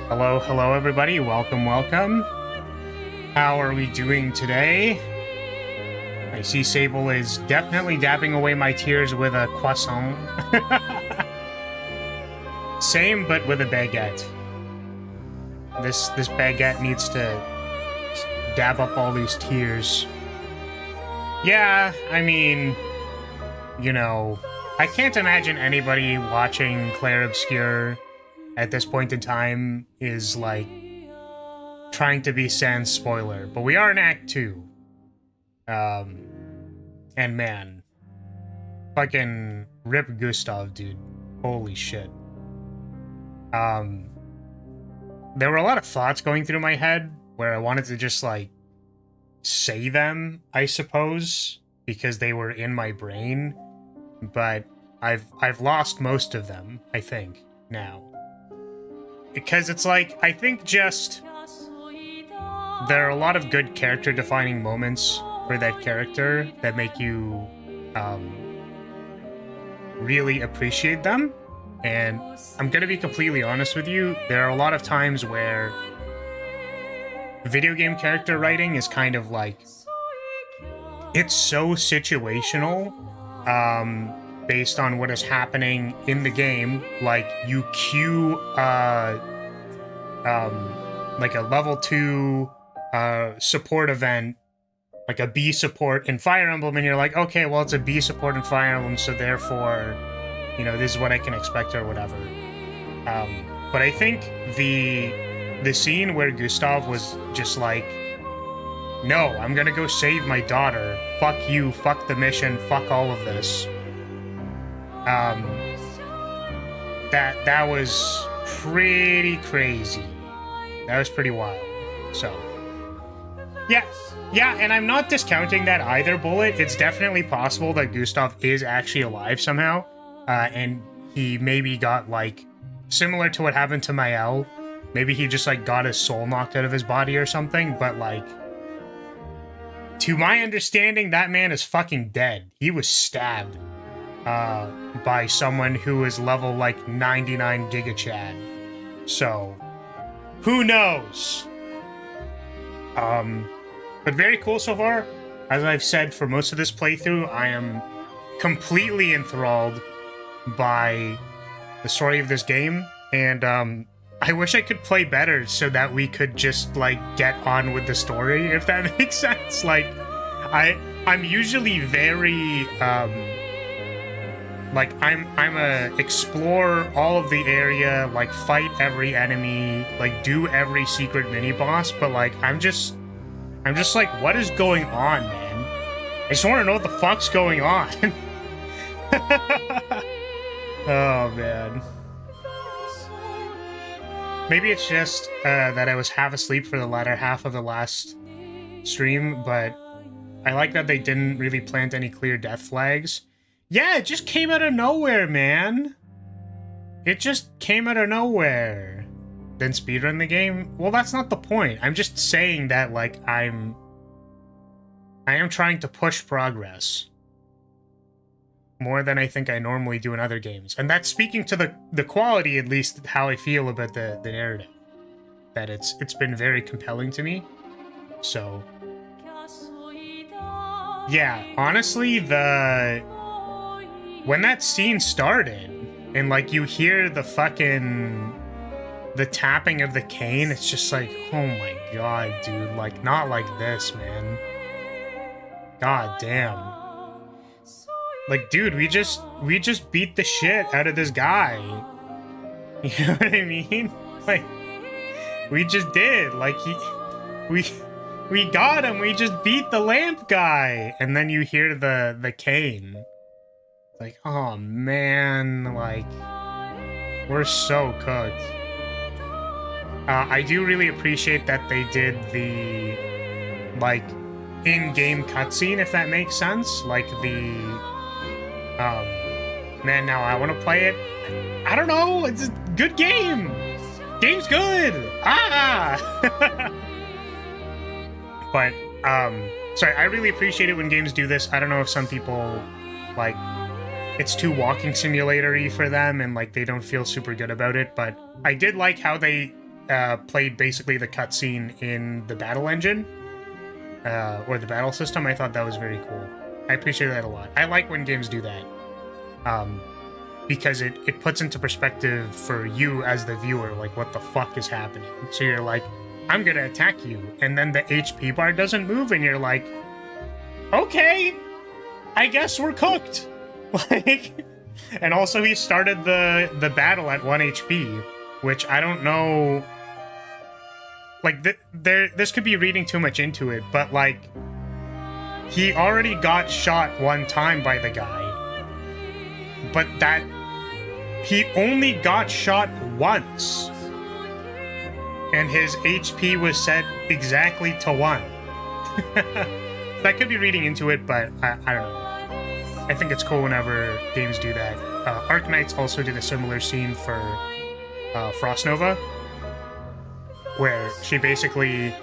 Hello, hello everybody. Welcome, welcome. How are we doing today? I see Sable is definitely dabbing away my tears with a croissant. Same, but with a baguette. This baguette needs to dab up all these tears. Yeah, I mean, you know, I can't imagine anybody watching Claire Obscure at this point in time is, like, trying to be sans spoiler. But we are in Act 2. And man, fucking rip Gustav, dude. Holy shit. There were a lot of thoughts going through my head where I wanted to just, like, say them, I suppose, because they were in my brain. But I've lost most of them, I think, now. Because it's like, I think just there are a lot of good character-defining moments for that character that make you really appreciate them. And I'm gonna be completely honest with you, there are a lot of times where video game character writing is kind of like, it's so situational, based on what is happening in the game. Like, you queue like a level 2 support event, like a B support in Fire Emblem, and you're like, okay, well, it's a B support in Fire Emblem, so therefore, you know, this is what I can expect or whatever. But I think the scene where Gustav was just like, no, I'm gonna go save my daughter, fuck you, fuck the mission, fuck all of this. That was pretty crazy. That was pretty wild. So, yeah, and I'm not discounting that either, Bullet. It's definitely possible that Gustav is actually alive somehow, and he maybe got, like, similar to what happened to Mael. Maybe he just, like, got his soul knocked out of his body or something, but, like, to my understanding, that man is fucking dead. He was stabbed by someone who is level, like, 99 Giga-Chad. So, who knows? But very cool so far. As I've said for most of this playthrough, I am completely enthralled by the story of this game, and I wish I could play better so that we could just, like, get on with the story, if that makes sense. Like, I'm usually very, like, I'm a explore all of the area, like, fight every enemy, like, do every secret mini-boss, but, like, I'm just like, what is going on, man? I just want to know what the fuck's going on. Oh, man. Maybe it's just that I was half asleep for the latter half of the last stream, but I like that they didn't really plant any clear death flags. Yeah, it just came out of nowhere, man. It just came out of nowhere. Then speedrun the game? Well, that's not the point. I'm just saying that, like, I am trying to push progress. More than I think I normally do in other games. And that's speaking to the quality, at least, how I feel about the narrative. That it's been very compelling to me. So... yeah, honestly, when that scene started, and, like, you hear the tapping of the cane, it's just like, oh my god, dude, like, not like this, man. God damn. Like, dude, we just beat the shit out of this guy. You know what I mean? Like, we just did. Like, we got him. We just beat the lamp guy. And then you hear the cane. Like, oh man, like, we're so cooked. I do really appreciate that they did the, like, in-game cutscene, if that makes sense. Like, man, now I want to play it. I don't know, it's a good game. Game's good. Ah! But, sorry, I really appreciate it when games do this. I don't know if some people, like, it's too walking simulator-y for them and, like, they don't feel super good about it, but I did like how they played basically the cutscene in the battle engine, or the battle system. I thought that was very cool. I appreciate that a lot. I like when games do that, because it puts into perspective for you as the viewer, like, what the fuck is happening. So you're like, I'm gonna attack you, and then the HP bar doesn't move, and you're like, okay, I guess we're cooked. Like, and also he started the battle at 1 HP, which I don't know, like, this could be reading too much into it, but, like, he already got shot one time by the guy, but that he only got shot once, and his HP was set exactly to 1. That could be reading into it, but I don't know. I think it's cool whenever games do that. Arknights also did a similar scene for Frost Nova, where she basically,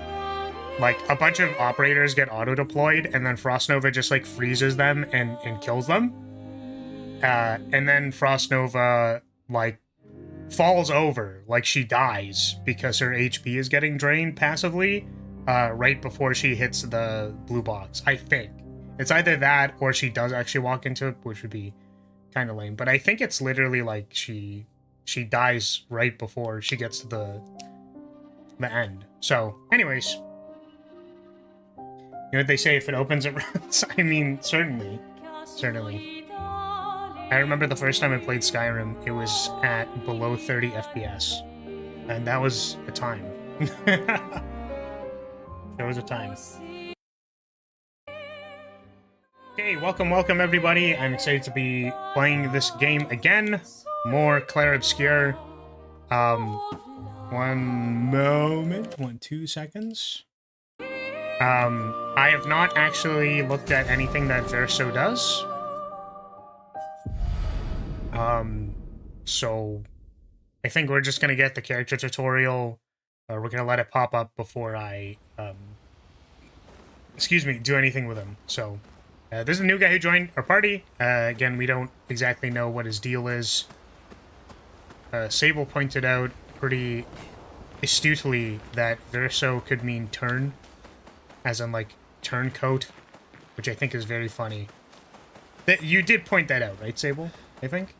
like, a bunch of operators get auto-deployed, and then Frost Nova just, like, freezes them and kills them. And then Frost Nova, like, falls over, like, she dies because her HP is getting drained passively right before she hits the blue box, I think. It's either that or she does actually walk into it, which would be kind of lame. But I think it's literally like she dies right before she gets to the end. So, anyways, you know what they say, if it opens, it runs. I mean, certainly. I remember the first time I played Skyrim, it was at below 30 FPS. And that was a time. There was a time. Okay, welcome everybody. I'm excited to be playing this game again. More Clair Obscur. 1 moment, 2 seconds. I have not actually looked at anything that Verso does. So I think we're just gonna get the character tutorial, or we're gonna let it pop up before I, do anything with him. So, there's a new guy who joined our party. Again, we don't exactly know what his deal is. Sable pointed out pretty astutely that Verso could mean turn, as in, like, turncoat, which I think is very funny. That you did point that out, right, Sable? I think?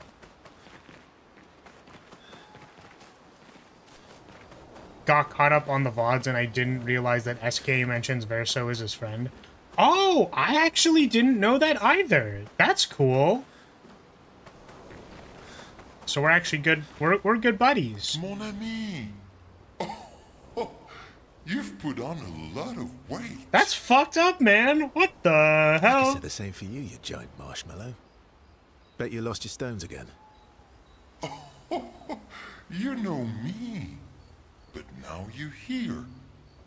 Got caught up on the VODs and I didn't realize that SK mentions Verso as his friend. Oh, I actually didn't know that either. That's cool. So we're actually good. We're good buddies. Mon ami. Oh, you've put on a lot of weight. That's fucked up, man. What the hell? I said the same for you, you giant marshmallow. Bet you lost your stones again. Oh, you know me. But now you're here.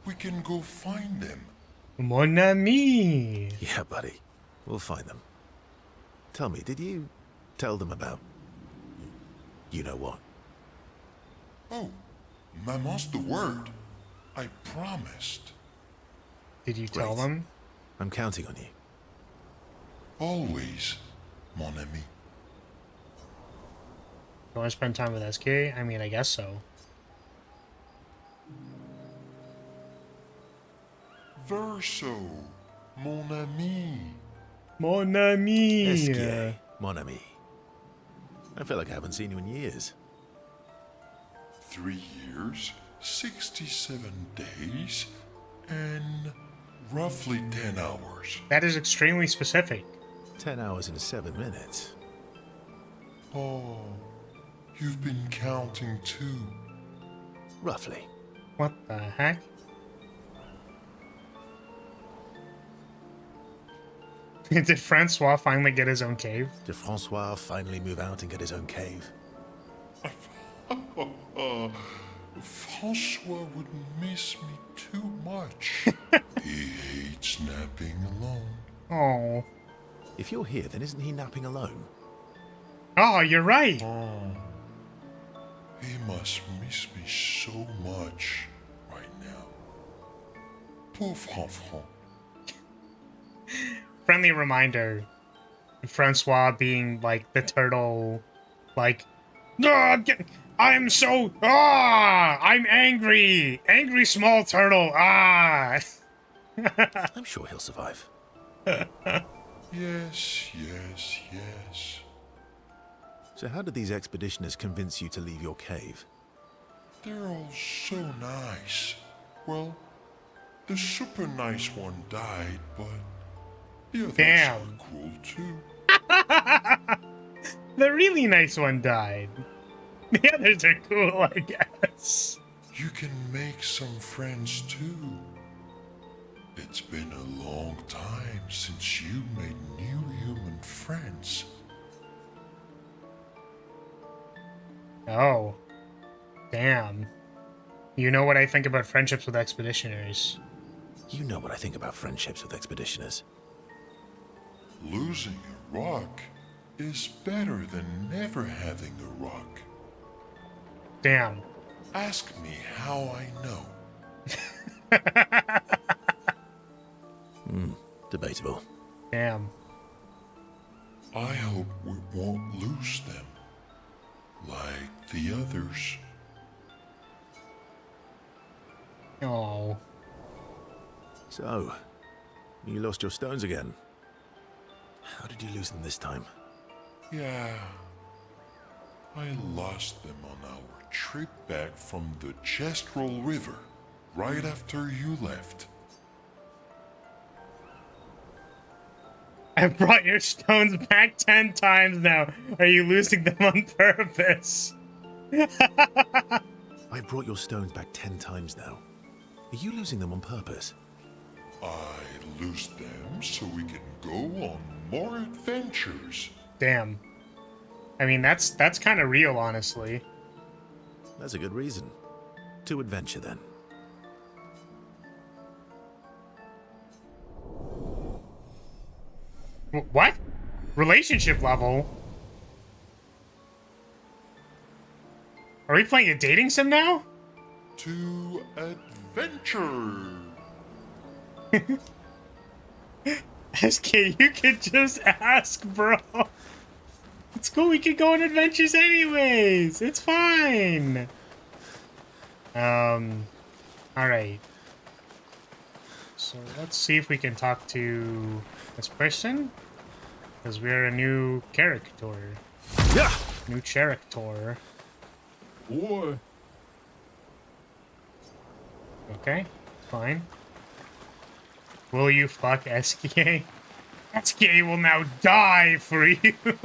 We can go find them. Mon ami. Yeah, buddy. We'll find them. Tell me, did you tell them about... you know what? Oh, Maman's the word. I promised. Did you tell Great. them? I'm counting on you. Always, mon ami. You want to spend time with SK? I mean, I guess so. Verso, mon ami. Mon ami. SK, mon ami. I feel like I haven't seen you in years. 3 years, 67 days, and roughly 10 hours. That is extremely specific. 10 hours and 7 minutes. Oh, you've been counting too. Roughly. What the heck? Did Francois finally get his own cave? Did Francois finally move out and get his own cave? Francois would miss me too much. He hates napping alone. Oh. If you're here, then isn't he napping alone? Oh, you're right. He must miss me so much right now. Pauvre enfant. Friendly reminder. Francois being like the turtle, like, "Ah, I'm so, I'm angry. Angry small turtle. Ah. I'm sure he'll survive. Yes, yes, yes. So how did these expeditioners convince you to leave your cave? They're all so nice. Well, the super nice one died, but the others Damn. are cool too. The really nice one died. The others are cool, I guess. You can make some friends too. It's been a long time since you made new human friends. Oh. Damn. You know what I think about friendships with expeditioners. You know what I think about friendships with expeditioners. Losing a rock is better than never having a rock. Damn. Ask me how I know. Debatable. Damn. I hope we won't lose them. Like the others. Oh. So, you lost your stones again. How did you lose them this time? Yeah. I lost them on our trip back from the Chestrel River, right after you left. I brought your stones back 10 times now. Are you losing them on purpose? I brought your stones back 10 times now. Are you losing them on purpose? I lose them so we can go on more adventures. Damn. I mean, that's kind of real, honestly. That's a good reason. To adventure, then. What? Relationship level? Are we playing a dating sim now? To adventure. SK, you could just ask, bro. It's cool, we could go on adventures anyways. It's fine. Alright. So let's see if we can talk to this person. Because we're a new character. Yeah! New character. Boy. Okay, fine. Will you fuck SK? SK will now die for you. Do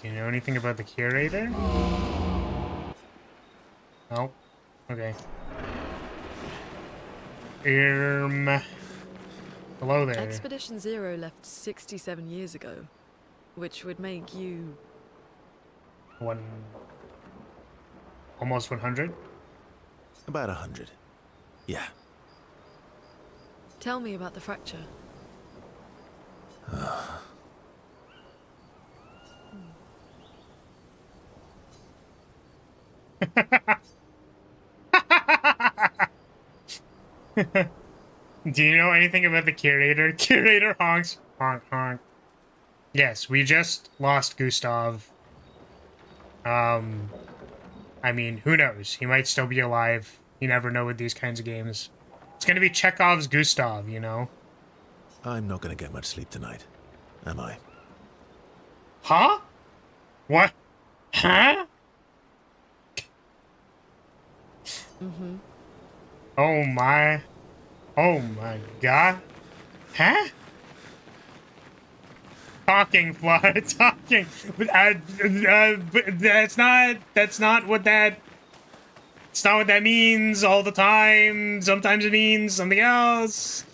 you know anything about the curator? No. Okay. Hello there. Expedition Zero left 67 years ago, which would make you... Almost 100? About 100. Yeah. Tell me about the fracture. Do you know anything about the curator? Curator honks. Honk, honk. Yes, we just lost Gustav. I mean, who knows? He might still be alive. You never know with these kinds of games. It's gonna be Chekhov's Gustav, you know? I'm not gonna get much sleep tonight, am I? Huh? What? Huh? Mm-hmm. Oh my god. Huh? Talking, what? Talking. But that's not what that... It's not what that means all the time. Sometimes it means something else.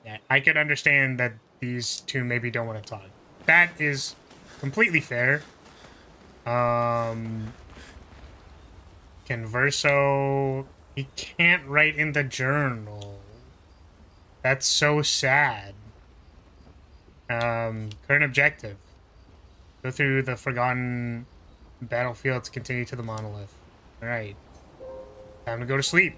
Yeah, I could understand that these two maybe don't want to talk. That is completely fair. Converso, he can't write in the journal. That's so sad. Current objective. Go through the forgotten battlefield to continue to the monolith. Alright. Time to go to sleep.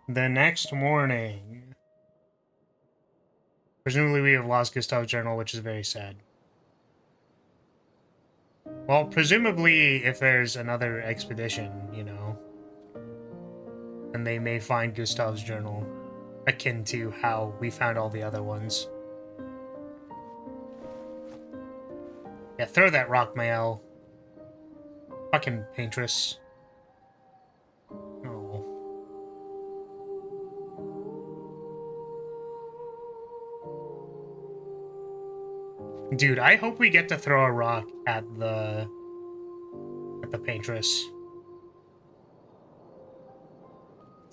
The next morning. Presumably we have lost Gustav's journal, which is very sad. Well, presumably if there's another expedition, you know, then they may find Gustav's journal, akin to how we found all the other ones. Yeah, throw that rock, Mael. Fucking paintress. Oh. Dude, I hope we get to throw a rock at the paintress.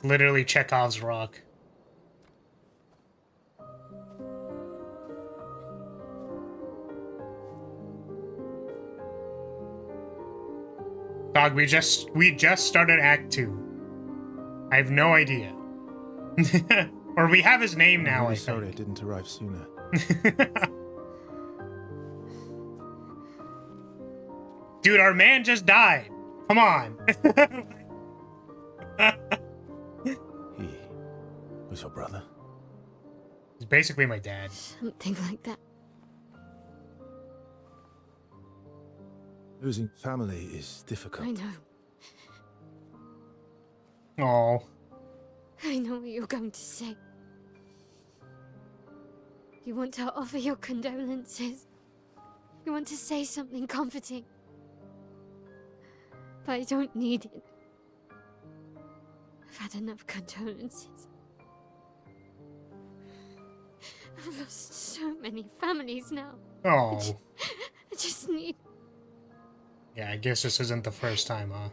Literally Chekhov's rock. Dog, we just started Act 2. I have no idea. Or we have his name now, I'm really I sorry think. I didn't arrive sooner. Dude, our man just died. Come on. He was your brother? He's basically my dad. Something like that. Losing family is difficult. I know. Oh. I know what you're going to say. You want to offer your condolences. You want to say something comforting. But I don't need it. I've had enough condolences. I've lost so many families now. Oh. I just need... Yeah, I guess this isn't the first time, huh?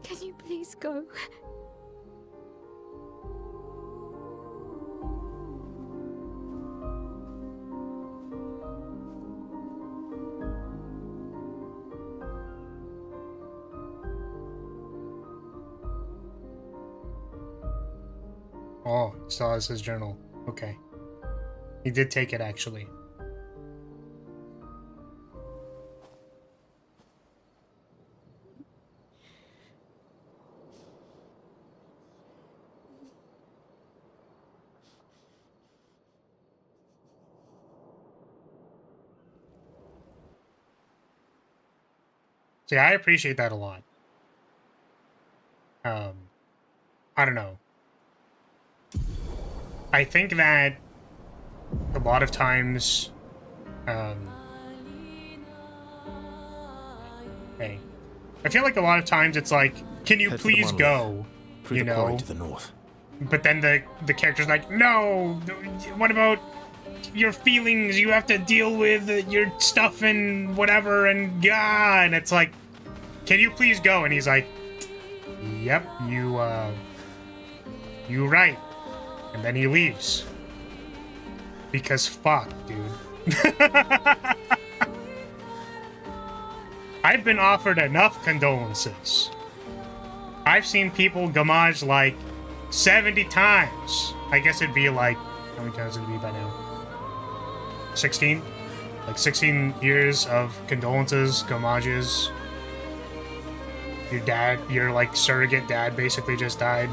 Can you please go? Oh, he still has his journal. Okay. He did take it, actually. See, I appreciate that a lot. I don't know. I think that a lot of times, hey, I feel like a lot of times it's like, can you Head for the please monolith. go, Through you the quarry know? to the north. But then the character's like, no, what about your feelings, you have to deal with your stuff and whatever, and yeah, and it's like, can you please go? And he's like, yep, you right. And then he leaves. Because fuck, dude. I've been offered enough condolences. I've seen people gamage like 70 times. I guess it'd be like, how many times would it be by now? 16? Like 16 years of condolences, gamages. Your dad, your like surrogate dad basically just died.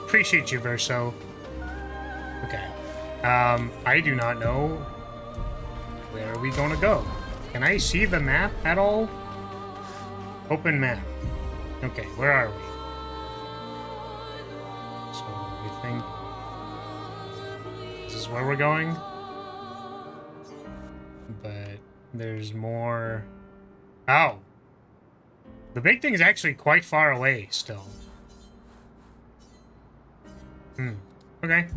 Appreciate you, Verso. Okay. I do not know where are we gonna go. Can I see the map at all? Open map. Okay, where are we? So I think this is where we're going. But there's more. Oh. The big thing is actually quite far away still. Okay.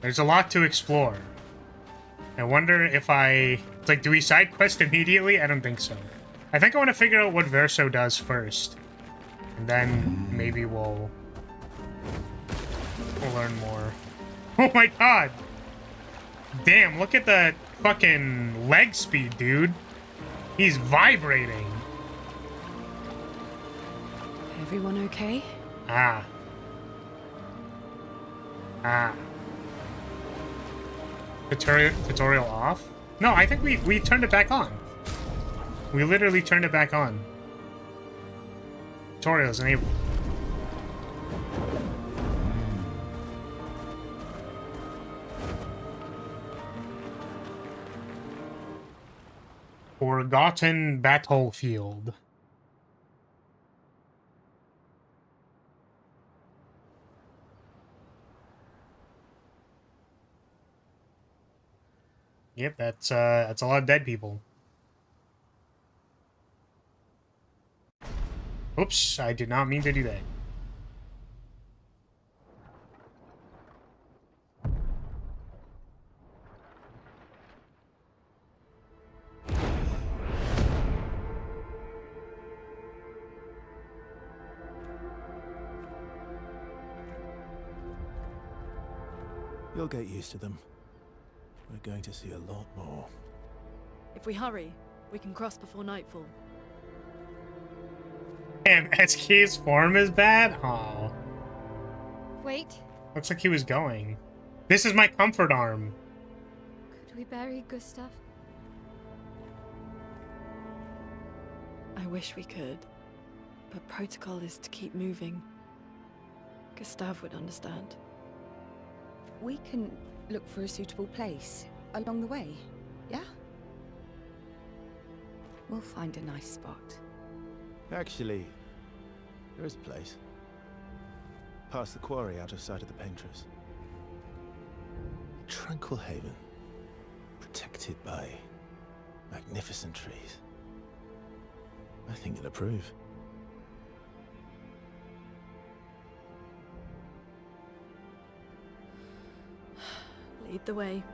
There's a lot to explore. I wonder if it's like, do we side quest immediately? I don't think so. I think I want to figure out what Verso does first. And then maybe we'll learn more. Oh my god! Damn, look at the fucking leg speed, dude. He's vibrating. Everyone okay? Ah. Tutorial off? No, I think we turned it back on. We literally turned it back on. Tutorial is enabled. Forgotten Battlefield. Yep, that's a lot of dead people. Oops, I did not mean to do that. You'll get used to them. We're going to see a lot more. If we hurry, we can cross before nightfall. Damn, SK's form is bad? Aw. Wait, Looks like he was going. This is my comfort arm. could we bury Gustav? I wish we could, but protocol is to keep moving. Gustav would understand. We can look for a suitable place along the way, yeah? We'll find a nice spot. Actually, there is a place. Past the quarry, out of sight of the painters. A tranquil haven. Protected by magnificent trees. I think you'll approve. Lead the way.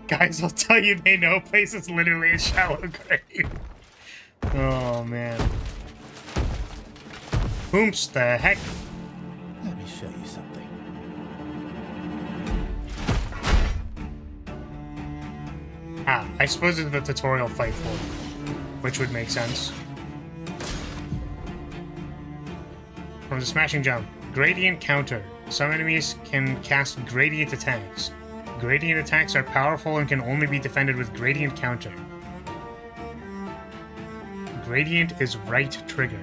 Guys, I'll tell you, they know place is literally a shallow grave. Oh, man. Ooms, the heck? Let me show you something. Ah, I suppose it's the tutorial fight for it, which would make sense. From the smashing jump, gradient counter. Some enemies can cast gradient attacks. Gradient attacks are powerful and can only be defended with gradient counter. Gradient is right trigger.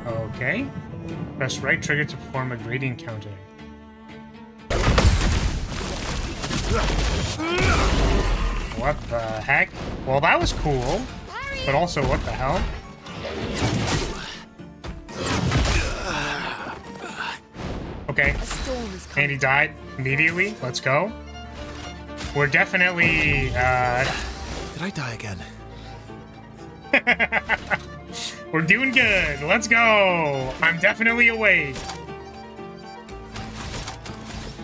Okay. Press right trigger to perform a gradient counter. What the heck? Well, that was cool. But also, what the hell? Okay. A storm is coming. And he died immediately. Let's go. We're definitely, Did I die again? we're doing good. Let's go. I'm definitely awake.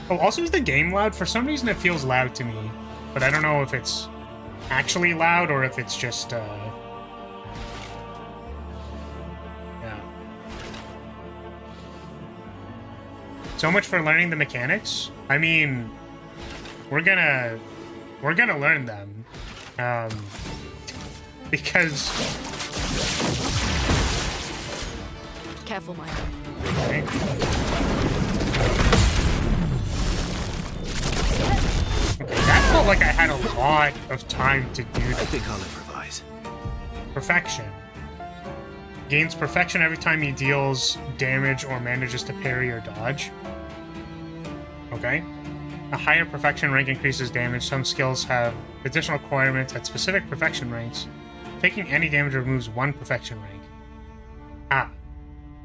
Oh, also, is the game loud? For some reason, it feels loud to me. But I don't know if it's actually loud or if it's just, yeah. So much for learning the mechanics. I mean, we're gonna learn them. Because... Careful, Mike. Okay. That felt like I had a lot of time to do I that. think I'll improvise. Perfection. Gains perfection every time he deals damage or manages to parry or dodge. Okay. A higher perfection rank increases damage. Some skills have additional requirements at specific perfection ranks. Taking any damage removes 1 perfection rank. Ah.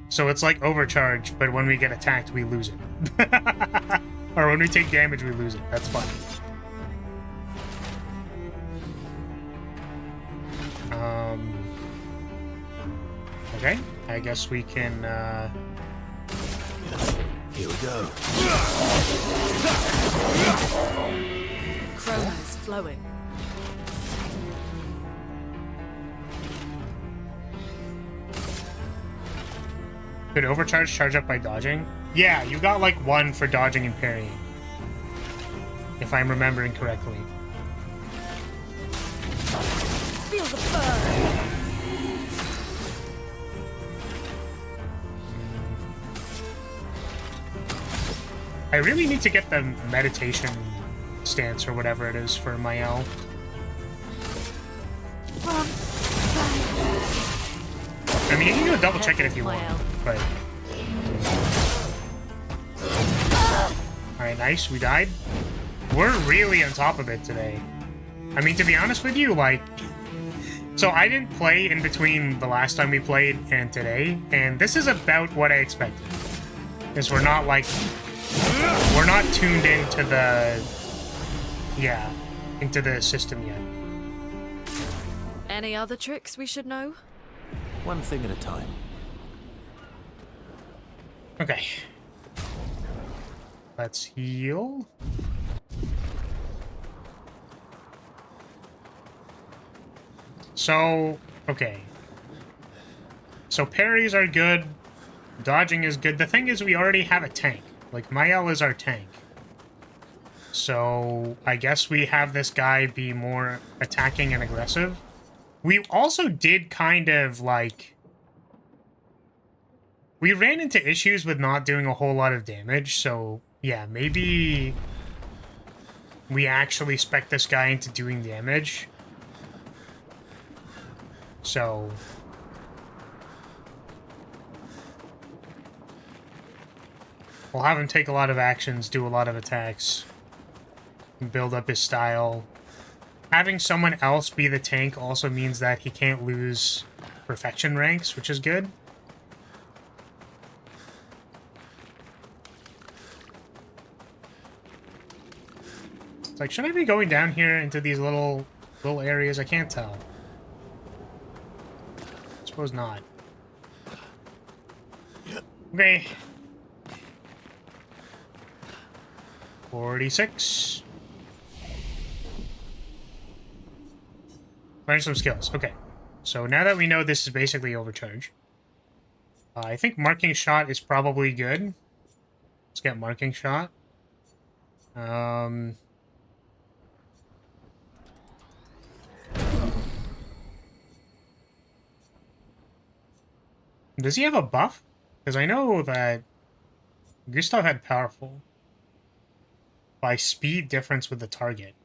So it's like overcharge, but when we get attacked, we lose it. Or when we take damage, we lose it. That's fun. Okay. I guess we can, Here we go. Chroma is flowing. Could overcharge charge up by dodging? Yeah, you got like 1 for dodging and parrying. If I'm remembering correctly. Feel the burn. I really need to get the meditation stance or whatever it is for Mael. I mean, you can do a double check it if you want, but... Alright, nice, we died. We're really on top of it today. I mean, to be honest with you, like... So I didn't play in between the last time we played and today, and this is about what I expected. Because we're not, like... We're not tuned into the... Yeah, into the system yet. Any other tricks we should know? One thing at a time. Okay. Let's heal. So, okay. So parries are good. Dodging is good. The thing is, we already have a tank. Like, Mael is our tank. So, I guess we have this guy be more attacking and aggressive. We also did kind of, like... We ran into issues with not doing a whole lot of damage, so... Yeah, maybe... We actually spec this guy into doing damage. So... We'll have him take a lot of actions, do a lot of attacks, build up his style. Having someone else be the tank also means that he can't lose perfection ranks, which is good. It's like, should I be going down here into these little areas? I can't tell. I suppose not. Okay. 46. Learn some skills. Okay. So now that we know this is basically overcharge, I think marking shot is probably good. Let's get marking shot. Does he have a buff? Because I know that Gustav had powerful. By speed difference with the target.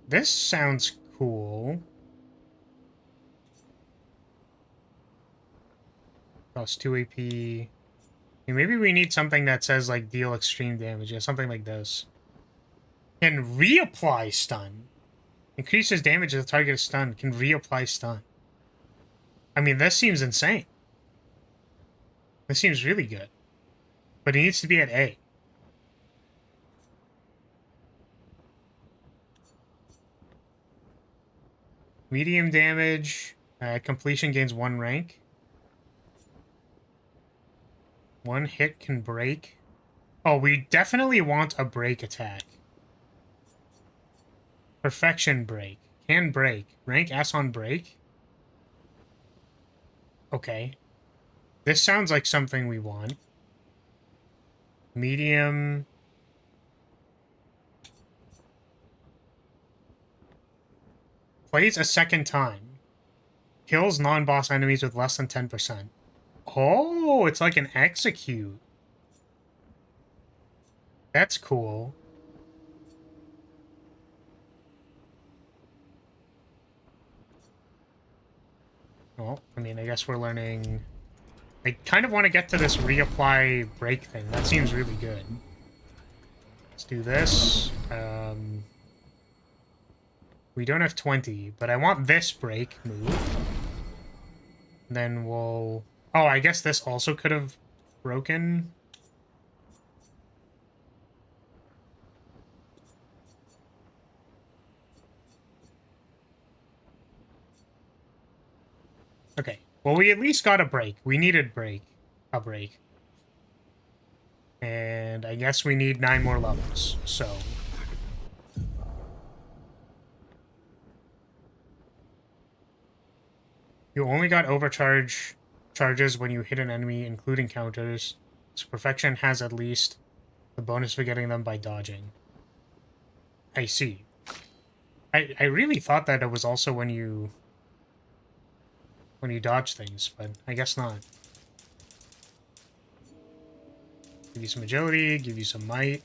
This sounds cool. Cost 2 AP. Maybe we need something that says, like, deal extreme damage. Yeah, something like this. Can reapply stun. Increases damage if the target is stunned. Can reapply stun. I mean, this seems insane. This seems really good. But he needs to be at A. Medium damage. Completion gains 1 rank. 1 hit can break. Oh, we definitely want a break attack. Perfection break. Can break. Rank S on break. Okay. This sounds like something we want. Medium. Plays a second time. Kills non-boss enemies with less than 10%. Oh, it's like an execute. That's cool. Well, I mean, I guess we're learning... I kind of want to get to this reapply break thing. That seems really good. Let's do this. We don't have 20, but I want this break move. And then we'll... Oh, I guess this also could have broken. Okay. Well, we at least got a break. We needed a break. And I guess we need 9 more levels, so... You only got overcharge charges when you hit an enemy, including counters. So Perfection has at least the bonus for getting them by dodging. I see. I really thought that it was also when you dodge things, but I guess not. Give you some agility, give you some might.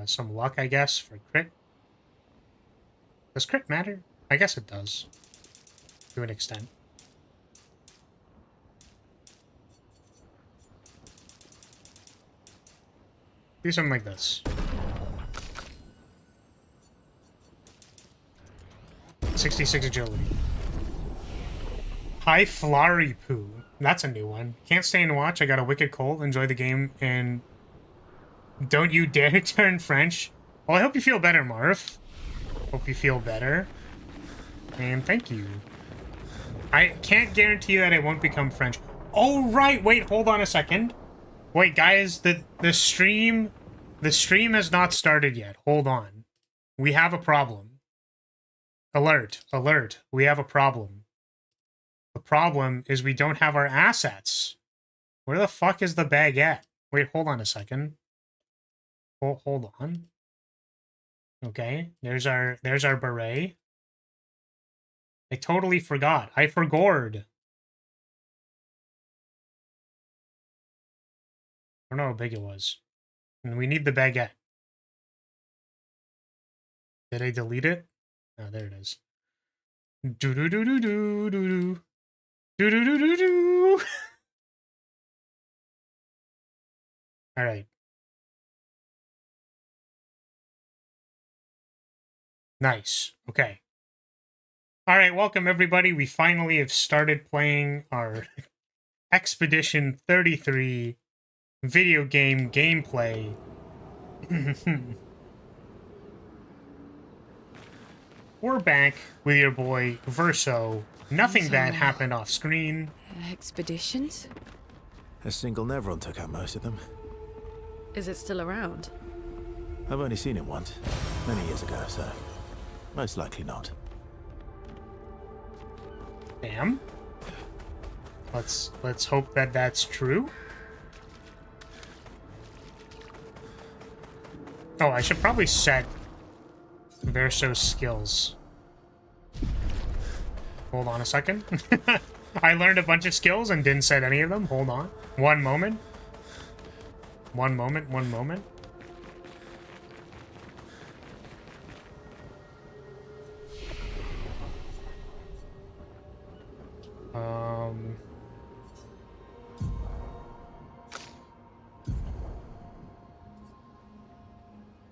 Some luck, I guess, for crit. Does crit matter? I guess it does. To an extent. Do something like this. 66 agility. High Flurry Poo. That's a new one. Can't stay and watch. I got a wicked cold. Enjoy the game. And don't you dare turn French. Well, I hope you feel better, Marv. Hope you feel better. And thank you. I can't guarantee that I won't become French. Oh, right. Wait, hold on a second. Wait, guys, the stream has not started yet. Hold on. We have a problem. Alert, alert. We have a problem. The problem is we don't have our assets. Where the fuck is the baguette? Wait, hold on a second. Hold on. Okay, there's our beret. I totally forgot. I forgored. I don't know how big it was. And we need the baguette. Did I delete it? Oh, there it is. Do do do do do do do do do do do do. All right. Nice. Okay. All right, welcome everybody. We finally have started playing our Expedition 33 video game gameplay. We're back with your boy Verso. Nothing bad happened off screen. Expeditions? A single Nevron took out most of them. Is it still around? I've only seen it once, many years ago, so most likely not. Damn. Let's hope that that's true. Oh, I should probably set Verso's skills. Hold on a second. I learned a bunch of skills and didn't set any of them. Hold on. One moment. One moment, one moment.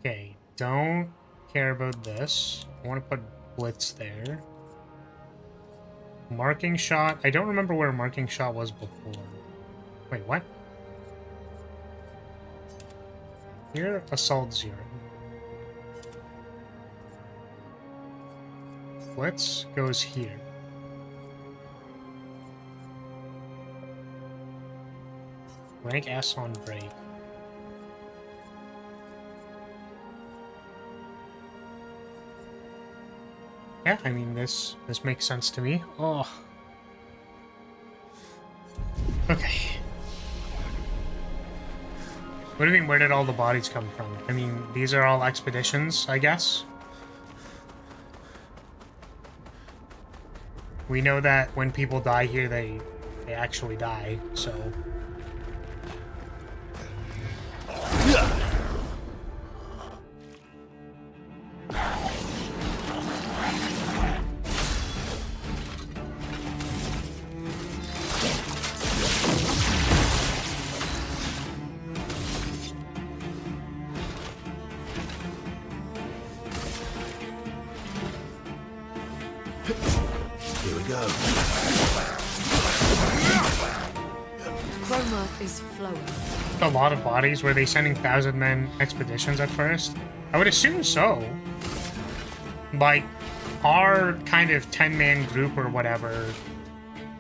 Okay, don't care about this. I want to put Blitz there. Marking shot. I don't remember where marking shot was before. Wait, what? Here, assault 0. Blitz goes here. Rank S on break. Yeah, I mean, this makes sense to me. Oh. Okay. What do you mean, where did all the bodies come from? I mean, these are all expeditions, I guess? We know that when people die here, they actually die, so... Here we go. Chroma is flowing. A lot of bodies. Were they sending 1,000-man expeditions at first? I would assume so. Like, our kind of 10-man group or whatever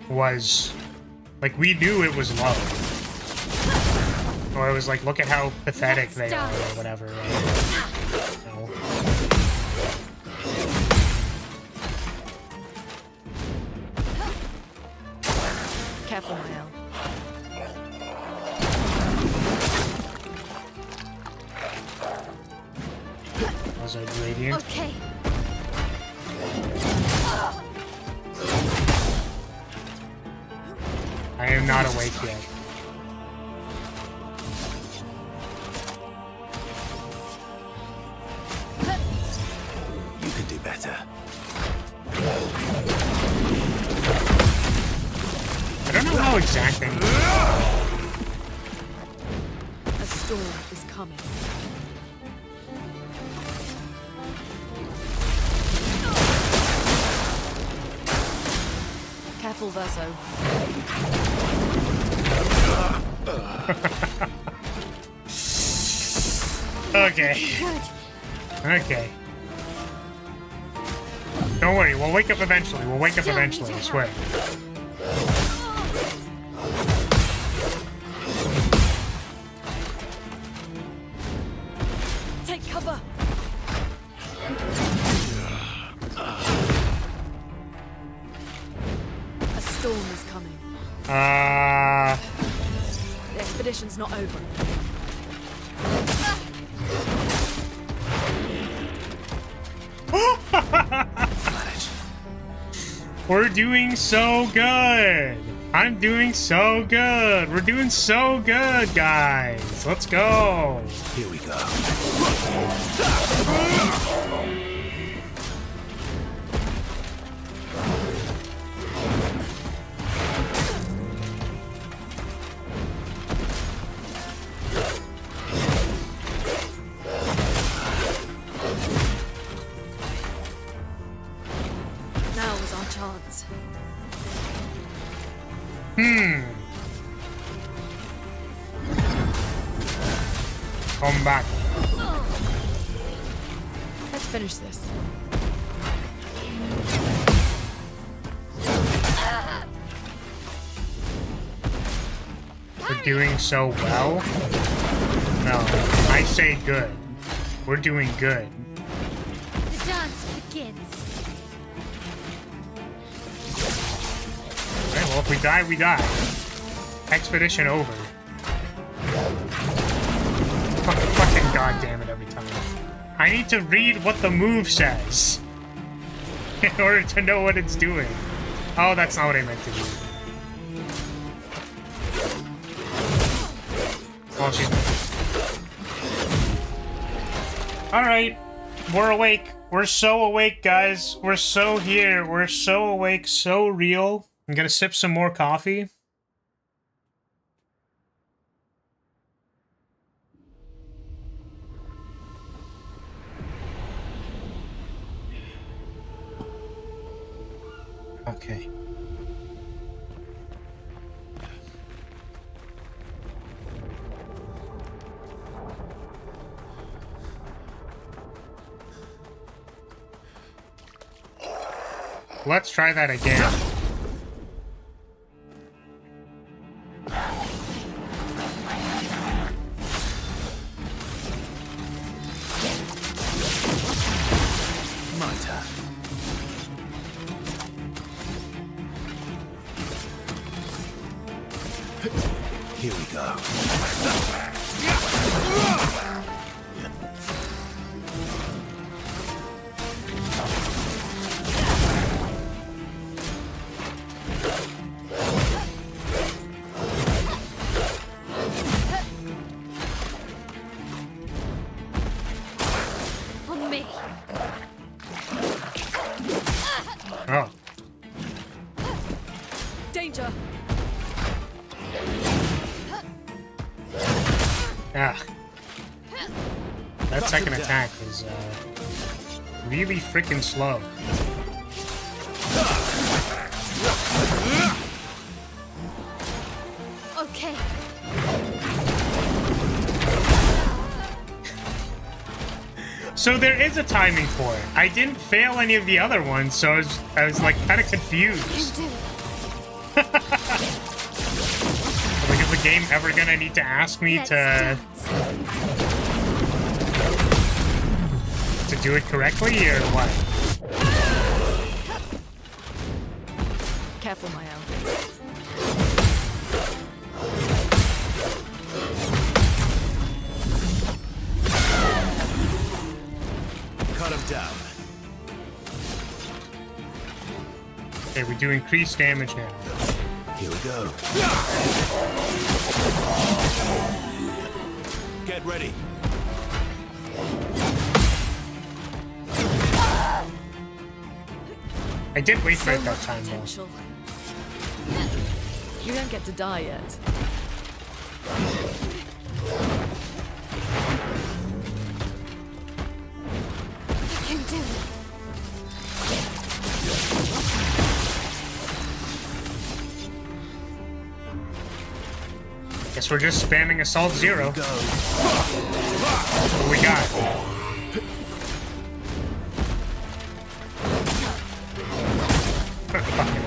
was... Like, we knew it was low. Or it was like, look at how pathetic they are or whatever. Right? No. Careful, Mael. Was it radiant? Okay. I am not awake yet. You can do better. I don't know how exacting. A storm is coming. Careful, Verso. Okay. Okay. Don't worry, we'll wake up eventually. We'll wake up eventually, I swear. Take cover. A storm is coming. The expedition's not over. We're doing so good. I'm doing so good. We're doing so good, guys. Let's go. Here we go. Now is our chance. Come back. Let's finish this. We're doing so well. No, I say good. We're doing good. The dance begins. Okay, well, if we die, we die. Expedition over. Fucking goddamn it every time. I need to read what the move says in order to know what it's doing. Oh, that's not what I meant to do. Oh, she's... Alright. We're awake. We're so awake, guys. We're so here. We're so awake, so real. I'm gonna sip some more coffee. Okay. let's try that again. My turn. Here we go. On me. Oh. Danger! Ah. That second attack is really freaking slow. Okay. So there is a timing for it. I didn't fail any of the other ones, so I was like kind of confused. You do. Like, is the game ever gonna need to ask me Let's to do it correctly or what? Careful, my own. Cut him down. Okay, we do increased damage now. Here we go. Get ready. I did wait for So it that much time though. potential. You don't get to die yet. You can do it. Guess we're just spamming Assault Zero. Go. What we got? Fucking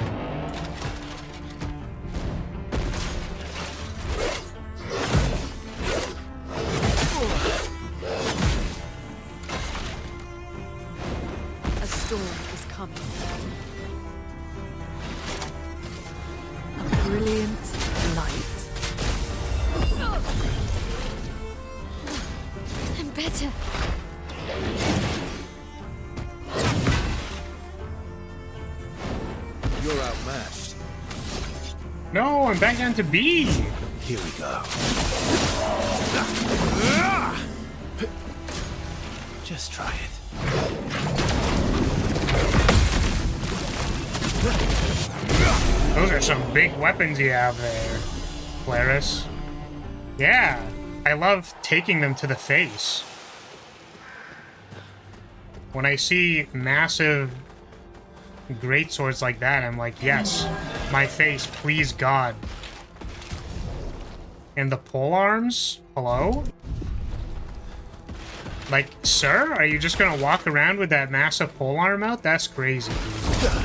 A storm is coming. A brilliant light. I'm better. You're outmatched. No, I'm back down to B. Here we go. Just try it. Those are some big weapons you have there, Claris. Yeah, I love taking them to the face. When I see massive great swords like that, I'm like, yes, my face, please God. And the pole arms? Hello? Like, sir, are you just gonna walk around with that massive pole arm out? That's crazy, dude.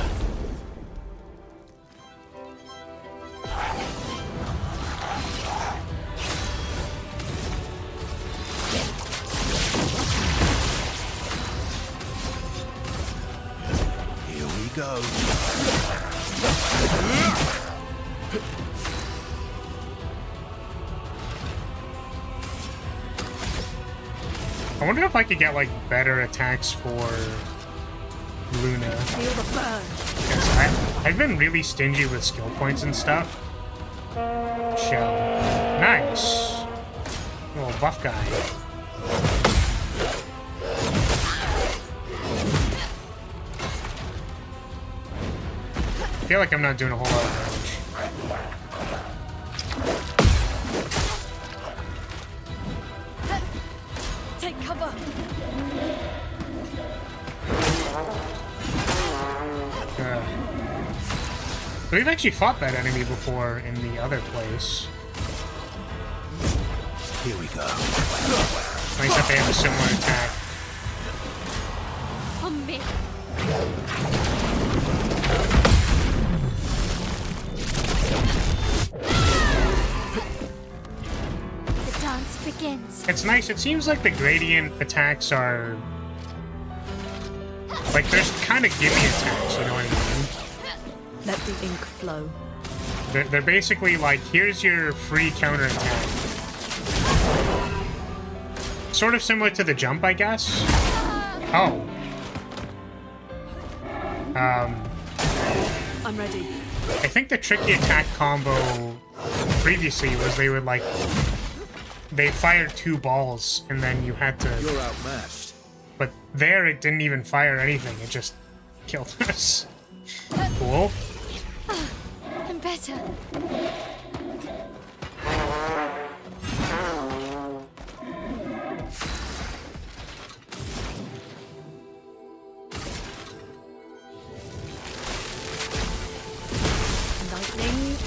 Here we go. I wonder if I could get, like, better attacks for Luna. Feel the burn. Because I've been really stingy with skill points and stuff. Shell. Nice. Little buff guy. I feel like I'm not doing a whole lot of damage. Take cover. We've actually fought that enemy before in the other place. Here we go. Nice that they have a similar attack. On me. It's nice. It seems like the gradient attacks are... like, there's kind of gimme attacks, you know what I mean? Let the ink flow. They're basically like, here's your free counterattack. Sort of similar to the jump, I guess. Oh. I'm ready. I think the tricky attack combo previously was they would like... they fired 2 balls, and then you had to... You're outmatched. But there, it didn't even fire anything. It just killed us. Cool. I'm better. Lightning.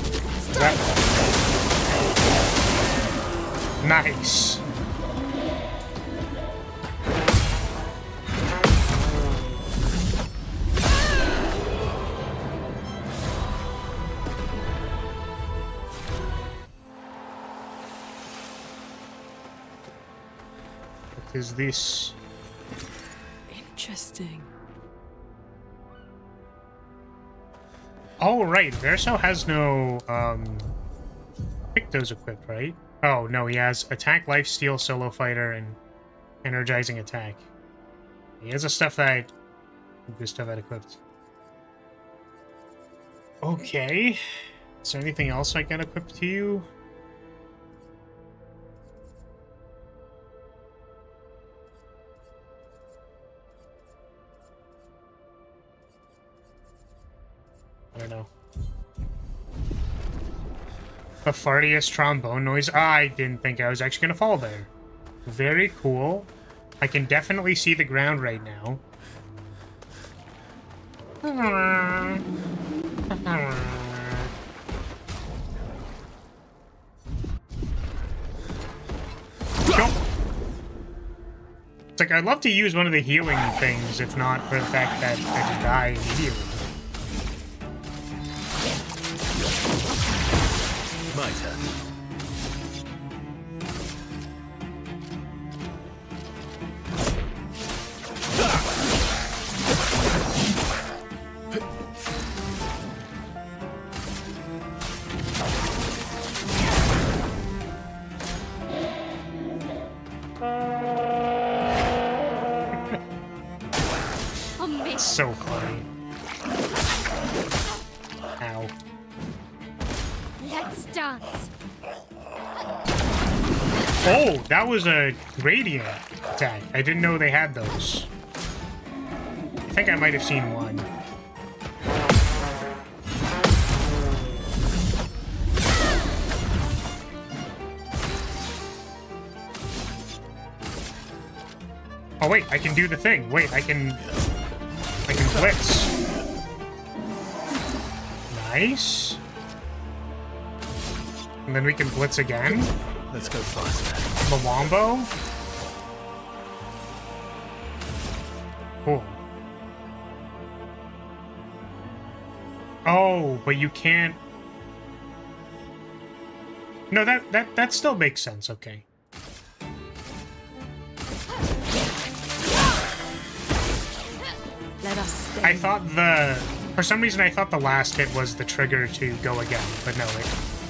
Nice. What is this? Interesting. Oh, right. Verso has no, Picto's equipped, right? Oh, no, he has Attack, Life, Steal, Solo Fighter, and Energizing Attack. He has the stuff that I equipped. Okay. Is there anything else I can equip to you? I don't know. The fartiest trombone noise. I didn't think I was actually going to fall there. Very cool. I can definitely see the ground right now. It's like, I'd love to use one of the healing things, if not for the fact that I could die immediately. My turn. So funny. Ow. Let's dance. Oh, that was a gradient attack. I didn't know they had those. I think I might have seen one. Oh wait, I can do the thing. Wait, I can blitz. Nice. And then we can blitz again. Let's go faster. The wombo. Cool. Oh, but you can't. No, that still makes sense. Okay. Let us stay. I thought for some reason I thought the last hit was the trigger to go again, but no,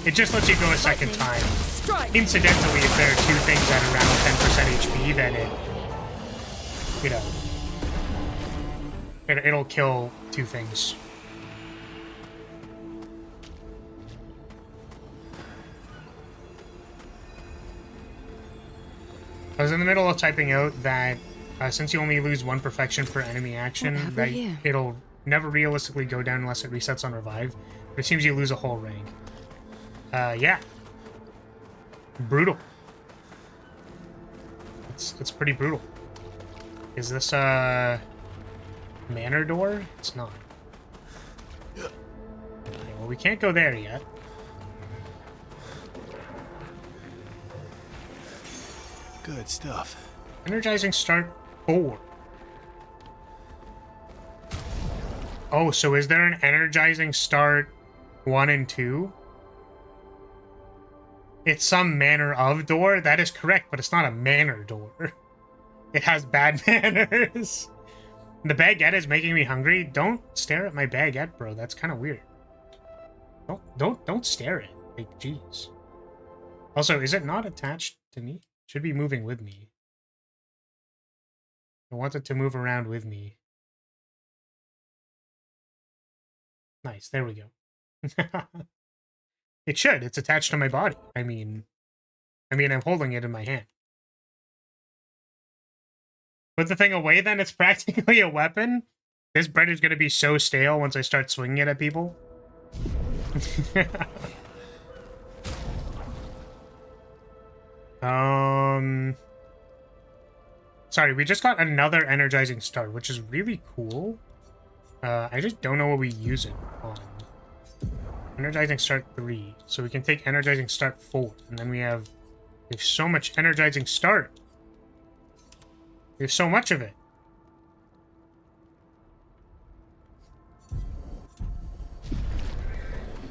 it just lets you go a second time. Strike. Incidentally, if there are 2 things at around 10% HP, then it'll kill 2 things. I was in the middle of typing out that since you only lose 1 perfection per enemy action, that it'll never realistically go down unless it resets on revive. But it seems you lose a whole rank. Yeah. Brutal. It's pretty brutal. Is this a manor door? It's not. Okay, well, we can't go there yet. Good stuff. Energizing start 4. Oh, so is there an energizing start 1 and 2? it's some manner of door. That is correct, but it's not a manner door. It has bad manners. The baguette is making me hungry. Don't stare at my baguette, bro. That's kind of weird. Don't stare at it. Like, jeez. Also, is it not attached to me? It should be moving with me. I want it to move around with me. Nice, there we go. It should. It's attached to my body. I mean, I'm holding it in my hand. Put the thing away, then it's practically a weapon. This bread is gonna be so stale once I start swinging it at people. Sorry, we just got another energizing start, which is really cool. I just don't know what we use it on. Energizing start 3. So we can take energizing start 4. And then we have so much energizing start. We have so much of it.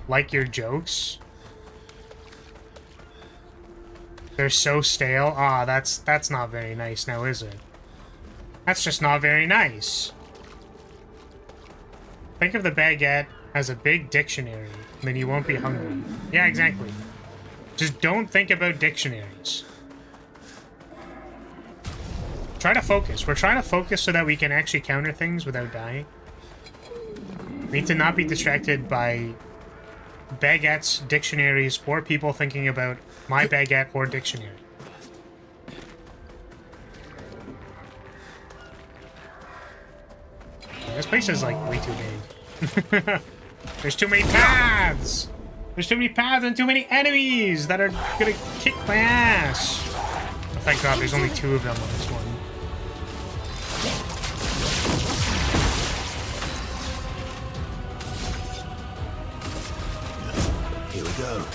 Like your jokes? They're so stale. Ah, that's not very nice now, is it? That's just not very nice. Think of the baguette as a big dictionary, and then you won't be hungry. Yeah, exactly. Just don't think about dictionaries. Try to focus. We're trying to focus so that we can actually counter things without dying. We need to not be distracted by baguettes, dictionaries, or people thinking about my baguette or dictionary. This place is like way too big. There's too many paths! There's too many paths and too many enemies that are gonna kick my ass! Oh, thank God there's only 2 of them on this one. Here we go.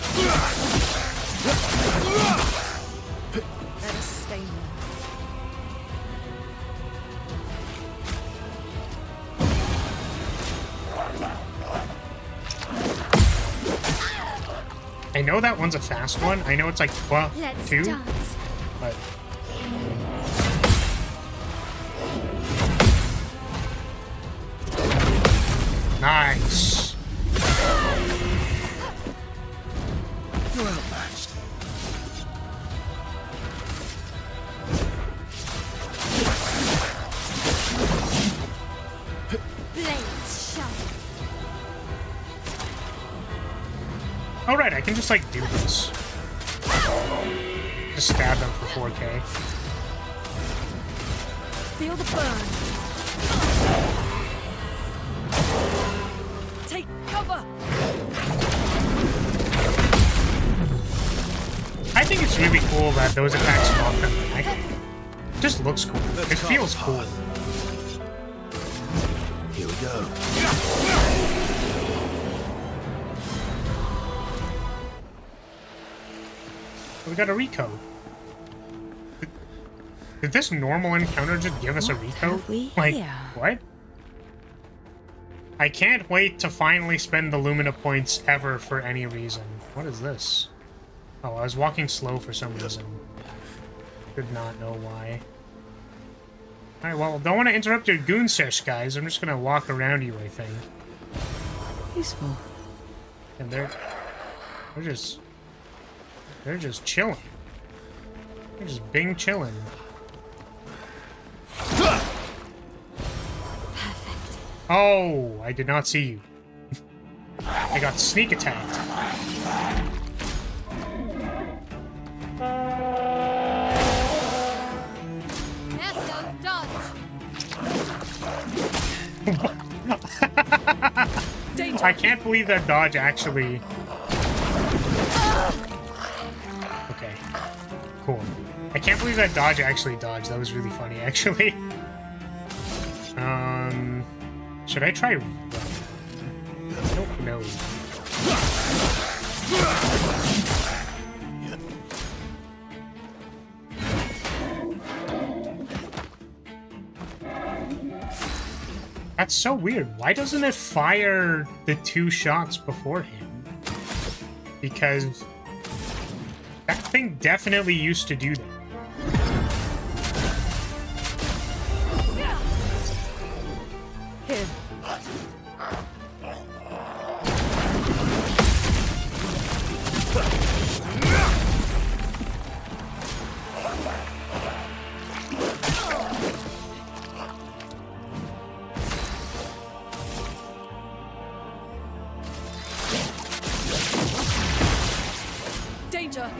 Let us stay here. I know that one's a fast one. I know it's like, well, Let's 2, dance. but... Nice. You're outmatched. Blades sharp. Oh, right, I can just, like, do this. Just stab them for 4K. Feel the burn. Take cover. I think it's really cool that those attacks knock them back. It just looks cool. It feels cool. Here we go. We got a recode. Did this normal encounter just give us a recode? Like, what? I can't wait to finally spend the Lumina points ever for any reason. What is this? Oh, I was walking slow for some reason. Did not know why. Alright, well, don't want to interrupt your goon sesh, guys. I'm just gonna walk around you, I think. Useful. And they're just chilling. They're just bing chilling. Perfect. Oh, I did not see you. I got sneak attacked. I can't believe that dodge actually... Okay. Cool. I can't believe that dodge actually dodged. That was really funny, actually. Should I try... I don't know. That's so weird. Why doesn't it fire the 2 shots before him? Because That thing definitely used to do that. Here. Danger!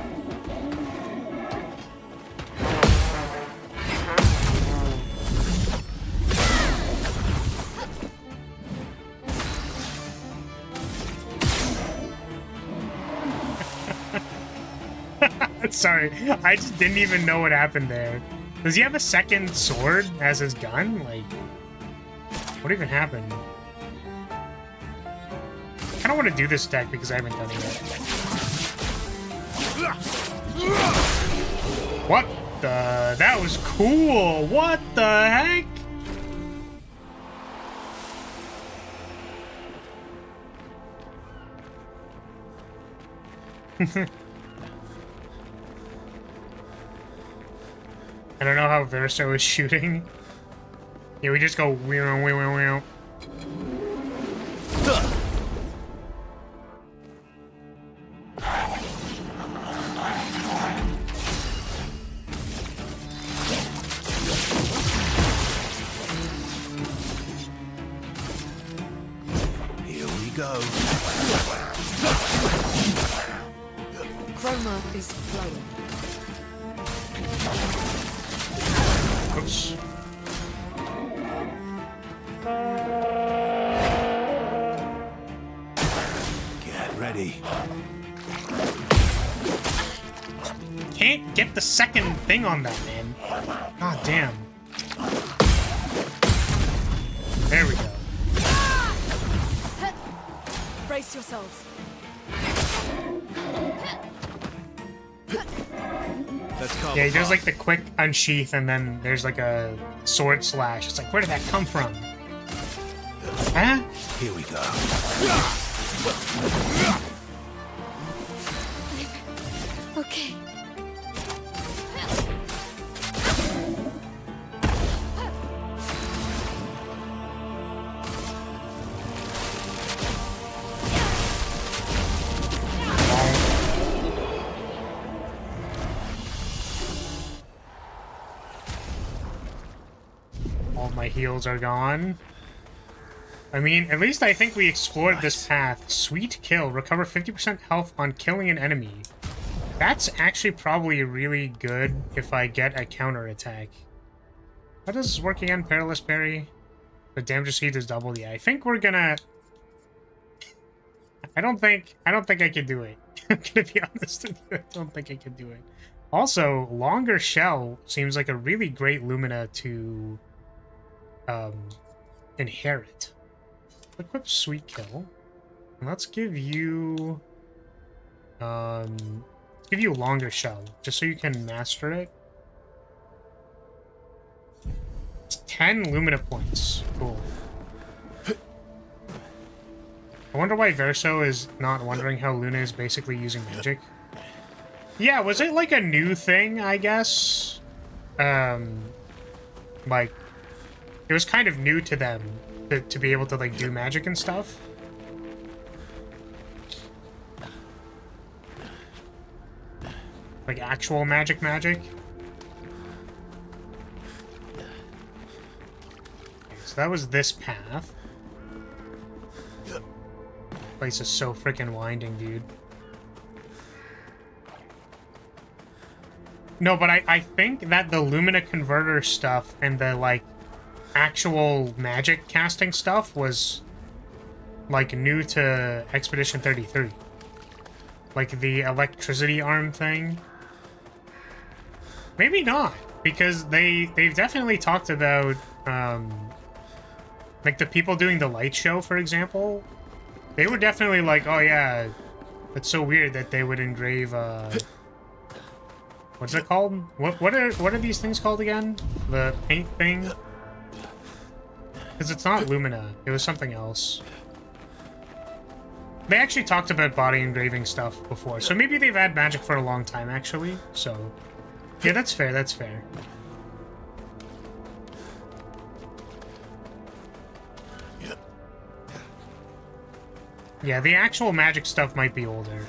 Sorry, I just didn't even know what happened there. Does he have a second sword as his gun? Like, what even happened? I kind of want to do this deck because I haven't done it yet. What the? That was cool. What the heck? I don't know how Verso is shooting. Yeah, we just go weow, weow, weow. Here we go. Chroma is flowing. Oops. Get ready. Can't get the second thing on that, man. God damn. There we go. Brace yourselves. Let's come. Yeah, he does like the quick unsheath and then there's like a sword slash. It's like, where did that come from? Huh? Here we go. Okay. All my heals are gone. I mean, at least I think we explored this path. Sweet kill. Recover 50% health on killing an enemy. That's actually probably really good if I get a counter attack. How does this work again? Perilous Berry. The damage received is double. Yeah, I think we're gonna... I don't think I can do it. I'm gonna be honest with you. I don't think I can do it. Also, longer shell seems like a really great Lumina to inherit. Equip Sweet Kill. And let's give you a longer shell, just so you can master it. It's 10 Lumina points. Cool. I wonder why Verso is not wondering how Luna is basically using magic. Yeah, was it like a new thing, I guess? Like, it was kind of new to them to be able to, like, do magic and stuff. Like, actual magic. Okay, so that was this path. Place is so freaking winding, dude. No, but I think that the Lumina Converter stuff and the, like, actual magic casting stuff was, like, new to Expedition 33. Like, the electricity arm thing. Maybe not, because they've definitely talked about, like, the people doing the light show, for example. They were definitely like, oh yeah, it's so weird that they would engrave, what's it called? What are these things called again? The paint thing? Because it's not Lumina. It was something else. They actually talked about body engraving stuff before, so maybe they've had magic for a long time, actually. So, yeah, that's fair, that's fair. Yeah, the actual magic stuff might be older.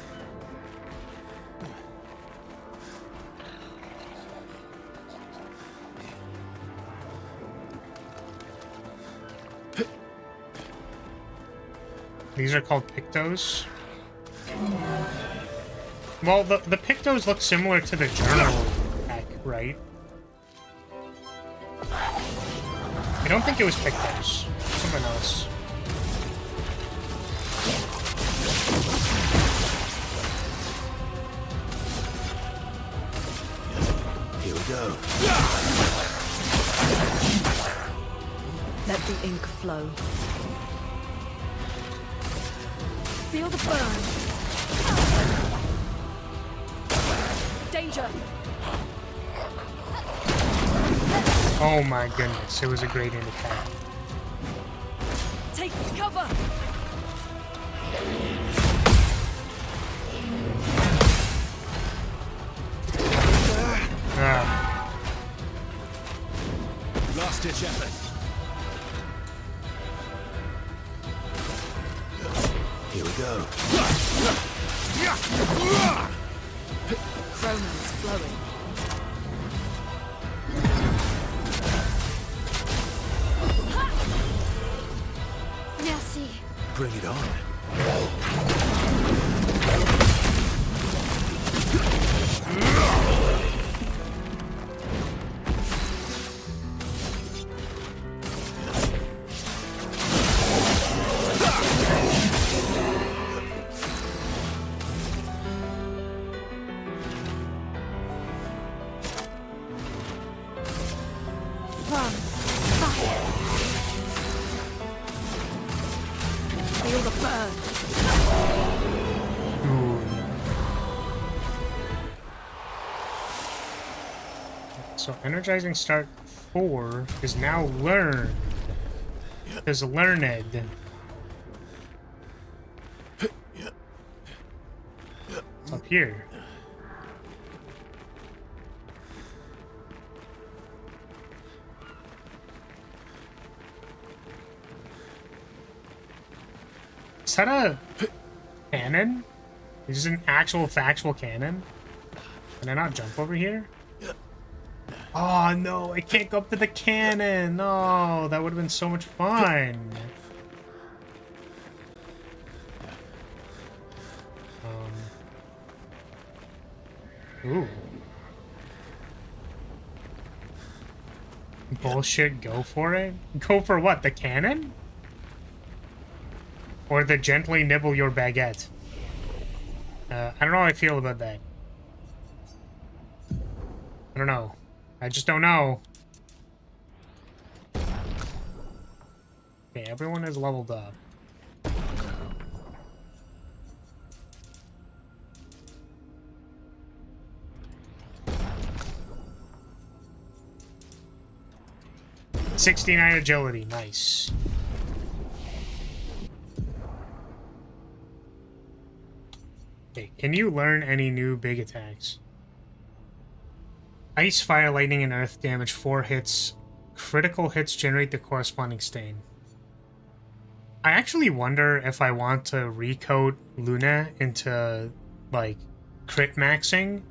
These are called pictos. Well, the pictos look similar to the journal pack, right? I don't think it was pictos. Something else. Here we go. Let the ink flow. Feel the burn. Danger. Oh my goodness, it was a gradient attack. Take cover. Ah. Last ditch effort. Here we go. Chroma's flowing. Merci. Bring it on. From fire. Feel the burn. Ooh. So energizing start 4 is now learned. Is learned. It's up here. Is that a cannon? Is this an actual factual cannon? Can I not jump over here? Oh no, I can't go up to the cannon. No, that would have been so much fun. Ooh. Bullshit, go for it? Go for what, the cannon? Or the gently nibble your baguette? I don't know how I feel about that. I don't know. I just don't know. Okay, everyone is leveled up. '69 agility, nice. Okay, can you learn any new big attacks? Ice, fire, lightning, and earth damage 4 hits. Critical hits generate the corresponding stain. I actually wonder if I want to recode Luna into, like, crit maxing,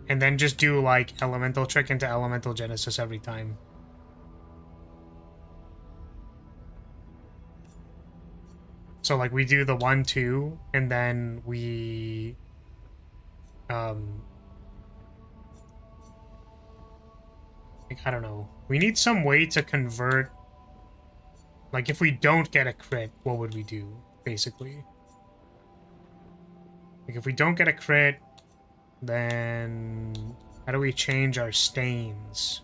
and then just do, like, elemental trick into elemental genesis every time. So, like, we do the 1-2, and then we... I don't know. We need some way to convert... Like, if we don't get a crit, what would we do, basically? Like, if we don't get a crit, then... How do we change our stains?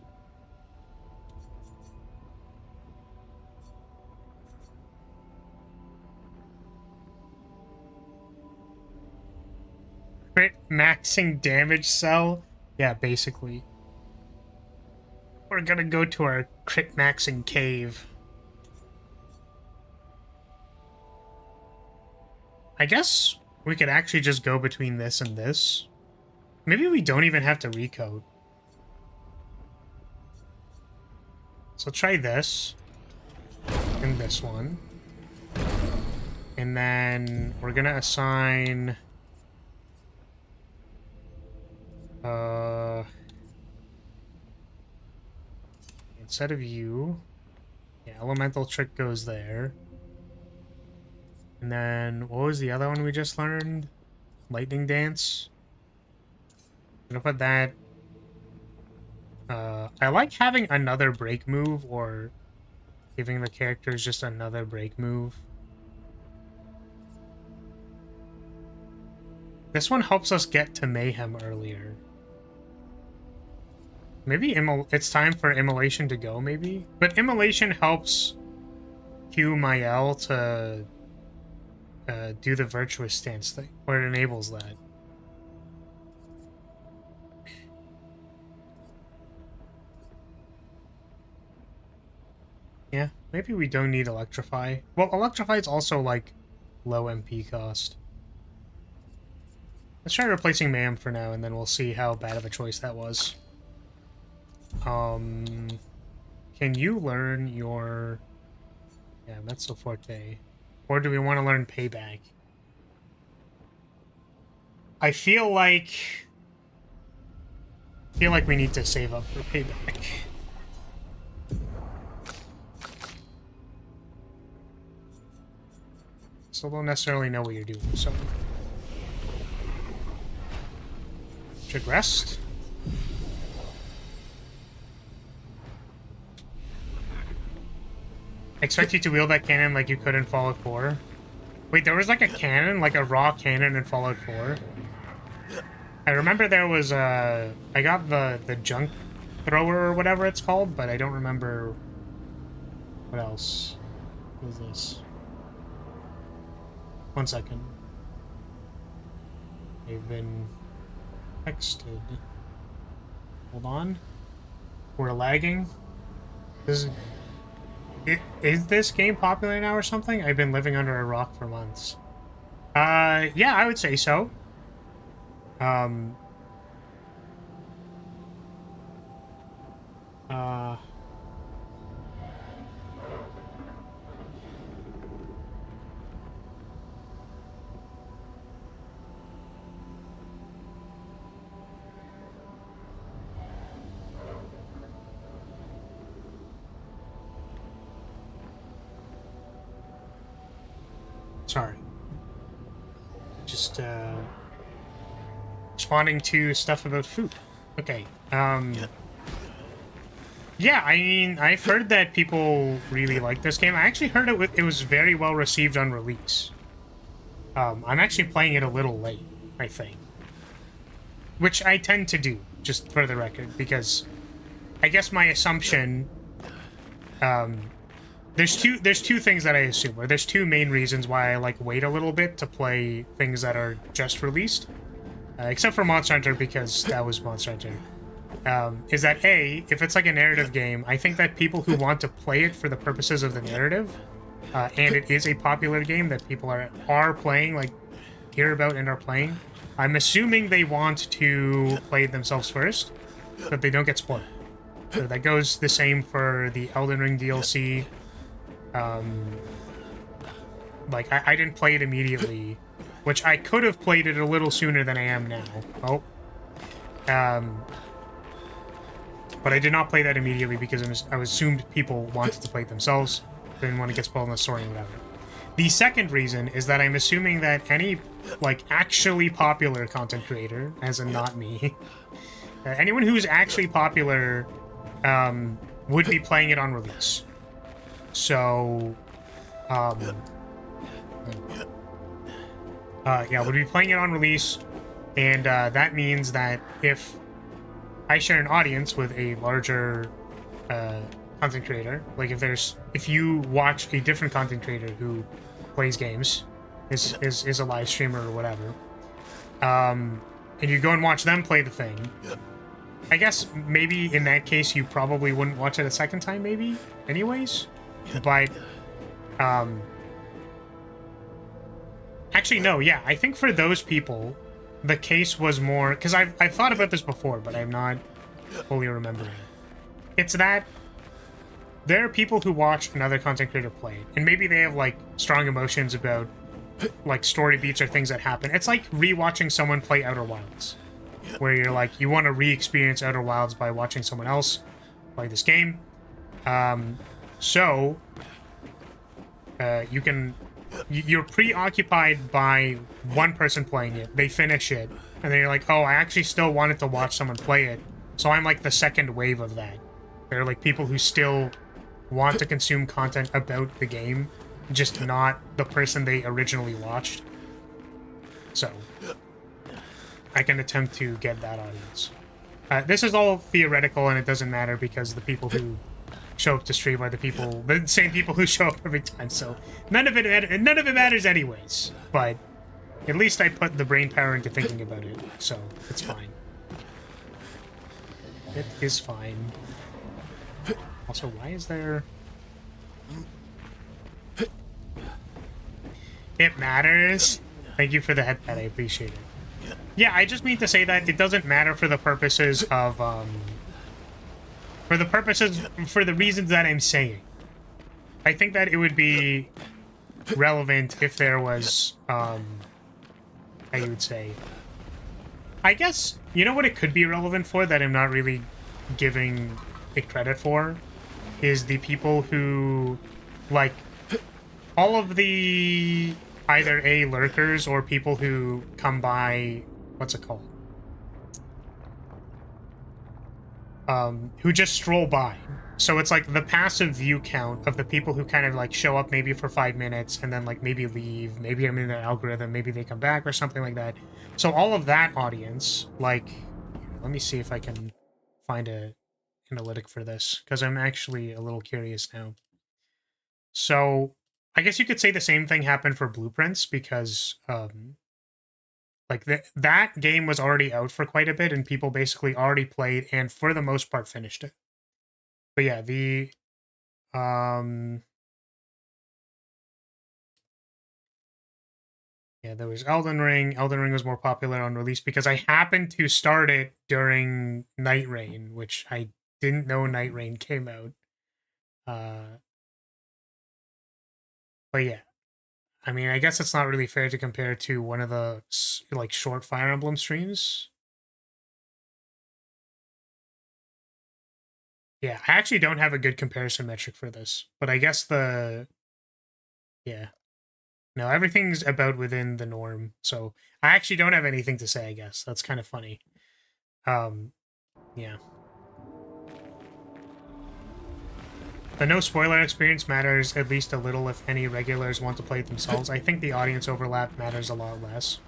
Crit maxing damage cell? Yeah, basically. We're gonna go to our crit maxing cave. I guess we could actually just go between this and this. Maybe we don't even have to recode. So try this. And this one. And then we're gonna assign... instead of you... Yeah, elemental trick goes there. And then, what was the other one we just learned? Lightning dance. I'm gonna put that... I like having another break move, or giving the characters just another break move. This one helps us get to Mayhem earlier. Maybe it's time for Immolation to go, maybe? But Immolation helps cue Mael to do the virtuous stance thing, or it enables that. Yeah, maybe we don't need Electrify. Well, Electrify is also, like, low MP cost. Let's try replacing Mayhem for now, and then we'll see how bad of a choice that was. Can you learn your... Yeah, that's so forte. Or do we want to learn Payback? I feel like we need to save up for Payback. Still don't necessarily know what you're doing, so... Should rest. Expect you to wield that cannon like you could in Fallout 4. Wait, there was like a cannon, like a raw cannon in Fallout 4? I remember there was I got the junk thrower or whatever it's called, but I don't remember what else. What is this? 1 second. They've been texted. Hold on. We're lagging. Is this game popular now or something? I've been living under a rock for months. Yeah, I would say so. Sorry. Just, responding to stuff about food. Okay, yeah, I mean, I've heard that people really like this game. I actually heard it was very well received on release. I'm actually playing it a little late, I think. Which I tend to do, just for the record, because I guess my assumption, there's two things that I assume, or there's two main reasons why I like wait a little bit to play things that are just released, except for Monster Hunter, because that was Monster Hunter. Is that A, if it's like a narrative game, I think that people who want to play it for the purposes of the narrative, and it is a popular game that people are playing, like hear about and are playing, I'm assuming they want to play it themselves first, so that they don't get spoiled. So that goes the same for the Elden Ring DLC. Like, I didn't play it immediately, which I could have played it a little sooner than I am now. Oh. But I did not play that immediately because I assumed people wanted to play it themselves. Didn't want to get spoiled in the story and whatever. The second reason is that I'm assuming that any, like, actually popular content creator, as in not me, anyone who's actually popular, would be playing it on release. So, yeah, would be playing it on release, and that means that if I share an audience with a larger content creator, like if you watch a different content creator who plays games, is a live streamer or whatever, and you go and watch them play the thing, I guess maybe in that case you probably wouldn't watch it a second time, maybe, anyways. But, Actually, no, yeah. I think for those people, the case was more... Because I've thought about this before, but I'm not fully remembering. It's that there are people who watch another content creator play, and maybe they have, like, strong emotions about, like, story beats or things that happen. It's like rewatching someone play Outer Wilds, where you're like, you want to re-experience Outer Wilds by watching someone else play this game. You're preoccupied by one person playing it, they finish it, and then you're like, oh, I actually still wanted to watch someone play it, so I'm like the second wave of that. There are like people who still want to consume content about the game, just not the person they originally watched. So, I can attempt to get that audience. This is all theoretical, and it doesn't matter because the people who show up to stream are the same people who show up every time, so none of it matters anyways. But at least I put the brain power into thinking about it, so it's fine. It is fine. Also, why is there... It matters. Thank you for the head pad, I appreciate it. Yeah, I just mean to say that it doesn't matter for the purposes of, for the reasons that I'm saying. I think that it would be relevant if there was, how you would say... I guess, you know what it could be relevant for that I'm not really giving it credit for? Is the people who, like, all of the either A, lurkers, or people who come by, what's it called? Who just stroll by. So it's like the passive view count of the people who kind of like show up maybe for 5 minutes and then like maybe leave, maybe I'm in their algorithm, maybe they come back or something like that. So all of that audience, like, let me see if I can find a analytic for this, because I'm actually a little curious now. So I guess you could say the same thing happened for Blueprints, because like that game was already out for quite a bit and people basically already played and for the most part finished it. But yeah, the yeah, there was Elden Ring. Elden Ring was more popular on release because I happened to start it during Night Rain, which I didn't know Night Rain came out. But yeah, I mean, I guess it's not really fair to compare to one of the like short Fire Emblem streams. Yeah, I actually don't have a good comparison metric for this, but I guess yeah. No, everything's about within the norm, so I actually don't have anything to say, I guess. That's kind of funny. Yeah. The no spoiler experience matters at least a little if any regulars want to play it themselves. I think the audience overlap matters a lot less.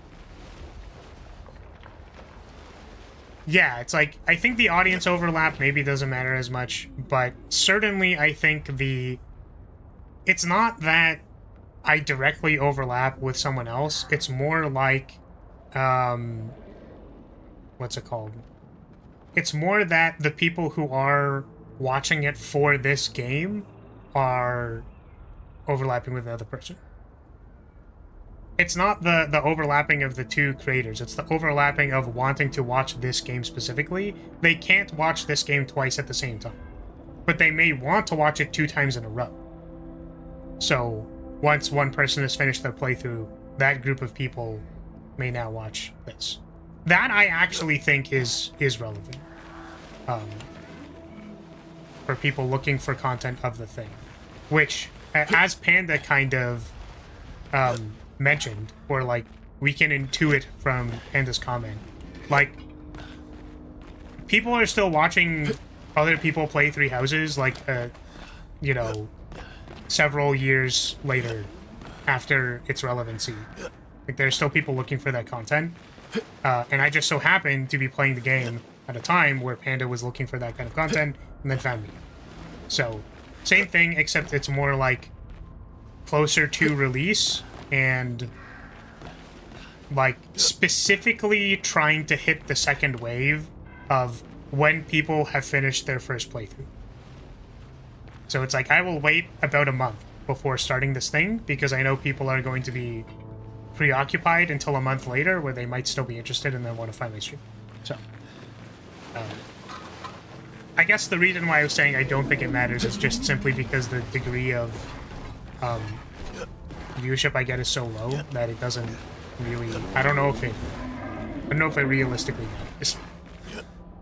Yeah, it's like, I think the audience overlap maybe doesn't matter as much, but certainly I think it's not that I directly overlap with someone else. It's more like, what's it called? It's more that the people who are watching it for this game are overlapping with the other person. It's not the overlapping of the two creators. It's the overlapping of wanting to watch this game specifically. They can't watch this game twice at the same time, but they may want to watch it 2 times in a row. So once one person has finished their playthrough, that group of people may now watch this. That I actually think is relevant. For people looking for content of the thing. Which, as Panda kind of mentioned, or like we can intuit from Panda's comment, like people are still watching other people play Three Houses, like, you know, several years later after its relevancy. Like, there's still people looking for that content. And I just so happened to be playing the game at a time where Panda was looking for that kind of content and then found me. So, same thing, except it's more like closer to release and like specifically trying to hit the second wave of when people have finished their first playthrough. So it's like, I will wait about a month before starting this thing because I know people are going to be preoccupied until a month later where they might still be interested and then want to finally stream. So, I guess the reason why I was saying I don't think it matters is just simply because the degree of viewership I get is so low that it doesn't really... I don't know if it realistically matters.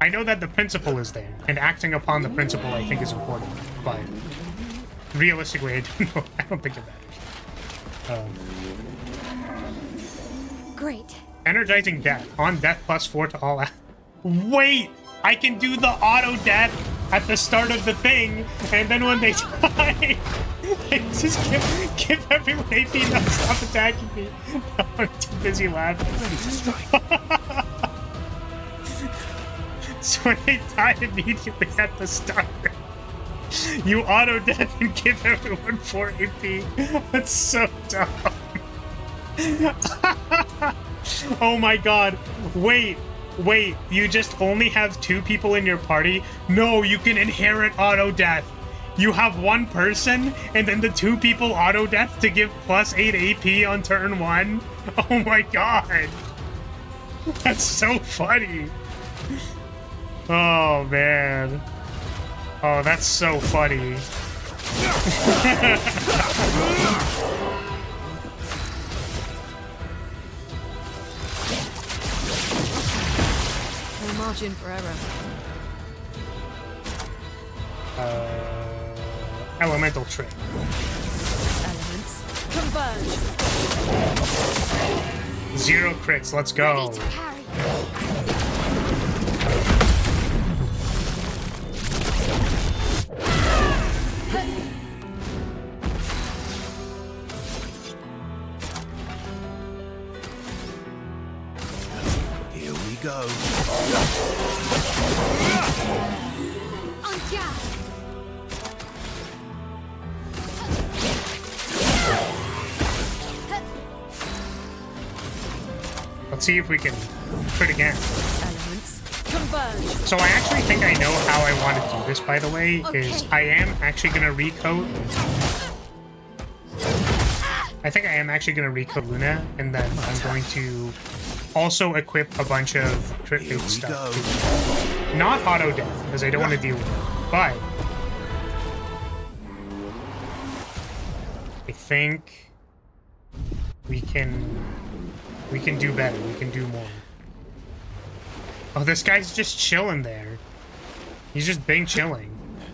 I know that the principle is there, and acting upon the principle I think is important, but realistically I don't know. I don't think it matters. Great. Energizing death. On death +4 to all... Wait! I can do the auto death at the start of the thing, and then when they die, I just give everyone AP now, stop attacking me. I'm too busy laughing. Ready to strike. So when they die immediately at the start, you auto death and give everyone 4 AP. That's so dumb. Oh my god. Wait, you just only have 2 people in your party? No, you can inherit auto death. You have 1 person, and then the 2 people auto death to give +8 AP on turn 1? Oh my god. That's so funny. Oh man. Oh, that's so funny. No margin for error. Elemental trick. Elements converge. 0 crits, let's go. Ready to carry. Here we go. On guard. Let's see if we can crit again. Elements converge. So I actually think I know how I want to do this, by the way, is Okay. I am actually going to recode... I think I am actually going to recode Luna, and then I'm going to also equip a bunch of crit Here rate we stuff. go. Not auto death, because I don't want to deal with it, but... I think we can do better. We can do more. Oh, this guy's just chilling there. He's just bing chilling.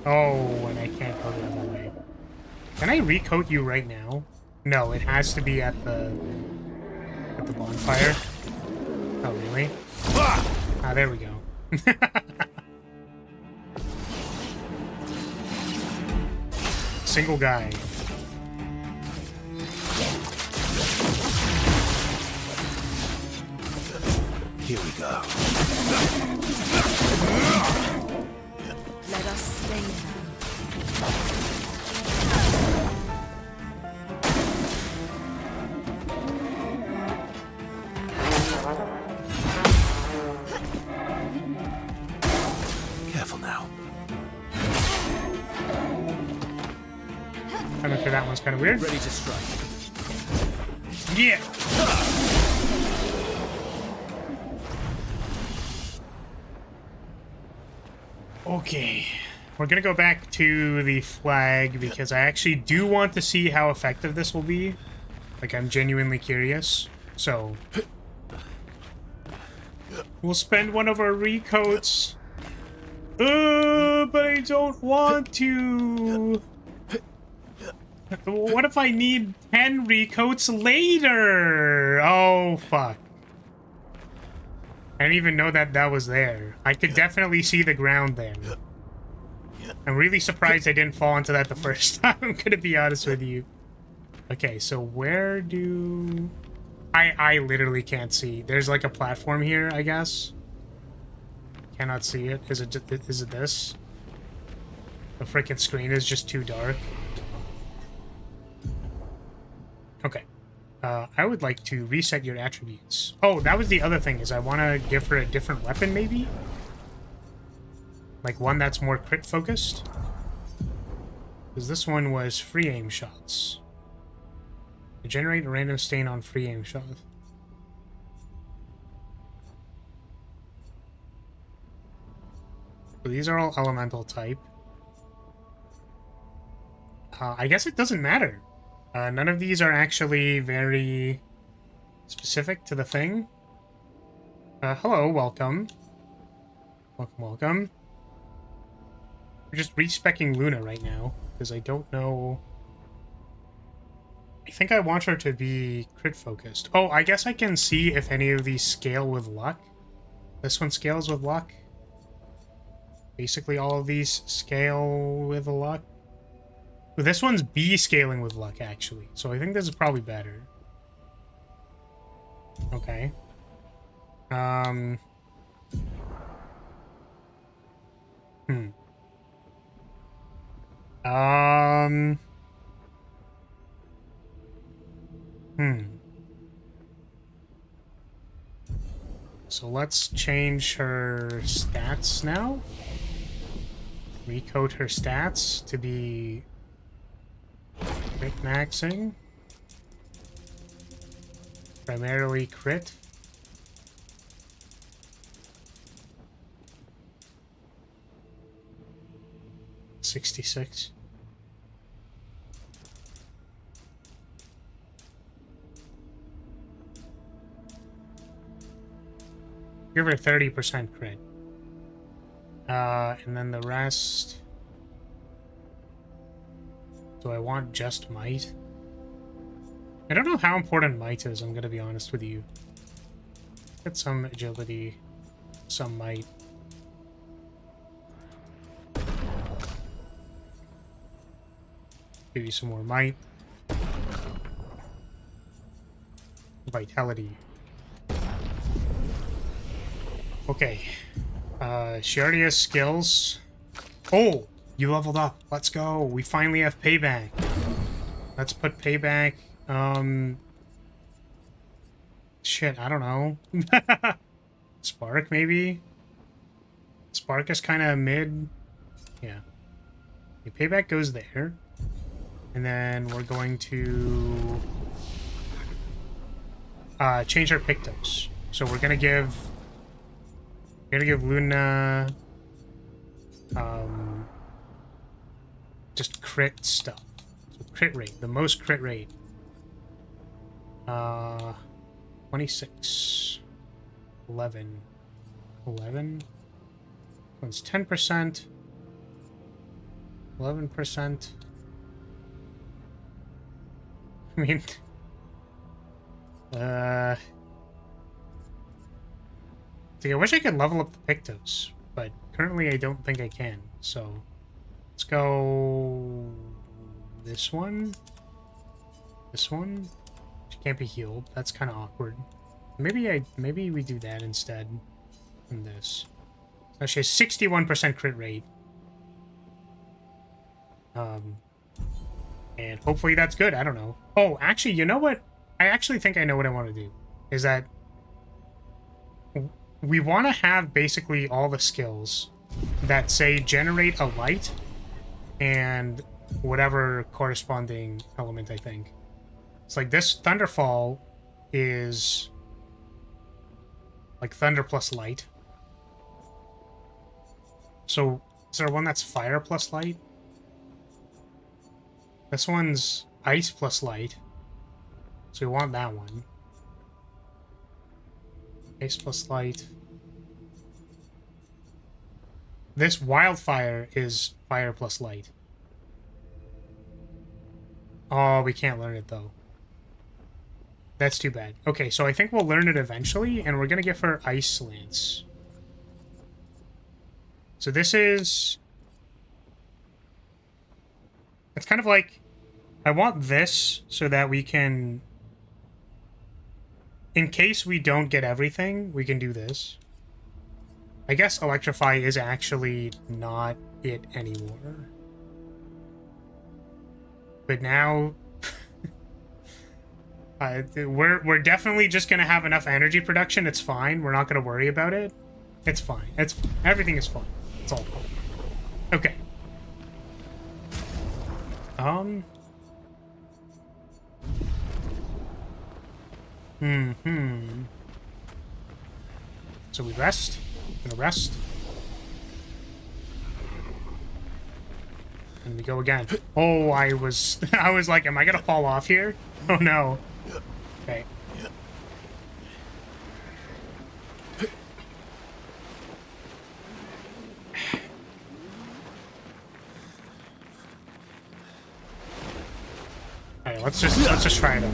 Oh, and I can't go the other way. Can I recoat you right now? No, it has to be at the bonfire. Oh, really? Ah, there we go. Single guy. Here we go. Let us stain them. Careful now. I'm not sure that one's kind of weird. Ready to strike. Yeah. Okay, we're gonna go back to the flag because I actually do want to see how effective this will be. Like, I'm genuinely curious. So, we'll spend one of our recoats. But I don't want to. What if I need 10 recoats later? Oh, fuck. I didn't even know that that was there. I could definitely see the ground there. I'm really surprised I didn't fall into that the first time, I'm gonna be honest with you. Okay, so where do... I literally can't see. There's like a platform here, I guess. Cannot see it. Is it this? The freaking screen is just too dark. Okay. I would like to reset your attributes. Oh, that was the other thing, is I want to give her a different weapon, maybe? Like one that's more crit focused? Because this one was free aim shots. Generate a random stain on free aim shot. So these are all elemental type. I guess it doesn't matter. None of these are actually very specific to the thing. Hello, welcome. Welcome. We're just respecking Luna right now, because I don't know... I think I want her to be crit focused. Oh, I guess I can see if any of these scale with luck. This one scales with luck. Basically all of these scale with luck. This one's B scaling with luck, actually. So I think this is probably better. Okay. So let's change her stats now. Recode her stats to be crit maxing. Primarily crit. $66. Give her 30% crit. And then the rest... Do I want just might? I don't know how important might is, I'm gonna be honest with you. Get some agility, some might. Give you some more might. Vitality. Okay. She already has skills. Oh! You leveled up. Let's go. We finally have payback. Let's put payback. Shit, I don't know. Spark, maybe? Spark is kind of mid. Yeah. Okay, payback goes there. And then we're going to... change our Pictos. So we're gonna give... We're gonna give Luna... just crit stuff. So crit rate, the most crit rate. 26. 11. 11. One's 10%. 11%. I mean... I wish I could level up the Pictos, but currently I don't think I can, so... Let's go... This one? This one? She can't be healed. That's kind of awkward. Maybe we do that instead than this. So she has 61% crit rate. And hopefully that's good. I don't know. Oh, actually, you know what? I actually think I know what I want to do. Is that we want to have basically all the skills that say generate a light and whatever corresponding element, I think. It's like this Thunderfall is like thunder plus light. So is there one that's fire plus light? This one's ice plus light. So we want that one. Ice plus light. This wildfire is fire plus light. Oh, we can't learn it though. That's too bad. Okay, so I think we'll learn it eventually, and we're gonna give her Ice Lance. So this is... It's kind of like... I want this so that we can... In case we don't get everything, we can do this. I guess Electrify is actually not it anymore. But now... we're definitely just gonna have enough energy production. It's fine. We're not gonna worry about it. It's fine. Everything is fine. It's all fine. Okay. Mm-hmm. So we rest. Gonna rest. And we go again. Oh, I was like, am I gonna fall off here? Oh no. Okay. Alright, let's just try it out.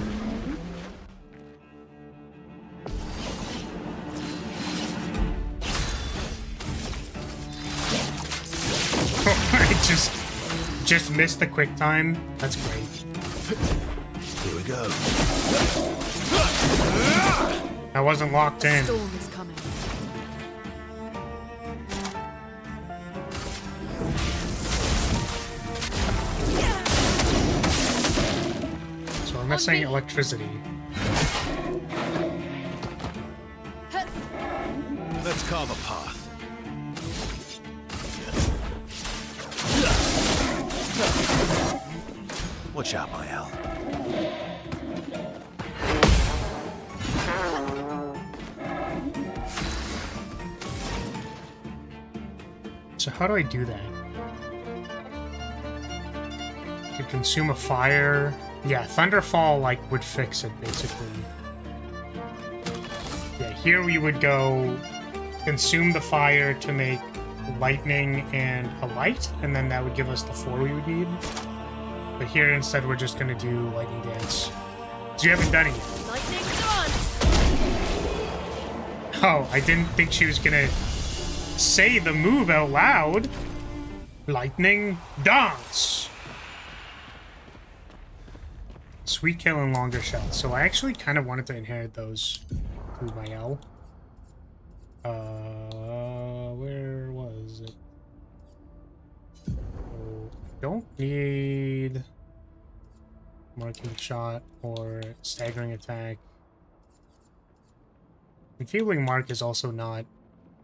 I just missed the quick time. That's great. Here we go. I wasn't locked in. Storm is coming. So we're missing electricity. Let's carve a path. Watch out, my Al. So how do I do that? Could consume a fire. Yeah, Thunderfall like would fix it basically. Yeah, here we would go consume the fire to make lightning and a light, and then that would give us the 4 we would need. But here instead we're just gonna do lightning dance. So you haven't done it yet. Lightning dance! Oh, I didn't think she was gonna say the move out loud. Lightning dance. Sweet kill and longer shell. So I actually kind of wanted to inherit those through my L. Where was it? Oh, don't need marking shot or staggering attack. Enfeebling mark is also not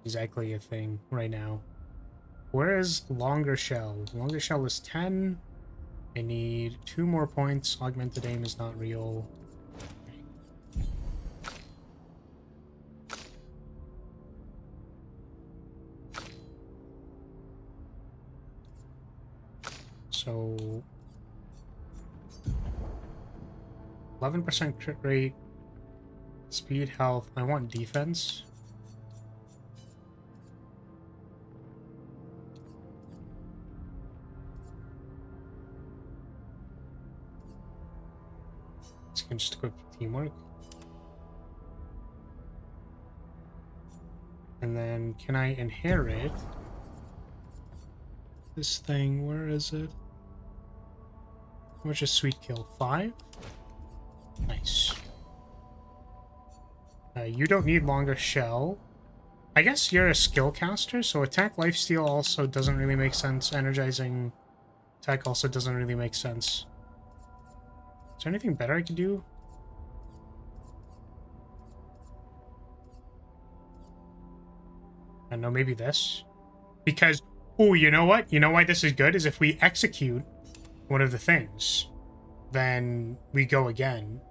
exactly a thing right now. Where is longer shell? Longer shell is 10. I need 2 more points. Augmented aim is not real. So 11% crit rate, speed, health. I want defense. So you can just equip teamwork. And then can I inherit this thing? Where is it? How much is sweet kill? 5? Nice. You don't need longer shell. I guess you're a skill caster, so attack lifesteal also doesn't really make sense. Energizing attack also doesn't really make sense. Is there anything better I could do? I don't know, maybe this. Because, oh, you know what? You know why this is good? Is if we execute one of the things, then we go again.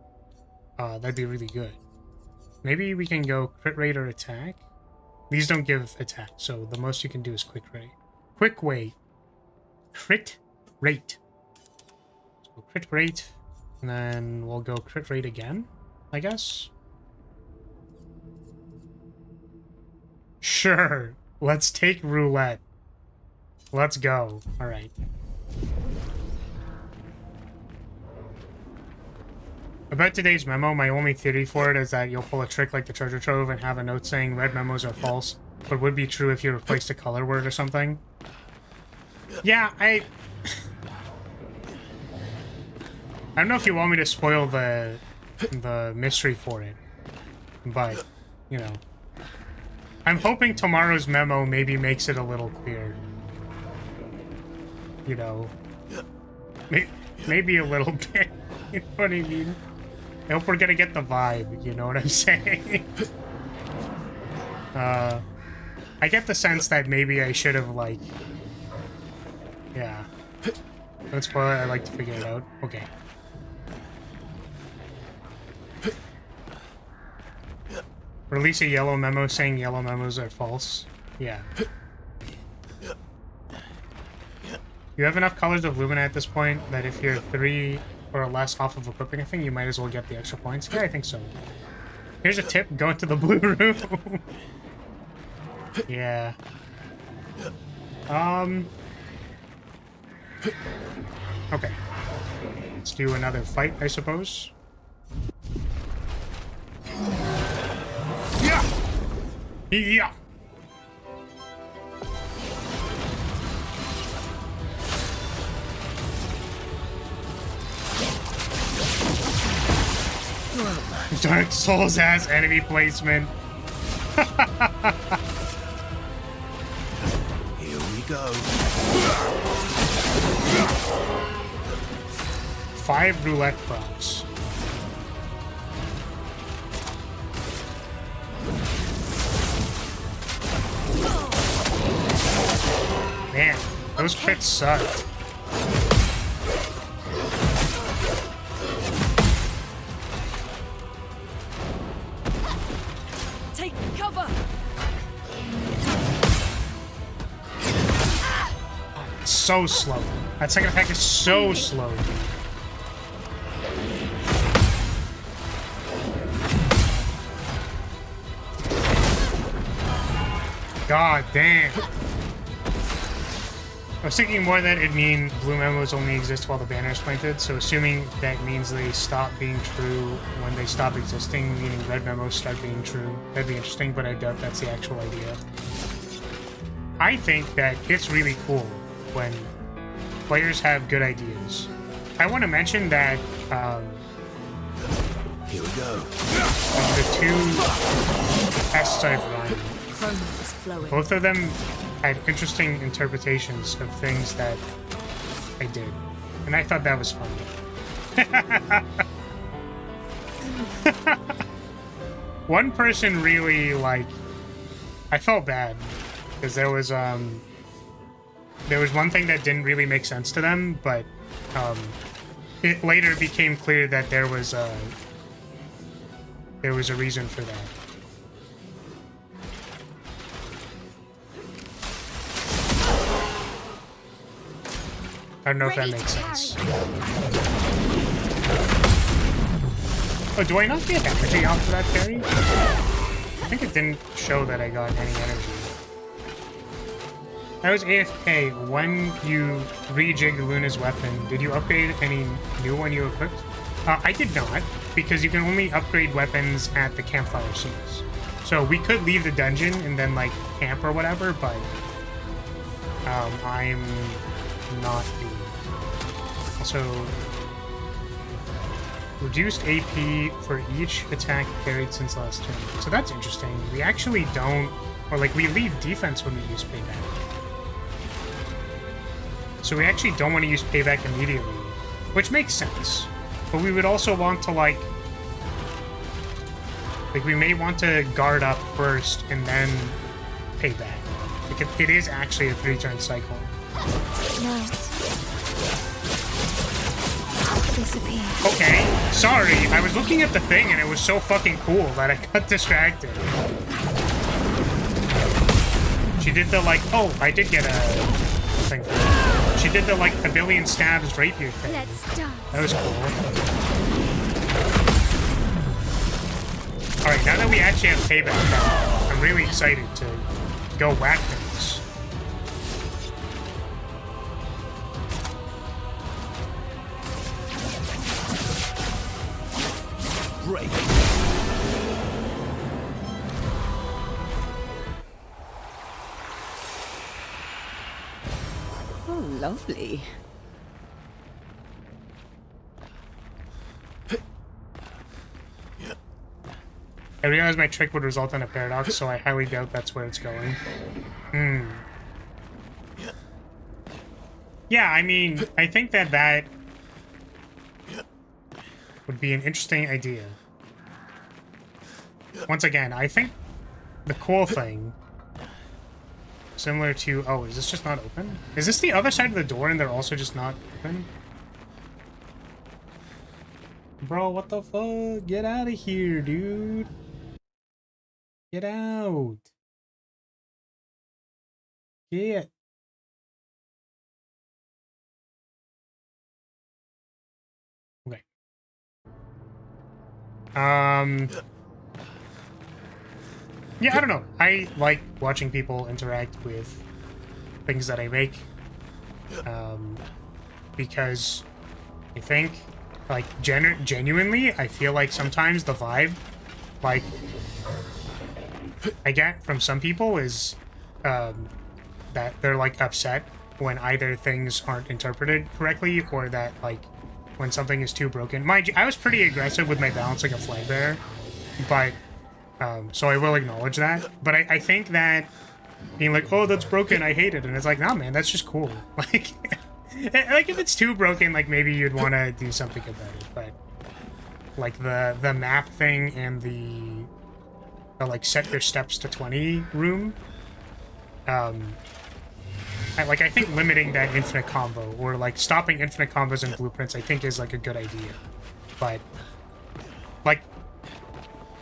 That'd be really good. Maybe we can go crit rate or attack. These don't give attack, so the most you can do is quick rate. Quick way. Crit rate. So crit rate, and then we'll go crit rate again, I guess. Sure. Let's take roulette. Let's go. All right. About today's memo, my only theory for it is that you'll pull a trick like the treasure trove and have a note saying red memos are false, but would be true if you replaced a color word or something. Yeah, I don't know if you want me to spoil the mystery for it, but, you know. I'm hoping tomorrow's memo maybe makes it a little clear. You know. Maybe a little bit. You know what I mean? I hope we're gonna get the vibe, you know what I'm saying? I get the sense that maybe I should have, like... Yeah. Don't spoil it, I like to figure it out. Okay. Release a yellow memo saying yellow memos are false. Yeah. You have enough colors of Lumina at this point that if you're 3 or less off of equipping a thing, you might as well get the extra points. Yeah, I think so. Here's a tip, go into the blue room. Yeah. Okay. Let's do another fight, I suppose. Yeah! Yeah! Dark Souls has enemy placement. Here we go. 5 roulette props. Man, those crits sucked. Take cover! So slow. That second attack is so slow. God damn. I was thinking more that it'd mean blue memos only exist while the banner is planted, so assuming that means they stop being true when they stop existing, meaning red memos start being true. That'd be interesting, but I doubt that's the actual idea. I think that it's really cool when players have good ideas. I want to mention that Here we go. of the 2 tests I've run, Chroma is flowing. both of them had interesting interpretations of things that I did. And I thought that was funny. One person really, like... I felt bad. Because there was one thing that didn't really make sense to them, but it later became clear that there was a reason for that. I don't know if that makes sense. Oh, do I not get energy off of that parry? I think it didn't show that I got any energy. I was AFK. When you rejigged Luna's weapon, did you upgrade any new one you equipped? I did not, because you can only upgrade weapons at the campfire scenes. So we could leave the dungeon and then, like, camp or whatever, but I'm not doing it. Also, reduced AP for each attack carried since last turn. So that's interesting. We actually don't, or like we leave defense when we use payback. So we actually don't want to use payback immediately, which makes sense. But we would also want to like we may want to guard up first and then payback. Like it is actually a 3-turn cycle. No. Disappear. Okay, sorry. I was looking at the thing and it was so fucking cool that I got distracted. She did the like, oh, I did get a thing for it. She did the like a billion stabs rapier thing. Let's start. That was cool. Alright, now that we actually have payback, I'm really excited to go whack things. Break. Oh, lovely. I realized my trick would result in a paradox, so I highly doubt that's where it's going. Yeah, I mean, I think that would be an interesting idea. Once again, I think the cool thing, similar to... Oh, is this just not open? Is this the other side of the door and they're also just not open? Bro, what the fuck? Get out of here, dude. Get out. Get. Okay. Yeah, I don't know. I like watching people interact with things that I make. Because I think, like, genuinely, I feel like sometimes the vibe, like, I get from some people is, that they're, like, upset when either things aren't interpreted correctly or that, like, when something is too broken. Mind you, I was pretty aggressive with my balancing of flag bearer, but, so I will acknowledge that. But I think that being like, oh, that's broken, I hate it, and it's like, nah, man, that's just cool. Like, like, if it's too broken, like, maybe you'd want to do something about it, but, like, the map thing and the like, set your steps to 20 room, I think limiting that infinite combo, or, like, stopping infinite combos in blueprints, I think is, like, a good idea. But, like,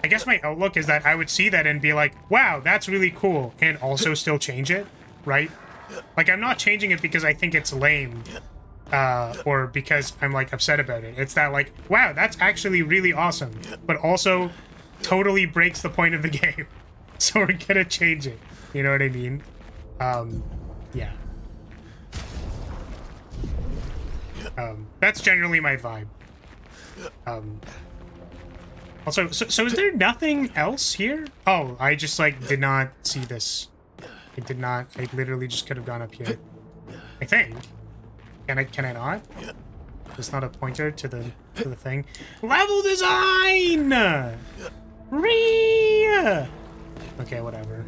I guess my outlook is that I would see that and be like, wow, that's really cool, and also still change it, right? Like, I'm not changing it because I think it's lame, or because I'm, like, upset about it. It's that, like, wow, that's actually really awesome, but also totally breaks the point of the game. So we're gonna change it. You know what I mean? Yeah. That's generally my vibe. Also, so is there nothing else here? Oh, I just, like, did not see this. I did not. I literally just could have gone up here. I think. Can I not? It's not a pointer to the thing. Level design! Okay, whatever.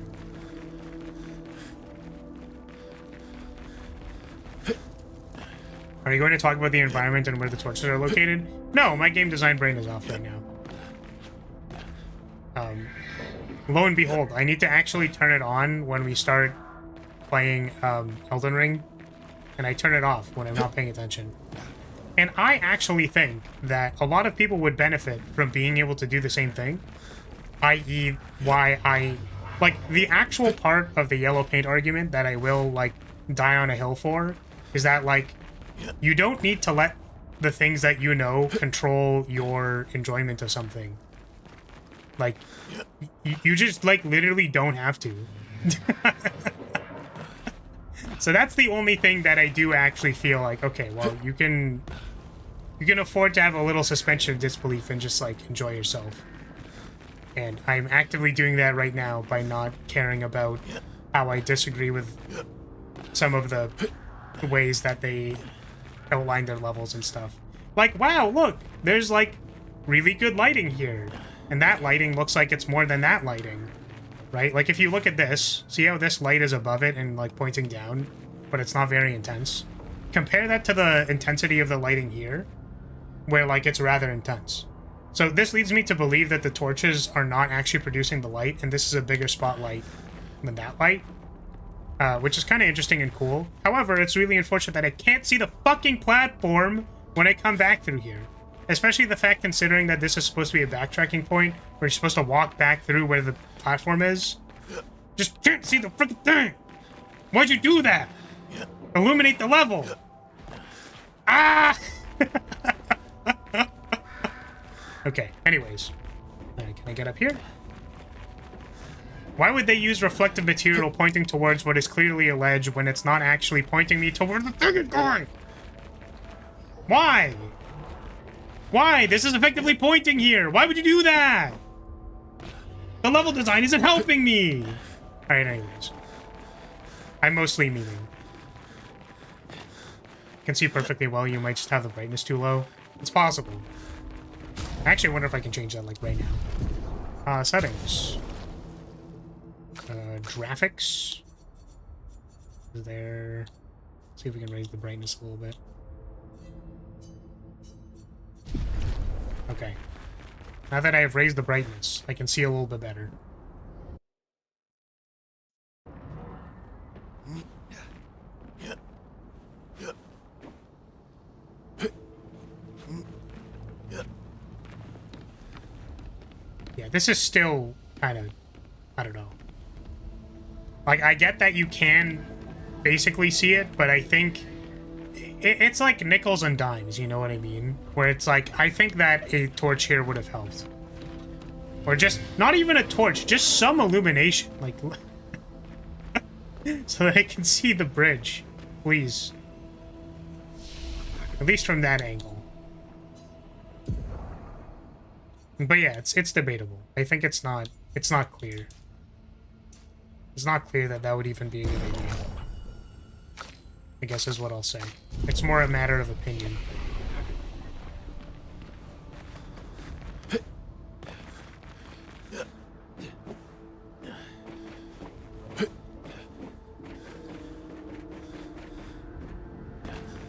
Are you going to talk about the environment and where the torches are located? No, my game design brain is off right now. Lo and behold, I need to actually turn it on when we start playing Elden Ring, and I turn it off when I'm not paying attention. And I actually think that a lot of people would benefit from being able to do the same thing, i.e. why I... Like, the actual part of the yellow paint argument that I will, like, die on a hill for is that, like, you don't need to let the things that you know control your enjoyment of something. Like, you just, like, literally don't have to. So that's the only thing that I do actually feel like, okay, well, you can afford to have a little suspension of disbelief and just, like, enjoy yourself. And I'm actively doing that right now by not caring about how I disagree with some of the ways that they outline their levels and stuff. Like, wow, look, there's, like, really good lighting here. And that lighting looks like it's more than that lighting, right? Like, if you look at this, see how this light is above it and, like, pointing down, but it's not very intense? Compare that to the intensity of the lighting here, where, like, it's rather intense. So this leads me to believe that the torches are not actually producing the light, and this is a bigger spotlight than that light, which is kind of interesting and cool. However, it's really unfortunate that I can't see the fucking platform when I come back through here. Especially the fact considering that this is supposed to be a backtracking point where you're supposed to walk back through where the platform is. Just can't see the freaking thing! Why'd you do that? Illuminate the level! Ah! Okay, anyways. Can I get up here? Why would they use reflective material pointing towards what is clearly a ledge when it's not actually pointing me toward the thing is going? Why? Why? This is effectively pointing here. Why would you do that? The level design isn't helping me. Alright, anyways. I'm mostly memeing. Can see perfectly well. You might just have the brightness too low. It's possible. I actually wonder if I can change that, like, right now. Settings. Graphics. There. See if we can raise the brightness a little bit. Okay. Now that I have raised the brightness, I can see a little bit better. Yeah, this is still kind of I don't know. Like, I get that you can basically see it, but I think it's like nickels and dimes, you know what I mean? Where it's like, I think that a torch here would have helped. Or just, not even a torch, just some illumination, like, so that I can see the bridge, please. At least from that angle. But yeah, it's debatable. I think it's not clear. It's not clear that that would even be a good idea. I guess is what I'll say. It's more a matter of opinion.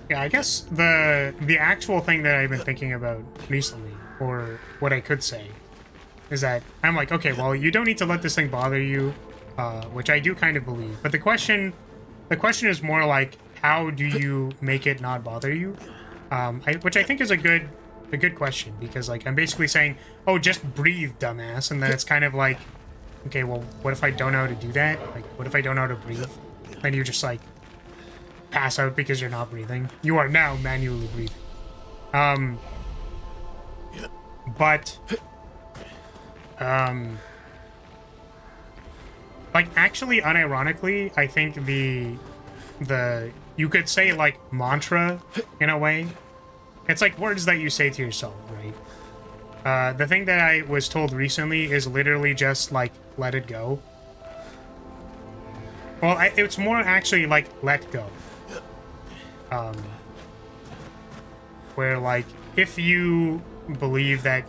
Yeah, I guess the actual thing that I've been thinking about recently, or what I could say, is that I'm like, okay, well, you don't need to let this thing bother you, which I do kind of believe. But the question is more like, how do you make it not bother you? Which I think is a good question, because like I'm basically saying, oh, just breathe, dumbass, and then it's kind of like, okay, well, what if I don't know how to do that? Like, what if I don't know how to breathe? And you just like pass out because you're not breathing. You are now manually breathing. But like actually, unironically, I think the you could say like mantra in a way. It's like words that you say to yourself, right? The thing that I was told recently is literally just like let it go. Well, it's more actually like let go. Where like if you believe that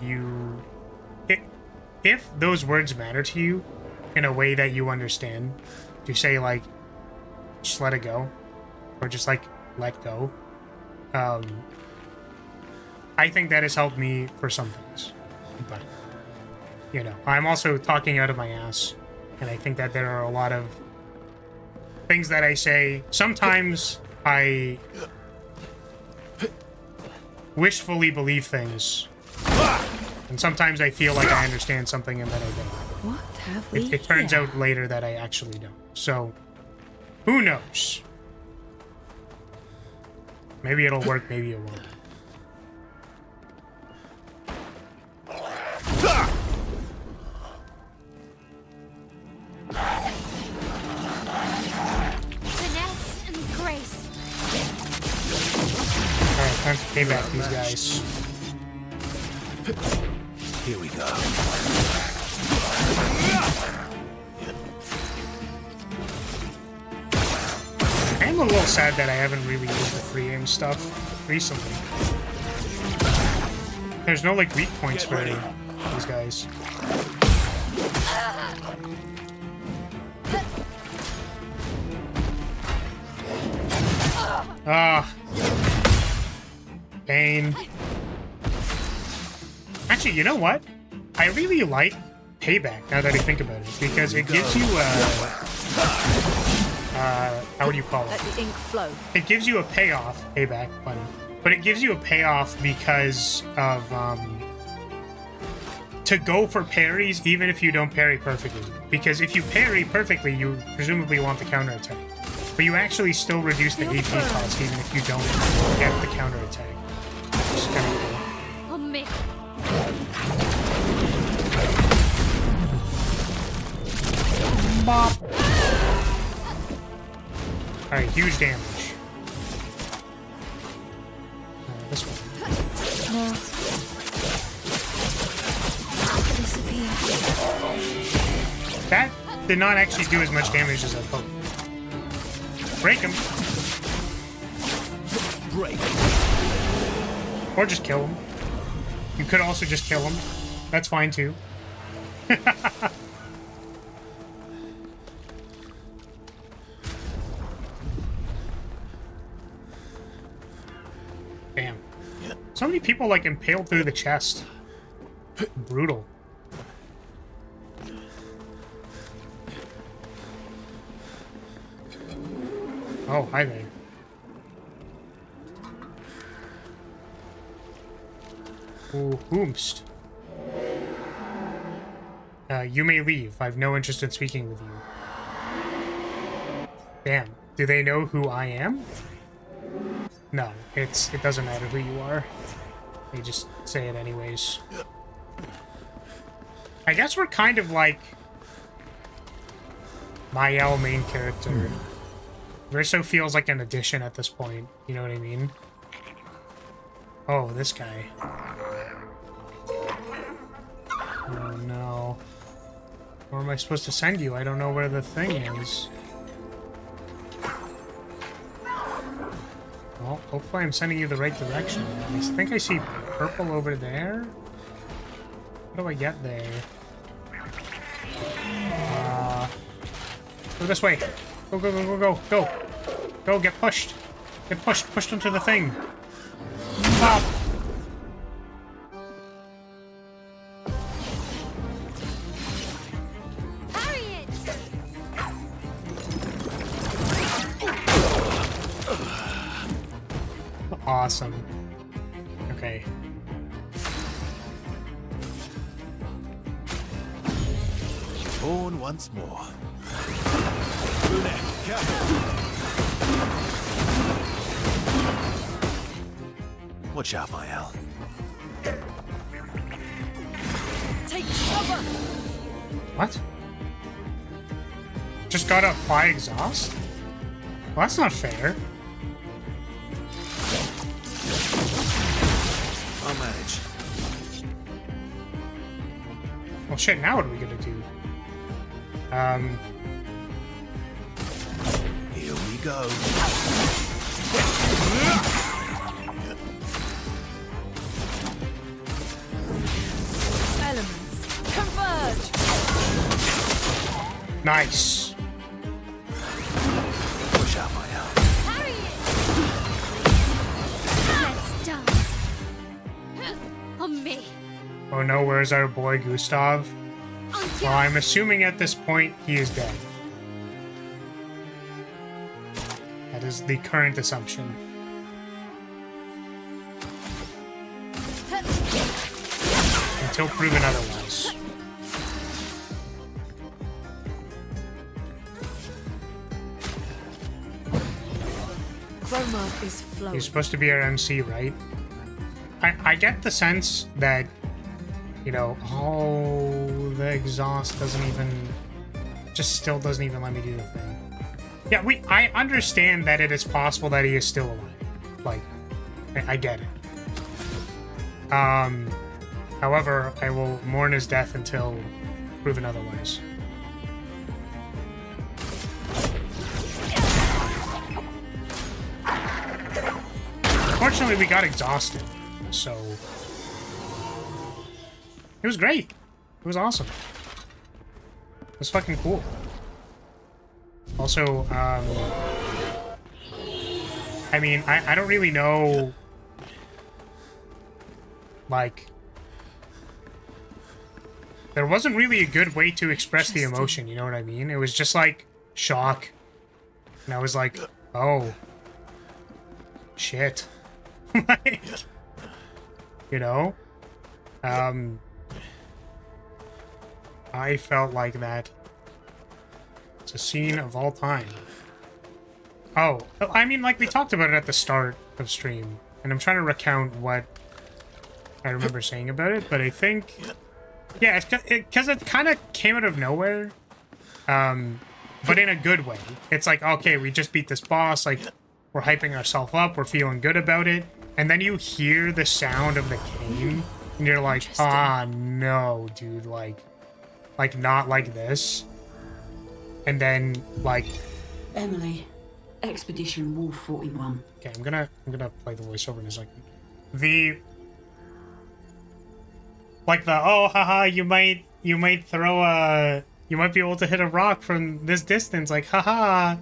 if those words matter to you in a way that you understand, to say like just let it go, or just like let go, I think that has helped me for some things. But you know, I'm also talking out of my ass, and I think that there are a lot of things that I say. Sometimes I wishfully believe things, and sometimes I feel like I understand something and then I don't. What have we It turns here? out later that I actually don't. So, who knows? Maybe it'll work, maybe it won't. Finesse and grace. Alright, time to pay back these guys. Here we go. I am a little sad that I haven't really used the free aim stuff recently. There's no like weak points for these guys. Ah. Pain. Actually, you know what? I really like Payback now that I think about it, because it gives you how would you call it? Let the ink flow. It gives you a payoff, Payback, funny. But it gives you a payoff because of to go for parries even if you don't parry perfectly. Because if you parry perfectly, you presumably want the counterattack. But you actually still reduce the AP cost even if you don't get the counterattack. Which is kind of cool. On me. Bop. Alright, huge damage. This one. Now, disappear. That did not actually do as much damage as I hoped. Break him. Break. Or just kill him. You could also just kill him. That's fine too. Damn. So many people like impaled through the chest. Brutal. Oh, hi there. Ooh, whomst. You may leave. I have no interest in speaking with you. Damn. Do they know who I am? No, it doesn't matter who you are. They just say it anyways. I guess we're kind of like Mael main character. Verso feels like an addition at this point. You know what I mean? Oh, this guy. Oh no. Where am I supposed to send you? I don't know where the thing is. Well, hopefully I'm sending you the right direction. I think I see purple over there. How do I get there? Go this way. Go, go, go, go, go, go. Go, get pushed. Get pushed. Pushed into the thing. Stop. Harriet! Awesome. Okay. Born once more. Watch out, Mael. Take cover! What? Just gotta apply exhaust? Well, that's not fair. I'll manage. Well, shit, now what are we gonna do? Here we go. Elements, converge! Nice. Watch out, Mael. Harriet! Let's dance. On me. Oh no, where's our boy Gustav? On you. Well, I'm assuming at this point he is dead. That is the current assumption. Until proven otherwise. Chroma is flowing. He's supposed to be our MC, right? I get the sense that, you know, oh, the exhaust doesn't even, just still doesn't even let me do the thing. Yeah, I understand that it is possible that he is still alive. Like, I get it. However, I will mourn his death until proven otherwise. Fortunately, we got exhausted, so it was great. It was awesome. It was fucking cool. Also, I mean, I don't really know, like, there wasn't really a good way to express the emotion, you know what I mean? It was just like shock, and I was like, oh, shit. Like, you know, I felt like that. It's a scene of all time. Oh, I mean, like, we talked about it at the start of stream, and I'm trying to recount what I remember saying about it, but I think, yeah, it's because it kind of came out of nowhere, but in a good way. It's like, okay, we just beat this boss, like, we're hyping ourselves up, we're feeling good about it, and then you hear the sound of the cane, and you're like, ah, no, dude, like not like this. And then, like, Emily, Expedition Wolf 41. okay, I'm gonna play the voiceover in a second. Oh, haha, you might throw a, you might be able to hit a rock from this distance, like, haha,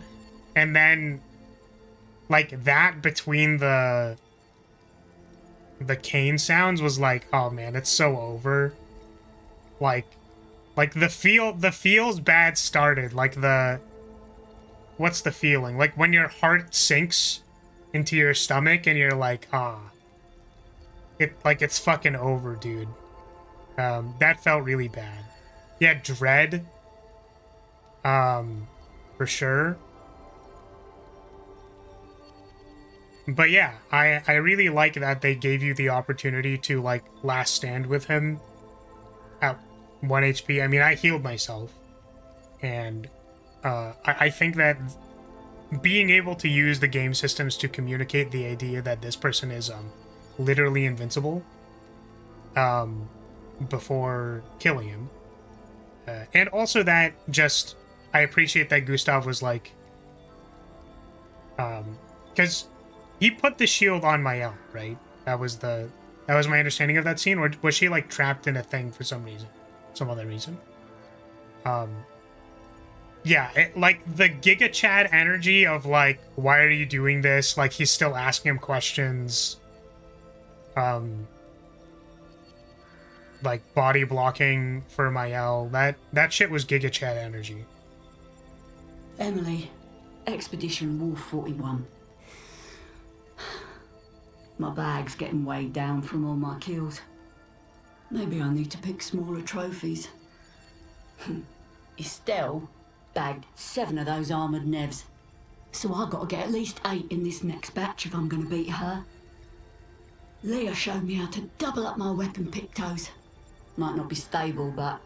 and then, like, that between the cane sounds was like, oh man, it's so over. Like the feels bad started, like what's the feeling? Like when your heart sinks into your stomach and you're like, it's fucking over, dude. That felt really bad. Yeah, Dread. For sure. But yeah, I really like that they gave you the opportunity to, like, last stand with him at 1 HP. I mean, I healed myself. And I think that being able to use the game systems to communicate the idea that this person is literally invincible before killing him. And also that just, I appreciate that Gustav was like, because he put the shield on Mael, right? That was my understanding of that scene. Or was she like trapped in a thing for some reason, some other reason? Yeah, like the Giga Chad energy of like, why are you doing this? Like he's still asking him questions. Like body blocking for Mael. That shit was Giga Chad energy. Emily, Expedition Wolf 41. My bag's getting weighed down from all my kills. Maybe I need to pick smaller trophies. Estelle bagged 7 of those armoured nevs. So I've got to get at least 8 in this next batch if I'm going to beat her. Leah showed me how to double up my weapon pictos. Might not be stable, but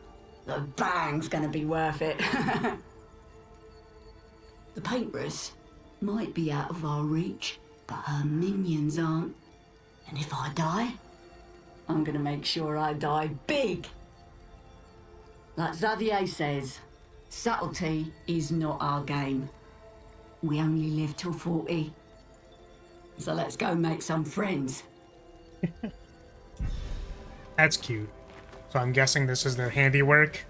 the bang's going to be worth it. The paintbrus might be out of our reach, but her minions aren't. And if I die, I'm going to make sure I die big. Like Xavier says, subtlety is not our game. We only live till 40. So let's go make some friends. That's cute. So I'm guessing this is their handiwork.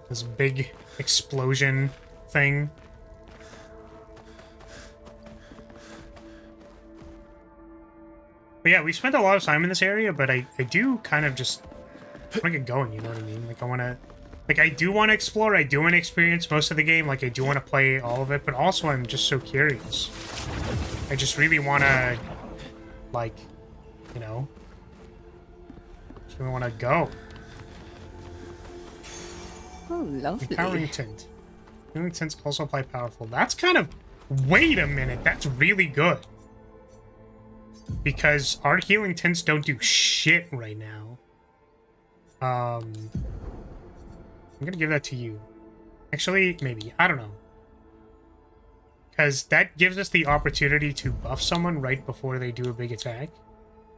This big explosion thing. But yeah, we spent a lot of time in this area, but I do kind of just want to get going, you know what I mean? Like, I do want to explore, I do want to experience most of the game, like, I do want to play all of it, but also I'm just so curious. I just really want to, like, you know, just really want to go. Oh, lovely. Empowering Tint. Healing Tints also apply powerful. That's kind of... Wait a minute, that's really good. Because our healing tints don't do shit right now. I'm gonna give that to you. Actually, maybe. I don't know. Because that gives us the opportunity to buff someone right before they do a big attack.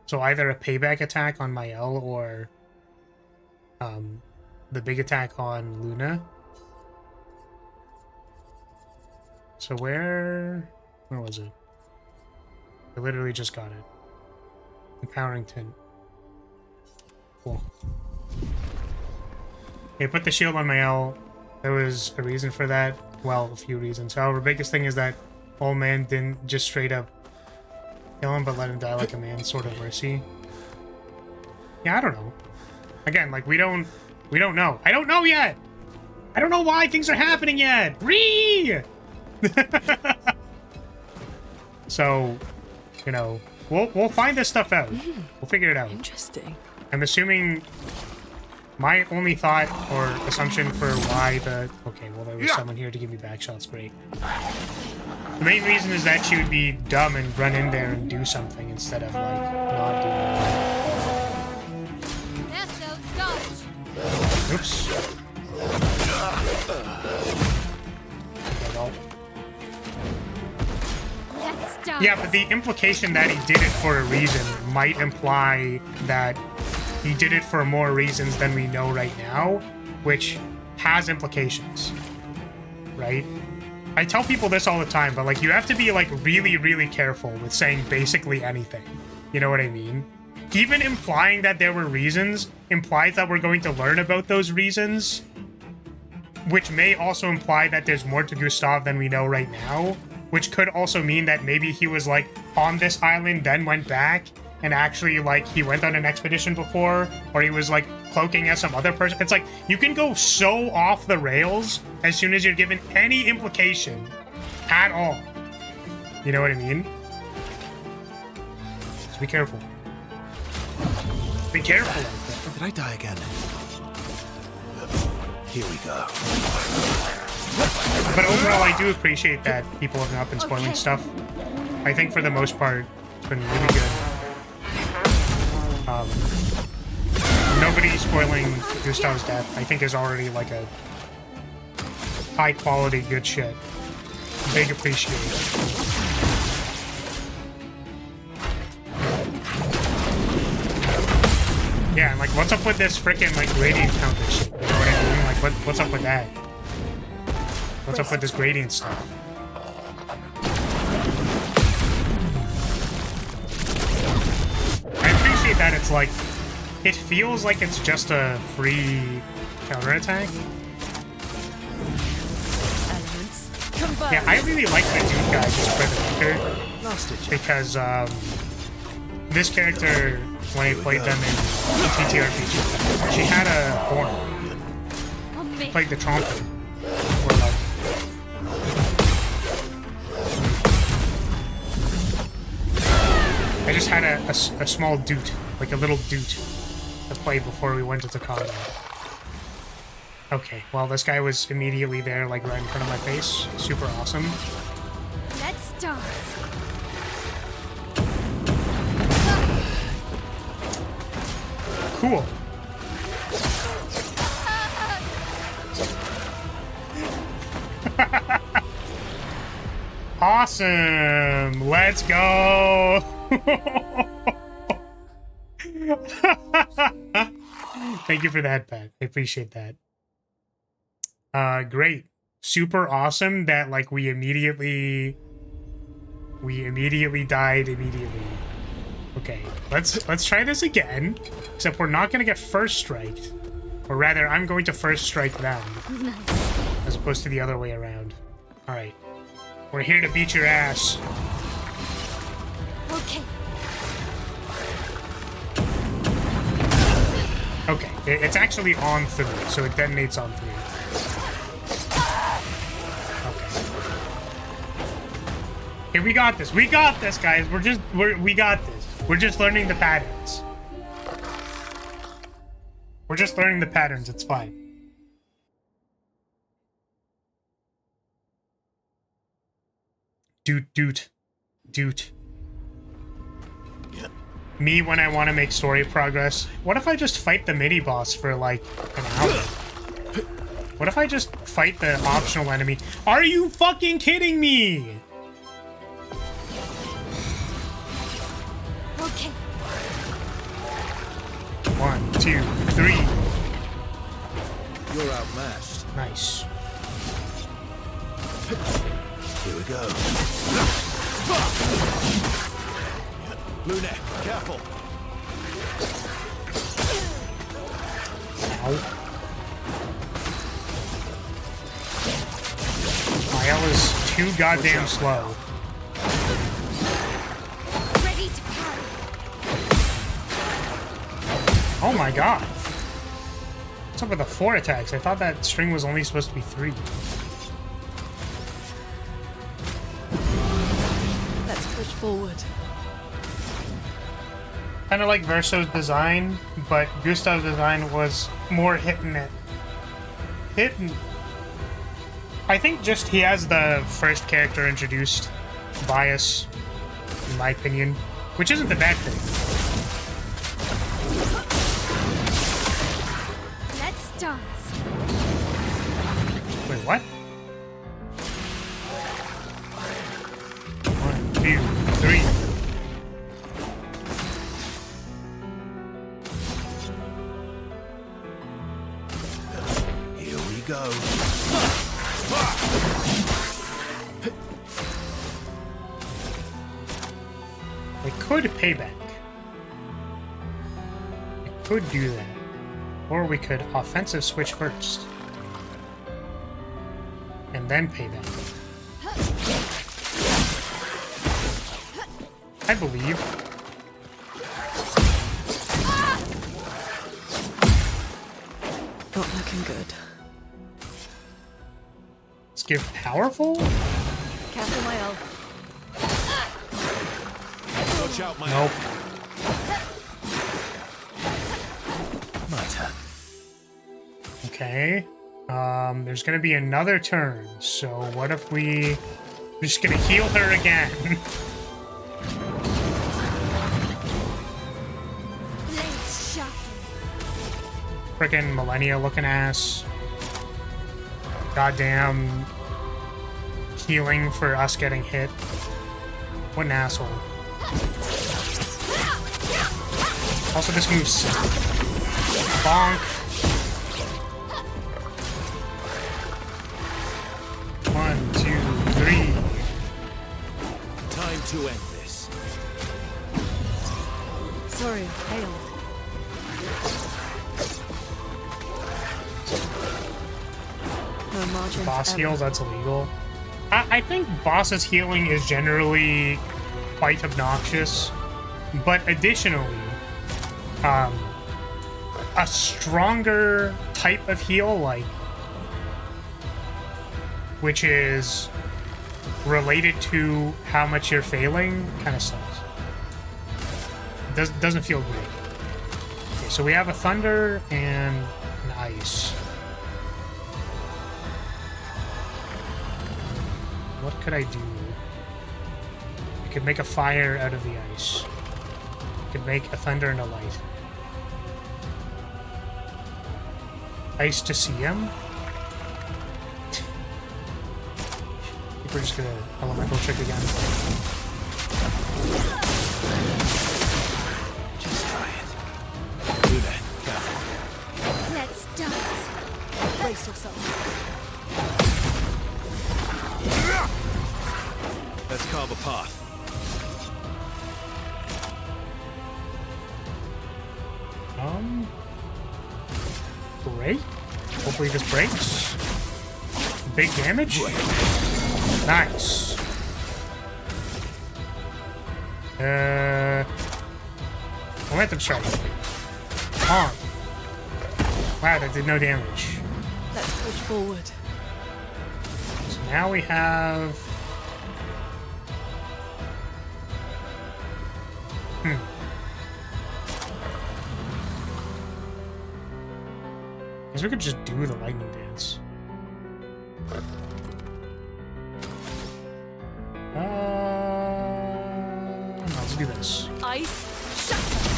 So either a payback attack on Mael or the big attack on Luna. So where was it? I literally just got it. Empowering Tint. Cool. Okay, put the shield on Mael. There was a reason for that. Well, a few reasons. However, biggest thing is that old man didn't just straight up kill him, but let him die like a man, sort of mercy. Yeah, I don't know. Again, like, we don't know. I don't know yet! I don't know why things are happening yet! Ree! So, you know, we'll find this stuff out. We'll figure it out. Interesting. I'm assuming my only thought or assumption for why the... Okay, well, there was someone here to give me back shots. Great. The main reason is that she would be dumb and run in there and do something instead of, like, not doing it. Oops. Okay, well. Yeah, but the implication that he did it for a reason might imply that he did it for more reasons than we know right now, which has implications, right? I tell people this all the time, but, like, you have to be, like, really, really careful with saying basically anything. You know what I mean? Even implying that there were reasons implies that we're going to learn about those reasons, which may also imply that there's more to Gustav than we know right now, which could also mean that maybe he was, like, on this island, then went back, and actually, like, he went on an expedition before, or he was, like, cloaking as some other person. It's like, you can go so off the rails as soon as you're given any implication at all. You know what I mean? So be careful. Be careful out there. Did I die again? Here we go. But overall, I do appreciate that people have not been spoiling stuff. I think for the most part, it's been really good. Nobody spoiling Gustav's death, I think, is already like a high quality, good shit. Big appreciation. Yeah, and like, what's up with this freaking like gradient counter shit? You know what I mean? Like, what's up with that? What's up with this gradient stuff? I appreciate that it's like, it feels like it's just a free counterattack. Yeah, I really like the dude guy just for the record, because this character, when I played them in TTRPG, she had a horn. She played the trumpet. Or like, I just had a small doot, like a little doot, to play before we went into combat. Okay, well, this guy was immediately there, like right in front of my face. Super awesome. Let's start. Cool. Awesome. Let's go. Thank you for that, Pat. I appreciate that. Great. Super awesome that like we immediately died immediately. Okay, let's try this again. Except we're not gonna get first striked. Or rather, I'm going to first strike them. As opposed to the other way around. Alright. We're here to beat your ass. Okay. Okay, it's actually on 3, so it detonates on 3. Okay, we got this. We got this, guys. We got this. We're just learning the patterns. We're just learning the patterns. It's fine. Doot. Me when I want to make story progress. What if I just fight the mini boss for like an hour? What if I just fight the optional enemy? Are you fucking kidding me? Okay. 1, 2, 3. You're outmatched. Nice. Here we go. Luna, careful. Ow. Mael is too goddamn slow. Ready to parry. Oh my god. What's up with the 4 attacks? I thought that string was only supposed to be 3. Let's push forward. Kind of like Verso's design, but Gustav's design was more hitting it. I think just he has the first character introduced bias, in my opinion, which isn't the bad thing. Let's dance. Wait, what? 1, 2, 3. Here we go. We could payback. We could do that. Or we could offensive switch first. And then payback. I believe. Not looking good. Let's give powerful? Careful, my elf. Watch out, my Nope. My turn. Okay. There's gonna be another turn, so what if we're just gonna heal her again? Blades sharpened. Frickin' millennia looking ass. Goddamn healing for us getting hit. What an asshole. Also, this move's bonk. 1, 2, 3. Time to end this. Sorry, I failed. No margins Boss ever. heals, that's illegal. I think boss's healing is generally quite obnoxious, but additionally, a stronger type of heal, like, which is related to how much you're failing, kind of sucks. It doesn't feel great. Okay, so we have a thunder and an ice. What could I do? I could make a fire out of the ice. I could make a thunder and a light. Ice to see him? I think we're just gonna elemental trick again. Just try it. Do that. Careful. Let's dance. Brace yourself. Let's carve a path. Great. Hopefully this breaks. Big damage. Nice. Momentum strike. On. Wow, that did no damage. Let's push forward. So now we have... I guess we could just do the lightning dance. No, let's do this. Ice, shatter.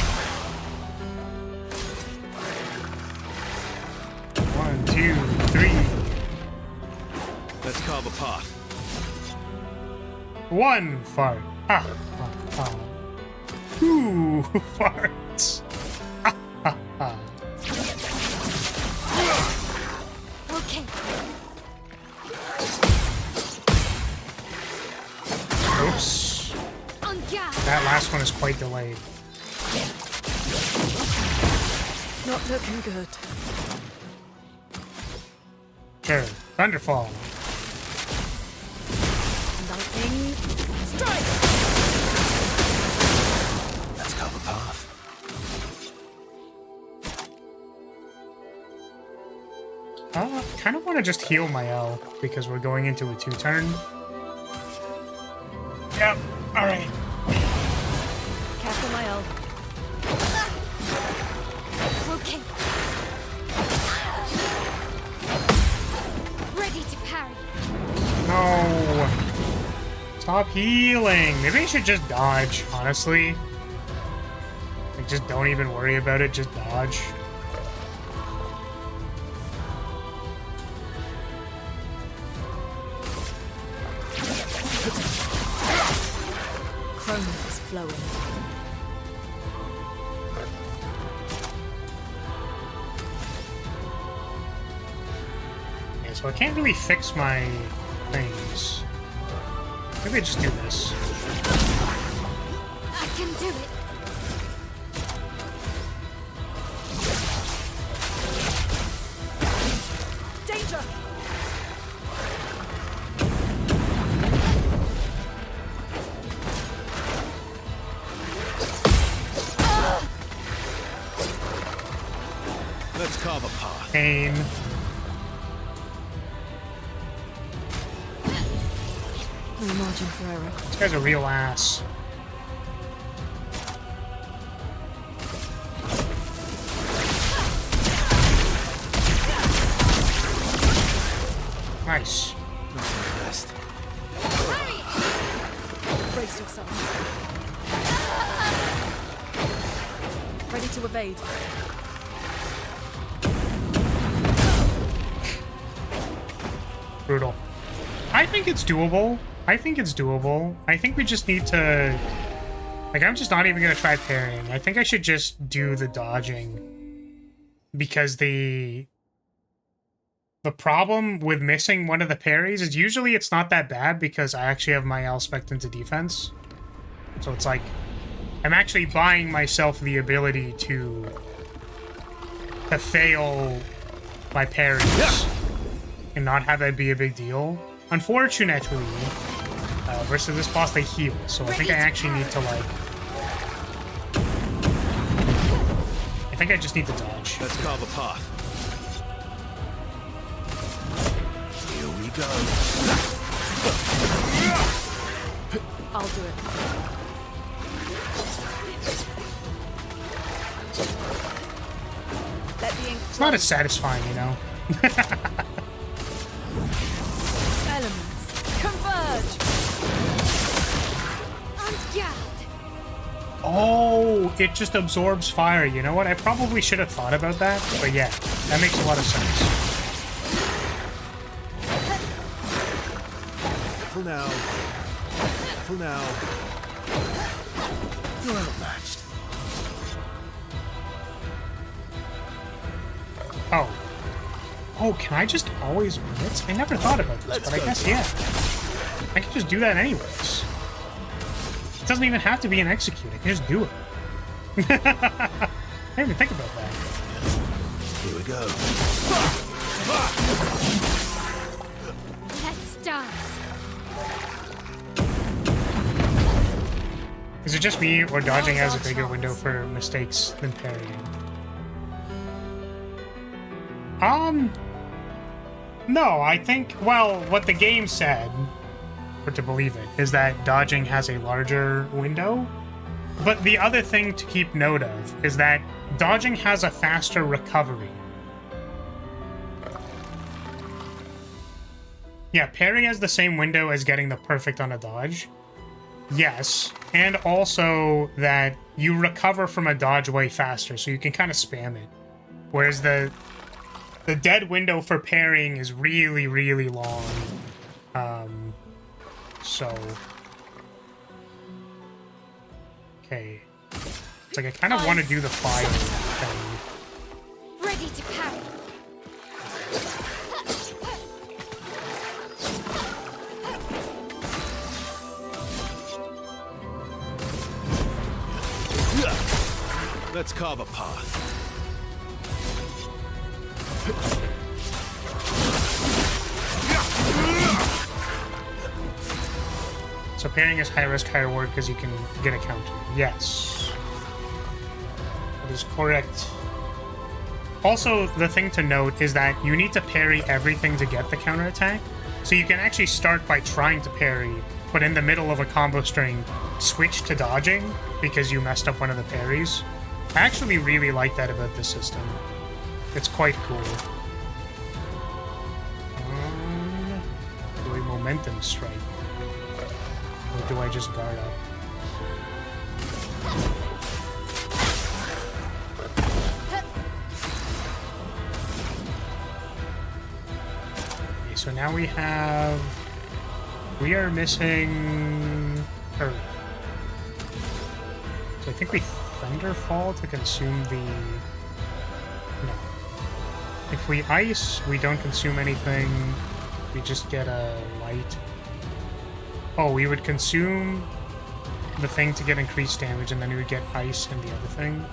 1, 2, 3. Let's carve a path. 1 fart. Ah. 2 farts. Okay. Oops. On guard. That last one is quite delayed. Not looking good. Sure. Thunderfall. Lightning strike. Let's carve a path. I kind of want to just heal my L because we're going into a 2-turn. Yep. All right. Careful, my L. Okay. Ready to parry. No. Stop healing. Maybe I should just dodge, honestly. Like, just don't even worry about it. Just dodge. Chroma is flowing. Yeah, so I can't really fix my things. Maybe I just do this. I can do it. Danger! Let's carve a path. Pain. No margin for error. This guy's a real ass. Nice. Not the best. Brace yourself. Ready to evade. Brutal. I think it's doable. I think it's doable. I think we just need to... Like, I'm just not even going to try parrying. I think I should just do the dodging. Because the problem with missing one of the parries is usually it's not that bad because I actually have my Elspect into defense. So it's like, I'm actually buying myself the ability to fail my parries and not have that be a big deal. Unfortunately, versus this boss, they heal, so I think I actually need to, like... I think I just need to dodge. Let's carve a path. Here we go. I'll do it. Let the ink It's not as satisfying, you know? elements converge. Ungagged. Oh, it just absorbs fire. You know what? I probably should have thought about that, but yeah, that makes a lot of sense. Careful now. Careful now. You're outmatched. Oh. Oh, can I just always blitz? I never thought about this, but I guess, yeah. I can just do that anyways. It doesn't even have to be an execute. I can just do it. I didn't even think about that. Here we go. Let's dance. Is it just me, or dodging has a bigger window for mistakes than parrying? No, I think, well, what the game said, or to believe it, is that dodging has a larger window. But the other thing to keep note of is that dodging has a faster recovery. Yeah, parry has the same window as getting the perfect on a dodge. Yes, and also that you recover from a dodge way faster, so you can kind of spam it. Whereas the dead window for parrying is really, really long. So... Okay. It's like I kind of want to do the fire thing. Ready to parry. Let's carve a path. So parrying is high risk, high reward because you can get a counter. Yes. That is correct. Also, the thing to note is that you need to parry everything to get the counterattack. So you can actually start by trying to parry, but in the middle of a combo string, switch to dodging because you messed up one of the parries. I actually really like that about this system. It's quite cool. Do a momentum strike. Or do I just guard up? Okay, so now we have... We are missing... Earth. So I think we Thunderfall to consume the... No. If we ice, we don't consume anything. We just get a light. Oh, we would consume the thing to get increased damage, and then we would get ice and the other thing.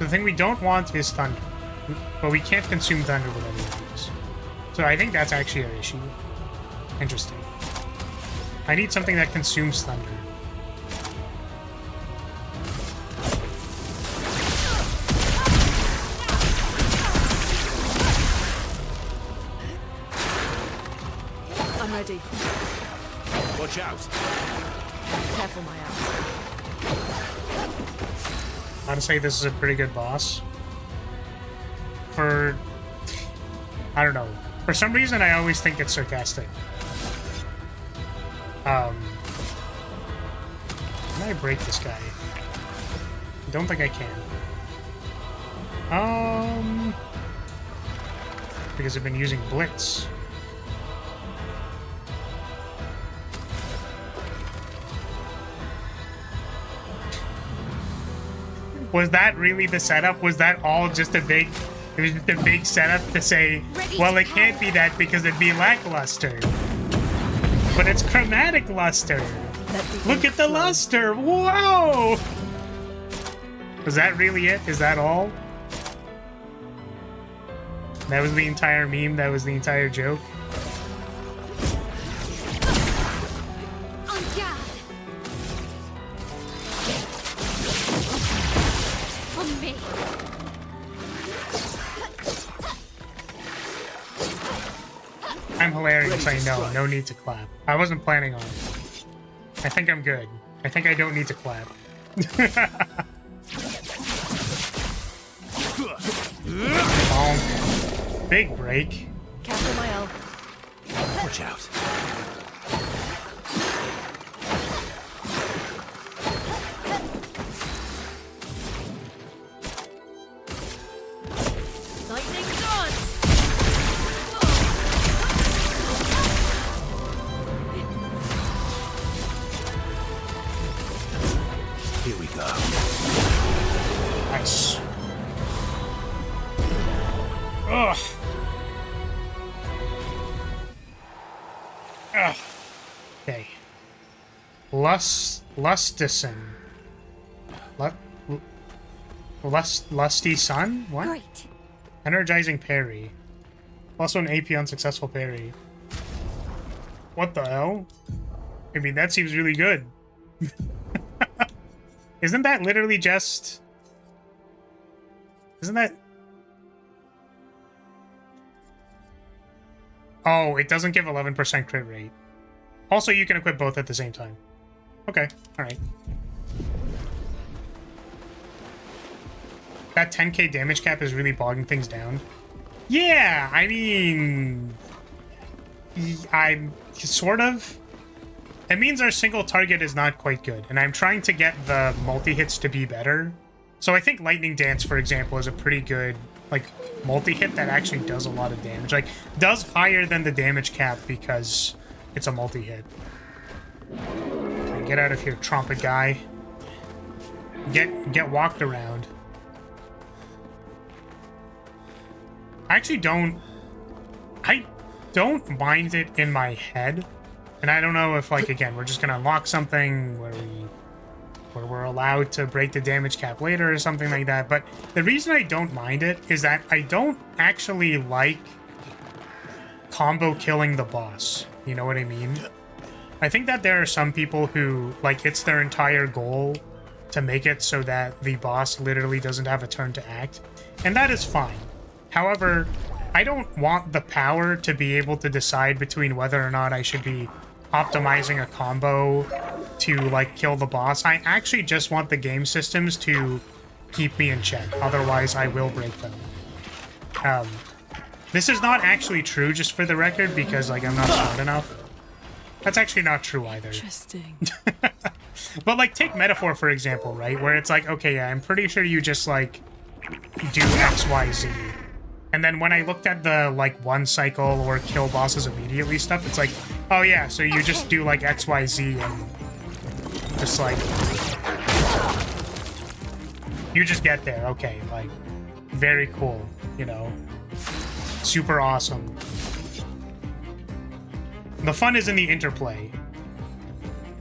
The thing we don't want is thunder. But we can't consume thunder with any of these. So I think that's actually our issue. Interesting. I need something that consumes thunder. I'm ready. Watch out. Careful, my ass. Honestly, this is a pretty good boss. For... I don't know. For some reason, I always think it's sarcastic. Can I break this guy? I don't think I can. Because I've been using Blitz. Was that really the setup? Was that all just a big... It was just a big setup to say, well, it can't be that because it'd be lackluster. But it's chromatic luster. Look at the luster. Whoa! Was that really it? Is that all? That was the entire meme? That was the entire joke? On guard. On me. I'm hilarious, I know. No need to clap. I wasn't planning on it. I think I'm good. I think I don't need to clap. Oh, big break. Careful, my elf. Watch out. Lightning dance! Here we go. Nice. Ugh. Ugh. Okay. Lustison. Lusty Sun? What? Great. Energizing parry. Also an AP unsuccessful parry. What the hell? I mean, that seems really good. Isn't that literally just... Isn't that... Oh, it doesn't give 11% crit rate. Also, you can equip both at the same time. Okay, alright. That 10k damage cap is really bogging things down. Yeah, I mean... I'm sort of... It means our single target is not quite good, and I'm trying to get the multi-hits to be better. So I think Lightning Dance, for example, is a pretty good, like, multi-hit that actually does a lot of damage. Like, does higher than the damage cap because it's a multi-hit. Okay, get out of here, trumpet guy. Get walked around. I don't mind it in my head. And I don't know if, like, again, we're just gonna unlock something where we're allowed to break the damage cap later or something like that. But the reason I don't mind it is that I don't actually like combo killing the boss. You know what I mean? I think that there are some people who, like, it's their entire goal to make it so that the boss literally doesn't have a turn to act. And that is fine. However, I don't want the power to be able to decide between whether or not I should be optimizing a combo to, like, kill the boss. I actually just want the game systems to keep me in check. Otherwise, I will break them. This is not actually true, just for the record, because, like, I'm not smart enough. That's actually not true either. Interesting. But, like, take Metaphor, for example, right? Where it's like, okay, yeah, I'm pretty sure you just, like, do X, Y, Z. And then when I looked at the, like, one cycle or kill bosses immediately stuff, it's like, oh yeah, so you just do, like, X, Y, Z and just, like, you just get there. Okay, like, very cool, you know? Super awesome. The fun is in the interplay.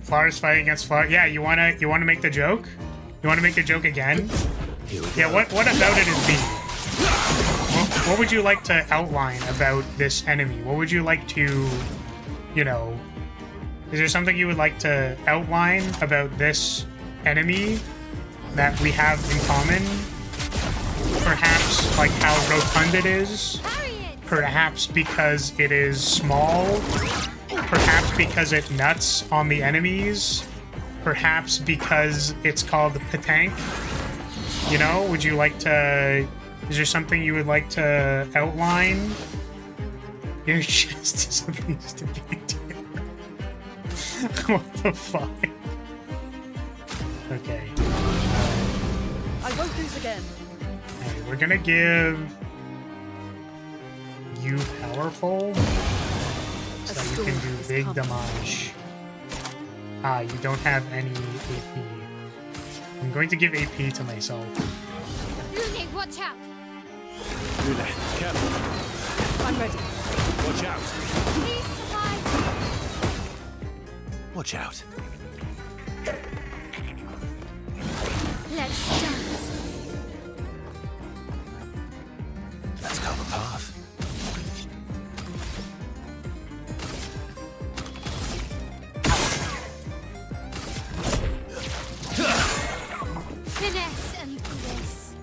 Flowers fighting against flowers. Yeah, you wanna make the joke? You wanna make the joke again? Yeah, what about it is me? What would you like to outline about this enemy? What would you like to, you know... Is there something you would like to outline about this enemy that we have in common? Perhaps, like, how rotund it is? Perhaps because it is small? Perhaps because it nuts on the enemies? Perhaps because it's called Patank? You know, would you like to... Is there something you would like to outline? Your chest is at least a big deal. What the fuck? Okay. I won't lose again. Alright, we're gonna give you powerful so that you can do big damage. Ah, you don't have any AP. I'm going to give AP to myself. Lune, watch out! Luna, careful. I'm ready. Watch out. Please survive! Watch out. Let's dance! Let's carve a path. Finesse and grace.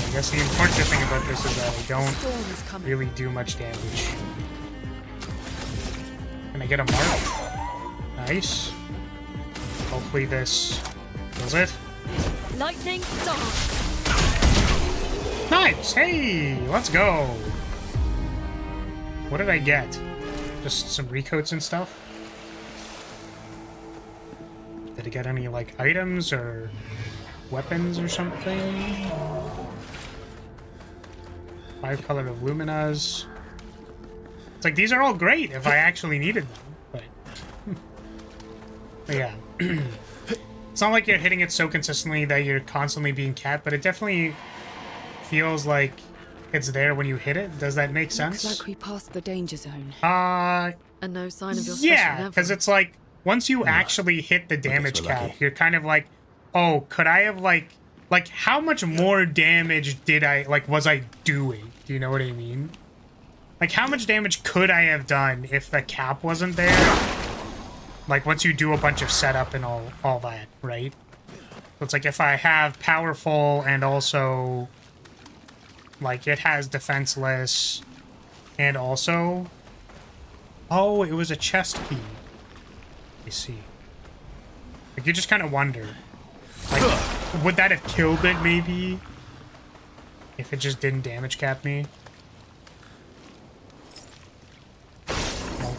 I guess the important thing about this is that I don't Storm is coming. really do much damage. Can I get a mark? Nice. Hopefully this does it. Lightning dance. Nice! Hey! Let's go! What did I get? Just some recoats and stuff? Did I get any, like, items or weapons or something? 5 color of luminas. It's like, these are all great if I actually needed them, but yeah. It's not like you're hitting it so consistently that you're constantly being capped, but it definitely feels like it's there when you hit it. Does that make sense? Looks like we passed the danger zone. And no sign of your special yeah, level. because it's like, once you actually hit the damage we're cap, lucky. you're kind of like, oh, could I have, like, how much more damage did I, was I doing? Do you know what I mean? Like, how much damage could I have done if the cap wasn't there? Like, once you do a bunch of setup and all that, right? So it's like, if I have powerful and also, like, it has defenseless and also... Oh, it was a chest key. I see. Like, you just kind of wonder. Like, would that have killed it, maybe? If it just didn't damage cap me? Nope.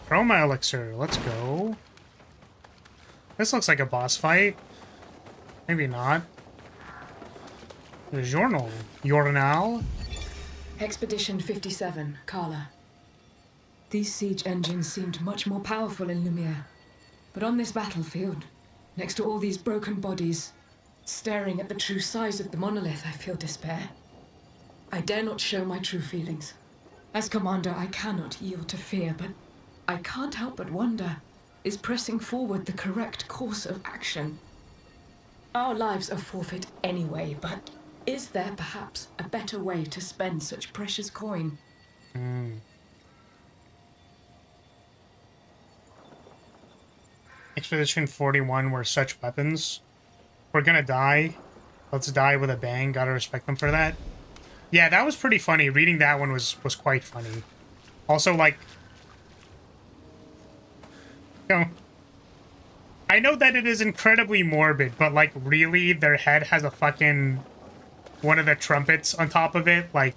Chroma elixir, let's go. This looks like a boss fight. Maybe not. The journal. Journal. Expedition 57, Carla. These siege engines seemed much more powerful in Lumiere. But on this battlefield, next to all these broken bodies, staring at the true size of the monolith, I feel despair. I dare not show my true feelings. As commander, I cannot yield to fear, but I can't help but wonder, is pressing forward the correct course of action? Our lives are forfeit anyway, but is there perhaps a better way to spend such precious coin? Expedition 41 were such weapons. We're gonna die. Let's die with a bang. Gotta respect them for that. Yeah, that was pretty funny. Reading that one was quite funny. Also, like... You know, I know that it is incredibly morbid, but, like, really, their head has a fucking... one of the trumpets on top of it. Like,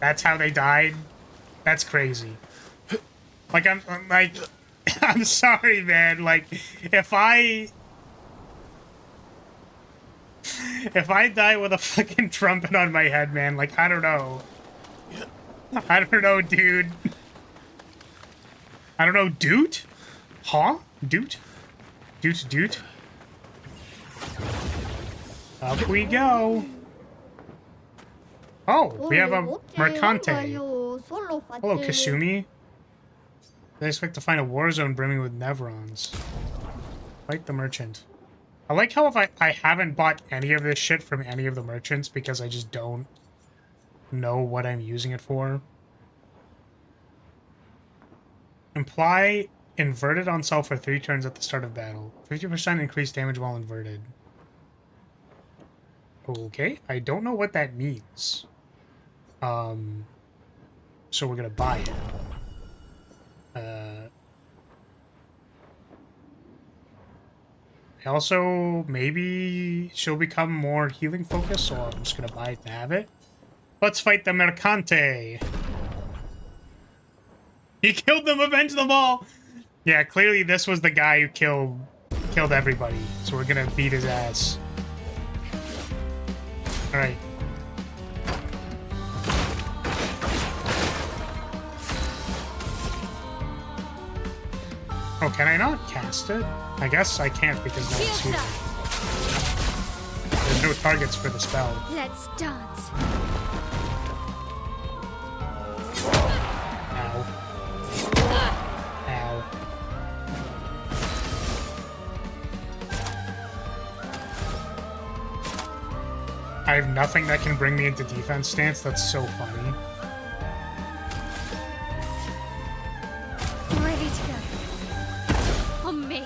that's how they died. That's crazy. Like, I'm like... I'm sorry, man. Like, if I die with a fucking trumpet on my head, man, like, I don't know. I don't know, dude. I don't know, dude? Huh? Dude? Dude? Up we go. Oh, we have a Mercante. Hello, Kasumi. I expect to find a war zone brimming with Nevrons. Fight the merchant. I like how if I haven't bought any of this shit from any of the merchants because I just don't know what I'm using it for. Imply inverted on self for 3 turns at the start of battle. 50% increased damage while inverted. Okay, I don't know what that means. So we're gonna buy it. Also, maybe she'll become more healing focused, so I'm just gonna buy it to have it. Let's fight the Mercante. He killed them, avenge them all! Yeah, clearly this was the guy who killed everybody, so we're gonna beat his ass. Alright. Oh, can I not cast it? I guess I can't because no one's here. There's no targets for the spell. Let's dance. Ow. Ow. I have nothing that can bring me into defense stance. That's so funny. Ready to go. On me.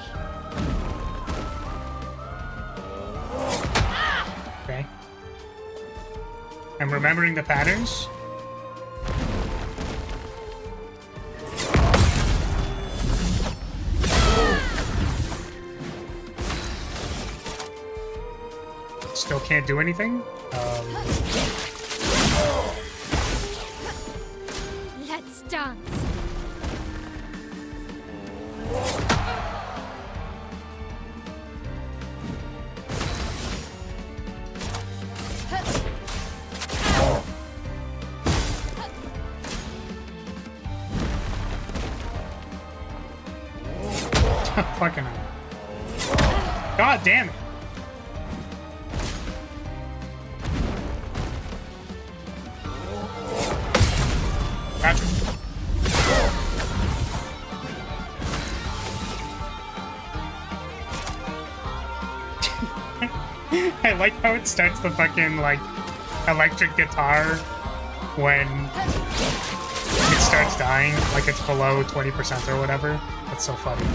Okay. I'm remembering the patterns. Still can't do anything. Let's dance. Fucking hell. God damn it. Gotcha. I like how it starts the fucking, like, electric guitar when it starts dying, like it's below 20% or whatever. That's so funny.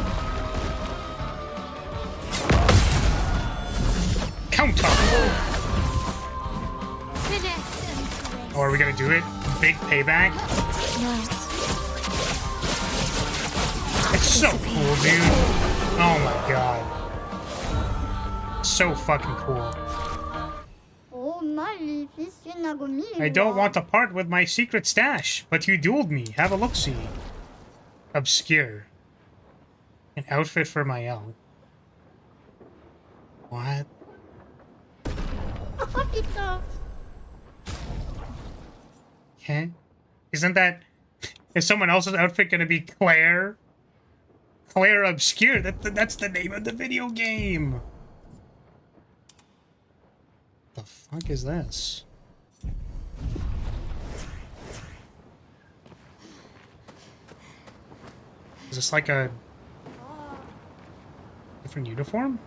Counter! Oh, are we gonna do it? Big payback? It's so cool, dude. Oh my god. So fucking cool. I don't want to part with my secret stash, but you dueled me. Have a look-see. Obscure. An outfit for my own. What? Okay. Isn't that... Is someone else's outfit gonna be Claire? Claire Obscure. That's the name of the video game. The fuck is this? Is this like a different uniform?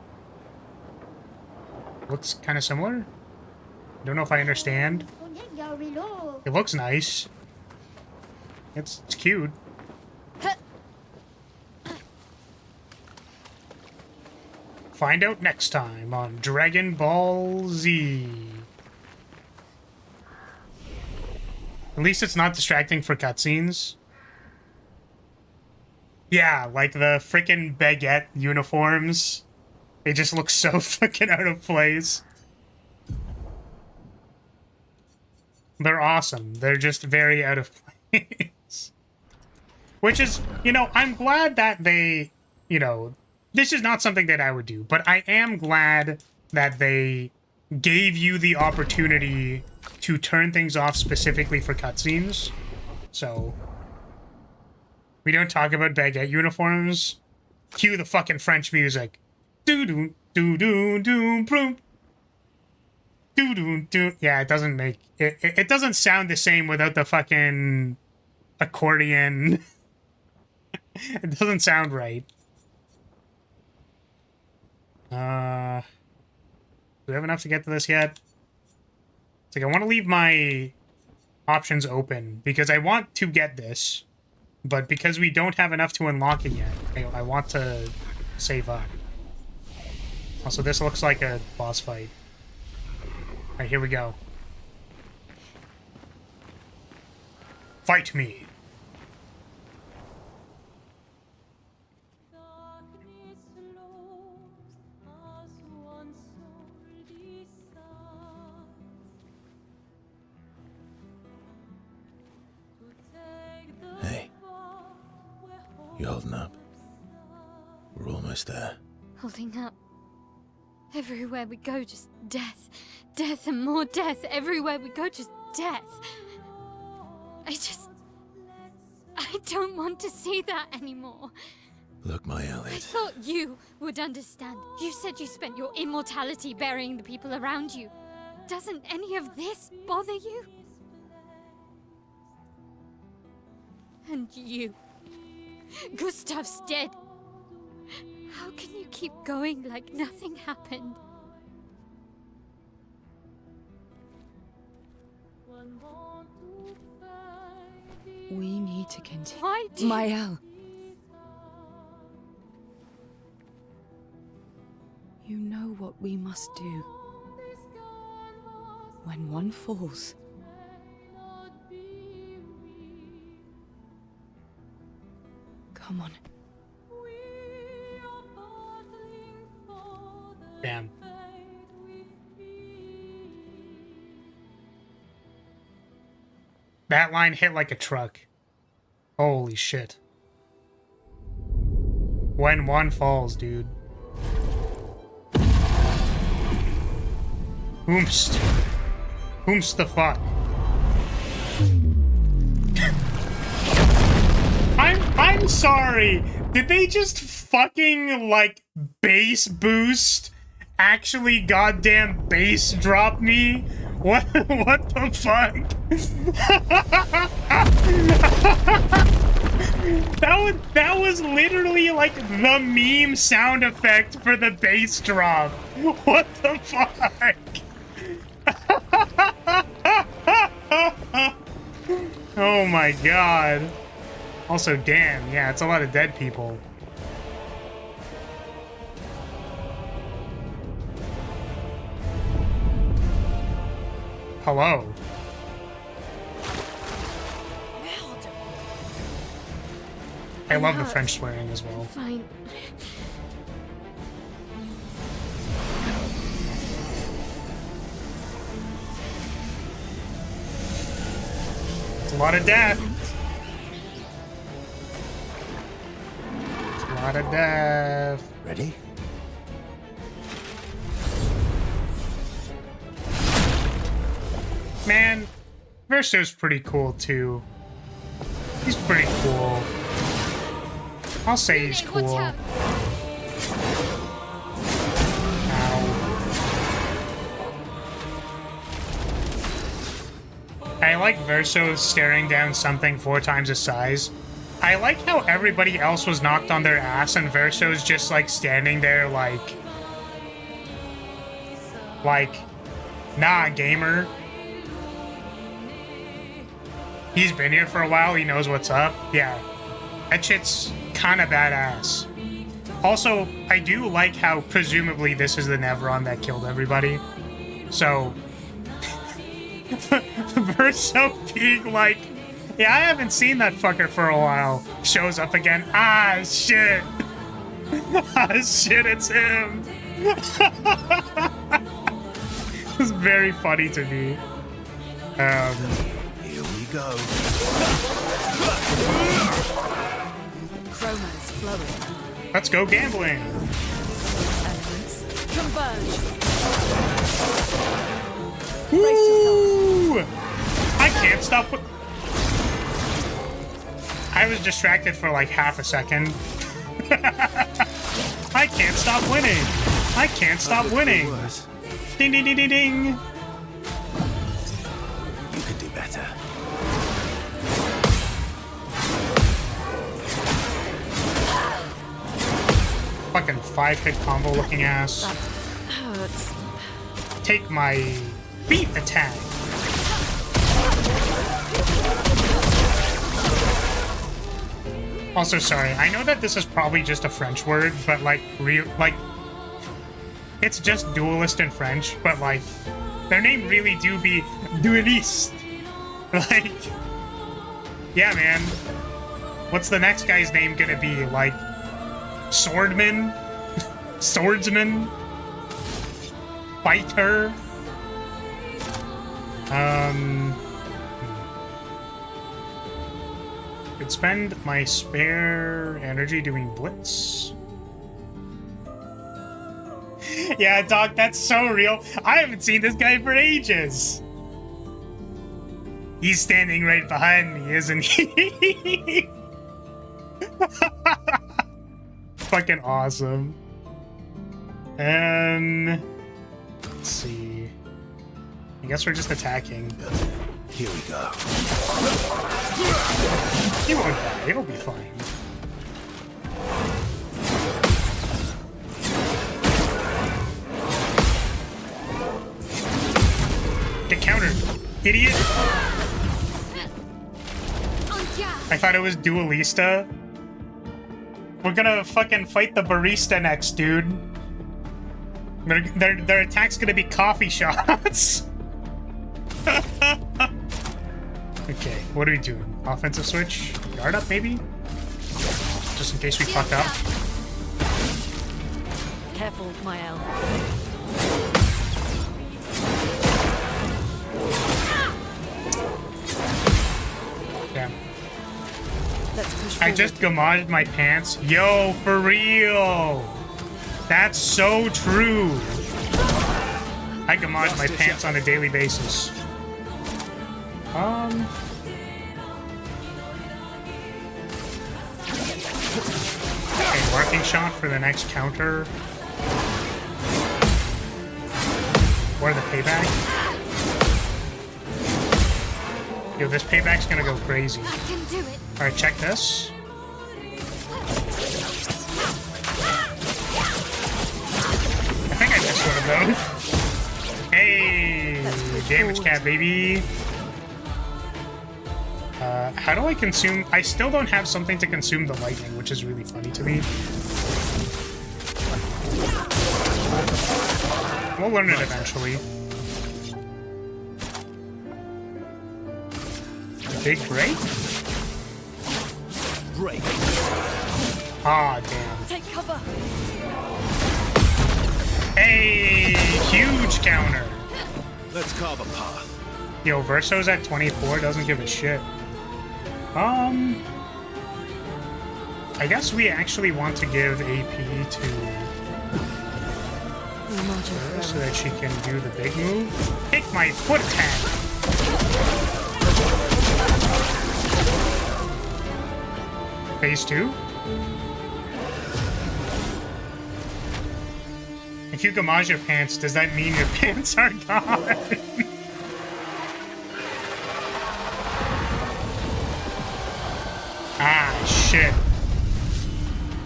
Looks kind of similar. Don't know if I understand. It looks nice. It's cute. Find out next time on Dragon Ball Z. At least it's not distracting for cutscenes. Yeah, like the frickin' baguette uniforms. They just look so fucking out of place. They're awesome. They're just very out of place. Which is, you know, I'm glad that they, you know, this is not something that I would do, but I am glad that they gave you the opportunity to turn things off specifically for cutscenes. So, we don't talk about baguette uniforms. Cue the fucking French music. Doo-doo, doo-doo, doo, boom. Doo-doo, doo. Yeah, it doesn't make... It doesn't sound the same without the fucking accordion. It doesn't sound right. Do we have enough to get to this yet? It's like, I want to leave my options open because I want to get this, but because we don't have enough to unlock it yet, I want to save up. Also, this looks like a boss fight. Alright, here we go. Fight me. You holding up? We're almost there. Holding up. Everywhere we go, just death. Death and more death. Everywhere we go, just death. I don't want to see that anymore. Look, my I Elliot. thought you would understand. You said you spent your immortality burying the people around you. Doesn't any of this bother you? And you. Gustav's dead. How can you keep going like nothing happened? We need to continue. Why do you... Mael. You know what we must do. When one falls, come on. Damn. That line hit like a truck. Holy shit. When one falls, dude. Whomst. Whomst the fuck? I'm sorry. Did they just fucking, like, bass boost? Actually goddamn bass drop me? What the fuck? That was literally like the meme sound effect for the bass drop. What the fuck? Oh my god. Also, damn, yeah, it's a lot of dead people. Hello. I love the French swearing as well. Fine. It's a lot of death. It's a lot of death. Ready? Man, Verso's pretty cool too. He's pretty cool. I'll say he's cool. Ow. I like Verso staring down something 4 times his size. I like how everybody else was knocked on their ass and Verso's just like standing there like, nah, gamer. He's been here for a while, he knows what's up. Yeah, that shit's kind of badass. Also, I do like how presumably this is the Nevron that killed everybody. So, Verso being like, yeah, I haven't seen that fucker for a while, shows up again. Ah, shit. Ah, shit, it's him. It's very funny to me. Here we go. Chroma's flowing. Let's go gambling. Elements converge. Woo! I can't stop. I was distracted for like half a second. I can't stop winning. I can't stop winning. Ding ding ding ding ding. You could do better. Fucking 5-hit combo looking ass. Hurts. Take my beat attack. Also, sorry, I know that this is probably just a French word, but like, it's just duelist in French, but like, their name really do be dueliste. Like, yeah, man. What's the next guy's name gonna be? Like, swordman? Swordsman? Fighter? Could spend my spare energy doing blitz. Yeah, Doc, that's so real. I haven't seen this guy for ages. He's standing right behind me, isn't he? Fucking awesome. Let's see. I guess we're just attacking. Here we go. He won't die. It'll be fine. Get countered, idiot! I thought it was Duelista. We're gonna fucking fight the barista next, dude. Their attack's gonna be coffee shots. Okay, what are we doing? Offensive switch? Guard up, maybe? Just in case we fuck up. Careful, Mael. Damn. Let's push I forward. just gamaged my pants. Yo, for real! That's so true! I gamage my pants on a daily basis. Okay, marking shot for the next counter. Or the payback. Yo, this payback's gonna go crazy. I can do it. Alright, check this. I think I missed one of those. Hey! Damage cat, baby! How do I consume... I still don't have something to consume the lightning, which is really funny to me. We'll learn it eventually. Big break? Break. Ah, damn. Take cover. Hey! Huge counter! Let's carve a path. Yo, Verso's at 24, doesn't give a shit. I guess we actually want to give AP to her so that she can do the big move. Take my foot attack! Phase 2? If you gamage your pants, does that mean your pants are gone? Ah, shit.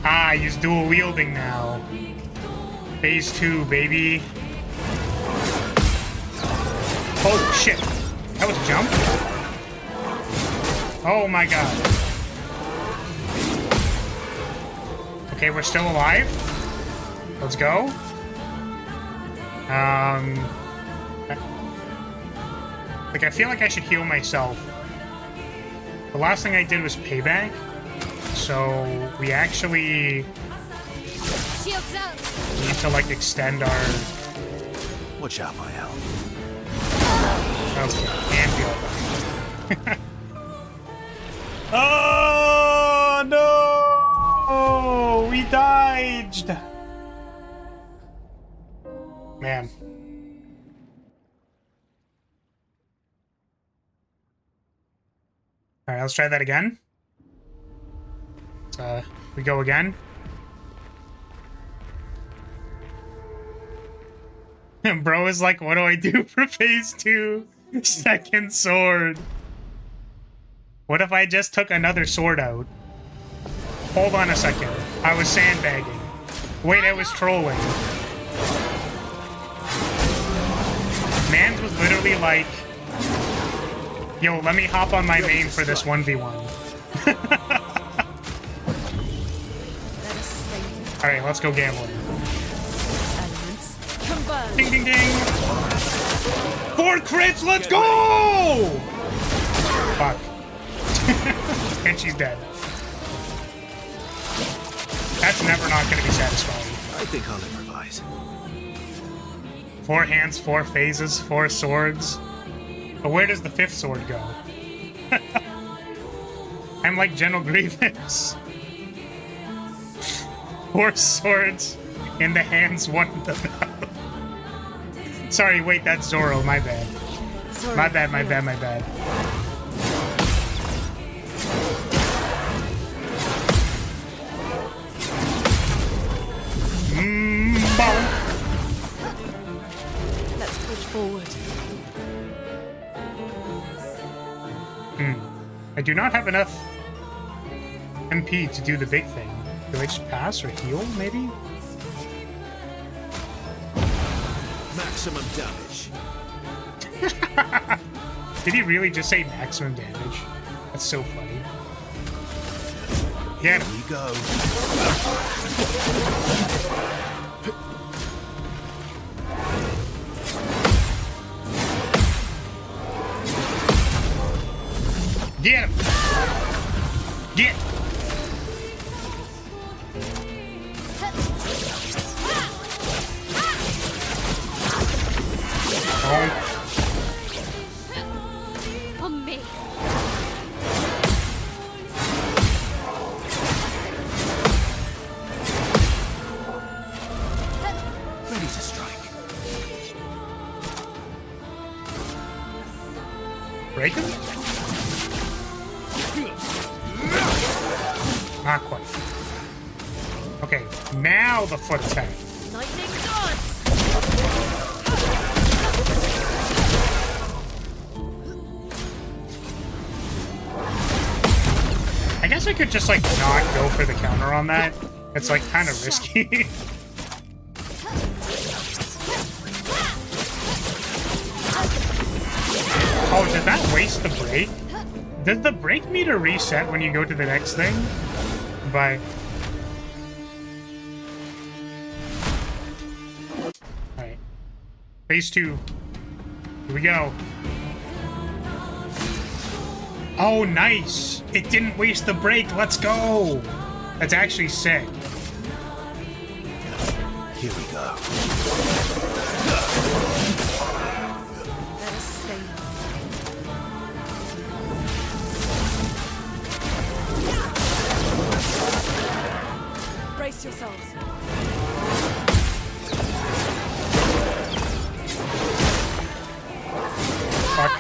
Ah, he's dual wielding now. Phase 2, baby. Oh, shit. That was a jump? Oh my god. Okay, we're still alive. Let's go. Like, I feel like I should heal myself. The last thing I did was payback, so we actually Shields up. need to, like, extend our... Watch out, Mael. Okay, and heal. Oh, no! We dodged! Man. Alright, let's try that again. We go again. And bro is like, what do I do for phase 2? Second sword. What if I just took another sword out? Hold on a second. I was sandbagging. Wait, I was trolling. Man was literally like, yo, let me hop on my main for this 1v1. Alright, let's go gambling. Ding, ding, ding! 4 crits, let's go! Fuck. And she's dead. That's never not gonna be satisfying. I think I'll improvise. 4 hands, 4 phases, 4 swords. But where does the 5th sword go? I I'm like General Grievous. 4 swords in the hands, 1 in the mouth. Sorry, wait, that's Zoro. My bad. Sorry, My bad. My bad. My bad. Bonk. Let's push forward. I do not have enough MP to do the big thing. Do I just pass or heal, maybe? Maximum damage. Did he really just say maximum damage? That's so funny. Yeah. Here we go. Get him! Get! Oh. On me. Ready to strike. Break him? Not quite. Okay, now the foot attack. Lightning dodge! I guess I could just like not go for the counter on that. It's like kind of risky. Oh, did that waste the break? Does the break meter reset when you go to the next thing? Bye. Alright. Phase 2. Here we go. Oh, nice! It didn't waste the break. Let's go! That's actually sick. Here we go. Let us stay. Brace yourselves. Fuck.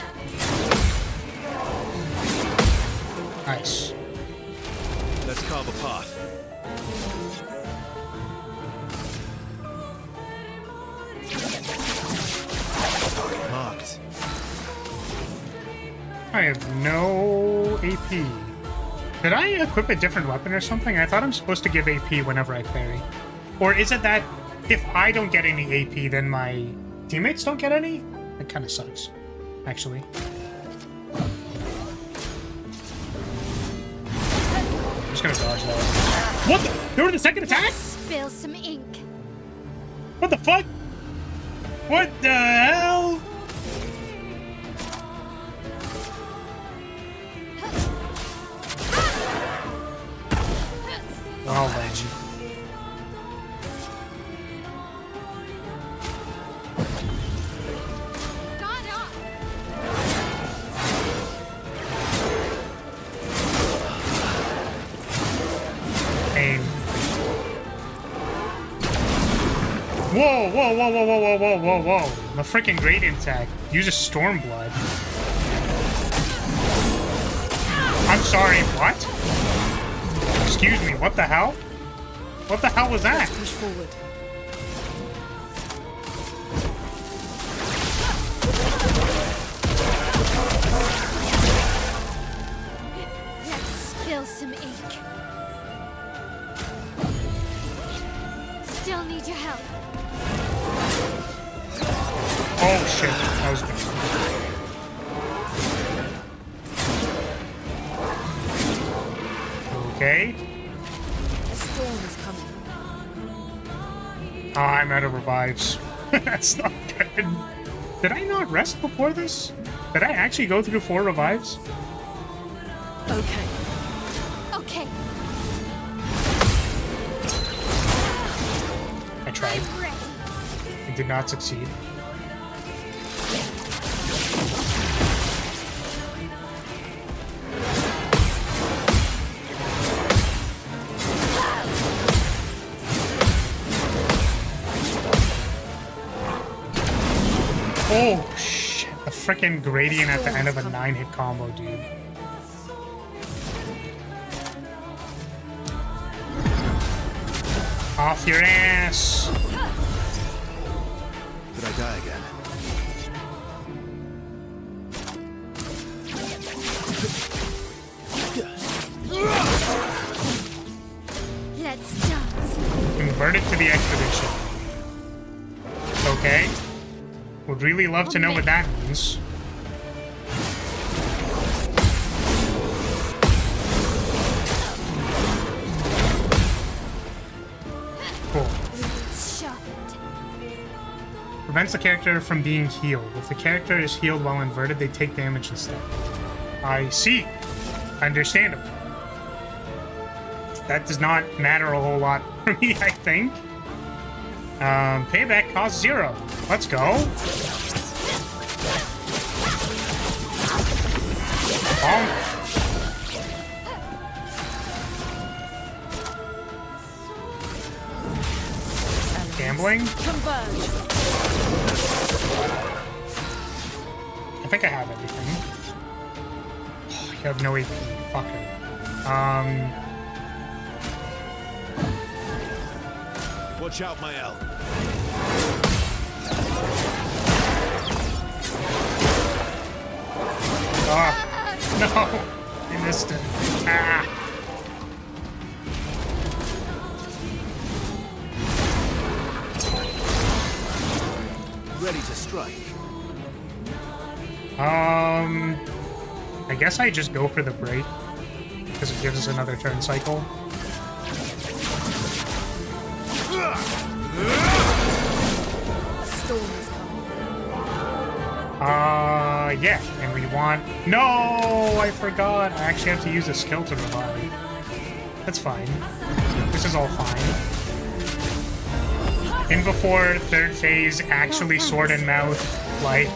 Nice. Let's carve a path. Target marked. I have no AP. Did I equip a different weapon or something? I thought I'm supposed to give AP whenever I parry. Or is it that if I don't get any AP, then my teammates don't get any? That kind of sucks, actually. I'm just gonna dodge that. What the? They were the second attack? Spill some ink. What the fuck? What the hell? Well then. Got up. Aim. Whoa, whoa, whoa, whoa, whoa, whoa, whoa, whoa, whoa. The freaking gradient attack. Uses Stormblood. I'm sorry, what? Excuse me, what the hell? What the hell was that? Push forward. Let's spill some ink. Still need your help. Oh shit, that was good. Okay. A storm is coming. Oh, I'm out of revives. That's not good. Did I not rest before this? Did I actually go through 4 revives? Okay. Okay, I tried. I'm ready. I did not succeed. Oh, shit. The freaking gradient at the end of a 9-hit combo, dude. Off your ass. Did I die again? Let's dance. Convert it to the expedition. Okay. Would really love to know what that means. Cool. Sharpened. Prevents the character from being healed. If the character is healed while inverted, they take damage instead. I see. Understandable. That does not matter a whole lot for me, I think. Payback costs 0. Let's go. Gambling? I think I have everything. Oh, you have no AP. Fucker. Watch out, Mael. Oh, no. I missed it. Ah. Ready to strike. I guess I just go for the break because it gives us another turn cycle. Storm is coming. Yeah, and we want... No, I forgot. I actually have to use a skill to revive. That's fine. This is all fine. In before third phase, actually sword in mouth, like...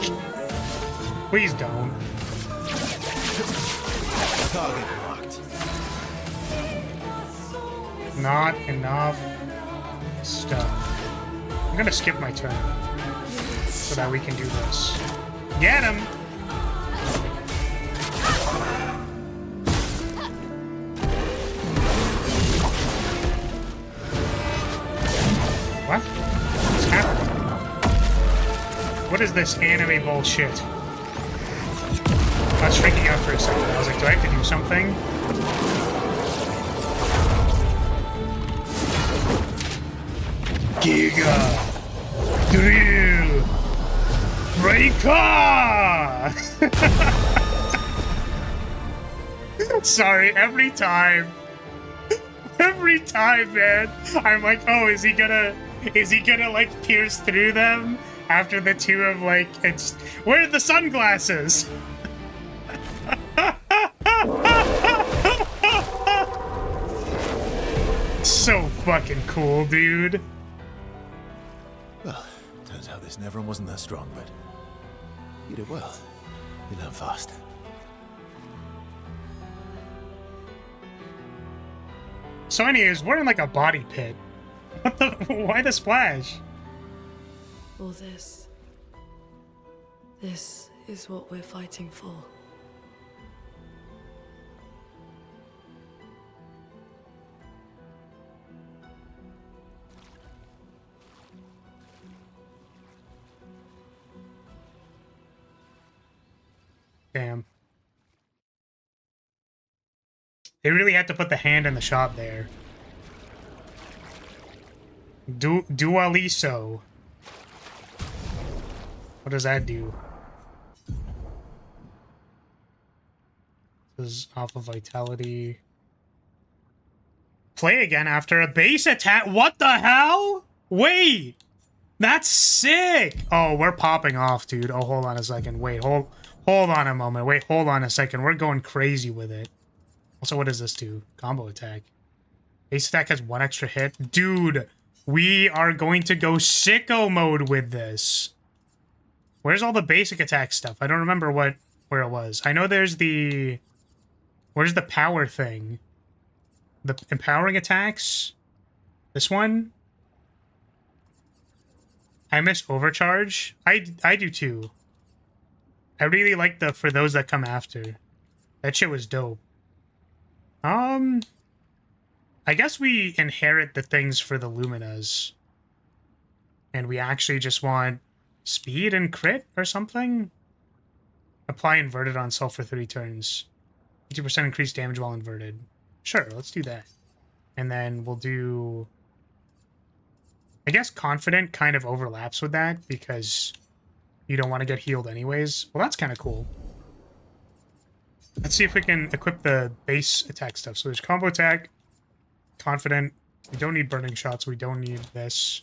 Please don't. Target marked. Not enough stuff. I'm gonna skip my turn so that we can do this. Get him! What? What's happening? What is this anime bullshit? I was freaking out for a second. I was like, do I have to do something? Giga! Drill! Breaker! Sorry, every time, man, I'm like, oh, is he gonna, like, pierce through them after the two of, like, it's, where are the sunglasses? So fucking cool, dude. Well, turns out this Neveron wasn't that strong, but you did well. You learn fast. So anyways, we're in like a body pit. What the? Why the splash? All this. This is what we're fighting for. Damn. They really had to put the hand in the shop there. Dualiso. What does that do? This is off of vitality. Play again after a base attack. What the hell? Wait. That's sick. Oh, we're popping off, dude. Oh, hold on a second. Wait, hold on a moment. Wait, hold on a second. We're going crazy with it. Also, what does this do? Combo attack. Base attack has 1 extra hit. Dude, we are going to go sicko mode with this. Where's all the basic attack stuff? I don't remember where it was. I know there's the... Where's the power thing? The empowering attacks? This one? I miss Overcharge. I do too. I really like the For Those That Come After. That shit was dope. I guess we inherit the things for the Luminas. And we actually just want speed and crit or something? Apply inverted on self for 30 turns. 50% increased damage while inverted. Sure, let's do that. And then we'll do... I guess Confident kind of overlaps with that because you don't want to get healed anyways. Well, that's kind of cool. Let's see if we can equip the base attack stuff. So there's combo attack, Confident. We don't need burning shots. We don't need this.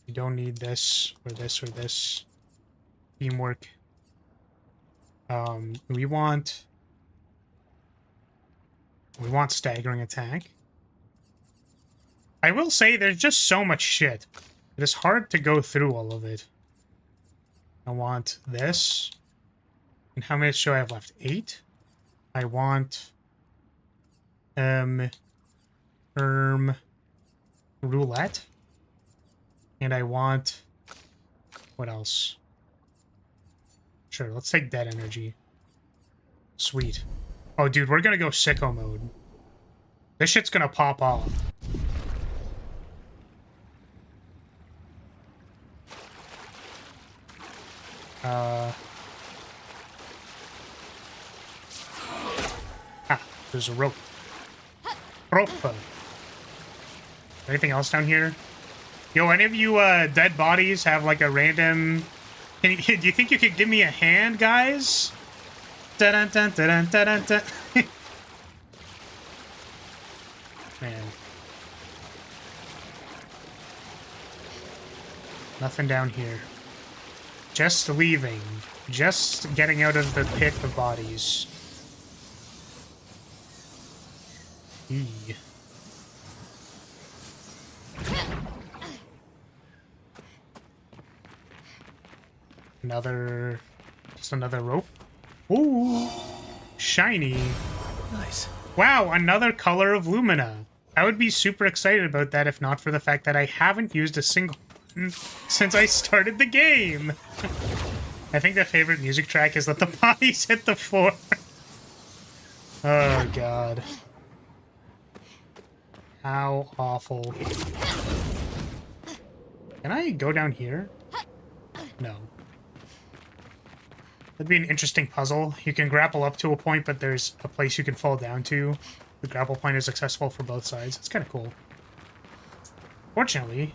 We don't need this or this or this. Teamwork. We want staggering attack. I will say there's just so much shit. It is hard to go through all of it. I want this. And how many should I have left? 8? I want roulette. And I want what else? Sure, let's take dead energy. Sweet. Oh dude, we're gonna go sicko mode. This shit's gonna pop off. There's a rope. Rope. Anything else down here? Yo, any of you dead bodies have like a random... do you think you could give me a hand, guys? Dun dun dun dun dun dun dun. Man. Nothing down here. Just leaving. Just getting out of the pit of bodies. Eee. Just another rope. Ooh, shiny. Nice. Wow, another color of Lumina. I would be super excited about that if not for the fact that I haven't used a single one since I started the game. I think the favorite music track is Let the Bodies Hit the Floor. Oh, God. How awful. Can I go down here? No. That'd be an interesting puzzle. You can grapple up to a point, but there's a place you can fall down to. The grapple point is accessible for both sides. It's kind of cool. Fortunately,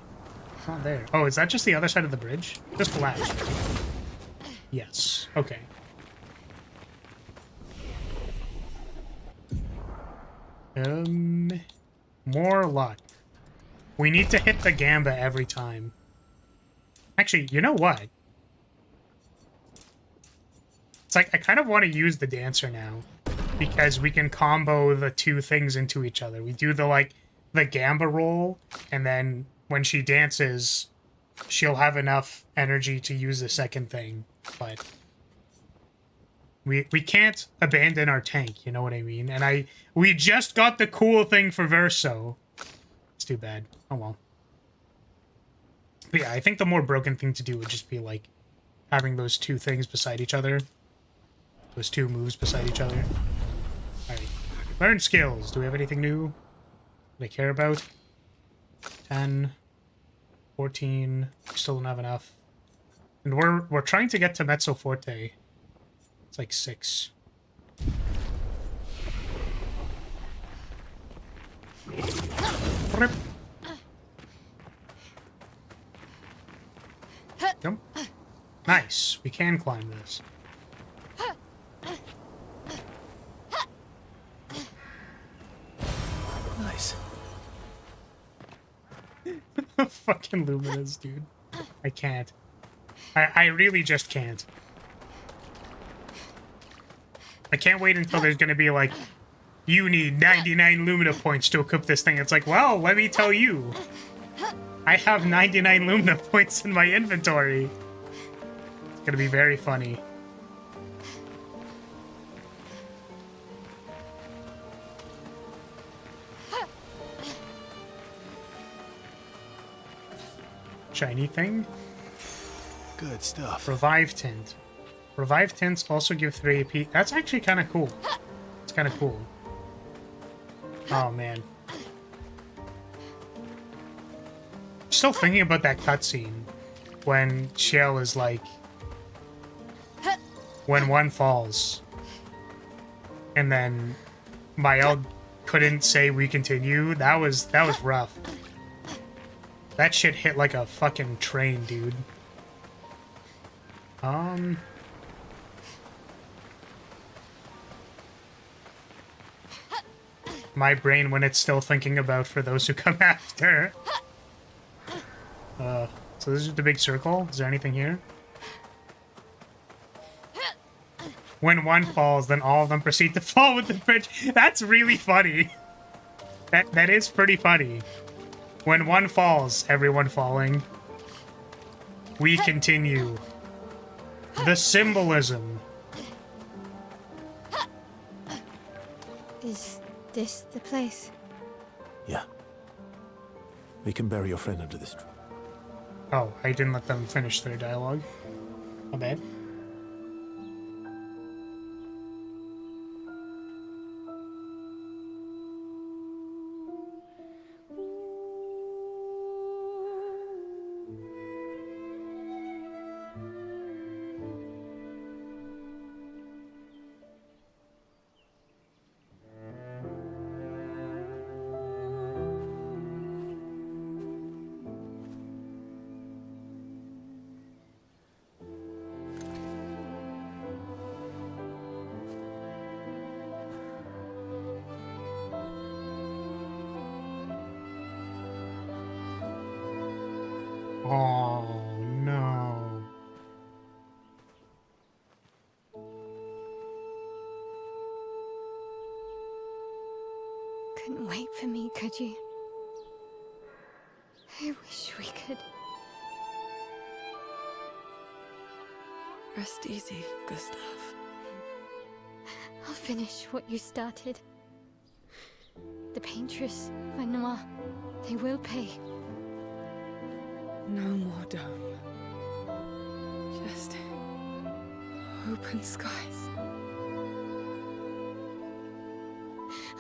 it's not there. Oh, is that just the other side of the bridge? Just collapsed. Yes. Okay. More luck. We need to hit the Gamba every time. Actually, you know what? It's like, I kind of want to use the Dancer now. Because we can combo the two things into each other. We do the Gamba roll, and then when she dances, she'll have enough energy to use the second thing. But we can't abandon our tank, you know what I mean? And we just got the cool thing for Verso. It's too bad. Oh well. But yeah, I think the more broken thing to do would just be like having those two things beside each other. Those two moves beside each other. Alright. Learn skills. Do we have anything new that I care about? 10. 14. Still don't have enough. And we're trying to get to Mezzo Forte. It's like 6. Rip. Jump. Nice. We can climb this. Nice. Fucking Luminous, dude. I can't. I really just can't. I can't wait until there's gonna be like, you need 99 Lumina points to equip this thing. It's like, well, let me tell you. I have 99 Lumina points in my inventory. It's gonna be very funny. Shiny thing? Good stuff. Revive Tint. Revive Tints also give 3 AP. That's actually kind of cool. It's kind of cool. Oh, man. Still thinking about that cutscene when Shell is like, when one falls, and then Mael couldn't say we continue. That was rough. That shit hit like a fucking train, dude. My brain when it's still thinking about for those who come after. So this is the big circle. Is there anything here? When one falls, then all of them proceed to fall with the bridge. That's really funny. That is pretty funny. When one falls, everyone falling. We continue. The symbolism. Is this the place? Yeah. We can bury your friend under this tree. Oh, I didn't let them finish their dialogue. My bad. Oh, no. Couldn't wait for me, could you? I wish we could. Rest easy, Gustav. I'll finish what you started. The paintress, Renoir, they will pay. No more dome. Just open skies.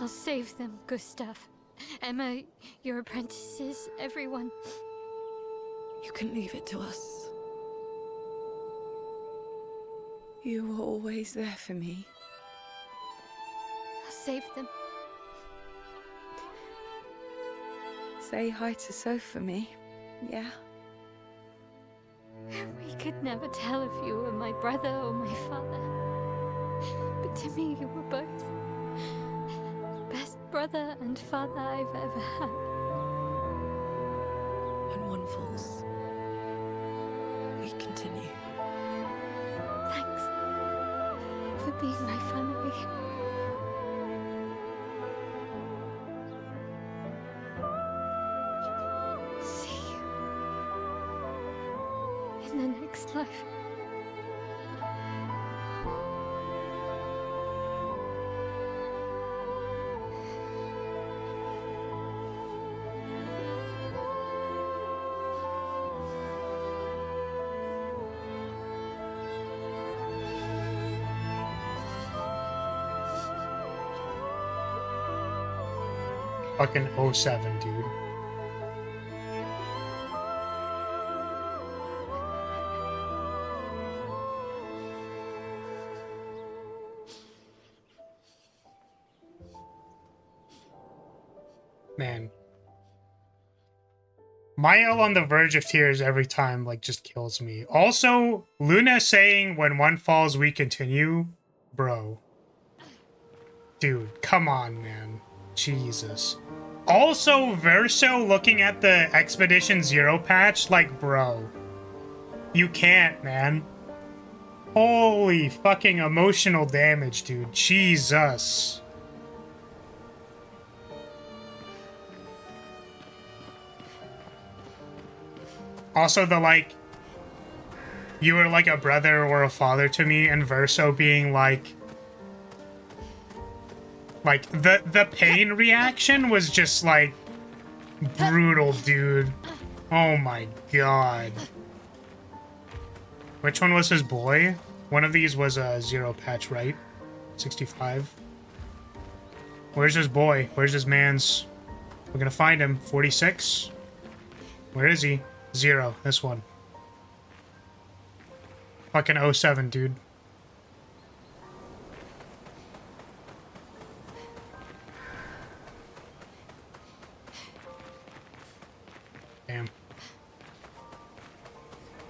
I'll save them, Gustav. Emma, your apprentices, everyone. You can leave it to us. You were always there for me. I'll save them. Say hi to Soph for me, yeah? We could never tell if you were my brother or my father. But to me, you were both. Best brother and father I've ever had. When one falls, we continue. Thanks for being my family. See you in the next life. Fucking 07, dude. Man. Mael on the verge of tears every time, like, just kills me. Also, Luna saying, when one falls, we continue. Bro. Dude, come on, man. Jesus. Also, Verso looking at the Expedition Zero patch, like, bro. You can't, man. Holy fucking emotional damage, dude. Jesus. Also, the, like, you were like a brother or a father to me, and Verso being like the pain reaction was just like brutal, dude. Oh my god. Which one was his boy? One of these was a zero patch, right? 65. Where's his boy? Where's his man's? We're gonna find him. 46. Where is he? 0. This one. Fucking 07, dude. Damn.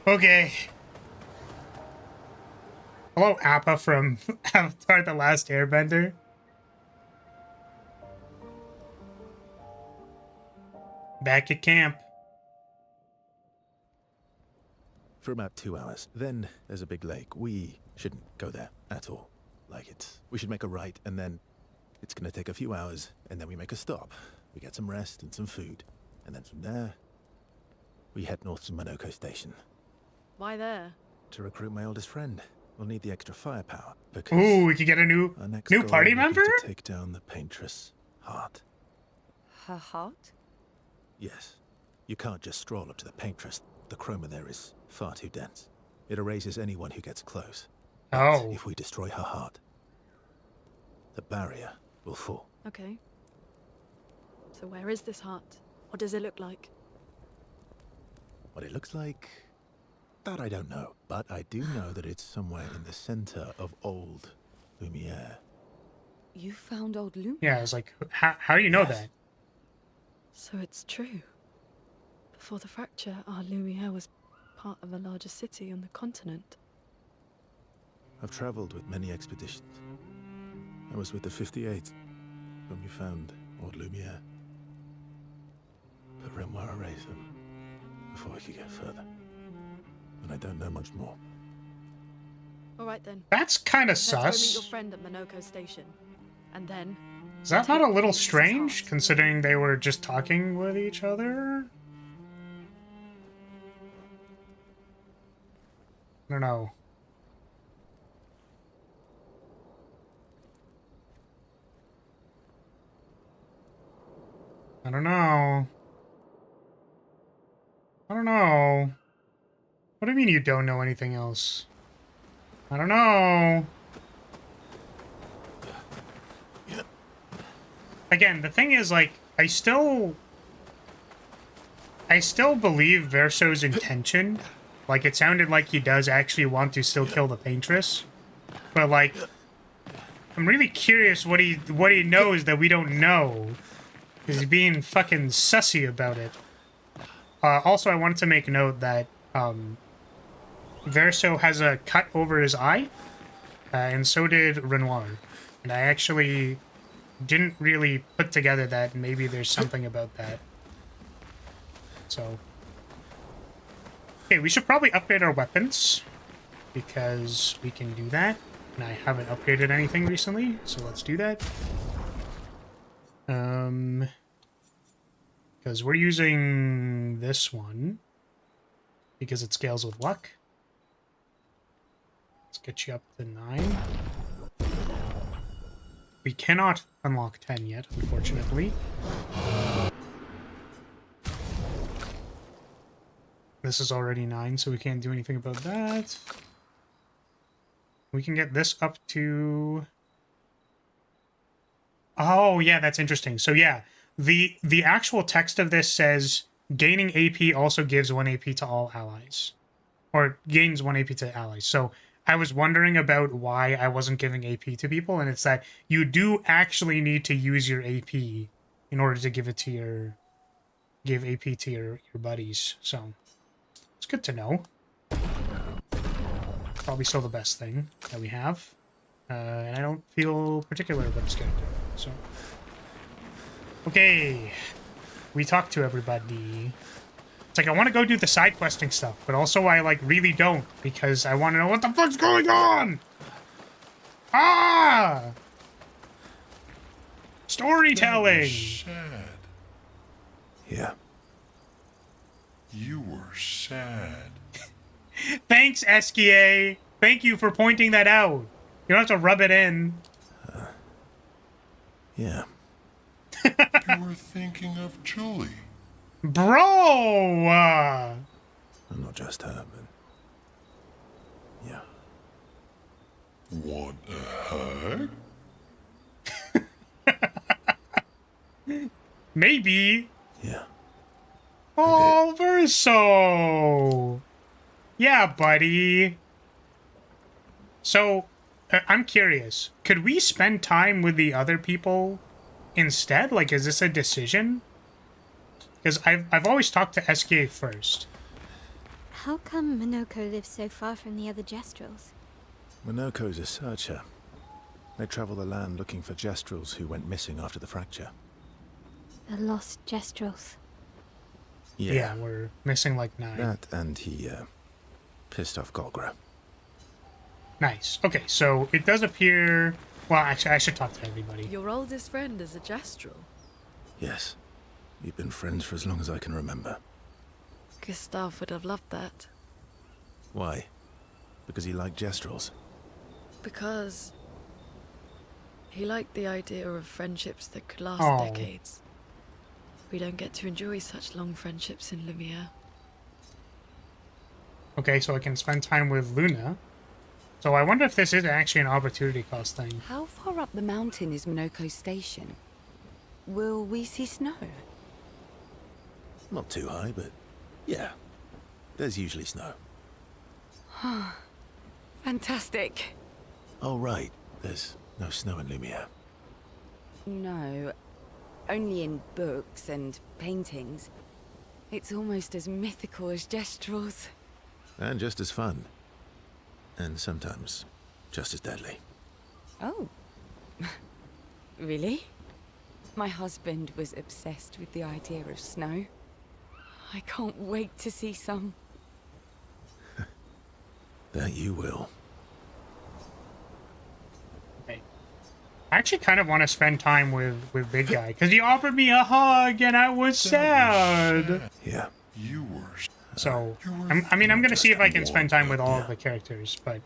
Okay. Hello, Appa from Avatar The Last Airbender. Back at camp. For about 2 hours. Then there's a big lake. We shouldn't go there at all. We should make a right, and then it's gonna take a few hours, and then we make a stop. We get some rest and some food. And then from there, we head north to Monoko Station. Why there? To recruit my oldest friend. We'll need the extra firepower. Because ooh, we could get a new party member? To take down the Paintress' heart. Her heart? Yes. You can't just stroll up to the Paintress. The chroma there is far too dense. It erases anyone who gets close. Oh. But if we destroy her heart, the barrier will fall. Okay. So where is this heart? What does it look like? What it looks like, that I don't know. But I do know that it's somewhere in the center of old Lumiere. You found old Lumiere? Yeah, I was like, how do you know that? So it's true. Before the fracture, our Lumiere was part of a larger city on the continent. I've traveled with many expeditions. I was with the 58th when we found old Lumiere. But Renoir erased them before we could get further. And I don't know much more. All right then. That's kind of Let's go meet sus. your friend at Monoko Station. And then... Is that not a little strange, considering they were just talking with each other? I don't know. I don't know. I don't know. What do you mean you don't know anything else? I don't know. Again, the thing is, like, I still believe Verso's intention. Like, it sounded like he does actually want to still kill the Paintress. But, like, I'm really curious what he knows that we don't know. Because he's being fucking sussy about it. Also, I wanted to make note that Verso has a cut over his eye. And so did Renoir. And I actually didn't really put together that maybe there's something about that. So... okay, we should probably upgrade our weapons. Because we can do that. And I haven't upgraded anything recently, so let's do that. Because we're using this one. Because it scales with luck. Let's get you up to 9. We cannot unlock 10 yet, unfortunately. This is already 9, so we can't do anything about that. We can get this up to... oh, yeah, that's interesting. So, yeah, the actual text of this says, gaining AP also gives 1 AP to all allies. Or gains 1 AP to allies. So, I was wondering about why I wasn't giving AP to people, and it's that you do actually need to use your AP in order to give it to your... give AP to your buddies, so... it's good to know. Probably still the best thing that we have. And I don't feel particular about this character, so... okay. We talked to everybody. It's like, I want to go do the side questing stuff, but also I, like, really don't, because I want to know what the fuck's going on! Ah! Storytelling! That was sad. Yeah. You were sad. Thanks, Eskia! Thank you for pointing that out. You don't have to rub it in. Yeah. You were thinking of Julie. Bro! And not just her, but Yeah. Want a hug? Maybe. Yeah. Oh, Verso. Yeah, buddy. So, I'm curious. Could we spend time with the other people instead? Like, is this a decision? Because I've always talked to SK first. How come Minoko lives so far from the other Jestrels? Minoko's a searcher. They travel the land looking for Jestrels who went missing after the fracture. The lost Jestrels. Yeah, we're missing like 9. That and he, pissed off Golgra. Nice. Okay, so it does appear... Well, actually, I should talk to everybody. Your oldest friend is a Jestrel. Yes. We've been friends for as long as I can remember. Gustav would have loved that. Why? Because he liked Jestrels? Because he liked the idea of friendships that could last Oh. decades. We don't get to enjoy such long friendships in Lyria. Okay, so I can spend time with Luna. So I wonder if this is actually an opportunity cost thing. How far up the mountain is Minoko's station? Will we see snow? Not too high, but yeah. There's usually snow. Fantastic. Oh, right. There's no snow in Lumia. No, only in books and paintings. It's almost as mythical as Jestrels. And just as fun. And sometimes just as deadly. Oh. Really? My husband was obsessed with the idea of snow. I can't wait to see some. That you will. Okay. I actually kind of want to spend time with Big Guy, because he offered me a hug and I was sad. Yeah. You were. So, You were I'm going to see if I can just spend time with all yeah. of the characters, but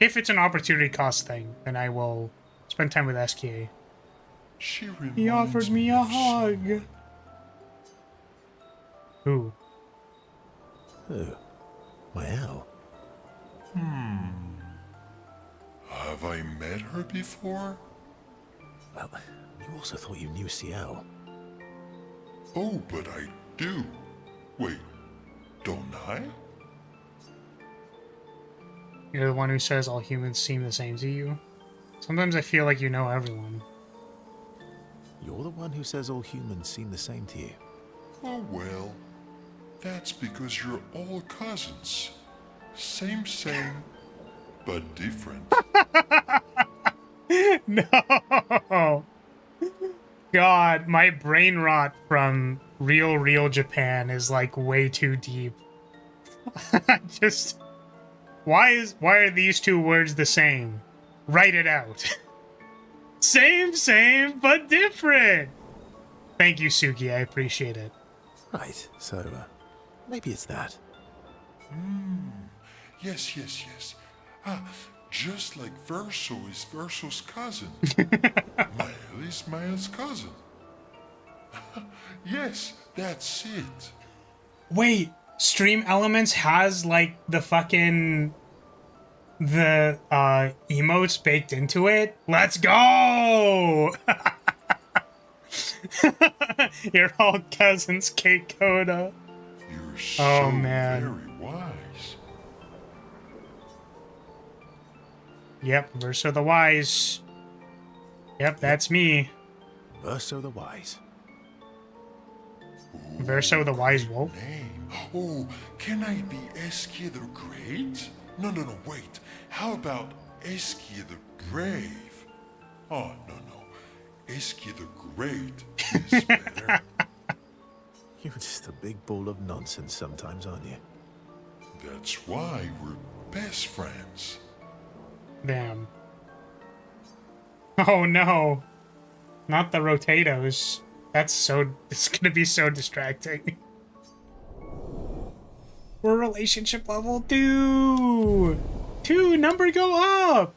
if it's an opportunity cost thing, then I will spend time with SK. She He offered me a reminds me of hug. Who? Who? My Al. Have I met her before? Well, you also thought you knew CL. Oh, but I do. Wait, don't I? You're the one who says all humans seem the same to you? Sometimes I feel like you know everyone. You're the one who says all humans seem the same to you. Oh well, that's because you're all cousins. Same, but different. No! God, my brain rot from real Japan is like way too deep. Just... Why are these two words the same? Write it out. Same, but different! Thank you, Suki, I appreciate it. Right, so, maybe it's that. Yes. Ah, just like Verso is Verso's cousin. Mael is Mael's cousin. Yes, that's it. Wait, Stream Elements has, like, the fucking... the, emotes baked into it? Let's go! You're all cousins, Kate Coda. You're so Oh, man. very wise. Yep, Verso the Wise. Yep, that's me. Verso the Wise. Verso the Wise Wolf. Name. Oh, can I be Eskia the Great? No, wait. How about Eskia the Brave? Oh, no. Eskia the Great is better. You're just a big ball of nonsense sometimes, aren't you? That's why we're best friends. Damn. Oh no. Not the Rotatos. It's gonna be so distracting. We're relationship level 2! 2! Number go up!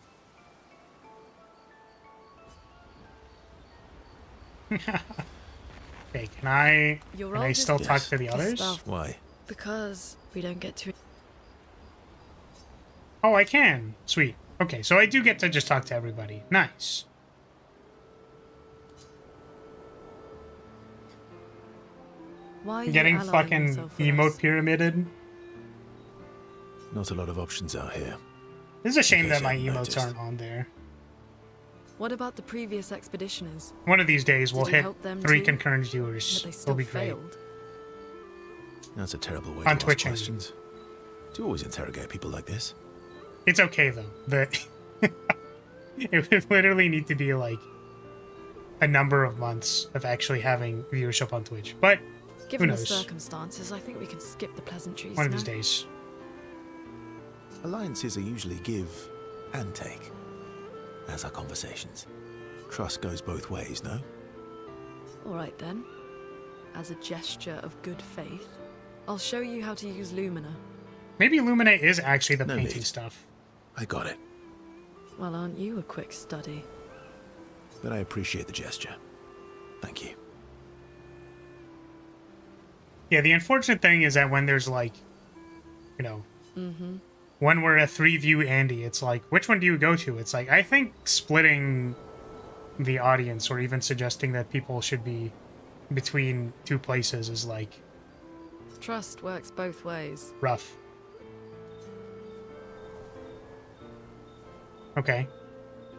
Okay, can I still talk to the others? Gustav, Why? because we don't get to... Oh, I can. Sweet. Okay, so I do get to just talk to everybody. Nice. Why are you Getting allying fucking yourself with emote us? pyramided. Not a lot of options out here. This is a shame In that case you my hadn't emotes noticed. aren't on there. What about the previous expeditioners? One of these days, we'll Did you hit help them 3 too? concurrent But viewers. they It'll still be great. failed. That's a terrible way On to Twitch, ask I mean. questions. Do you always interrogate people like this? It's okay though. It would literally need to be like a number of months of actually having viewership on Twitch. But Given who the knows? circumstances, I think we can skip the pleasantries One of now. these days. Alliances are usually give and take, as are conversations. Trust goes both ways, no? All right then. As a gesture of good faith, I'll show you how to use Lumina. Maybe Lumina is actually the No painting need. stuff. I got it, Well, aren't you a quick study? but I appreciate the gesture. Thank you. Yeah, the unfortunate thing is that when there's like, you know, when we're a 3-view Andy, it's like, which one do you go to? It's like, I think splitting the audience or even suggesting that people should be between 2 places is like Trust works both ways. rough. Okay.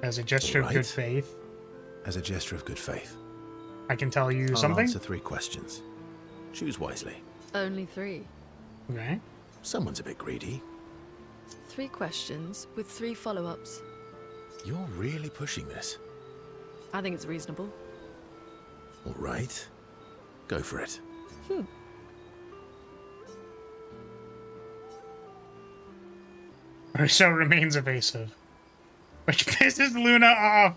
As a gesture of good Alright. faith, As a gesture of good faith, I can tell you I'll something. answer 3 questions. Choose wisely. Only 3. Okay. Someone's a bit greedy. 3 questions with 3 follow-ups. You're really pushing this. I think it's reasonable. All right. Go for it. So remains evasive. Which pisses Luna off,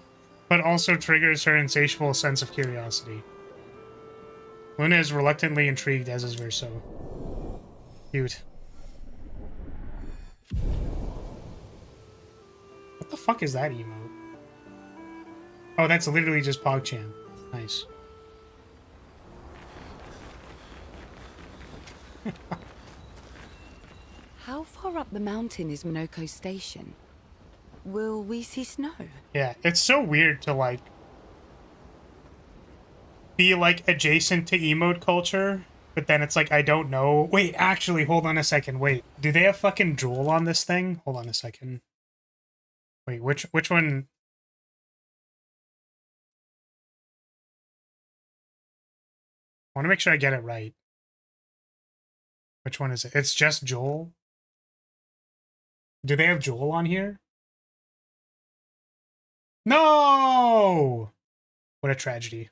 but also triggers her insatiable sense of curiosity. Luna is reluctantly intrigued, as is Verso. Cute. What the fuck is that emote? Oh, that's literally just PogChamp. Nice. How far up the mountain is Minoko Station? Will we see snow? Yeah, it's so weird to, like, be, like, adjacent to emote culture, but then it's like, I don't know. Wait, actually, hold on a second. Wait, do they have fucking Drool on this thing? Hold on a second. Wait, which one? I want to make sure I get it right. Which one is it? It's just Joel? Do they have Joel on here? No! What a tragedy.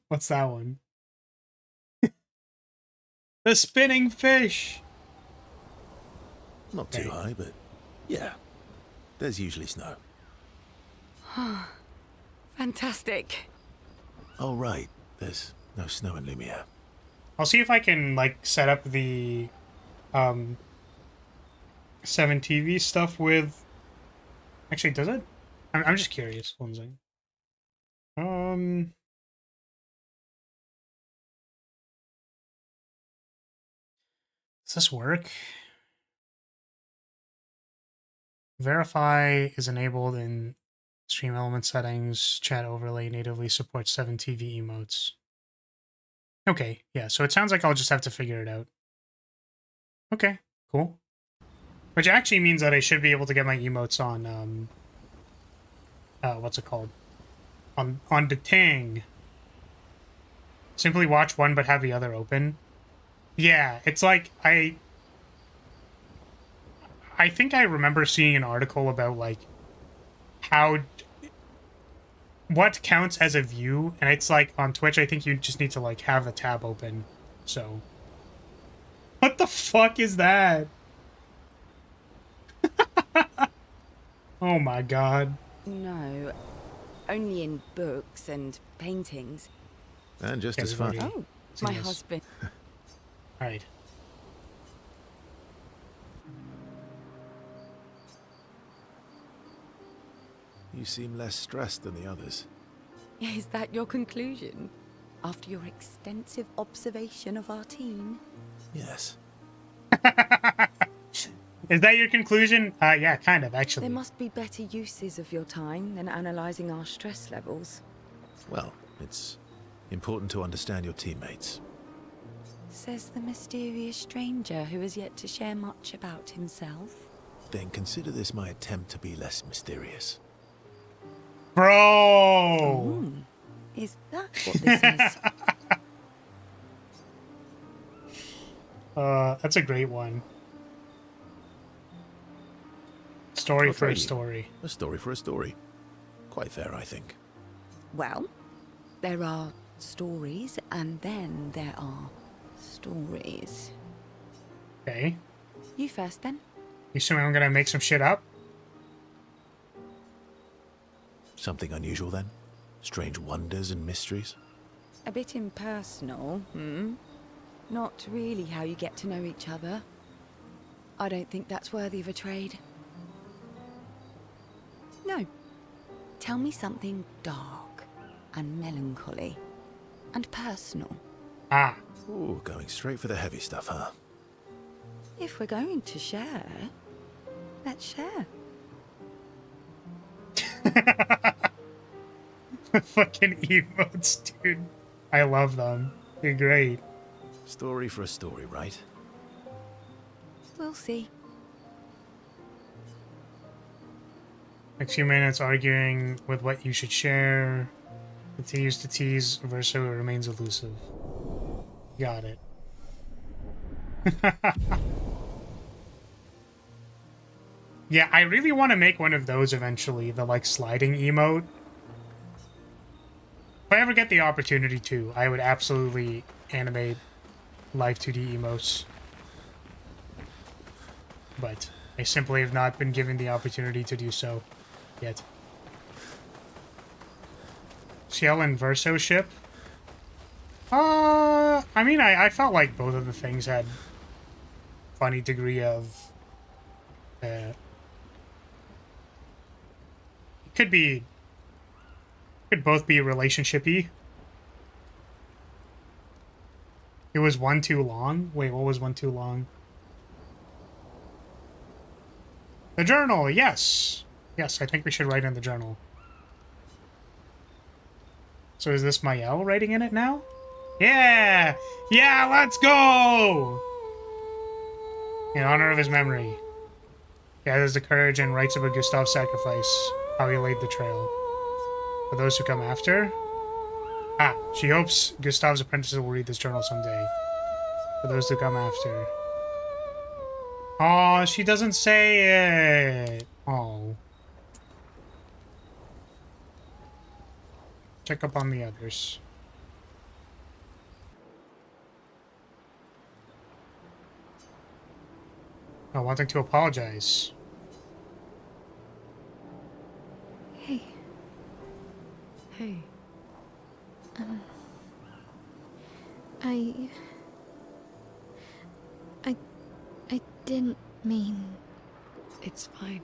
What's that one? The spinning fish! Not too Okay. high, but yeah. There's usually snow. Fantastic. Oh, right. There's no snow in Lumiere. I'll see if I can, like, set up the 7TV stuff with... Actually, does it? I'm just curious. One second. Does this work? Verify is enabled in stream element settings. Chat overlay natively supports 7TV emotes. Okay, yeah, so it sounds like I'll just have to figure it out. Okay, cool. Which actually means that I should be able to get my emotes on, what's it called? On the Ting. Simply watch one but have the other open. Yeah, it's like, I think I remember seeing an article about, like, how... what counts as a view, and it's like, on Twitch, I think you just need to, like, have the tab open, so... What the fuck is that? Oh my god. No, only in books and paintings. And just Okay, as we've fun. already- Oh, seen my this. husband. Alright. You seem less stressed than the others. Is that your conclusion? After your extensive observation of our team? Yes. Is that your conclusion? Yeah, kind of, actually. There must be better uses of your time than analysing our stress levels. Well, it's important to understand your teammates. Says the mysterious stranger who has yet to share much about himself. Then consider this my attempt to be less mysterious. Bro! Ooh, is that what this is? That's a great one. Story for a Okay. story. A story for a story. Quite fair, I think. Well, there are stories, and then there are stories. Okay. You first, then. You assuming I'm gonna make some shit up? Something unusual then? Strange wonders and mysteries? A bit impersonal, Not really how you get to know each other. I don't think that's worthy of a trade. No. Tell me something dark and melancholy and personal. Ah. Ooh, going straight for the heavy stuff, huh? If we're going to share, let's share. Fucking emotes, dude. I love them. They're great. Story for a story, right? We'll see. Next few minutes arguing with what you should share. Continues to tease, Verso remains elusive. Got it. Yeah, I really want to make one of those eventually, the like sliding emote. If I ever get the opportunity to, I would absolutely animate live 2D emotes. But I simply have not been given the opportunity to do so yet. Ciel and Verso ship? I mean, I felt like both of the things had funny degree of could both be relationshipy. It was one too long. Wait, what was one too long? The journal, yes. Yes, I think we should write in the journal. So is this Mael writing in it now? Yeah! Yeah, let's go! In honor of his memory. Gathers the courage and writes about Gustav's sacrifice, how he laid the trail. For those who come after? Ah, she hopes Gustav's apprentices will read this journal someday. For those who come after. Oh, she doesn't say it. Oh. Check up on the others. Oh, wanting to apologize. Hey. Hey. I didn't mean... It's fine.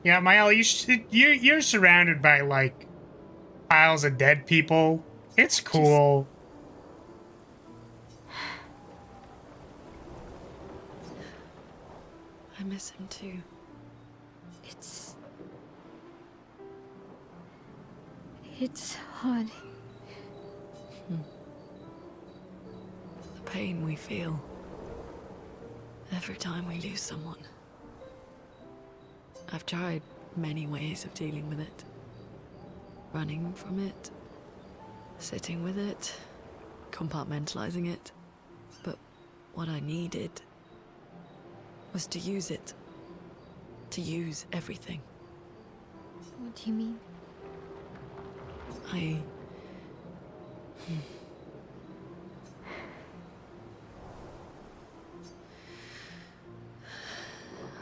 Yeah, Mael, you're surrounded by like piles of dead people. It's cool. I miss him too. It's hard. The pain we feel every time we lose someone. I've tried many ways of dealing with it. Running from it, sitting with it, compartmentalizing it. But what I needed was to use it. To use everything. What do you mean?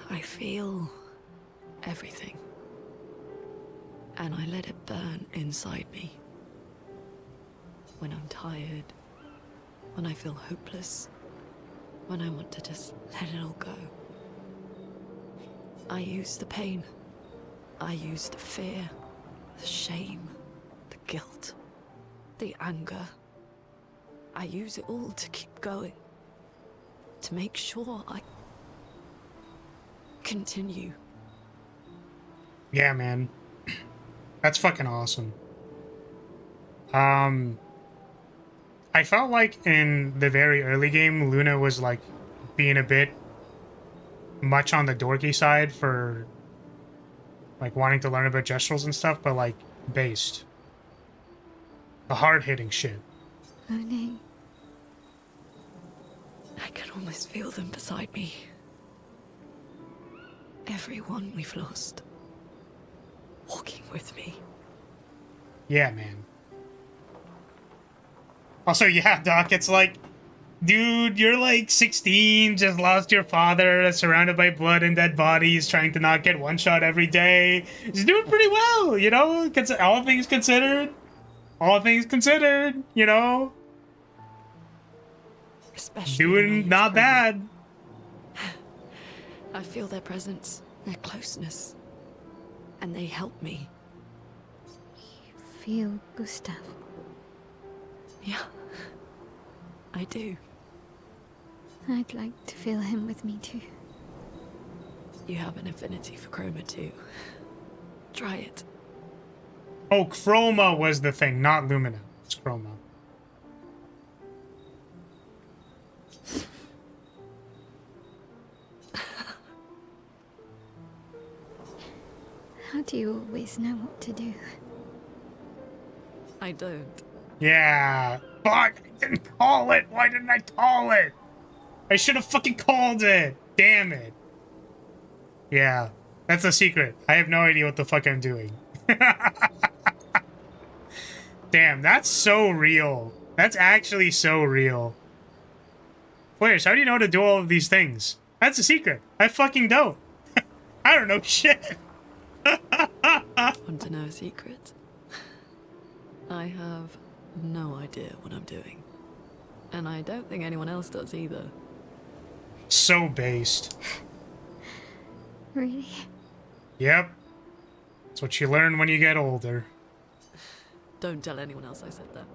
I feel everything. And I let it burn inside me. When I'm tired, when I feel hopeless, when I want to just let it all go. I use the pain. I use the fear, the shame, the guilt, the anger. I use it all to keep going, to make sure I continue. Yeah, man. That's fucking awesome. I felt like in the very early game, Luna was like being a bit much on the dorky side for like wanting to learn about gestuals and stuff, but like based. The hard-hitting shit. Monet. I can almost feel them beside me. Everyone we've lost. Walking with me. Yeah, man. Also, yeah, Doc, it's like, dude, you're like 16, just lost your father, surrounded by blood and dead bodies, trying to not get one shot every day. He's doing pretty well, you know? All things considered. All things considered, you know? Especially when I Doing use not Chroma. bad. I feel their presence, their closeness. And they help me. Feel Gustav. Yeah, I do. I'd like to feel him with me too. You have an affinity for Chroma too. Try it. Oh, Chroma was the thing, not Lumina. It's Chroma. How do you always know what to do? I don't. Yeah. Fuck, I didn't call it. Why didn't I call it? I should have fucking called it. Damn it. Yeah, that's a secret. I have no idea what the fuck I'm doing. Damn, that's so real. That's actually so real. Players, how do you know how to do all of these things? That's a secret. I fucking don't. I don't know shit. Want to know a secret? I have no idea what I'm doing. And I don't think anyone else does either. So based. Really? Yep. That's what you learn when you get older. Don't tell anyone else I said that.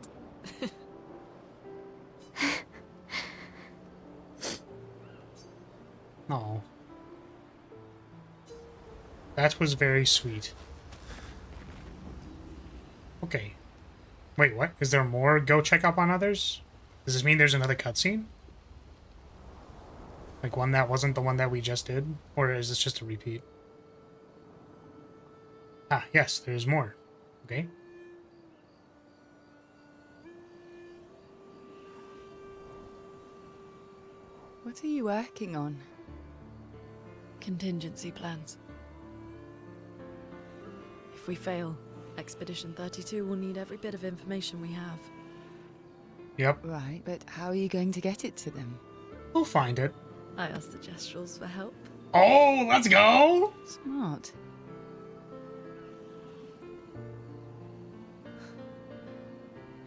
Oh. That was very sweet. Okay. Wait, what? Is there more go check up on others? Does this mean there's another cutscene? Like one that wasn't the one that we just did? Or is this just a repeat? Ah, yes, there's more. Okay. What are you working on? Contingency plans. If we fail, Expedition 32 will need every bit of information we have. Yep. Right, but how are you going to get it to them? We'll find it. I asked the Gestrals for help. Oh, let's go! Smart.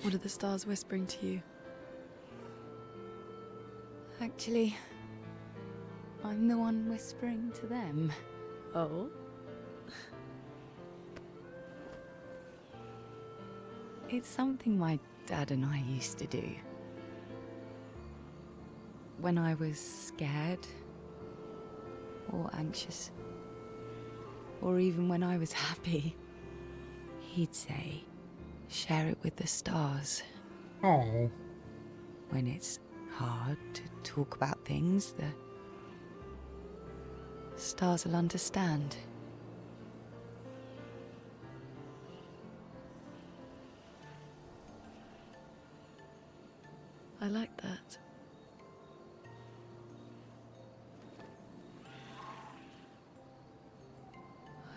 What are the stars whispering to you? Actually, I'm the one whispering to them. Oh? It's something my dad and I used to do. When I was scared, or anxious, or even when I was happy, he'd say, share it with the stars. Oh. When it's hard to talk about things, the stars will understand. I like that.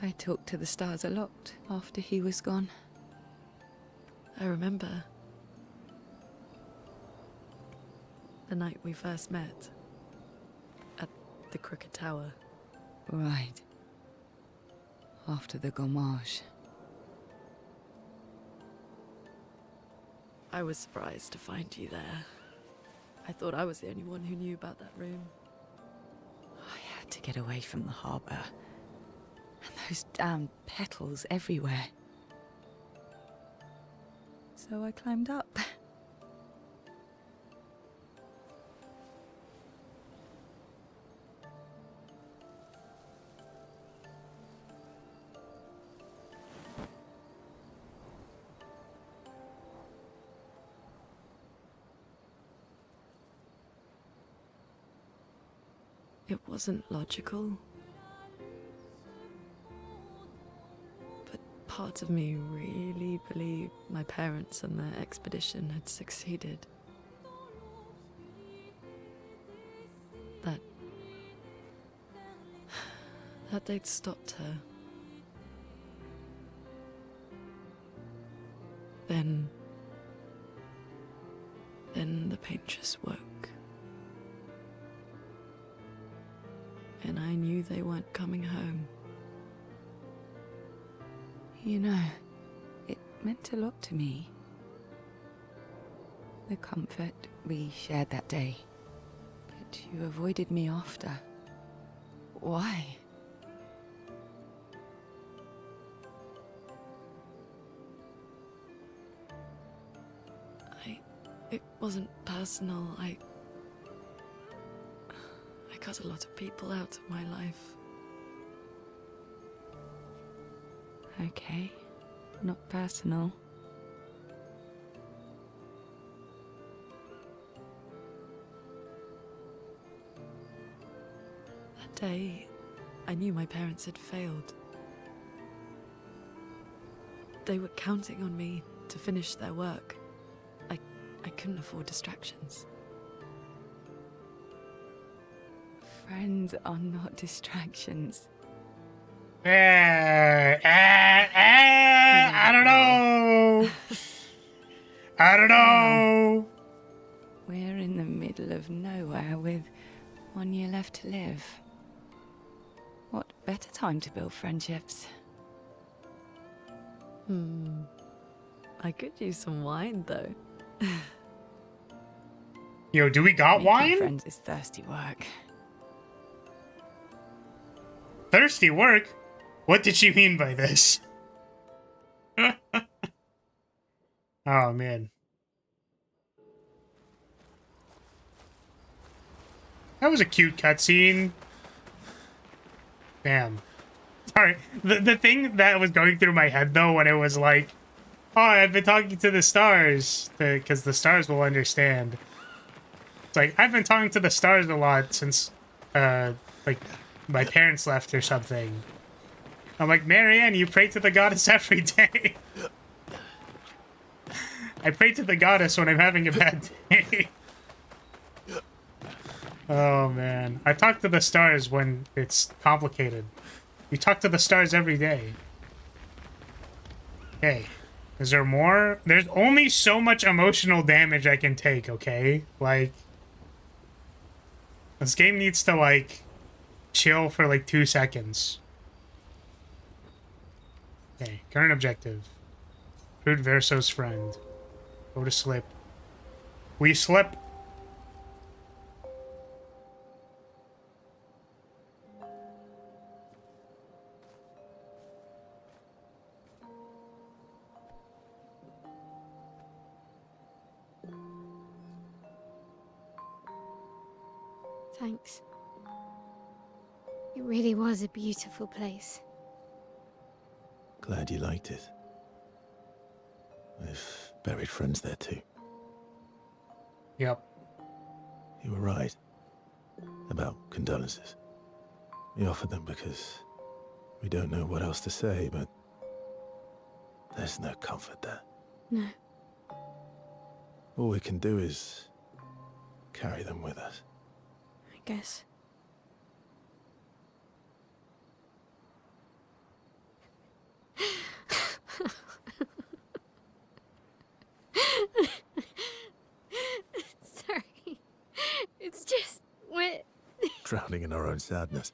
I talked to the stars a lot after he was gone. I remember the night we first met at the Crooked Tower. Right. After the gommage. I was surprised to find you there. I thought I was the only one who knew about that room. I had to get away from the harbour. And those damn petals everywhere. So I climbed up. It wasn't logical. But part of me really believed my parents and their expedition had succeeded. That they'd stopped her. Then the paintress woke. And I knew they weren't coming home. You know, it meant a lot to me. The comfort we shared that day. But you avoided me after. Why? It wasn't personal. I cut a lot of people out of my life. Okay, not personal. That day, I knew my parents had failed. They were counting on me to finish their work. I couldn't afford distractions. Friends are not distractions. I don't know. I don't know. We're in the middle of nowhere with 1 year left to live. What better time to build friendships? I could use some wine, though. Yo, do we got Making wine? friends is thirsty work. Thirsty work? What did she mean by this? Oh, man. That was a cute cutscene. Damn. Sorry. The thing that was going through my head, though, when it was like, oh, I've been talking to the stars, because the stars will understand. It's like, I've been talking to the stars a lot since, like, my parents left or something. I'm like, Marianne, you pray to the goddess every day. I pray to the goddess when I'm having a bad day. Oh, man. I talk to the stars when it's complicated. You talk to the stars every day. Okay. Is there more? There's only so much emotional damage I can take, okay? Like, this game needs to, like, chill for, like, 2 seconds. Okay, current objective. Recruit Verso's friend. Go to slip. We slip. Thanks. It really was a beautiful place. Glad you liked it. I've buried friends there too. Yep. You were right about condolences. We offered them because we don't know what else to say, but there's no comfort there. No. All we can do is carry them with us. I guess. Sorry. It's just what. Drowning in our own sadness.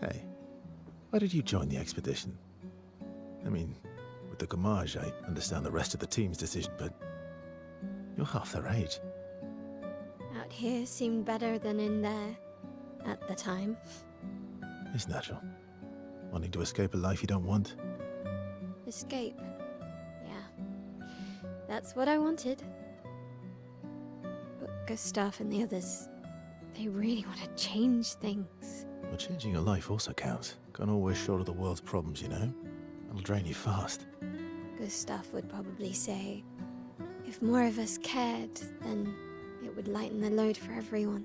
Hey, why did you join the expedition? I mean, with the Gamage, I understand the rest of the team's decision, but you're half their age. Out here seemed better than in there at the time. It's natural. Wanting to escape a life you don't want. Escape. Yeah. That's what I wanted. But Gustav and the others, they really want to change things. Well, changing your life also counts. Can't always shoulder the world's problems, you know? It'll drain you fast. Gustav would probably say, if more of us cared, then It would lighten the load for everyone.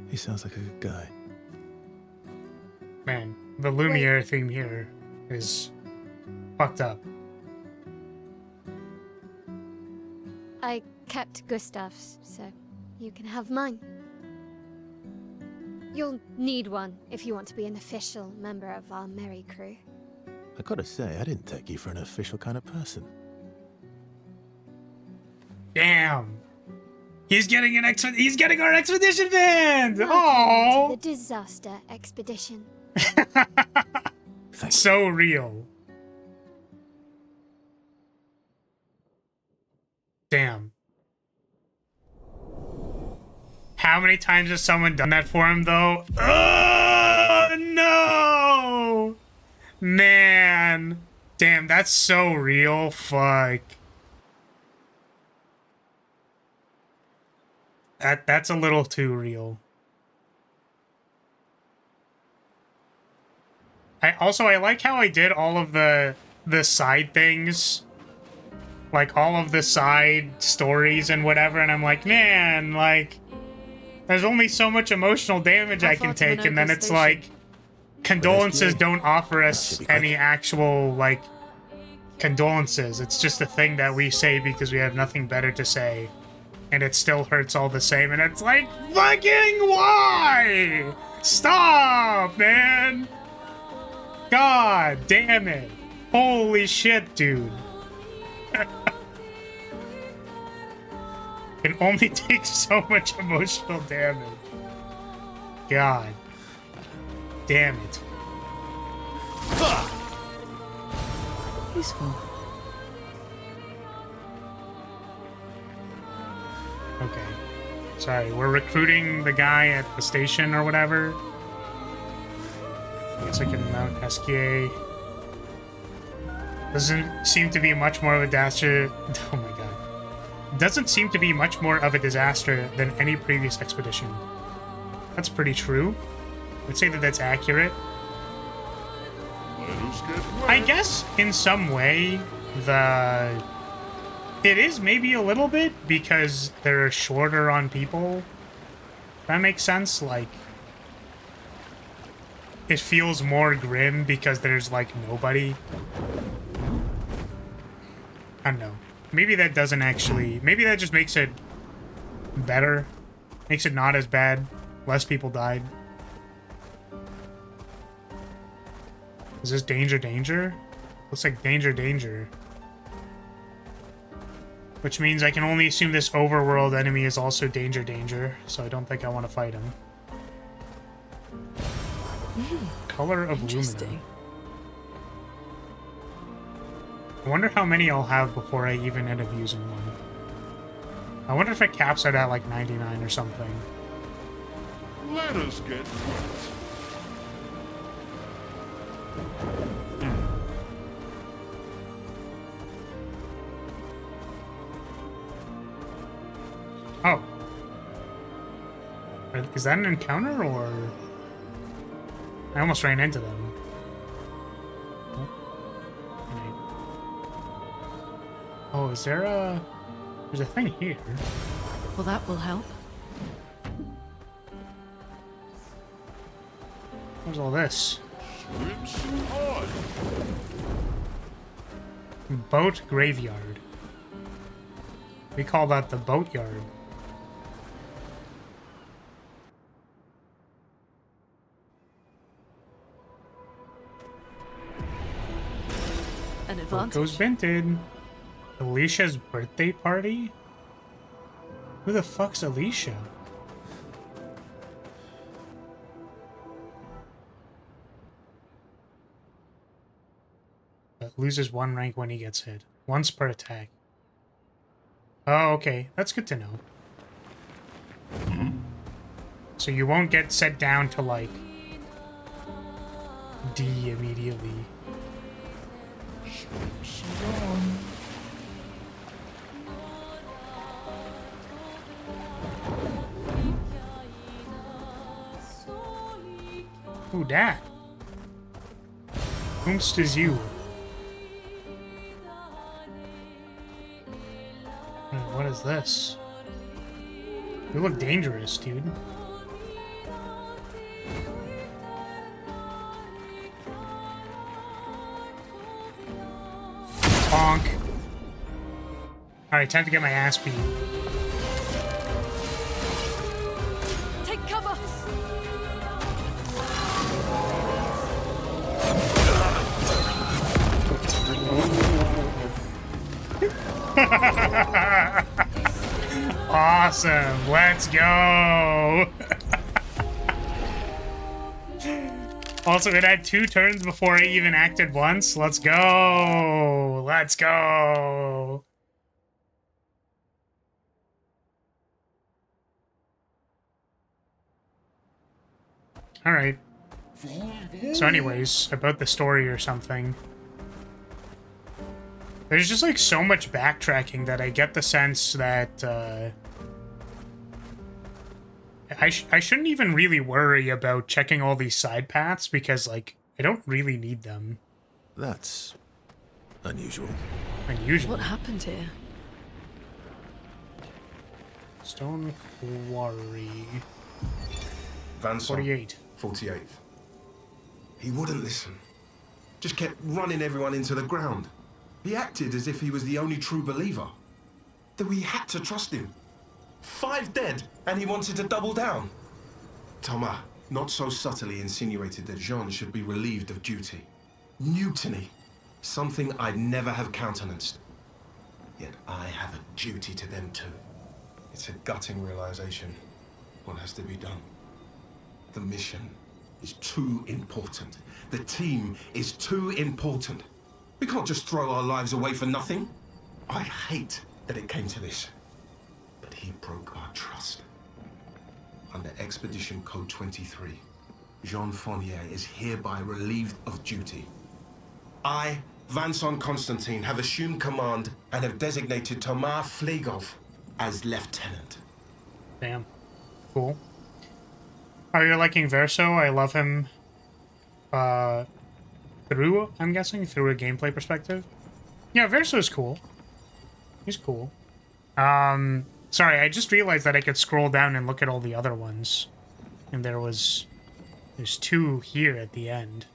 He sounds like a good guy. Man, the Lumiere theme here is fucked up. I kept Gustav's, so you can have mine. You'll need one if you want to be an official member of our merry crew. I gotta say, I didn't take you for an official kind of person. Damn. He's getting our expedition band. Welcome Oh, to the disaster expedition. so real. Damn. How many times has someone done that for him, though? Oh, no! Man. Damn, that's so real. Fuck. That's a little too real. I like how I did all of the side things. Like, all of the side stories and whatever, and I'm like, man, like, there's only so much emotional damage I can take, and then it's like, condolences don't offer us any actual, like, condolences. It's just a thing that we say because we have nothing better to say, and it still hurts all the same, and it's like, fucking why? Stop, man! God damn it. Holy shit, dude. Can only take so much emotional damage. God. Damn it. Useful. Okay. Sorry, we're recruiting the guy at the station or whatever. I guess I can mount Esquier. Doesn't seem to be much more of a disaster. Oh my god. Doesn't seem to be much more of a disaster than any previous expedition. That's pretty true. I'd say that that's accurate. I guess in some way it is maybe a little bit because they're shorter on people. That makes sense. Like, it feels more grim because there's like nobody. I don't know. Maybe that doesn't actually... Maybe that just makes it better. Makes it not as bad. Less people died. Is this danger, danger? Looks like danger, danger. Which means I can only assume this overworld enemy is also danger, danger. So I don't think I want to fight him. Color of Lumina. I wonder how many I'll have before I even end up using one. I wonder if it caps out at like 99 or something. Let us get Oh. Is that an encounter or... I almost ran into them. Oh, is there a... There's a thing here. Well, that will help. What's all this? Boat graveyard. We call that the boat yard. An Boat advantage. goes vented. Alicia's birthday party? Who the fuck's Alicia? Loses 1 rank when he gets hit. Once per attack. Oh, okay. That's good to know. So you won't get set down to, like, D immediately. Who dat? Whomst is you? what is this? You look dangerous, dude. Bonk. Alright, time to get my ass beat. Take cover! Awesome. Let's go. Also, it had 2 turns before I even acted once. Let's go. Let's go. All right. So anyways, about the story or something. There's just like so much backtracking that I get the sense that I shouldn't even really worry about checking all these side paths because like I don't really need them. That's unusual. Unusual. What happened here? Stone Quarry. Vanson, 48. 48th. He wouldn't listen. Just kept running everyone into the ground. He acted as if he was the only true believer. That we had to trust him. 5 dead, and he wanted to double down. Thomas, not so subtly insinuated that Jean should be relieved of duty. Mutiny. Something I'd never have countenanced. Yet I have a duty to them too. It's a gutting realization. What has to be done? The mission is too important. The team is too important. We can't just throw our lives away for nothing. I hate that it came to this. But he broke our trust. Under Expedition Code 23, Jean Fournier is hereby relieved of duty. I, Vanson Constantine, have assumed command and have designated Thomas Flegov as lieutenant. Damn. Cool. Oh, you're liking Verso? I love him. Through, I'm guessing, through a gameplay perspective. Yeah, Verso's cool. He's cool. Sorry, I just realized that I could scroll down and look at all the other ones. And there's 2 here at the end.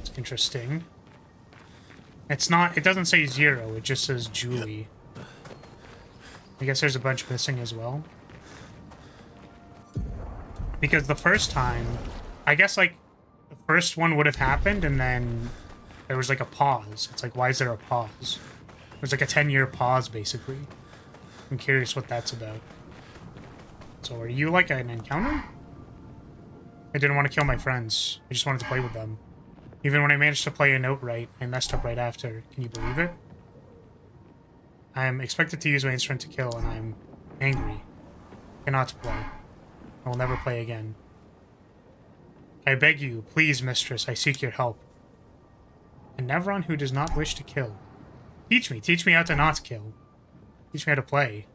It's interesting. It doesn't say 0, it just says Julie. I guess there's a bunch missing as well. Because the first time, I guess, like, the first one would have happened, and then there was, like, a pause. It's like, why is there a pause? There's, like, a 10-year pause, basically. I'm curious what that's about. So, are you, like, an encounter? I didn't want to kill my friends. I just wanted to play with them. Even when I managed to play a note right, I messed up right after. Can you believe it? I am expected to use my instrument to kill, and I am angry. Cannot play. I will never play again. I beg you, please, mistress, I seek your help. A Nevron who does not wish to kill. Teach me how to not kill. Teach me how to play.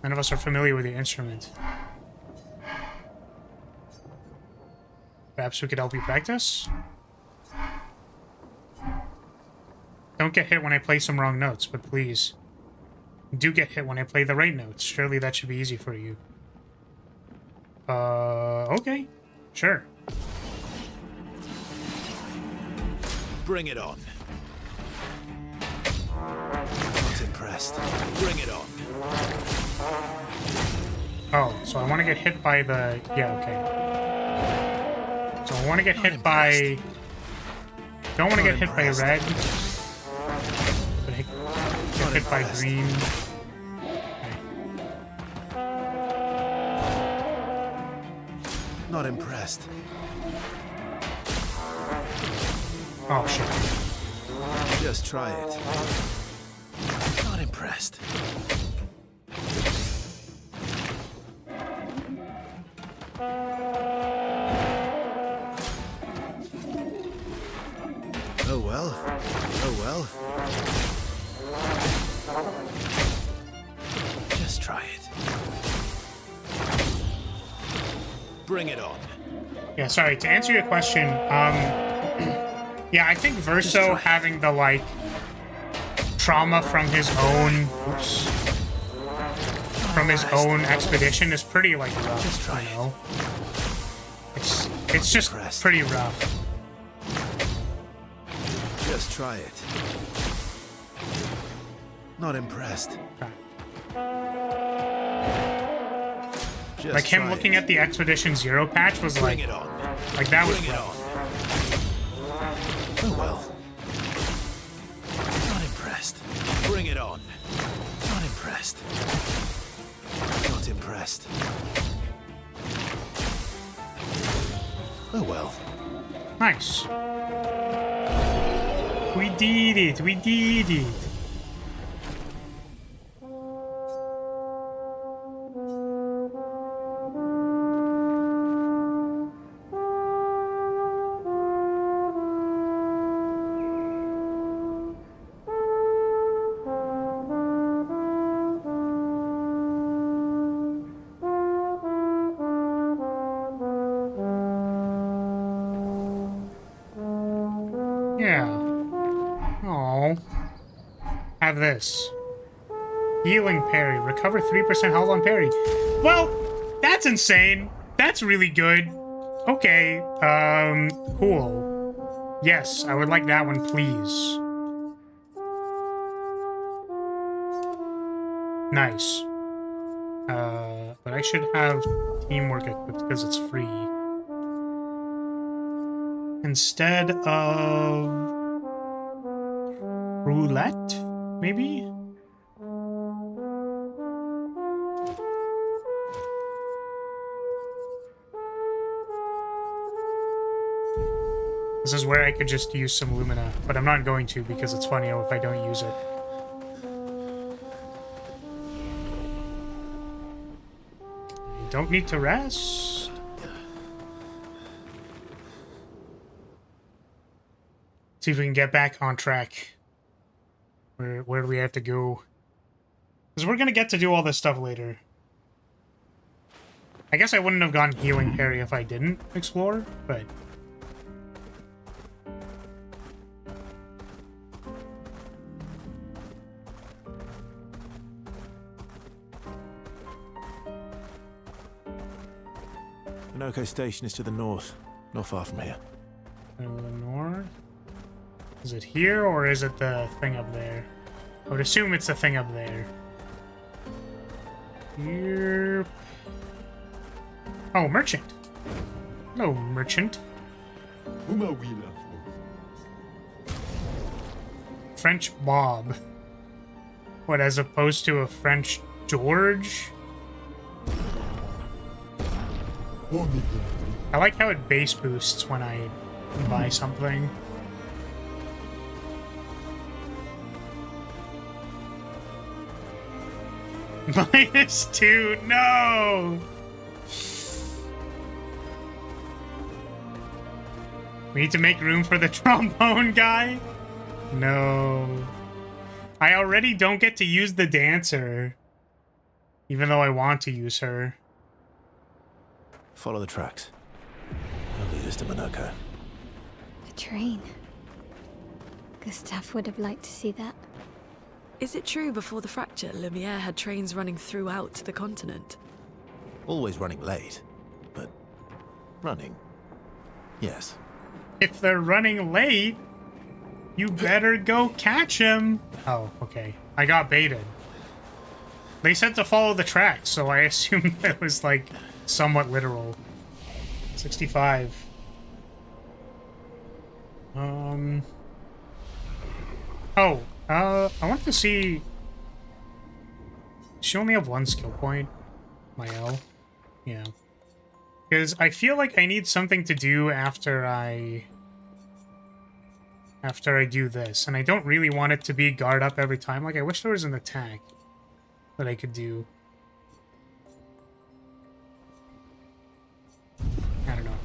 None of us are familiar with your instrument. Perhaps we could help you practice? Don't get hit when I play some wrong notes, but please. Do get hit when I play the right notes. Surely that should be easy for you. Okay. Sure. Bring it on. Not impressed. Bring it on. Oh, so I want to get hit by the... Yeah, okay. So I want to get hit by... Don't want to get hit by red. But get hit by green. Not impressed. Oh, shit. Just try it. Not impressed. Oh well. Oh well. Just try it. Bring it on. Yeah, sorry, to answer your question, yeah, I think Verso having the, like, trauma from his own, oops, from his own expedition is pretty like rough. Just try you know? It's just pretty rough. Just try it. Not impressed. Just Like him try looking it. at the Expedition Zero patch was Bring like, it on. that was Bring it rough. on. Oh well. Not impressed. Bring it on. Not impressed. Not impressed. Oh well. Nice. We did it. We did it. Yeah. Oh. Have this. Healing parry. Recover 3% health on parry. Well, that's insane. That's really good. Okay. Cool. Yes, I would like that one, please. Nice. But I should have teamwork equipped because it's free. Instead of roulette, maybe? This is where I could just use some Lumina, but I'm not going to because it's funny if I don't use it. You don't need to rest. See if we can get back on track. Where do we have to go? Because we're gonna get to do all this stuff later. I guess I wouldn't have gone healing parry if I didn't explore, but... Minoko Station is to the north, not far from here. To the north? Is it here, or is it the thing up there? I would assume it's the thing up there. Here... Oh, merchant. Hello, merchant. Whom are we now for? French Bob. What, as opposed to a French George? I like how it base boosts when I buy something. -2, no! We need to make room for the trombone guy? No. I already don't get to use the dancer. Even though I want to use her. Follow the tracks. They'll lead us to Minoko. A train. Gustave would have liked to see that. Is it true before the fracture, Lumiere had trains running throughout the continent? Always running late, but running. Yes. If they're running late, you better go catch him. Oh, okay. I got baited. They said to follow the tracks, so I assumed that was like somewhat literal. 65. Oh, I want to see... Does she only have one skill point? Mael? Yeah. Because I feel like I need something to do after I do this. And I don't really want it to be guard up every time. Like, I wish there was an attack that I could do. I don't know.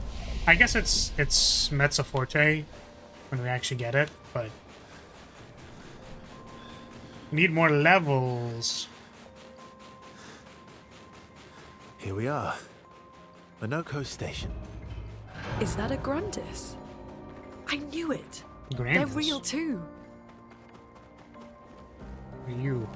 I guess it's Mezza Forte when we actually get it, but... we need more levels. Here we are. Minoko Station. Is that a Grandis? I knew it. Grandis. They're real too. You.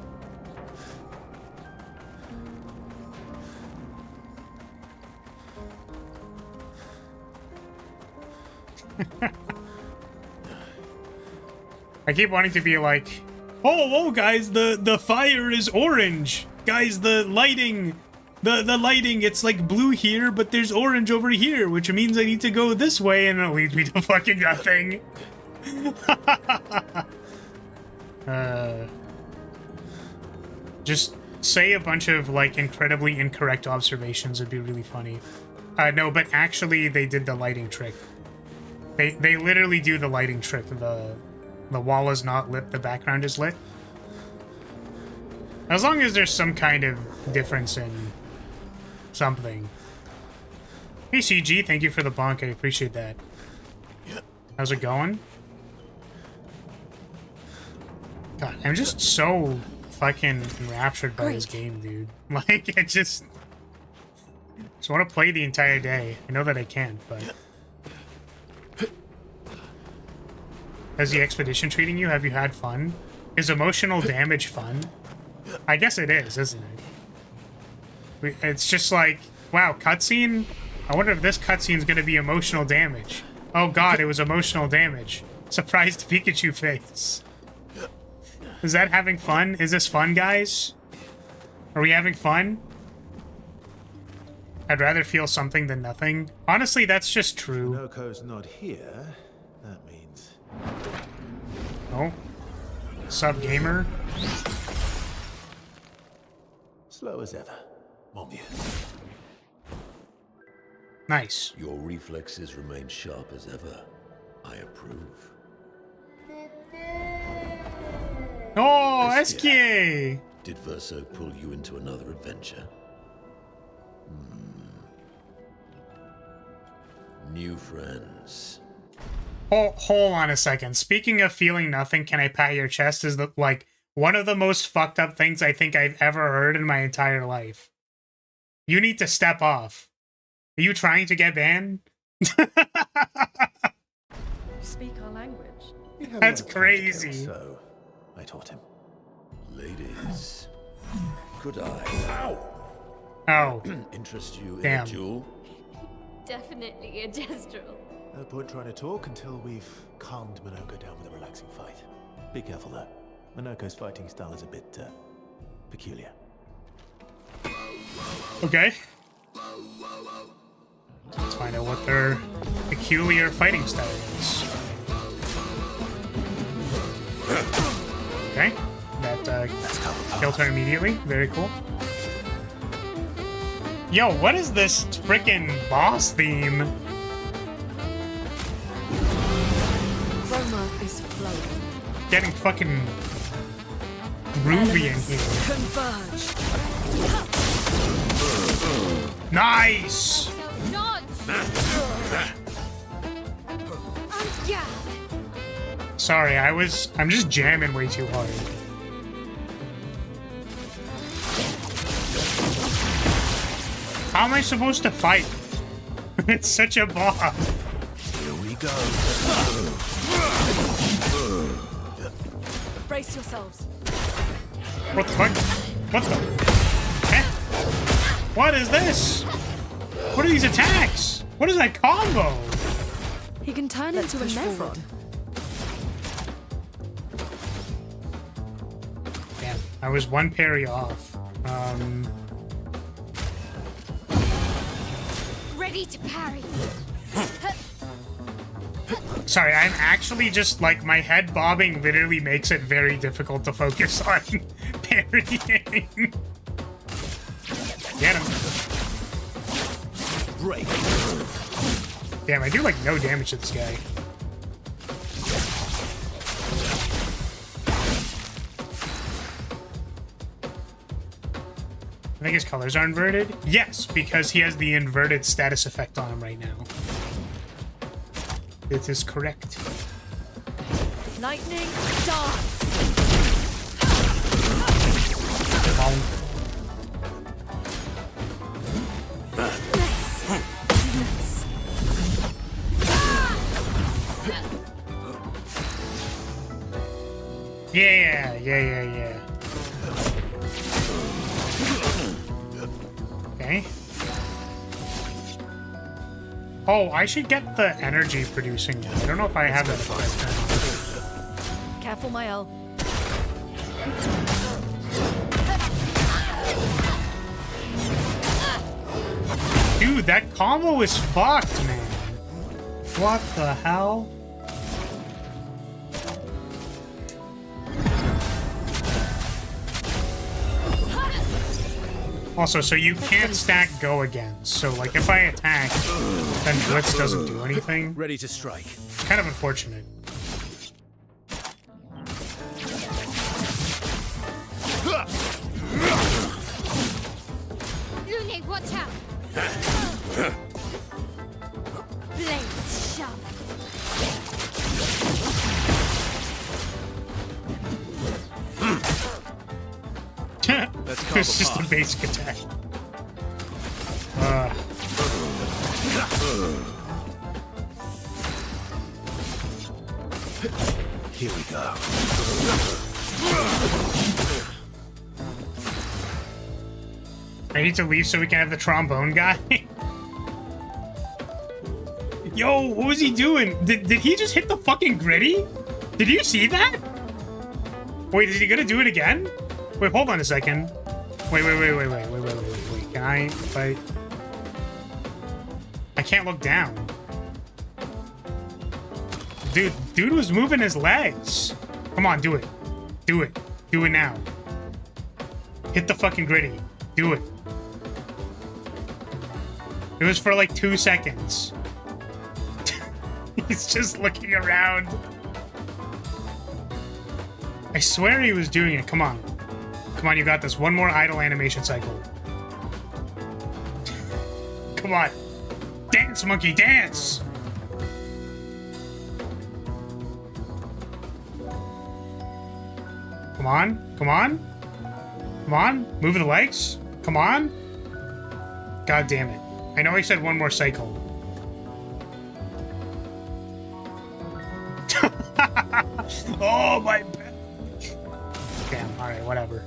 I keep wanting to be like, oh, guys, the fire is orange. Guys, the lighting, the lighting, it's like blue here, but there's orange over here, which means I need to go this way, and it'll lead me to fucking nothing. Just say a bunch of, like, incredibly incorrect observations would be really funny. No, but actually, they did the lighting trick. They literally do the lighting trick. The wall is not lit, the background is lit. As long as there's some kind of difference in something. Hey CG, thank you for the bonk, I appreciate that. How's it going? God, I'm just so fucking enraptured by this game, dude. Like, I just want to play the entire day. I know that I can't, but... How's the expedition treating you? Have you had fun? Is emotional damage fun? I guess it is, isn't it? It's just like, wow, cutscene? I wonder if this cutscene's gonna be emotional damage. Oh god, it was emotional damage. Surprised Pikachu face. Is that having fun? Is this fun, guys? Are we having fun? I'd rather feel something than nothing. Honestly, that's just true. Noko's not here. That means... Oh. Sub gamer. Slow as ever. Mon vieux. Nice. Your reflexes remain sharp as ever. I approve. Oh, Esquier! Did Verso pull you into another adventure? New friends. Hold on a second. Speaking of feeling nothing, can I pat your chest? Is the, like, one of the most fucked up things I think I've ever heard in my entire life. You need to step off. Are you trying to get banned? You speak our language. That's crazy. So, I taught him. Ladies, could I Oh. interest you in Damn. a duel? Definitely a gestural. No point trying to talk until we've calmed Minoko down with a relaxing fight. Be careful though. Minoko's fighting style is a bit peculiar. Okay. Let's find out what their peculiar fighting style is. Okay. That killed her immediately. Very cool. Yo, what is this freaking boss theme? Roma is flowing. Getting fucking groovy in here. Converge. Nice! Not! Yeah. Sorry, I'm just jamming way too hard. How am I supposed to fight? It's such a boss. Here we go. Brace yourselves. What the fuck? What the? Eh? What is this? What are these attacks? What is that combo? He can turn into a Nephron. Damn, I was one parry off. Ready to parry. Sorry, I'm actually just like my head bobbing literally makes it very difficult to focus on parrying. Get him. Break. Damn, I do like no damage to this guy. I think his colors are inverted. Yes, because he has the inverted status effect on him right now. It is correct. Lightning dance. Yeah. Okay. Oh, I should get the energy producing one. I don't know if I have that. Careful, my L. Dude, that combo is fucked, man. What the hell? Also, so you can't stack go again. So, like, if I attack, then Blitz doesn't do anything. Ready to strike. It's kind of unfortunate. Lune, watch out! Blade sharp. It's just a basic attack. Here we go. I need to leave so we can have the trombone guy. Yo, what was he doing? Did he just hit the fucking gritty? Did you see that? Wait, is he gonna do it again? Wait, hold on a second. Wait. Can I fight? I can't look down. Dude was moving his legs. Come on, do it. Do it. Do it now. Hit the fucking gritty. Do it. It was for like 2 seconds. He's just looking around. I swear he was doing it. Come on. Come on, you got this. One more idle animation cycle. Come on. Dance, monkey, dance! Come on. Come on. Come on. Move the legs. Come on. God damn it. I know I said one more cycle. Oh, my... Damn, alright, whatever.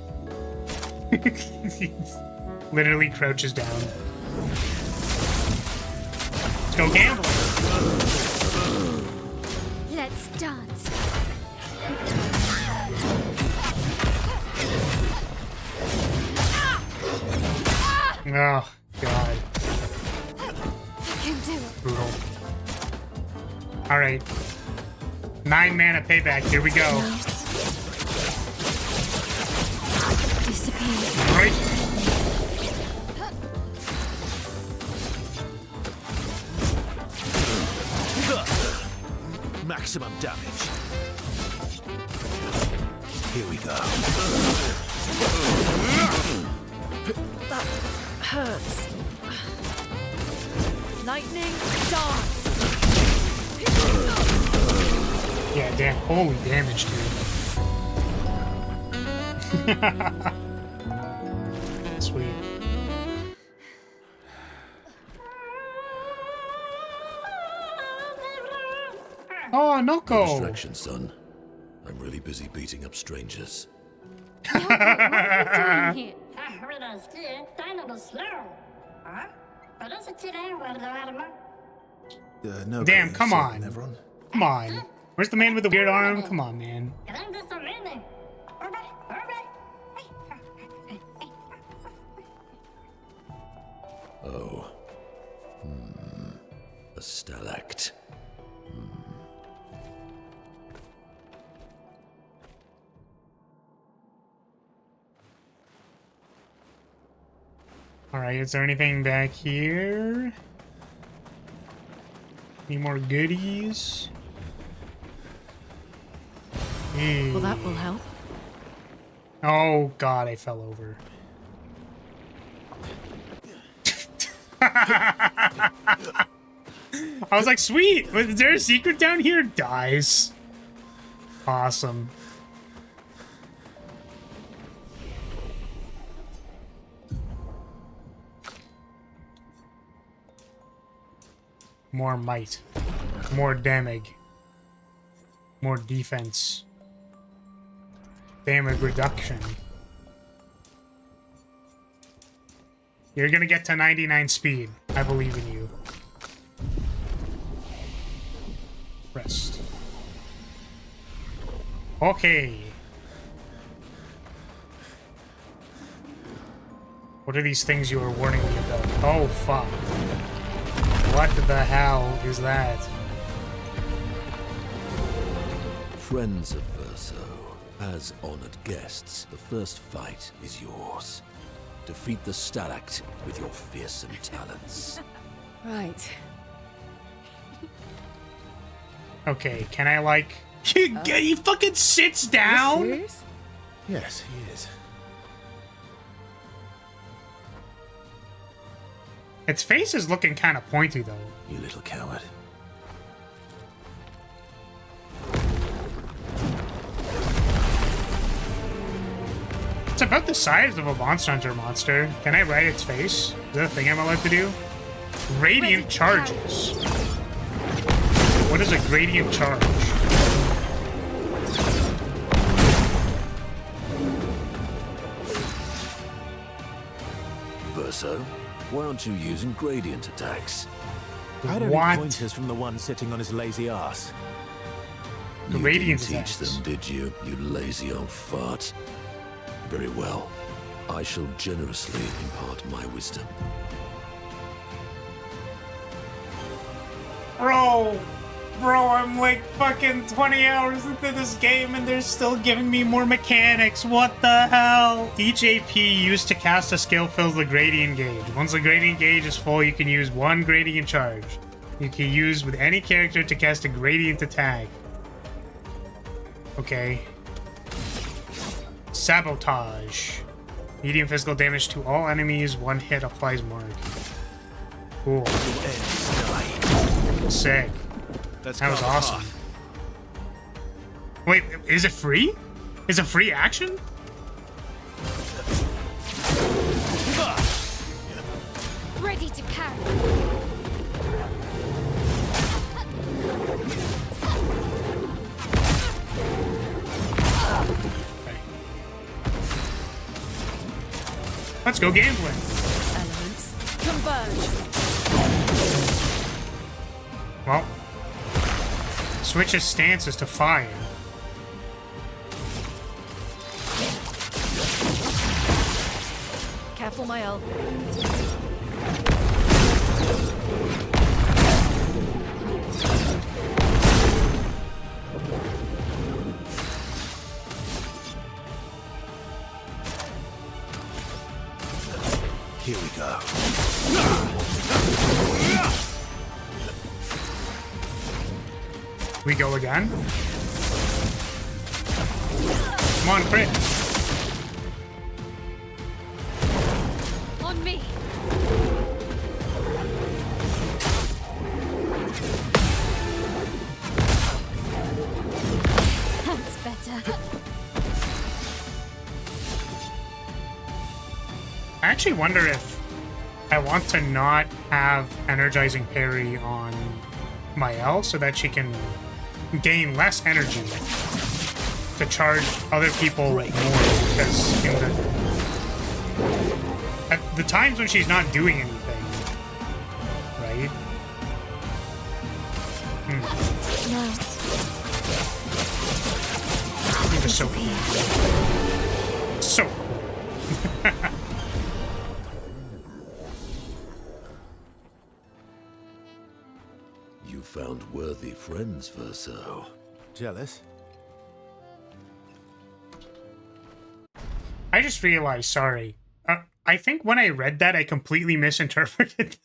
Literally crouches down. Let's go gamble. Let's dance. Oh, God. I can do it. Brutal. Alright. 9 mana payback, here we go. Disappear. Right. Maximum damage. Here we go. That hurts. Lightning dance. Yeah, damn. Holy damage, dude. Sweet. Oh, Noko! Distraction, son. I'm really busy beating up strangers. What are you doing here? No. Damn, come on. Come on. Where's the man with the weird arm? Come on, man. Oh. A stalact. Alright, is there anything back here? Any more goodies? Well, that will help. Oh god, I fell over. I was like, sweet! Is there a secret down here? Dies. Awesome. More might. More damage. More defense. Damage reduction. You're gonna get to 99 speed. I believe in you. Rest. Okay. What are these things you were warning me about? Oh, fuck. What the hell is that? Friends of Verso, as honored guests, the first fight is yours. Defeat the Stalact with your fearsome talents. Right. Okay, can I, like... He fucking sits down? Are you serious? Yes, he is. Its face is looking kind of pointy, though. You little coward. It's about the size of a Monster Hunter monster. Can I write its face? Is that a thing I'm allowed to do? Radiant charges. What is a gradient charge? Verso, why aren't you using gradient attacks? I had any What? pointers from the one sitting on his lazy ass. You Radiant didn't teach attacks. them, did you, you lazy old fart? Very well. I shall generously impart my wisdom. Bro, I'm like fucking 20 hours into this game and they're still giving me more mechanics. What the hell? Each AP used to cast a skill fills the gradient gauge. Once the gradient gauge is full, you can use one gradient charge. You can use with any character to cast a gradient attack. Okay. Sabotage. Medium physical damage to all enemies. One hit applies mark. Cool. Sick. That was awesome. Wait, is it free? Is it free action? Ready to carry. Let's go gambling. Elements converge. Well, switches stances to fire. Careful, my elf. Here we go. We go again. Come on, crit. On me. That's better. I actually wonder if I want to not have energizing parry on my L so that she can gain less energy to charge other people more, because in at the times when she's not doing anything, right? No. It was so cool. So cool. You found worthy friends, Verso. Jealous? I just realized, sorry. I think when I read that, I completely misinterpreted.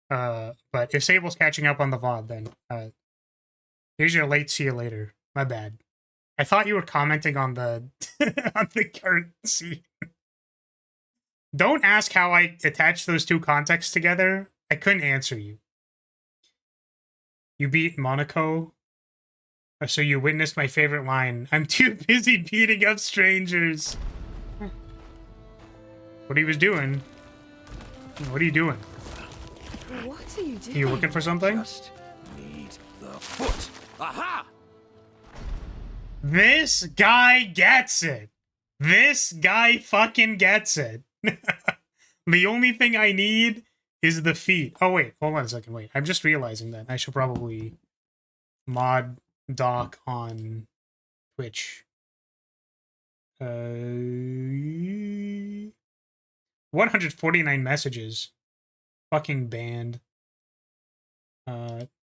But if Sable's catching up on the VOD, then here's your late. See you later. My bad. I thought you were commenting on the on the current scene. Don't ask how I attached those two contexts together. I couldn't answer you. You beat Monaco. So you witnessed my favorite line. I'm too busy beating up strangers. What he was doing? What are you doing? What are you doing? Are you looking for something? Just need the foot. Aha! This guy gets it. This guy fucking gets it. The only thing I need is the feet. Oh, wait. Hold on a second. Wait. I'm just realizing that I should probably mod doc on Twitch. 149 messages. Fucking banned.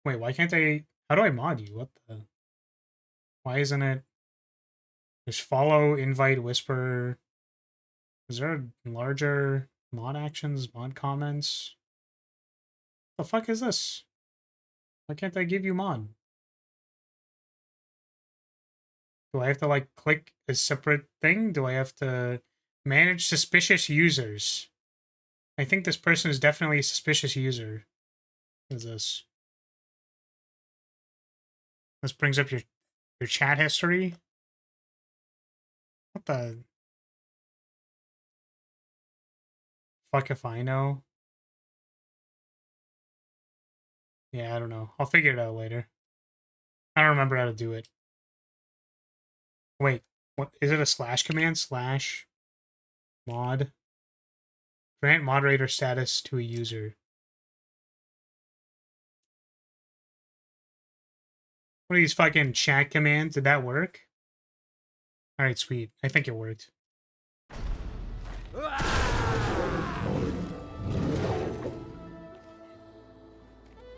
Wait, why can't I... How do I mod you? What the... Why isn't it... There's follow, invite, whisper... Is there a larger mod actions, mod comments? The fuck is this? Why can't I give you mod? Do I have to, like, click a separate thing? Do I have to manage suspicious users? I think this person is definitely a suspicious user. What is this? This brings up your chat history? What the... Fuck if I know. Yeah, I don't know. I'll figure it out later. I don't remember how to do it. Wait, what is it? A slash command? Slash mod? Grant moderator status to a user. What are these fucking chat commands? Did that work? Alright, sweet. I think it worked.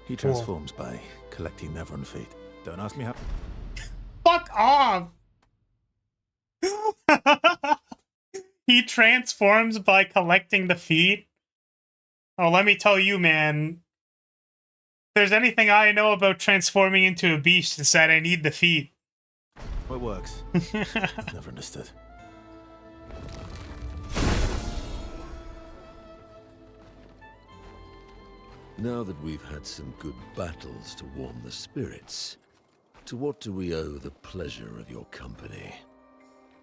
He transforms by collecting Nevron feet. Don't ask me how. Fuck off! He transforms by collecting the feet? Oh, let me tell you, man. If there's anything I know about transforming into a beast, it's that I need the feet. It works. Never understood. Now that we've had some good battles to warm the spirits, to what do we owe the pleasure of your company?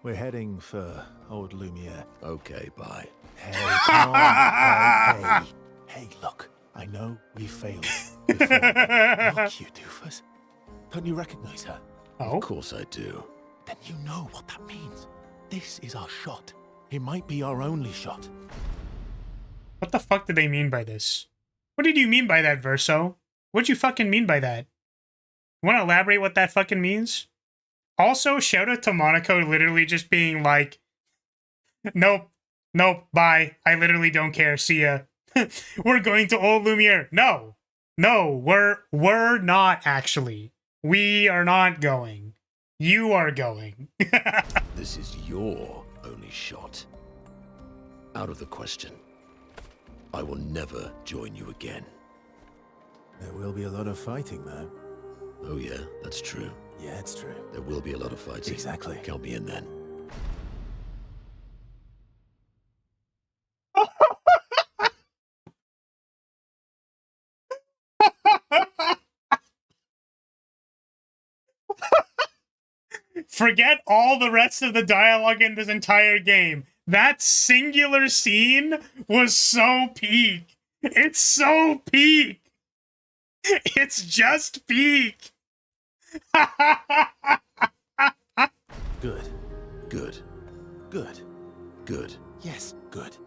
We're heading for old Lumiere. Okay, bye. Hey, come on. Hey, look. I know we failed before. Look, you doofus. Don't you recognize her? Oh? Of course I do. Then you know what that means. This is our shot. It might be our only shot. What the fuck did they mean by this? What did you mean by that, Verso? What'd you fucking mean by that? You want to elaborate what that fucking means? Also, shout out to Monaco literally just being like, nope, bye. I literally don't care. See ya. We're going to Old Lumiere. No, we're not actually. We are not going. You are going. This is your only shot. Out of the question. I will never join you again. There will be a lot of fighting, though. Oh yeah, that's true. Yeah, it's true. There will be a lot of fighting. Exactly. Count me in then. Forget all the rest of the dialogue in this entire game. That singular scene was so peak. It's so peak. It's just peak. Good. Good. Good. Good. Yes, good.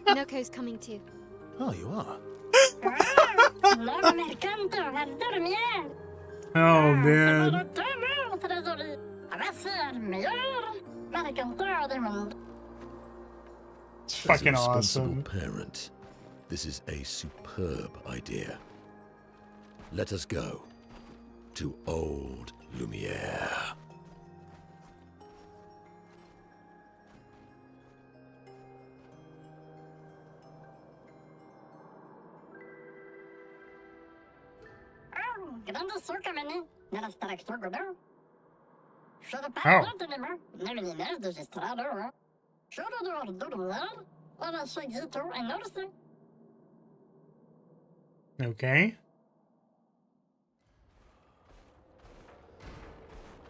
Noko's coming too. Oh, you are? Oh, man. It's fucking As a responsible awesome. parent, this is a superb idea. Let us go to Old Lumiere. Okay.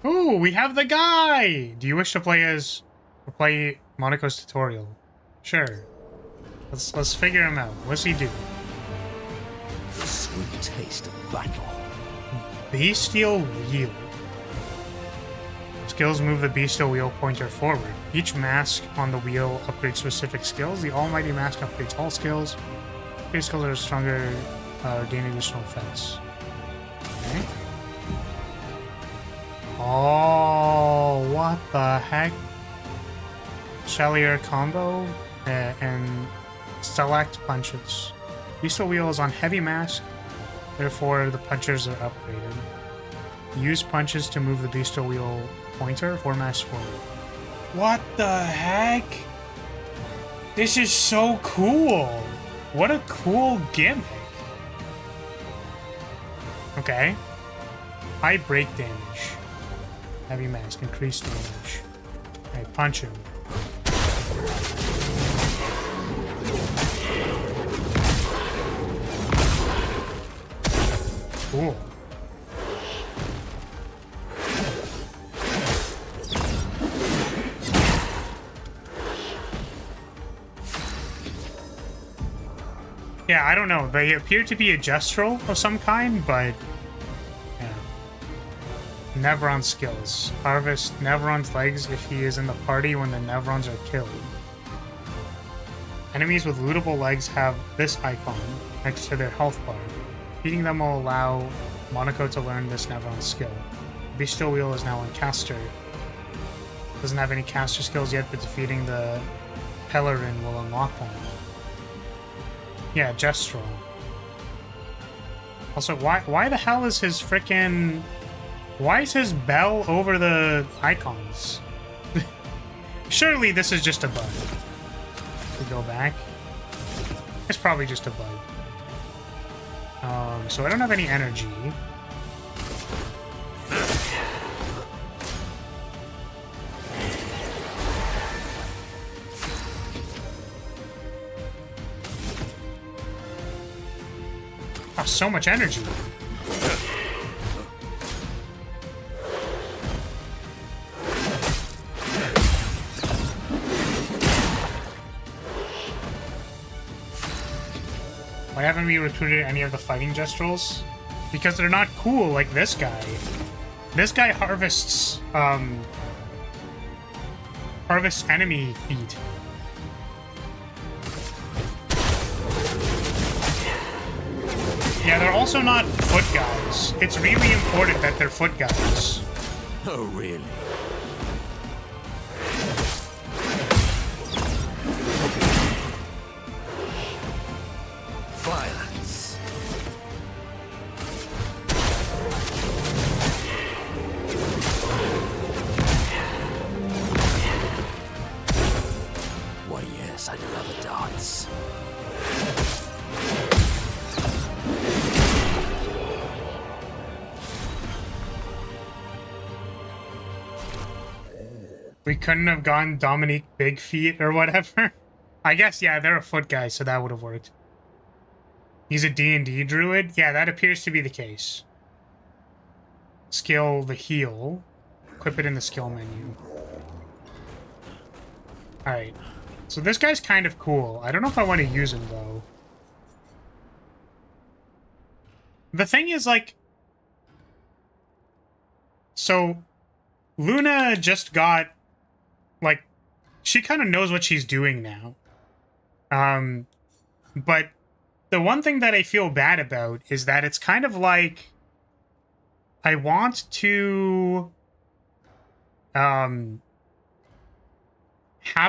Ooh, we have the guy! Do you wish to play Monaco's tutorial? Sure. Let's figure him out. What's he do? The sweet taste of battle. Bestial Wheel. Skills move the bestial wheel pointer forward. Each mask on the wheel upgrades specific skills. The almighty mask upgrades all skills. These skills are stronger, gain additional offense. Okay. Oh, what the heck? Shellier combo and select punches. Bestial wheel is on heavy mask, therefore the punches are upgraded. Use punches to move the bestial wheel pointer 4 masks forward. What the heck? This is so cool. What a cool gimmick. Okay. High break damage. Heavy mask, increased damage. Okay, punch him. Cool. Yeah, I don't know. They appear to be a gestural of some kind, but yeah. Nevron skills. Harvest Nevron's legs if he is in the party when the Nevrons are killed. Enemies with lootable legs have this icon next to their health bar. Beating them will allow Monaco to learn this Nevron skill. Bestial Wheel is now on caster. Doesn't have any caster skills yet, but defeating the Pellerin will unlock them. Yeah, Gestural. Also, why the hell is his frickin'... Why is his bell over the icons? Surely this is just a bug. We go back. It's probably just a bug. So I don't have any energy. Oh, so much energy. Why haven't we recruited any of the fighting gestrals? Because they're not cool like this guy. This guy harvests enemy feet. Yeah, they're also not foot guys. It's really important that they're foot guys. Oh, really? Violence. Why, yes, I love a dance. We couldn't have gone Dominique Big Feet or whatever. I guess, yeah, they're a foot guy, so that would have worked. He's a D&D druid? Yeah, that appears to be the case. Skill the heal. Equip it in the skill menu. Alright. So this guy's kind of cool. I don't know if I want to use him, though. The thing is, like... So, Luna just got... Like, she kind of knows what she's doing now. But the one thing that I feel bad about is that it's kind of like... I want to... have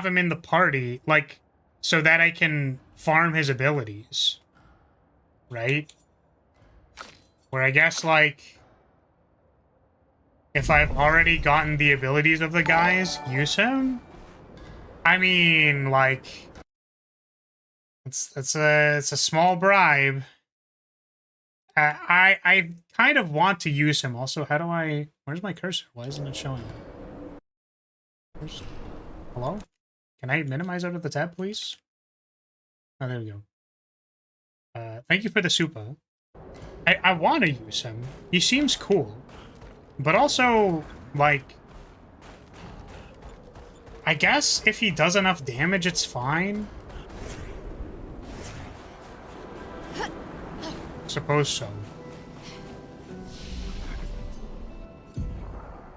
him in the party, like, so that I can farm his abilities. Right? Where I guess, like... If I've already gotten the abilities of the guys, use him? I mean, like... It's a small bribe. I kind of want to use him. Also, how do I... Where's my cursor? Why isn't it showing? Hello? Can I minimize out of the tab, please? Oh, there we go. Thank you for the super. I want to use him. He seems cool. But also, like... I guess if he does enough damage, it's fine. Suppose so.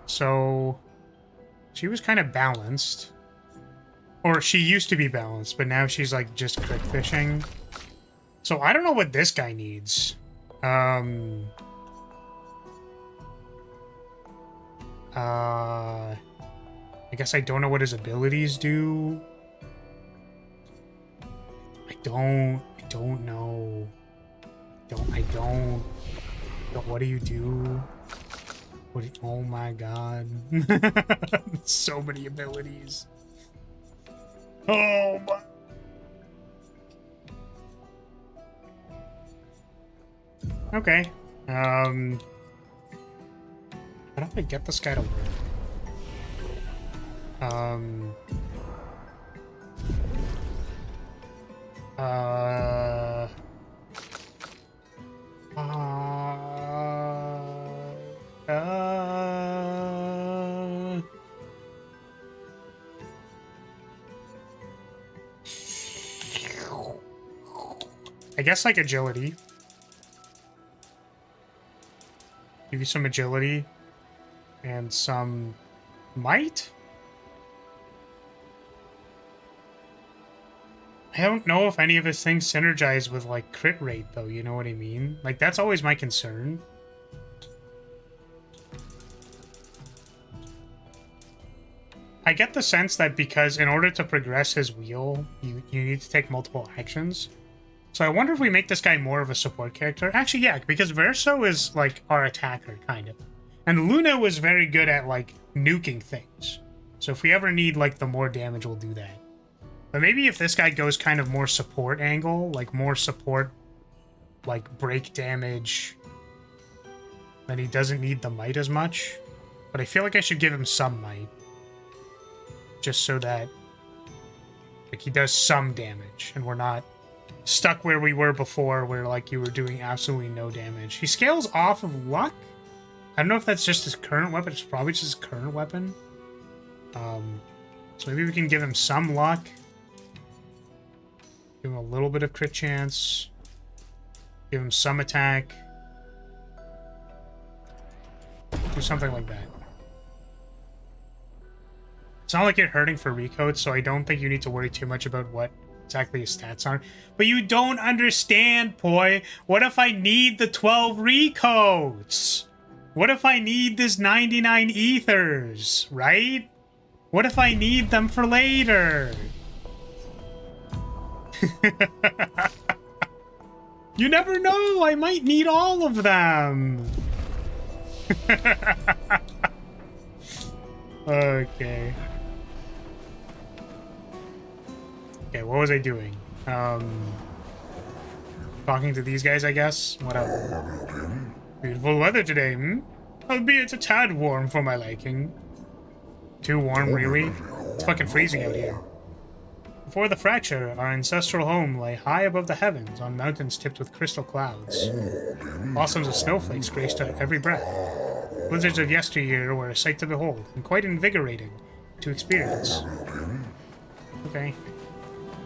So... She was kind of balanced. Or she used to be balanced, but now she's like just crit fishing. So I don't know what this guy needs. I guess I don't know what his abilities do. I don't know. I don't. What do you do? Oh my god. So many abilities. Oh my. Okay. How do I get this guy to work? I guess like agility. Give you some agility and some might? I don't know if any of his things synergize with like crit rate though, you know what I mean? Like that's always my concern. I get the sense that because in order to progress his wheel, you need to take multiple actions. So I wonder if we make this guy more of a support character. Actually, yeah, because Verso is, like, our attacker, kind of. And Luna was very good at, like, nuking things. So if we ever need, like, the more damage, we'll do that. But maybe if this guy goes kind of more support angle, like, more support, like, break damage, then he doesn't need the might as much. But I feel like I should give him some might. Just so that, like, he does some damage, and we're not stuck where we were before, where like you were doing absolutely no damage. He scales off of luck. I don't know if that's just his current weapon. It's probably just his current weapon. So maybe we can give him some luck. Give him a little bit of crit chance. Give him some attack. Do something like that. It's not like you're hurting for recoats, so I don't think you need to worry too much about what exactly his stats are. But you don't understand, Poi. What if I need the 12 recoats? What if I need this 99 ethers, right? What if I need them for later? You never know, I might need all of them. Okay. Okay, what was I doing? Talking to these guys, I guess? What else? Beautiful weather today, hmm? Albeit a tad warm for my liking. Too warm, really? It's fucking freezing out here. Before the fracture, our ancestral home lay high above the heavens on mountains tipped with crystal clouds. Blossoms of snowflakes graced our every breath. Blizzards of yesteryear were a sight to behold, and quite invigorating to experience. Okay.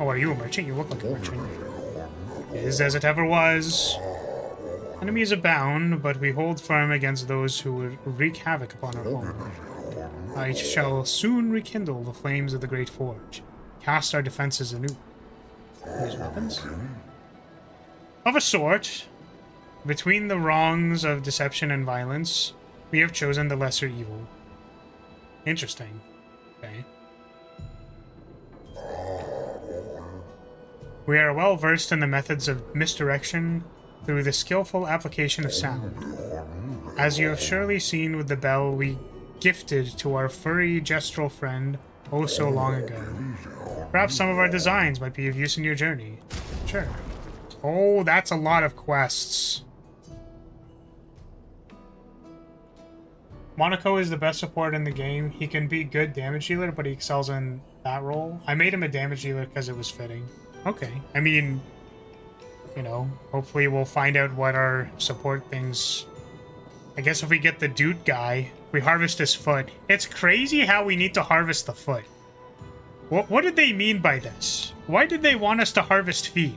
Oh, are you a merchant? You look like a merchant. Is as it ever was. Enemies abound, but we hold firm against those who would wreak havoc upon our home. I shall soon rekindle the flames of the Great Forge, cast our defenses anew. These weapons? Of a sort. Between the wrongs of deception and violence, we have chosen the lesser evil. Interesting. Okay. We are well versed in the methods of misdirection through the skillful application of sound. As you have surely seen with the bell we gifted to our furry gestural friend oh so long ago. Perhaps some of our designs might be of use in your journey. Sure. Oh, that's a lot of quests. Monaco is the best support in the game. He can be good damage dealer, but he excels in that role. I made him a damage dealer because it was fitting. Okay. I mean, you know, hopefully we'll find out what our support things... I guess if we get the dude guy, we harvest his foot. It's crazy how we need to harvest the foot. What did they mean by this? Why did they want us to harvest feet?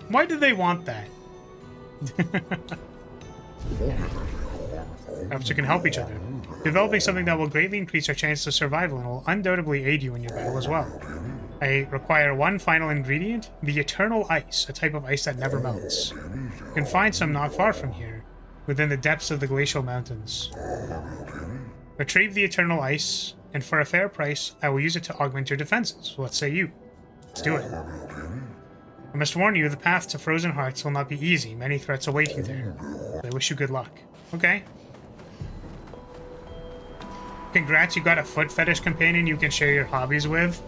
Why did they want that? Perhaps we can help each other. Developing something that will greatly increase your chances of survival and will undoubtedly aid you in your battle as well. I require one final ingredient, the Eternal Ice, a type of ice that never melts. You can find some not far from here, within the depths of the glacial mountains. Retrieve the Eternal Ice, and for a fair price, I will use it to augment your defenses. What say you? Let's do it. I must warn you, the path to Frozen Hearts will not be easy. Many threats await you there. I wish you good luck. Okay. Congrats, you got a foot fetish companion you can share your hobbies with.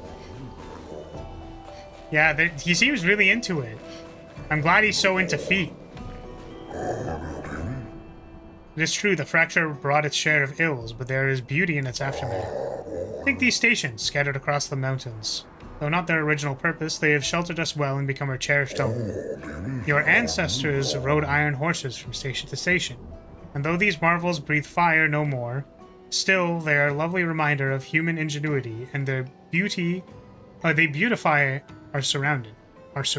Yeah, he seems really into it. I'm glad he's so into feet. It is true, the fracture brought its share of ills, but there is beauty in its aftermath. Think these stations, scattered across the mountains. Though not their original purpose, they have sheltered us well and become our cherished home. Your ancestors rode iron horses from station to station, and though these marvels breathe fire no more, still they are a lovely reminder of human ingenuity and their beauty. They beautify our surrounds. It's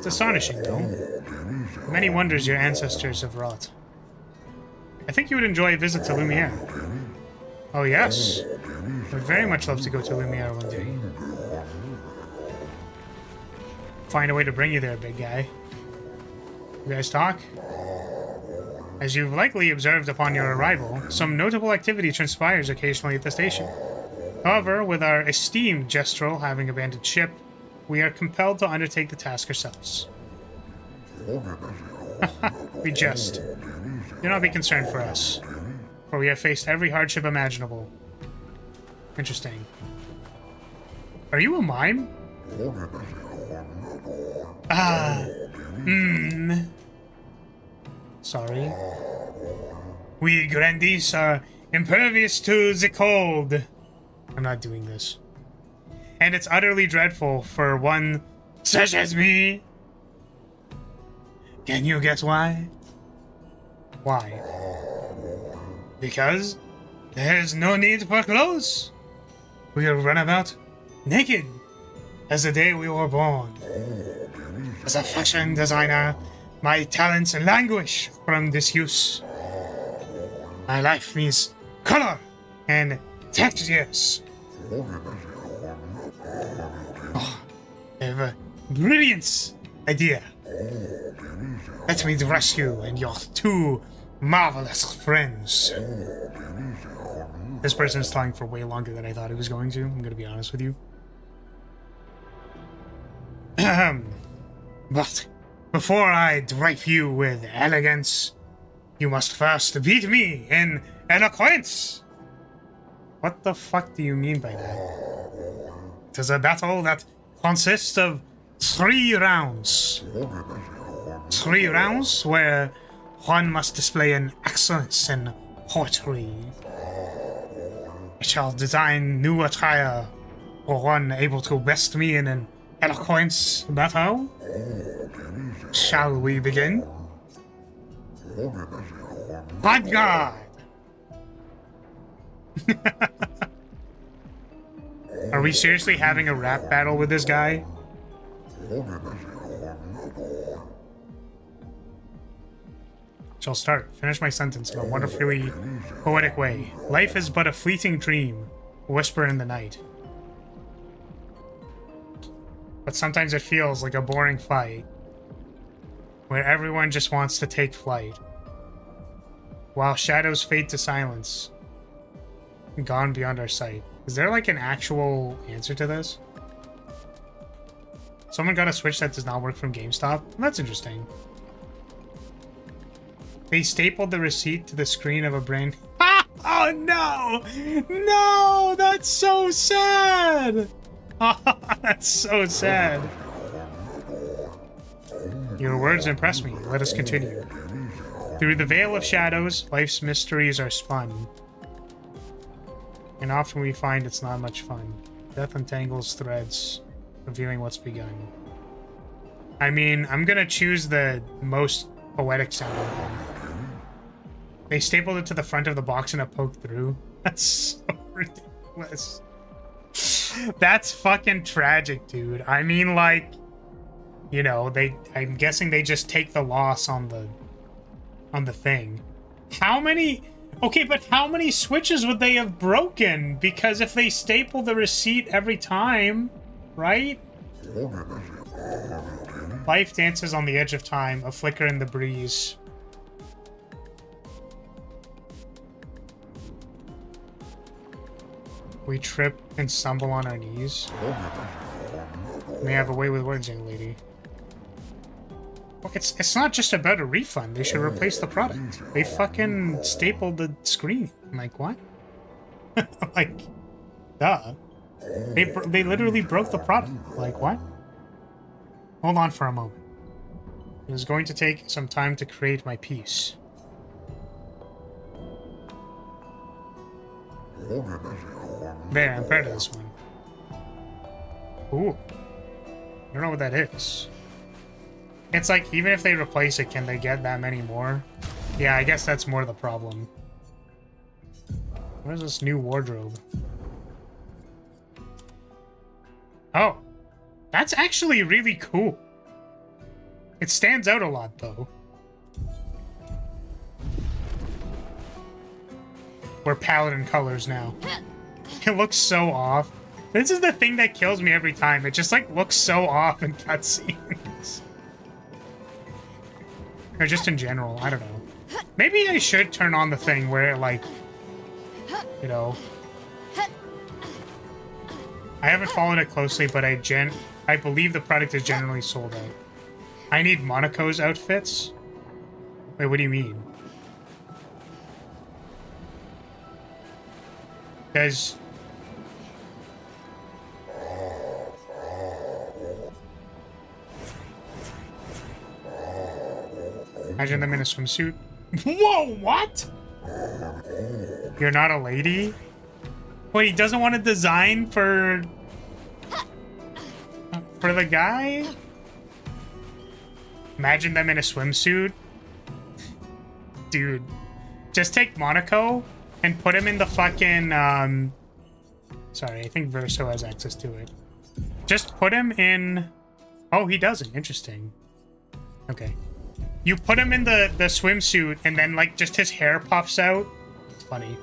astonishing, though. Many wonders your ancestors have wrought. I think you would enjoy a visit to Lumiere. Oh yes, I would very much love to go to Lumiere one day. Find a way to bring you there, big guy. You guys talk? As you've likely observed upon your arrival, some notable activity transpires occasionally at the station. However, with our esteemed Gestrel having abandoned ship, we are compelled to undertake the task ourselves. We jest. Do not be concerned for us, for we have faced every hardship imaginable. Interesting. Are you a mime? Sorry. We grandees are impervious to the cold. I'm not doing this. And it's utterly dreadful for one such as me. Can you guess why? Why? Because there's no need for clothes. We'll run about naked as the day we were born. As a fashion designer, my talents languish from disuse. My life needs color and textures. Oh, I have a brilliant idea. Let me dress you and your two marvelous friends. This person is talking for way longer than I thought he was going to. I'm going to be honest with you. But before I drape you with elegance, you must first beat me in eloquence. What the fuck do you mean by that? It is a battle that consists of 3 rounds. 3 rounds where one must display an excellence in poetry. I shall design new attire for one able to best me in an eloquence battle. Shall we begin? My God! Are we seriously having a rap battle with this guy? Shall start. Finish my sentence in a wonderfully poetic way. Life is but a fleeting dream, a whisper in the night. But sometimes it feels like a boring fight, where everyone just wants to take flight, while shadows fade to silence, gone beyond our sight. Is there like an actual answer to this? Someone got a Switch that does not work from GameStop? That's interesting. They stapled the receipt to the screen of a brain. Ah! Oh no! No! That's so sad! Oh, that's so sad. Your words impress me. Let us continue. Through the veil of shadows, life's mysteries are spun. And often we find it's not much fun. Death untangles threads, revealing what's begun. I mean, I'm gonna choose the most poetic sounding one. They stapled it to the front of the box and it poked through. That's so ridiculous. That's fucking tragic, dude. I mean, like, you know, I'm guessing they just take the loss on the thing. How many Okay, but how many switches would they have broken? Because if they staple the receipt every time, right? Life dances on the edge of time, a flicker in the breeze. We trip and stumble on our knees. May have a way with words, young lady. Well, it's not just about a refund. They should replace the product. They fucking stapled the screen. I'm like, what? Like, duh. They literally broke the product. Like, what? Hold on for a moment. It is going to take some time to create my piece. There, I'm proud of this one. Ooh. I don't know what that is. It's like, even if they replace it, can they get that many more? Yeah, I guess that's more the problem. What is this new wardrobe? Oh. That's actually really cool. It stands out a lot, though. We're paladin colors now. It looks so off. This is the thing that kills me every time. It just, like, looks so off in cutscenes. Or just in general, I don't know. Maybe I should turn on the thing where, like, you know... I haven't followed it closely, but I believe the product is generally sold out. I need Monaco's outfits? Wait, what do you mean? Because... Imagine them in a swimsuit. Whoa, what? You're not a lady? Wait, he doesn't want to design for the guy? Imagine them in a swimsuit. Dude. Just take Monaco and put him in the fucking, Sorry, I think Verso has access to it. Just put him in... Oh, he doesn't. Interesting. Okay. You put him in the swimsuit and then, like, just his hair puffs out. It's funny.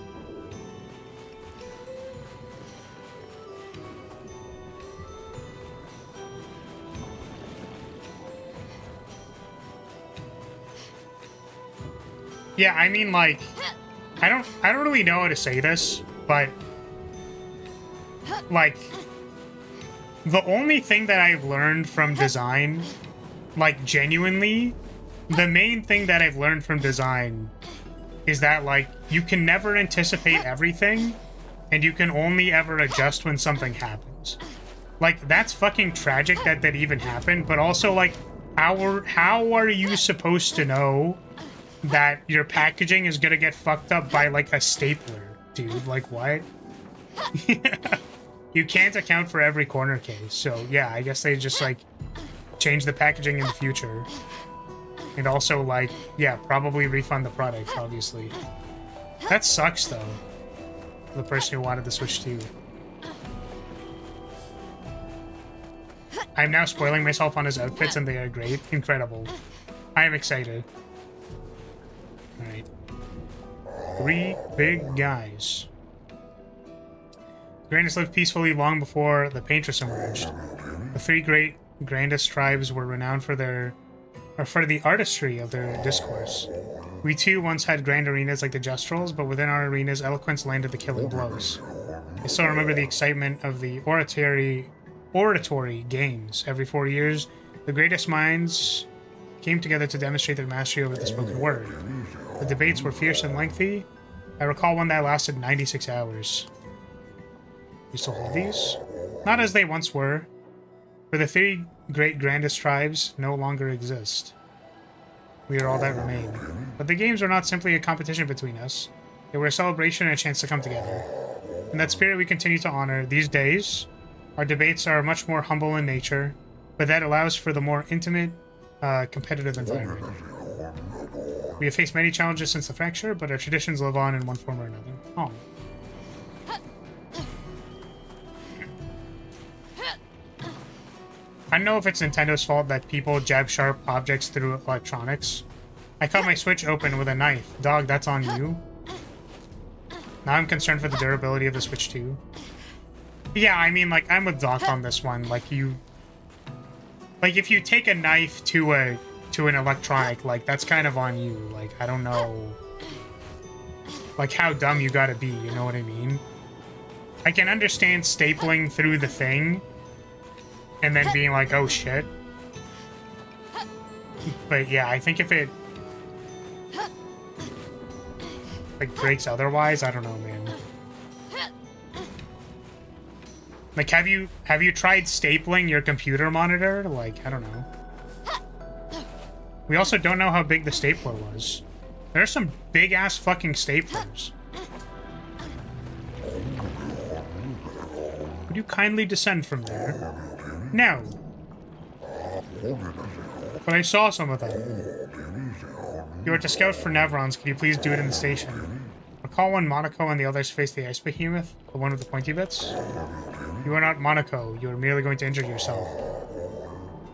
Yeah, I mean, like, I don't really know how to say this, but, like, the only thing that I've learned from design, like, genuinely, the main thing that I've learned from design is that, like, you can never anticipate everything, and you can only ever adjust when something happens. Like, that's fucking tragic that that even happened, but also, like, how are you supposed to know that your packaging is gonna get fucked up by, like, a stapler, dude? Like, what? You can't account for every corner case, so yeah, I guess they just, like, change the packaging in the future. And also, like, yeah, probably refund the product, obviously. That sucks, though. The person who wanted to switch to you. I'm now spoiling myself on his outfits, and they are great. Incredible. I am excited. Alright. 3 big guys. The grandest lived peacefully long before the paintress emerged. The 3 great grandest tribes were renowned for the artistry of their discourse. We too once had grand arenas like the Jestrels, but within our arenas, eloquence landed the killing blows. I still remember the excitement of the oratory games. Every 4 years, the greatest minds came together to demonstrate their mastery over the spoken word. The debates were fierce and lengthy. I recall one that lasted 96 hours. You still hold these? Not as they once were, for the 3 great grandest tribes no longer exist. We are all that remain. But the games were not simply a competition between us. They were a celebration and a chance to come together. In that spirit we continue to honor. These days, our debates are much more humble in nature, but that allows for the more intimate, competitive environment. We have faced many challenges since the fracture, but our traditions live on in one form or another. Oh. I don't know if it's Nintendo's fault that people jab sharp objects through electronics. I cut my Switch open with a knife. Dog, that's on you. Now I'm concerned for the durability of the Switch 2. Yeah, I mean, like, I'm with Doc on this one. Like, if you take a knife to an electronic, like, that's kind of on you. Like, I don't know, like, how dumb you gotta be, you know what I mean? I can understand stapling through the thing and then being like, oh shit. But yeah, I think if it like breaks otherwise, I don't know, man. Like, have you tried stapling your computer monitor? Like, I don't know. We also don't know how big the stapler was. There's some big ass fucking staplers. Would you kindly descend from there? No. But I saw some of them. You are to scout for Nevrons. Could you please do it in the station? Recall when Monaco and the others faced the ice behemoth, the one with the pointy bits? You are not Monaco. You are merely going to injure yourself.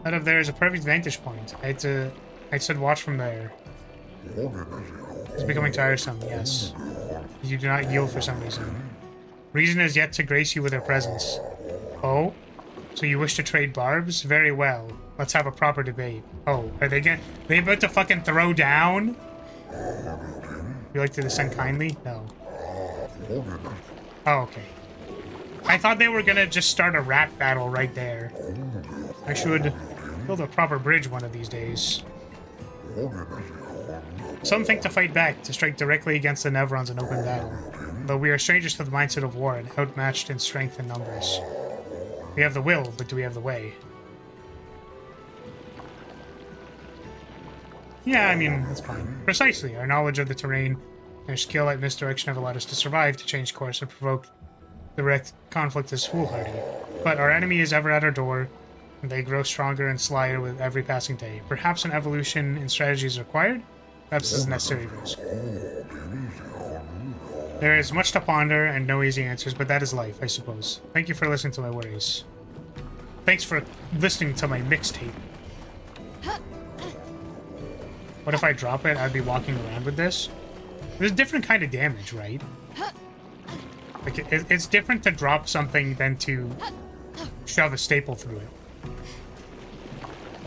That up there is a perfect vantage point. I said watch from there. It's becoming tiresome, yes. You do not yield for some reason. Reason is yet to grace you with her presence. Oh? So you wish to trade barbs? Very well. Let's have a proper debate. Oh, are they about to fucking throw down? You like to descend kindly? No. Oh, okay. I thought they were gonna just start a rap battle right there. I should build a proper bridge one of these days. Some think to fight back, to strike directly against the Nevrons in open battle. Though we are strangers to the mindset of war and outmatched in strength and numbers. We have the will, but do we have the way? Yeah, I mean, that's fine. Precisely. Our knowledge of the terrain and our skill at misdirection have allowed us to survive, to change course, and provoke direct conflict is foolhardy. But our enemy is ever at our door, and they grow stronger and slyer with every passing day. Perhaps an evolution in strategy is required? Perhaps this is a necessary risk. There is much to ponder and no easy answers, but that is life, I suppose. Thank you for listening to my worries. Thanks for listening to my mixtape. What if I drop it? I'd be walking around with this. There's a different kind of damage, right? Like, it's different to drop something than to shove a staple through it.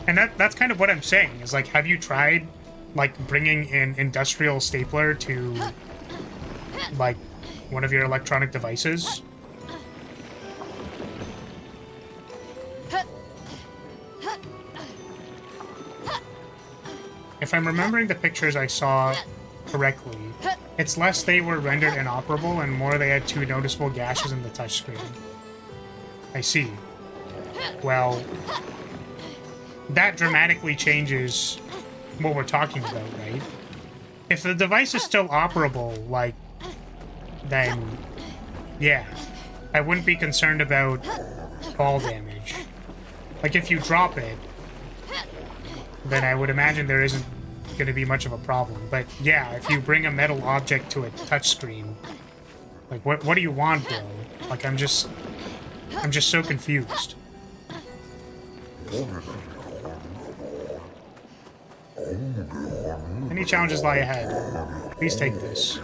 And that's kind of what I'm saying, is like, have you tried, like, bringing an industrial stapler to, like, one of your electronic devices? If I'm remembering the pictures I saw correctly, it's less they were rendered inoperable and more they had 2 noticeable gashes in the touchscreen. I see. Well, that dramatically changes what we're talking about, right? If the device is still operable, like, then, yeah, I wouldn't be concerned about fall damage. Like, if you drop it, then I would imagine there isn't going to be much of a problem. But yeah, if you bring a metal object to a touchscreen, like, what do you want, bro? Like, I'm just so confused. Any challenges lie ahead. Please take this.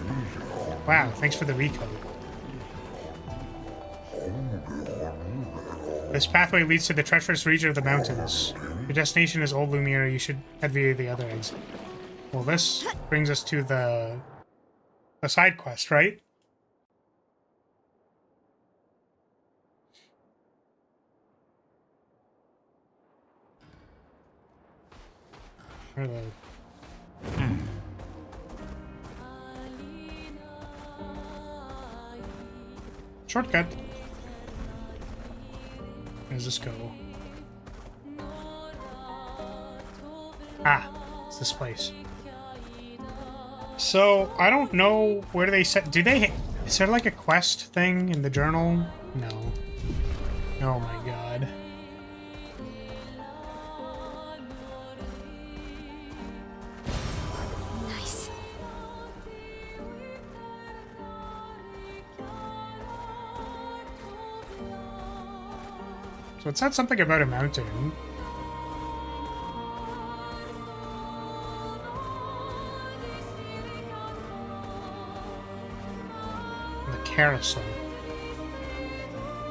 Wow, thanks for the recode. This pathway leads to the treacherous region of the mountains. Your destination is Old Lyria. You should head via the other exit. Well, this brings us to the side quest, right? Reload. Shortcut. Where does this go? Ah, it's this place. So, I don't know where they set... Is there like a quest thing in the journal? No. Oh my god. Nice. So it said something about a mountain. carousel.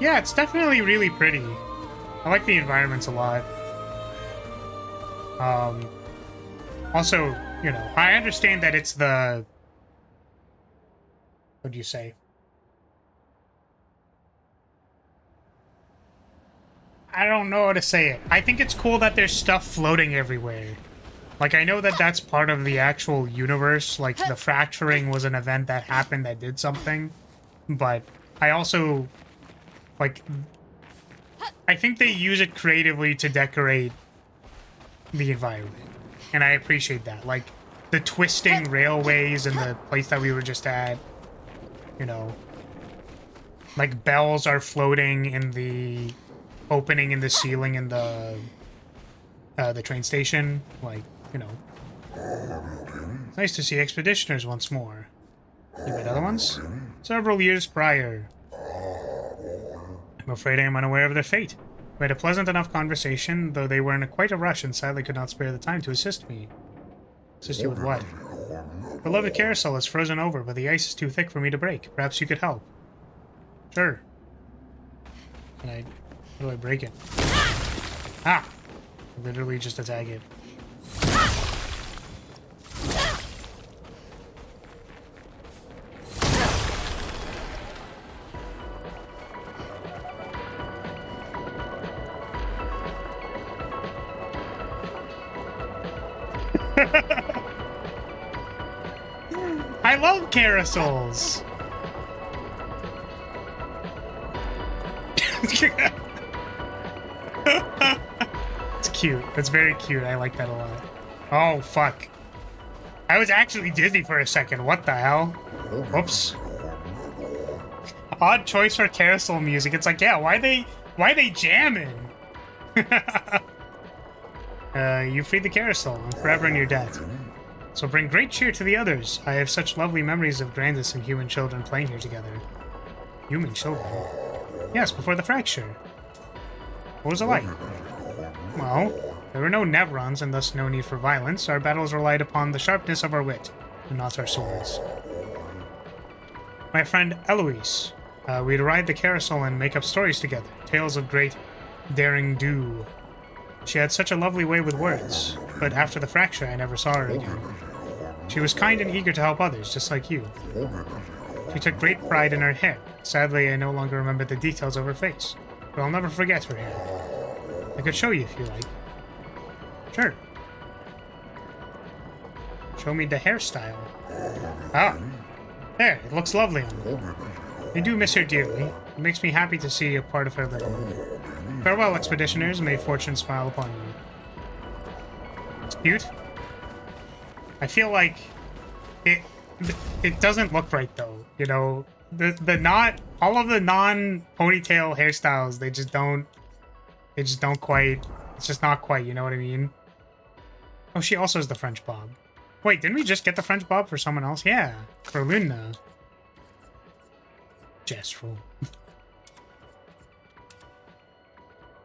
Yeah, it's definitely really pretty. I like the environments a lot. Also, you know, I understand that it's the... What do you say? I don't know how to say it. I think it's cool that there's stuff floating everywhere. Like, I know that that's part of the actual universe. Like, the fracturing was an event that happened that did something. But I also... Like... I think they use it creatively to decorate the environment. And I appreciate that. Like, the twisting railways and the place that we were just at. You know. Like, bells are floating in the... opening in the ceiling in the train station. Like, you know. It's nice to see expeditioners once more. You met other ones? Several years prior. I'm afraid I am unaware of their fate. We had a pleasant enough conversation, though they were in quite a rush and sadly could not spare the time to assist me. Assist you with what? Beloved carousel is frozen over, but the ice is too thick for me to break. Perhaps you could help. Sure. How do I break it? Ah! Literally just attack it. I love carousels! It's cute. It's very cute. I like that a lot. Oh, fuck. I was actually dizzy for a second. What the hell? Whoops. Odd choice for carousel music. It's like, yeah, why they jamming? You freed the carousel. I'm forever in your debt. So bring great cheer to the others. I have such lovely memories of Grandis and human children playing here together. Human children? Yes, before the fracture. What was it like? Well, there were no Nevrons and thus no need for violence. Our battles relied upon the sharpness of our wit, and not our swords. My friend Eloise. We'd ride the carousel and make up stories together. Tales of great daring do. She had such a lovely way with words, but after the fracture I never saw her again. She was kind and eager to help others, just like you. She took great pride in her hair. Sadly, I no longer remember the details of her face, but I'll never forget her hair. I could show you if you like. Sure. Show me the hairstyle. Ah, there, it looks lovely on her. I do miss her dearly. It makes me happy to see a part of her little. Farewell, expeditioners. May fortune smile upon you. It's cute. I feel like it doesn't look right though. You know, all of the non-ponytail hairstyles, they just don't quite. It's just not quite. You know what I mean? Oh, she also has the French bob. Wait, didn't we just get the French bob for someone else? Yeah, for Luna. Gestural.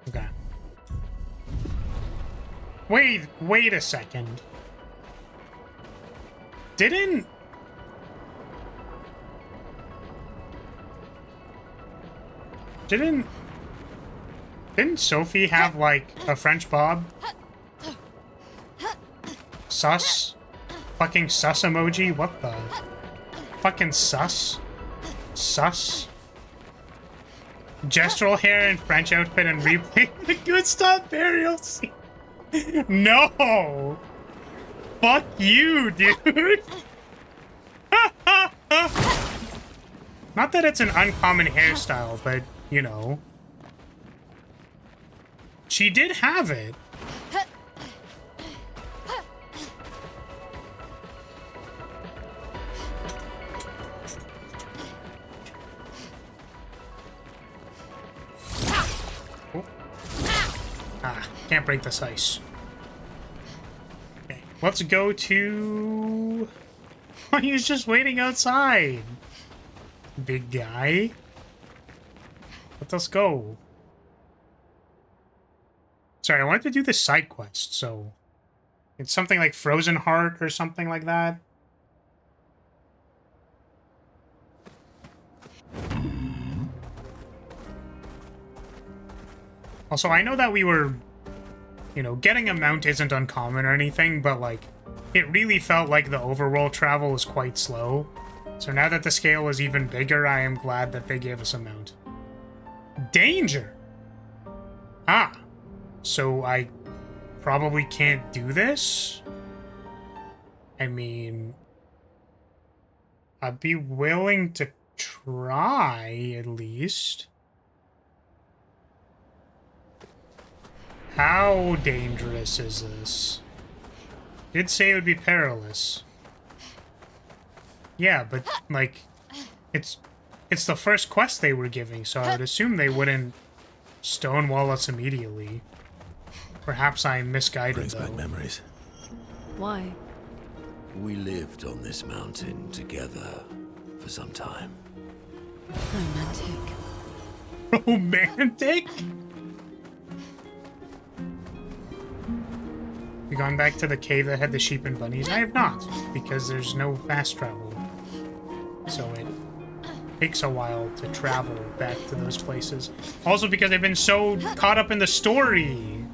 Okay. Wait a second. Didn't Sophie have, like, a French bob? Sus? Fucking sus emoji? What the? Fucking sus? Sus? Gestural hair and French outfit and replay the good stuff burial scene. No! Fuck you, dude! Not that it's an uncommon hairstyle, but, you know. She did have it. Can't break this ice. Okay, let's go to... Oh, he's just waiting outside. Big guy. Let us go. Sorry, I wanted to do this side quest, so... It's something like Frozen Heart or something like that. Also, I know that we were, you know, getting a mount isn't uncommon or anything, but, like, it really felt like the overworld travel was quite slow. So now that the scale is even bigger, I am glad that they gave us a mount. Danger! Ah. So I probably can't do this? I mean, I'd be willing to try, at least. How dangerous is this? Did say it would be perilous. Yeah, but, like, it's the first quest they were giving, so I would assume they wouldn't stonewall us immediately. Perhaps I'm misguided, Brings though. back memories. Why? We lived on this mountain together for some time. Romantic. Romantic? You gone back to the cave that had the sheep and bunnies? I have not, because there's no fast travel. So it takes a while to travel back to those places. Also because I've been so caught up in the story.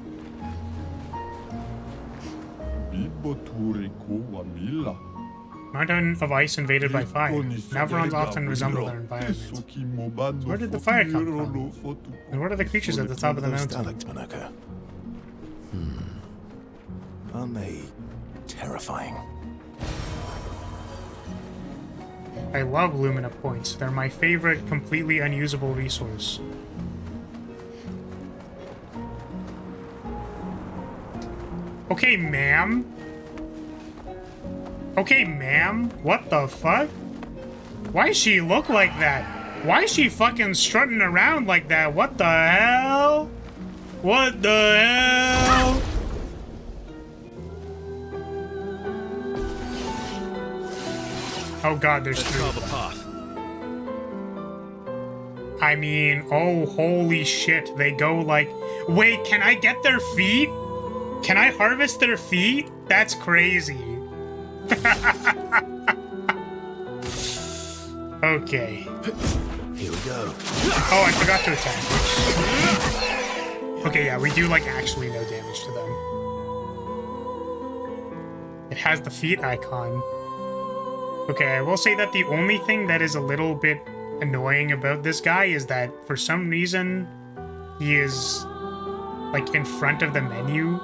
Mountain of ice invaded by fire. Navarons often resemble their environment. Where did the fire come from? And what are the creatures at the top of the mountain? Aren't they terrifying? I love Lumina points. They're my favorite completely unusable resource. Okay, ma'am. Okay, ma'am. What the fuck? Why does she look like that? Why is she fucking strutting around like that? What the hell? What the hell? Oh god, there's three of them. I mean, oh holy shit, they go like... Wait, can I get their feet? Can I harvest their feet? That's crazy. Okay. Here we go. Oh, I forgot to attack. Okay, yeah, we do like actually no damage to them. It has the feet icon. Okay, I will say that the only thing that is a little bit annoying about this guy is that for some reason he is like in front of the menu.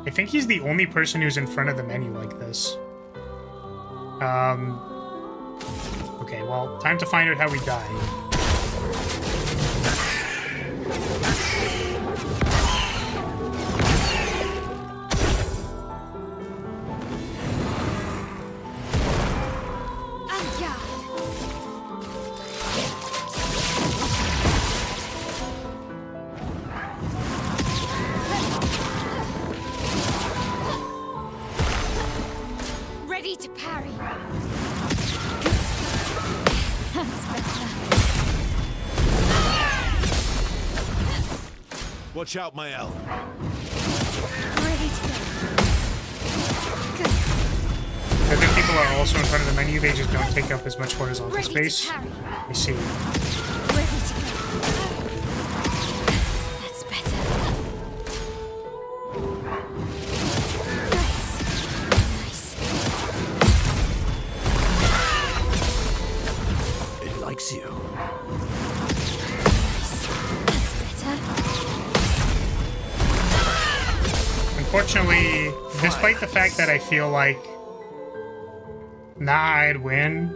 I think he's the only person who's in front of the menu like this. Okay, well, time to find out how we die. Ready to parry. Watch out, Mael. Ready to go. I think people are also in front of the menu, they just don't take up as much horizontal Ready to space. parry. I see. Ready to go. That's better. Nice. It likes you. Unfortunately, despite the fact that I feel like I'd win,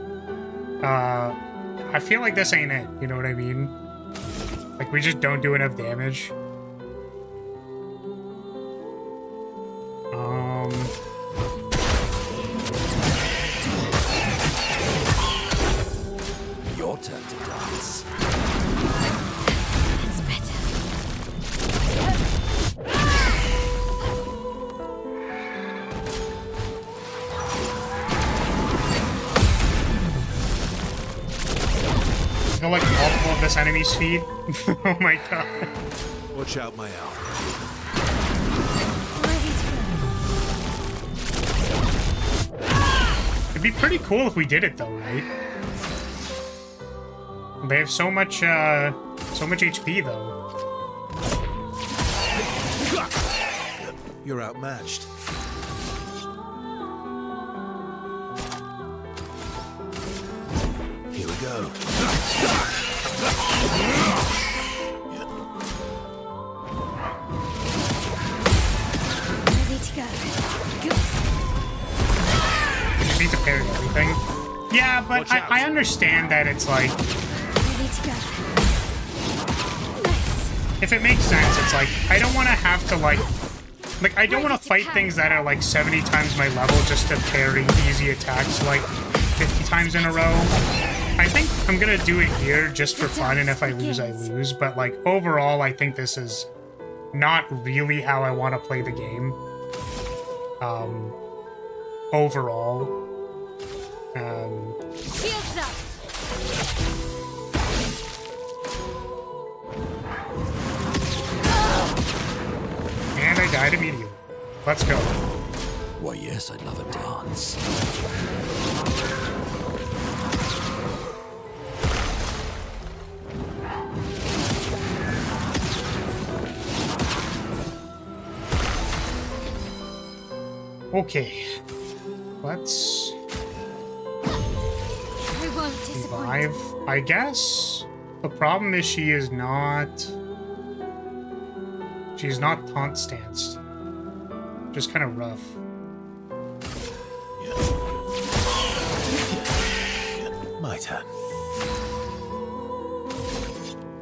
I feel like this ain't it, you know what I mean? Like, we just don't do enough damage. Your turn to dance. That's better. I feel like multiple of this enemy's feet. Oh my god. Watch out, Mael. It'd be pretty cool if we did it though, right? They have so much HP though. You're outmatched. Here we go. Ready to go. You need to parry everything. Yeah, but I understand that it's like... Ready to go. If it makes sense, it's like, I don't want to have to, like, I don't want to fight things that are, like, 70 times my level just to parry easy attacks, like, 50 times in a row. I think I'm gonna do it here just for fun, and if I lose, I lose. But, like, overall, I think this is not really how I want to play the game. Overall. Shields up. And I died immediately. Let's go. Why, yes, I'd love a dance. Okay. Let's I won't disappoint. revive. I guess the problem is she's not taunt stanced. Just kind of rough. My turn.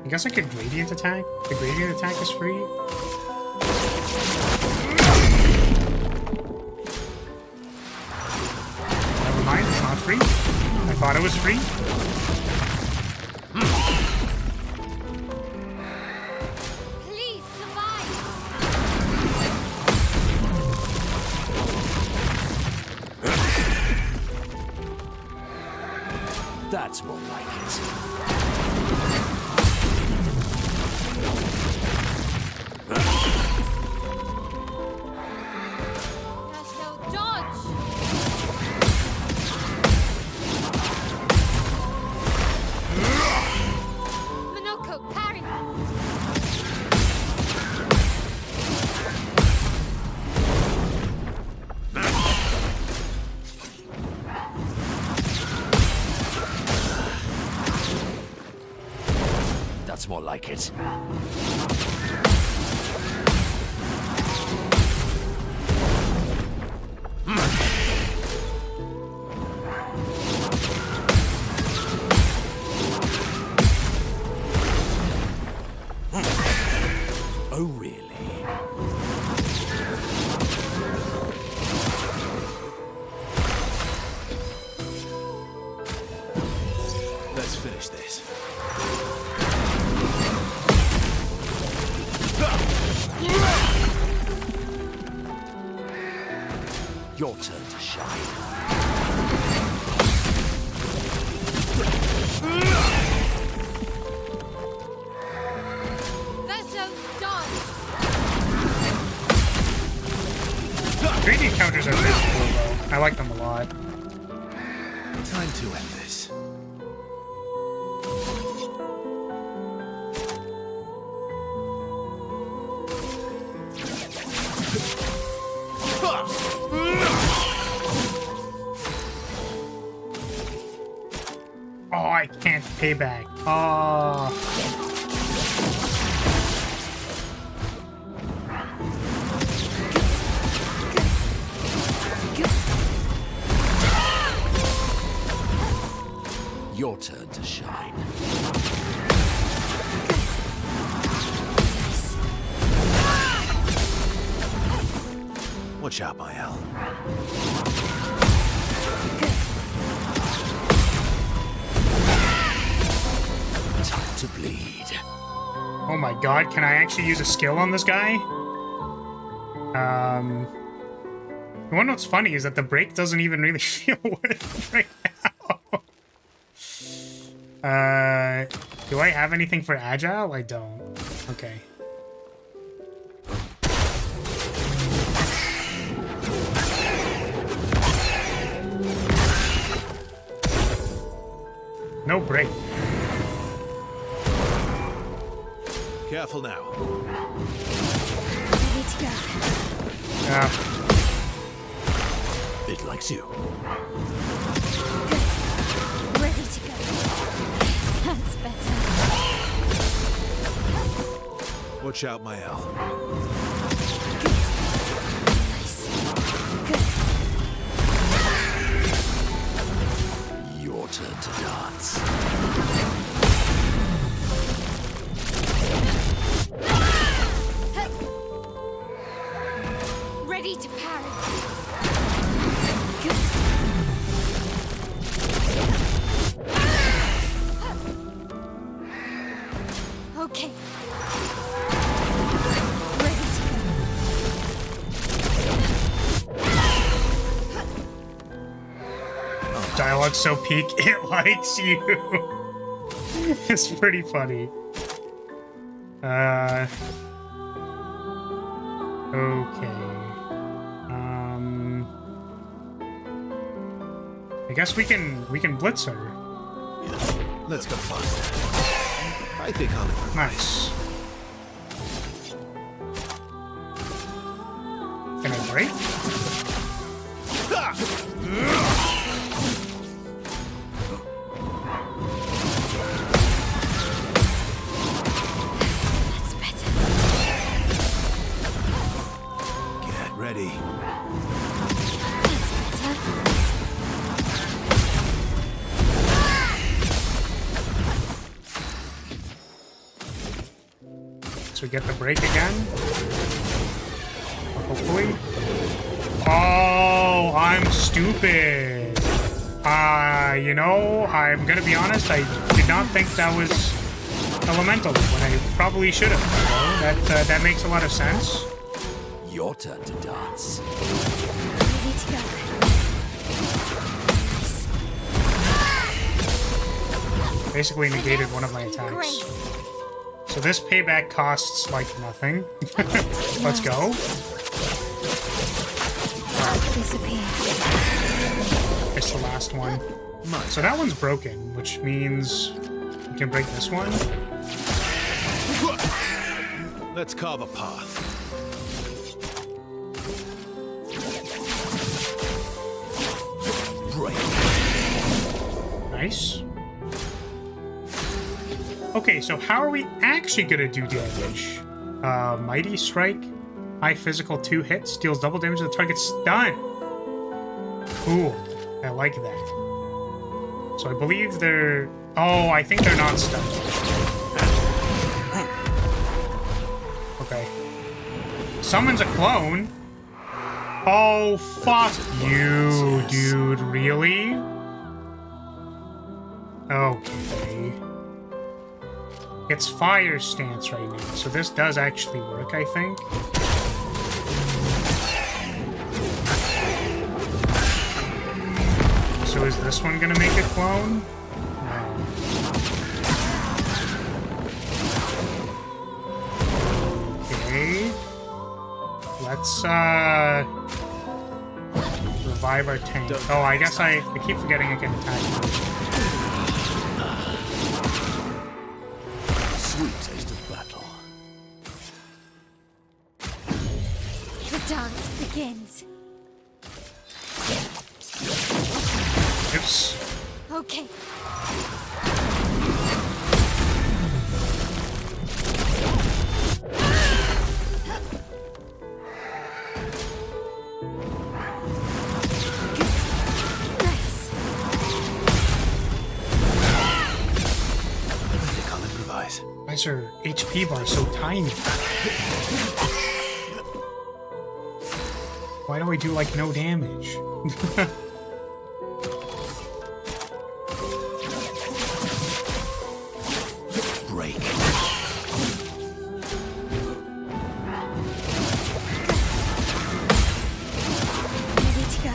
I guess I could gradient attack. The gradient attack is free. Never mind, it's not free. I thought it was free. Please survive. That's more like it. There's no dodge. Minoko, parry. That's more like it. Oh, really? Let's finish this. Your turn to shine. There's no dodge. Gradient counters are really cool, though. I like them a lot. Time to end this. Oh, I can't pay back. Oh. Your turn to shine. Watch out, my Al. Time to bleed. Oh my god, can I actually use a skill on this guy? You wanna know what's funny is that the break doesn't even really feel worth it right now. Do I have anything for agile? I don't. Okay. No break. Careful now. Ready Ready to go. Yeah. It likes you. Good. Ready to go. That's better. Watch out, Mael. Nice. Good. Your turn to dance. Ready to parry. Good. Okay. Ready to go. Dialogue so peak, it likes you. It's pretty funny. Okay. I guess we can blitz her. Let's go faster. I think I'll improvise. Nice. Can I break? That's better. Get ready. That's better. So we get the break again. Hopefully. Oh, I'm stupid. You know, I'm gonna be honest, I did not think that was elemental when I probably should have. You know? That makes a lot of sense. Your turn to dance. Ready to go. Nice. Basically negated one of my attacks. Grace. So this payback costs like nothing. Let's go. Disappear. It's the last one. So that one's broken, which means we can break this one. Let's carve a path. Break. Nice. Okay, so how are we actually gonna do damage? Mighty Strike. High physical 2 hits. Deals double damage to the target's stun. Cool. I like that. So I believe they're... Oh, I think they're not stunned. Okay. Summons a clone? Oh, fuck you, dude. Really? Okay. It's fire stance right now, so this does actually work, I think. So is this one gonna make a clone? No. Okay. Let's, revive our tank. Oh, I guess I keep forgetting I can attack. Sweet taste of battle. The dance begins. Oops. Okay. Why is her HP bar so tiny? Why do I do like no damage? Break. Ready to go.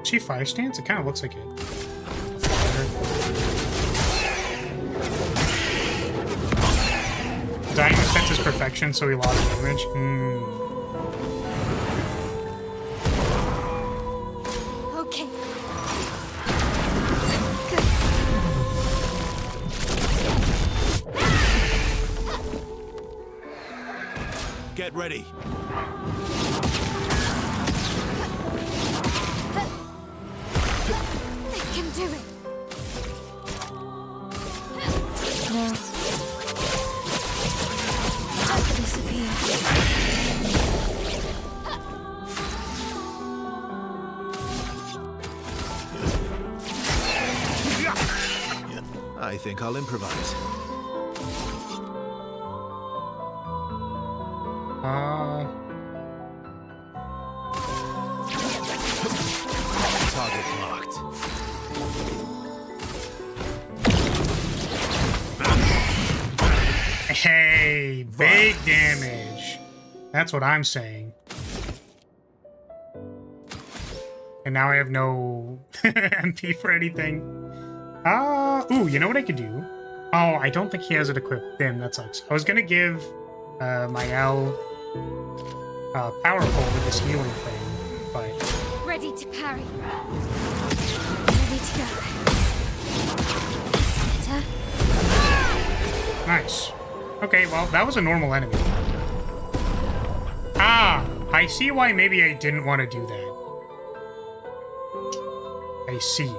She fire stance? It kind of looks like it. Dying defense is perfection, so he lost damage. Okay. Get ready. I can do it. No. Disappear. I think I'll improvise. Target marked. Hey, big damage. That's what I'm saying. And now I have no MP for anything. Ooh, you know what I could do? Oh, I don't think he has it equipped. Damn, that sucks. I was gonna give my L power pole with this healing thing, but... Ready to parry. Ready to go. Better. Nice. Okay, well, that was a normal enemy. Ah, I see why maybe I didn't want to do that. I see.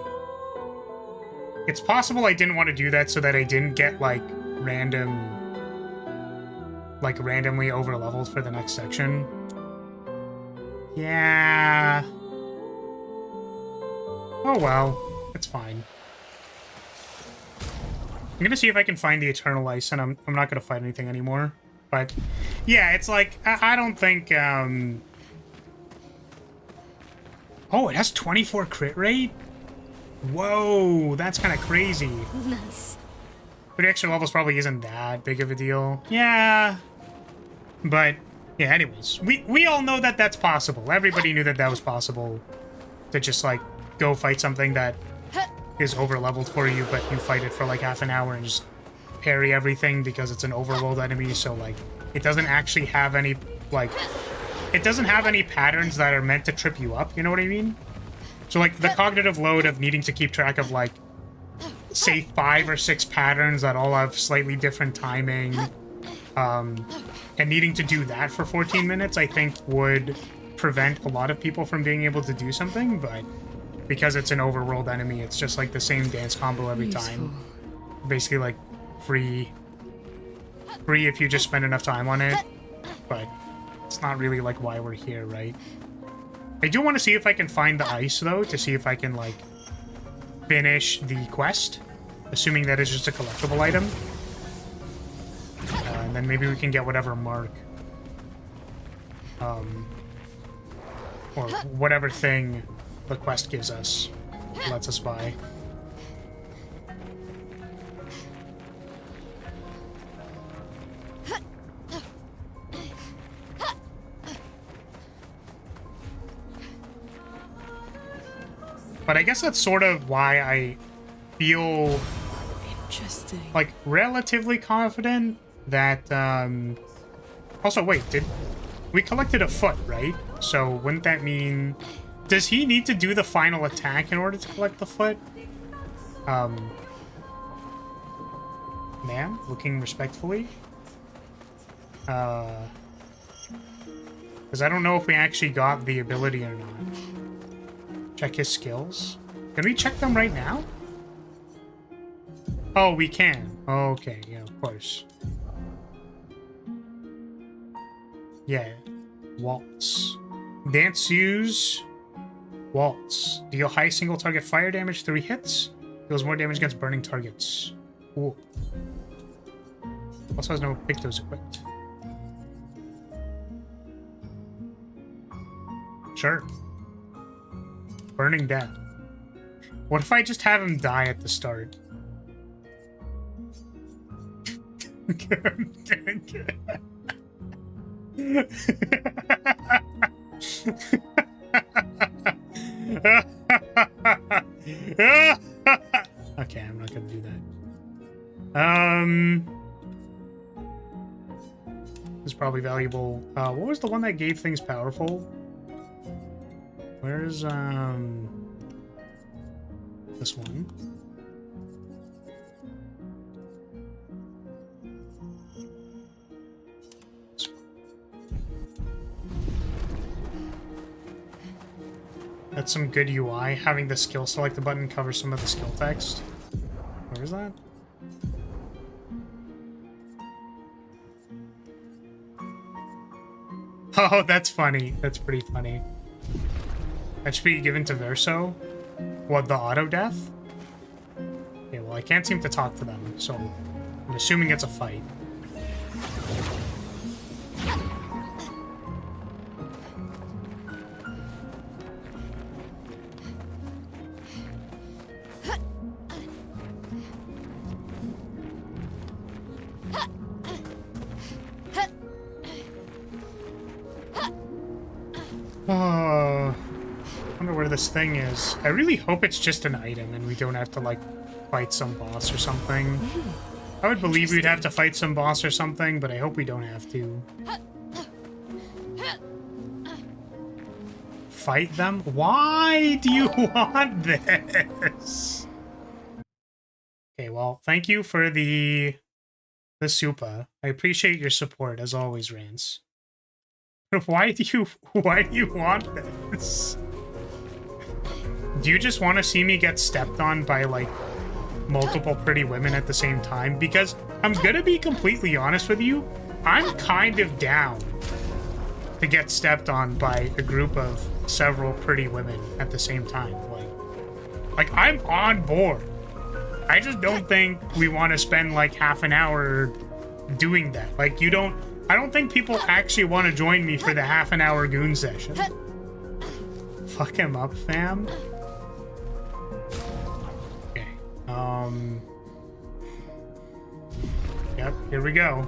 It's possible I didn't want to do that so that I didn't get, like, randomly over-leveled for the next section. Yeah. Oh well, it's fine. I'm gonna see if I can find the Eternal Ice, and I'm not gonna fight anything anymore. But, yeah, it's like, I don't think, Oh, it has 24 crit rate? Whoa, that's kind of crazy. Nice. 3 extra levels probably isn't that big of a deal. Yeah. But, yeah, anyways. We all know that that's possible. Everybody knew that that was possible. To just, like, go fight something that is over-leveled for you, but you fight it for, like, half an hour and just parry everything because it's an overworld enemy, so, like, it doesn't actually have any, like... It doesn't have any patterns that are meant to trip you up, you know what I mean? So, like, the cognitive load of needing to keep track of, like, say 5 or 6 patterns that all have slightly different timing, and needing to do that for 14 minutes, I think would prevent a lot of people from being able to do something, but because it's an overworld enemy, it's just, like, the same dance combo every time. Basically, like, free if you just spend enough time on it, but it's not really, like, why we're here, right? I do want to see if I can find the ice, though, to see if I can, like, finish the quest, assuming that it's just a collectible item. And then maybe we can get whatever mark. Or whatever thing the quest gives us, lets us buy. But I guess that's sort of why I feel Interesting. like relatively confident that also wait, we collected a foot, right? So wouldn't that mean, does he need to do the final attack in order to collect the foot? Ma'am, looking respectfully. Because I don't know if we actually got the ability or not. Check his skills. Can we check them right now? Oh, we can. Okay, yeah, of course. Yeah. Waltz. Dance use. Waltz. Deal high single target fire damage, 3 hits. Deals more damage against burning targets. Ooh. Also has no Pictos equipped. Sure. Burning Death. What if I just have him die at the start? Okay, I'm not gonna do that. This is probably valuable. What was the one that gave things powerful? Where's this one? That's some good UI. Having the skill select the button covers some of the skill text. Where is that? Oh, that's funny. That's pretty funny. That should be given to Verso. What, the auto death? Okay, well, I can't seem to talk to them, so I'm assuming it's a fight. Oh, I wonder where this thing is. I really hope it's just an item and we don't have to, like, fight some boss or something. I would believe we'd have to fight some boss or something, but I hope we don't have to. Fight them? Why do you want this? Okay, well, thank you for the supa. I appreciate your support, as always, Rance. But why do you want this? Do you just want to see me get stepped on by, like, multiple pretty women at the same time? Because I'm gonna be completely honest with you, I'm kind of down to get stepped on by a group of several pretty women at the same time. Like I'm on board. I just don't think we want to spend like half an hour doing that. Like I don't think people actually want to join me for the half an hour goon session. Fuck him up, fam. Okay. Yep, here we go.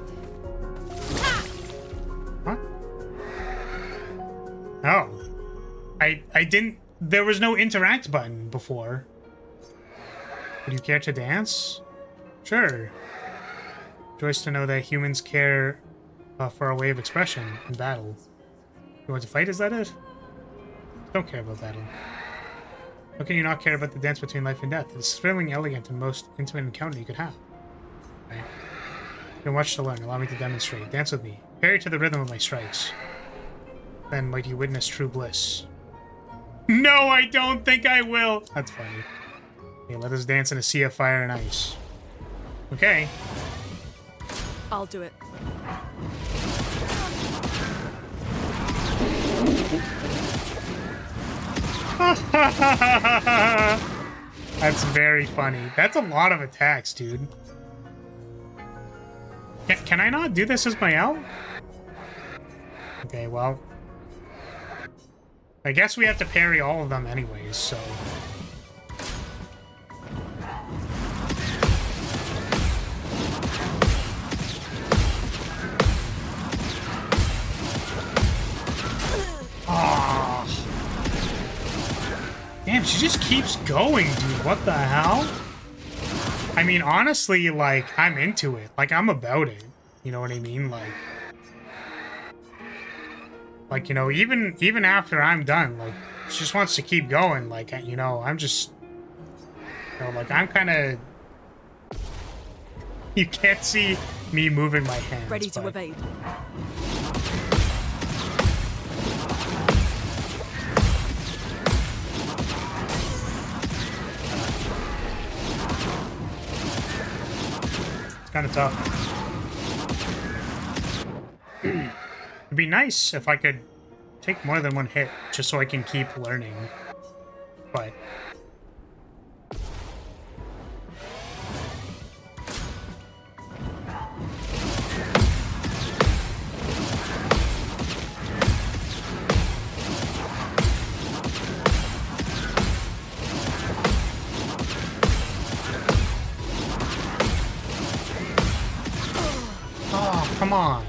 What? Oh. I didn't... There was no interact button before. Would you care to dance? Sure. Joyous to know that humans care for a way of expression in battle. You want to fight, is that it? Don't care about battle. How can you not care about the dance between life and death? It's thrilling, elegant, and most intimate encounter you could have. Okay. You have much to learn. Allow me to demonstrate. Dance with me. Parry to the rhythm of my strikes. Then might you witness true bliss. No, I don't think I will. That's funny. Okay, let us dance in a sea of fire and ice. Okay. I'll do it. That's very funny. That's a lot of attacks, dude. Can I not do this as my L? Okay, well. I guess we have to parry all of them anyways, so... Oh. Damn, she just keeps going, dude. What the hell? I mean, honestly, like, I'm into it. Like, I'm about it. You know what I mean? Like, you know, even after I'm done, like, she just wants to keep going. Like, you know, I'm just... You know, like, I'm kind of... You can't see me moving my hands. Ready to evade. Kind of tough. It'd be nice if I could take more than one hit just so I can keep learning. But oh, come on.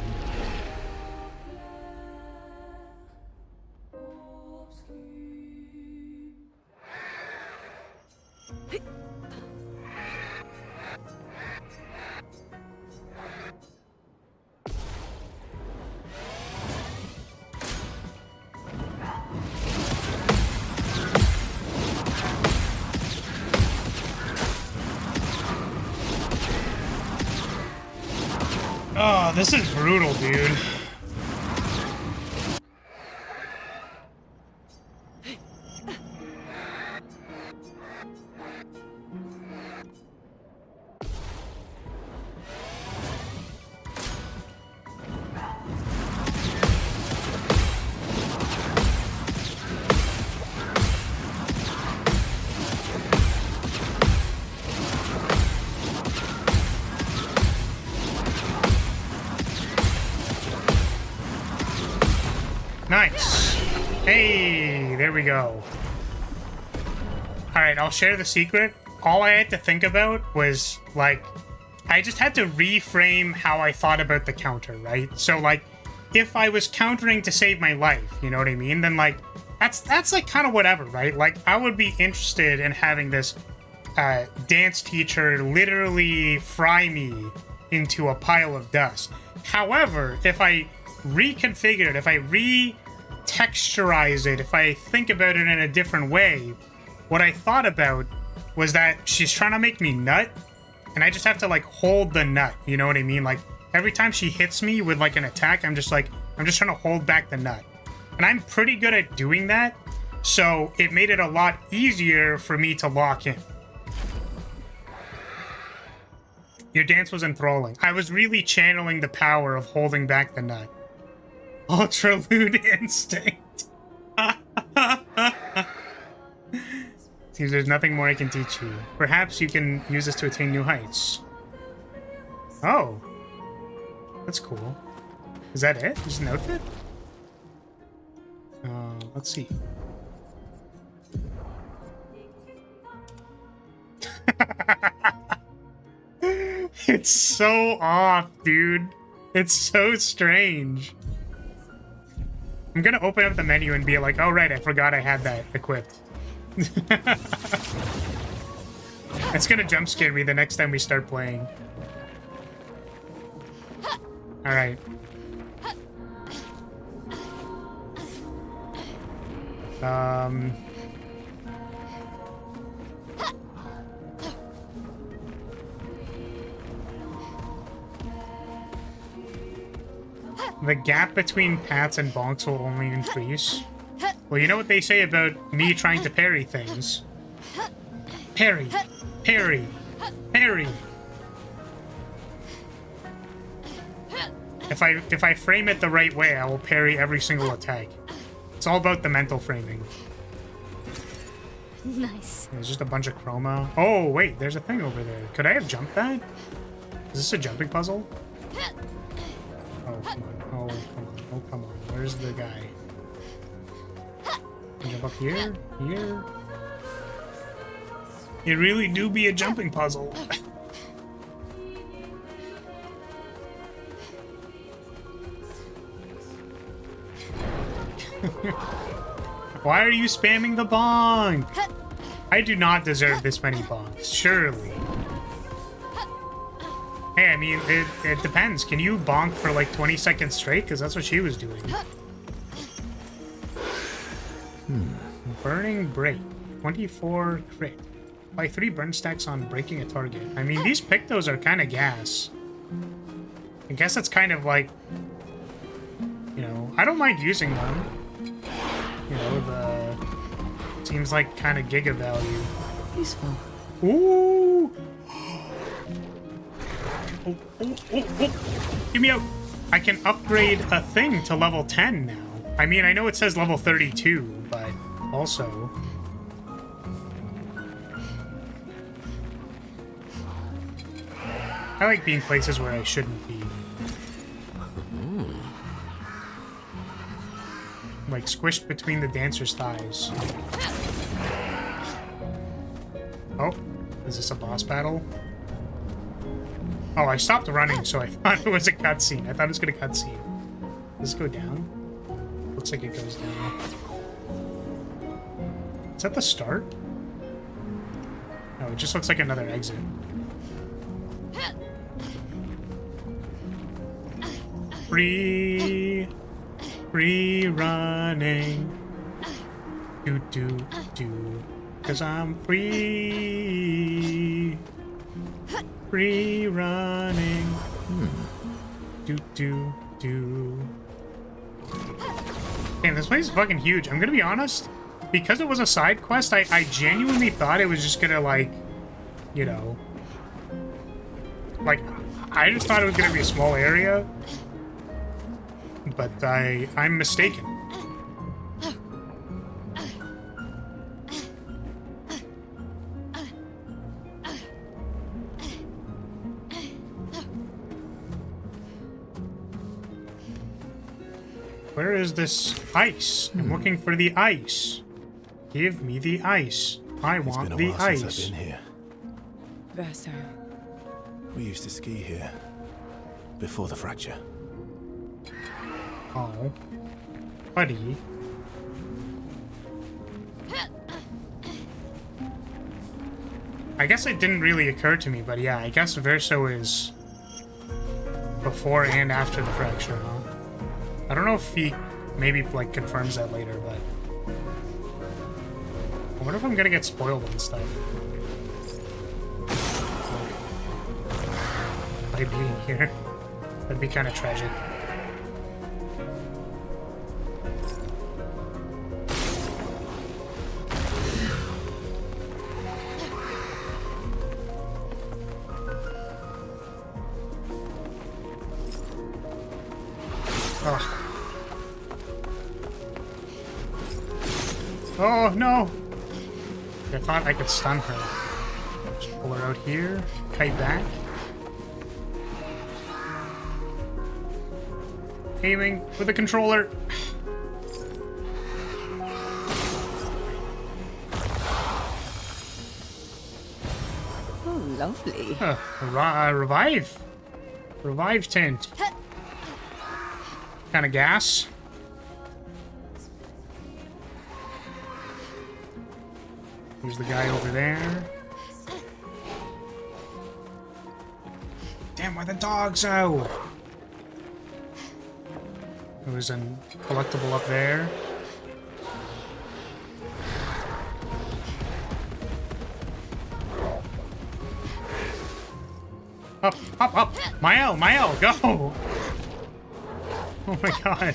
Oh, this is brutal, dude. Hey, there we go. Alright, I'll share the secret. All I had to think about was, like, I just had to reframe how I thought about the counter, right? So, like, if I was countering to save my life, you know what I mean? Then, like, that's like, kind of whatever, right? Like, I would be interested in having this dance teacher literally fry me into a pile of dust. However, if I reconfigure it, if I retexturize it, if I think about it in a different way, what I thought about was that she's trying to make me nut, and I just have to, like, hold the nut, you know what I mean? Like, every time she hits me with, like, an attack, I'm just trying to hold back the nut. And I'm pretty good at doing that, so it made it a lot easier for me to lock in. Your dance was enthralling. I was really channeling the power of holding back the nut. Ultralude instinct. Seems there's nothing more I can teach you. Perhaps you can use this to attain new heights. Oh. That's cool. Is that it? Just an outfit? Let's see. It's so off, dude. It's so strange. I'm gonna open up the menu and be like, oh right, I forgot I had that equipped. It's gonna jump scare me the next time we start playing. Alright. The gap between pats and bonks will only increase. Well, you know what they say about me trying to parry things. Parry, parry, parry. If I frame it the right way, I will parry every single attack. It's all about the mental framing. Nice. There's just a bunch of chroma. Oh, wait, there's a thing over there. Could I have jumped that? Is this a jumping puzzle? Oh, come on. Oh, come on. Oh, come on. Where's the guy? Jump up here? Here? It really do be a jumping puzzle. Why are you spamming the bonk? I do not deserve this many bonks, surely. Hey, I mean, it depends. Can you bonk for like 20 seconds straight? Because that's what she was doing. Burning Break. 24 crit. Apply 3 burn stacks on breaking a target. I mean, these pictos are kind of gas. I guess it's kind of like, you know, I don't mind using them. You know, the... Seems like kind of giga value. Useful. Ooh! Oh, oh, oh, oh! Get me out! I can upgrade a thing to level 10 now. I mean, I know it says level 32, but also... I like being places where I shouldn't be. Like, squished between the dancer's thighs. Oh, is this a boss battle? Oh, I stopped running, so I thought it was a cutscene. I thought it was gonna cutscene. Does this go down? Looks like it goes down. Is that the start? No, it just looks like another exit. Free running. Do do do. 'Cause I'm free. Free running. Do do do. Damn, this place is fucking huge. I'm gonna be honest. Because it was a side quest, I genuinely thought it was just gonna, like, you know, like, I just thought it was gonna be a small area. But I'm mistaken. Where is this ice? I'm looking for the ice. Give me the ice. I want the ice. Since I've been here. Verso. We used to ski here before the fracture. Oh, buddy. I guess it didn't really occur to me, but yeah, I guess Verso is before and after the fracture, huh? I don't know if he maybe like confirms that later, but I wonder if I'm gonna get spoiled and stuff by being here. That'd be kind of tragic. Oh no! I thought I could stun her. Just pull her out here, kite back. Aiming with a controller. Oh, lovely. Revive. Revive tint. Kind of gas. There's the guy over there. Damn, why the dog's out? There was a collectible up there. Up, up, up! Mael, go! Oh my god.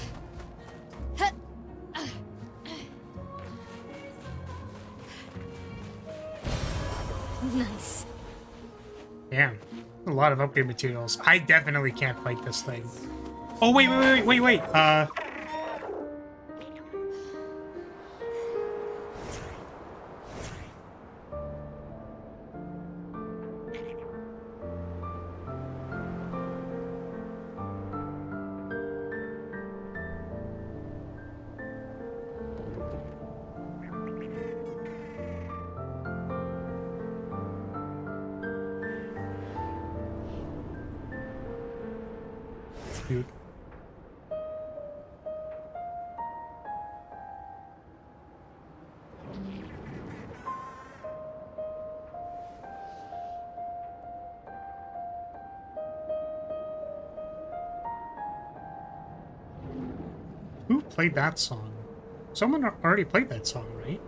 Nice. Damn. A lot of upgrade materials. I definitely can't fight this thing. Oh, wait. Dude. Who played that song? Someone already played that song, right?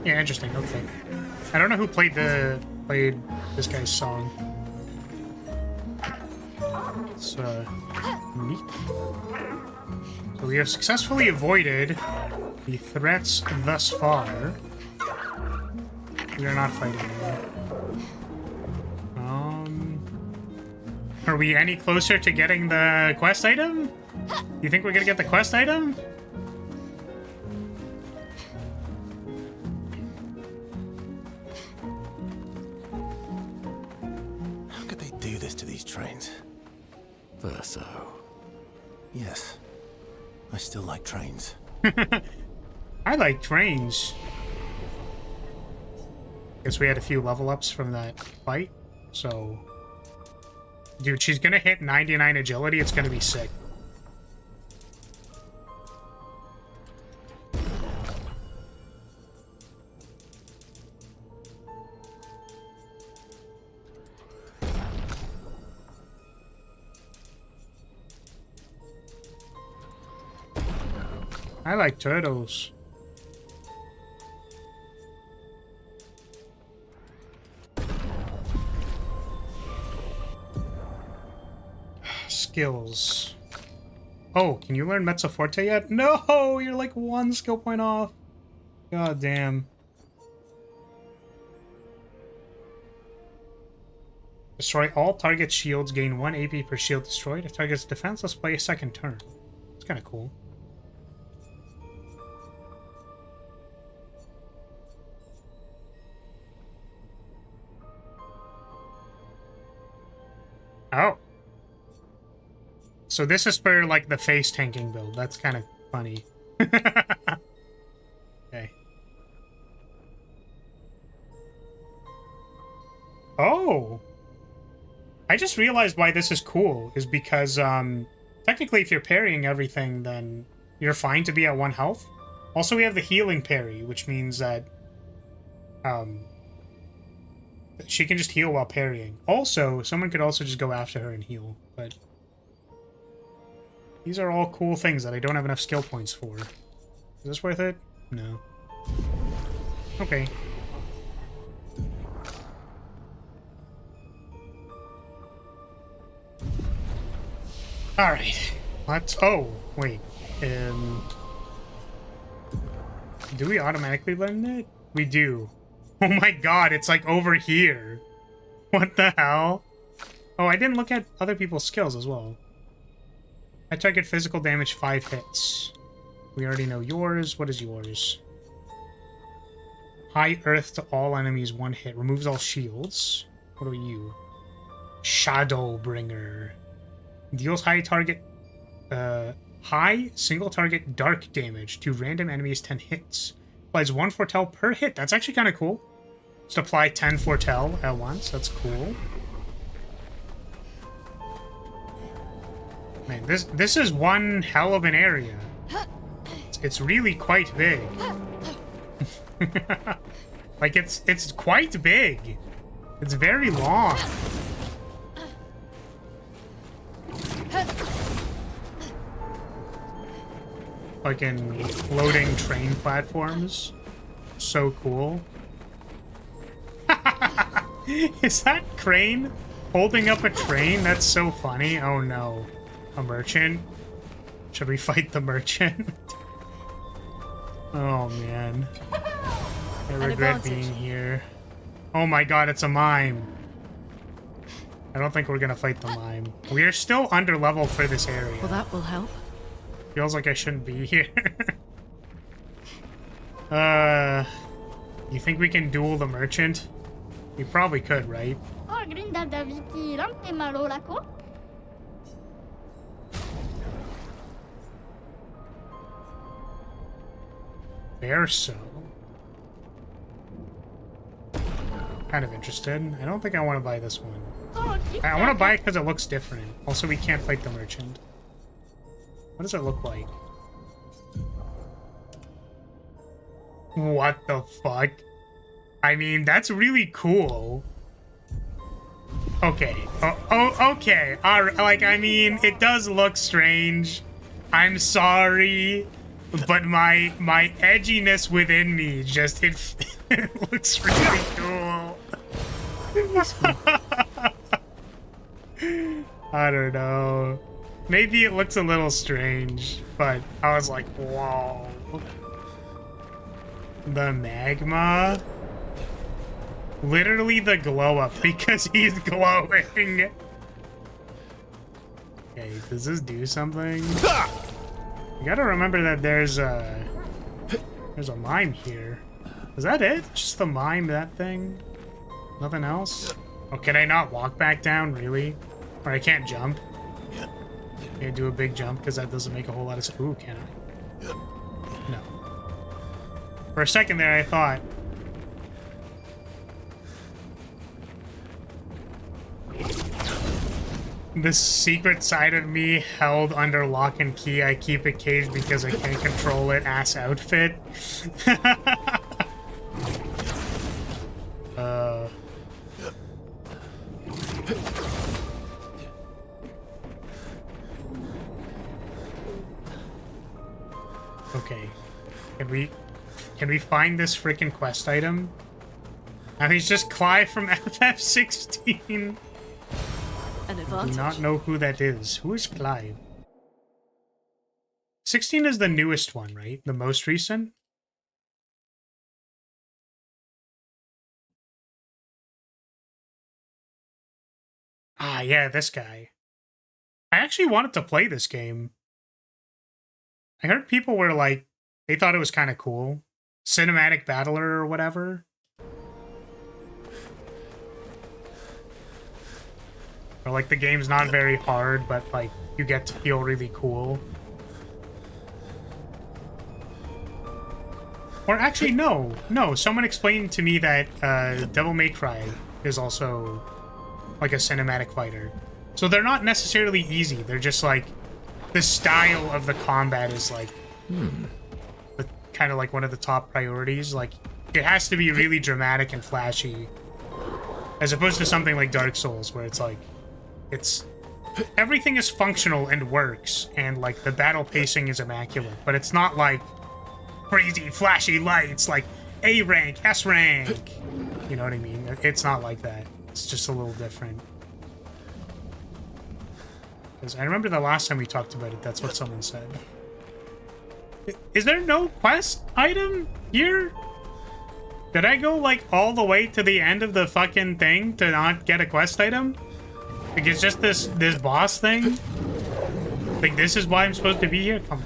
Yeah, interesting. Okay. I don't know who played this guy's song. It's neat. So we have successfully avoided the threats thus far. We are not fighting anymore. Are we any closer to getting the quest item? You think we're gonna get the quest item? Verso. Yes. I still like trains. I like trains. Guess we had a few level ups from that fight, so... Dude, she's gonna hit 99 agility, it's gonna be sick. I like turtles. Skills. Oh, can you learn Mezzo Forte yet? No, you're like 1 skill point off. God damn. Destroy all target shields, gain 1 AP per shield destroyed. If target's defenseless, play a second turn. It's kind of cool. Oh. So this is for, like, the face tanking build. That's kind of funny. Okay. Oh! I just realized why this is cool, is because, technically if you're parrying everything, then you're fine to be at 1 health. Also, we have the healing parry, which means that, she can just heal while parrying. Also, someone could also just go after her and heal, but these are all cool things that I don't have enough skill points for. Is this worth it? No. Okay. Alright. Let's... Oh, wait. Do we automatically learn it? We do. Oh my god, it's like over here. What the hell? Oh, I didn't look at other people's skills as well. I target physical damage 5 hits. We already know yours. What is yours? High earth to all enemies, 1 hit. Removes all shields. What are you? Shadowbringer. Deals high single target dark damage to random enemies 10 hits. Applies 1 foretell per hit. That's actually kind of cool. Just apply 10 foretell at once. That's cool. Man, this is one hell of an area. It's really quite big. Like it's quite big. It's very long. Fucking floating train platforms. So cool. Is that Crane holding up a train? That's so funny. Oh no. A merchant? Should we fight the merchant? Oh man. I regret being here. Oh my god, it's a mime. I don't think we're gonna fight the mime. We are still under level for this area. Well, that will help. Feels like I shouldn't be here. You think we can duel the merchant? We probably could, right? Verso. Kind of interested. I don't think I want to buy this one. I want to buy it because it looks different. Also, we can't fight the merchant. What does it look like? What the fuck? I mean, that's really cool. Okay. Okay. Alright, like, I mean, it does look strange. I'm sorry. But my edginess within me just, it looks really cool. I don't know. Maybe it looks a little strange, but I was like, whoa. The magma? Literally the glow up because he's glowing. Okay, does this do something? You gotta remember that there's a mime here. Is that it? Just the mime, that thing? Nothing else? Oh, can I not walk back down, really? Or I can't jump? Can't do a big jump because that doesn't make a whole lot of sense. Ooh, can I? No. For a second there, I thought. This secret side of me held under lock and key. I keep it caged because I can't control it. Ass outfit. Okay. Can we find this freaking quest item? I mean, it's just Clive from FF16. An I do advantage. not know who that is. Who is Clive? 16 is the newest one, right? The most recent? Ah, yeah, this guy. I actually wanted to play this game. I heard people were like, they thought it was kind of cool. Cinematic Battler or whatever. Or like the game's not very hard, but like you get to feel really cool. Or actually, no. Someone explained to me that Devil May Cry is also like a cinematic fighter. So they're not necessarily easy. They're just like the style of the combat is like the kind of like one of the top priorities. Like it has to be really dramatic and flashy, as opposed to something like Dark Souls where it's like everything is functional and works, and like the battle pacing is immaculate, but it's not like crazy flashy lights like A rank, S rank. You know what I mean? It's not like that. It's just a little different. Because I remember the last time we talked about it, that's what someone said. Is there no quest item here? Did I go like all the way to the end of the fucking thing to not get a quest item? Like it's just this boss thing? Like this is why I'm supposed to be here? Come on.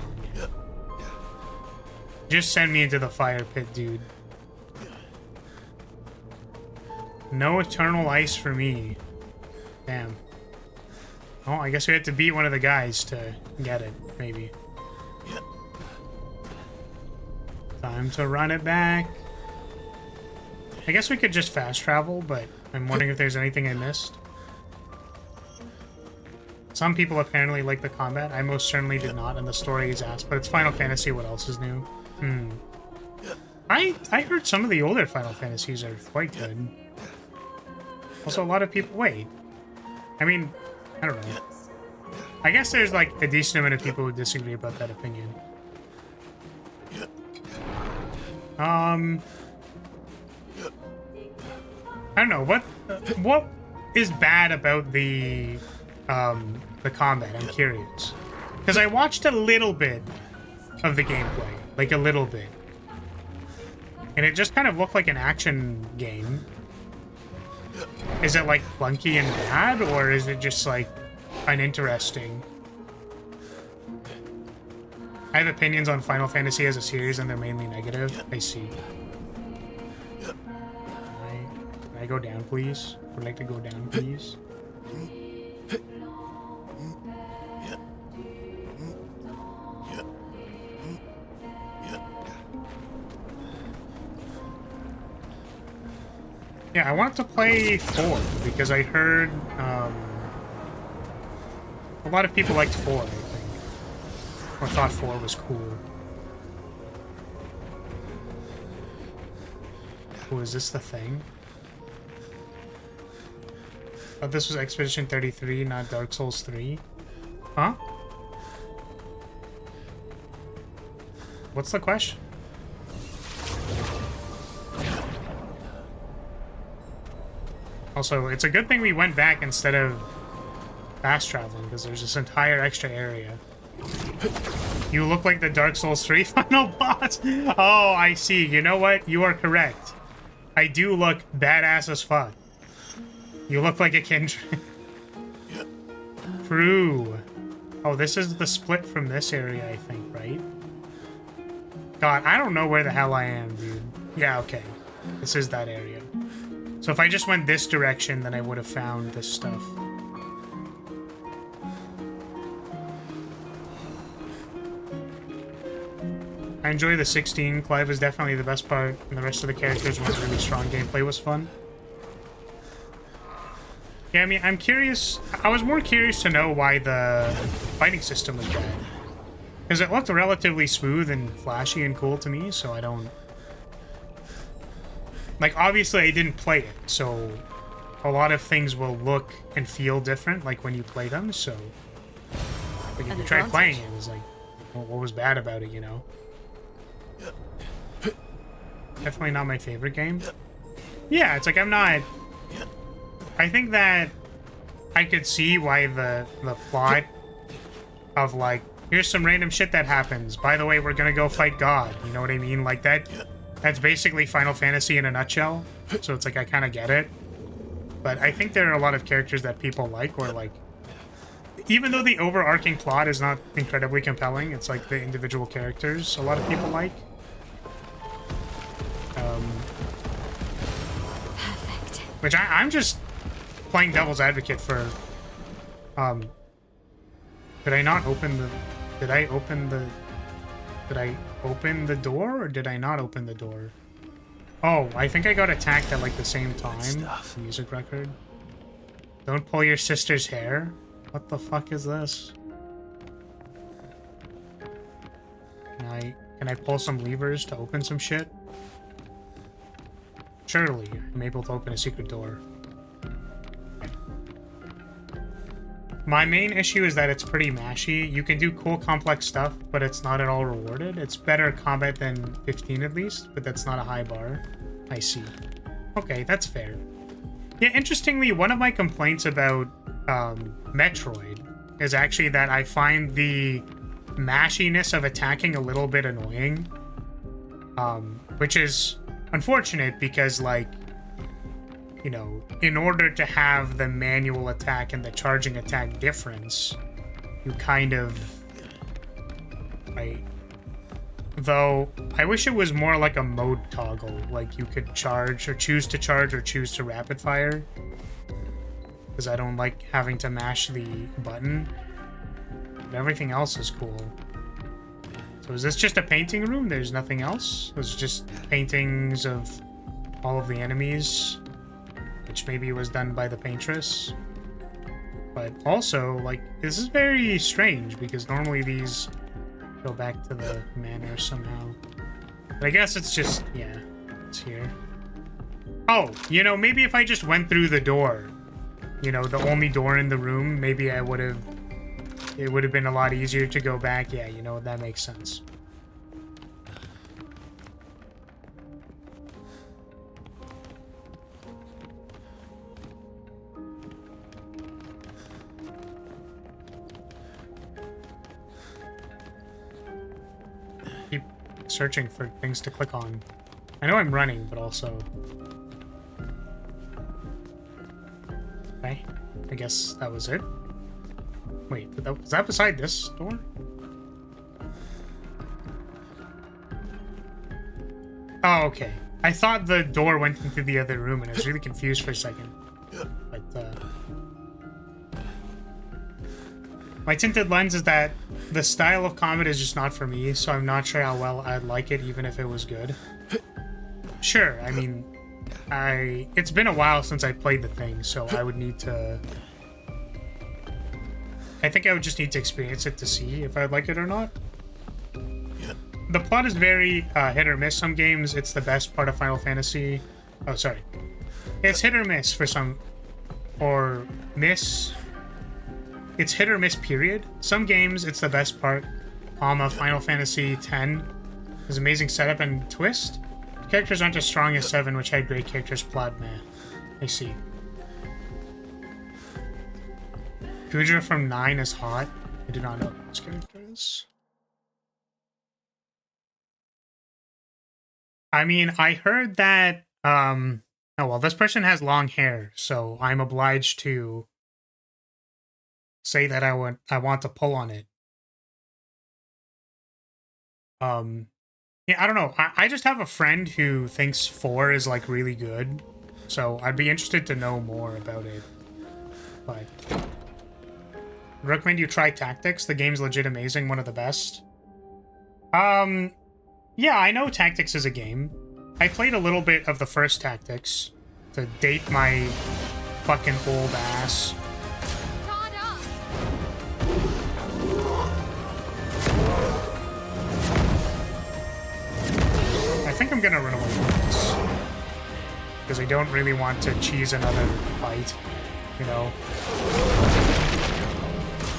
Just send me into the fire pit, dude. No eternal ice for me. Damn. Oh, I guess we had to beat one of the guys to get it, maybe. Time to run it back. I guess we could just fast travel, but I'm wondering if there's anything I missed. Some people apparently like the combat. I most certainly did not, and the story is ass, but it's Final Fantasy. What else is new? I heard some of the older Final Fantasies are quite good. Also, a lot of people... Wait. I mean, I don't know. I guess there's, like, a decent amount of people who disagree about that opinion. I don't know. What is bad about the combat? I'm curious. Because I watched a little bit of the gameplay. Like, a little bit. And it just kind of looked like an action game. Is it, like, clunky and bad? Or is it just, like, uninteresting? I have opinions on Final Fantasy as a series, and they're mainly negative. I see. Can I go down, please? Would like to go down, please? Yeah, I wanted to play 4 because I heard a lot of people liked 4, I think. Or thought 4 was cool. Oh, is this the thing? Oh, this was Expedition 33, not Dark Souls 3. Huh? What's the question? Also, it's a good thing we went back instead of fast traveling, because there's this entire extra area. You look like the Dark Souls 3 final boss. Oh, I see. You know what? You are correct. I do look badass as fuck. You look like a Kindred. True. Oh, this is the split from this area, I think, right? God, I don't know where the hell I am, dude. Yeah, okay. This is that area. So if I just went this direction, then I would have found this stuff. I enjoy the 16. Clive is definitely the best part, and the rest of the characters was really strong. Gameplay was fun. Yeah, I mean, I'm curious. I was more curious to know why the fighting system was bad. Because it looked relatively smooth and flashy and cool to me, so I don't... Like, obviously I didn't play it, so a lot of things will look and feel different, like, when you play them, so... Like, if you tried playing it, it was like, what was bad about it, you know? definitely not my favorite game. Yeah, it's like I'm not... I think that I could see why the plot of like, here's some random shit that happens. By the way, we're gonna go fight God. You know what I mean? Like that's basically Final Fantasy in a nutshell. So it's like I kind of get it. But I think there are a lot of characters that people like, or like, even though the overarching plot is not incredibly compelling, it's like the individual characters a lot of people like. Perfect. Which I'm just playing devil's advocate for. Did I not open the? Did I open the? Did I open the door or did I not open the door? Oh, I think I got attacked at like the same time. Music record. Don't pull your sister's hair. What the fuck is this? Can I pull some levers to open some shit? Surely I'm able to open a secret door. My main issue is that it's pretty mashy. You can do cool complex stuff, but it's not at all rewarded. It's better combat than 15 at least, but that's not a high bar. I see. Okay, that's fair. Yeah, interestingly, one of my complaints about Metroid is actually that I find the mashiness of attacking a little bit annoying. Which is unfortunate because, like, you know, in order to have the manual attack and the charging attack difference, you kind of... Right? Though, I wish it was more like a mode toggle, like you could charge or choose to rapid fire. Because I don't like having to mash the button. But everything else is cool. So is this just a painting room? There's nothing else? It's just paintings of all of the enemies, which maybe was done by the paintress. But also, like, this is very strange because normally these go back to the manor somehow. But I guess it's just, yeah, it's here. Oh, you know, maybe if I just went through the door, you know, the only door in the room, maybe I would have, it would have been a lot easier to go back. Yeah, you know, that makes sense. Keep searching for things to click on. I know I'm running, but also... Okay, I guess that was it. Wait, was that beside this door? Oh, okay. I thought the door went into the other room, and I was really confused for a second. But, my tinted lens is that the style of combat is just not for me, so I'm not sure how well I'd like it, even if it was good. Sure, I mean... It's been a while since I played the thing, so I would need to... I think I would just need to experience it to see if I'd like it or not. The plot is very hit or miss. Some games, it's the best part of Final Fantasy. Oh, sorry. It's hit or miss for some... Or miss... It's hit or miss, period. Some games, it's the best part. Final Fantasy X is amazing setup and twist. Characters aren't as strong as 7, which had great characters. Plot, meh. I see. Kujira from 9 is hot. I do not know what this character is. I mean, I heard that, oh, well, this person has long hair, so I'm obliged to say that I want to pull on it. Yeah, I don't know. I just have a friend who thinks 4 is, like, really good. So I'd be interested to know more about it. But I recommend you try Tactics. The game's legit amazing. One of the best. Yeah, I know Tactics is a game. I played a little bit of the first Tactics to date my fucking old ass. I think I'm gonna run away from this. Because I don't really want to cheese another fight, you know?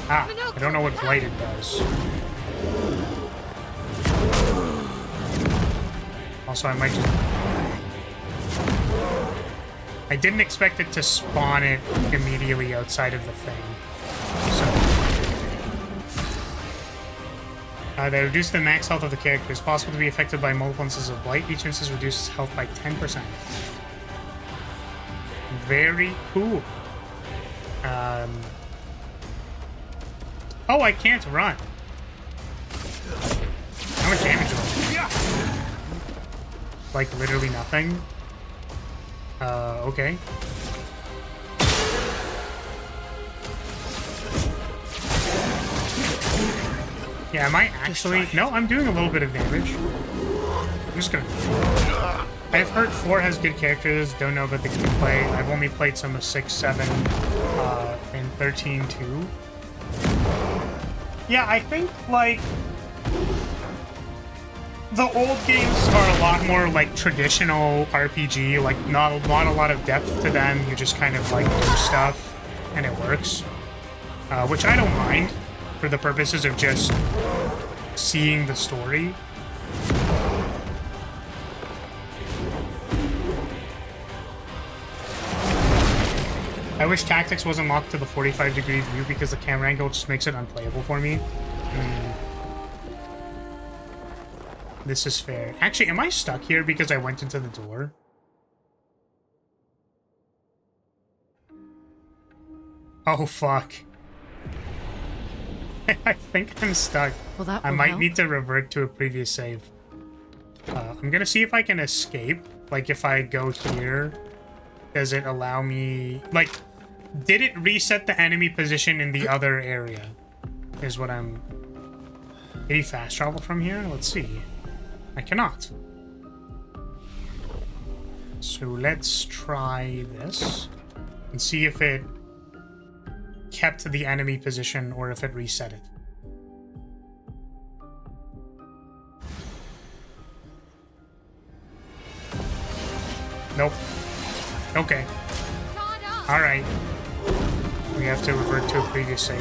Ah, I don't know what Blighted does. Also, I might just... I didn't expect it to spawn it immediately outside of the thing. So... they reduce the max health of the character. It's possible to be affected by multiple instances of blight. Each instance reduces health by 10%. Very cool. Oh, I can't run. How much damage do I do? Like, literally nothing. Okay. Yeah, am I actually... No, I'm doing a little bit of damage. I'm just gonna... I've heard 4 has good characters, don't know about the gameplay. I've only played some of 6, 7, and 13 too. Yeah, I think, like... The old games are a lot more, like, traditional RPG, like, not a lot of depth to them. You just kind of, like, do stuff, and it works. Which I don't mind, for the purposes of just seeing the story. I wish tactics wasn't locked to the 45-degree view because the camera angle just makes it unplayable for me. This is fair. Actually, am I stuck here because I went into the door? Oh, fuck. I think I'm stuck. Well, I might need to revert to a previous save. I'm gonna see if I can escape. Like, if I go here, does it allow me... Like, did it reset the enemy position in the other area? Is what I'm... Can you fast travel from here? Let's see. I cannot. So let's try this and see if it kept the enemy position or if it reset it. Nope. Okay. All right. We have to revert to a previous save.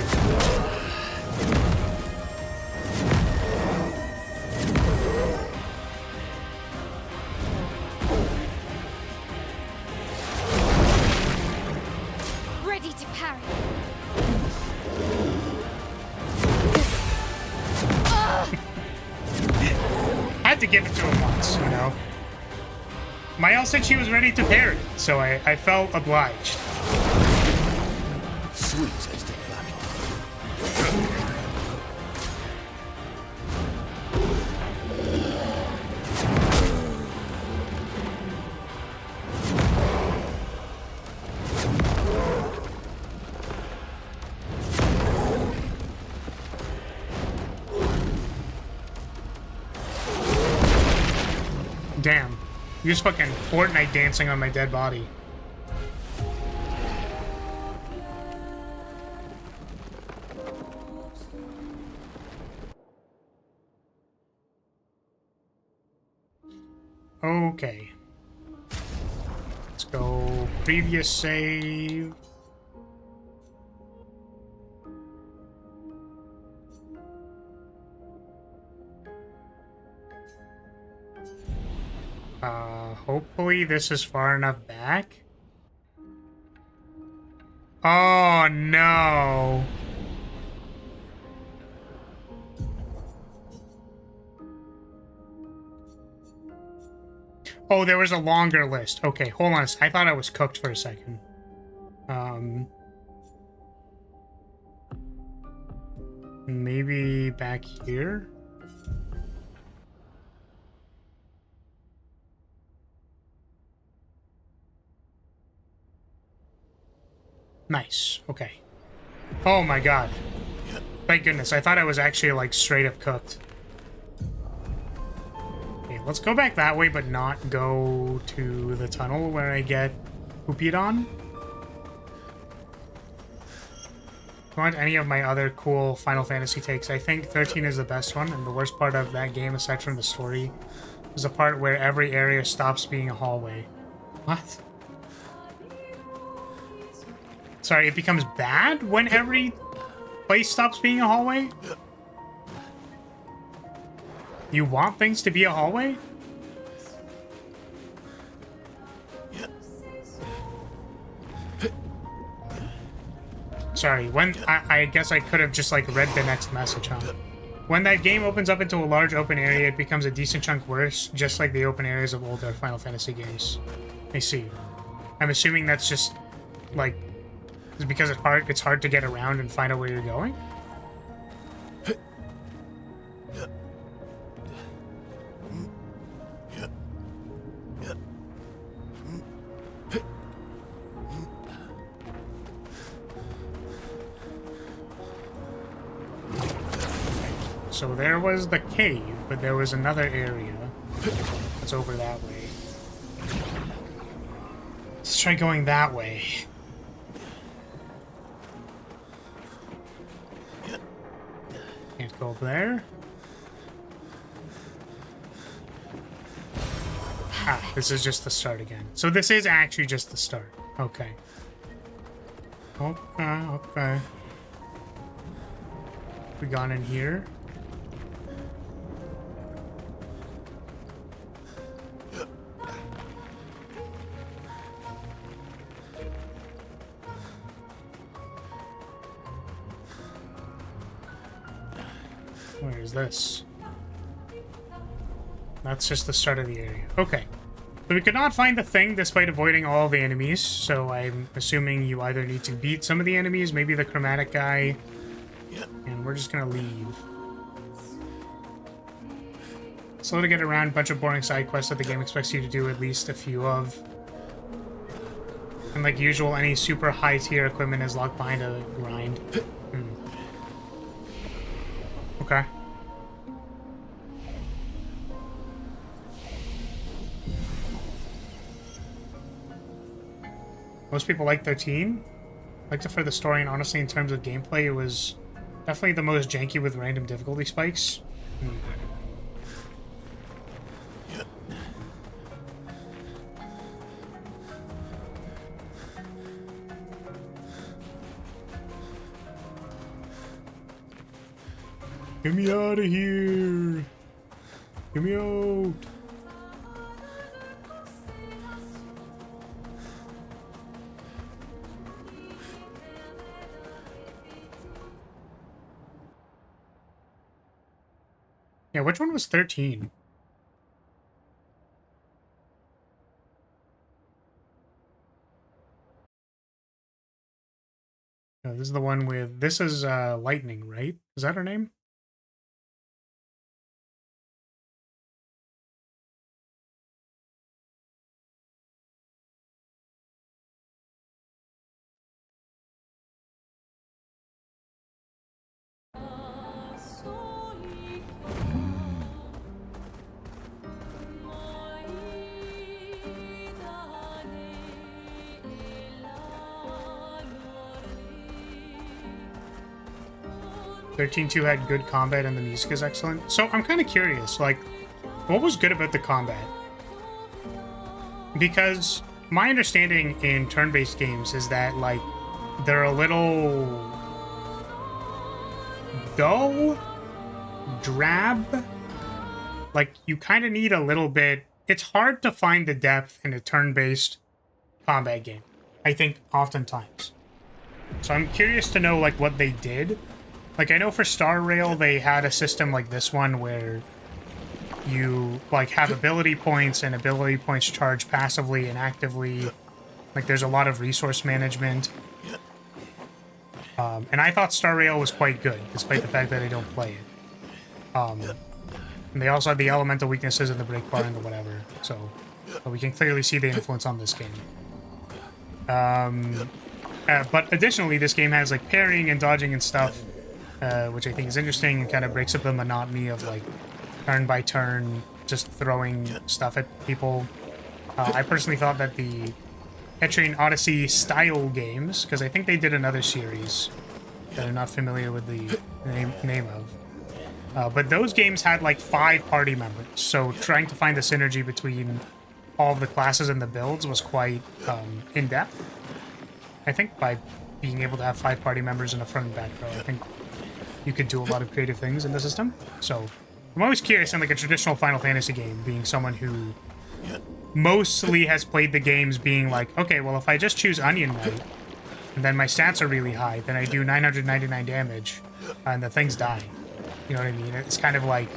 To give it to him once, you know. Mael said she was ready to parry, so I felt obliged. Sweet taste of battle. Damn. You're just fucking Fortnite dancing on my dead body. Okay. Let's go previous save. Hopefully this is far enough back. Oh, no. Oh, there was a longer list. Okay, hold on. I thought I was cooked for a second. Maybe back here? Nice. Okay. Oh my god. Thank goodness. I thought I was actually, like, straight up cooked. Okay, let's go back that way, but not go to the tunnel where I get poopied on. If you want any of my other cool Final Fantasy takes, I think 13 is the best one, and the worst part of that game, aside from the story, is the part where every area stops being a hallway. What? Sorry, it becomes bad when every place stops being a hallway? You want things to be a hallway? Sorry, when I guess I could have just like read the next message, huh? When that game opens up into a large open area, it becomes a decent chunk worse, just like the open areas of older Final Fantasy games. I see. I'm assuming that's just like it's because it's hard to get around and find out where you're going. So there was the cave, but there was another area that's over that way. Let's try going that way. Can't go up there. Ah, this is just the start again. So this is actually just the start. Okay. Okay. We gone in here. Where is this? That's just the start of the area. Okay. So we could not find the thing despite avoiding all the enemies, so I'm assuming you either need to beat some of the enemies, maybe the chromatic guy, and we're just gonna leave. Slow to get around, bunch of boring side quests that the game expects you to do at least a few of. And like usual, any super high tier equipment is locked behind a grind. Okay. Most people like 13. Liked it for the story, and honestly, in terms of gameplay, it was definitely the most janky with random difficulty spikes. Get me out of here! Get me out! Yeah, which one was 13? Oh, this is the one with... This is Lightning, right? Is that her name? (13.2) had good combat and the music is excellent. So I'm kind of curious, like, what was good about the combat? Because my understanding in turn-based games is that, like, they're a little dull, drab. Like, you kind of need a little bit... It's hard to find the depth in a turn-based combat game, I think, oftentimes. So I'm curious to know, like, what they did. Like, I know for Star Rail, they had a system like this one where you, like, have ability points, and ability points charge passively and actively. Like, there's a lot of resource management. And I thought Star Rail was quite good, despite the fact that I don't play it. And they also had the elemental weaknesses in the break bar and the whatever. So we can clearly see the influence on this game. But additionally, this game has, like, parrying and dodging and stuff. Which I think is interesting and kind of breaks up the monotony of, like, turn by turn, just throwing stuff at people. I personally thought that the Etrian Odyssey style games, because I think they did another series that I'm not familiar with the name of, but those games had, like, 5 party members, so trying to find the synergy between all of the classes and the builds was quite in-depth. I think by being able to have 5 party members in a front and back row, I think you could do a lot of creative things in the system. So I'm always curious in, like, a traditional Final Fantasy game, being someone who mostly has played the games being like, okay, well, if I just choose Onion Knight, and then my stats are really high, then I do 999 damage, and the things die. You know what I mean? It's kind of like,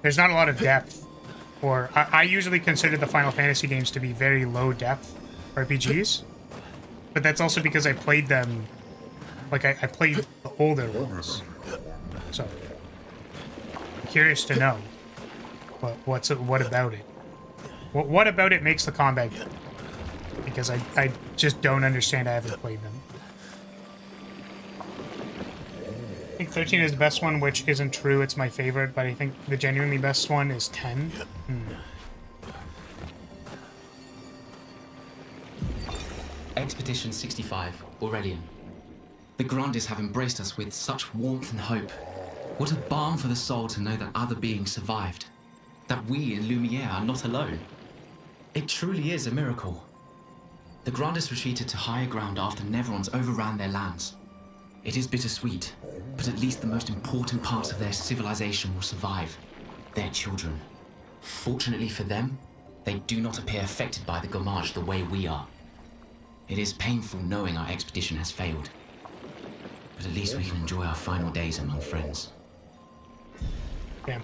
there's not a lot of depth, or I usually consider the Final Fantasy games to be very low depth RPGs, but that's also because I played them, like I played the older ones, so I'm curious to know what about it. What about it makes the combat good? Because I just don't understand. I haven't played them. I think 13 is the best one, which isn't true. It's my favorite, but I think the genuinely best one is 10. Expedition 65, Aurelian. The Grandes have embraced us with such warmth and hope. What a balm for the soul to know that other beings survived. That we in Lumiere are not alone. It truly is a miracle. The Grandes retreated to higher ground after Neverons overran their lands. It is bittersweet, but at least the most important parts of their civilization will survive. Their children. Fortunately for them, they do not appear affected by the Gamage the way we are. It is painful knowing our expedition has failed. But at least we can enjoy our final days among friends. Damn.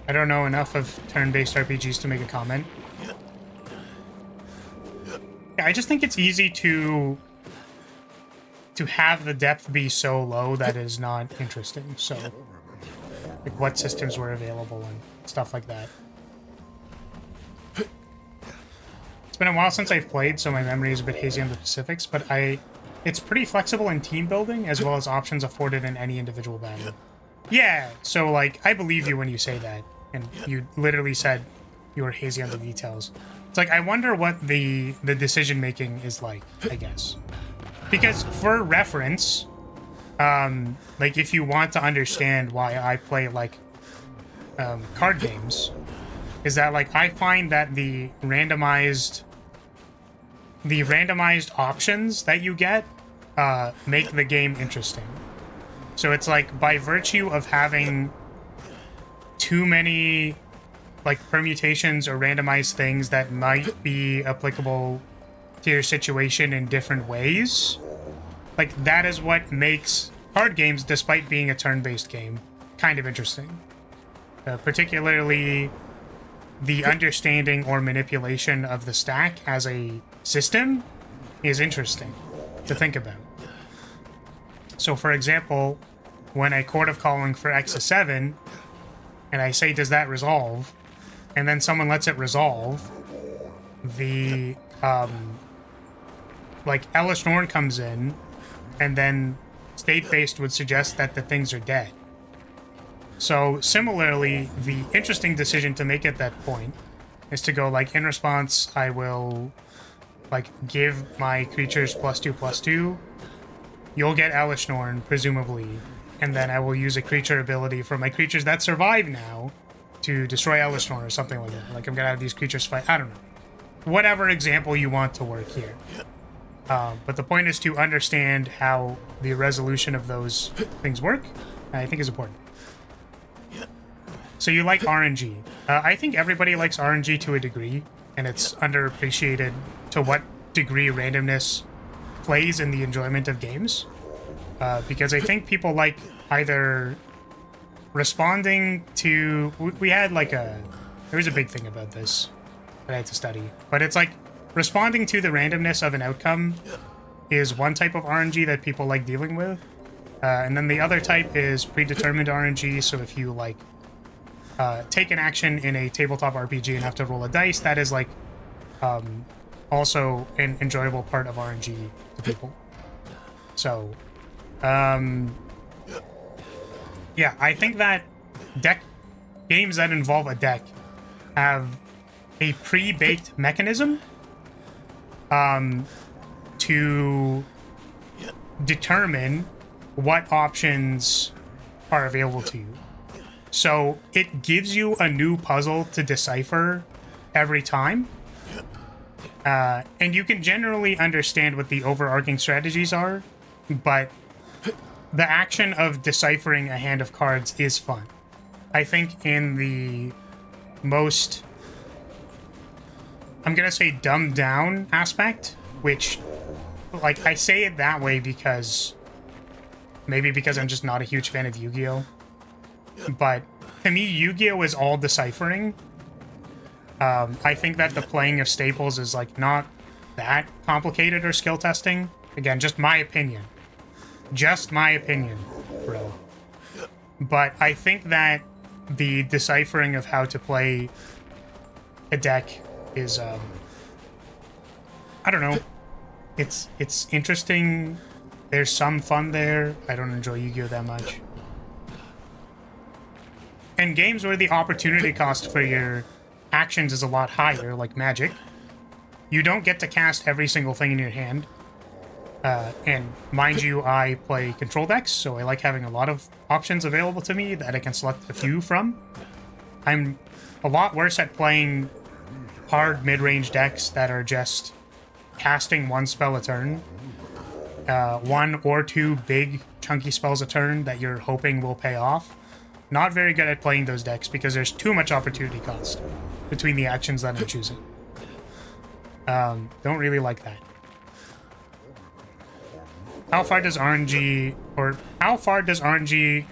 I don't know enough of turn-based RPGs to make a comment. Yeah, I just think it's easy to have the depth be so low that is not interesting. So, like, what systems were available and stuff like that. It's been a while since I've played, so my memory is a bit hazy on the specifics, but it's pretty flexible in team building, as well as options afforded in any individual battle. Yeah, so, like, I believe you when you say that, and you literally said you were hazy on the details. It's like, I wonder what the decision-making is like, I guess. Because, for reference, like, if you want to understand why I play, like, card games, is that, like, I find that the randomized options that you get make the game interesting. So it's like, by virtue of having too many, like, permutations or randomized things that might be applicable to your situation in different ways, like, that is what makes card games, despite being a turn-based game, kind of interesting. Particularly the understanding or manipulation of the stack as a system is interesting to think about. So, for example, when I Court of Calling for X is 7, and I say, does that resolve? And then someone lets it resolve, the, like, Elish Norn comes in, and then state-based would suggest that the things are dead. So, similarly, the interesting decision to make at that point is to go, like, in response, I will, like, give my creatures +2/+2. You'll get Elish Norn, presumably, and then I will use a creature ability for my creatures that survive now to destroy Elish Norn or something like that. Like, I'm gonna have these creatures fight, I don't know. Whatever example you want to work here. But the point is to understand how the resolution of those things work, I think is important. So you like RNG. I think everybody likes RNG to a degree, and it's underappreciated to what degree randomness plays in the enjoyment of games. Because I think people like either responding to... We had like there was a big thing about this that I had to study. But it's like responding to the randomness of an outcome is one type of RNG that people like dealing with. And then the other type is predetermined RNG. So if you like take an action in a tabletop RPG and have to roll a dice, that is like also an enjoyable part of RNG to people. So, yeah, I think that games that involve a deck have a pre-baked mechanism to determine what options are available to you. So it gives you a new puzzle to decipher every time. And you can generally understand what the overarching strategies are, but the action of deciphering a hand of cards is fun. I think in the most I'm gonna say dumbed down aspect, which, like, I say it that way because maybe because I'm just not a huge fan of Yu-Gi-Oh. But to me, Yu-Gi-Oh is all deciphering. I think that the playing of staples is like not that complicated or skill testing. Again, just my opinion. Just my opinion, bro. But I think that the deciphering of how to play a deck is, I don't know. It's interesting. There's some fun there. I don't enjoy Yu-Gi-Oh that much. And games where the opportunity cost for your actions is a lot higher, like Magic, you don't get to cast every single thing in your hand. And mind you, I play control decks, so I like having a lot of options available to me that I can select a few from. I'm a lot worse at playing hard mid-range decks that are just casting one spell a turn. One or two big chunky spells a turn that you're hoping will pay off. Not very good at playing those decks because there's too much opportunity cost between the actions that I'm choosing. Don't really like that. How far does RNG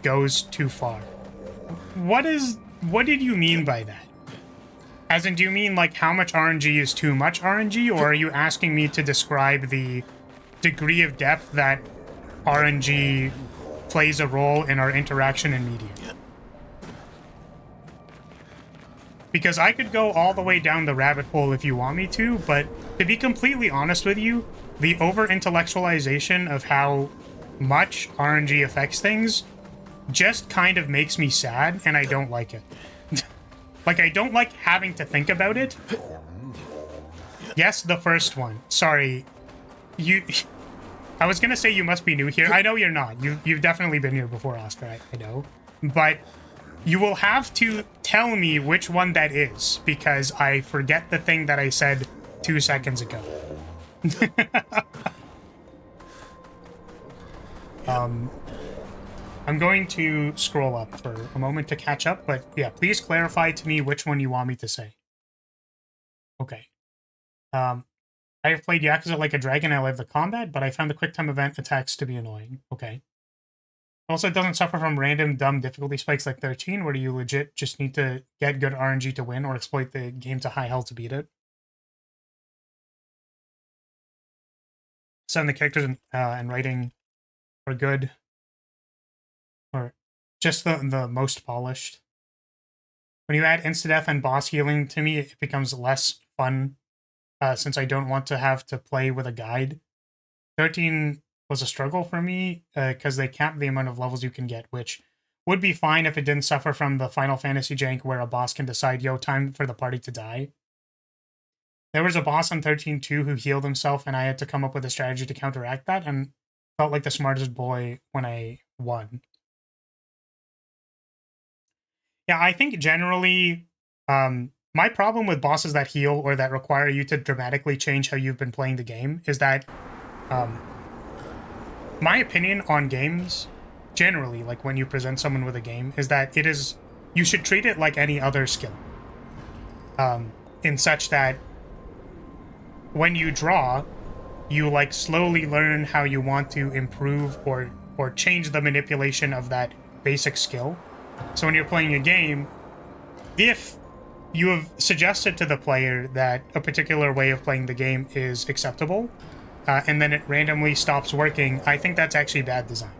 goes too far? What did you mean by that? As in, do you mean like how much RNG is too much RNG, or are you asking me to describe the degree of depth that RNG plays a role in our interaction in media? Because I could go all the way down the rabbit hole if you want me to, but to be completely honest with you, the over-intellectualization of how much RNG affects things just kind of makes me sad, and I don't like it. Like, I don't like having to think about it. Yes, the first one. Sorry. I was gonna say you must be new here. I know you're not. You've definitely been here before, Oscar, I know. But you will have to tell me which one that is, because I forget the thing that I said 2 seconds ago. I'm going to scroll up for a moment to catch up, but yeah, please clarify to me which one you want me to say. Okay. I have played Yakuza Like a Dragon. I love the combat, but I found the quick time event attacks to be annoying. Okay. Also, it doesn't suffer from random dumb difficulty spikes like 13, where you legit just need to get good RNG to win or exploit the game to high health to beat it. Some of the characters and writing are good, or just the most polished. When you add insta-death and boss healing, to me, it becomes less fun, since I don't want to have to play with a guide. 13 was a struggle for me, because they cap the amount of levels you can get, which would be fine if it didn't suffer from the Final Fantasy jank where a boss can decide, yo, time for the party to die. There was a boss on 13-2 who healed himself, and I had to come up with a strategy to counteract that, and felt like the smartest boy when I won. Yeah, I think generally, my problem with bosses that heal or that require you to dramatically change how you've been playing the game is that, my opinion on games, generally, like when you present someone with a game, is that you should treat it like any other skill. In such that when you draw, you like slowly learn how you want to improve or change the manipulation of that basic skill. So when you're playing a game, if you have suggested to the player that a particular way of playing the game is acceptable, and then it randomly stops working, I think that's actually bad design.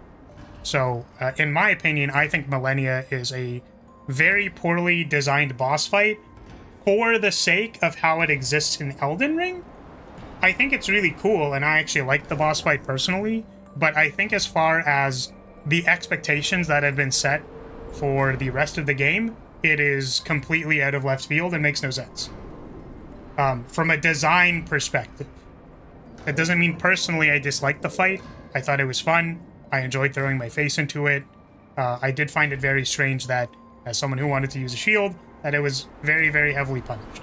So, in my opinion, I think Millennia is a very poorly designed boss fight for the sake of how it exists in Elden Ring. I think it's really cool, and I actually like the boss fight personally, but I think as far as the expectations that have been set for the rest of the game, it is completely out of left field and makes no sense. From a design perspective. That doesn't mean personally I disliked the fight. I thought it was fun. I enjoyed throwing my face into it. I did find it very strange that, as someone who wanted to use a shield, that it was very, very heavily punished.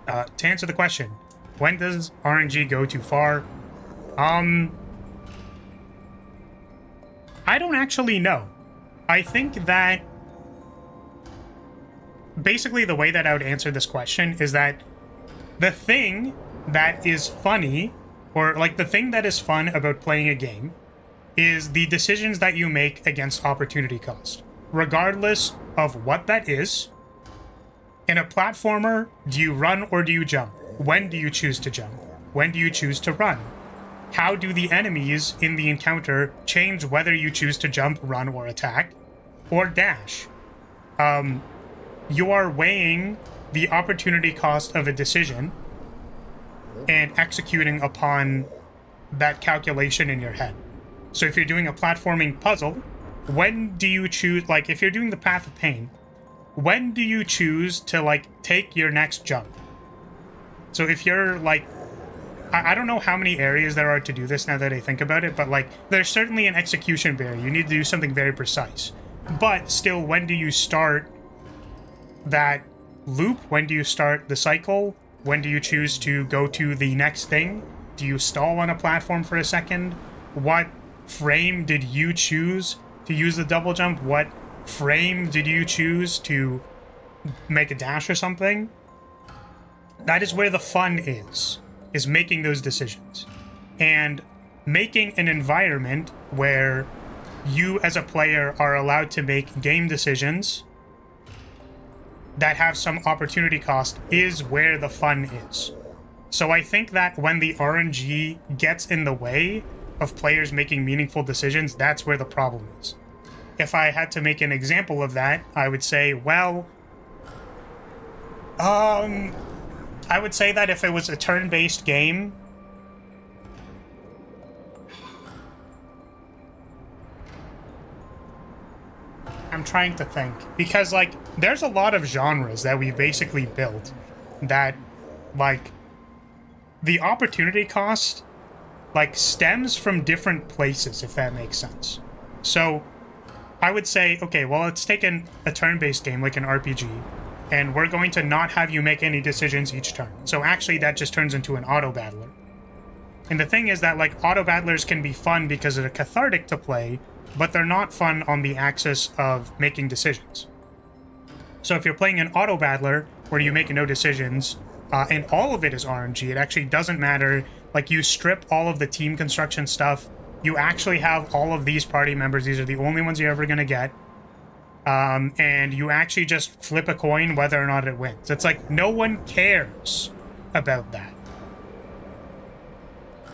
To answer the question, when does RNG go too far? I don't actually know. I think that basically the way that I would answer this question is that the thing that is funny, or like the thing that is fun about playing a game, is the decisions that you make against opportunity cost, regardless of what that is. In a platformer, do you run or do you jump? When do you choose to jump? When do you choose to run? How do the enemies in the encounter change whether you choose to jump, run, or attack, or dash? You are weighing the opportunity cost of a decision and executing upon that calculation in your head. So if you're doing a platforming puzzle, when do you choose, like if you're doing the Path of Pain, when do you choose to like take your next jump? So if you're like, I don't know how many areas there are to do this now that I think about it, but like there's certainly an execution barrier. You need to do something very precise. But still, when do you start that loop? When do you start the cycle? When do you choose to go to the next thing? Do you stall on a platform for a second? What frame did you choose to use the double jump? What frame did you choose to make a dash or something? That is where the fun is making those decisions. And making an environment where you as a player are allowed to make game decisions that have some opportunity cost is where the fun is. So I think that when the RNG gets in the way of players making meaningful decisions, that's where the problem is. If I had to make an example of that, I would say, well, I would say that if it was a turn-based game, I'm trying to think, because like there's a lot of genres that we've basically built that like the opportunity cost like stems from different places, if that makes sense. So I would say, okay, well, let's take a turn-based game like an RPG, and we're going to not have you make any decisions each turn. So actually that just turns into an auto battler. And the thing is that like auto battlers can be fun because they're cathartic to play, but they're not fun on the axis of making decisions. So if you're playing an auto battler where you make no decisions, and all of it is RNG, it actually doesn't matter. Like you strip all of the team construction stuff, you actually have all of these party members, these are the only ones you're ever going to get. And you actually just flip a coin whether or not it wins. It's like no one cares about that.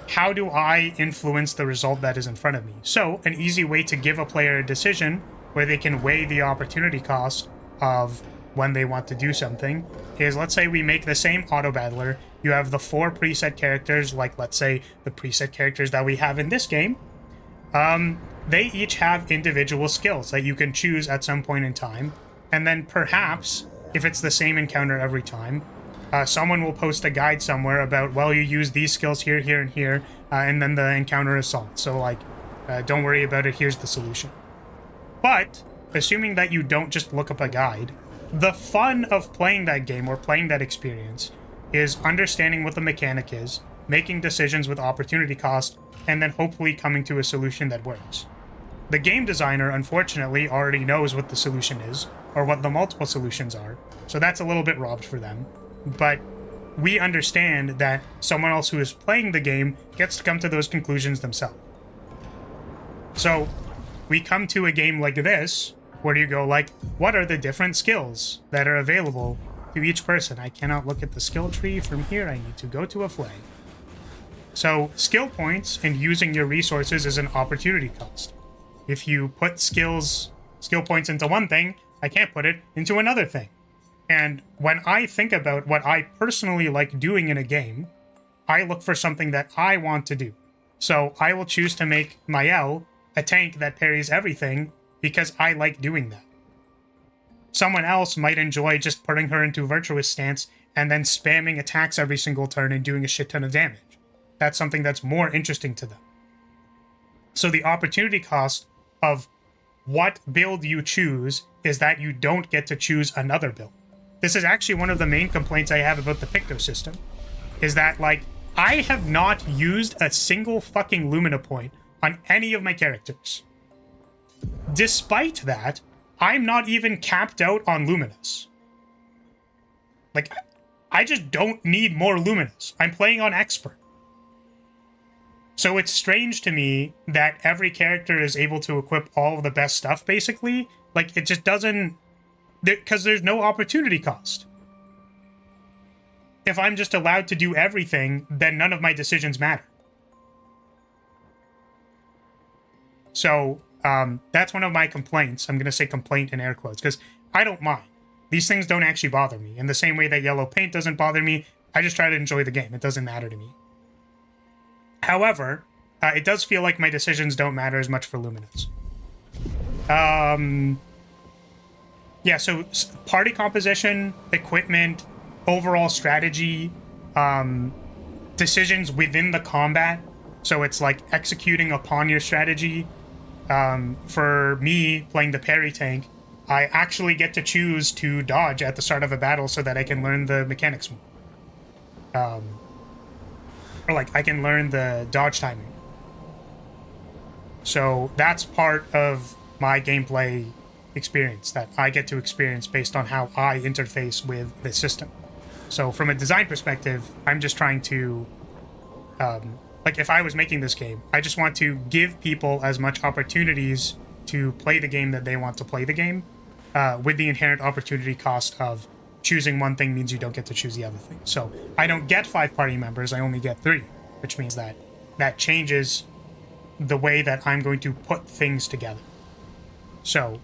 How do I influence the result that is in front of me? So an easy way to give a player a decision where they can weigh the opportunity cost of when they want to do something is, let's say we make the same auto battler. You have the 4 preset characters, like let's say the preset characters that we have in this game. They each have individual skills that you can choose at some point in time. And then perhaps, if it's the same encounter every time, someone will post a guide somewhere about, well, you use these skills here, here, and here, and then the encounter is solved. So, like, don't worry about it, here's the solution. But, assuming that you don't just look up a guide, the fun of playing that game or playing that experience is understanding what the mechanic is, making decisions with opportunity cost, and then hopefully coming to a solution that works. The game designer, unfortunately, already knows what the solution is, or what the multiple solutions are, so that's a little bit robbed for them. But we understand that someone else who is playing the game gets to come to those conclusions themselves. So we come to a game like this, where you go like, what are the different skills that are available to each person? I cannot look at the skill tree from here, I need to go to a flag. So skill points and using your resources is an opportunity cost. If you put skill points into one thing, I can't put it into another thing. And when I think about what I personally like doing in a game, I look for something that I want to do. So I will choose to make Mael a tank that parries everything because I like doing that. Someone else might enjoy just putting her into virtuous stance and then spamming attacks every single turn and doing a shit ton of damage. That's something that's more interesting to them. So the opportunity cost of what build you choose is that you don't get to choose another build. This is actually one of the main complaints I have about the Picto system, is that, like, I have not used a single fucking Lumina point on any of my characters. Despite that, I'm not even capped out on Luminous. Like, I just don't need more Luminous. I'm playing on Expert. So it's strange to me that every character is able to equip all of the best stuff, basically. Like, it just doesn't... Because there's no opportunity cost. If I'm just allowed to do everything, then none of my decisions matter. So, that's one of my complaints. I'm going to say complaint in air quotes, because I don't mind. These things don't actually bother me. In the same way that yellow paint doesn't bother me, I just try to enjoy the game. It doesn't matter to me. However, it does feel like my decisions don't matter as much for Luminous. Yeah, so party composition, equipment, overall strategy, decisions within the combat. So it's like executing upon your strategy. For me, playing the parry tank, I actually get to choose to dodge at the start of a battle so that I can learn the mechanics more. Or like I can learn the dodge timing. So that's part of my gameplay experience that I get to experience based on how I interface with the system. So from a design perspective, I'm just trying to, like if I was making this game, I just want to give people as much opportunities to play the game that they want to play the game, with the inherent opportunity cost of choosing one thing means you don't get to choose the other thing. So I don't get 5 party members, I only get 3, which means that that changes the way that I'm going to put things together. So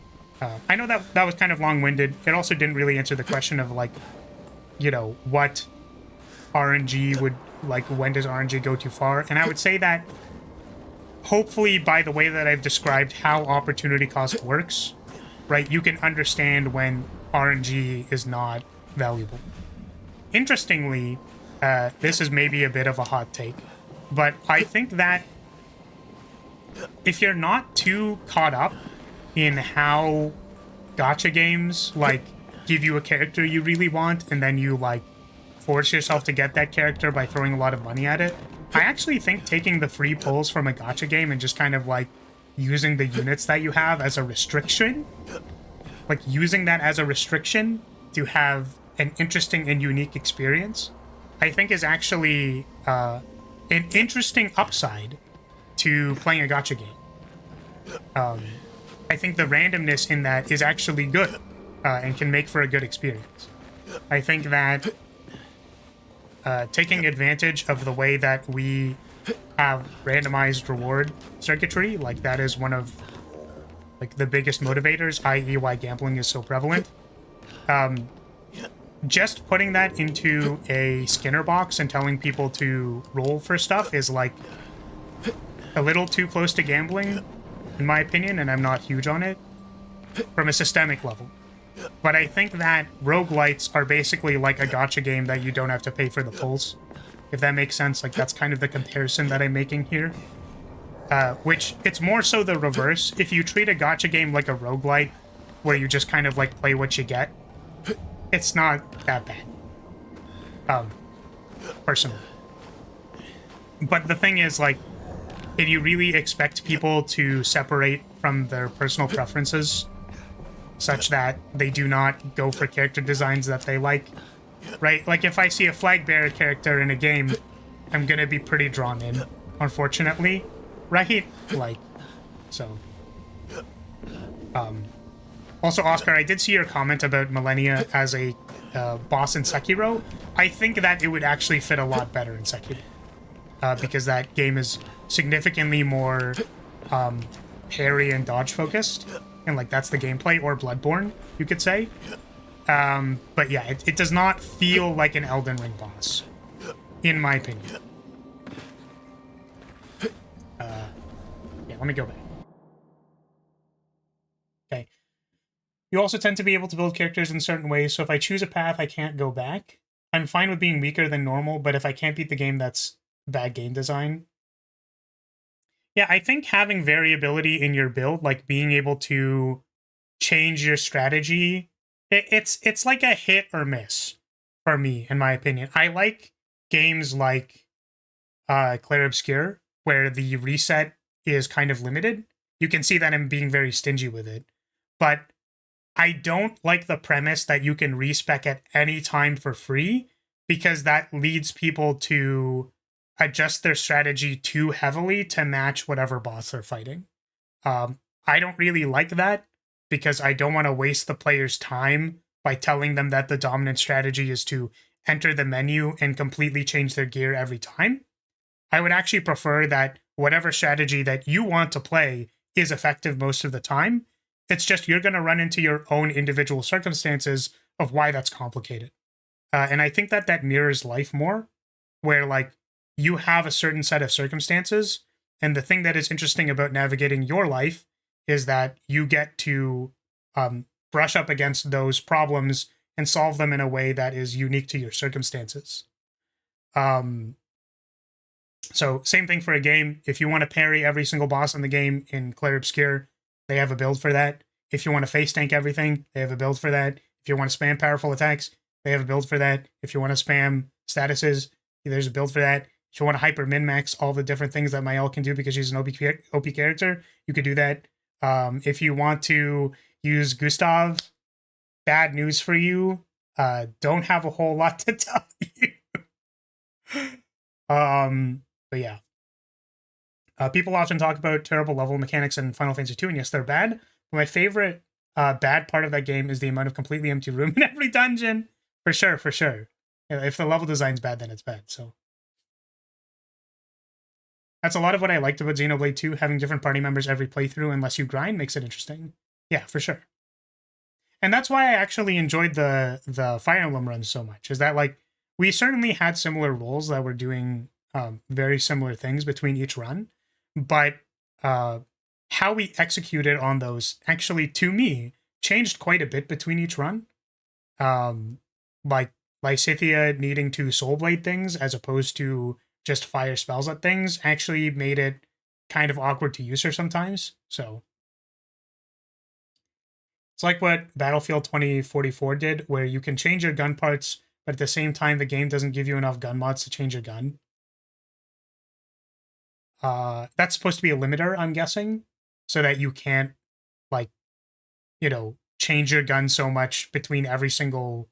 I know that that was kind of long-winded. It also didn't really answer the question of like, you know, what RNG would, like, when does RNG go too far? And I would say that hopefully by the way that I've described how opportunity cost works, right, you can understand when RNG is not valuable. Interestingly, this is maybe a bit of a hot take, but I think that if you're not too caught up in how gacha games, like, give you a character you really want, and then you, like, force yourself to get that character by throwing a lot of money at it, I actually think taking the free pulls from a gacha game and just kind of, like, using the units that you have as a restriction, like, using that as a restriction to have an interesting and unique experience, I think is actually an interesting upside to playing a gacha game. I think the randomness in that is actually good, and can make for a good experience. I think that taking advantage of the way that we have randomized reward circuitry, like that is one of like the biggest motivators, i.e. why gambling is so prevalent. Just putting that into a Skinner box and telling people to roll for stuff is like a little too close to gambling, in my opinion, and I'm not huge on it from a systemic level. But I think that roguelites are basically like a gacha game that you don't have to pay for the pulls, if that makes sense. Like, that's kind of the comparison that I'm making here. Which, it's more so the reverse. If you treat a gacha game like a roguelite, where you just kind of, like, play what you get, it's not that bad. Personally. But the thing is, like, can you really expect people to separate from their personal preferences such that they do not go for character designs that they like? Right? Like, if I see a flag bearer character in a game, I'm gonna be pretty drawn in, unfortunately. Right? Like, so. Also, Oscar, I did see your comment about Millennia as a boss in Sekiro. I think that it would actually fit a lot better in Sekiro. Because that game is significantly more parry and dodge focused. And, like, that's the gameplay, or Bloodborne, you could say. But yeah, it does not feel like an Elden Ring boss, in my opinion. Yeah, let me go back. Okay. You also tend to be able to build characters in certain ways, so if I choose a path, I can't go back. I'm fine with being weaker than normal, but if I can't beat the game, that's bad game design. Yeah, I think having variability in your build, like being able to change your strategy, it's like a hit or miss for me, in my opinion. I like games like Clair Obscur, where the reset is kind of limited. You can see that I'm being very stingy with it. But I don't like the premise that you can respec at any time for free, because that leads people to adjust their strategy too heavily to match whatever boss they're fighting. I don't really like that, because I don't want to waste the player's time by telling them that the dominant strategy is to enter the menu and completely change their gear every time. I would actually prefer that whatever strategy that you want to play is effective most of the time. It's just you're going to run into your own individual circumstances of why that's complicated. And I think that that mirrors life more, where like you have a certain set of circumstances. And the thing that is interesting about navigating your life is that you get to brush up against those problems and solve them in a way that is unique to your circumstances. So same thing for a game. If you want to parry every single boss in the game in Clair Obscur, they have a build for that. If you want to face tank everything, they have a build for that. If you want to spam powerful attacks, they have a build for that. If you want to spam statuses, there's a build for that. If you want to hyper min-max all the different things that Mayel can do because she's an OP character, you could do that. If you want to use Gustav, bad news for you. Don't have a whole lot to tell you. But yeah. People often talk about terrible level mechanics in Final Fantasy II, and yes, they're bad. But my favorite bad part of that game is the amount of completely empty room in every dungeon. For sure, for sure. If the level design's bad, then it's bad, so. That's a lot of what I liked about Xenoblade 2. Having different party members every playthrough, unless you grind, makes it interesting. Yeah, for sure. And that's why I actually enjoyed the Fire Emblem runs so much, is that, like, we certainly had similar roles that were doing very similar things between each run, but how we executed on those actually, to me, changed quite a bit between each run. Like Lysithea needing to soul blade things as opposed to just fire spells at things actually made it kind of awkward to use her sometimes. So it's like what Battlefield 2044 did, where you can change your gun parts, but at the same time, the game doesn't give you enough gun mods to change your gun. That's supposed to be a limiter, I'm guessing, so that you can't, like, you know, change your gun so much between every single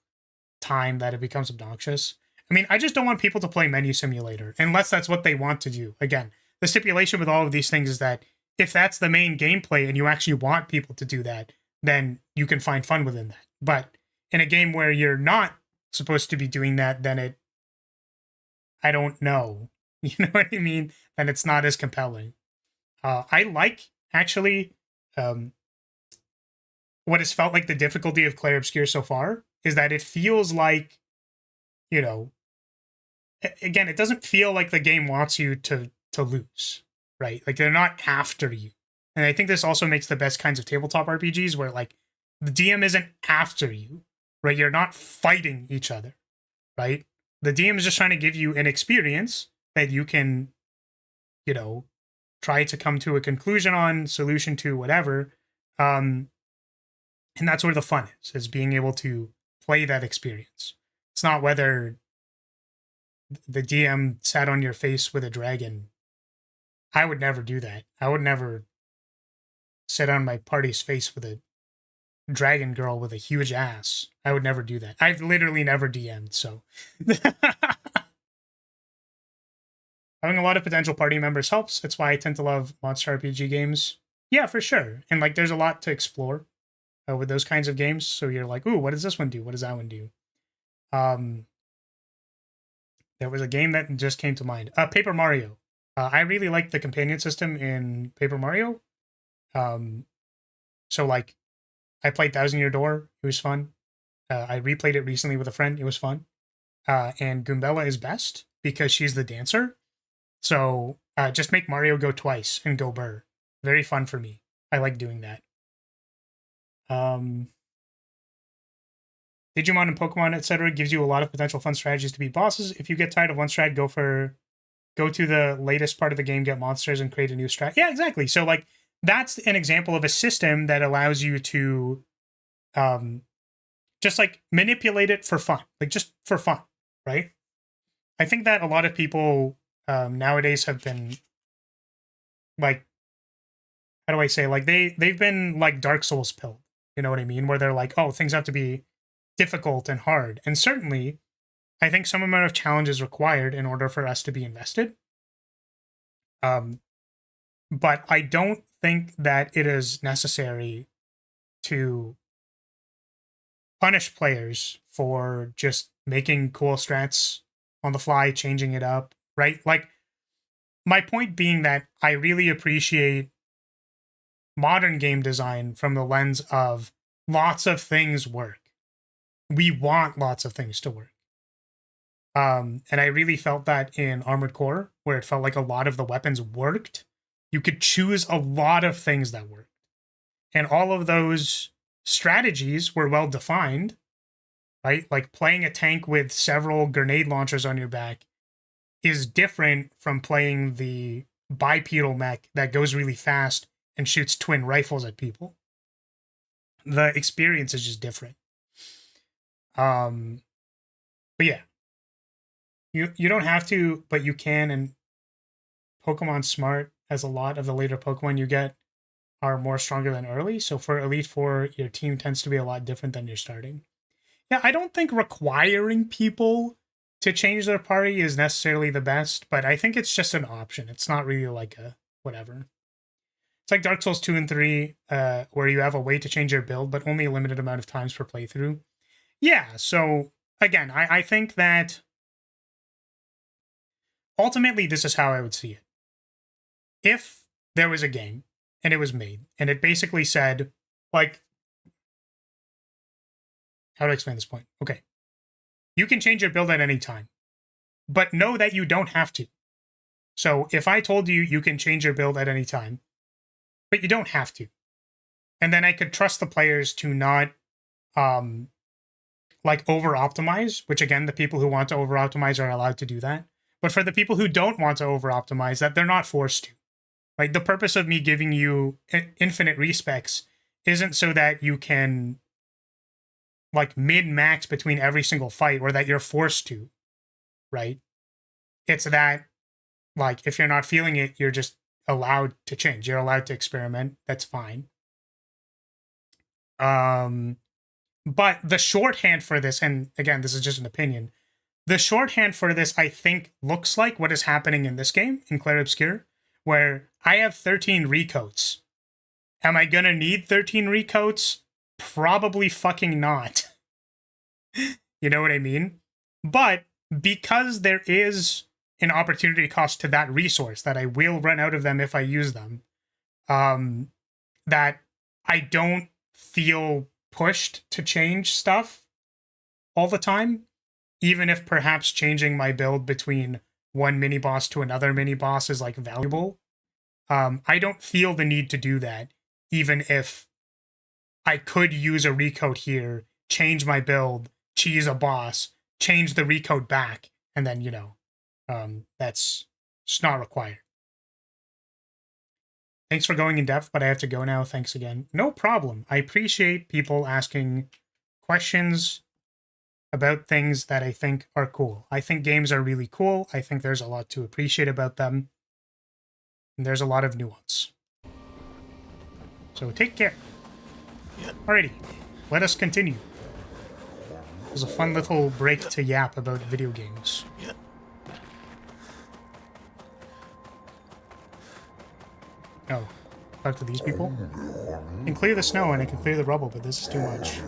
time that it becomes obnoxious. I mean, I just don't want people to play Menu Simulator, unless that's what they want to do. Again, the stipulation with all of these things is that if that's the main gameplay and you actually want people to do that, then you can find fun within that. But in a game where you're not supposed to be doing that, then I don't know. You know what I mean? Then it's not as compelling. I like, actually, what has felt like the difficulty of Clair Obscur so far is that it feels like, you know, again, it doesn't feel like the game wants you to lose, right? Like, they're not after you. And I think this also makes the best kinds of tabletop RPGs where, like, the DM isn't after you, right? You're not fighting each other, right? The DM is just trying to give you an experience that you can, you know, try to come to a conclusion on, solution to, whatever. And that's where the fun is being able to play that experience. It's not whether the DM sat on your face with a dragon. I would never do that. I would never sit on my party's face with a dragon girl with a huge ass. I would never do that. I've literally never DM'd, so. Having a lot of potential party members helps. It's why I tend to love monster RPG games. Yeah, for sure. And, like, there's a lot to explore with those kinds of games. So you're like, ooh, what does this one do? What does that one do? There was a game that just came to mind. Paper Mario. I really like the companion system in Paper Mario. So, like, I played Thousand Year Door. It was fun. I replayed it recently with a friend. It was fun. And Goombella is best because she's the dancer. So just make Mario go twice and go burr. Very fun for me. I like doing that. Digimon and Pokemon, etc. gives you a lot of potential fun strategies to beat bosses. If you get tired of one strat, go to the latest part of the game, get monsters, and create a new strat. Yeah, exactly. So, like, that's an example of a system that allows you to just, like, manipulate it for fun. Like, just for fun, right? I think that a lot of people nowadays have been, like, how do I say? Like, they've been, like, Dark Souls pilled, You know what I mean? Where they're like, oh, things have to be difficult and hard. And certainly, I think some amount of challenge is required in order for us to be invested. But I don't think that it is necessary to punish players for just making cool strats on the fly, changing it up, right? Like, my point being that I really appreciate modern game design from the lens of lots of things work. We want lots of things to work. And I really felt that in Armored Core, where it felt like a lot of the weapons worked. You could choose a lot of things that worked. And all of those strategies were well defined, right? Like playing a tank with several grenade launchers on your back is different from playing the bipedal mech that goes really fast and shoots twin rifles at people. The experience is just different. But yeah. You don't have to, but you can, and Pokemon Smart, as a lot of the later Pokemon you get are more stronger than early. So for Elite Four, your team tends to be a lot different than your starting. Yeah, I don't think requiring people to change their party is necessarily the best, but I think it's just an option. It's not really like a whatever. It's like Dark Souls 2 and 3, where you have a way to change your build, but only a limited amount of times per playthrough. Yeah, so again, I think that ultimately this is how I would see it. If there was a game and it was made and it basically said, like, how do I explain this point? Okay. You can change your build at any time, but know that you don't have to. So if I told you you can change your build at any time, but you don't have to, and then I could trust the players to not, like, over-optimize, which again, the people who want to over-optimize are allowed to do that. But for the people who don't want to over-optimize, that they're not forced to. Like, the purpose of me giving you infinite respecs isn't so that you can, like, min-max between every single fight, or that you're forced to, right? It's that, like, if you're not feeling it, you're just allowed to change. You're allowed to experiment. That's fine. But the shorthand for this, and again, this is just an opinion, the shorthand for this, I think, looks like what is happening in this game, in Clair Obscur, where I have 13 recoats. Am I gonna need 13 recoats? Probably fucking not. You know what I mean? But because there is an opportunity cost to that resource, that I will run out of them if I use them, that I don't feel pushed to change stuff all the time, even if perhaps changing my build between one mini boss to another mini boss is like valuable. I don't feel the need to do that, even if I could use a recoat here, change my build, cheese a boss, change the recoat back, and then, you know, that's just not required. Thanks for going in depth, but I have to go now. Thanks again. No problem. I appreciate people asking questions about things that I think are cool. I think games are really cool. I think there's a lot to appreciate about them. And there's a lot of nuance. So take care. Alrighty, let us continue. It was a fun little break to yap about video games. Oh, talk to these people? I can clear the snow and I can clear the rubble, but this is too much.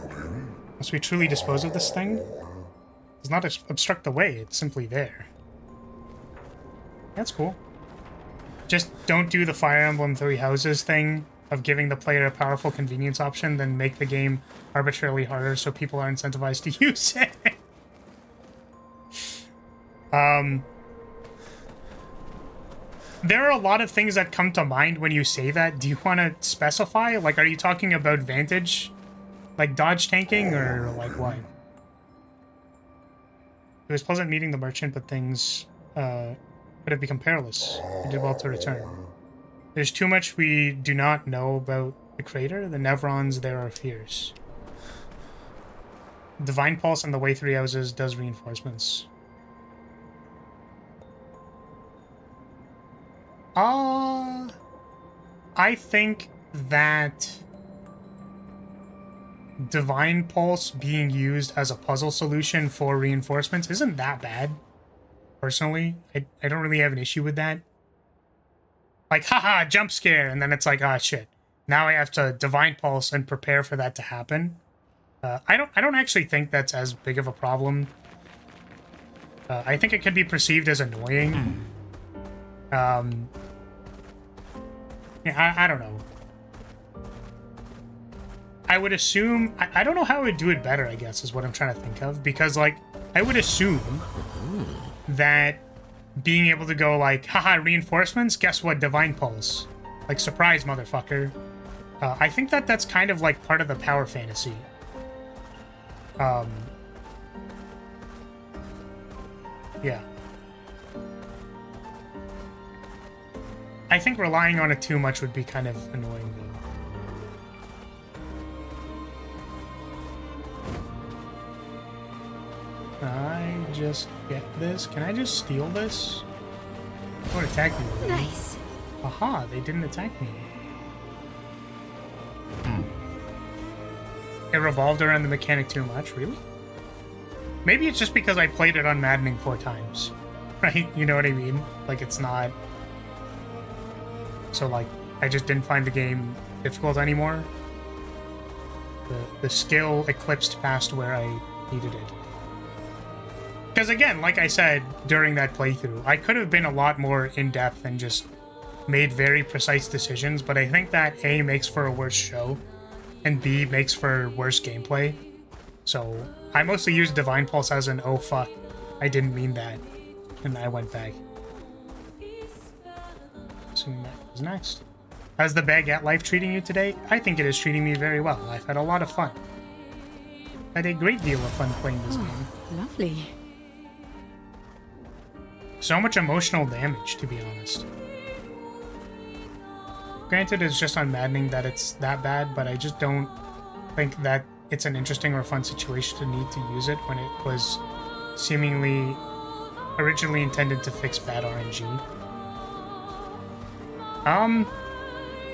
Must we truly dispose of this thing? It does not obstruct the way, it's simply there. That's cool. Just don't do the Fire Emblem Three Houses thing of giving the player a powerful convenience option, then make the game arbitrarily harder so people are incentivized to use it. There are a lot of things that come to mind when you say that. Do you want to specify? Like, are you talking about Vantage? Like dodge tanking, or like what? It was pleasant meeting the merchant, but things could have become perilous. We did well to return. There's too much we do not know about the crater. The Nevrons there are fierce. Divine Pulse and the Way Three Houses does reinforcements. I think that Divine Pulse being used as a puzzle solution for reinforcements isn't that bad. Personally, I don't really have an issue with that. Like, haha, jump scare, and then it's like, ah, shit. Now I have to Divine Pulse and prepare for that to happen. I don't actually think that's as big of a problem. I think it could be perceived as annoying. Yeah, I don't know. I would assume... I don't know how I would do it better, I guess, is what I'm trying to think of. Because, like, I would assume that being able to go, like, haha, reinforcements, guess what, Divine Pulse. Like, surprise, motherfucker. I think that that's kind of, like, part of the power fantasy. Yeah. I think relying on it too much would be kind of annoying, though. I just get this? Can I just steal this? What attack me? Really? Nice. Aha, they didn't attack me. It revolved around the mechanic too much, really? Maybe it's just because I played it on Maddening 4 times. Right? You know what I mean? Like, it's not... So, like, I just didn't find the game difficult anymore. The skill eclipsed past where I needed it. Because again, like I said during that playthrough, I could have been a lot more in-depth and just made very precise decisions, but I think that A, makes for a worse show, and B, makes for worse gameplay. So I mostly used Divine Pulse as an, oh fuck, I didn't mean that, and I went back. Assuming that was next. How's the Baguette life treating you today? I think it is treating me very well. I've had a lot of fun. I had a great deal of fun playing this game. Lovely. So much emotional damage, to be honest. Granted, it's just on Maddening that it's that bad, but I just don't think that it's an interesting or fun situation to need to use it when it was seemingly originally intended to fix bad RNG.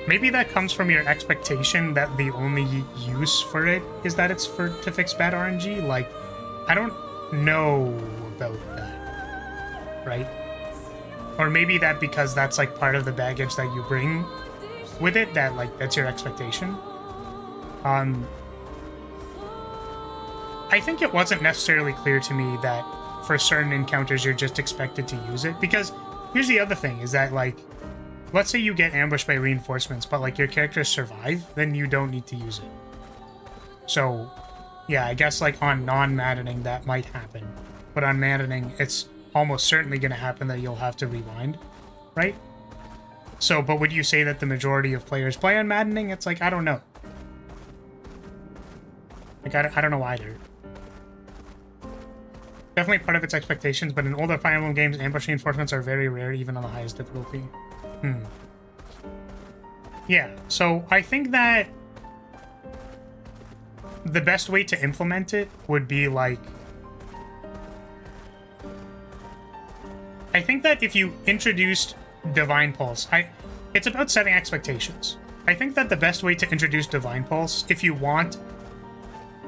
Maybe that comes from your expectation that the only use for it is that it's to fix bad RNG. Like, I don't know about that, right? Or maybe that because that's like part of the baggage that you bring with it, that like that's your expectation. I think it wasn't necessarily clear to me that for certain encounters you're just expected to use it, because here's the other thing is that, like, let's say you get ambushed by reinforcements, but like your characters survive, then you don't need to use it. So yeah, I guess like on non-maddening that might happen, but on maddening it's almost certainly going to happen that you'll have to rewind, right? So, but would you say that the majority of players play on maddening? It's like, I don't know. Like, I don't know either. Definitely part of its expectations, but in older Fire Emblem games, ambush reinforcements are very rare, even on the highest difficulty. Yeah, so I think that the best way to implement it would be like... I think that if you introduced Divine Pulse, it's about setting expectations. I think that the best way to introduce Divine Pulse, if you want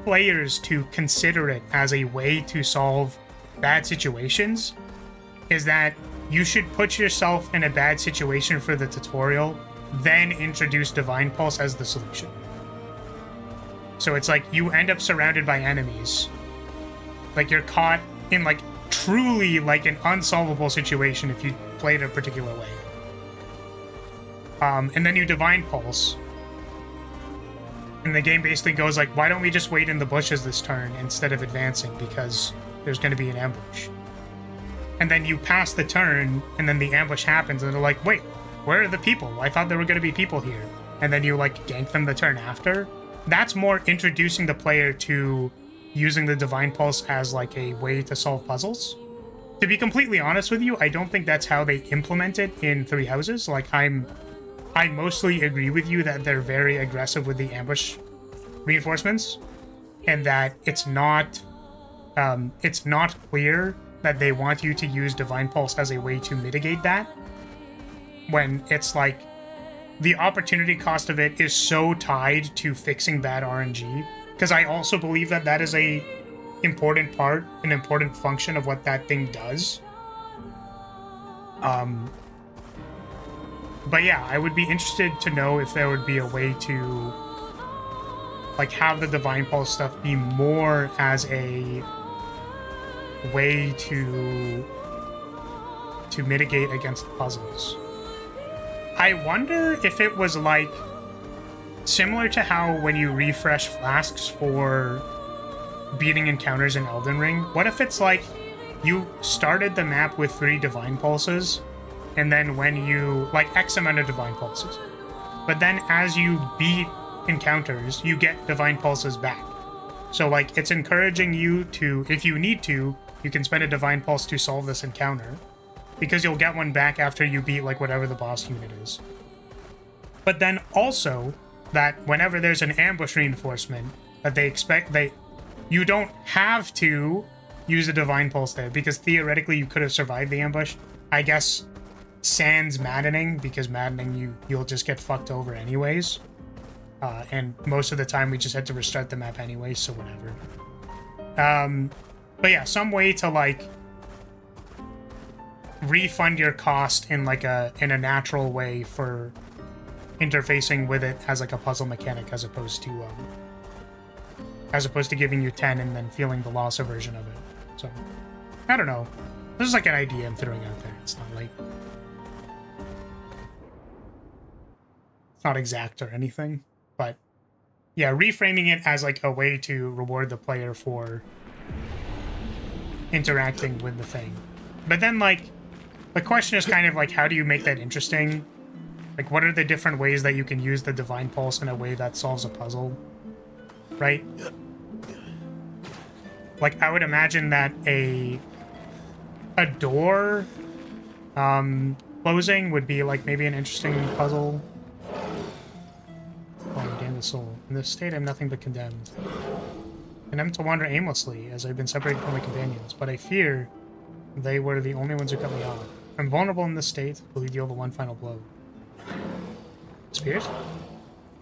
players to consider it as a way to solve bad situations, is that you should put yourself in a bad situation for the tutorial, then introduce Divine Pulse as the solution. So it's like you end up surrounded by enemies. Like you're caught in like truly like an unsolvable situation if you play it a particular way. And then you Divine Pulse. And the game basically goes like, why don't we just wait in the bushes this turn instead of advancing, because there's going to be an ambush. And then you pass the turn, and then the ambush happens, and they're like, wait, where are the people? I thought there were going to be people here. And then you like gank them the turn after. That's more introducing the player to using the Divine Pulse as like a way to solve puzzles. To be completely honest with you, I don't think that's how they implement it in Three Houses. Like I mostly agree with you that they're very aggressive with the ambush reinforcements, and that it's not clear that they want you to use Divine Pulse as a way to mitigate that, when it's like the opportunity cost of it is so tied to fixing bad RNG because I also believe that that is a important part, an important function of what that thing does. But yeah, I would be interested to know if there would be a way to like have the Divine Pulse stuff be more as a way to mitigate against puzzles. I wonder if it was like similar to how when you refresh flasks for beating encounters in Elden Ring, what if it's like you started the map with 3 Divine Pulses, and then when you, like X amount of Divine Pulses, but then as you beat encounters, you get Divine Pulses back. So like it's encouraging you to, if you need to, you can spend a Divine Pulse to solve this encounter, because you'll get one back after you beat like whatever the boss unit is. But then also that whenever there's an ambush reinforcement that they expect, you don't have to use a Divine Pulse there, because theoretically you could have survived the ambush. I guess sans maddening, because maddening you'll just get fucked over anyways. And most of the time we just had to restart the map anyways, so whatever. But yeah, some way to like refund your cost in like in a natural way for interfacing with it as like a puzzle mechanic, as opposed to giving you 10 and then feeling the loss aversion of it. So I don't know. This is like an idea I'm throwing out there. It's not exact or anything, but yeah, reframing it as like a way to reward the player for interacting with the thing. But then like the question is kind of like, how do you make that interesting? Like, what are the different ways that you can use the Divine Pulse in a way that solves a puzzle, right? Like, I would imagine that a door closing would be like maybe an interesting puzzle. Oh, damn the soul. In this state, I'm nothing but condemned. Condemned to wander aimlessly, as I've been separated from my companions, but I fear they were the only ones who cut me off. I'm vulnerable in this state, will you deal the one final blow? Spirit?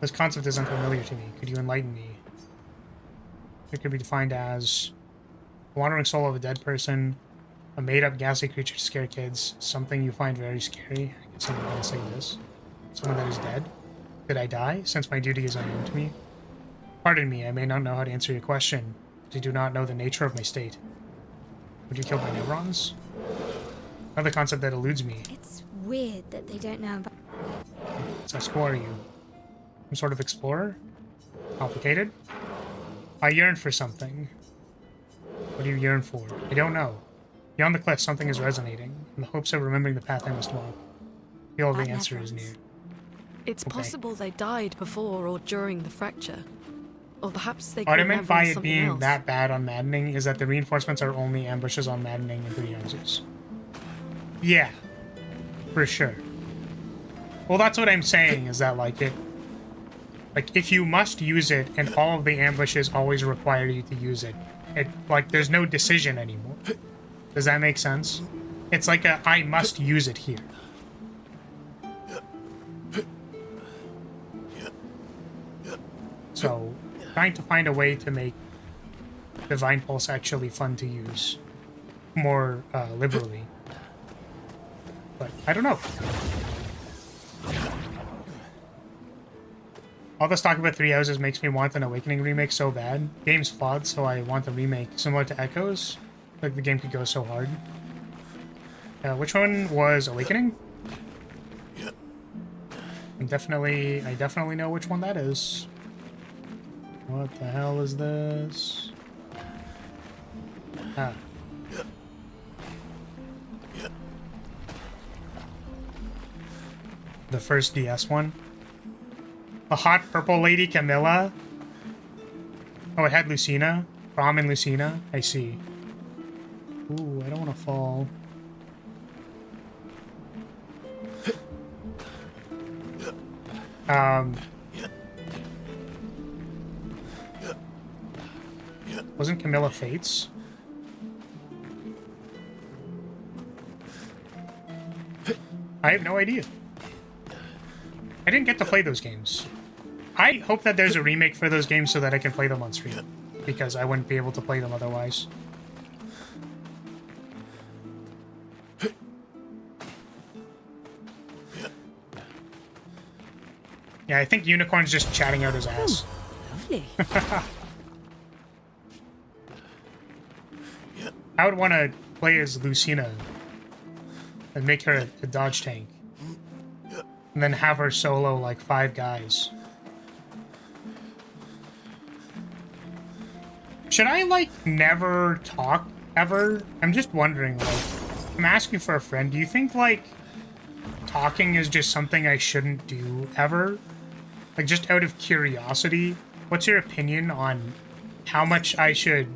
This concept is unfamiliar to me. Could you enlighten me? It could be defined as a wandering soul of a dead person, a made-up ghastly creature to scare kids, something you find very scary. I guess I'm gonna say this. Someone that is dead. Did I die, since my duty is unknown to me? Pardon me, I may not know how to answer your question, but I do not know the nature of my state. Would you kill my neurons? Another concept that eludes me. It's weird that they don't know about... So who are you? Some sort of explorer? Complicated? I yearn for something. What do you yearn for? I don't know. Beyond the cliff, something is resonating, in the hopes of remembering the path I must walk. I feel the answer is near. It's possible they died before or during the fracture. Or perhaps they could What I have meant by it something being else. that bad on maddening is that the reinforcements are only ambushes on maddening and 3 houses. Yeah, for sure. Well, that's what I'm saying, is that like if you must use it and all of the ambushes always require you to use it, like there's no decision anymore. Does that make sense? It's like I must use it here. So, trying to find a way to make Divine Pulse actually fun to use more liberally. But I don't know. All this talk about 3 houses makes me want an Awakening remake so bad. Game's flawed, so I want a remake similar to Echoes. Like the game could go so hard. Which one was Awakening? I definitely know which one that is. What the hell is this? Ah. The first DS one. A hot purple lady Camilla. Oh, it had Lucina. Prom and Lucina. I see. Ooh, I don't want to fall. Wasn't Camilla Fates? I have no idea. I didn't get to play those games. I hope that there's a remake for those games so that I can play them on stream, because I wouldn't be able to play them otherwise. Yeah, I think Unicorn's just chatting out his ass. Lovely. I would want to play as Lucina and make her a dodge tank. And then have her solo like 5 guys. Should I like never talk ever? I'm just wondering, like, I'm asking for a friend. Do you think like talking is just something I shouldn't do ever? Like, just out of curiosity, what's your opinion on how much I should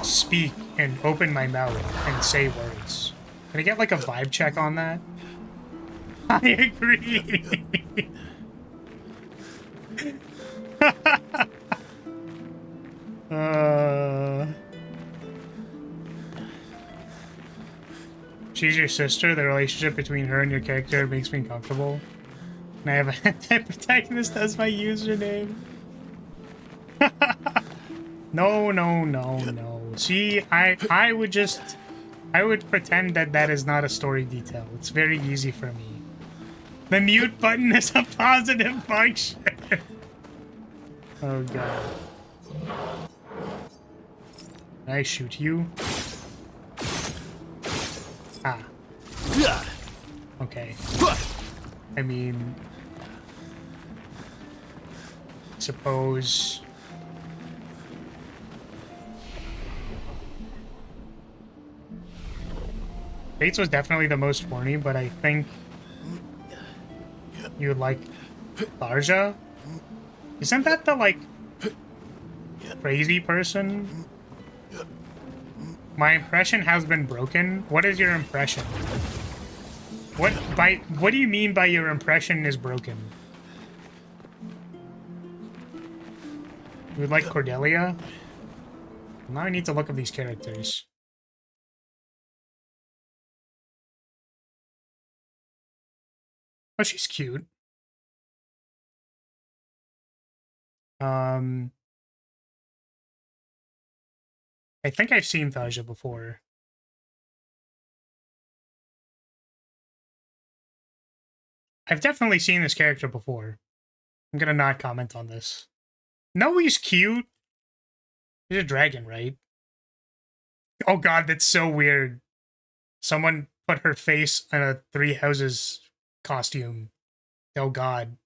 speak and open my mouth and say words? Can I get like a vibe check on that? I agree. She's your sister. The relationship between her and your character makes me uncomfortable. And I have a anti-protagonist as my username. No. See, I would pretend that that is not a story detail. It's very easy for me. The mute button is a positive function. Oh god. Can I shoot you? Ah. Okay. I mean, suppose. Bates was definitely the most horny, but I think you would like Larja. Isn't that the like crazy person? My impression has been broken. What is your impression? What do you mean by your impression is broken? You would like Cordelia? Now I need to look up these characters. Oh, she's cute. I think I've seen Thaja before. I've definitely seen this character before. I'm gonna not comment on this. No, he's cute. He's a dragon, right? Oh god, that's so weird. Someone put her face in a Three Houses costume. Oh god.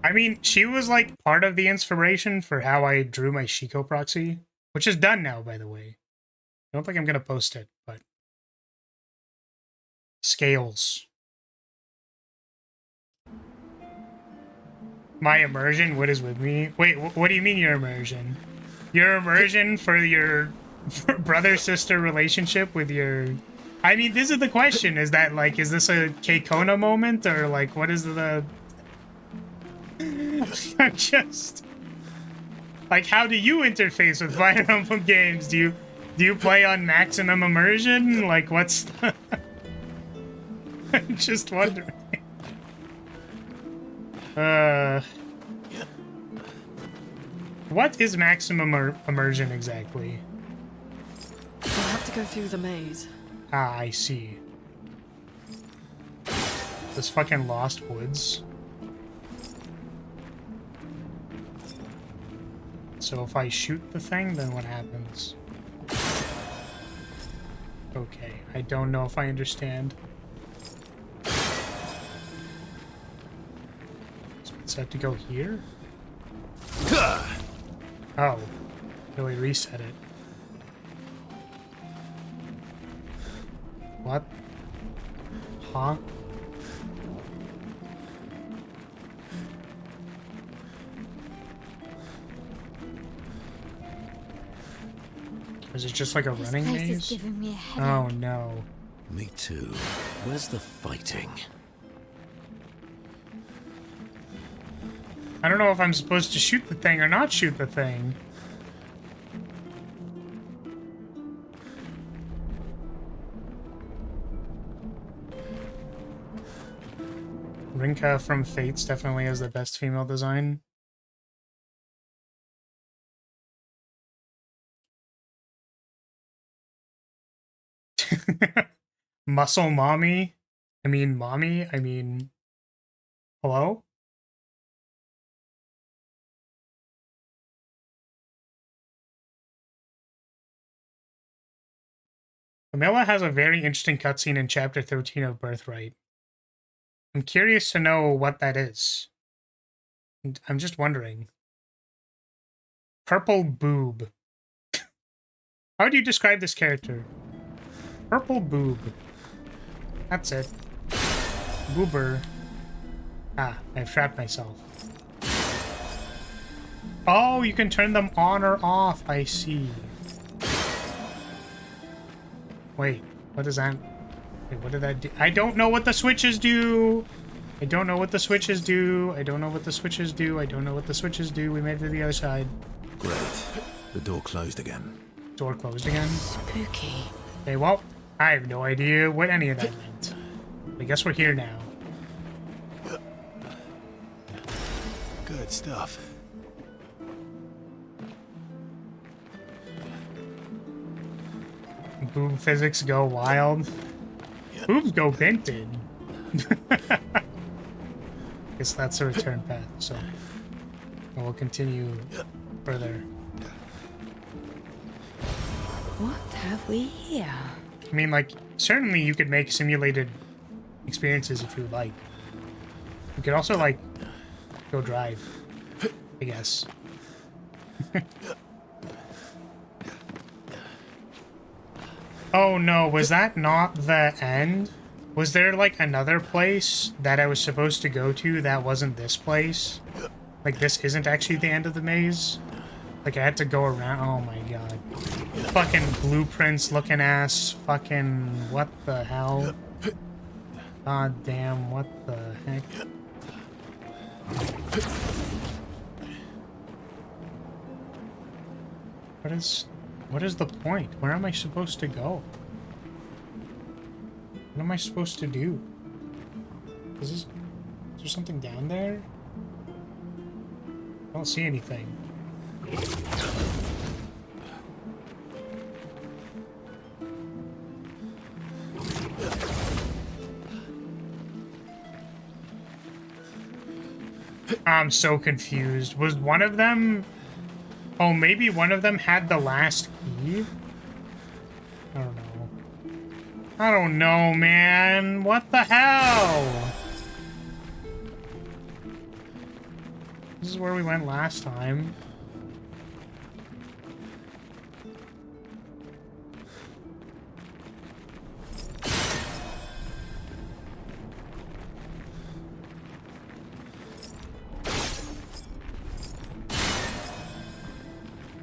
I mean, she was like part of the inspiration for how I drew my Shiko proxy, which is done now, by the way. I don't think I'm gonna post it, but scales. My immersion? What is with me? Wait, what do you mean your immersion? Your immersion for your brother-sister relationship with your... I mean, this is the question. Is that, like, is this a Keikona moment? Or, like, what is the... I'm just... Like, how do you interface with Fire Emblem games? Do you play on maximum immersion? Like, what's the... I'm just wondering. What is maximum immersion exactly? You'll have to go through the maze. Ah, I see. This fucking Lost Woods. So if I shoot the thing, then what happens? Okay, I don't know if I understand. So it's have to go here? Oh, really reset it. What? Huh? Is it just like a running This place maze? is giving me a headache. Oh no. Me too. Where's the fighting? I don't know if I'm supposed to shoot the thing or not shoot the thing. Rinka from Fates definitely has the best female design. Muscle mommy? Mommy? Hello? Camilla has a very interesting cutscene in Chapter 13 of Birthright. I'm curious to know what that is. I'm just wondering. Purple boob. How do you describe this character? Purple boob. That's it. Boober. Ah, I've trapped myself. Oh, you can turn them on or off. I see. Wait, what does that... Wait, what did that do? I don't know what the switches do! I don't know what the switches do. I don't know what the switches do. I don't know what the switches do. We made it to the other side. Great. The door closed again. Door closed again? Spooky. Okay, well, I have no idea what any of that meant. I guess we're here now. Good stuff. Boob physics go wild. Boobs go vented. Guess that's a return path, so we'll continue further. What have we here? I mean, like, certainly you could make simulated experiences if you would like. You could also, like, go drive, I guess. Oh no, was that not the end? Was there, like, another place that I was supposed to go to that wasn't this place? Like, this isn't actually the end of the maze? Like, I had to go around. Oh my god. Fucking blueprints looking ass. Fucking. What the hell? God damn, what the heck? What is the point? Where am I supposed to go? What am I supposed to do? Is there something down there? I don't see anything. I'm so confused. Was one of them... Oh, maybe one of them had the last key? I don't know. I don't know, man. What the hell? This is where we went last time.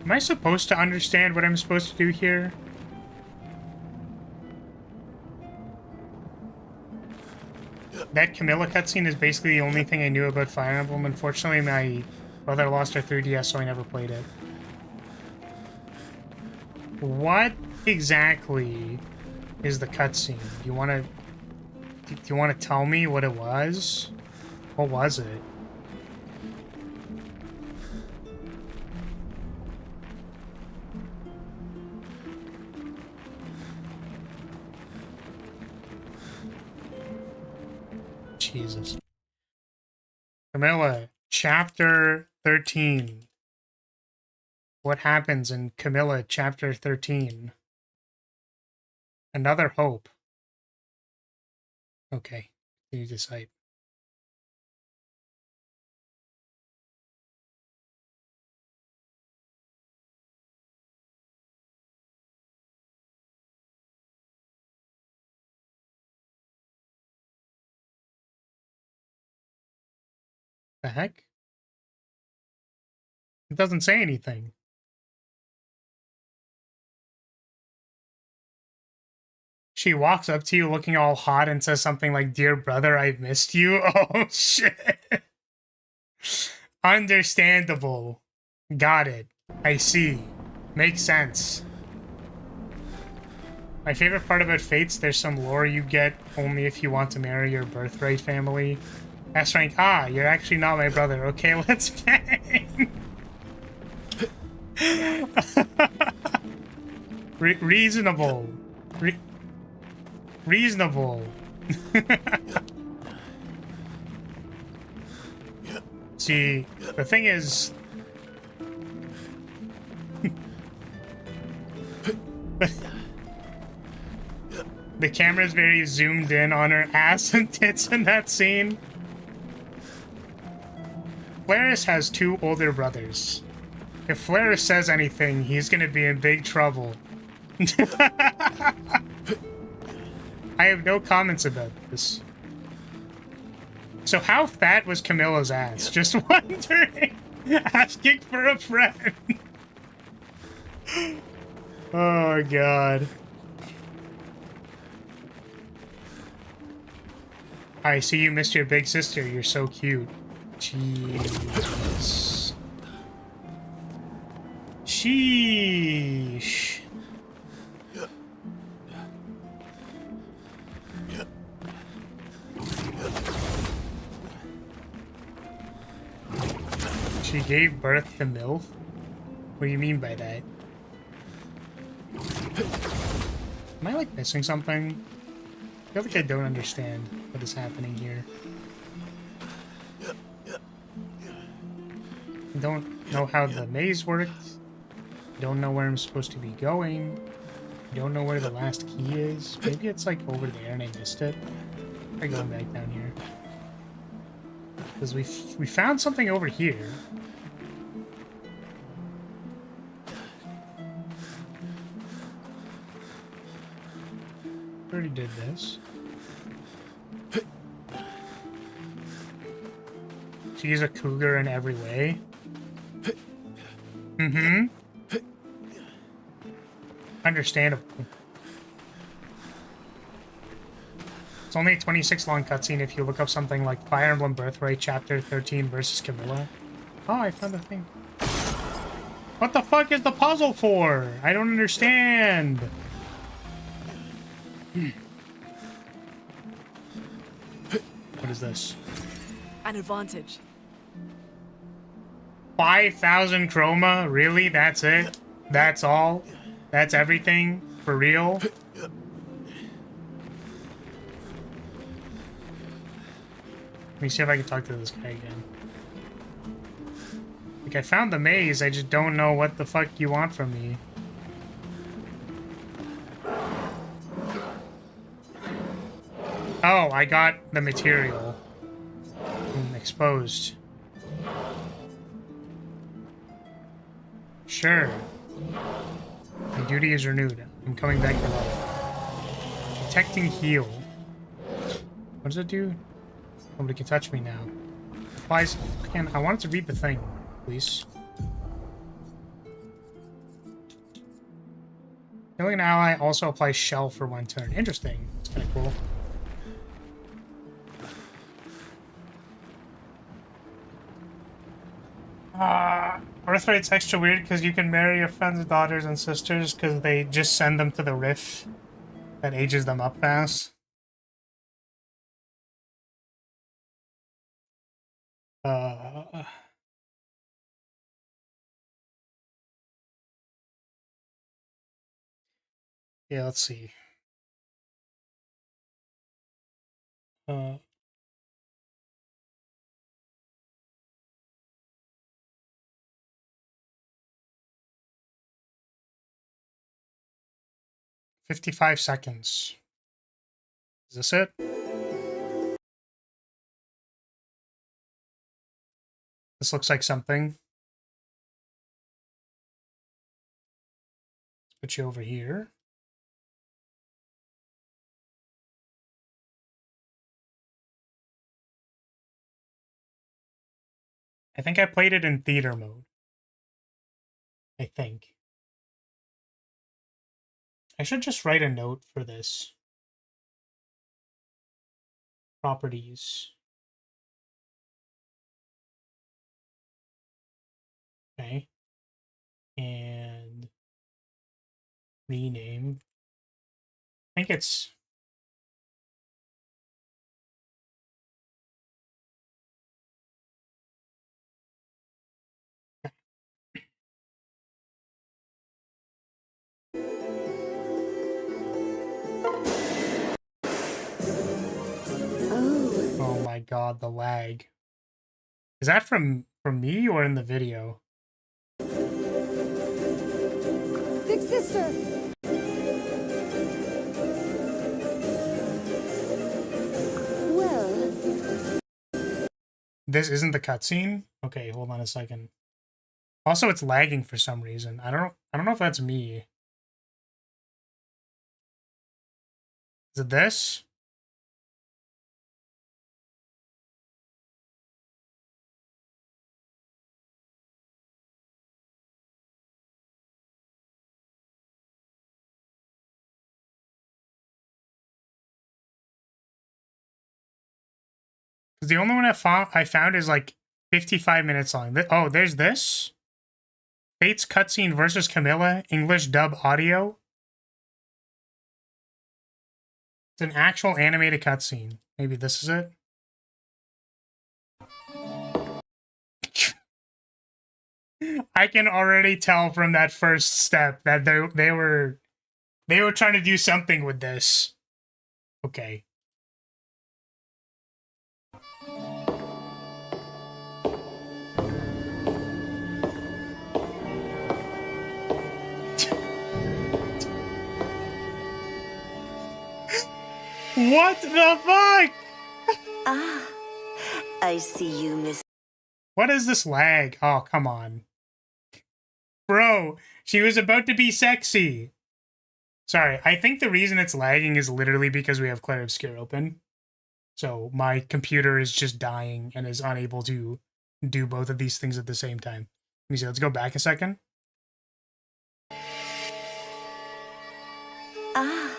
Am I supposed to understand what I'm supposed to do here? That Camilla cutscene is basically the only thing I knew about Fire Emblem. Unfortunately, my brother lost her 3DS, so I never played it. What exactly is the cutscene? Do you want to tell me what it was? What was it? Jesus. Camilla, chapter 13. What happens in Camilla, chapter 13? Another hope. Okay, you decide. The heck? It doesn't say anything. She walks up to you looking all hot and says something like, "Dear brother, I've missed you." Oh, shit. Understandable. Got it. I see. Makes sense. My favorite part about Fates, there's some lore you get only if you want to marry your birthright family. S rank. Ah, you're actually not my brother. Okay, let's bang. Reasonable. Reasonable. See, the thing is... the camera's very zoomed in on her ass and tits in that scene. Flaris has 2 older brothers. If Flaris says anything, he's gonna be in big trouble. I have no comments about this. So how fat was Camilla's ass? Just wondering. Asking for a friend. Oh, God. I see you missed your big sister. You're so cute. Jeez. Sheesh. She gave birth to MILF? What do you mean by that? Am I, like, missing something? I feel like I don't understand what is happening here. I don't know how the maze works. I don't know where I'm supposed to be going. I don't know where the last key is. Maybe it's, like, over there and I missed it. Try going back down here. Because we found something over here. Already did this. She's a cougar in every way. Mm-hmm. Understandable. It's only a 26 long cutscene if you look up something like Fire Emblem Birthright Chapter 13 versus Camilla. Oh, I found the thing. What the fuck is the puzzle for? I don't understand. What is this? An advantage. 5,000 chroma? Really? That's it? That's all? That's everything? For real? Let me see if I can talk to this guy again. Like, I found the maze, I just don't know what the fuck you want from me. Oh, I got the material. Exposed. Sure. My duty is renewed. I'm coming back to life. Detecting heal. What does it do? Nobody can touch me now. Applies. Again, I wanted to read the thing, please. Killing an ally also applies shell for 1 turn. Interesting. It's kind of cool. Birthright's extra weird because you can marry your friends' daughters and sisters because they just send them to the rift that ages them up fast. Yeah, let's see. 55 seconds. Is this it? This looks like something. Let's put you over here. I think I played it in theater mode. I think. I should just write a note for this. Properties. Okay. And rename. I think it's my god, the lag. Is that from me or in the video? Big sister! Well... This isn't the cutscene? Okay, hold on a second. Also, it's lagging for some reason. I don't know if that's me. Is it this? The only one I found is like 55 minutes long. Oh, there's this. Fate's cutscene versus Camilla, English dub audio. It's an actual animated cutscene. Maybe this is it. I can already tell from that first step that they were trying to do something with this. Okay. What the fuck? Ah, I see you, Miss. What is this lag? Oh, come on. Bro, she was about to be sexy. Sorry, I think the reason it's lagging is literally because we have Clair Obscure open. So my computer is just dying and is unable to do both of these things at the same time. Let me see, let's go back a second. Ah,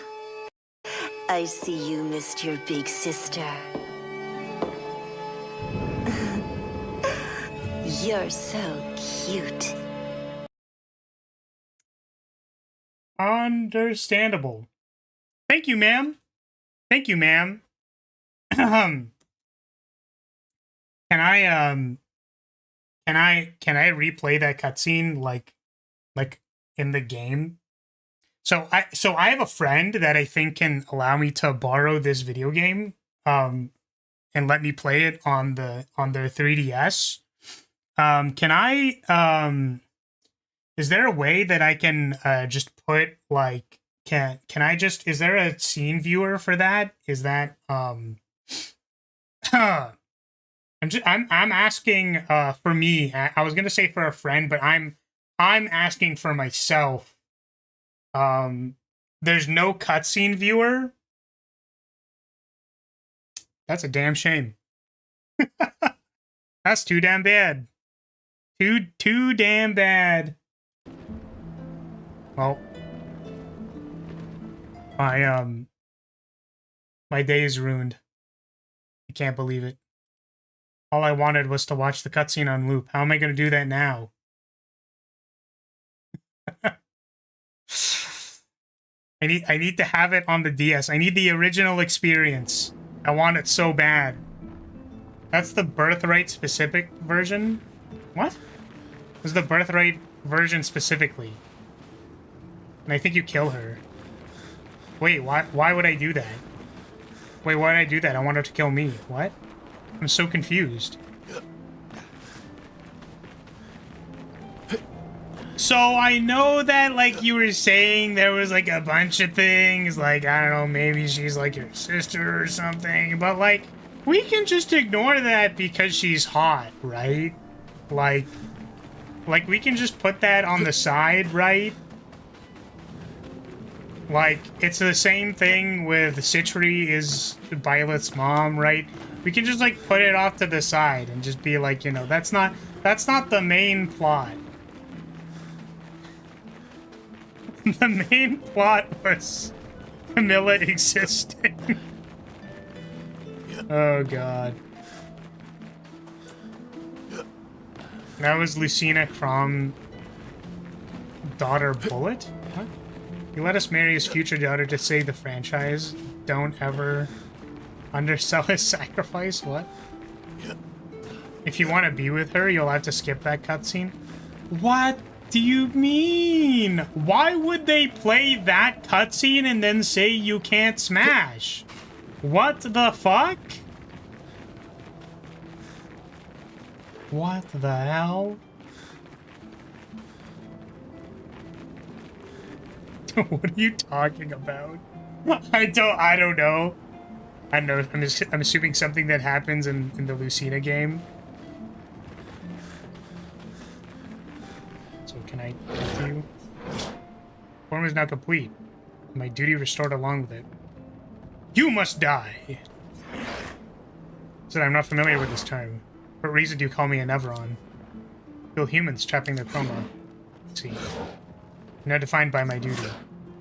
I see you missed your big sister. You're so cute. Understandable. Thank you, ma'am. Thank you, ma'am. Can I replay that cutscene like in the game? So I have a friend that I think can allow me to borrow this video game and let me play it on their 3DS. Can I is there a way that I can just put like can I just, is there a scene viewer for that? Is that I'm asking for me. I was gonna say for a friend, but I'm asking for myself. There's no cutscene viewer. That's a damn shame. That's too damn bad. Too damn bad. Well, my day is ruined. I can't believe it. All I wanted was to watch the cutscene on loop. How am I going to do that now? I need to have it on the DS. I need the original experience. I want it so bad. That's the Birthright specific version? What? This is the Birthright version specifically. And I think you kill her. Wait, why would I do that? Wait, why did I do that? I want her to kill me. What? I'm so confused. So I know that, like, you were saying there was, like, a bunch of things, like, I don't know, maybe she's, like, your sister or something, but, like, we can just ignore that because she's hot, right? Like, we can just put that on the side, right? Like, it's the same thing with Citri is Violet's mom, right? We can just, like, put it off to the side and just be like, you know, that's not the main plot. The main plot was Camilla existing. Oh, God. That was Lucina Crom daughter Bullet? What? He let us marry his future daughter to save the franchise. Don't ever undersell his sacrifice? What? If you want to be with her, you'll have to skip that cutscene. What do you mean? Why would they play that cutscene and then say you can't smash? What the fuck? What the hell? What are you talking about? I don't know. I don't know. I'm assuming something that happens in the Lucina game. So can I help you? Form is now complete. My duty restored along with it. You must die! Said I'm not familiar with this term. For what reason do you call me a Neveron? Kill humans trapping their chroma. Let's see. Now defined by my duty.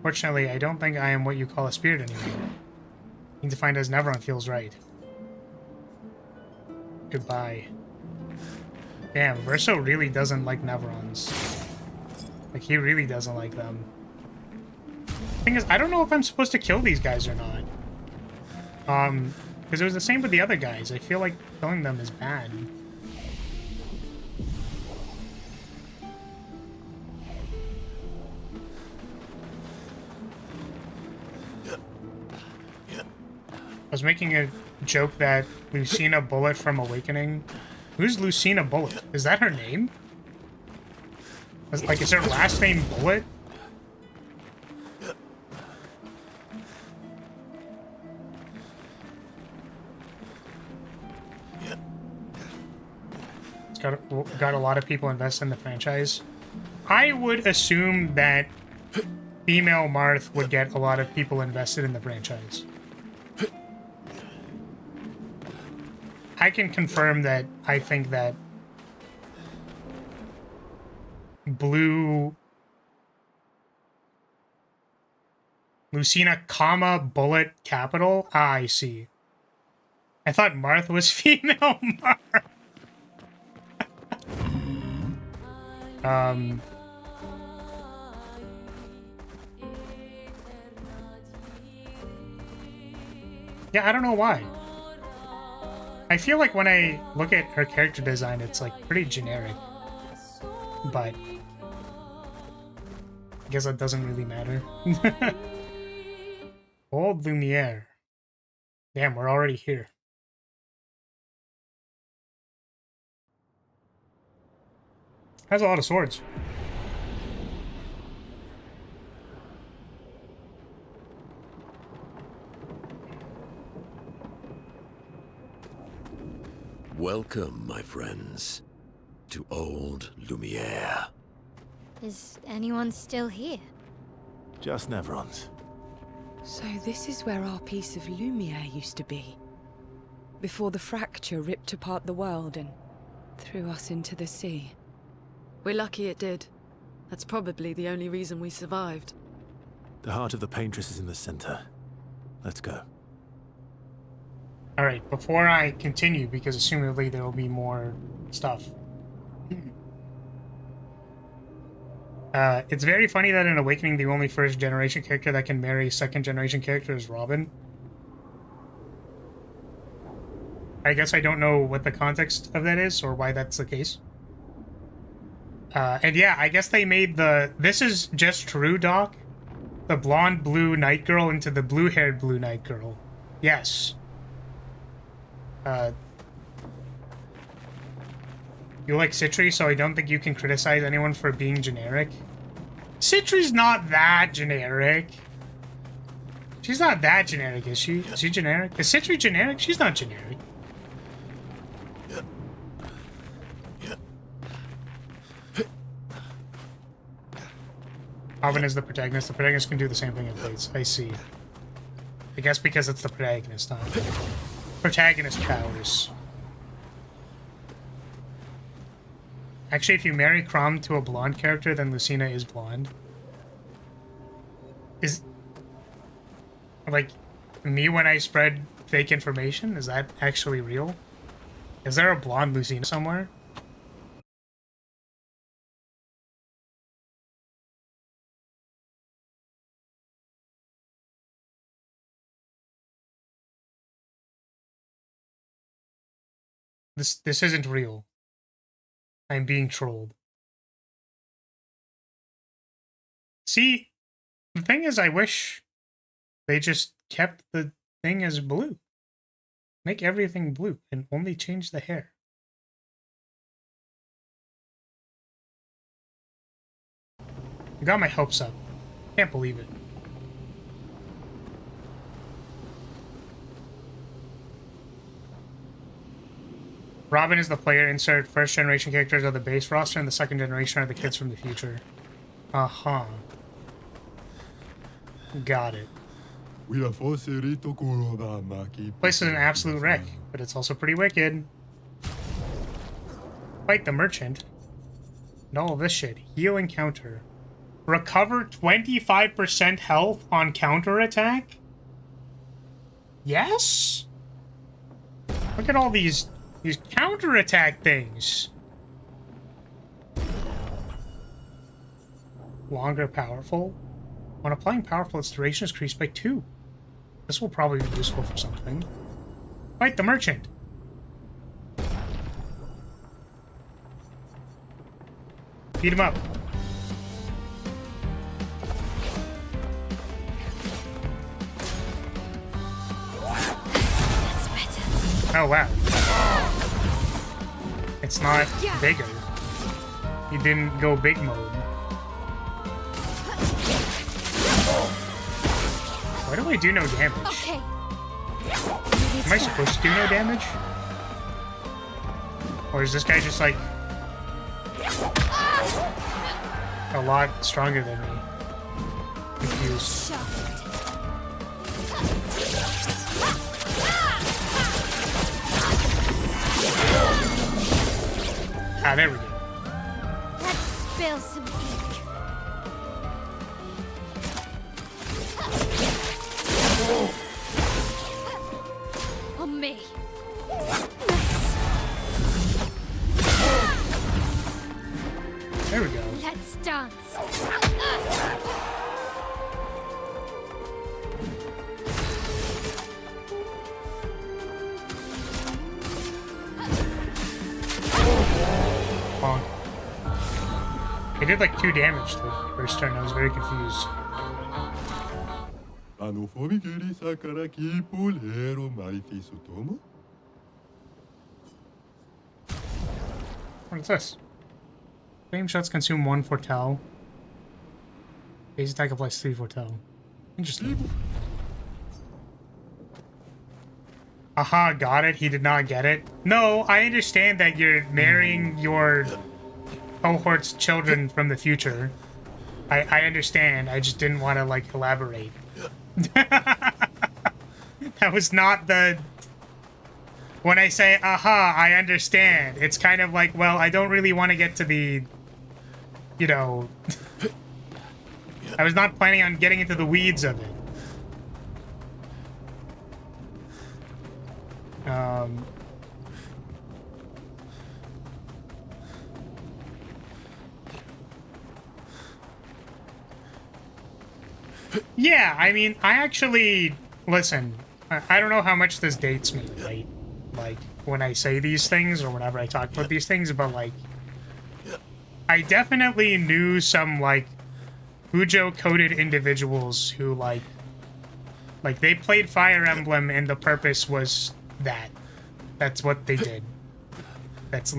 Fortunately, I don't think I am what you call a spirit anymore. Being defined as Neveron feels right. Goodbye. Damn, Verso really doesn't like Neverons. Like, he really doesn't like them. Thing is, I don't know if I'm supposed to kill these guys or not. Because it was the same with the other guys. I feel like killing them is bad. I was making a joke that Lucina Bullet from Awakening. Who's Lucina Bullet? Is that her name? Like, is her last name Bullet? Got a lot of people invested in the franchise. I would assume that female Marth would get a lot of people invested in the franchise. I can confirm that I think that blue Lucina, comma, Bullet, capital. Ah, I see. I thought Marth was female Marth. Yeah, I don't know why. I feel like when I look at her character design, it's like pretty generic. But I guess that doesn't really matter. Old Lumiere. Damn, we're already here. Has a lot of swords. Welcome, my friends, to Old Lumiere. Is anyone still here? Just Neverons. So this is where our piece of Lumiere used to be. Before the fracture ripped apart the world and threw us into the sea. We're lucky it did. That's probably the only reason we survived. The heart of the Paintress is in the center. Let's go. Alright, before I continue, because assumedly there will be more stuff. It's very funny that in Awakening, the only first-generation character that can marry second-generation character is Robin. I guess I don't know what the context of that is, or why that's the case. And yeah, I guess they made the... This is just true, Doc. The blonde blue Night Girl into the blue-haired blue Night Girl. Yes. You like Citri, so I don't think you can criticize anyone for being generic. Citri's not that generic. She's not that generic, is she? Is she generic? Is Citri generic? She's not generic. Alvin is the protagonist. The protagonist can do the same thing in plates. I see. I guess because it's the protagonist, huh? Protagonist powers. Actually, if you marry Crom to a blonde character, then Lucina is blonde. Is... like, me when I spread fake information? Is that actually real? Is there a blonde Lucina somewhere? This isn't real. I'm being trolled. See, the thing is, I wish they just kept the thing as blue. Make everything blue and only change the hair. I got my hopes up. Can't believe it. Robin is the player insert. First generation characters are the base roster, and the second generation are the kids from the future. Uh-huh. Got it. Place is an absolute wreck, but it's also pretty wicked. Fight the merchant. And all of this shit. Heal and counter. Recover 25% health on counterattack? Yes? Look at all these counterattack things. Longer powerful. When applying powerful, its duration is increased by 2. This will probably be useful for something. Fight the merchant. Beat him up. That's better. Oh, wow. It's not bigger. He didn't go big mode. Why do I do no damage? Okay. Am I supposed to do no damage? Or is this guy just like a lot stronger than me? Confused. Ah, there we go. Let's spill some ink. On me. There we go. Let's dance. Bonk. He did like 2 damage the first turn. I was very confused. What is this? Flame shots consume 1 foretell. Base attack applies 3 foretell. Interesting. Aha, got it. He did not get it. No, I understand that you're marrying your cohort's children from the future. I understand. I just didn't want to, like, elaborate. That was not the... When I say, aha, I understand, it's kind of like, well, I don't really want to get to the... You know... I was not planning on getting into the weeds of it. Yeah, I mean, I actually... Listen, I don't know how much this dates me, right? Like, when I say these things, or whenever I talk about these things, but, like... I definitely knew some, like, Ujo-coded individuals who, like, they played Fire Emblem, and the purpose was that. That's what they did. That's...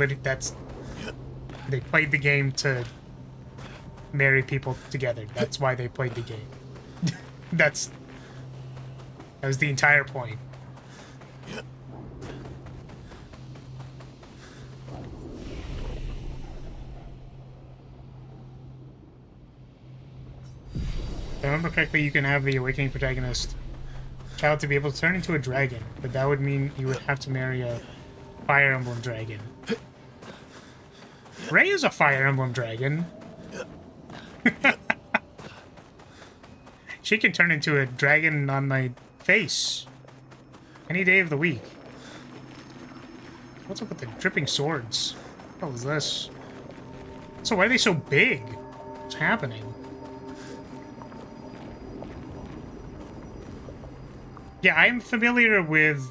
They played the game to marry people together. That's why they played the game. That was the entire point. If I remember correctly, you can have the awakening protagonist child to be able to turn into a dragon, but that would mean you would have to marry a Fire Emblem dragon. Rei is a Fire Emblem dragon. She can turn into a dragon on my face any day of the week. What's up with the dripping swords? What the hell is this? So why are they so big? What's happening? Yeah, I'm familiar with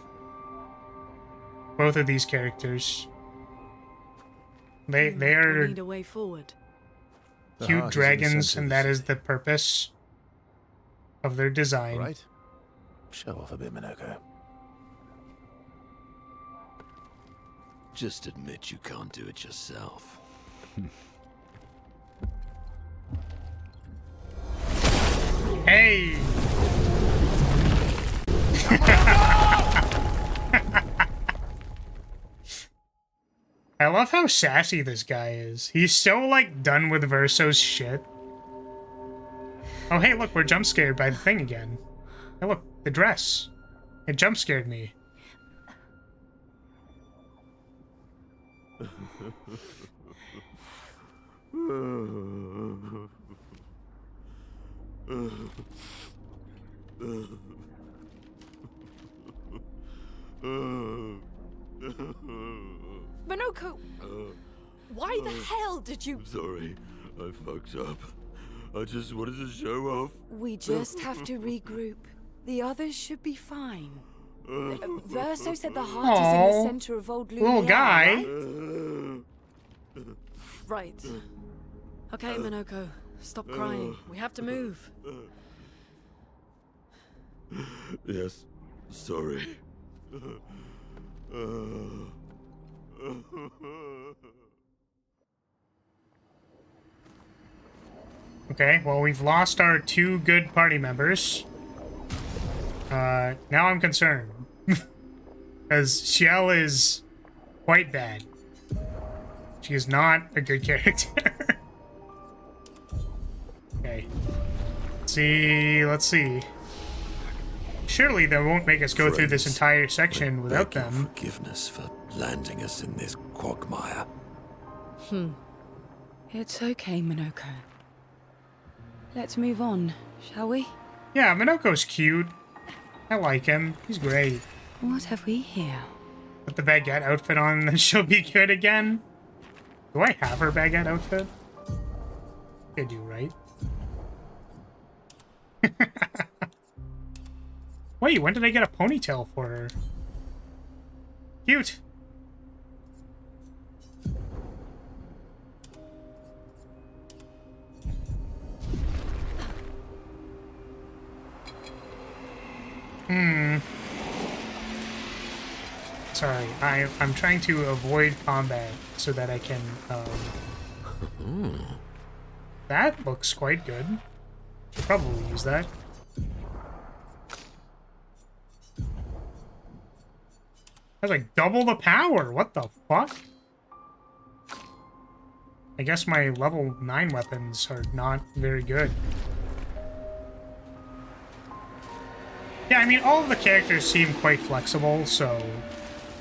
both of these characters. They are need a way forward. cute dragons, and that is the purpose of their design. Right. Show off a bit, Minoko. Just admit you can't do it yourself. I love how sassy this guy is. He's so, like, done with Verso's shit. Oh, hey, look, we're jump scared by the thing again. Hey, look, the dress. It jump scared me. Minoko! Why the hell did you... Sorry, I fucked up. I just wanted to show off. We just have to regroup. The others should be fine. Verso said the heart is in the center of old Lyria, little guy. Right. Okay, Minoko, stop crying. We have to move. Yes, sorry. Okay, well, we've lost our 2 good party members. Now I'm concerned. Because Shell is quite bad. She is not a good character. Okay. Let's see. Surely they won't make us go through this entire section without them. Forgiveness for landing us in this quagmire. It's okay, Minoko. Let's move on, shall we? Yeah, Minoko's cute. I like him. He's great. What have we here? Put the baguette outfit on and she'll be good again. Do I have her baguette outfit? I do, right? Wait, when did I get a ponytail for her? Cute. Sorry, I'm trying to avoid combat so that I can, That looks quite good. Should probably use that. That's like double the power. What the fuck? I guess my level 9 weapons are not very good. Yeah, I mean, all of the characters seem quite flexible, so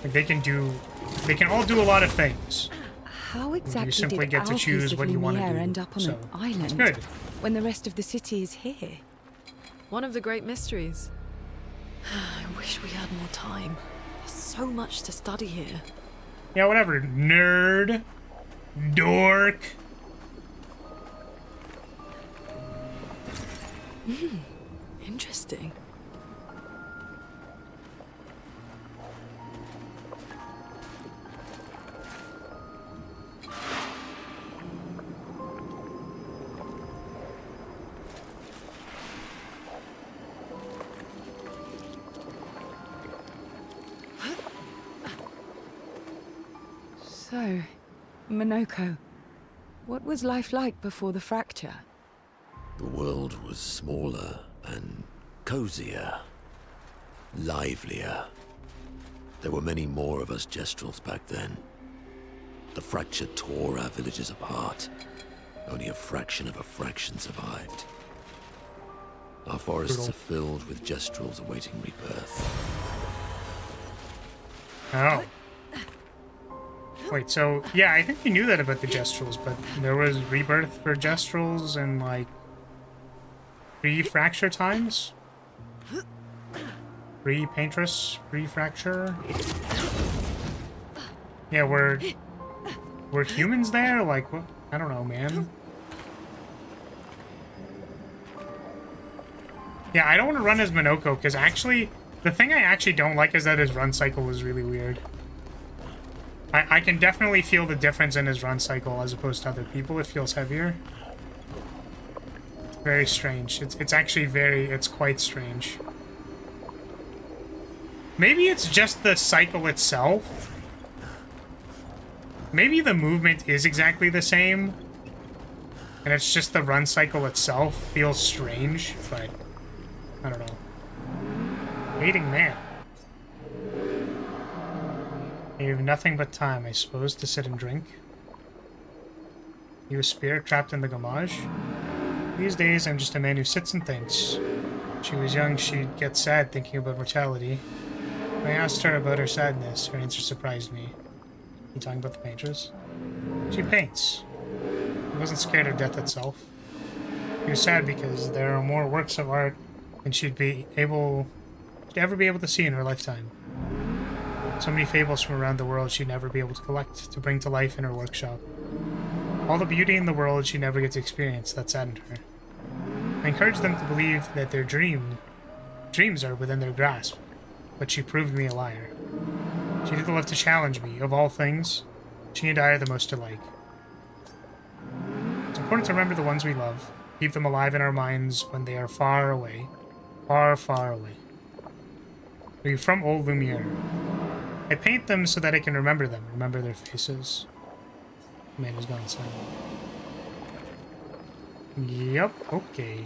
like, they can all do a lot of things. How exactly you simply did get to our choose piece of what you want to Lyria do. end up on So, an island it's good. when the rest of the city is here? One of the great mysteries. I wish we had more time. There's so much to study here. Yeah, whatever. Nerd. Dork. Interesting. So, Minoko, what was life like before the fracture? The world was smaller and cozier, livelier. There were many more of us Gestrels back then. The fracture tore our villages apart. Only a fraction of a fraction survived. Our forests are filled with Gestrels awaiting rebirth. Oh. Wait, so, yeah, I think we knew that about the Gestrels, but there was rebirth for Gestrels in, like, pre-fracture times? Pre-Paintress, pre-fracture? Yeah, were humans there? Like, what? I don't know, man. Yeah, I don't want to run as Minoko, because actually, the thing I actually don't like is that his run cycle is really weird. I can definitely feel the difference in his run cycle as opposed to other people. It feels heavier. It's very strange. It's actually it's quite strange. Maybe it's just the cycle itself. Maybe the movement is exactly the same. And it's just the run cycle itself feels strange, but I don't know. Waiting man. You have nothing but time, I suppose, to sit and drink. You a spirit trapped in the gamage? These days, I'm just a man who sits and thinks. When she was young, she'd get sad thinking about mortality. When I asked her about her sadness, her answer surprised me. You talking about the painters? She paints. She wasn't scared of death itself. She was sad because there are more works of art than she'd ever be able to see in her lifetime. So many fables from around the world she'd never be able to collect, to bring to life in her workshop. All the beauty in the world she'd never get to experience, that saddened her. I encouraged them to believe that their dreams are within their grasp, but she proved me a liar. She did love to challenge me. Of all things, she and I are the most alike. It's important to remember the ones we love, keep them alive in our minds when they are far away. Far, far away. Are you from Old Lumiere? I paint them so that I can remember them, remember their faces. The man has gone silent. Yep, okay.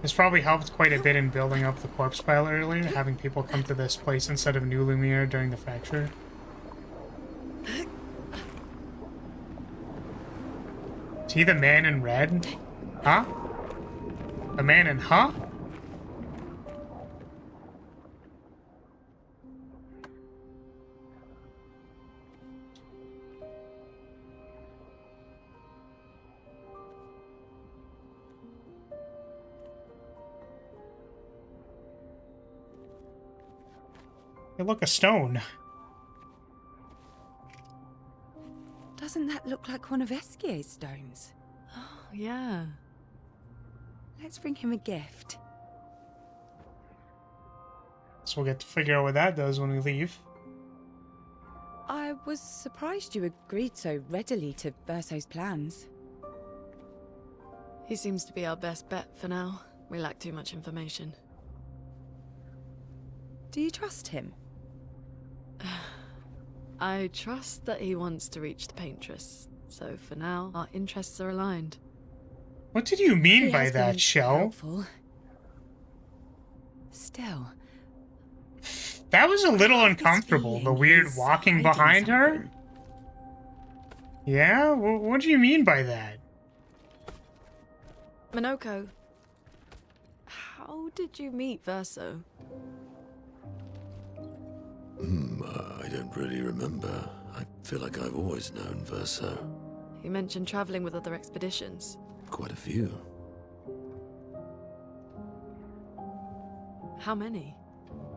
This probably helped quite a bit in building up the corpse pile earlier, having people come to this place instead of New Lumiere during the fracture. Is he the man in red? Huh? The man in huh? Hey, look, a stone. Doesn't that look like one of Eskier's stones? Oh, yeah. Let's bring him a gift. So we'll get to figure out what that does when we leave. I was surprised you agreed so readily to Verso's plans. He seems to be our best bet for now. We lack too much information. Do you trust him? I trust that he wants to reach the paintress. So for now, our interests are aligned. What did you mean by that, Shell? Helpful. Still. That was a little uncomfortable, the weird walking behind her. Yeah? What do you mean by that? Minoko, how did you meet Verso? I don't really remember. I feel like I've always known Verso. You mentioned traveling with other expeditions. Quite a few. How many?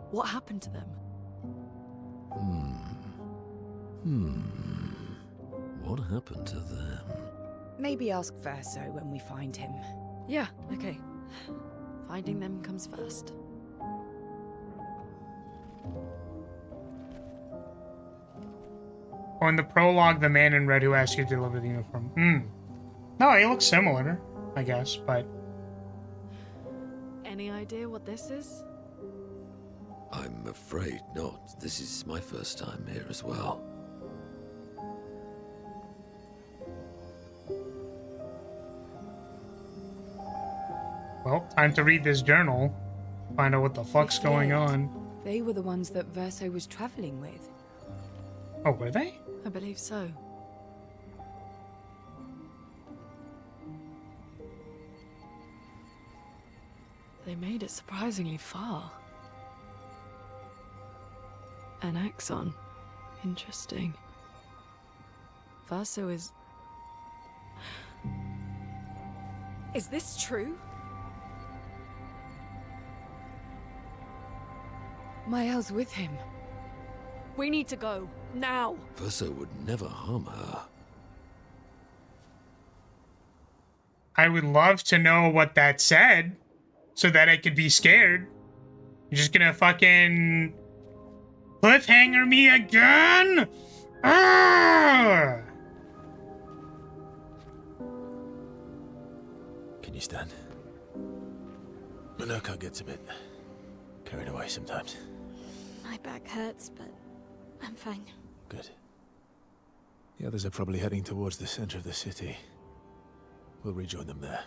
What happened to them? What happened to them? Maybe ask Verso when we find him. Yeah, okay. Finding them comes first. Oh, in the prologue, the man in red who asked you to deliver the uniform. No, he looks similar, I guess, but... Any idea what this is? I'm afraid not. This is my first time here as well. Well, time to read this journal. Find out what the fuck's going on. They were the ones that Verso was traveling with. Oh, were they? I believe so. They made it surprisingly far. An axon. Interesting. Verso is... Is this true? Mael's with him. We need to go. Now! Verso would never harm her. I would love to know what that said, so that I could be scared. You're just gonna fucking... cliffhanger me again? Arrgh! Can you stand? Minoko gets a bit carried away sometimes. My back hurts, but I'm fine. Good. The others are probably heading towards the center of the city. We'll rejoin them there.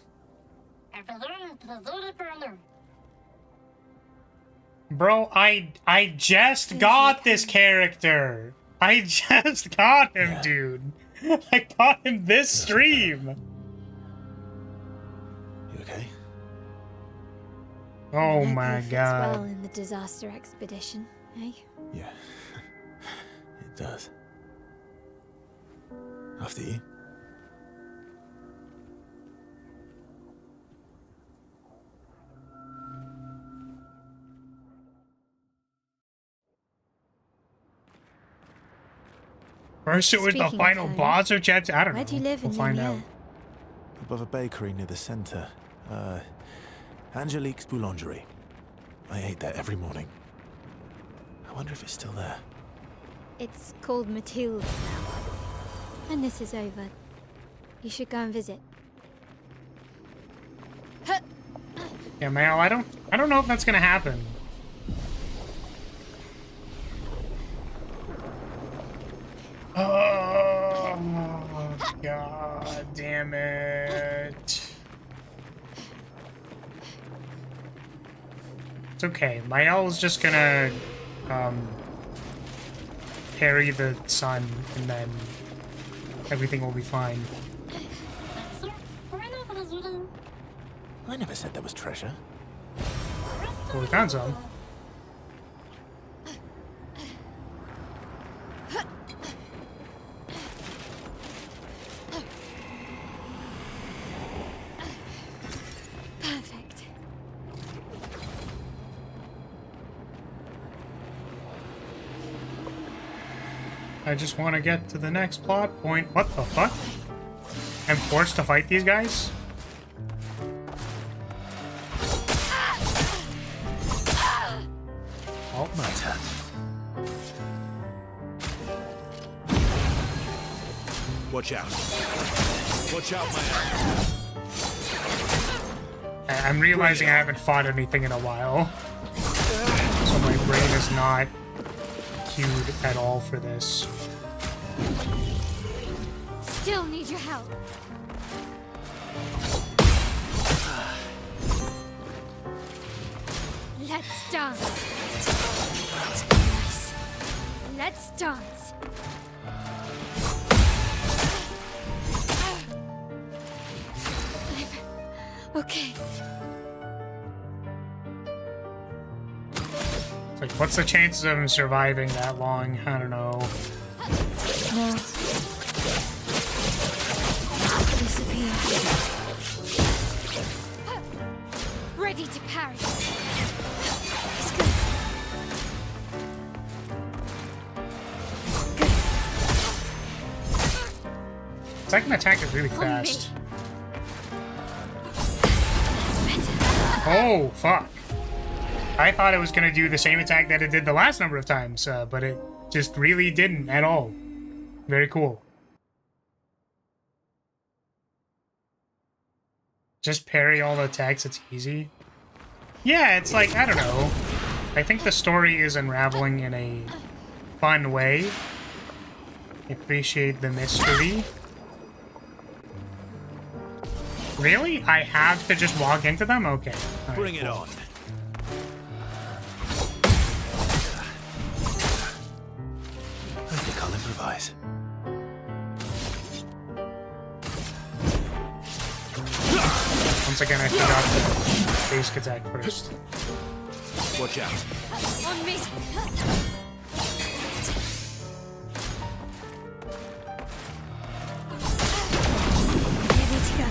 Bro, I just got this character. I just got him, dude. I got him this stream. You okay? Oh No my proof it's god. well in the disaster expedition, eh? Yeah. It does. After you. First it was the Speaking of final home, boss of chapter. I don't know. Where do you live We'll in find Lumiere? out. Above a bakery near the center. Angelique's Boulangerie. I ate there every morning. I wonder if it's still there. It's called Mathilde's now. When this is over, you should go and visit. Yeah, Mal, I don't know if that's gonna happen. Oh god damn it. It's okay. Mael's just gonna parry the sun and then everything will be fine. I never said there was treasure. Well, we found some. Perfect. I just want to get to the next plot point. What the fuck? I'm forced to fight these guys? Oh, my turn. Watch out. Watch out, man. I'm realizing I haven't fought anything in a while. So my brain is not cued at all for this. Still need your help. Let's dance. Let's dance. Okay. It's like, what's the chances of him surviving that long? I don't know. Now. Disappear. Ready to parry. Second attack is really fast. Oh, fuck. I thought it was going to do the same attack that it did the last number of times, but it just really didn't at all. Very cool. Just parry all the attacks, it's easy. Yeah, it's like, I don't know. I think the story is unraveling in a fun way. I appreciate the mystery. Really? I have to just walk into them? Okay. Right, Bring it on. I think I'll improvise. Once again, I forgot the basic attack first. Watch out. On me. Ready to go.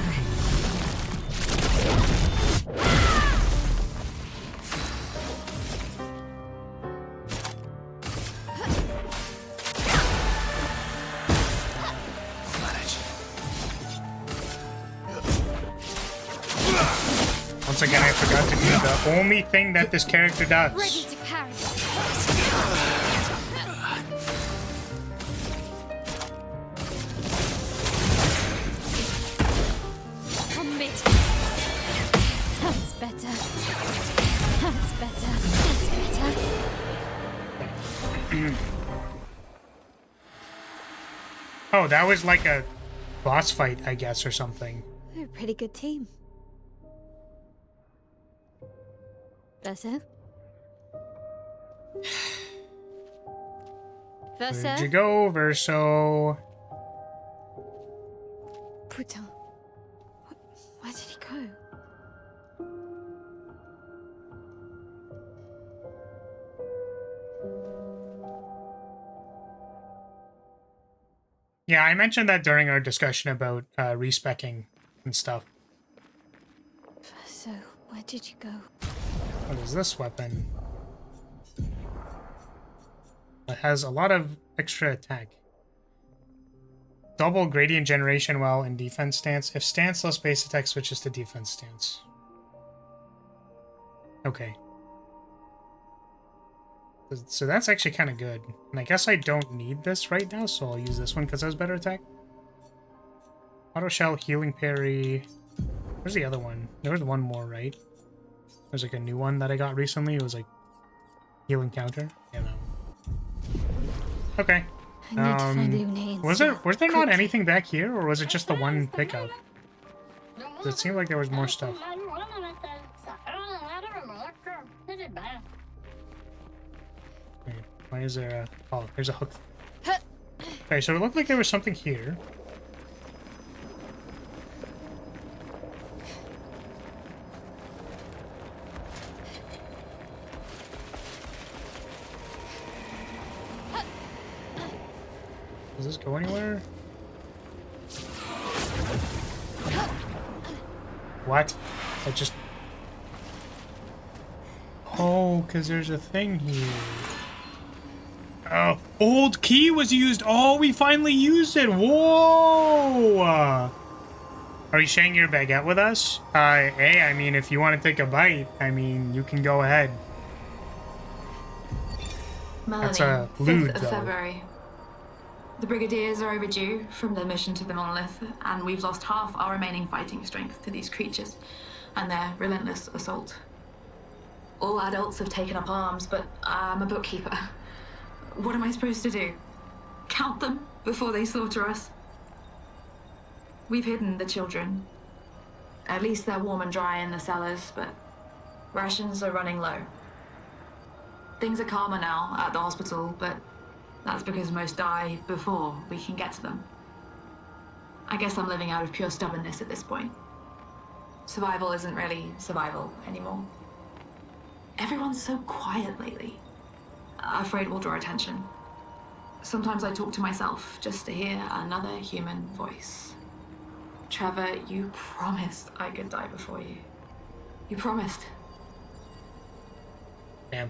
Once again, I forgot to do the only thing that this character does. Ready to parry. On me. That's better. That's better. That's better. Oh, that was like a boss fight, I guess, or something. We're a pretty good team. Better? Verso? Where'd you go, Verso? Putain. Where did he go? Yeah, I mentioned that during our discussion about respecking and stuff. So, where did you go? What is this weapon? It has a lot of extra attack. Double gradient generation while in defense stance. If stance less base attack switches to defense stance. Okay. So that's actually kind of good. And I guess I don't need this right now, so I'll use this one because it has better attack. Auto shell, healing parry. Where's the other one? There was one more, right? There's like a new one that I got recently. It was like healing counter. Yeah, that one. Okay. I need to find Lune and Was there not anything back here, or was it just the one pickup? It seemed like there was more stuff. Wait, why is there a... Oh, there's a hook. Okay, so it looked like there was something here. Does this go anywhere? What? I just... Oh, because there's a thing here. Oh, old key was used. Oh, we finally used it. Whoa! Are you sharing your baguette with us? Hey, I mean, if you want to take a bite, I mean, you can go ahead. Melanie, That's a lewd, 5th of though. February. The Brigadiers are overdue from their mission to the Monolith, and we've lost half our remaining fighting strength to these creatures and their relentless assault. All adults have taken up arms, but I'm a bookkeeper. What am I supposed to do? Count them before they slaughter us? We've hidden the children. At least they're warm and dry in the cellars, but rations are running low. Things are calmer now at the hospital, but that's because most die before we can get to them. I guess I'm living out of pure stubbornness at this point. Survival isn't really survival anymore. Everyone's so quiet lately. Afraid we'll draw attention. Sometimes I talk to myself just to hear another human voice. Trevor, you promised I could die before you. You promised. Damn.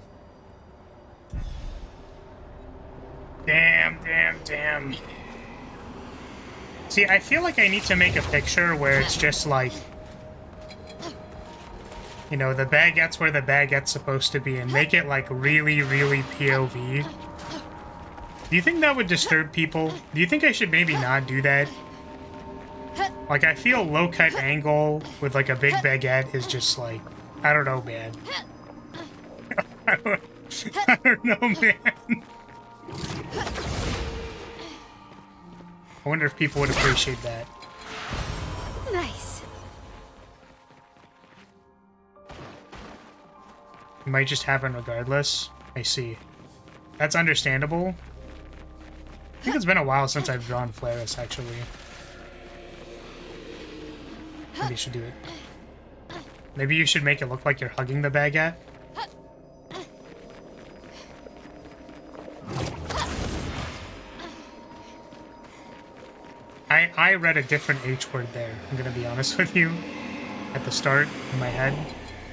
Damn. See, I feel like I need to make a picture where it's just like, you know, the baguette's where the baguette's supposed to be, and make it like really, really POV. Do you think that would disturb people? Do you think I should maybe not do that? Like, I feel low-cut angle with like a big baguette is just like, I don't know, man. I don't know, man. I wonder if people would appreciate that. Nice. It might just happen regardless. I see. That's understandable. I think it's been a while since I've drawn Flaris, actually. Maybe you should do it. Maybe you should make it look like you're hugging the baguette. I read a different H word there, I'm gonna be honest with you. At the start, in my head.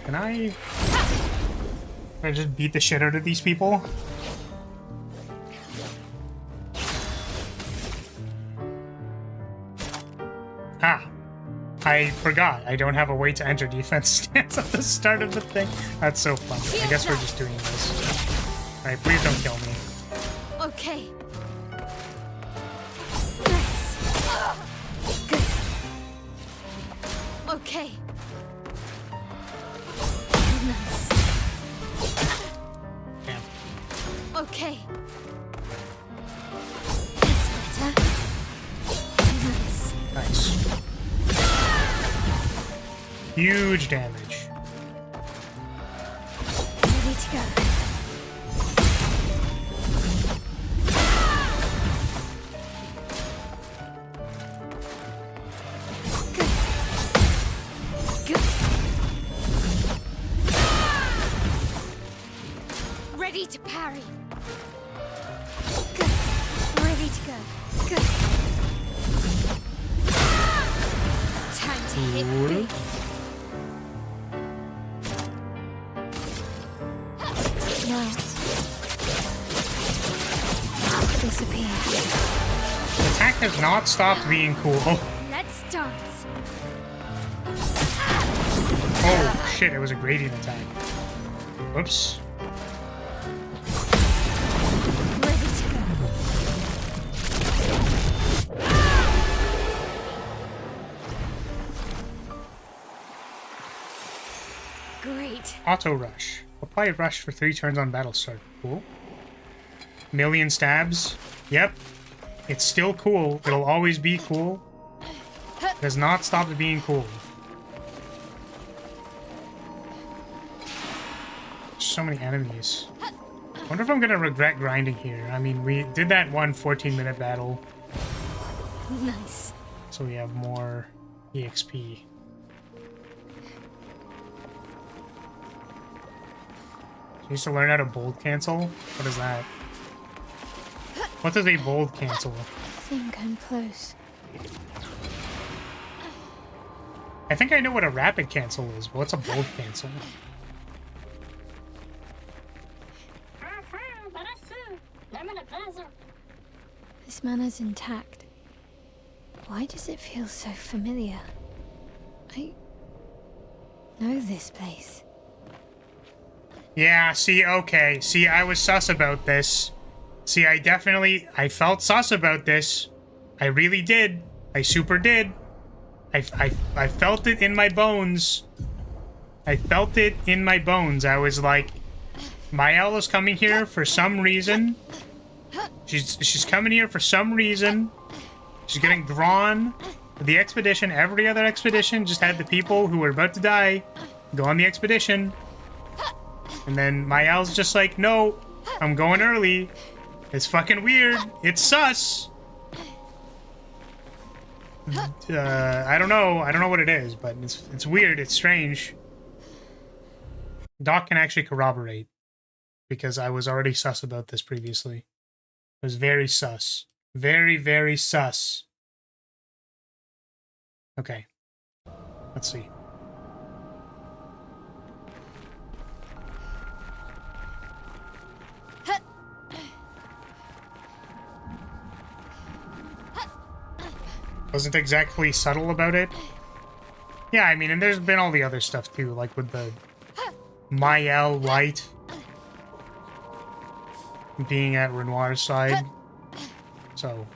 Can I just beat the shit out of these people? Ah. I forgot. I don't have a way to enter defense stance at the start of the thing. That's so funny. I guess we're just doing this. Alright, please don't kill me. Okay. Nice. Good. Okay. Nice. Damn. Okay. That's better. Nice. Nice. Huge damage. Ready to go. Hurry. Good. Ready to go. Good. Time to hit big. Now. Disappear. The attack has not stopped being cool. Let's dance. Oh shit, it was a gradient attack. Whoops. Ready to go. Great. Auto rush. Apply rush for 3 turns on battle start. Cool. Million stabs. Yep. It's still cool. It'll always be cool. It has not stopped being cool. So many enemies. Wonder if I'm gonna regret grinding here. I mean, we did that one 14-minute battle. Nice. So we have more EXP. You used to learn how to bold cancel? What is that? What does a bold cancel? I think I'm close. I think I know what a rapid cancel is, but what's a bold cancel? This manner's intact. Why does it feel so familiar? I know this place. Yeah, see, okay. See, I was sus about this. See, I felt sus about this. I really did. I super did. I felt it in my bones. I felt it in my bones. I was like, Mael is coming here for some reason. She's coming here for some reason. She's getting drawn to the expedition. Every other expedition just had the people who were about to die go on the expedition. And then Mael's just like, no, I'm going early. It's fucking weird. It's sus. I don't know. I don't know what it is, but it's weird. It's strange. Doc can actually corroborate because I was already sus about this previously. It was very sus. Very, very sus. Okay. Let's see. Wasn't exactly subtle about it. Yeah, I mean, and there's been all the other stuff too, like with the Mael light being at Renoir's side. So,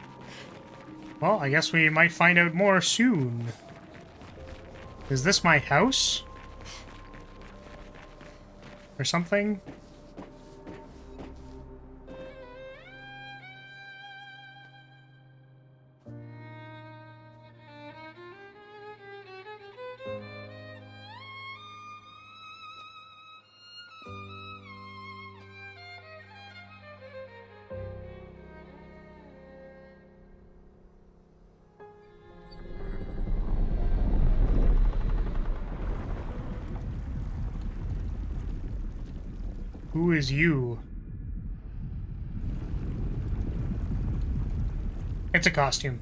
well, I guess we might find out more soon. Is this my house? Or something? Who is you? It's a costume.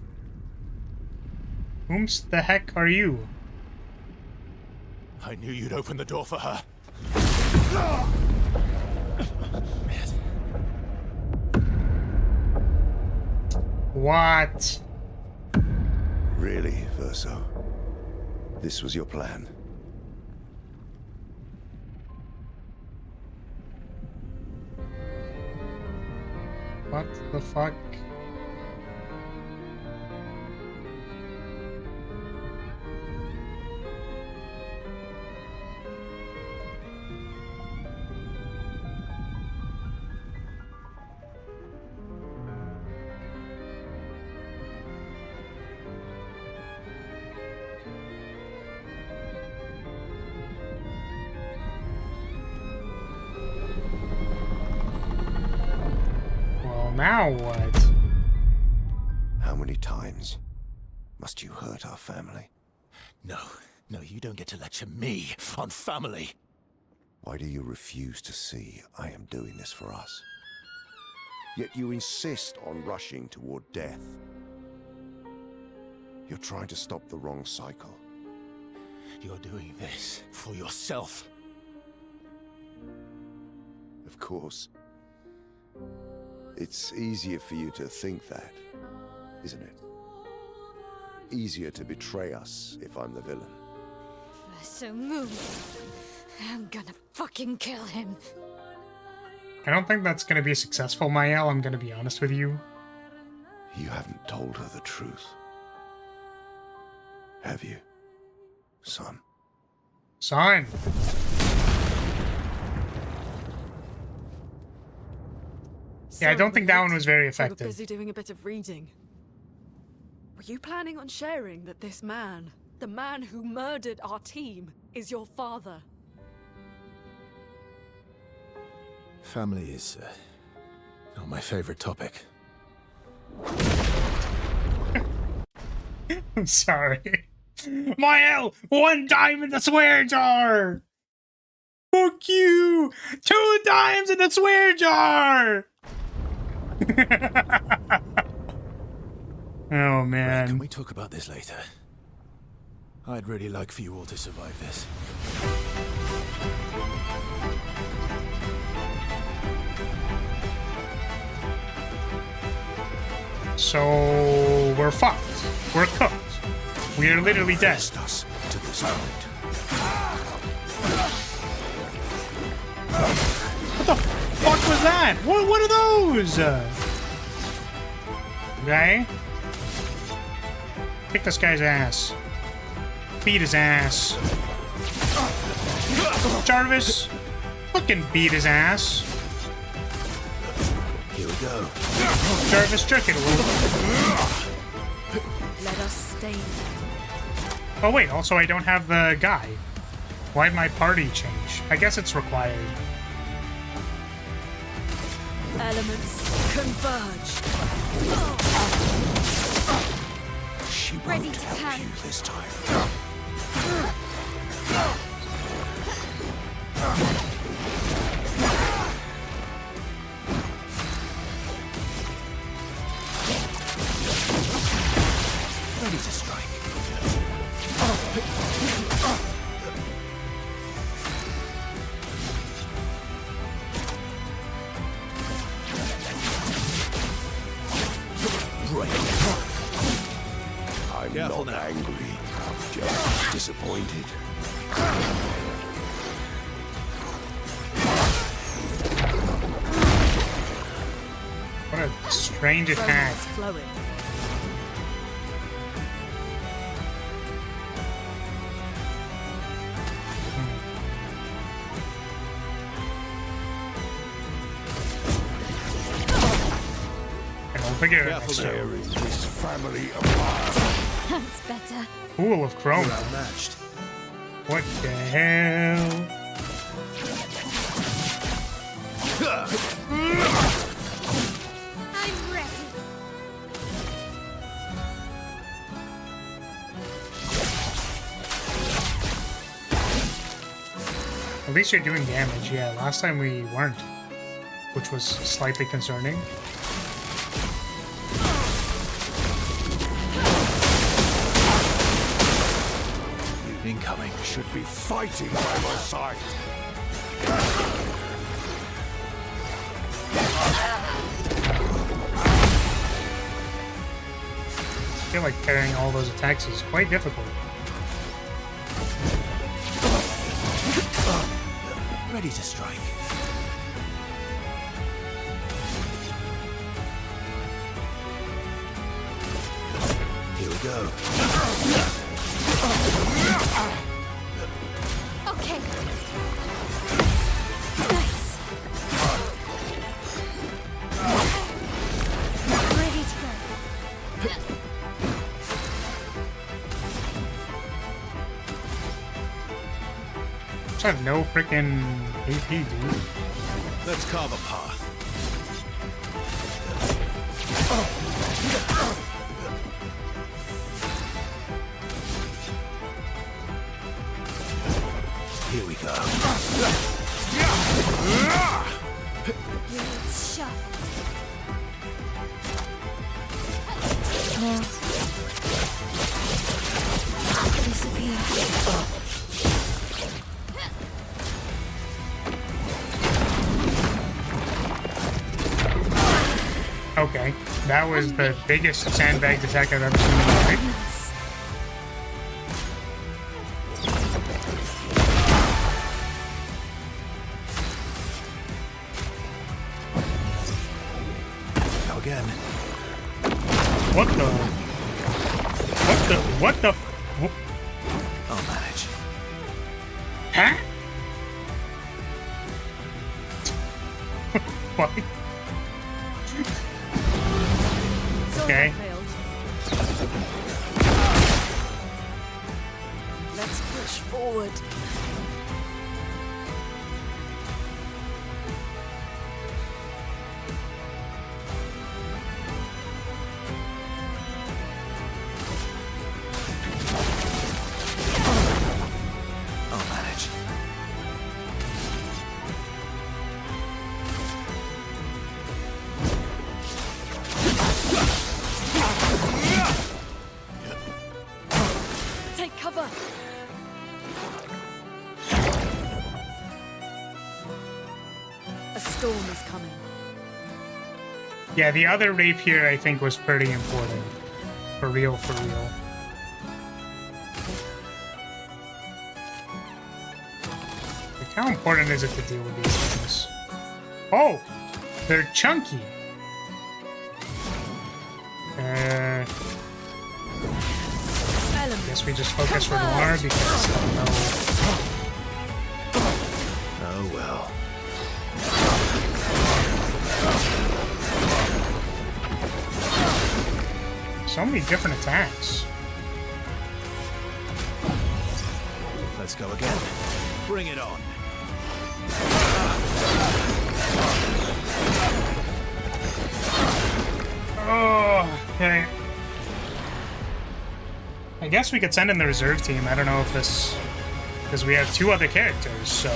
Whom's the heck are you? I knew you'd open the door for her. What? Really, Verso? This was your plan? What the fuck? Now what? How many times must you hurt our family? No, you don't get to lecture me on family. Why do you refuse to see I am doing this for us? yet you insist on rushing toward death. You're trying to stop the wrong cycle. You're doing this for yourself. Of course. It's easier for you to think that, isn't it? Easier to betray us if I'm the villain. So move. I'm gonna fucking kill him. I don't think that's gonna be successful, Mael, I'm gonna be honest with you. You haven't told her the truth. Have you, son? Son! Yeah, I don't think that one was very You were effective. busy doing a bit of reading. Were you planning on sharing that this man, the man who murdered our team, is your father? Family is not my favorite topic. I'm sorry. Mael, 1 dime in the swear jar! Fuck you! 2 dimes in the swear jar! Oh, man. Can we talk about this later? I'd really like for you all to survive this. So we're fucked. We're cooked. We are literally dead. Us to this point. What the fuck was that? What are those? Okay. Kick this guy's ass. Beat his ass. Jarvis, fucking beat his ass. Here we go. Jarvis, jerk it a little. Let us stay. Oh wait, also I don't have the guy. Why'd my party change? I guess it's required. Elements converge. She Ready won't to help hand. you this time. Ready to strike. I'm Careful not now. angry, just disappointed. What a strange attack. Romance flowing. I don't think it Careful now. Tearing this family apart. That's better. Pool of chrome. We're outmatched. What the hell? I'm ready. At least you're doing damage. Yeah, last time we weren't, which was slightly concerning. Incoming. Should be fighting by my side. I feel like parrying all those attacks is quite difficult. Ready to strike. Here we go. Okay. Nice. Ready to go. I have no freaking AP, dude. Let's carve a path. Here we go. Blades sharp. now. Disappear. Okay, that was the biggest sandbag attack I've ever seen in my life. Go again. What the? What the? I'll manage. Huh? What? Okay. Let's push forward. I'll manage. Take cover. A storm is coming. Yeah, the other rapier I think was pretty important. For real, for real. Like, how important is it to deal with these things? Oh! They're chunky! I guess we just focus for more because I don't know. Oh well. So many different attacks. Let's go again. Bring it on. Oh, okay. I guess we could send in the reserve team. I don't know if this... Because we have 2 other characters, so...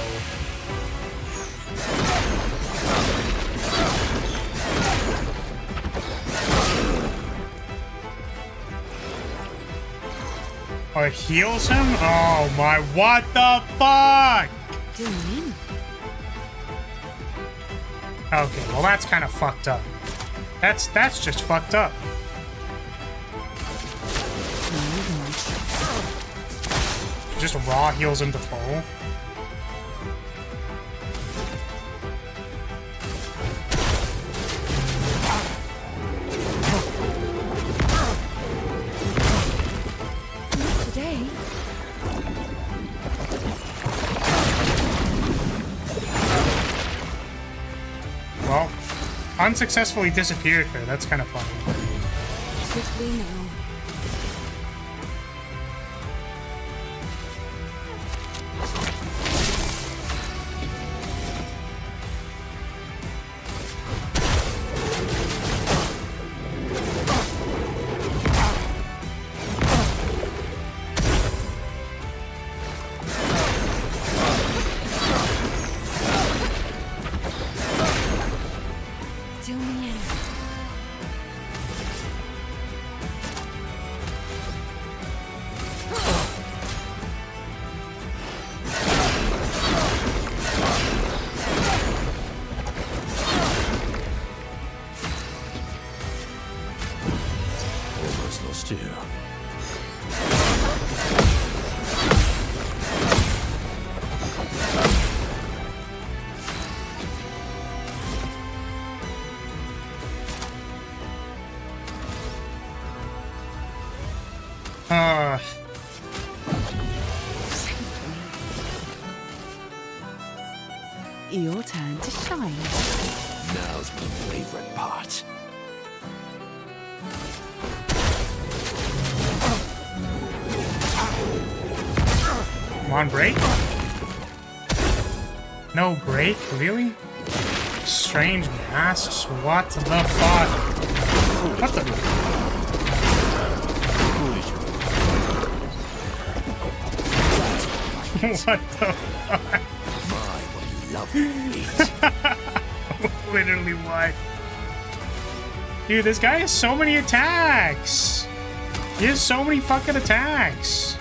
Oh, it heals him? Oh my, what the fuck? Okay, well that's kind of fucked up. That's just fucked up. Just raw heals him to full. Today. Well, unsuccessfully disappeared there. That's kind of funny. Swiftly now. Till the end. Almost lost you. Your turn to shine. Now's my favorite part. Come on, break. No break? Really? Strange masks? What the fuck? What the... What the fuck? Lovely meat. Literally what? Dude, this guy has so many attacks. He has so many fucking attacks.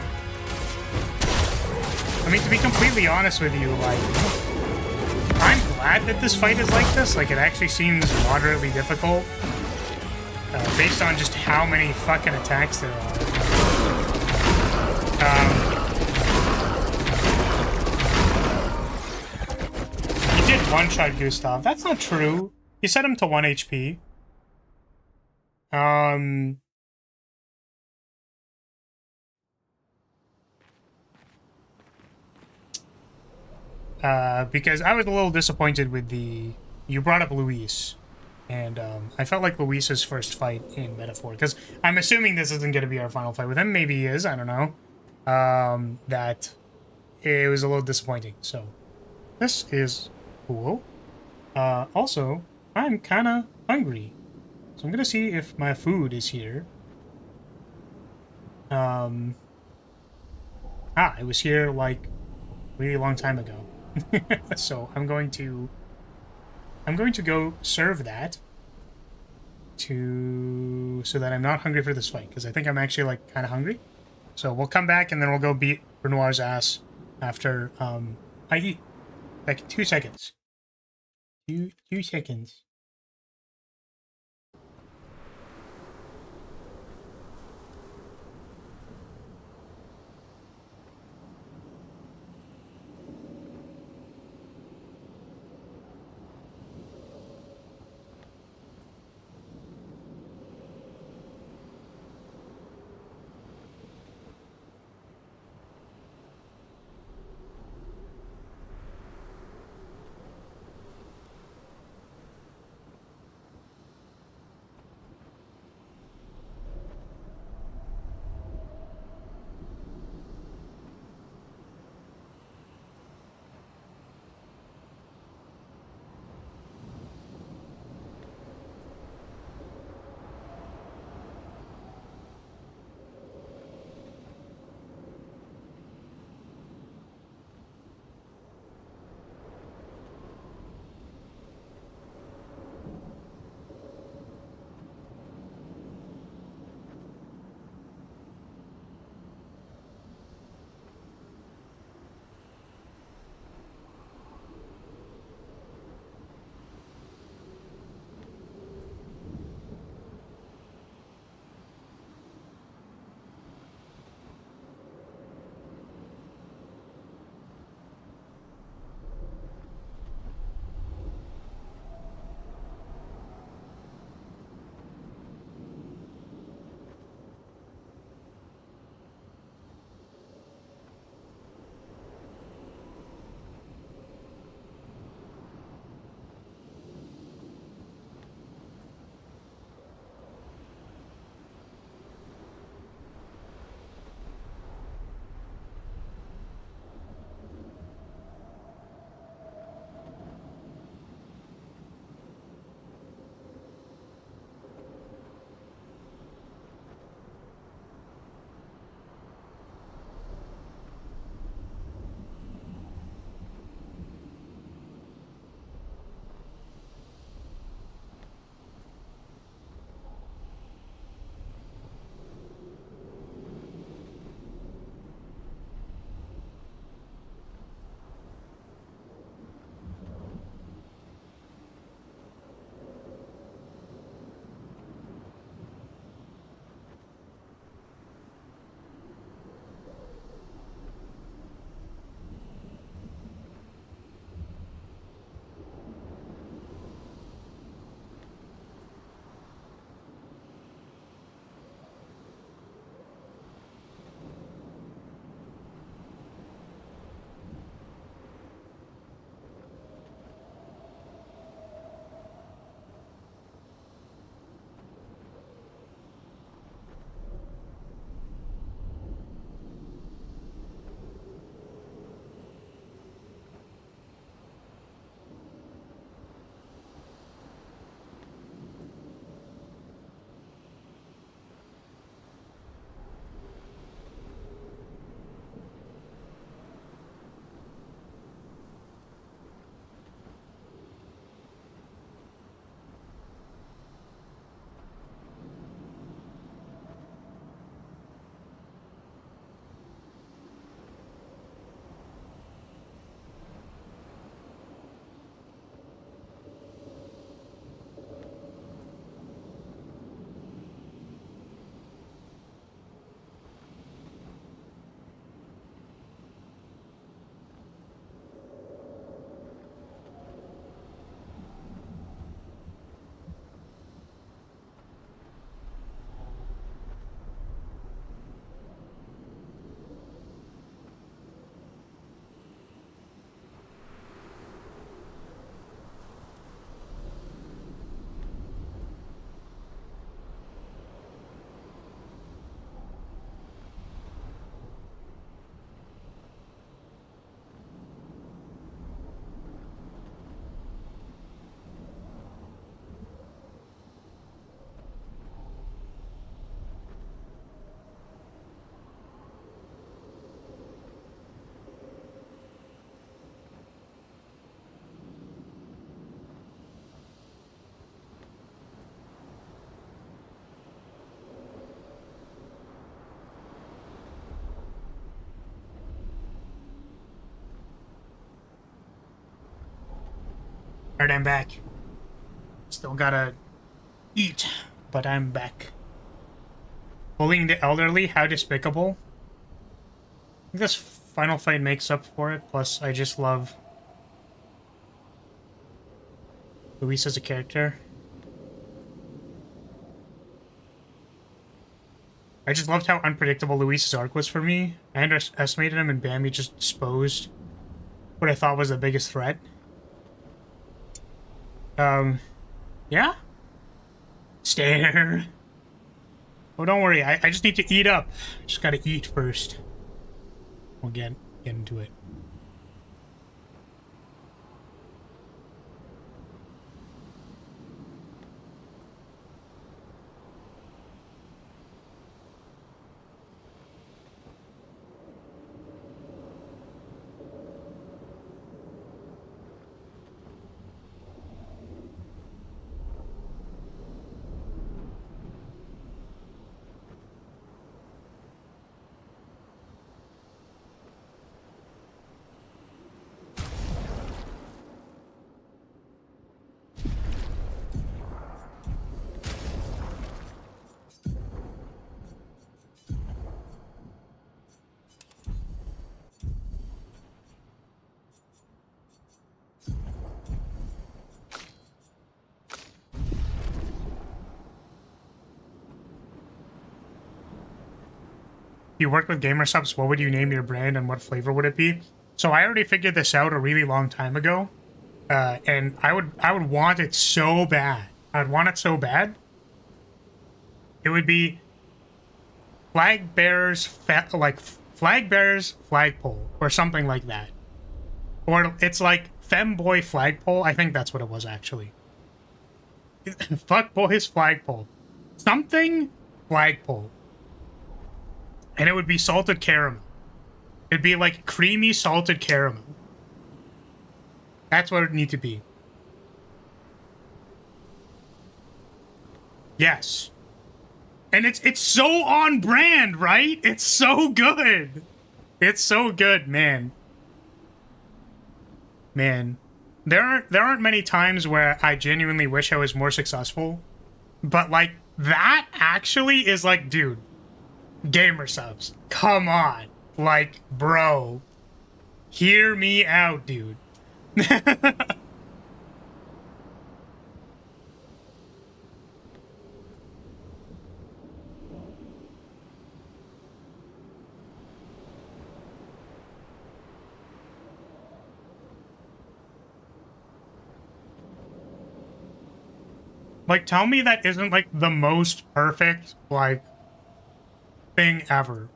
I mean, to be completely honest with you, like, I'm glad that this fight is like this. Like, it actually seems moderately difficult. Based on just how many fucking attacks there are. He did one-shot Gustav. That's not true. He set him to 1 HP. Because I was a little disappointed with the... You brought up Luis. And I felt like Luis's first fight in Metaphor, because I'm assuming this isn't going to be our final fight with him. Maybe he is, I don't know. That it was a little disappointing. So this is cool. Also, I'm kind of hungry. So I'm going to see if my food is here. It was here like a really long time ago. So I'm going to go serve that so that I'm not hungry for this fight, because I think I'm actually like kind of hungry. So we'll come back and then we'll go beat Renoir's ass after I eat. Like 2 seconds. 2 seconds. Alright, I'm back. Still gotta eat, but I'm back. Bullying the elderly, how despicable. I think this final fight makes up for it, plus I just love Luis as a character. I just loved how unpredictable Luis's arc was for me. I underestimated him and bam, he just disposed what I thought was the biggest threat. Yeah? Stare. Oh, don't worry, I just need to eat up. Just gotta eat first. We'll get into it. If you work with gamer subs, what would you name your brand and what flavor would it be? So I already figured this out a really long time ago, and I would want it so bad. I'd want it so bad. It would be flag bearers, flag bearers flagpole or something like that, or it's like femboy flagpole. I think that's what it was actually. Fuck boys flagpole, something flagpole. And it would be salted caramel. It'd be like creamy salted caramel. That's what it would need to be. Yes. And it's so on brand, right? It's so good. It's so good, man. Man. There aren't many times where I genuinely wish I was more successful. But like that actually is like, dude. Gamer subs, come on. Like, bro. Hear me out, dude. Like, tell me that isn't, like, the most perfect, like, thing ever.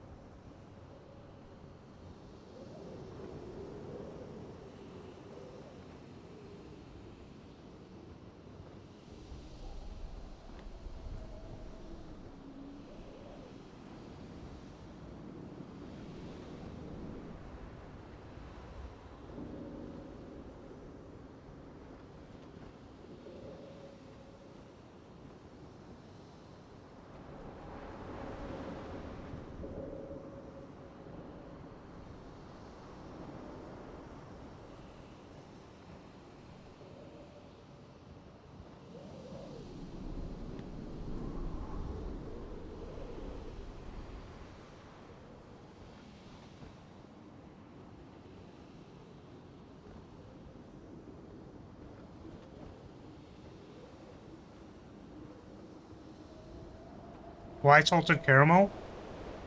Why salted caramel?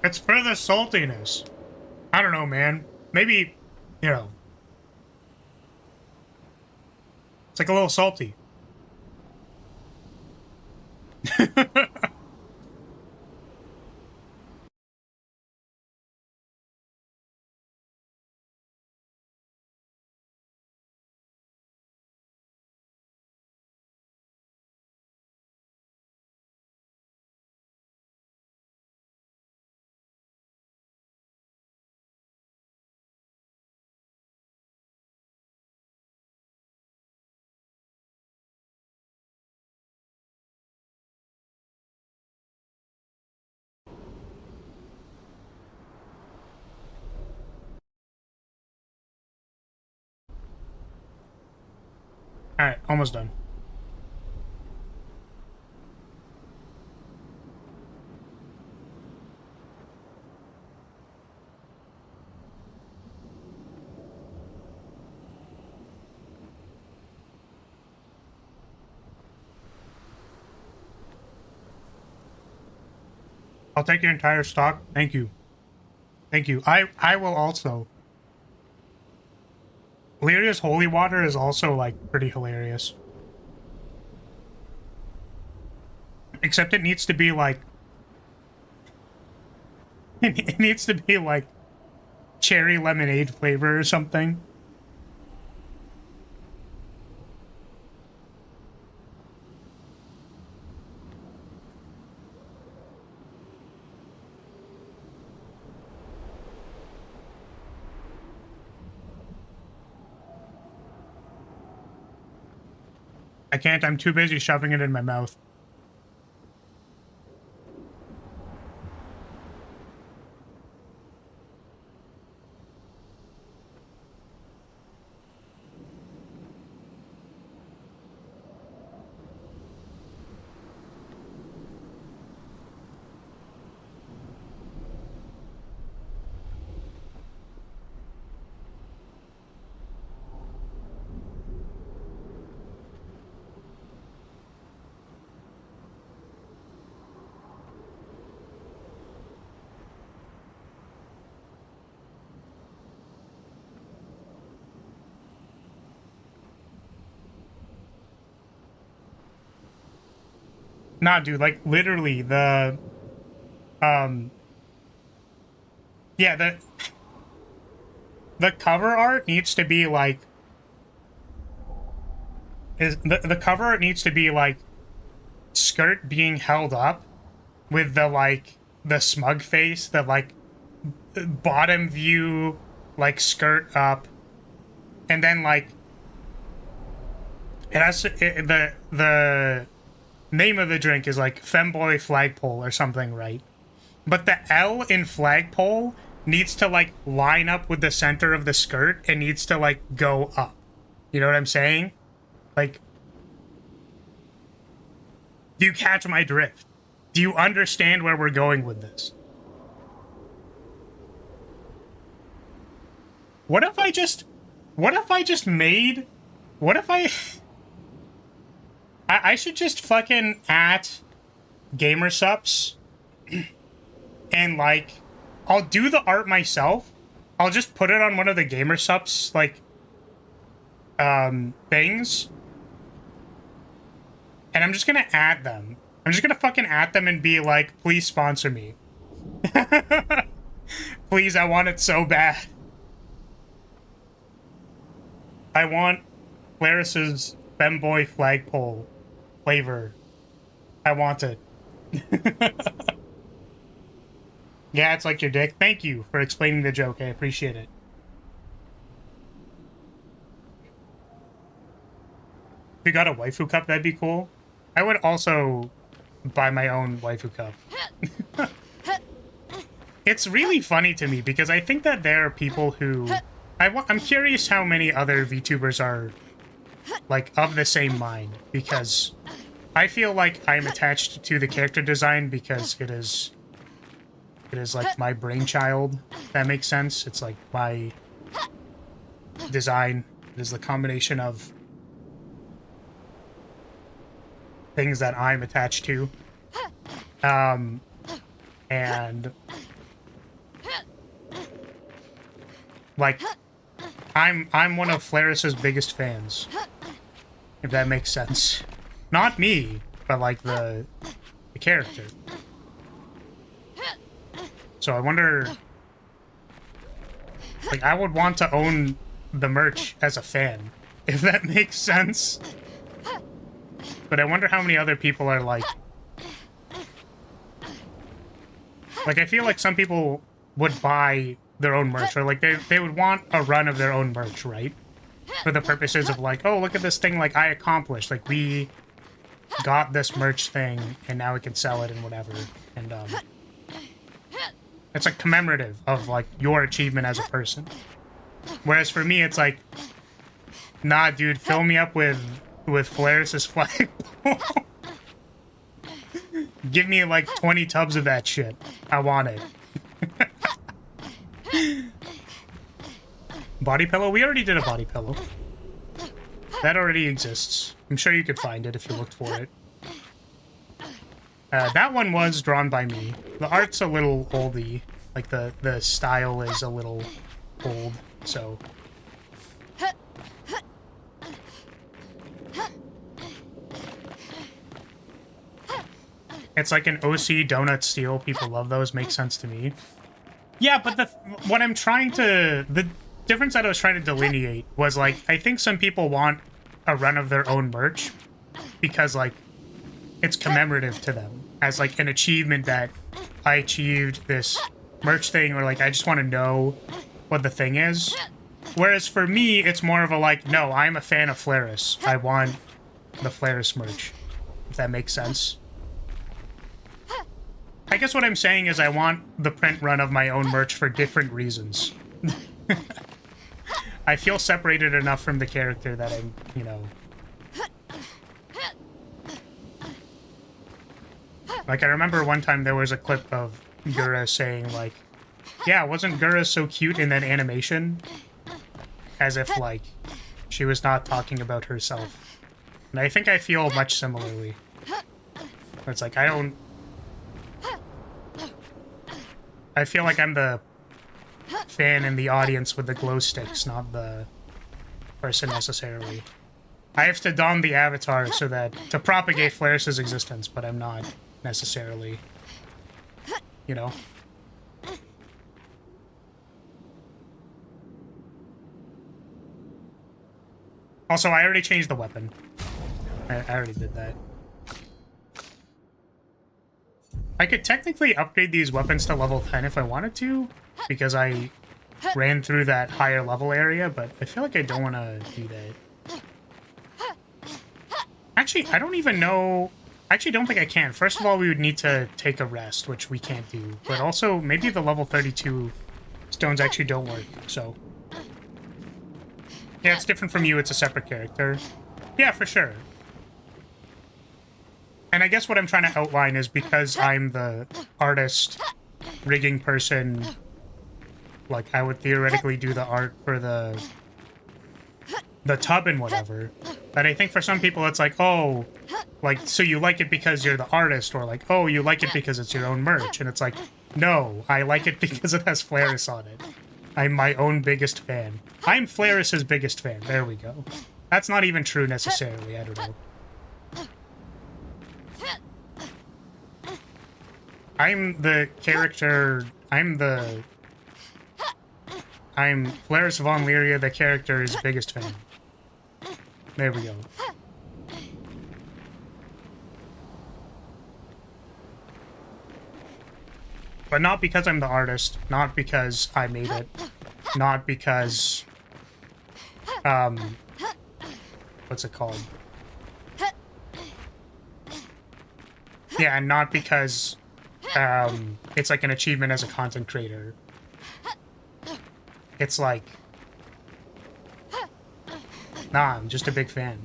It's for the saltiness. I don't know, man. Maybe, you know. It's like a little salty. Alright, almost done. I'll take your entire stock. Thank you. Thank you. I will also. Lyria's holy water is also, like, pretty hilarious. Except it needs to be, like... It needs to be, like, cherry lemonade flavor or something. I can't, I'm too busy shoving it in my mouth. Nah, dude, like, literally, the... Yeah, the cover art needs to be, like... The cover art needs to be, like, skirt being held up with the, like, the smug face, the, like, bottom view, like, skirt up, and then, like... It has to... the name of the drink is like Femboy Flagpole or something, right? But the L in Flagpole needs to like line up with the center of the skirt and needs to like go up. You know what I'm saying? Like, do you catch my drift? Do you understand where we're going with this? What if I just made... What if I should just fucking at Gamersups and, like, I'll do the art myself. I'll just put it on one of the Gamersups, like, things. And I'm just gonna add them. I'm just gonna fucking add them and be like, please sponsor me. Please, I want it so bad. I want Claris's Femboy Flagpole flavor. I want it. Yeah, it's like your dick. Thank you for explaining the joke. I appreciate it. If you got a waifu cup, that'd be cool. I would also buy my own waifu cup. It's really funny to me because I think that there are people who... I'm curious how many other VTubers are, like, of the same mind, because I feel like I'm attached to the character design because it is like my brainchild, if that makes sense. It's like my design. It is the combination of things that I'm attached to. And like, I'm one of Flaris's biggest fans, if that makes sense. Not me, but like the character. So I wonder, like, I would want to own the merch as a fan, if that makes sense. But I wonder how many other people are like... Like, I feel like some people would buy their own merch, or like they would want a run of their own merch, right? For the purposes of like, oh, look at this thing, like, I accomplished. Like, we got this merch thing, and now we can sell it and whatever. And, it's like commemorative of like your achievement as a person. Whereas for me, it's like, nah, dude, fill me up with with Flaris' flagpole. Give me like 20 tubs of that shit. I want it. Body pillow? We already did a body pillow. That already exists. I'm sure you could find it if you looked for it. That one was drawn by me. The art's a little oldie. Like, the style is a little old, so... It's like an OC donut steel. People love those. Makes sense to me. Yeah, but what I'm trying to... The difference that I was trying to delineate was, like, I think some people want a run of their own merch because, like, it's commemorative to them as, like, an achievement that I achieved this merch thing, or, like, I just want to know what the thing is. Whereas for me, it's more of a, like, no, I'm a fan of Flaris. I want the Flaris merch, if that makes sense. I guess what I'm saying is I want the print run of my own merch for different reasons. I feel separated enough from the character that I'm, you know... Like, I remember one time there was a clip of Gura saying, like, yeah, wasn't Gura so cute in that animation? As if, like, she was not talking about herself. And I think I feel much similarly. Where it's like, I feel like I'm the fan in the audience with the glow sticks, not the person necessarily. I have to don the avatar so that to propagate Flaris' existence, but I'm not necessarily, you know. Also, I already changed the weapon. I already did that. I could technically upgrade these weapons to level 10 if I wanted to, because I ran through that higher level area, but I feel like I don't want to do that. Actually, I don't even know... I actually don't think I can. First of all, we would need to take a rest, which we can't do. But also, maybe the level 32 stones actually don't work, so... Yeah, it's different from you. It's a separate character. Yeah, for sure. And I guess what I'm trying to outline is because I'm the artist, rigging person, like, I would theoretically do the art for the tub and whatever. But I think for some people it's like, oh, like, so you like it because you're the artist, or like, oh, you like it because it's your own merch. And it's like, no, I like it because it has Flaris on it. I'm my own biggest fan. I'm Flaris' biggest fan. There we go. That's not even true necessarily, I don't know. I'm the character... I'm Flaris von Lyria, the character's biggest fan. There we go. But not because I'm the artist, not because I made it, not because... what's it called? Yeah, and not because... it's like an achievement as a content creator. It's like... Nah, I'm just a big fan.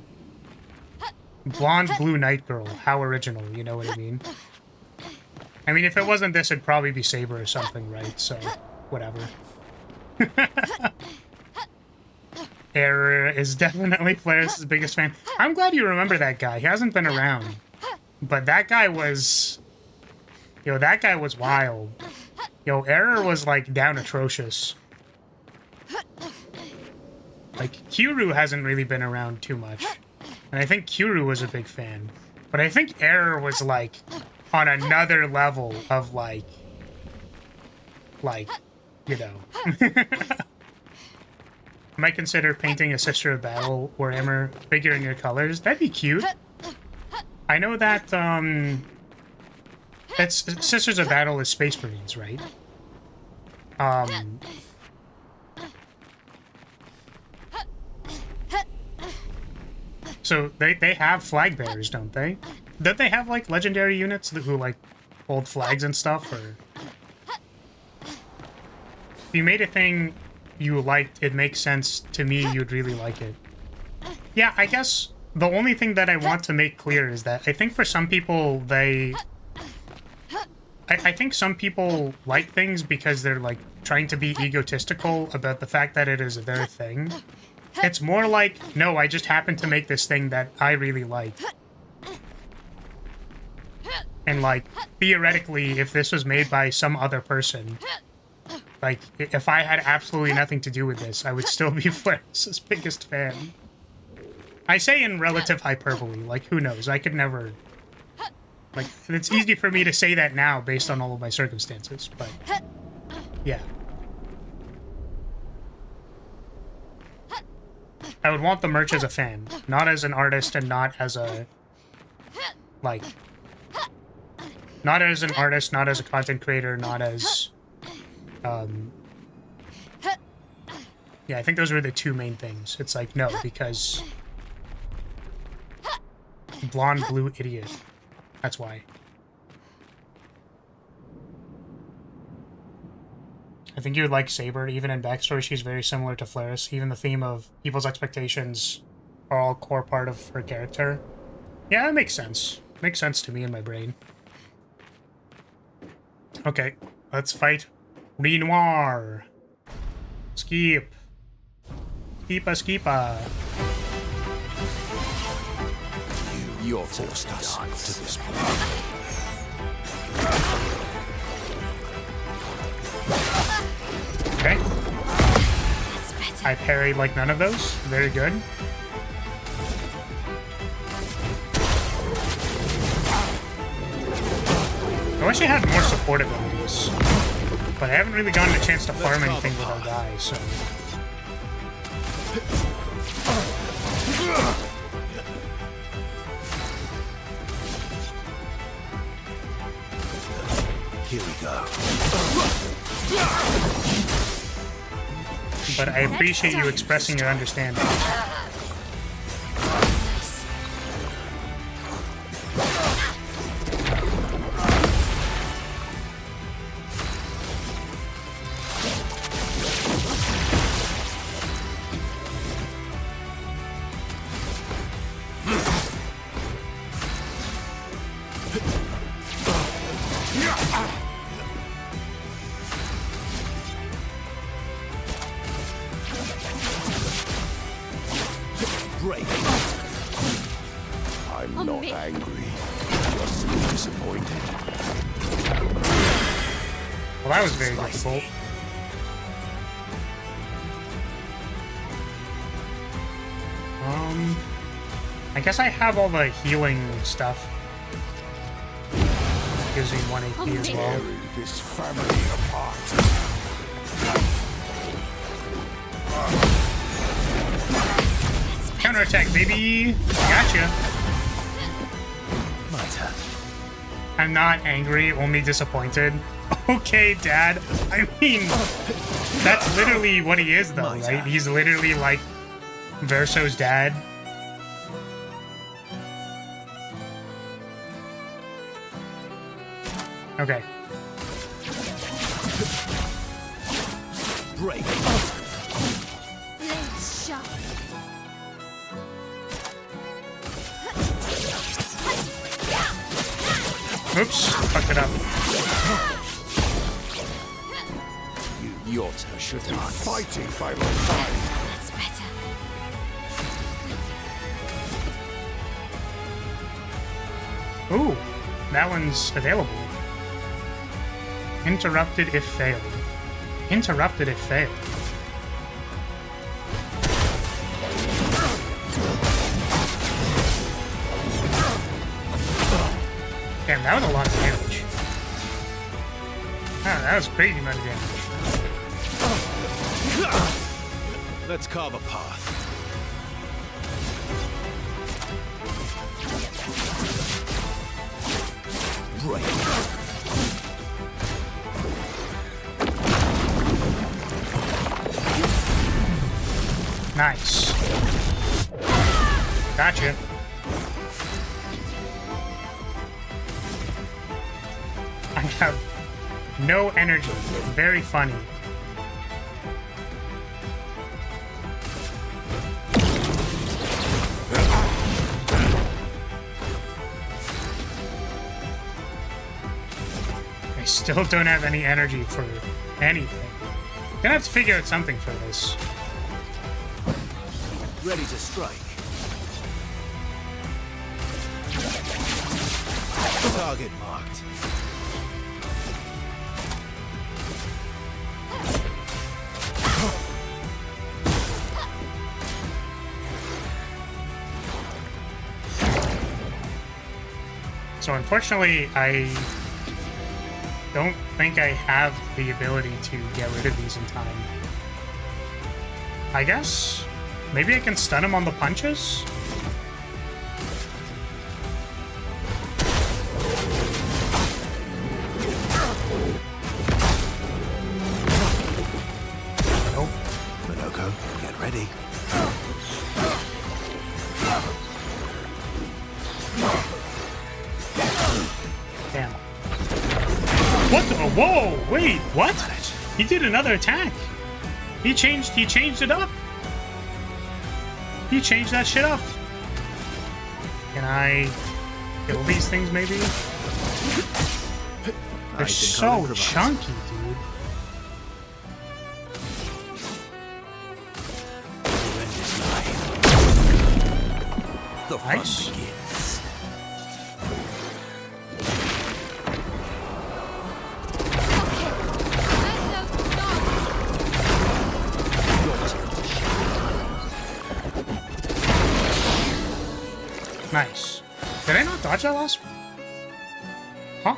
Blonde Blue Night Girl. How original, you know what I mean? I mean, if it wasn't this, it'd probably be Saber or something, right? So, whatever. Error is definitely Flaris' biggest fan. I'm glad you remember that guy. He hasn't been around. But that guy was... Yo, that guy was wild. Yo, Error was, like, down atrocious. Like, Kuru hasn't really been around too much. And I think Kuru was a big fan. But I think Error was, like, on another level of, like, you know. Might consider painting a Sister of Battle Warhammer figure in your colors. That'd be cute. I know that, that's Sisters of Battle is Space Marines, right? So they have flag bearers, don't they? Don't they have, like, legendary units who, like, hold flags and stuff, or... If you made a thing you liked, it makes sense to me you'd really like it. Yeah, I guess the only thing that I want to make clear is that I think for some people, I think some people like things because they're, like, trying to be egotistical about the fact that it is their thing. It's more like, no, I just happen to make this thing that I really like. And, like, theoretically, if this was made by some other person, like, if I had absolutely nothing to do with this, I would still be Flare's biggest fan. I say in relative hyperbole, like, who knows? I could never... Like, it's easy for me to say that now based on all of my circumstances, but... Yeah. I would want the merch as a fan, not as an artist and not as a... Like... Not as an artist, not as a content creator, not as... Yeah, I think those were the two main things. It's like, no, because... Blonde blue idiot. That's why. I think you would like Saber. Even in backstory, she's very similar to Flaris. Even the theme of people's expectations are all core part of her character. Yeah, that makes sense. Makes sense to me in my brain. Okay, let's fight Renoir. Skip. Skipa. You're forced us to this point. Okay. I parried like none of those. Very good. I wish I had more support abilities. But I haven't really gotten a chance to farm anything with our guy, so... Here we go. But I appreciate you expressing your understanding. I'm not angry, just disappointed. Well, that was very difficult. I guess I have all the healing stuff. Gives me 1 AP as well. This family apart. Counterattack, baby! Gotcha! My turn. I'm not angry, only disappointed. Okay, Dad. I mean, that's literally what he is, though, right? He's literally like Verso's dad. Okay. Break. Blades sharp. Oops, fucked it up. Your turn. Should be fighting by my side. That's better. Ooh, that one's available. Interrupted if failed. Interrupted if failed. Damn, that was a lot of damage. Ah, that was a crazy amount of damage. Let's carve a path. Break. Nice. Gotcha. I have no energy. Very funny. still don't have any energy for anything. Gonna have to figure out something for this. Ready to strike. Target marked. So unfortunately, I don't think I have the ability to get rid of these in time. I guess maybe I can stun him on the punches? Nope. Minoko, get ready. Damn. What the? Whoa! Wait, what? He did another attack. He changed it up. He changed that shit up. Can I kill these things maybe? They're so chunky, dude. The fun begins. Nice. Did I not dodge that last one? Huh?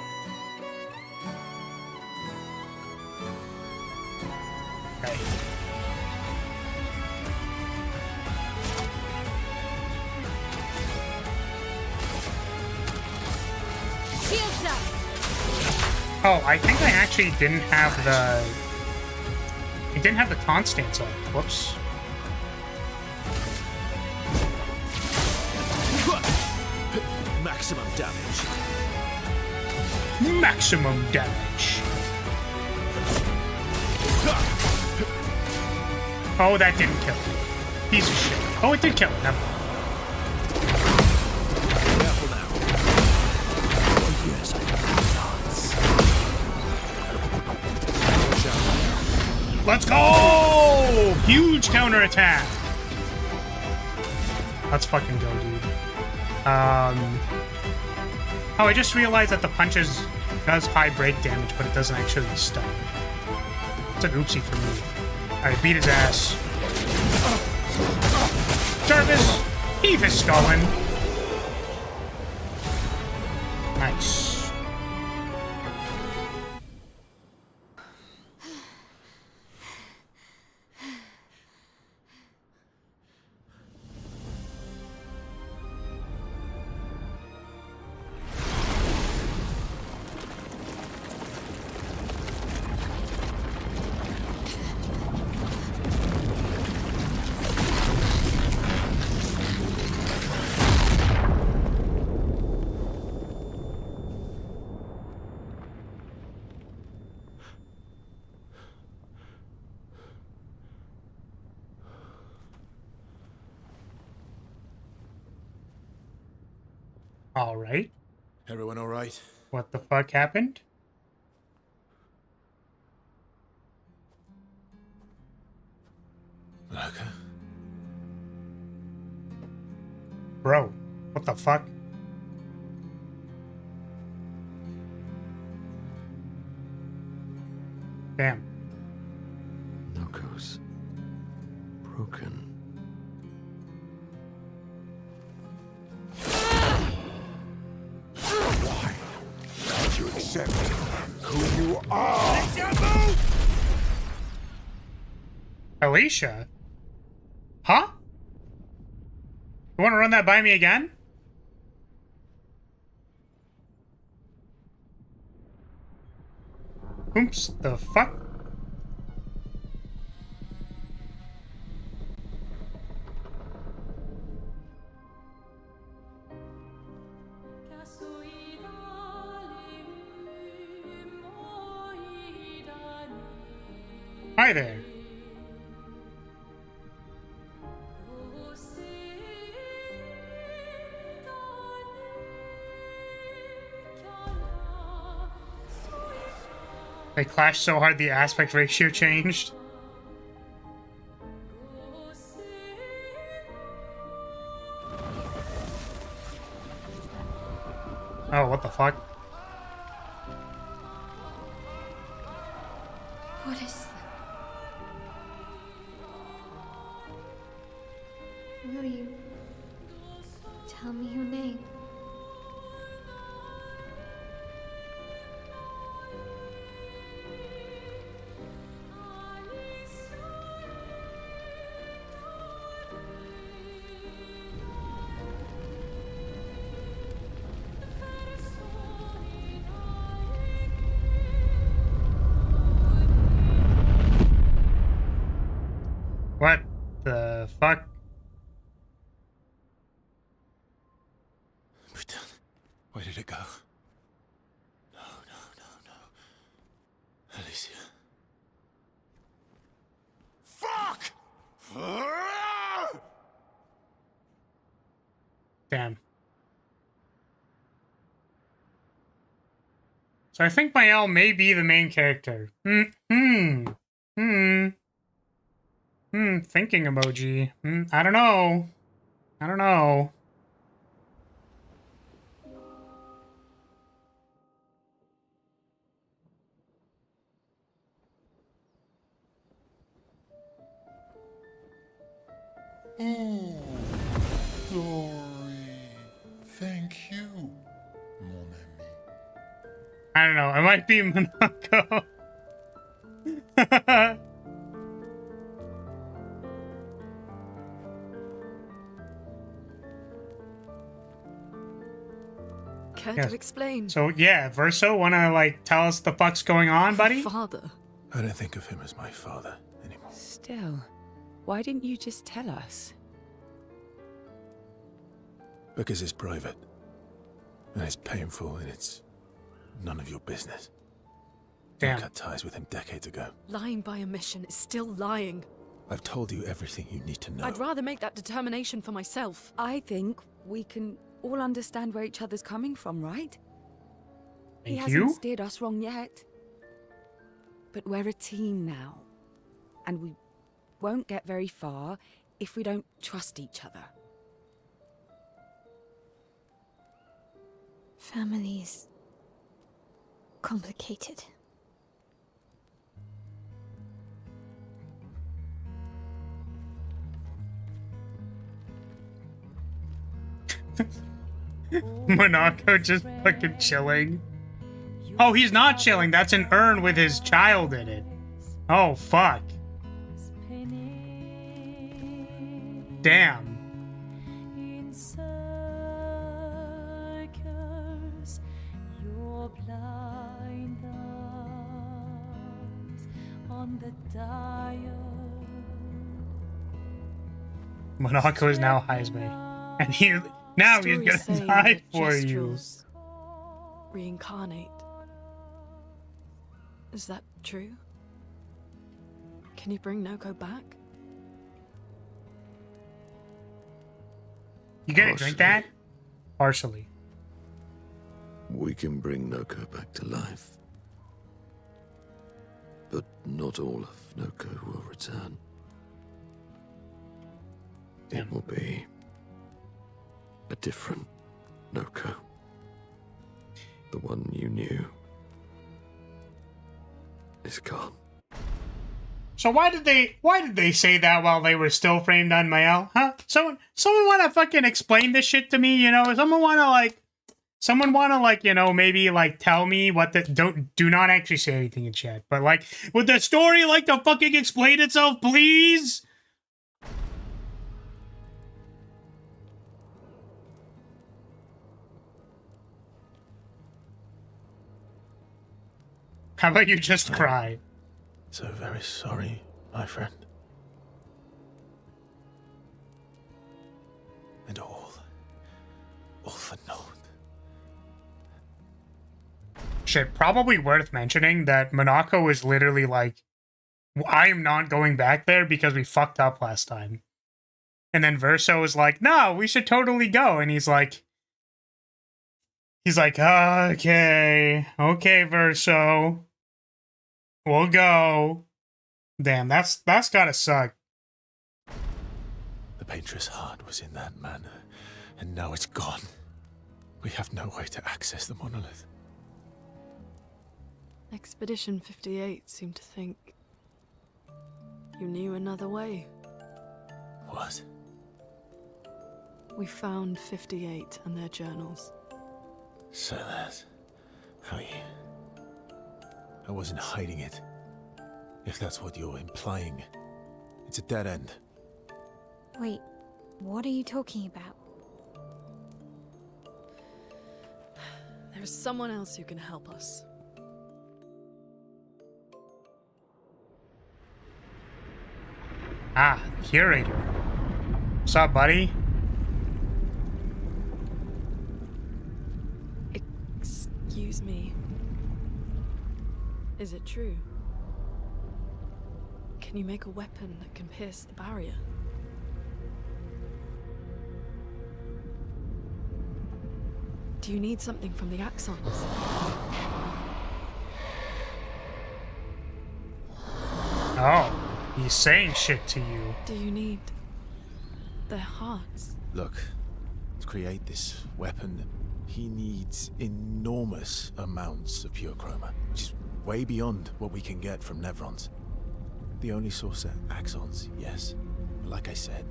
Okay. Shields up. Oh, I think I actually didn't have the... I didn't have the constants on. Whoops. Maximum damage. Maximum damage. Oh, that didn't kill him. Piece of shit. Oh, it did kill him. Never mind. Careful now. Yes, I Let's go! Huge counterattack. Let's fucking go, dude. Oh, I just realized that the punches does high break damage, but it doesn't actually stun. It's an oopsie for me. Alright, beat his ass. Jarvis, heave his skull in. Nice. All right. Everyone all right? What the fuck happened? Okay. Bro, what the fuck? Damn. Noko's broken. Why can't you accept who you are? Alicia? Huh? You want to run that by me again? Oops, the fuck? Hi there. They clashed so hard the aspect ratio changed. Oh, what the fuck? What is that? Will you tell me your name? What the fuck? Where did it go? No, no, no, no. Alicia. Fuck! Damn. So I think Mael may be the main character. Thinking emoji. I don't know. I don't know. Oh, sorry. Thank you, mon ami. I don't know. It might be Monaco. Care Yes. to explain? So yeah, Verso, wanna like tell us the fuck's going on, buddy? Father. I don't think of him as my father anymore. Still, why didn't you just tell us? Because it's private. And it's painful and it's none of your business. Damn. I cut ties with him decades ago. Lying by omission is still lying. I've told you everything you need to know. I'd rather make that determination for myself. I think we can all understand where each other's coming from, right? He Thank hasn't you. steered us wrong yet. But we're a team now. And we won't get very far if we don't trust each other. Family's complicated. Monaco just fucking chilling. Oh, he's not chilling. That's an urn with his child in it. Oh, fuck. Damn. Monaco is now high as me. And he's Stories gonna say die that for you. gestrels reincarnate. Is that true? Can you bring Noko back? You gonna drink that? Partially. We can bring Noko back to life. But not all of Noko will return. It will be a different Noko. The one you knew is gone. So why did they say that while they were still framed on Mael? Huh? Someone wanna fucking explain this shit to me, you know? Someone wanna like, you know, maybe like tell me what the do not actually say anything in chat, but like would the story like to fucking explain itself, please? How about you just cry? So very sorry, my friend. And all for naught. Shit, probably worth mentioning that Monaco was literally like, I am not going back there because we fucked up last time. And then Verso was like, no, we should totally go. And he's like, okay, Verso. We'll go. Damn, that's gotta suck. The painter's heart was in that manor, and now it's gone. We have no way to access the monolith. Expedition 58 seemed to think you knew another way. What? We found 58 and their journals. So that's how you... I wasn't hiding it. If that's what you're implying. It's a dead end. Wait, what are you talking about? There is someone else who can help us. Ah, the curator. What's up, buddy? Excuse me. Is it true? Can you make a weapon that can pierce the barrier? Do you need something from the axons? Oh, he's saying shit to you. Do you need their hearts? Look, to create this weapon, he needs enormous amounts of pure chroma, which is way beyond what we can get from Nevrons. The only source are axons, yes. But like I said,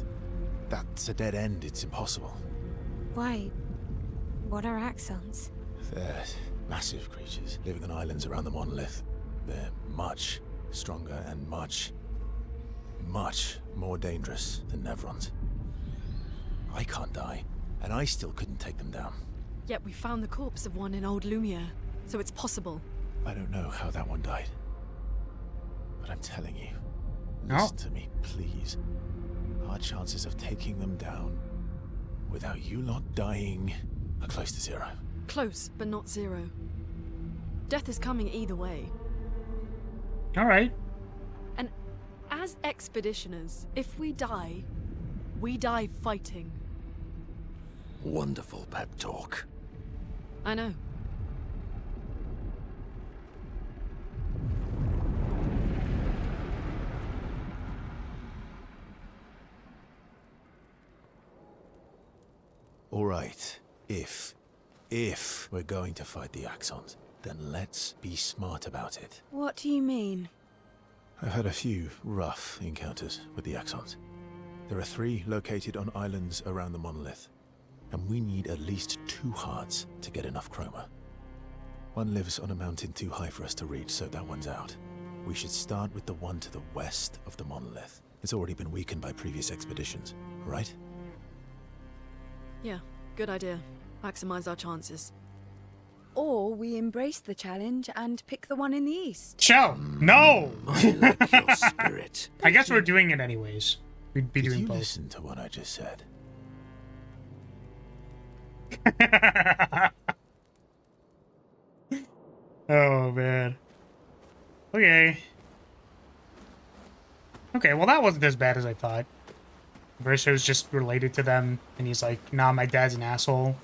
that's a dead end. It's impossible. Why? What are axons? They're massive creatures living on islands around the monolith. They're much stronger and much more dangerous than Nevrons. I can't die, and I still couldn't take them down. Yet we found the corpse of one in Old Lumia, so it's possible. I don't know how that one died. But I'm telling you, No. listen to me, please. Our chances of taking them down without you lot dying are close to zero. Close, but not zero. Death is coming either way. All right. And as expeditioners, if we die fighting. Wonderful pep talk. I know. All right, if we're going to fight the Axons, then let's be smart about it. What do you mean? I've had a few rough encounters with the Axons. There are 3 located on islands around the monolith, and we need at least 2 hearts to get enough chroma. One lives on a mountain too high for us to reach, so that one's out. We should start with the one to the west of the monolith. It's already been weakened by previous expeditions, right? Yeah, good idea. Maximize our chances. Or we embrace the challenge and pick the one in the east. Chill. No. I like your spirit. I guess we're doing it anyways. We'd be Did doing you both. listen to what I just said? Oh man. Okay. Okay, well that wasn't as bad as I thought. Verso was just related to them, and he's like, nah, my dad's an asshole.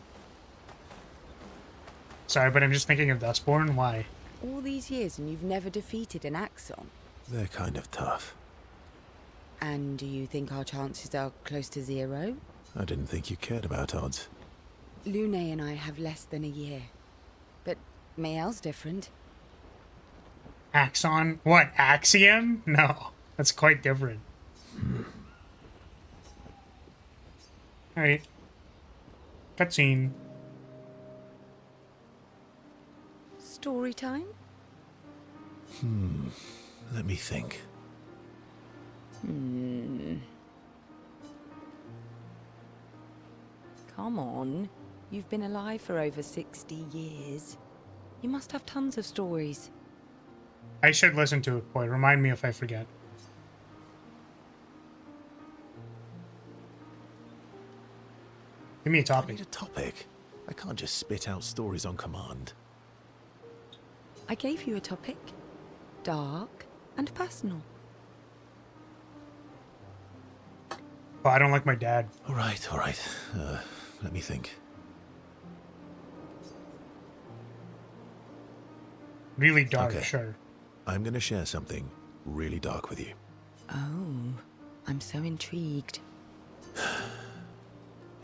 Sorry, but I'm just thinking of Dustborn. Why? All these years and you've never defeated an Axon. They're kind of tough. And do you think our chances are close to zero? I didn't think you cared about odds. Lune and I have less than a year. But Mael's different. Axon? What, Axiom? No, that's quite different. Alright. Cutscene. Story time? Let me think. Come on. You've been alive for over 60 years. You must have tons of stories. I should listen to it, boy. Remind me if I forget. Give me a I topic. need a topic. I can't just spit out stories on command. I gave you a topic. Dark and personal. Oh, I don't like my dad. All right. Let me think. Really dark, Okay. sure. I'm going to share something really dark with you. Oh, I'm so intrigued.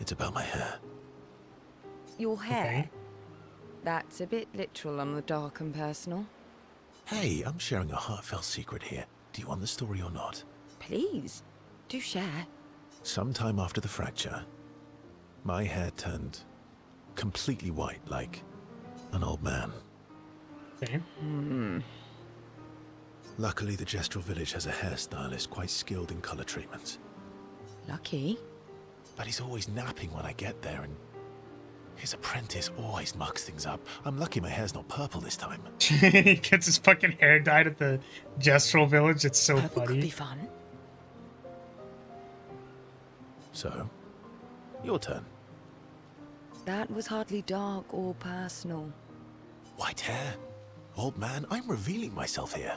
It's about my hair. Your hair? Okay. That's a bit literal on the dark and personal. Hey, I'm sharing a heartfelt secret here. Do you want the story or not? Please, do share. Sometime after the fracture, my hair turned completely white, like an old man. Okay. Luckily, the Gestural village has a hairstylist quite skilled in color treatments. Lucky? But he's always napping when I get there, and his apprentice always mucks things up. I'm lucky my hair's not purple this time. He gets his fucking hair dyed at the Gestural village. It's so Purple funny. could be fun. So, your turn. That was hardly dark or personal. White hair? Old man, I'm revealing myself here.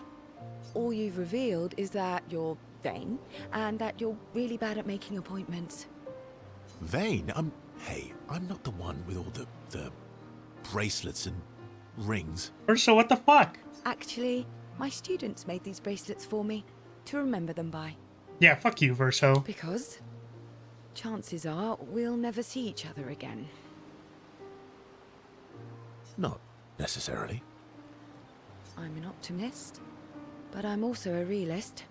All you've revealed is that you're vain, and that you're really bad at making appointments. Vain? Hey, I'm not the one with all the bracelets and rings. Urso, what the fuck? Actually, my students made these bracelets for me, to remember them by. Yeah, fuck you, Verso. Because chances are we'll never see each other again. Not necessarily. I'm an optimist, but I'm also a realist.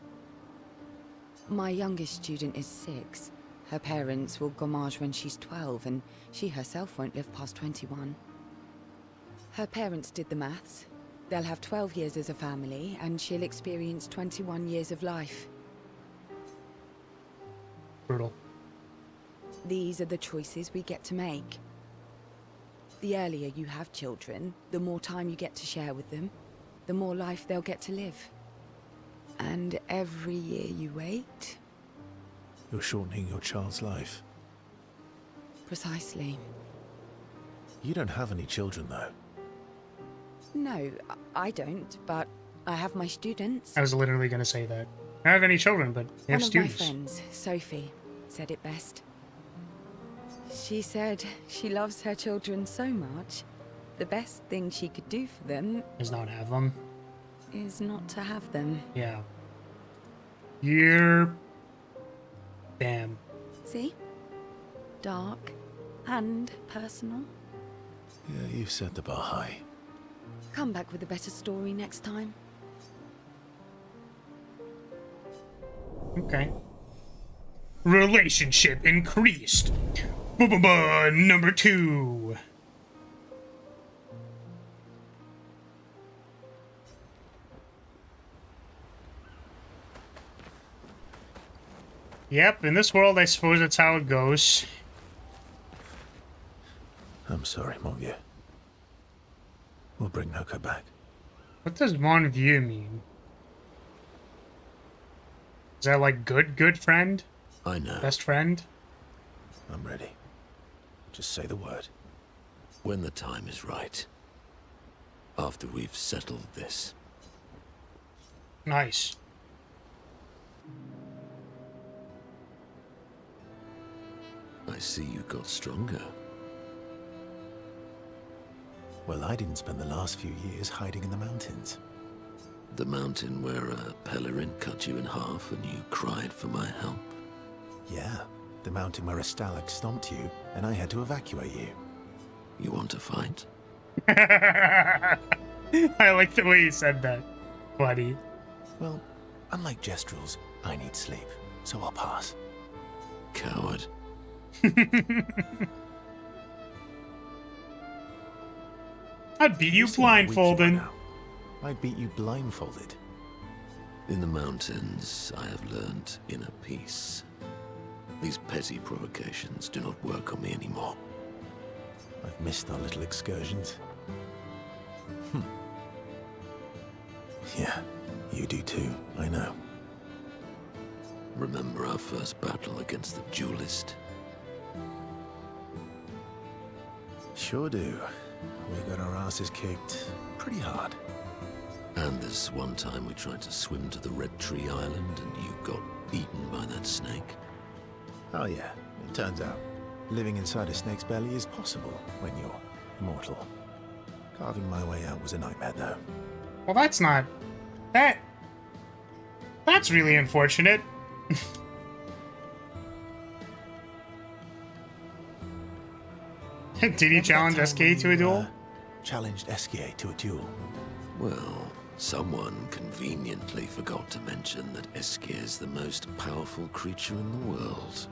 My youngest student is 6. Her parents will gommage when she's 12, and she herself won't live past 21. Her parents did the maths. They'll have 12 years as a family, and she'll experience 21 years of life. Brutal. These are the choices we get to make. The earlier you have children, the more time you get to share with them, the more life they'll get to live. And every year you wait... You're shortening your child's life. Precisely. You don't have any children, though. No, I don't, but I have my students. I was literally going to say that. I don't have any children, but I have One students. of my friends, Sophie, said it best. She said she loves her children so much, the best thing she could do for them Does not have them. is not to have them. Yeah. You're... Damn. See? Dark and personal. Yeah, you've set the bar high. Come back with a better story next time. Okay. Relationship increased. Number 2. Yep, in this world, I suppose that's how it goes. I'm sorry, mon vieux. We'll bring Noko back. What does mon vieux mean? Is that like good friend? I know. Best friend? I'm ready. Just say the word. When the time is right. After we've settled this. Nice. I see you got stronger. Well, I didn't spend the last few years hiding in the mountains. The mountain where a Pellerin cut you in half and you cried for my help. Yeah, the mountain where a Stalag stomped you and I had to evacuate you. You want to fight? I like the way you said that, buddy. Well, unlike Gestrals, I need sleep, so I'll pass. Coward. I'd beat you blindfolded. I'd beat you blindfolded. In the mountains, I have learned inner peace. These petty provocations do not work on me anymore. I've missed our little excursions. Yeah, you do too, I know. Remember our first battle against the duelist? Sure do. We got our asses kicked pretty hard. And this one time we tried to swim to the Red Tree Island and you got eaten by that snake. Oh yeah, it turns out living inside a snake's belly is possible when you're mortal. Carving my way out was a nightmare though. Well, that's not That's really unfortunate. Did he challenge SK to a duel? Challenged SK to a duel. Well, someone conveniently forgot to mention that Eskier is the most powerful creature in the world.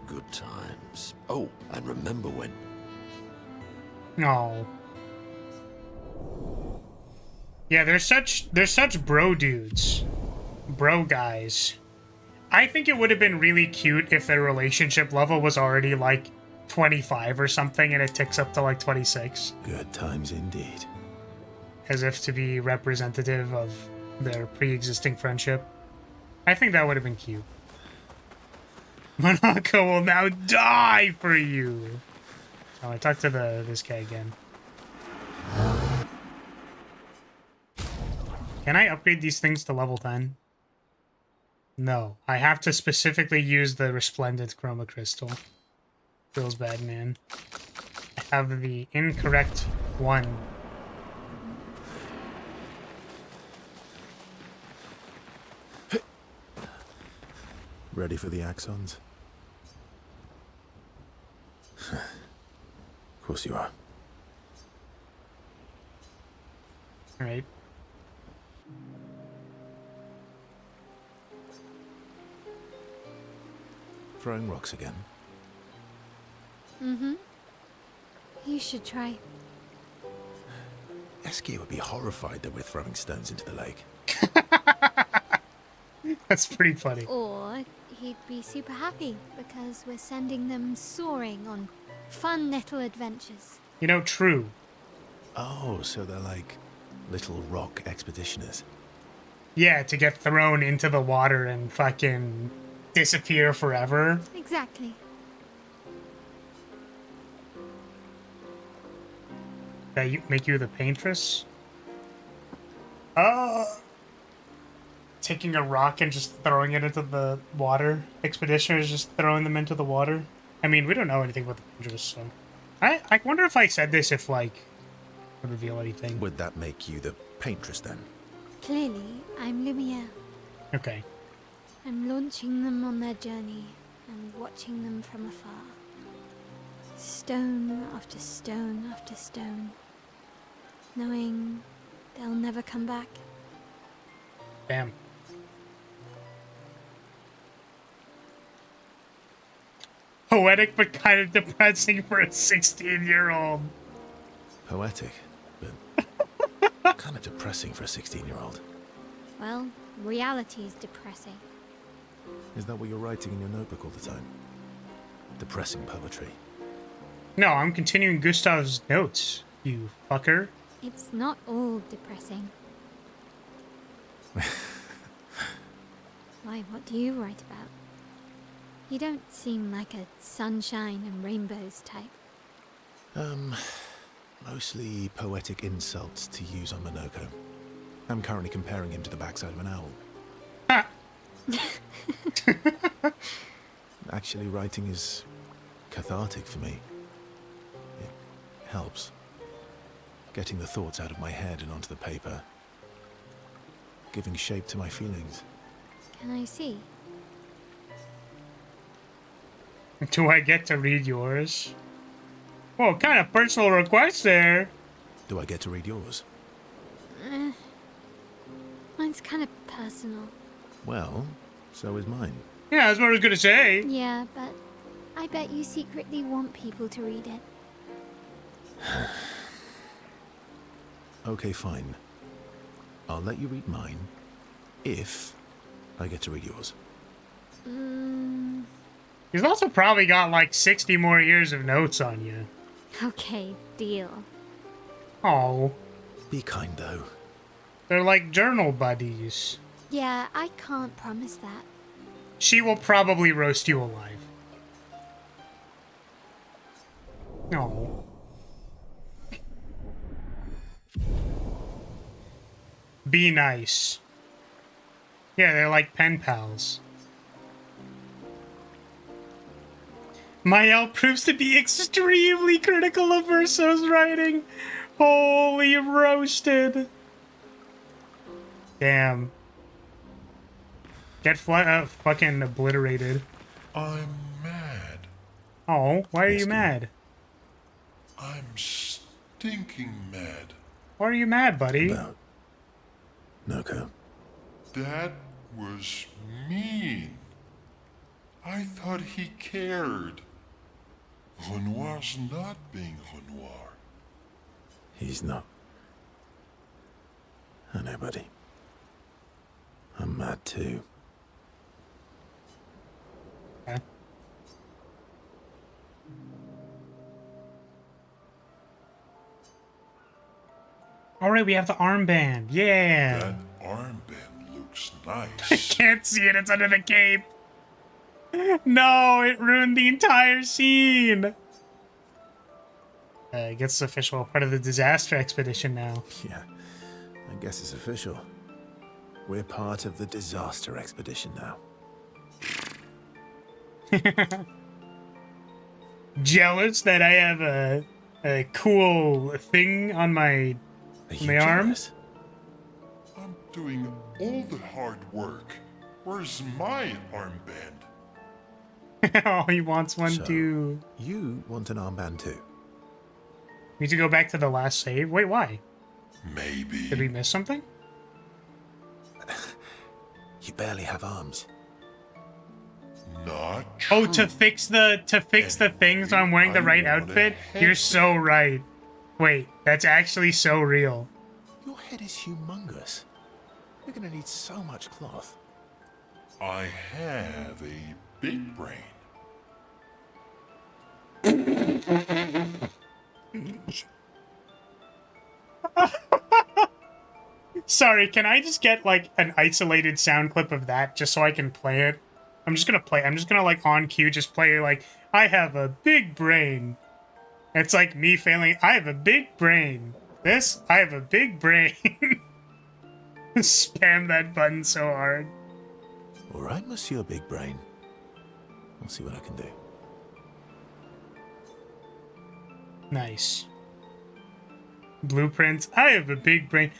Good times. Oh, and remember when... No. Yeah, they're such bro dudes. Bro guys. I think it would have been really cute if their relationship level was already like 25 or something and it ticks up to like 26. Good times indeed. As if to be representative of their pre-existing friendship. I think that would have been cute. Monaco will now die for you. Oh, I talked to this guy again. Can I upgrade these things to level 10? No. I have to specifically use the Resplendent Chroma Crystal. Feels bad, man. I have the incorrect one. Ready for the axons? Of course you are. Alright. Throwing rocks again. Mm-hmm. You should try. Eskier would be horrified that we're throwing stones into the lake. That's pretty funny. Or he'd be super happy because we're sending them soaring on fun little adventures. You know, true. Oh, so they're like little rock expeditioners. Yeah, to get thrown into the water and fucking disappear forever. Exactly. That make you the paintress? Taking a rock and just throwing it into the water. Expeditioners just throwing them into the water. I mean, we don't know anything about the paintress, so... I wonder if I said this if, like, would reveal anything. Would that make you the paintress, then? Clearly, I'm Lumiere. Okay. I'm launching them on their journey and watching them from afar. Stone after stone after stone. Knowing they'll never come back. Damn. Poetic but kind of depressing for a 16-year-old. Poetic, but kind of depressing for a 16-year-old. Well, reality is depressing. Is that what you're writing in your notebook all the time? Depressing poetry. No, I'm continuing Gustav's notes, you fucker. It's not all depressing. Why, what do you write about? You don't seem like a sunshine and rainbows type. Mostly poetic insults to use on Monoko. I'm currently comparing him to the backside of an owl. Actually, writing is cathartic for me. It helps. Getting the thoughts out of my head and onto the paper. Giving shape to my feelings. Can I see? Do I get to read yours? Well, kind of personal request there. Do I get to read yours? Mine's kind of personal. Well, so is mine. Yeah, that's what I was gonna say. Yeah, but I bet you secretly want people to read it. Okay, fine. I'll let you read mine, if I get to read yours. He's also probably got like 60 more years of notes on you. Okay, deal. Oh. Be kind, though. They're like journal buddies. Yeah, I can't promise that. She will probably roast you alive. No. Be nice. Yeah, they're like pen pals. Mael proves to be extremely critical of Verso's writing. Holy roasted. Damn. Get fucking obliterated. I'm mad. Oh, why are you Esky. mad? I'm stinking mad. Why are you mad, buddy? About Noko. That was mean. I thought he cared. Renoir's not being Renoir. He's not. I know, buddy. I'm mad too. Okay. All right, we have the armband. Yeah. That armband looks I nice. can't see it. It's under the cape. No, it ruined the entire scene. I guess it's official. Part of the disaster expedition now. Yeah, I guess it's official. We're part of the disaster expedition now. Jealous that I have a cool thing on my arm? I'm doing all the hard work. Where's my armband? Oh, he wants one So, too. You want an armband too? Need to go back to the last save? Wait, why? Maybe. Did we miss something? You barely have arms. Not Oh, true. to fix the thing so I'm wearing the right I want a outfit? You're so right. Wait, that's actually so real. Your head is humongous. You're gonna need so much cloth. I have a big brain. Sorry, can I just get like an isolated sound clip of that just so I can play it? I'm just gonna like on cue just play like, I have a big brain. It's like me failing, I have a big brain. This, I have a big brain. Spam that button so hard. All right, Monsieur Big Brain. I'll see what I can do. Nice. Blueprints, I have a big brain.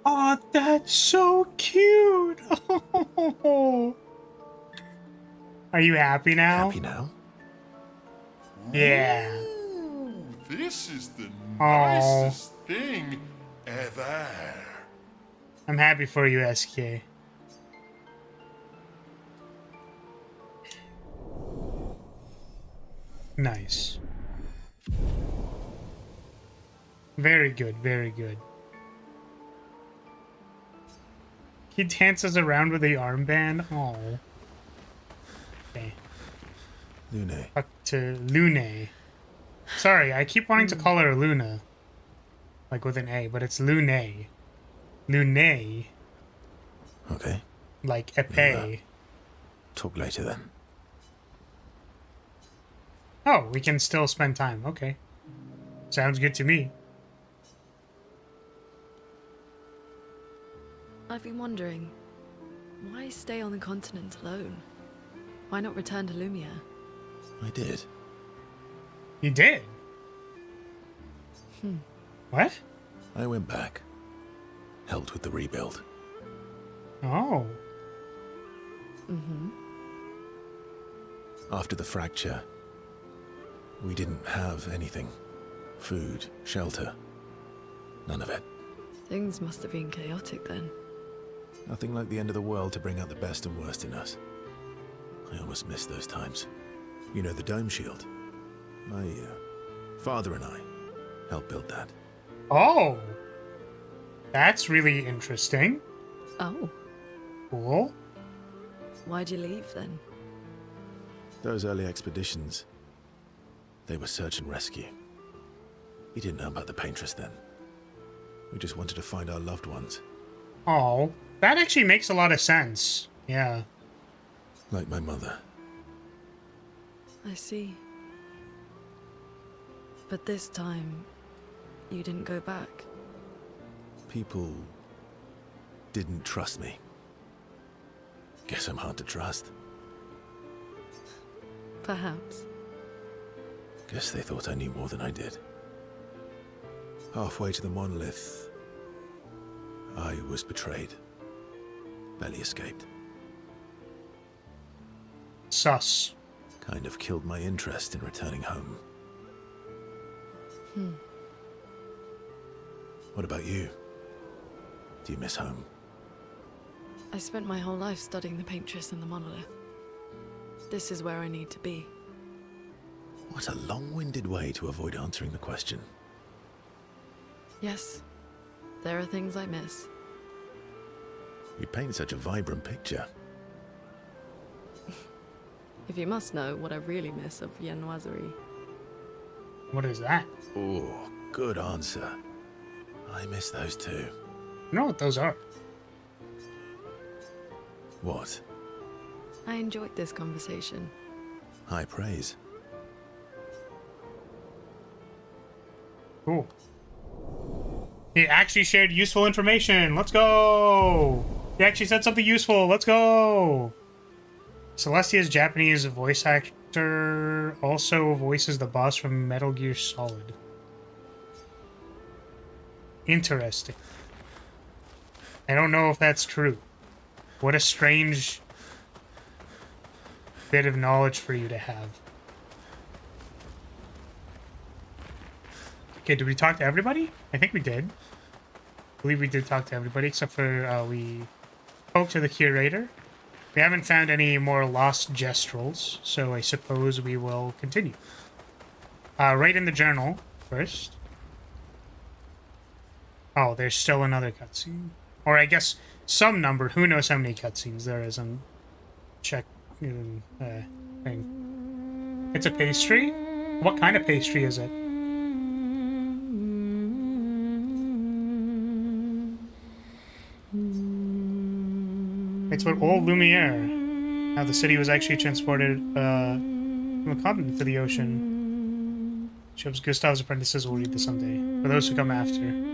Oh, that's so cute. Oh. Are you happy now? Happy now? Yeah. Ooh, this is the Aw. nicest thing ever. I'm happy for you, SK. Nice. Very good, very good. He dances around with the armband. Oh. Okay. Lune. Fuck to Lune. Sorry, I keep wanting to call her Luna. Like with an A, but it's Lune. Lune. Okay. Like epee. Talk later then. Oh, we can still spend time. Okay. Sounds good to me. I've been wondering, why stay on the continent alone? Why not return to Lumia? I did. You did? What? I went back. Helped with the rebuild. Oh. Mm-hmm. After the fracture, we didn't have anything. Food, shelter. None of it. Things must have been chaotic then. Nothing like the end of the world to bring out the best and worst in us. I almost miss those times. You know, the dome shield. My father and I helped build that. Oh. That's really interesting. Oh. Cool. Why'd you leave then? Those early expeditions, they were search and rescue. We didn't know about the Paintress then. We just wanted to find our loved ones. Oh. That actually makes a lot of sense. Yeah. Like my mother. I see. But this time, you didn't go back. People didn't trust me. Guess I'm hard to trust. Perhaps. Guess they thought I knew more than I did. Halfway to the monolith, I was betrayed. barely escaped. Sus. Kind of killed my interest in returning home. What about you? Do you miss home? I spent my whole life studying the paintress and the monolith. This is where I need to be. What a long-winded way to avoid answering the question. Yes, there are things I miss. You paint such a vibrant picture. If you must know what I really miss of viennoiserie. What is that? Oh, good answer. I miss those too. I know what those are. What? I enjoyed this conversation. High praise. Cool. He actually shared useful information. Let's go. He actually said something useful. Let's go. Celestia's Japanese voice actor also voices the boss from Metal Gear Solid. Interesting. I don't know if that's true. What a strange bit of knowledge for you to have. Okay, did we talk to everybody? I think we did. I believe we did talk to everybody, except for we spoke to the curator. We haven't found any more lost gestrels, so I suppose we will continue. Right in the journal first. Oh, there's still another cutscene. Or I guess some number. Who knows how many cutscenes there is on check thing. It's a pastry? What kind of pastry is it? It's what old Lumiere. How the city was actually transported from the continent to the ocean. Shows Gustav's apprentices will read this someday. For those who come after.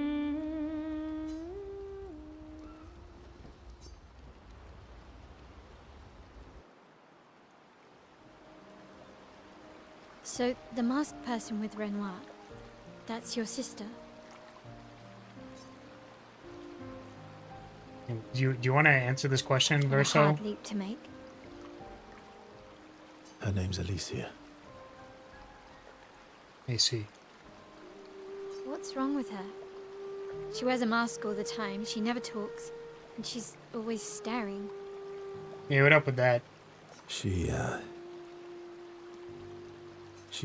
So, the masked person with Renoir, that's your sister? Do you want to answer this question, Verso? A hard leap to make. Her name's Alicia. I see. What's wrong with her? She wears a mask all the time, she never talks, and she's always staring. Yeah, what up with that? She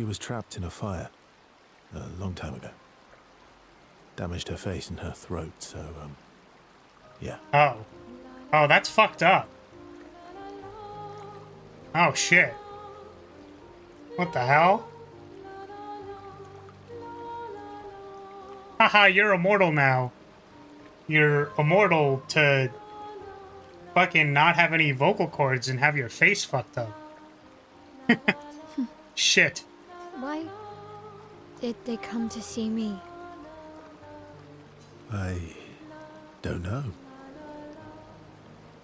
was trapped in a fire a long time ago. Damaged her face and her throat, so, yeah. Oh. Oh, that's fucked up. Oh, shit. What the hell? Haha, you're immortal now. You're immortal to fucking not have any vocal cords and have your face fucked up. Shit. Why did they come to see me? I don't know.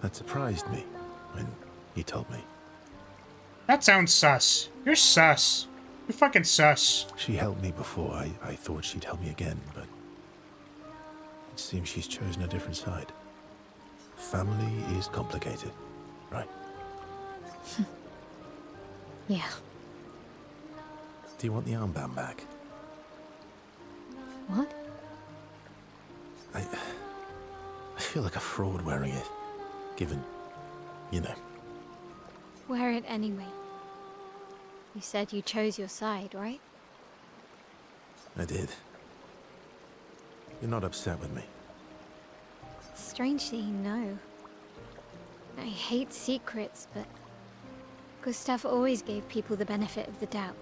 That surprised me when he told me. That sounds sus. You're sus. You're fucking sus. She helped me before. I thought she'd help me again, but it seems she's chosen a different side. Family is complicated, right? Yeah. Do you want the armband back? What? I feel like a fraud wearing it, given, you know. Wear it anyway. You said you chose your side, right? I did. You're not upset with me. Strangely, no. I hate secrets, but Gustav always gave people the benefit of the doubt.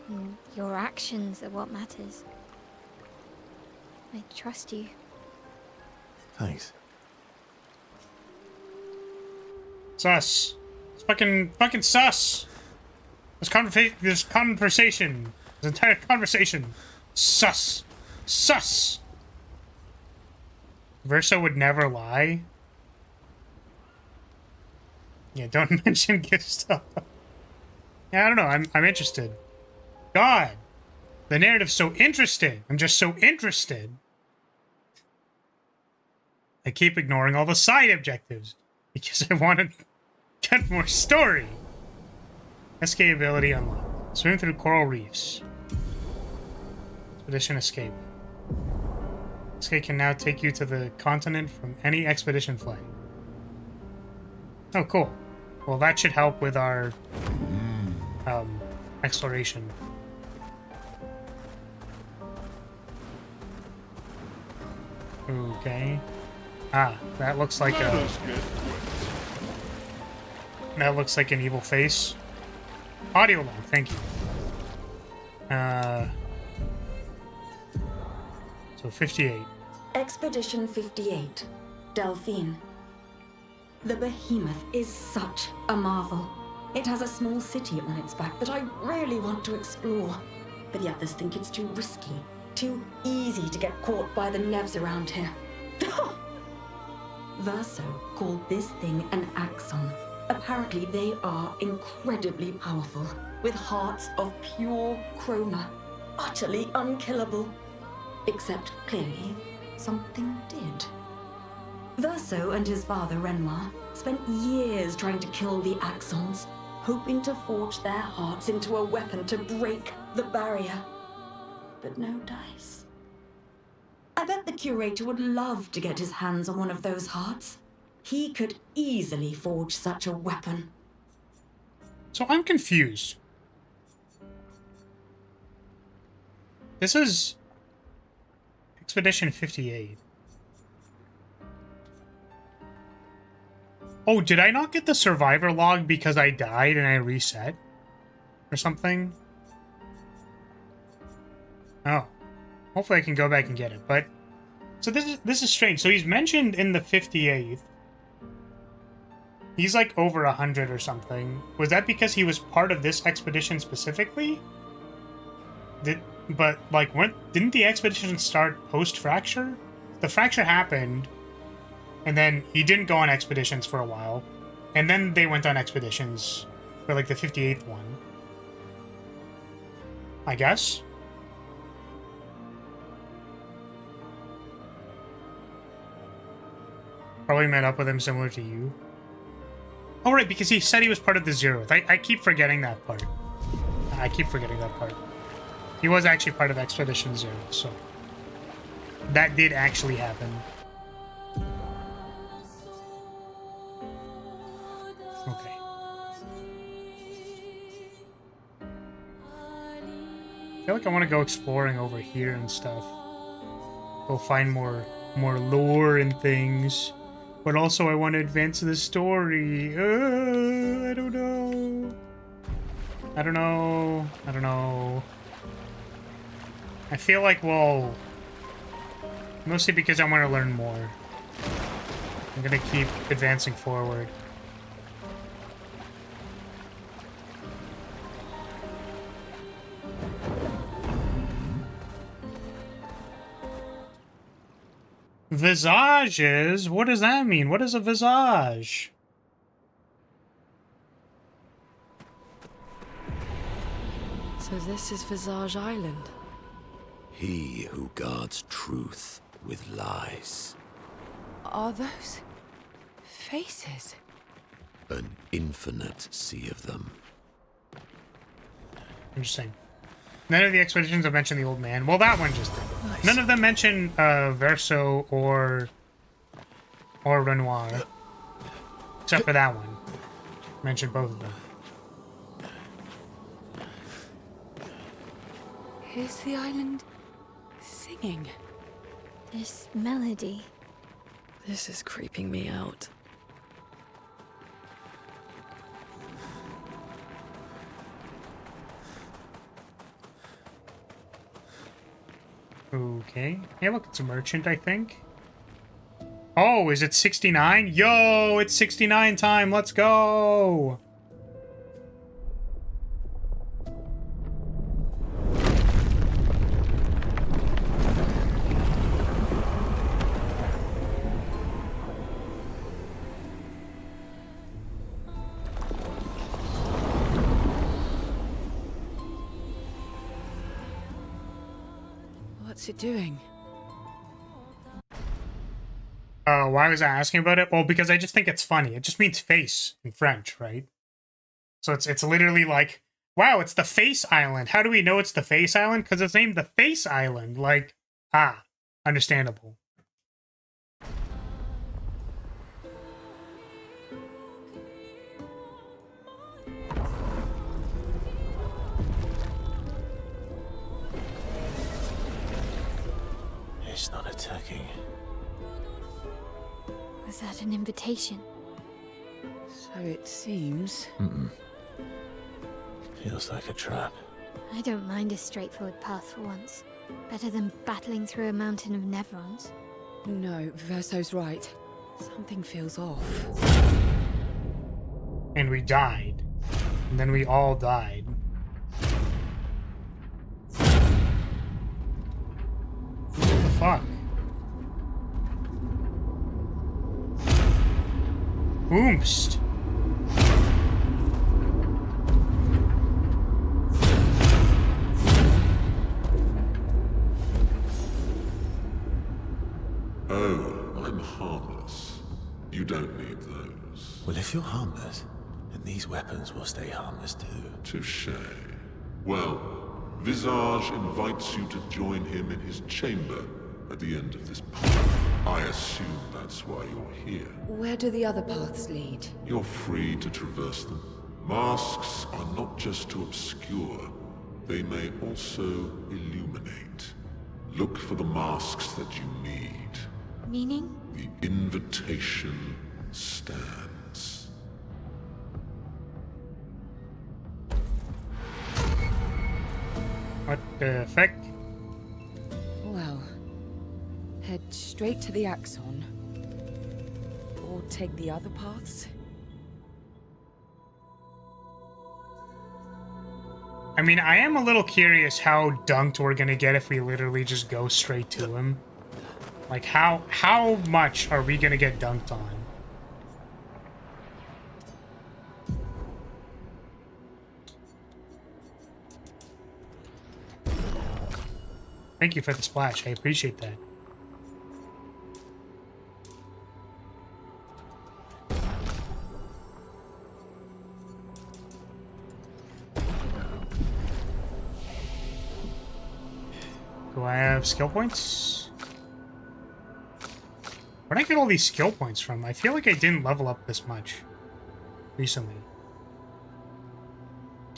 And your actions are what matters. I trust you. Thanks. Sus. It's fucking sus. This conversation. This entire conversation. Sus. Sus. Verso would never lie. Yeah, don't mention Gustav. Yeah, I don't know. I'm interested. God. The narrative's so interesting. I'm just so interested. I keep ignoring all the side objectives because I want to get more story. Escape ability unlocked. Swim through coral reefs. Expedition escape. Escape can now take you to the continent from any expedition flag. Oh, cool. Well, that should help with our exploration. Okay. Ah, that looks like a... That looks like an evil face. Audio log, thank you. So 58. Expedition 58, Delphine. The behemoth is such a marvel. It has a small city on its back that I really want to explore, but the others think it's too risky, too easy to get caught by the nevs around here. Verso called this thing an axon. Apparently they are incredibly powerful, with hearts of pure chroma, utterly unkillable. Except, clearly, something did. Verso and his father, Renoir, spent years trying to kill the Axons, hoping to forge their hearts into a weapon to break the barrier. But no dice. I bet the curator would love to get his hands on one of those hearts. He could easily forge such a weapon. So I'm confused. This is Expedition 58. Oh, did I not get the survivor log because I died and I reset? Or something? Oh. Hopefully I can go back and get it, but... So this is strange. So he's mentioned in the 58th. He's like over 100 or something. Was that because he was part of this expedition specifically? But, like, didn't the expedition start post-fracture? The fracture happened, and then he didn't go on expeditions for a while, and then they went on expeditions for, like, the 58th one. I guess? Probably met up with him similar to you. Oh, right, because he said he was part of the Zeroth. I keep forgetting that part. I keep forgetting that part. He was actually part of Expedition Zero, so that did actually happen. Okay. I feel like I want to go exploring over here and stuff. Go find more lore and things. But also I want to advance the story. I don't know. I don't know. I don't know. I feel like, well, mostly because I want to learn more. I'm gonna keep advancing forward. Visages? What does that mean? What is a visage? So this is Visage Island. He who guards truth with lies. Are those faces? An infinite sea of them. Interesting. None of the expeditions have mentioned the old man. Well, that one just did. Nice. None of them mention Verso or Renoir. Except for that one. Mentioned both of them. Is the island singing? This melody. This is creeping me out. Okay. Hey, look, it's a merchant, I think. Oh, is it 69? Yo, it's 69 time. Let's go. What's it doing? why was I asking about it? Well, because I just think it's funny. It just means face in French, right? So it's literally like, wow, it's the Face Island. How do we know it's the Face Island? Because it's named the Face Island. Like, understandable. It's not attacking. Was that an invitation? So it seems. Feels like a trap. I don't mind a straightforward path for once. Better than battling through a mountain of Nevrons. No, Verso's right. Something feels off. And we died. And then we all died. What the fuck? Oomst. Oh, I'm harmless. You don't need those. Well, if you're harmless, then these weapons will stay harmless too. Touché. Well, Visage invites you to join him in his chamber at the end of this path. I assume that's why you're here. Where do the other paths lead? You're free to traverse them. Masks are not just to obscure, they may also illuminate. Look for the masks that you need. Meaning? The invitation stands. What the fuck? Well, head straight to the Axon. Or take the other paths. I mean, I am a little curious how dunked we're gonna get if we literally just go straight to him. Like, how much are we gonna get dunked on? Thank you for the splash. I appreciate that. Do I have skill points? Where'd I get all these skill points from? I feel like I didn't level up this much recently.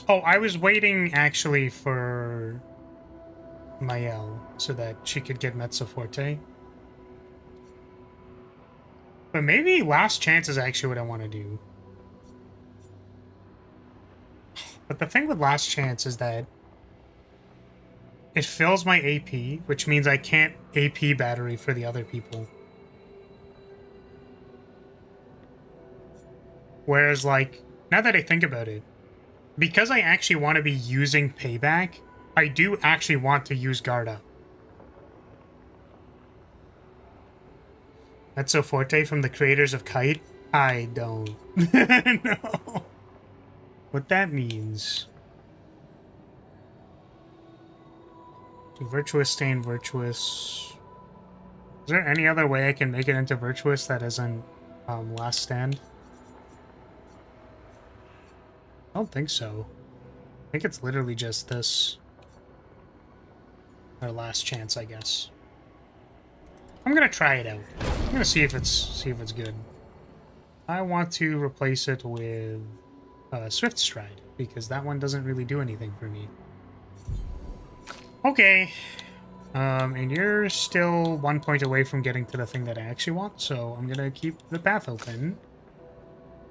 Oh, I was waiting actually for Mael so that she could get Mezzo Forte. But maybe Last Chance is actually what I want to do. But the thing with Last Chance is that it fills my AP, which means I can't AP battery for the other people. Whereas, like, now that I think about it, because I actually want to be using Payback, I do actually want to use Guard Up. That's so Forte from the creators of Kite? I don't know what that means. Virtuous, Stain, Virtuous. Is there any other way I can make it into Virtuous that isn't Last Stand? I don't think so. I think it's literally just this. Or Last Chance, I guess. I'm gonna try it out. I'm gonna see if it's good. I want to replace it with Swift Stride because that one doesn't really do anything for me. Okay. And you're still 1 point away from getting to the thing that I actually want, so I'm gonna keep the path open.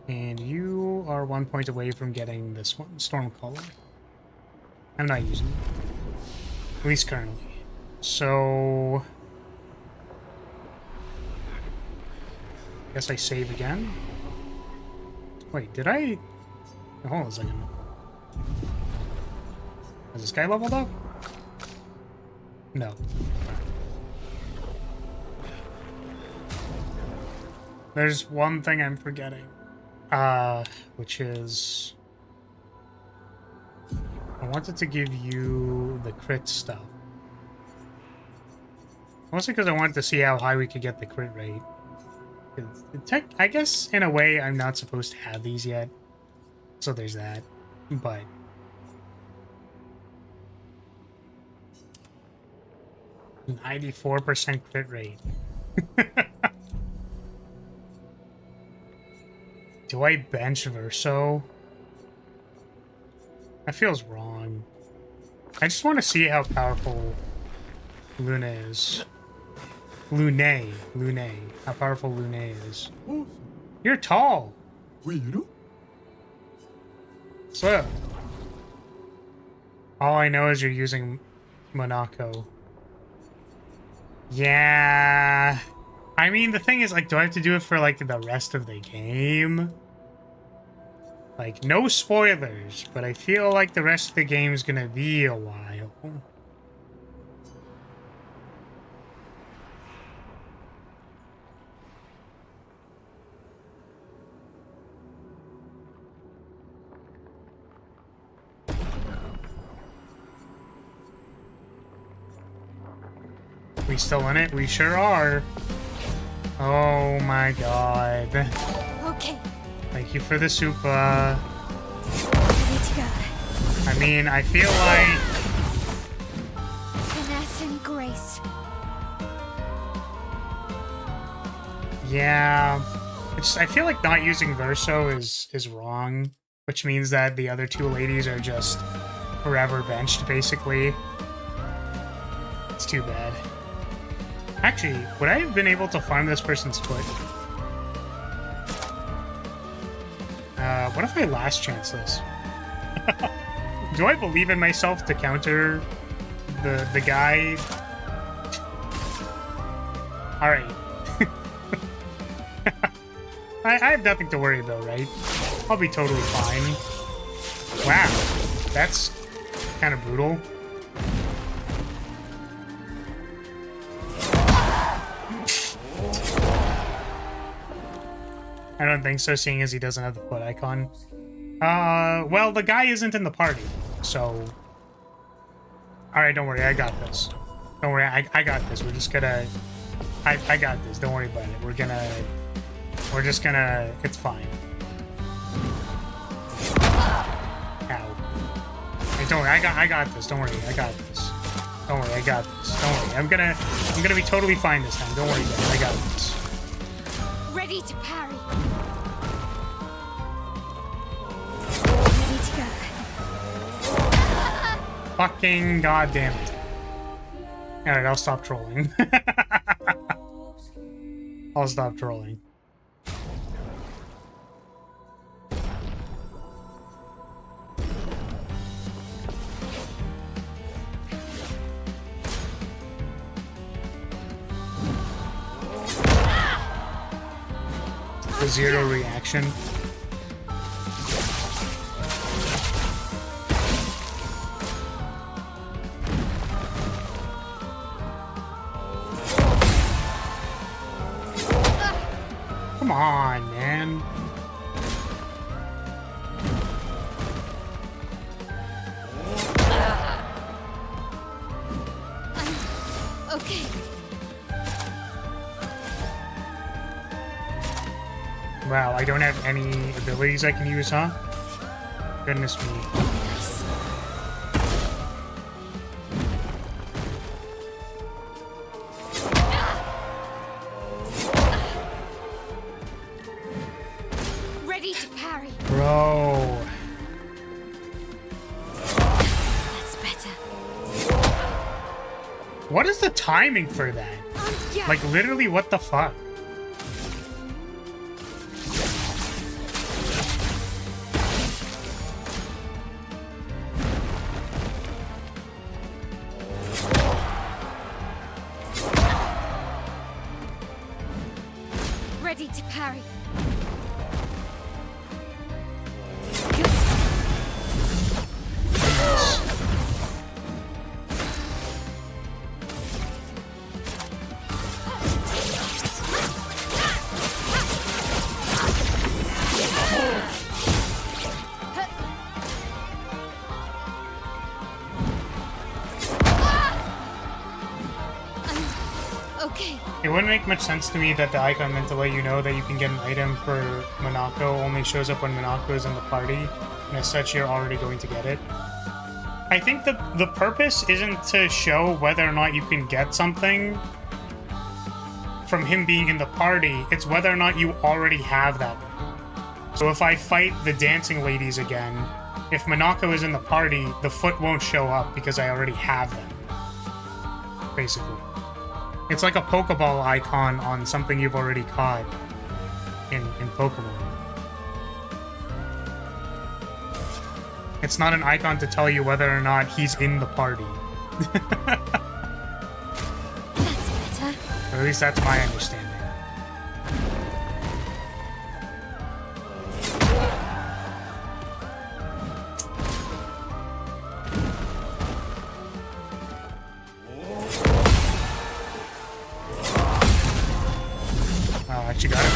And you are 1 point away from getting this one, Stormcaller. I'm not using it. At least currently. So guess I save again. Wait, did I? Hold on a second. Has this guy leveled up? No. There's one thing I'm forgetting. Which is I wanted to give you the crit stuff. Mostly because I wanted to see how high we could get the crit rate. I guess in a way I'm not supposed to have these yet, so there's that. But 94% crit rate. Do I bench Verso? That feels wrong. I just want to see how powerful Luna is. Lune. How powerful Lune is. You're tall. So, all I know is you're using Monaco. Yeah. I mean, the thing is, like, do I have to do it for, like, the rest of the game? Like, no spoilers, but I feel like the rest of the game's gonna be a while. We still in it? We sure are. Oh my god. Okay. Thank you for the super. Ready to go. I mean, I feel like... Finesse and grace. Yeah. I feel like not using Verso is wrong, which means that the other two ladies are just forever benched, basically. It's too bad. Actually, would I have been able to farm this person's foot? What if I last chance this? Do I believe in myself to counter the guy? Alright. I have nothing to worry about, right? I'll be totally fine. Wow. That's kind of brutal. I don't think so, seeing as he doesn't have the foot icon. Well, the guy isn't in the party, so... Alright, don't worry, I got this. Don't worry, I got this. We're just gonna... I got this, don't worry about it. We're just gonna... It's fine. Ow. Hey, don't worry, I got this, don't worry, I got this. Don't worry, I got this. Don't worry, I'm gonna be totally fine this time. Don't worry about it, I got this. Ready to parry. Ready to go. Fucking goddamn it. Alright, I'll stop trolling. I'll stop trolling. The zero reaction. Come on, man. Okay. Wow, I don't have any abilities I can use, huh? Goodness me. Ready to parry. Bro. That's better. What is the timing for that? Like, literally, what the fuck? Ready to parry. wouldn't make much sense to me that the icon meant to let you know that you can get an item for Monaco only shows up when Monaco is in the party, and as such you're already going to get it. I think the purpose isn't to show whether or not you can get something from him being in the party, it's whether or not you already have that. So if I fight the dancing ladies again, if Monaco is in the party, the foot won't show up because I already have them. Basically. It's like a Pokeball icon on something you've already caught in Pokemon. It's not an icon to tell you whether or not he's in the party. That's better. Or at least that's my understanding. Oh, actually got it.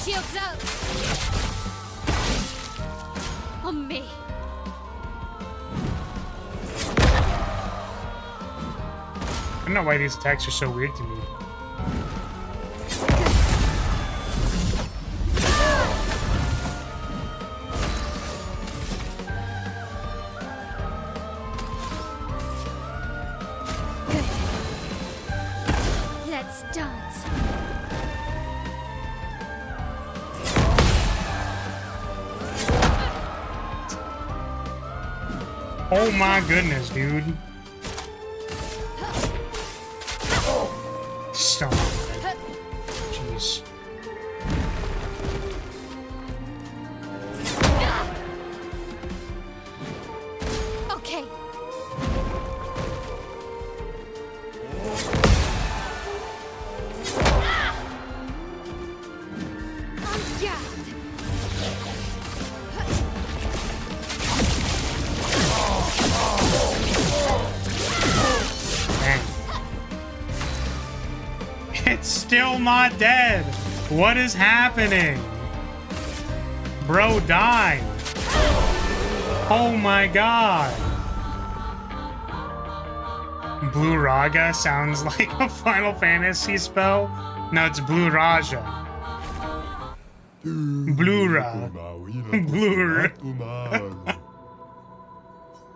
Shields up! On me! I don't know why these attacks are so weird to me. Let's dance. Oh my goodness, dude. Stop. Jeez. Okay. Dang. It's still not dead. What is happening? Bro died. Oh my god. Blue Raga sounds like a Final Fantasy spell. No, it's Blue Raja. Blura. Blur.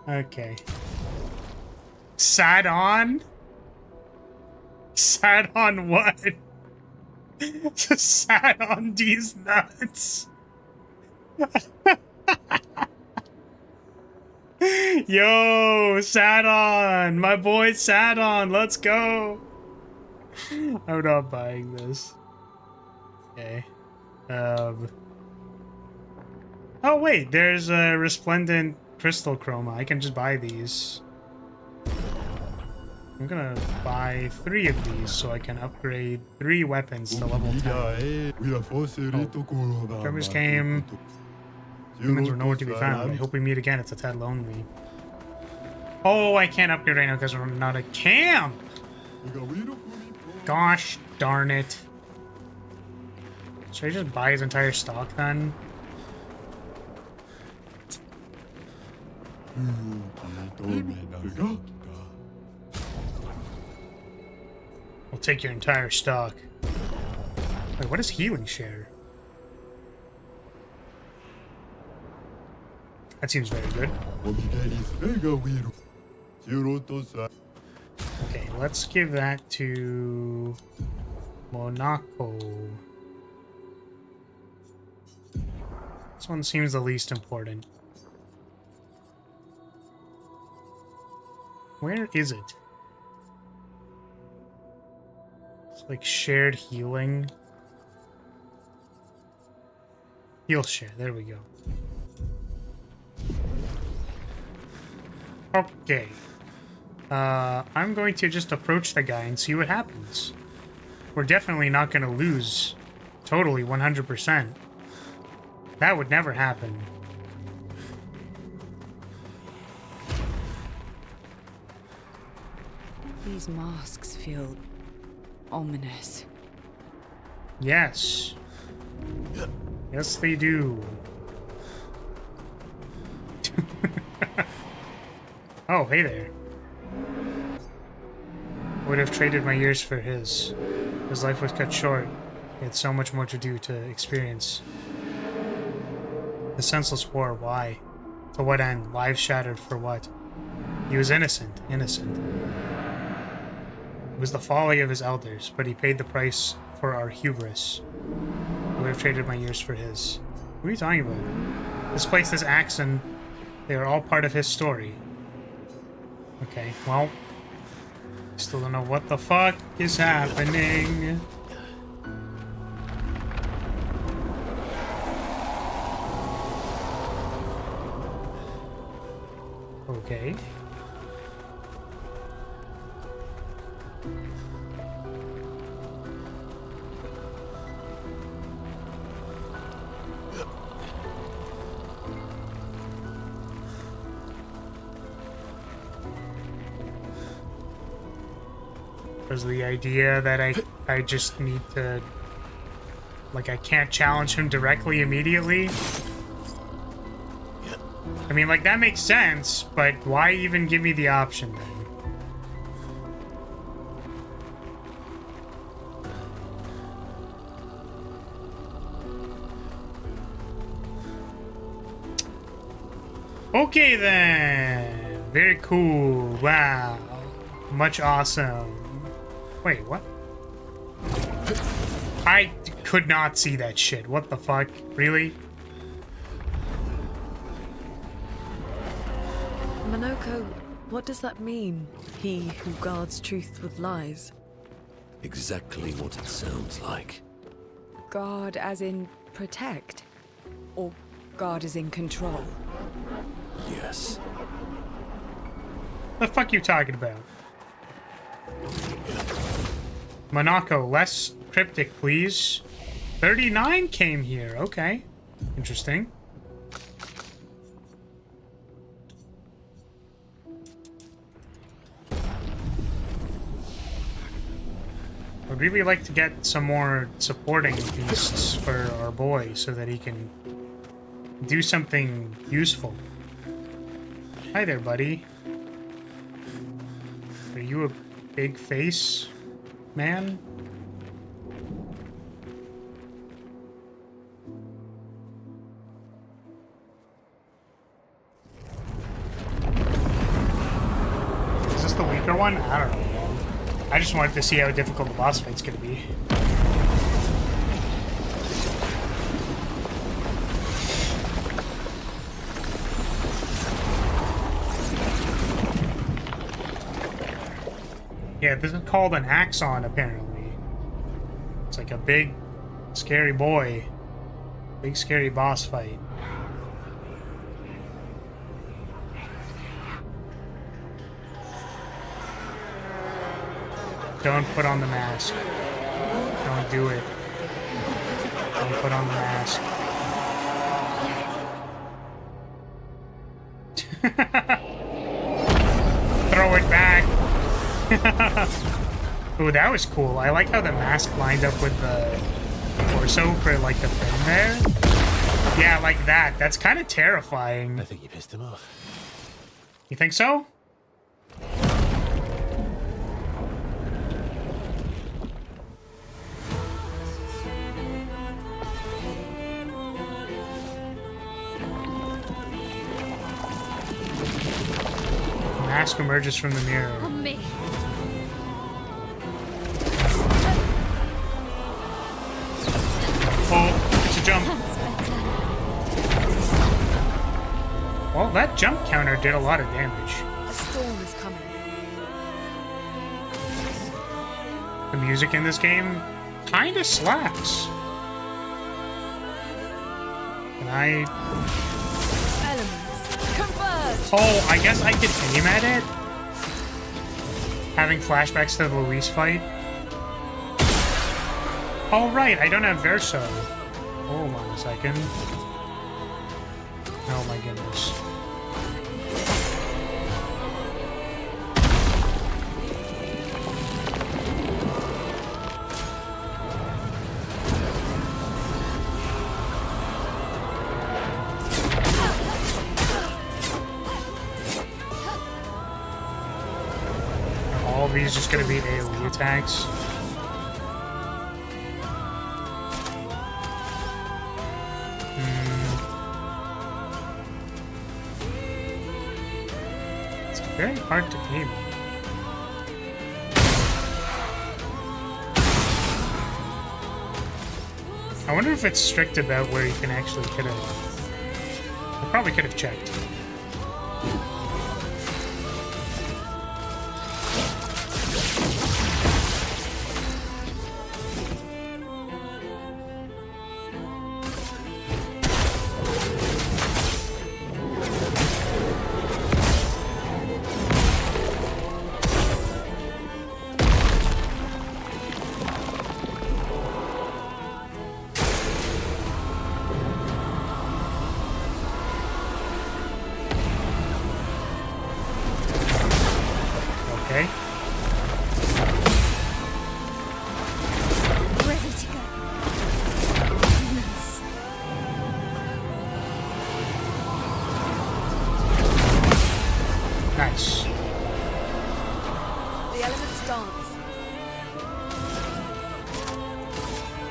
Okay. Sad on? Sad on what? Sad on these nuts. Yo, Sadon, my boy Sadon, let's go. I'm not buying this. Okay. Oh wait, there's a resplendent crystal chroma. I can just buy these. I'm gonna buy 3 of these so I can upgrade 3 weapons to level 10. Drummers came. Humans were nowhere to be found. I hope we meet again. It's a tad lonely. Oh, I can't upgrade right now because we're not a camp! Gosh darn it. Should I just buy his entire stock then? I'll take your entire stock. Wait, what is healing share? That seems very good. Okay, let's give that to Monaco. This one seems the least important. Where is it? It's like shared healing. Heal share, there we go. Okay. I'm going to just approach the guy and see what happens. We're definitely not going to lose Totally, 100%. That would never happen. These masks feel ominous. Yes. Yes, they do. Oh, hey there. Would have traded my years for his. His life was cut short. He had so much more to do, to experience. The senseless war, why? To what end? Lives shattered for what? He was innocent, innocent. It was the folly of his elders, but he paid the price for our hubris. I would have traded my years for his. What are you talking about? This place, this Axon, they are all part of his story. Okay, well, still don't know what the fuck is happening. Okay. Was the idea that I just need to, like, I can't challenge him directly immediately? I mean, like, that makes sense, but why even give me the option then? Okay then. Very cool. Wow. Much awesome. Wait, what? I could not see that shit. What the fuck? Really? Monoko, what does that mean? He who guards truth with lies. Exactly what it sounds like. Guard as in protect? Or guard as in control? Yes. The fuck you talking about? Monaco, less cryptic, please. 39 came here. Okay. Interesting. I'd really like to get some more supporting beasts for our boy so that he can do something useful. Hi there, buddy. Are you a big face man? Is this the weaker one? I don't know, man. I just wanted to see how difficult the boss fight's gonna be. Yeah, this is called an Axon, apparently. It's like a big, scary boy. Big, scary boss fight. Don't put on the mask. Don't do it. Don't put on the mask. Throw it back. Ooh, that was cool. I like how the mask lined up with the torso for, like, the fin there. Yeah, like that. That's kind of terrifying. I think you pissed him off. You think so? Mask emerges from the mirror. On me. Oh, it's a jump. Well, that jump counter did a lot of damage. A storm is coming. The music in this game kinda slaps. Can I... Elements, converge! Oh, I guess I could aim at it? Having flashbacks to the Luis fight? Oh, right, I don't have Verso. Hold on a second. Oh my goodness. Are all of these just gonna be AoE attacks? Very hard to aim. I wonder if it's strict about where you can actually hit it. I probably could have checked.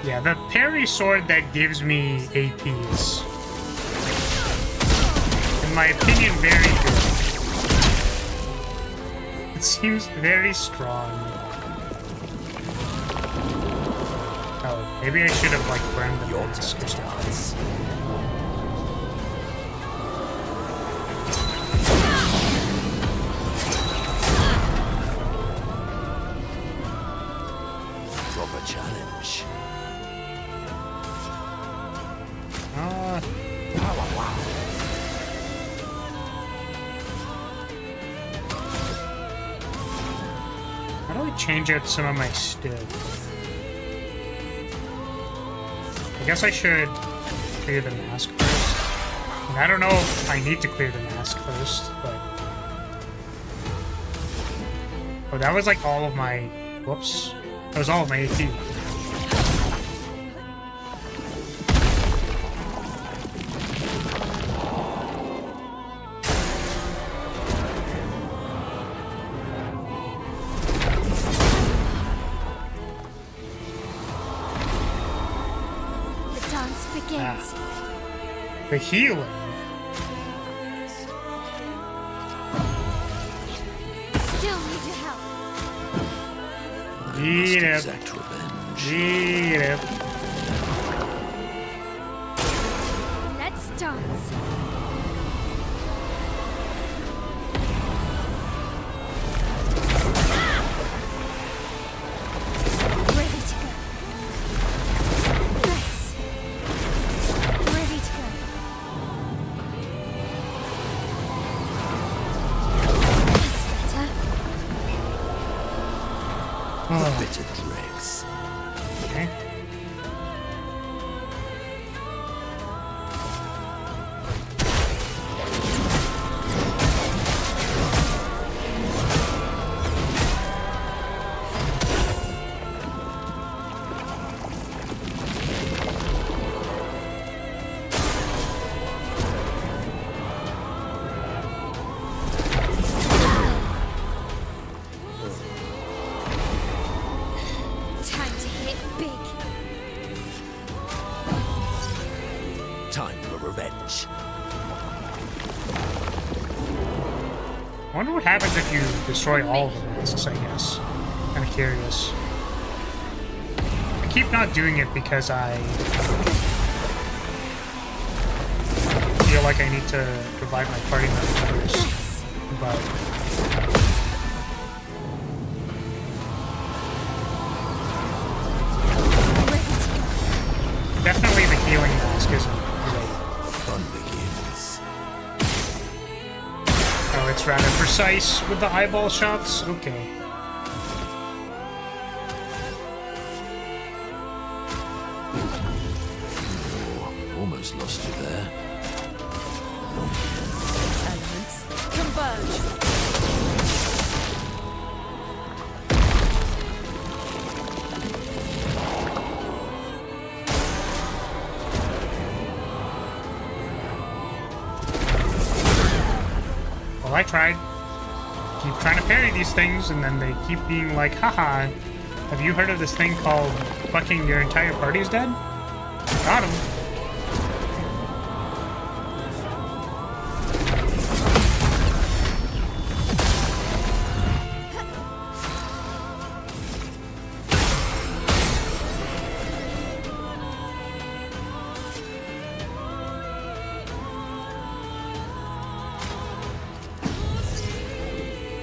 Yeah, the parry sword that gives me APs, in my opinion, very good. It seems very strong. Oh, maybe I should have, like, burned the mask or something. Proper challenge. How do I change out some of my stuff? I guess I should clear the mask first. And I don't know if I need to clear the mask first, but... Oh, that was like all of my... Whoops. That was all of my AP. The healing. Still need your help. Eat it. Eat it. Let's dance. Ready to go. Nice. Ready to go. That's better. A bit of dregs. Okay. Time to hit big. Time for revenge. I wonder what happens if you destroy all of the masks, I guess. Kinda curious. I keep not doing it because I feel like I need to revive my party members first. But definitely the healing mask isn't great. Fun begins. Oh, it's rather precise with the eyeball shots? Okay. I tried. Keep trying to parry these things, and then they keep being like, haha, have you heard of this thing called fucking your entire party's dead? Got him.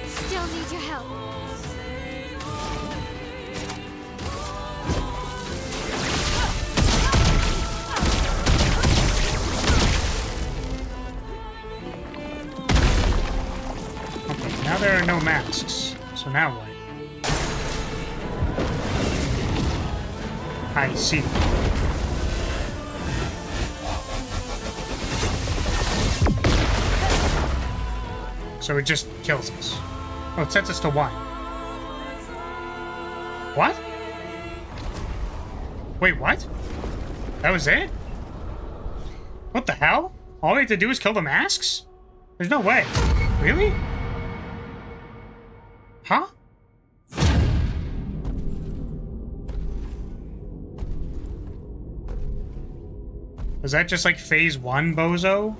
Still need your help. Okay, now there are no masks. So now what? I see. So it just kills us. Oh, it sets us to 1. What? Wait, what? That was it? What the hell? All we have to do is kill the masks? There's no way. Really? Huh? Was that just like phase 1, bozo?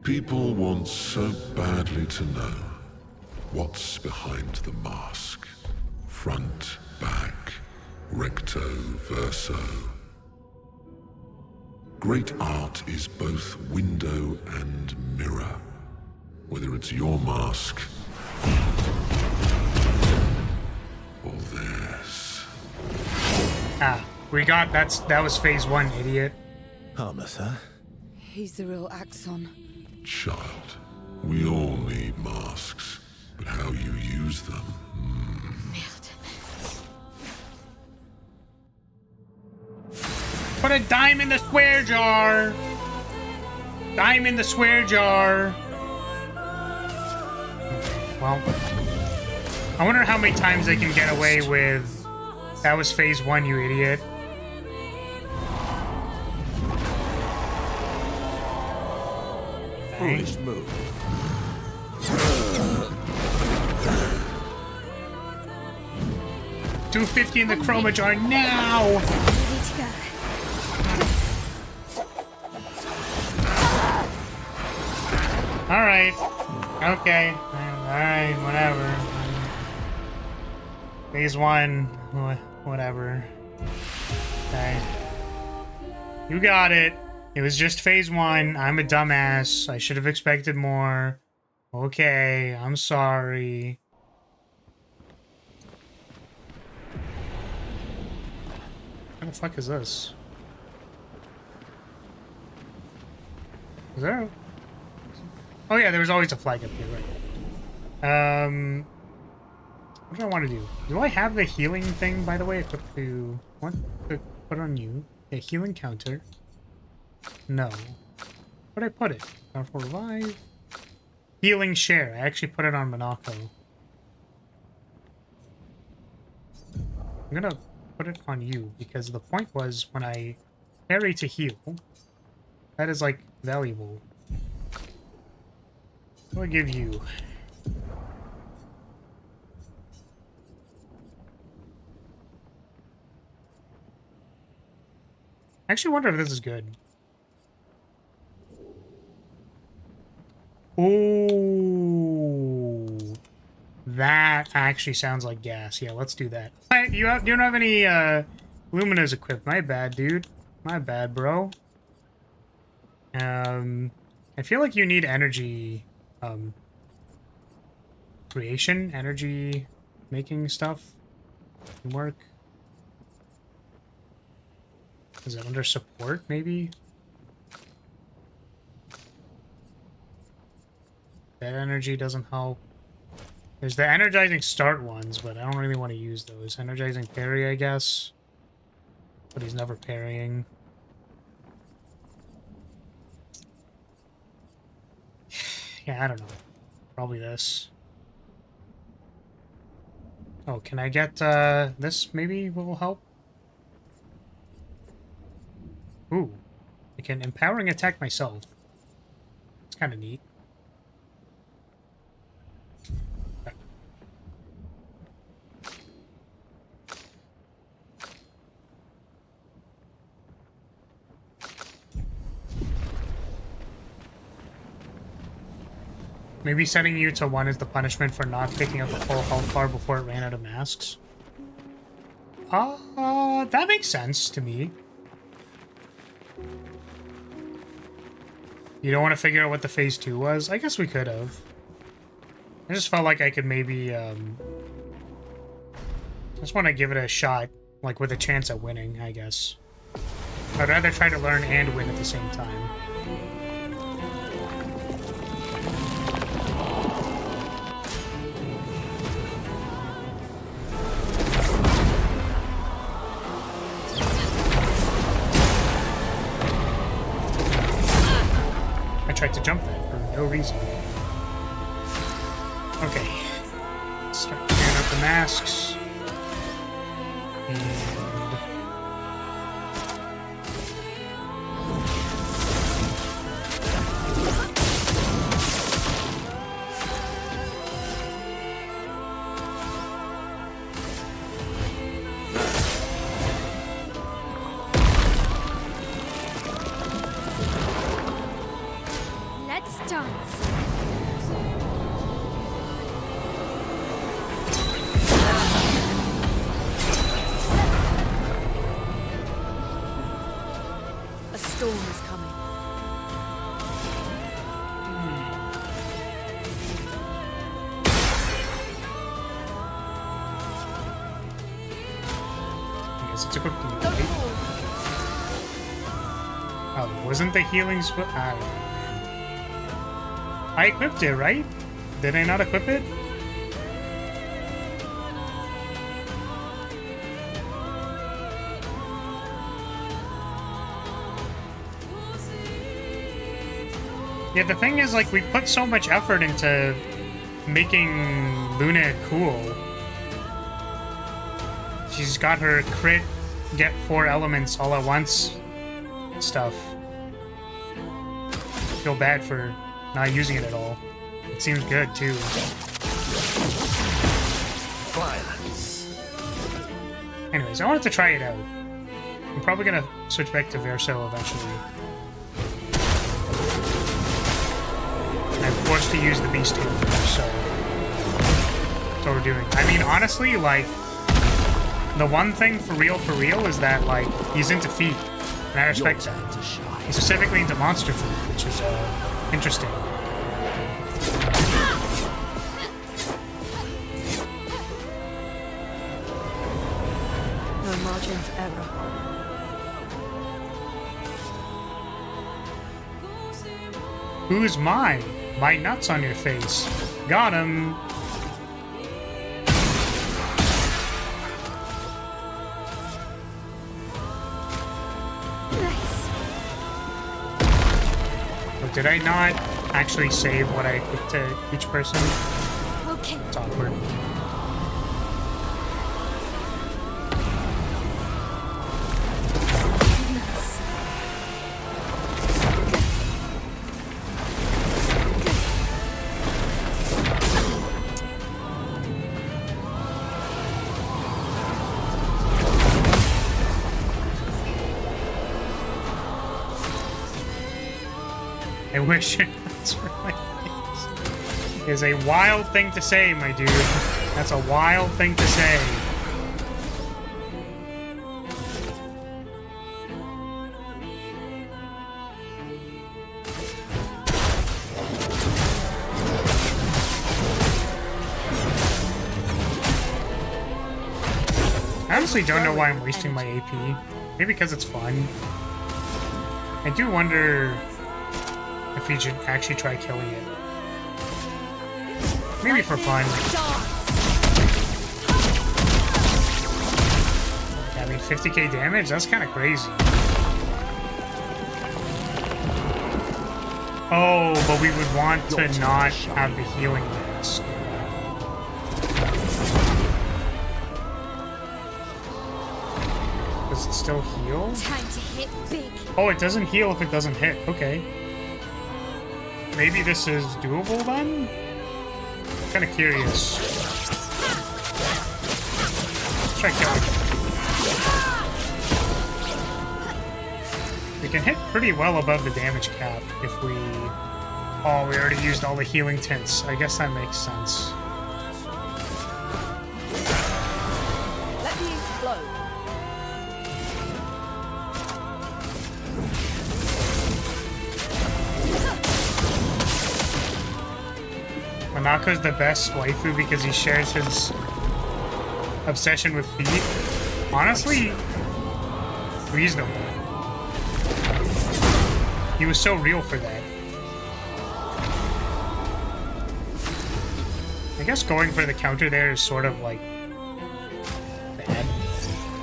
People want so badly to know what's behind the mask. Front, back, recto, verso. Great art is both window and mirror. Whether it's your mask or theirs. Ah, we got that was phase 1, idiot. Harmless, huh? He's the real Axon. Child, we all need masks, but how you use them. Put a dime in the square jar. Dime in the square jar. Well, I wonder how many times they can get away with. That was phase 1, you idiot. Foolish move. $250 in the chroma jar now. Ready to go. All right. Okay. All right. Whatever. Phase 1. Whatever. Okay. You got it. It was just phase 1. I'm a dumbass. I should have expected more. Okay. I'm sorry. What the fuck is this? Is there a... Oh yeah, there was always a flag up here, right. What do I want to do? Do I have the healing thing, by the way, equipped to... What? To put on you? A healing counter? No. Where'd I put it? Powerful revive? Healing share. I actually put it on Monaco. I'm gonna put it on you, because the point was when I parry to heal, that is, like, valuable. I'll give you. I actually wonder if this is good. Ooh, that actually sounds like gas. Yeah, let's do that. Right, you don't have any luminas equipped. My bad, dude. My bad, bro. I feel like you need energy. Creation, energy, making stuff work. Is it under support, maybe? That energy doesn't help. There's the energizing start ones, but I don't really want to use those. Energizing parry, I guess. But he's never parrying. Yeah, I don't know. Probably this. Oh, can I get, this maybe will help? Ooh. I can empowering attack myself. It's kind of neat. Maybe setting you to 1 is the punishment for not picking up the full health bar before it ran out of masks. That makes sense to me. You don't want to figure out what the phase 2 was? I guess we could have. I just felt like I could maybe, I just want to give it a shot, like with a chance at winning, I guess. I'd rather try to learn and win at the same time. I tried to jump that for no reason. Okay. Let's start clearing up the masks. And... Let's dance. A storm is coming. I guess it's equipped immediately. Oh, wasn't the healing spell? I don't know, man. I equipped it, right? Did I not equip it? Yeah, the thing is, like, we put so much effort into making Luna cool. She's got her crit, get 4 elements all at once stuff. I feel bad for not using it at all. It seems good, too. Violence. Anyways, I wanted to try it out. I'm probably gonna switch back to Verso eventually. I'm forced to use the Beast Tamer, so that's what we're doing. I mean, honestly, like, the one thing for real is that, like, he's into feet, and I respect that. He's specifically into monster food, which is interesting. No margin for error. Who's mine? My nuts on your face. Got him. But did I not actually save what I equipped to each person? Okay. It's awkward. I wish that's right. Is a wild thing to say, my dude. That's a wild thing to say. I honestly don't know why I'm wasting my AP. Maybe because it's fun. I do wonder if we should actually try killing it. Maybe for fun. Yeah, I mean, 50k damage? That's kind of crazy. Oh, but we would want to not have the healing mask. Does it still heal? Time to hit big. Oh, it doesn't heal if it doesn't hit. Okay. Maybe this is doable then? Kind of curious. Let's try killing. We can hit pretty well above the damage cap if we... Oh, we already used all the healing tints. I guess that makes sense. Let me explode. Monaco's the best waifu because he shares his obsession with feet. Honestly, reasonable. He was so real for that. I guess going for the counter there is sort of like bad.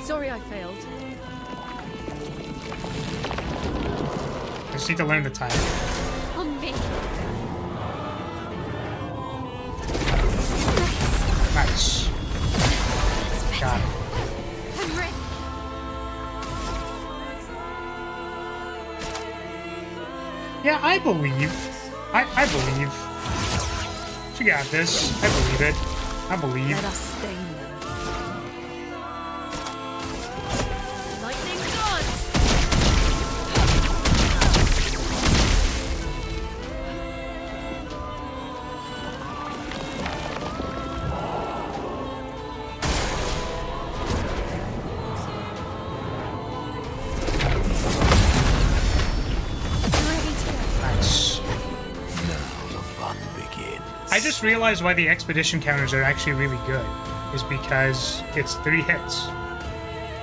Sorry I failed. I just need to learn the time. On me. Nice. Got it. I'm ready. Yeah, I believe. I believe. She got this. I believe it. I believe. Let us stain them. Lightning gods! Nice. I just realized why the expedition counters are actually really good, is because it's 3 hits.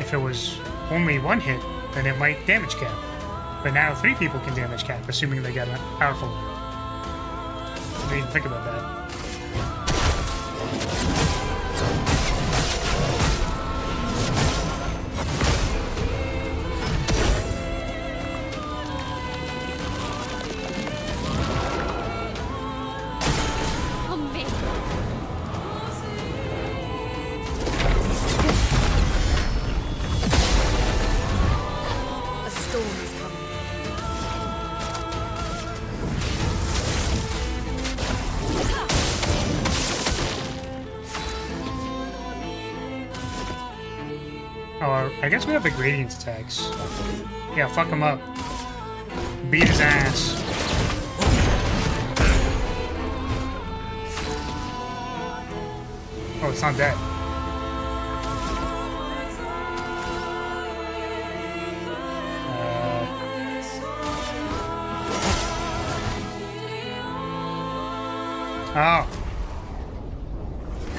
If it was only 1 hit, then it might damage cap. But now 3 people can damage cap, assuming they get a powerful one. I didn't even think about that. On me. A storm is coming. Oh, I guess we have the gradient attacks. Yeah, fuck him up. Beat his ass. Oh, it's not dead. Oh.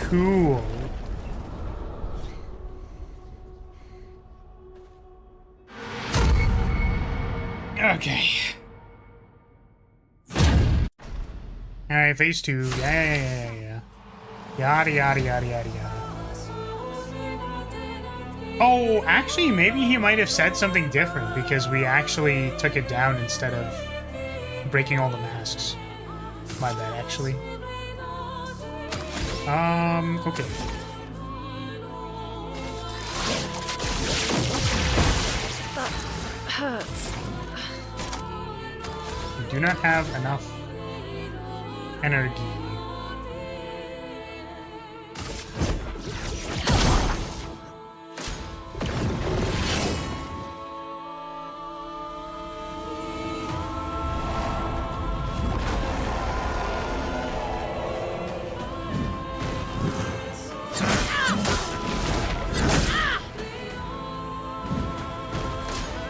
Cool. Okay. Alright, phase 2. Yeah. Yada yada yada yada yada. Oh, actually, maybe he might have said something different because we actually took it down instead of breaking all the masks. My bad, actually. Okay. That hurts. We do not have enough energy.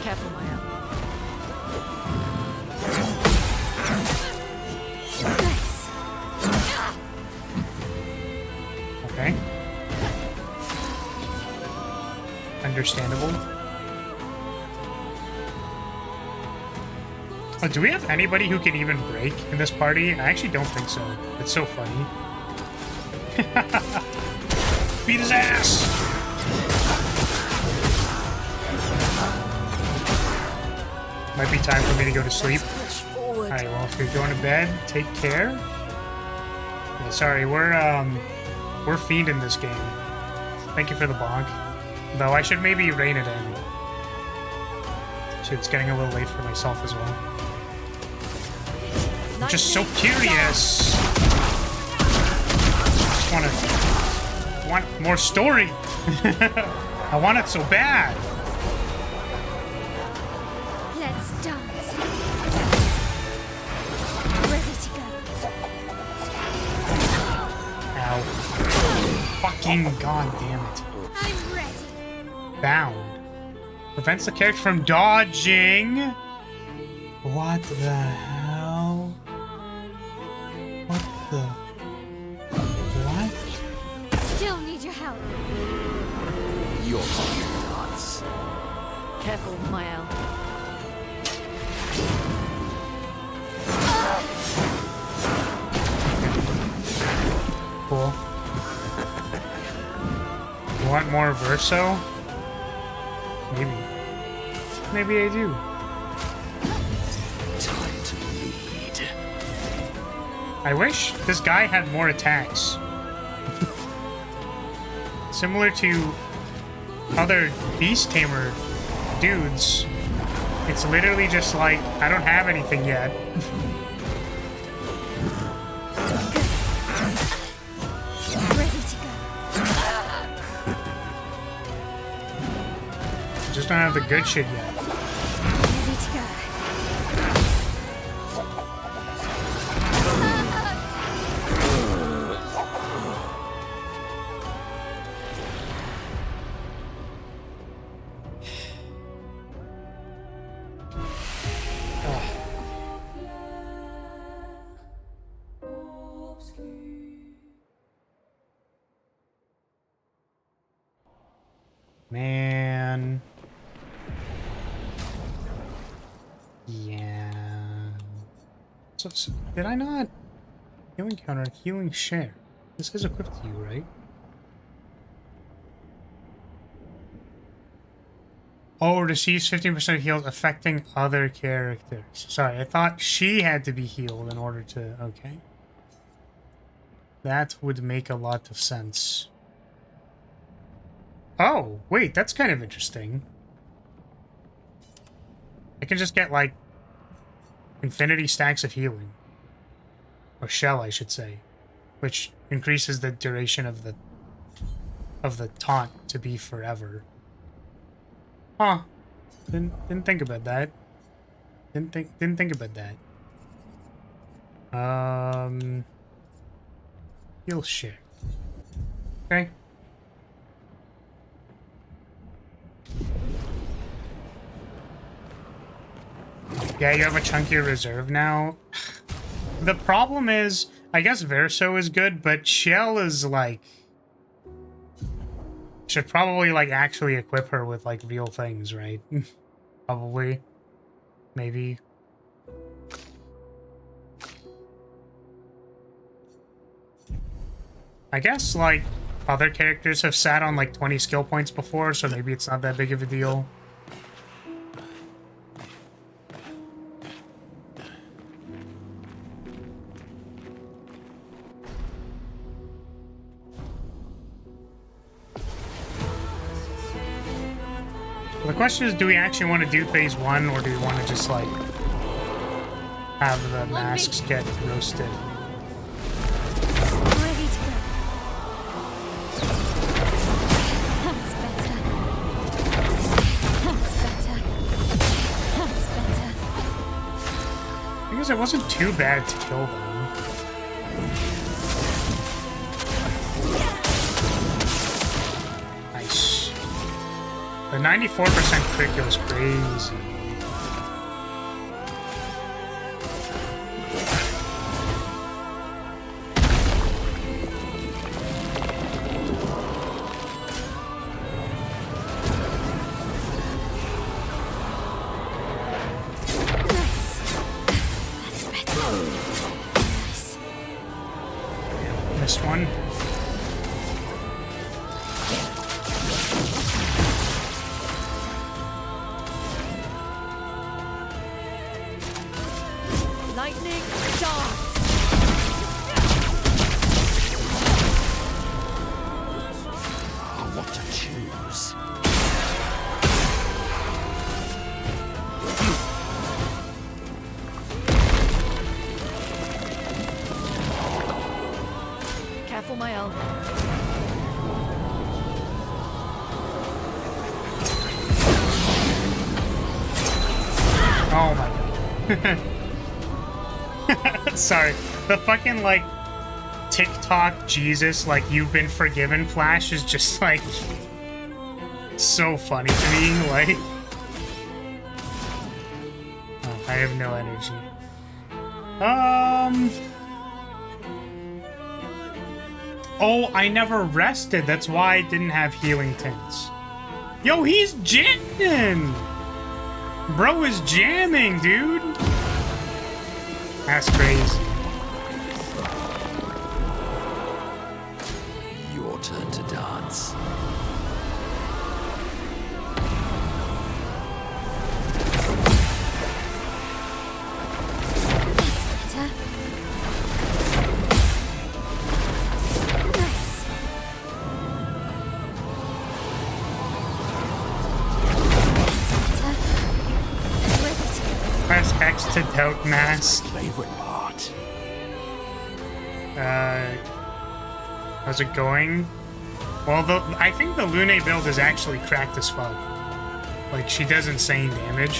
Careful, Maya. Okay. Understandable. Oh, do we have anybody who can even break in this party? I actually don't think so. It's so funny. Beat his ass! Might be time for me to go to sleep. Alright, well, if you're going to bed, take care. Yeah, sorry, we're fiending this game. Thank you for the bonk. Though I should maybe rein it in. Shit, it's getting a little late for myself as well. I'm just so curious. I want more story. I want it so bad. Let's dance. Ready to go. Ow. Fucking goddamn it. I'm ready. Bound. Prevents the character from dodging. What the hell? What the... What? Still need your help. You're nuts. Careful, Mael. Cool. You want more verso? Maybe. Maybe I do. Time to bleed. I wish this guy had more attacks. Similar to other beast tamer dudes. It's literally just like, I don't have anything yet. Ready to go. Just don't have the good shit yet. Ready to go. Man. Yeah. So, did I not? Healing counter, healing share. This is equipped to you, right? Oh, receives 15% heals affecting other characters. Sorry, I thought she had to be healed in order to... Okay. That would make a lot of sense. Oh, wait, that's kind of interesting. I can just get, like, infinity stacks of healing. Or shell, I should say. Which increases the duration of the taunt to be forever. Huh. Didn't think about that. Didn't think about that. Heal share. Okay. Yeah, you have a chunkier reserve now. The problem is, I guess Verso is good, but Shell is like... Should probably like actually equip her with like real things, right? Probably. Maybe. I guess like other characters have sat on like 20 skill points before, so maybe it's not that big of a deal. The question is, do we actually want to do phase 1, or do we want to just, like, have the masks get roasted? Ready to go. That's better. That's better. That's better. I guess it wasn't too bad to kill them. Nice. The 94% crit goes crazy. Missed one. Lightning dance. What to choose. Careful, my elbow. Oh my god. Sorry. The fucking, like, TikTok Jesus, like, you've been forgiven flash is just, like, so funny to me. Like, oh, I have no energy. Oh, I never rested. That's why I didn't have healing tints. Yo, he's jamming! Bro is jamming, dude! That's crazy. Your turn to dance. Press X to doubt mask. Favorite part. How's it going? Well, I think the Lune build is actually cracked as fuck. Like, she does insane damage.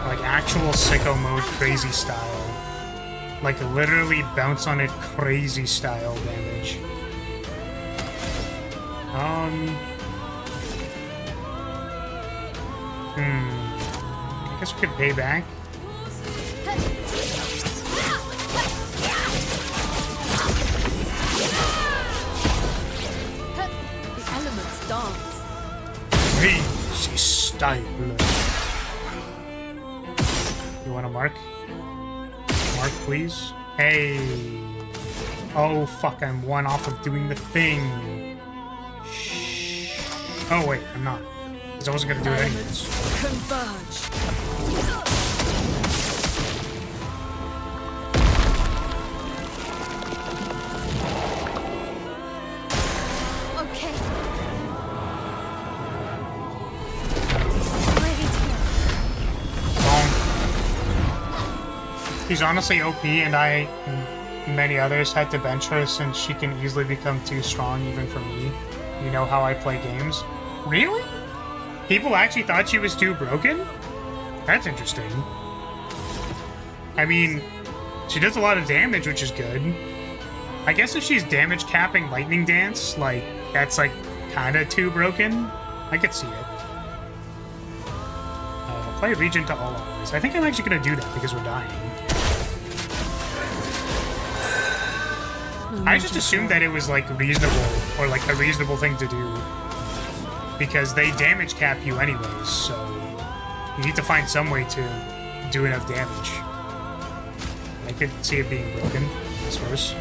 Like, actual sicko mode crazy style. Like, literally bounce on it crazy style damage. I guess we could pay back. The elements dance. Crazy style. You want to mark? Mark, please. Hey. Oh, fuck, I'm one off of doing the thing. Shh. Oh, wait, I'm not. Because I wasn't going to do it anyways. Converge. Okay. She's honestly OP, and I and many others had to bench her since she can easily become too strong even for me. You know how I play games. Really? People actually thought she was too broken? That's interesting. I mean, she does a lot of damage, which is good. I guess if she's damage capping Lightning Dance, like, that's like kinda too broken. I could see it. Play Regent to all always. I think I'm actually gonna do that because we're dying. I just assumed that it was like reasonable, or like a reasonable thing to do. Because they damage cap you anyways, so you need to find some way to do enough damage. I could see it being broken, I suppose.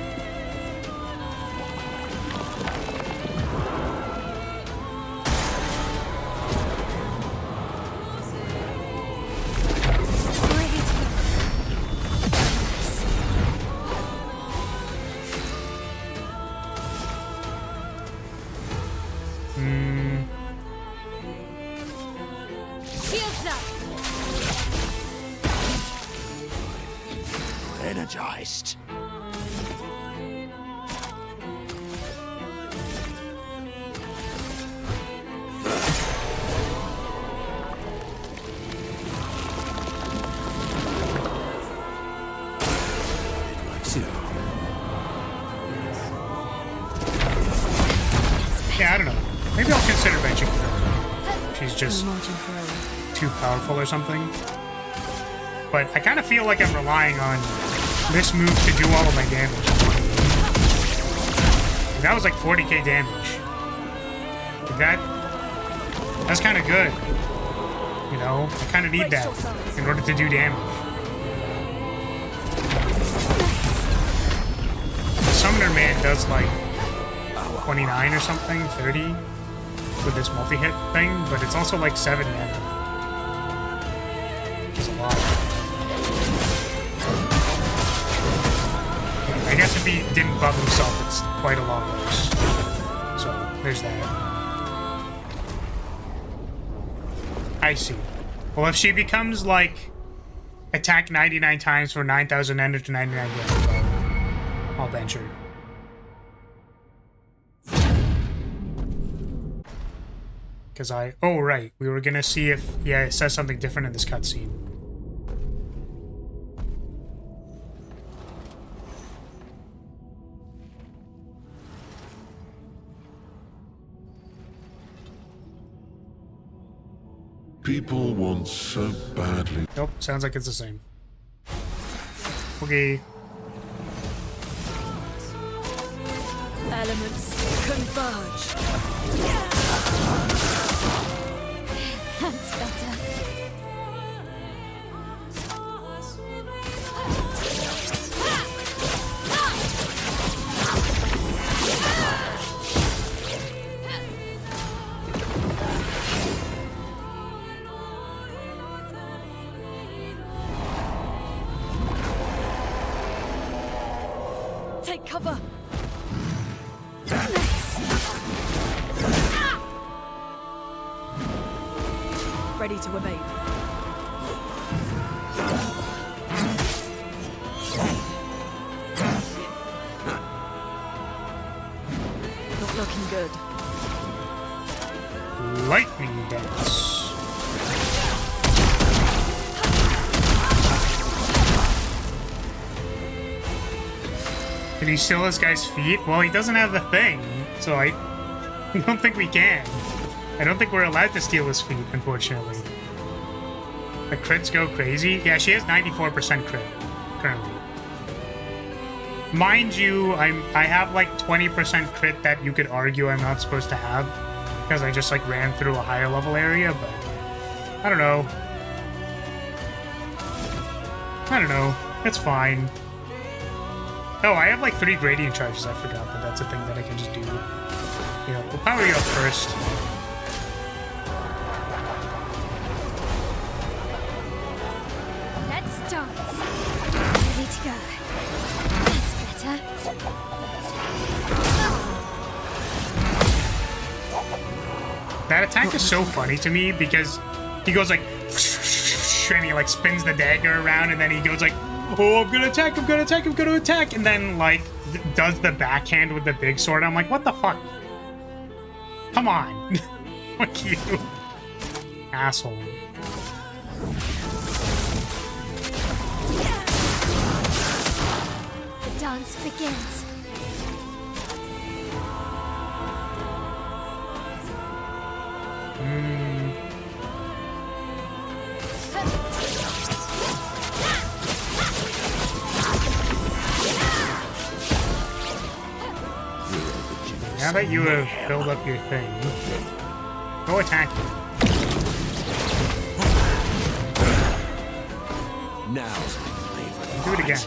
Energized. Yeah, I don't know. Maybe I'll consider benching her. She's just too powerful or something. But I kind of feel like I'm relying on this move to do all of my damage. That was like 40k damage. That's kind of good. You know, I kind of need that in order to do damage. The Summoner Man does like 29 or something, 30 with this multi-hit thing, but it's also like 7 mana. It's a lot. he didn't bug himself, it's quite a lot worse. So, there's that. I see. Well, if she becomes, like, attack 99 times for 9,999 damage, I'll bench her. Because oh, right. We were gonna see if... Yeah, it says something different in this cutscene. People want so badly. Nope, sounds like it's the same. Okay. Elements converge. That's better. Take cover. Ready to evade. Not looking good. Lightning dance. Can he steal this guy's feet? Well, he doesn't have the thing, so I don't think we can. I don't think we're allowed to steal his feet, unfortunately. The crits go crazy. Yeah, she has 94% crit currently. Mind you, I have like 20% crit that you could argue I'm not supposed to have because I just like ran through a higher level area, but I don't know. I don't know. It's fine. Oh, I have like 3 gradient charges. I forgot, but that's a thing that I can just do. Yeah, we'll power you up first. Let's dance. Ready to go. That's better. That attack is so funny to me because he goes like and he like spins the dagger around and then he goes like, oh, I'm gonna attack, I'm gonna attack, I'm gonna attack, and then like does the backhand with the big sword. I'm like, what the fuck? Come on. Fuck you. Asshole. The dance begins. Now that you have filled up your thing, go attack him. Now's my favorite. Do it again.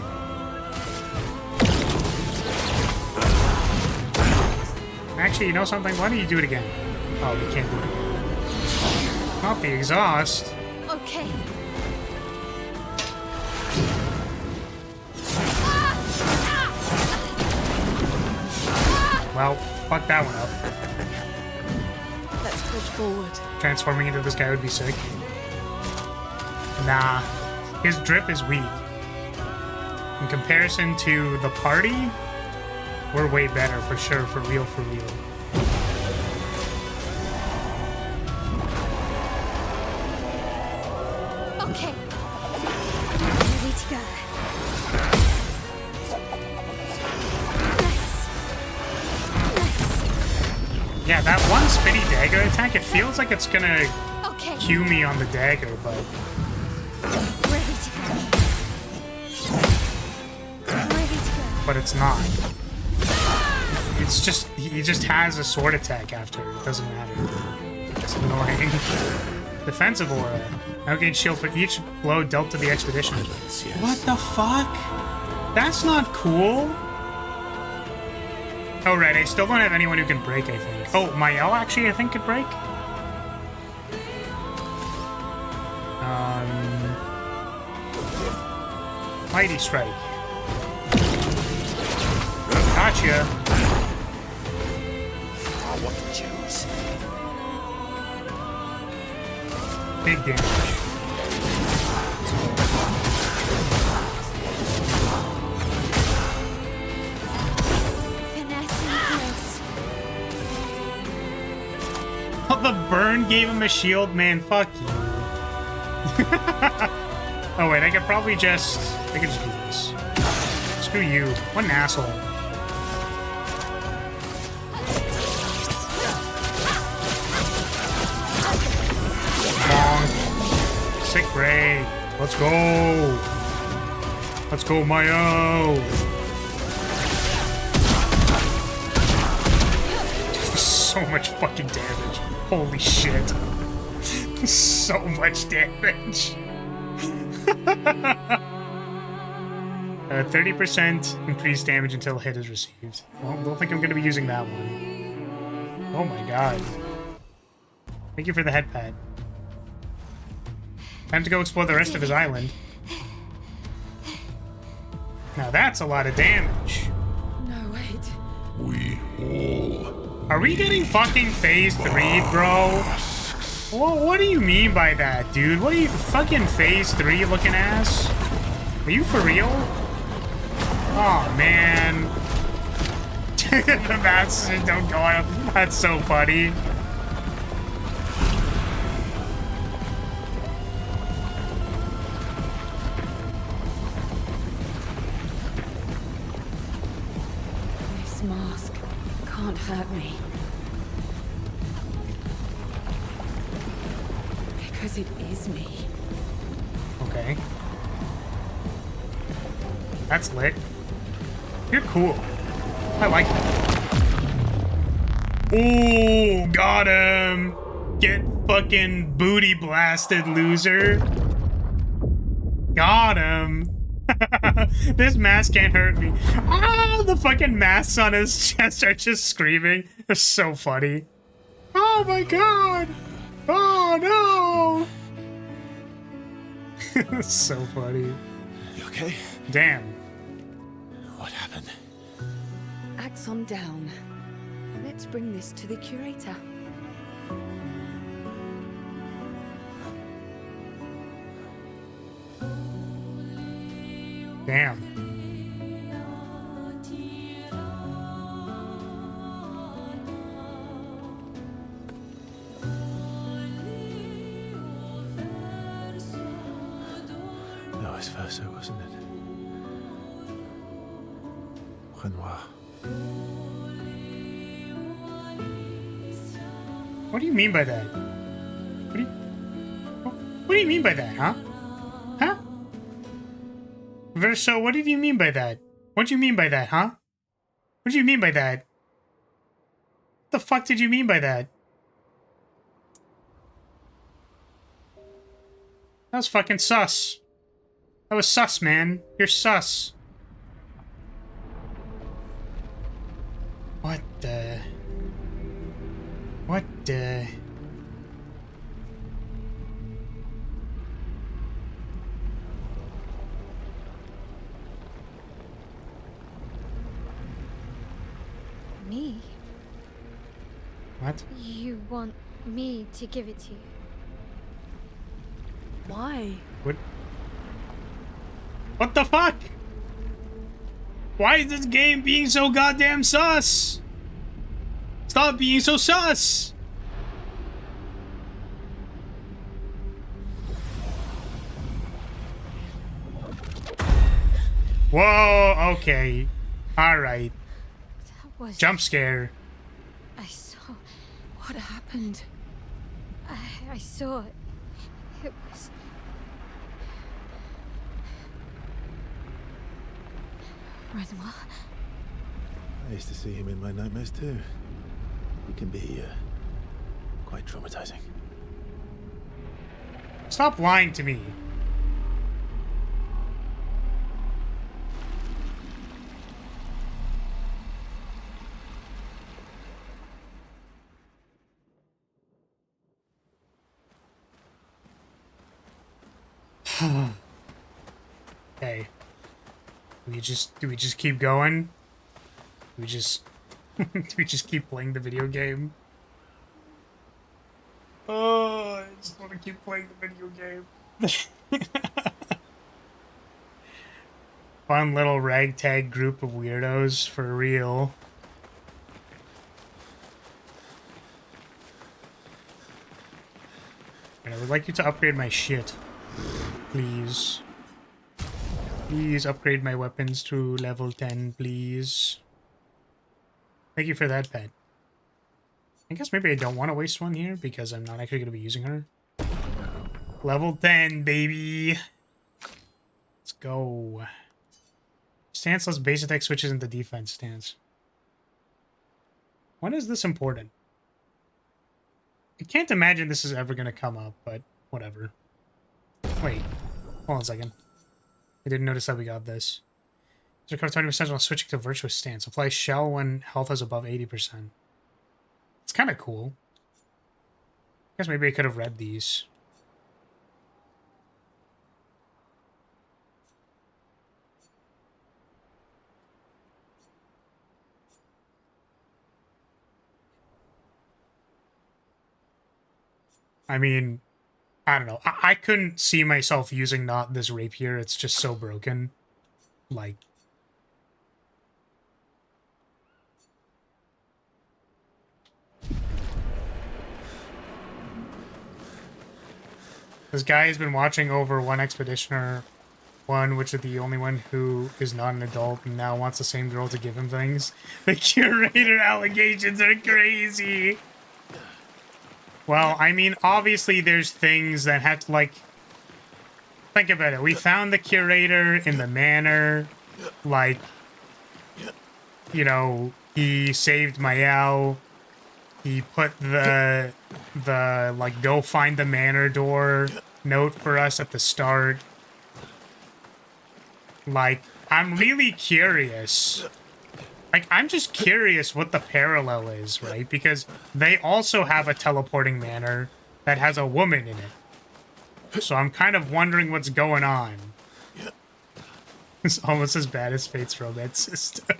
Actually, you know something? Why don't you do it again? Oh, we can't do it again. Not the exhaust. Okay. Well, fuck that one up. Let's push forward. Transforming into this guy would be sick. Nah. His drip is weak. In comparison to the party, we're way better for sure, for real, for real. Okay. Ready to go. Yeah, that one spinny dagger attack, it feels like it's gonna Okay. cue me on the dagger, but Ready to go. Ready to go. but it's not. It's just, he just has a sword attack after, it doesn't matter. It's annoying. Defensive aura. Now gain shield for each blow dealt to the expedition. What the fuck? That's not cool. Oh, right, I still don't have anyone who can break, I think. Oh, Mael actually, I think, could break? Mighty Strike. Gotcha. What to choose? Big damage. Oh, the burn gave him a shield? Man, fuck you. Oh wait, I could probably just... I could just do this. Screw you. What an asshole. Bonk. Sick break. Let's go. Let's go, Mayo. So much fucking damage. Holy shit. So much damage. 30% increased damage until a hit is received. Well, don't think I'm going to be using that one. Oh my god. Thank you for the head pad. Time to go explore the rest of his island. Now that's a lot of damage. No, wait. We all... Are we getting fucking phase 3, bro? Well, what do you mean by that, dude? What are you fucking phase 3 looking ass? Are you for real? Oh man. The maps don't go on. That's so funny. This mask can't hurt me. Because it is me. Okay. That's lit. You're cool. I like that. Ooh, got him. Get fucking booty blasted, loser. Got him. This mask can't hurt me. Ah, the fucking masks on his chest are just screaming. They're so funny. Oh my god. Oh no. That's so funny. You okay? Damn. What happened? Axon down. Let's bring this to the curator. Damn. That was Verso, wasn't it? Renoir. What do you mean by that? What do you mean by that, huh? Huh? Verso, what did you mean by that? What do you mean by that, huh? What do you mean by that? What the fuck did you mean by that? That was fucking sus. That was sus, man. You're sus. What the... What the... Me? What? You want me to give it to you? Why? What the fuck? Why is this game being so goddamn sus? Stop being so sus! Whoa, okay. Alright. Jump scare. I saw... What happened? I saw it. It was... Renoir? I used to see him in my nightmares too. He can be quite traumatizing. Stop lying to me. Okay. Do we just keep going? We just we just keep playing the video game. Oh, I just want to keep playing the video game. Fun little ragtag group of weirdos for real. And I would like you to upgrade my shit. Please. Please upgrade my weapons to level 10, please. Thank you for that, pet. I guess maybe I don't want to waste one here because I'm not actually going to be using her. Level 10, baby. Let's go. Stance less base attack switches into defense stance. When is this important? I can't imagine this is ever going to come up, but whatever. Wait. Hold on a second. I didn't notice that we got this. Recover 20% while switching to virtuous stance. Apply shell when health is above 80%. It's kind of cool. I guess maybe I could have read these. I mean, I don't know. I couldn't see myself using not this rapier. It's just so broken. Like... This guy has been watching over one expeditioner, one which is the only one who is not an adult and now wants the same girl to give him things. The curator allegations are crazy. Well, I mean, obviously there's things that have to, like... Think about it. We found the curator in the manor. Like, you know, he saved Mael. He put the like, go find the manor door note for us at the start. Like, I'm really curious. Like, I'm just curious what the parallel is, right? Because they also have a teleporting manor that has a woman in it. So I'm kind of wondering what's going on. It's almost as bad as Fate's romance system.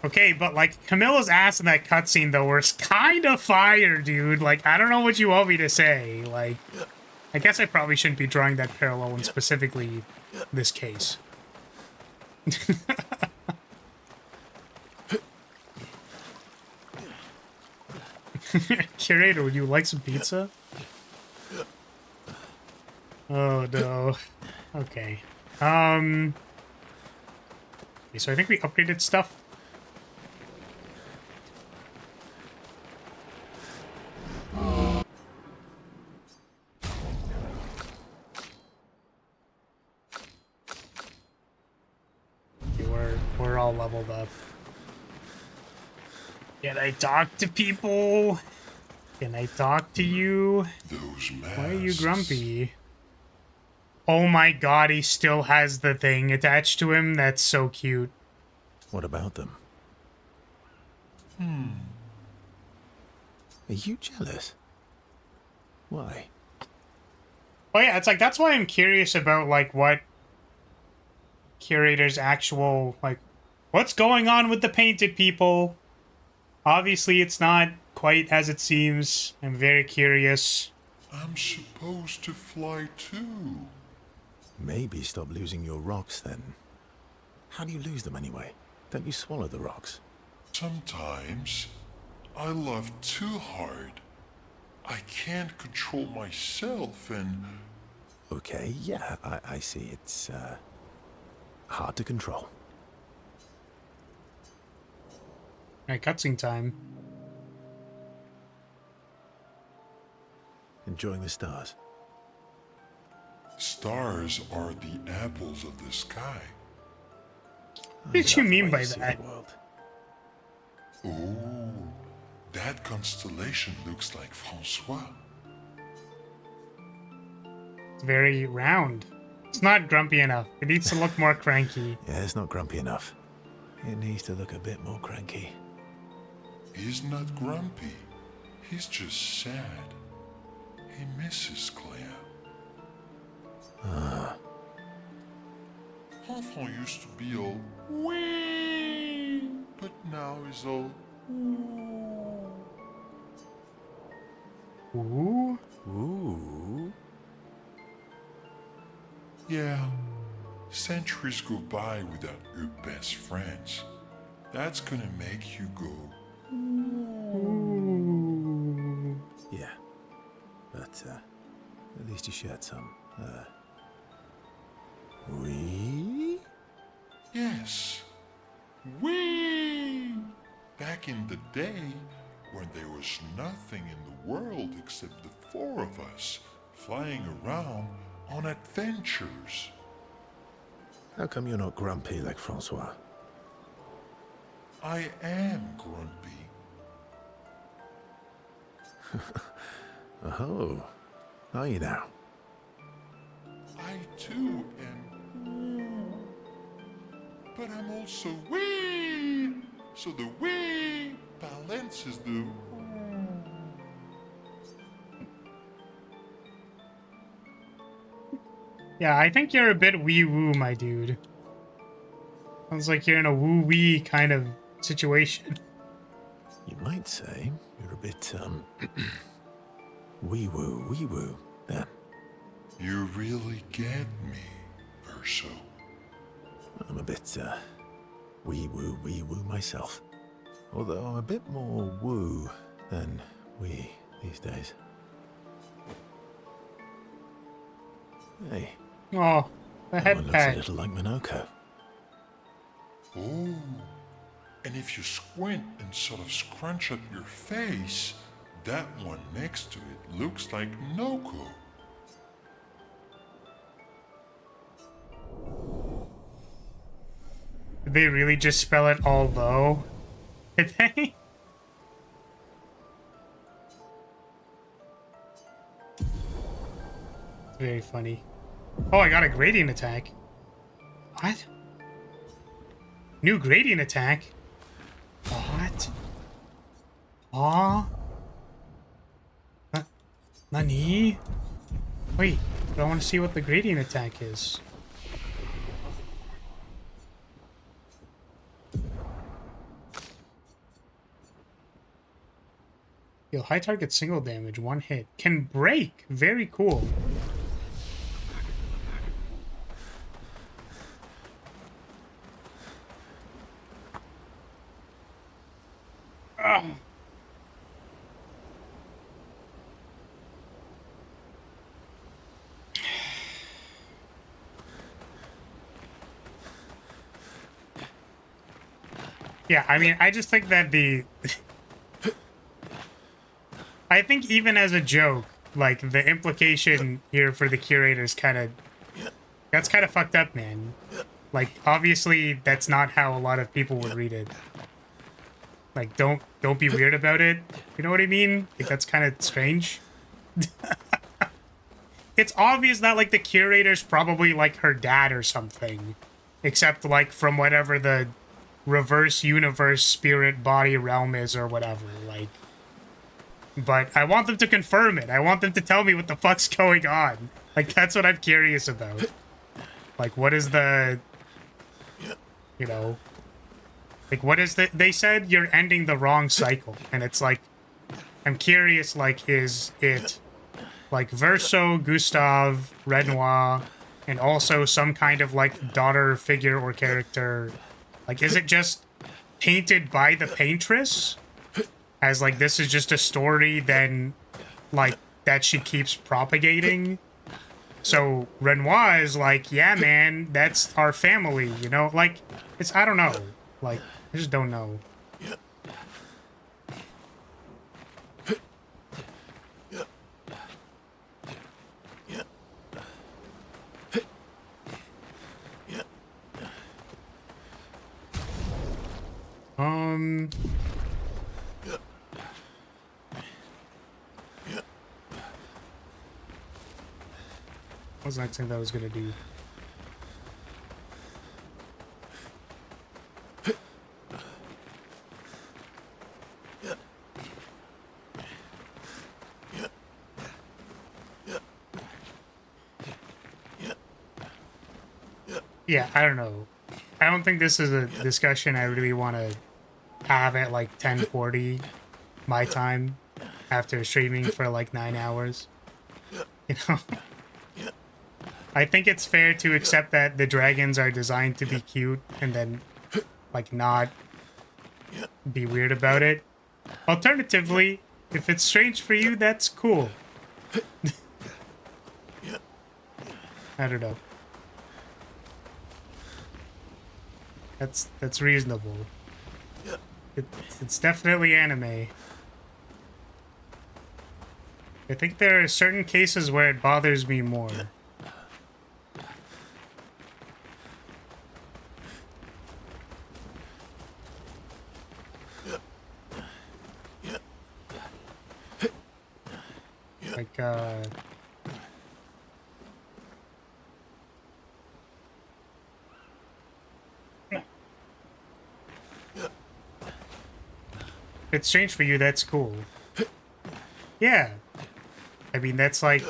Okay, but, like, Camilla's ass in that cutscene, though, was kind of fire, dude. Like, I don't know what you want me to say. Like, I guess I probably shouldn't be drawing that parallel in specifically this case. Curator, would you like some pizza? Oh, no. Okay. Okay, so I think we upgraded stuff. We're all leveled up. Can I talk to people? Can I talk to you? Why are you grumpy? Oh my god, he still has the thing attached to him? That's so cute. What about them? Are you jealous? Why? Oh yeah, it's like, that's why I'm curious about, like, what Curator's actual, like, what's going on with the painted people? Obviously, it's not quite as it seems. I'm very curious. I'm supposed to fly too. Maybe stop losing your rocks then. How do you lose them anyway? Don't you swallow the rocks? Sometimes I love too hard. I can't control myself and... Okay, yeah, I see. It's, hard to control. Alright, cutscene time. Enjoying the stars. Stars are the apples of the sky. What did you mean by that? Oh, that constellation looks like Francois. It's very round. It's not grumpy enough. It needs to look more cranky. Yeah, it's not grumpy enough. It needs to look a bit more cranky. He's not grumpy. He's just sad. He misses Claire. Fanfan used to be all wee, but now he's all Ooh. Ooh. Yeah. Centuries go by without your best friends. That's gonna make you go. Ooh. Yeah. But, at least you shared some, we? Yes. We. Back in the day, when there was nothing in the world except the four of us flying around on adventures. How come you're not grumpy like Francois? I am grumpy. Oh, are you now? I too am. But I'm also wee. So the wee balances the. Yeah, I think you're a bit wee-woo, my dude. Sounds like you're in a woo-wee kind of situation. You might say you're a bit, wee-woo, then. You really get me, Verso. I'm a bit, wee-woo myself. Although I'm a bit more woo than wee these days. Hey. Oh, the head looks a pat. little like Minoko. Oh, and if you squint and sort of scrunch up your face, that one next to it looks like Noko. Did they really just spell it all low? Did they? It's very funny. Oh, I got a gradient attack. What? New gradient attack? What? Aw? Nani? Wait, but I want to see what the gradient attack is. Deal high target single damage, one hit. Can break! Very cool. Ugh. Yeah, I mean, I just think that the... I think even as a joke, like, the implication here for the curators kind of... That's kind of fucked up, man. Like, obviously, that's not how a lot of people would read it. Like, don't be weird about it. You know what I mean? Like, that's kind of strange. It's obvious that, like, the curator's probably, like, her dad or something. Except, like, from whatever the reverse universe spirit body realm is or whatever. Like, but I want them to confirm it. I want them to tell me what the fuck's going on. Like, that's what I'm curious about. Like, what is the... You know... Like, what is the... They said you're ending the wrong cycle. And it's like... I'm curious, like, is it... Like, Verso, Gustav, Renoir, and also some kind of, like, daughter figure or character... Like, is it just painted by the paintress? As, like, this is just a story, then, like, that she keeps propagating? So, Renoir is like, yeah, man, that's our family, you know? Like, it's, I don't know. Like, I just don't know. What was the next thing that I was gonna do? Yeah, I don't know. I don't think this is a discussion I really want to have at like 10:40 my time after streaming for like 9 hours. You know? I think it's fair to accept that the dragons are designed to be cute and then like not be weird about it. Alternatively, if it's strange for you, that's cool. I don't know. That's reasonable. It's definitely anime. I think there are certain cases where it bothers me more. Like, if it's strange for you, that's cool. Yeah. I mean, that's like...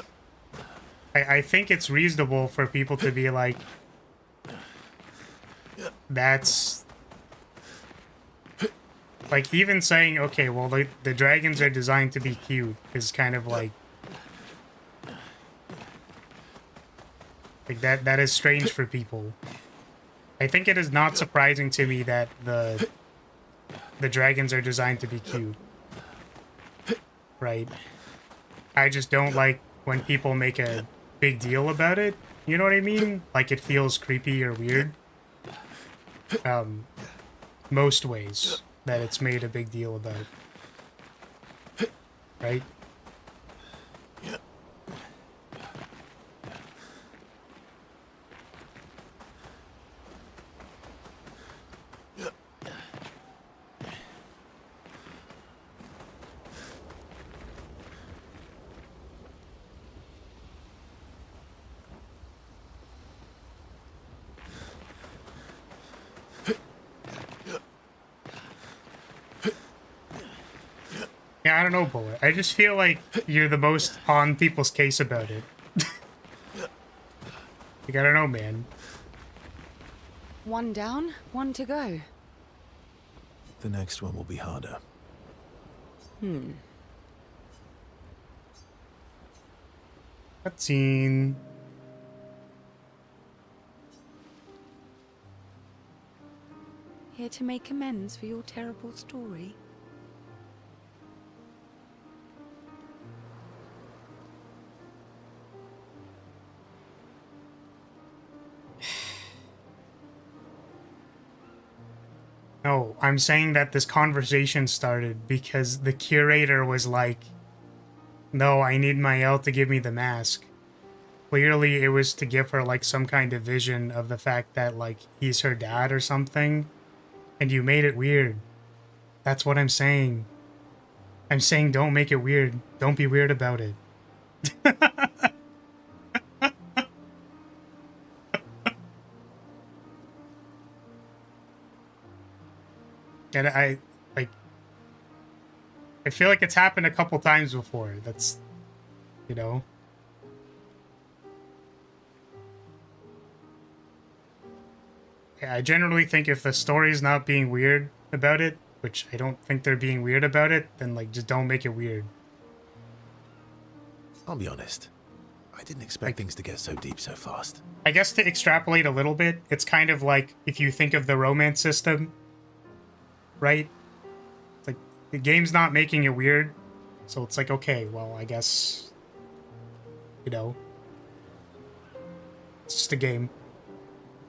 I think it's reasonable for people to be like... That's... Like, even saying, okay, well, the dragons are designed to be cute is kind of like... Like, that is strange for people. I think it is not surprising to me that the dragons are designed to be cute. Right? I just don't like when people make a big deal about it. You know what I mean? Like, it feels creepy or weird. Most ways that it's made a big deal about. Right? Yeah, I don't know, Bullet. I just feel like you're the most on people's case about it. Like, I don't know, man. One down, one to go. The next one will be harder. Cutscene. Here to make amends for your terrible story. No, I'm saying that this conversation started because the curator was like, no, I need Mael to give me the mask. Clearly, it was to give her, like, some kind of vision of the fact that, like, he's her dad or something. And you made it weird. That's what I'm saying. I'm saying don't make it weird. Don't be weird about it. And I feel like it's happened a couple times before. That's, you know. Yeah, I generally think if the story's not being weird about it, which I don't think they're being weird about it, then, like, just don't make it weird. I'll be honest. I didn't expect things to get so deep so fast. I guess to extrapolate a little bit, it's kind of like if you think of the romance system, right? It's like the game's not making it weird, so it's like, okay, well, I guess, you know, it's just a game.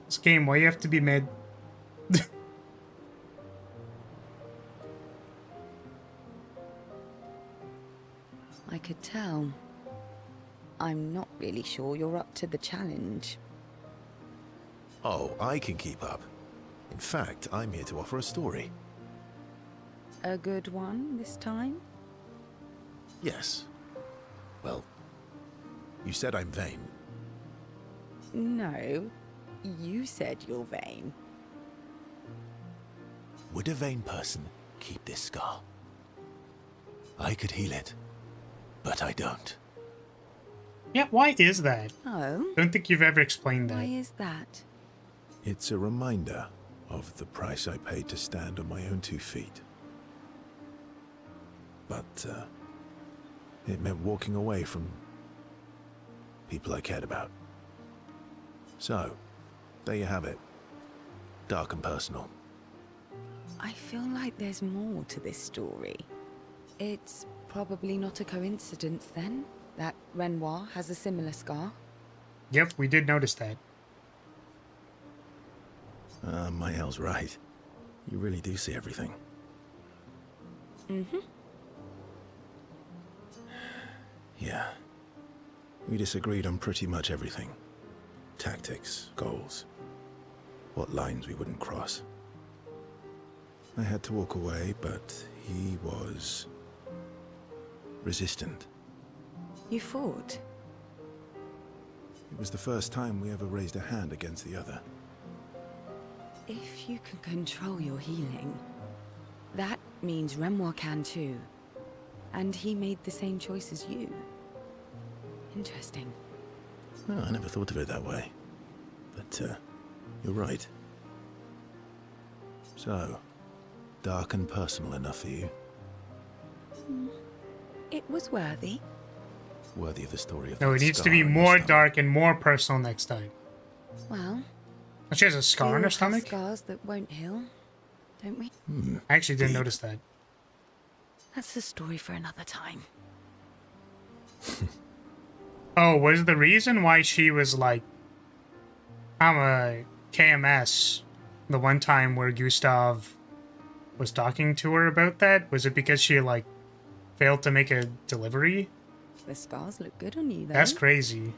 It's a game. Why you have to be mid? I could tell. I'm not really sure you're up to the challenge. Oh, I can keep up. In fact, I'm here to offer a story. A good one this time? Yes. Well, you said I'm vain. No, you said you're vain. Would a vain person keep this scar? I could heal it, but I don't. Yeah, why is that? Oh? Don't think you've ever explained that. Why is that? It's a reminder of the price I paid to stand on my own 2 feet. But, it meant walking away from people I cared about. So, there you have it. Dark and personal. I feel like there's more to this story. It's probably not a coincidence, then, that Renoir has a similar scar. Yep, we did notice that. Mael's right. You really do see everything. Mm-hmm. Yeah. We disagreed on pretty much everything. Tactics, goals, what lines we wouldn't cross. I had to walk away, but he was resistant. You fought? It was the first time we ever raised a hand against the other. If you can control your healing, that means Renoir can too. And he made the same choice as you. Interesting. Oh, I never thought of it that way. But, you're right. So, dark and personal enough for you? It was worthy. Worthy of the story of No, that it needs to scar be on your more stomach. dark and more personal next time. Well, Oh, she has a scar on we her all have stomach? scars that won't heal, don't we? I actually didn't notice that. That's a story for another time. Oh, was the reason why she was like, I'm a KMS, the one time where Gustav was talking to her about that? Was it because she, like, failed to make a delivery? The scars look good on you, though. That's crazy.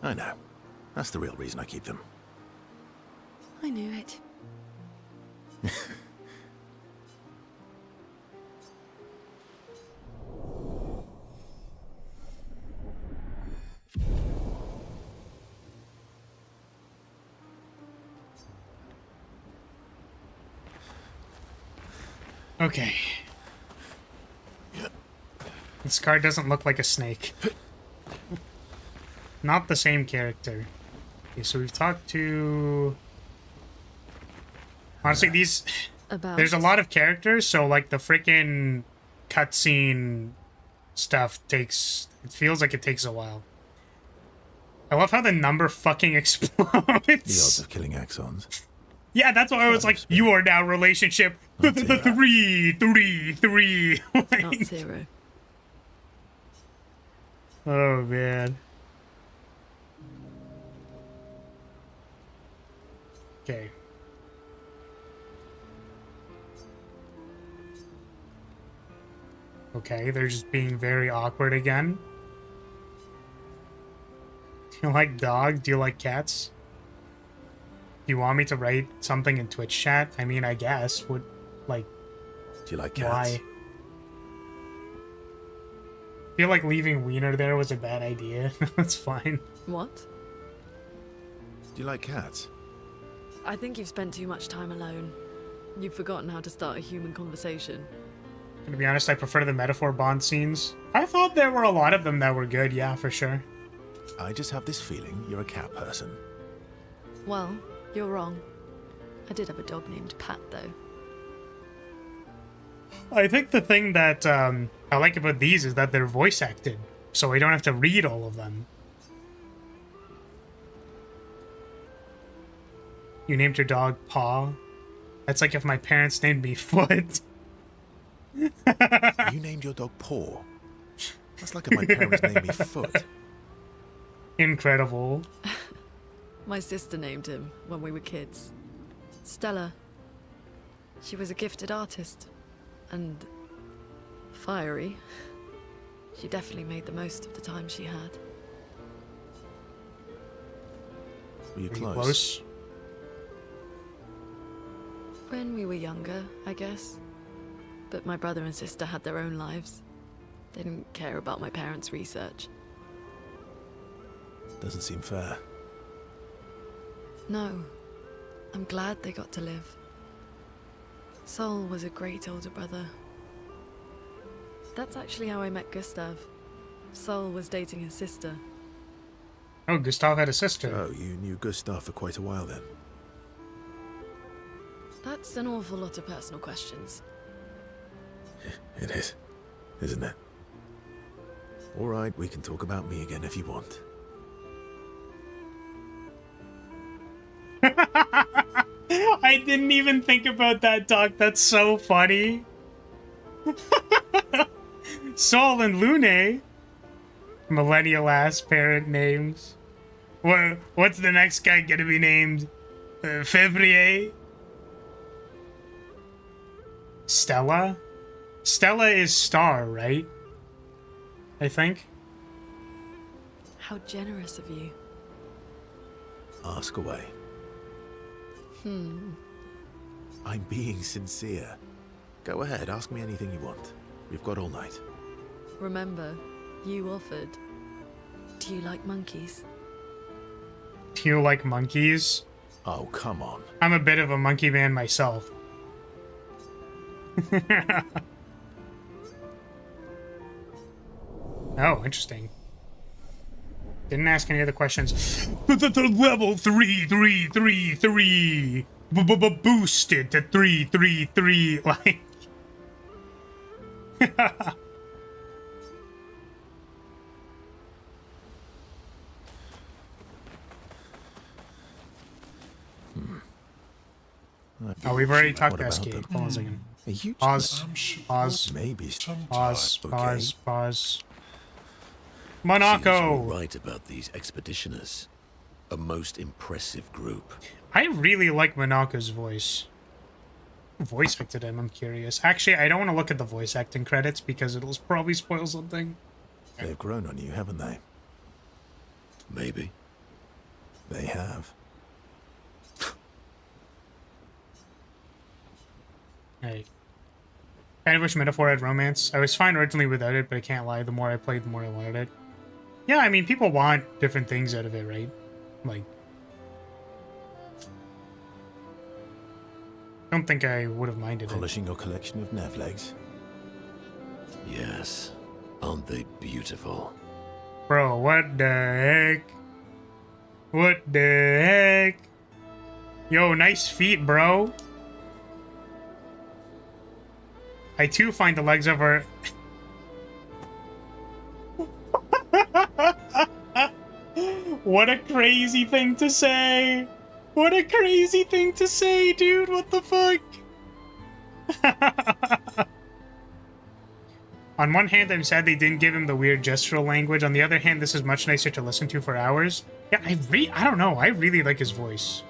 I know. That's the real reason I keep them. I knew it. Okay. This card doesn't look like a snake. Not the same character. Okay, so we've talked to... Honestly, these... There's a lot of characters, so like the freaking cutscene stuff takes... It feels like it takes a while. I love how the number fucking explodes. The odds of killing axons. Yeah, that's why I was like, you are now relationship 3. Not 0. Oh, man. Okay. Okay, they're just being very awkward again. Do you like dogs? Do you like cats? Do you want me to write something in Twitch chat? I mean, I guess. Would, like... Do you like cats? Why? I feel like leaving Wiener there was a bad idea. That's fine. What? Do you like cats? I think you've spent too much time alone. You've forgotten how to start a human conversation. To be honest, I prefer the metaphor bond scenes. I thought there were a lot of them that were good, yeah, for sure. I just have this feeling you're a cat person. Well, you're wrong. I did have a dog named Pat, though. I think the thing that I like about these is that they're voice acted, so I don't have to read all of them. You named your dog Paw? That's like if my parents named me Foot. You named your dog Paw? That's like if my parents named me Foot. Incredible. My sister named him when we were kids. Stella. She was a gifted artist. And fiery. She definitely made the most of the time she had. Were you Are you close? close? When we were younger, I guess. But my brother and sister had their own lives. They didn't care about my parents' research. Doesn't seem fair. No. I'm glad they got to live. Sol was a great older brother. That's actually how I met Gustav. Sol was dating his sister. Oh, Gustav had a sister. Oh, you knew Gustav for quite a while then. That's an awful lot of personal questions. It is, isn't it? All right, we can talk about me again if you want. I didn't even think about that, Doc. That's so funny. Sol and Lune. Millennial-ass parent names. What's the next guy gonna be named? Fevrier? Stella? Stella is Star, right? I think. How generous of you. Ask away. I'm being sincere. Go ahead, ask me anything you want. We've got all night. Remember, you offered. Do you like monkeys? Do you like monkeys? Oh, come on. I'm a bit of a monkey man myself. Oh, interesting. Didn't ask any other questions. Level 3333. Boosted to 333. Like. Oh, we've already talked to Escape. Hold on a second. Pause. Pause. Maybe. Pause. Okay. Pause. Pause. Seems Monaco. you're right about these expeditioners. A most impressive group. I really like Monaco's voice. Who voice acted him? I'm curious. Actually, I don't want to look at the voice acting credits because it'll probably spoil something. They've grown on you, haven't they? Maybe. They have. Hey. Kind of wish Metaphor had romance. I was fine originally without it, but I can't lie. The more I played, the more I wanted it. Yeah, I mean, people want different things out of it, right? Like... I don't think I would have minded Polishing your collection of nav legs. Yes. Aren't they beautiful? Bro, what the heck? What the heck? Yo, nice feet, bro. I too find the legs of her... What a crazy thing to say! What a crazy thing to say, dude! What the fuck? On one hand, I'm sad they didn't give him the weird gestural language. On the other hand, this is much nicer to listen to for hours. Yeah, I don't know. I really like his voice.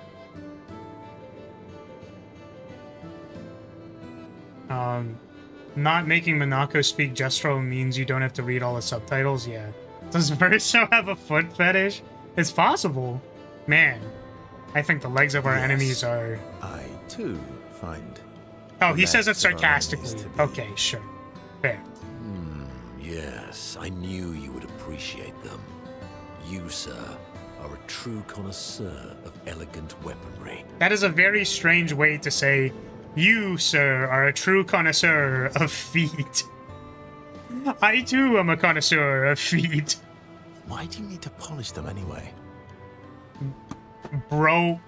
Not making Monaco speak gestural means you don't have to read all the subtitles. Yeah. Does Verso have a foot fetish? It's possible. Man, I think the legs of our enemies are... I, too, find... Oh, he says it sarcastically. Okay, sure. Fair. Yes, I knew you would appreciate them. You, sir, are a true connoisseur of elegant weaponry. That is a very strange way to say, you, sir, are a true connoisseur of feet. I, too, am a connoisseur of feet. Why do you need to polish them anyway? Bro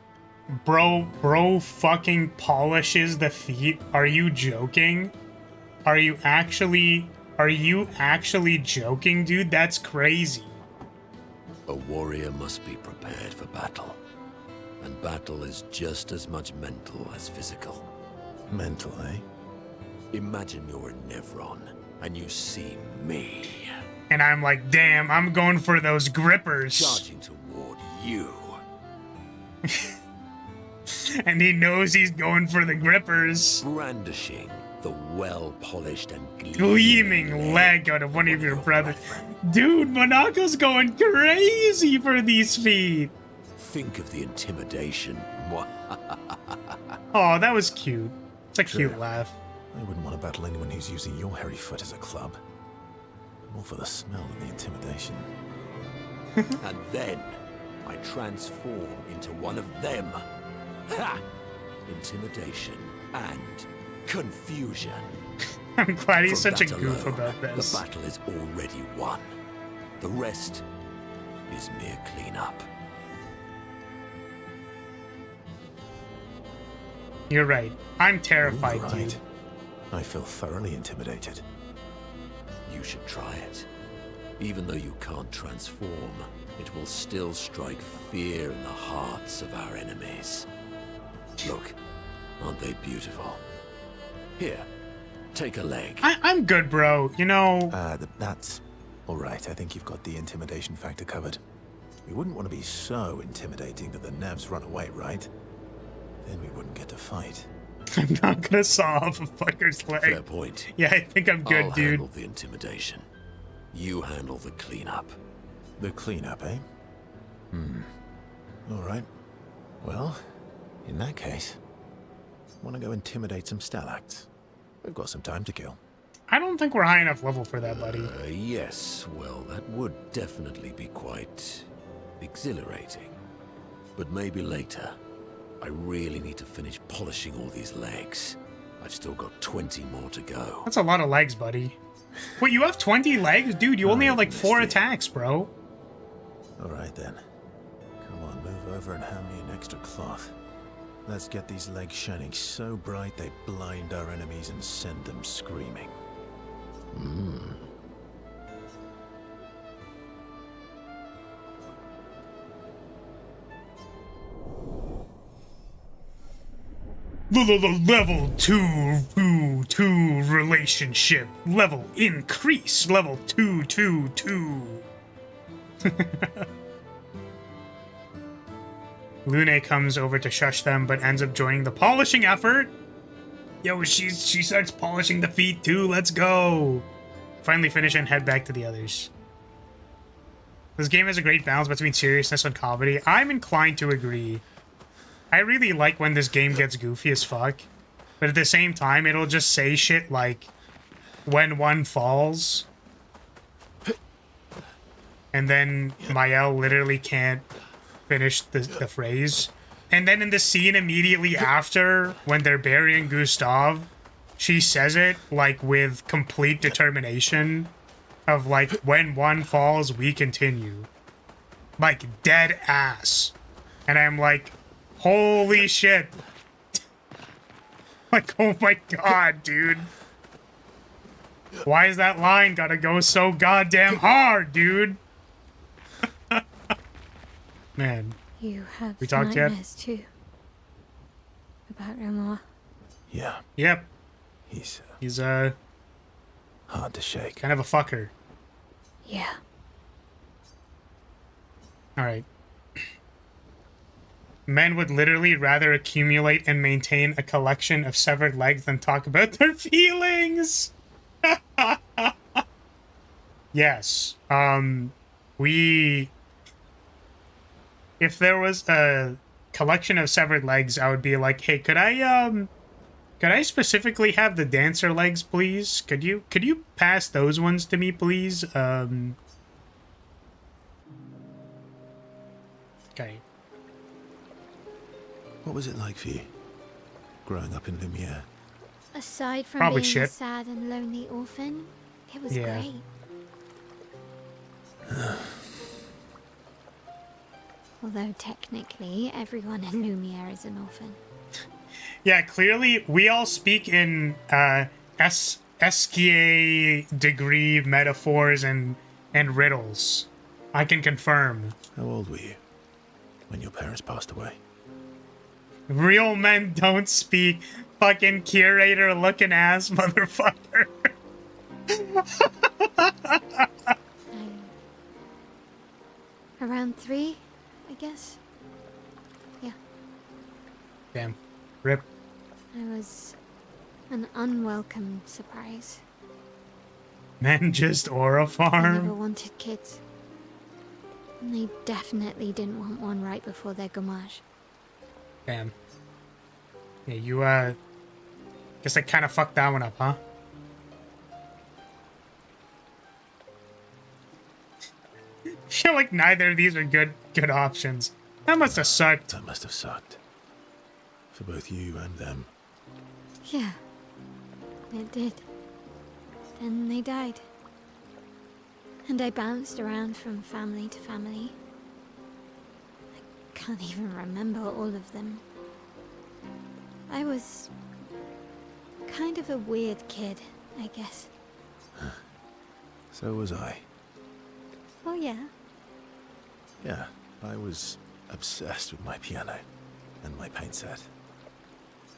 fucking polishes the feet? Are you joking? Are you actually joking, dude? That's crazy. A warrior must be prepared for battle. And battle is just as much mental as physical. Mental, eh? Imagine you're a Nevron, and you see me. And I'm like, damn, I'm going for those grippers. Charging toward you. And he knows he's going for the grippers. Brandishing the well-polished and gleaming leg out of one of your brothers. Dude, Monaco's going crazy for these feet. Think of the intimidation. Oh, that was cute. It's a cute laugh. I wouldn't want to battle anyone who's using your hairy foot as a club. More for the smell than the intimidation. And then I transform into one of them. Ha! Intimidation and confusion. I'm glad he's From such a that goof alone, about this. The battle is already won. The rest is mere cleanup. You're right. I'm terrified, Ooh, dude. right. I feel thoroughly intimidated. You should try it. Even though you can't transform, it will still strike fear in the hearts of our enemies. Look, aren't they beautiful? Here, take a leg. I'm good, bro. You know... That's... Alright, I think you've got the intimidation factor covered. We wouldn't want to be so intimidating that the Nevs run away, right? Then we wouldn't get to fight. I'm not gonna saw off a fucker's leg. Fair point. Yeah, I think I'm good, I'll dude. handle the intimidation. You handle the cleanup. The cleanup, eh? Alright. Well, in that case, want to go intimidate some stalacts? We've got some time to kill. I don't think we're high enough level for that, buddy. Yes, well, that would definitely be quite exhilarating. But maybe later. I really need to finish polishing all these legs. I've still got 20 more to go. That's a lot of legs, buddy. Wait, you have 20 legs? Dude, you only have like 4 attacks, bro. Alright then. Come on, move over and hand me an extra cloth. Let's get these legs shining so bright they blind our enemies and send them screaming. Level 2 relationship. Level increase. Level 2. Lune comes over to shush them, but ends up joining the polishing effort. Yo, she starts polishing the feet too. Let's go. Finally finish and head back to the others. This game has a great balance between seriousness and comedy. I'm inclined to agree. I really like when this game gets goofy as fuck, but at the same time, it'll just say shit like, when one falls, and then Mael literally can't finish the phrase. And then in the scene immediately after, when they're burying Gustav, she says it, like, with complete determination of, like, when one falls, we continue. Like, dead ass. And I'm like, holy shit. Like, oh my god, dude. Why is that line gotta go so goddamn hard, dude? Man. You have We talked yet? nightmares too. About Renoir. Yeah. Yep. He's hard to shake. Kind of a fucker. Yeah. Alright. Men would literally rather accumulate and maintain a collection of severed legs than talk about their feelings! Yes. If there was a collection of severed legs, I would be like, hey, could I specifically have the dancer legs, please? Could you pass those ones to me, please? Okay. What was it like for you, growing up in Lumiere? Aside from Probably being shit. a sad and lonely orphan, it was Yeah. great. Although technically, everyone in Lumiere is an orphan. Yeah, clearly we all speak in SKA degree metaphors and riddles. I can confirm. How old were you when your parents passed away? Real men don't speak. Fucking curator looking ass motherfucker. Around 3, I guess. Yeah. Damn. Rip. I was an unwelcome surprise. Men just aura I never farm. wanted kids. And they definitely didn't want one right before their gamage. Damn. Yeah, you guess I kinda fucked that one up, huh? Feel like neither of these are good options. That must have sucked. That must have sucked. For both you and them. Yeah, it did. Then they died. And I bounced around from family to family, can't even remember all of them. I was kind of a weird kid, I guess. So was I. Oh yeah? Yeah, I was obsessed with my piano and my paint set.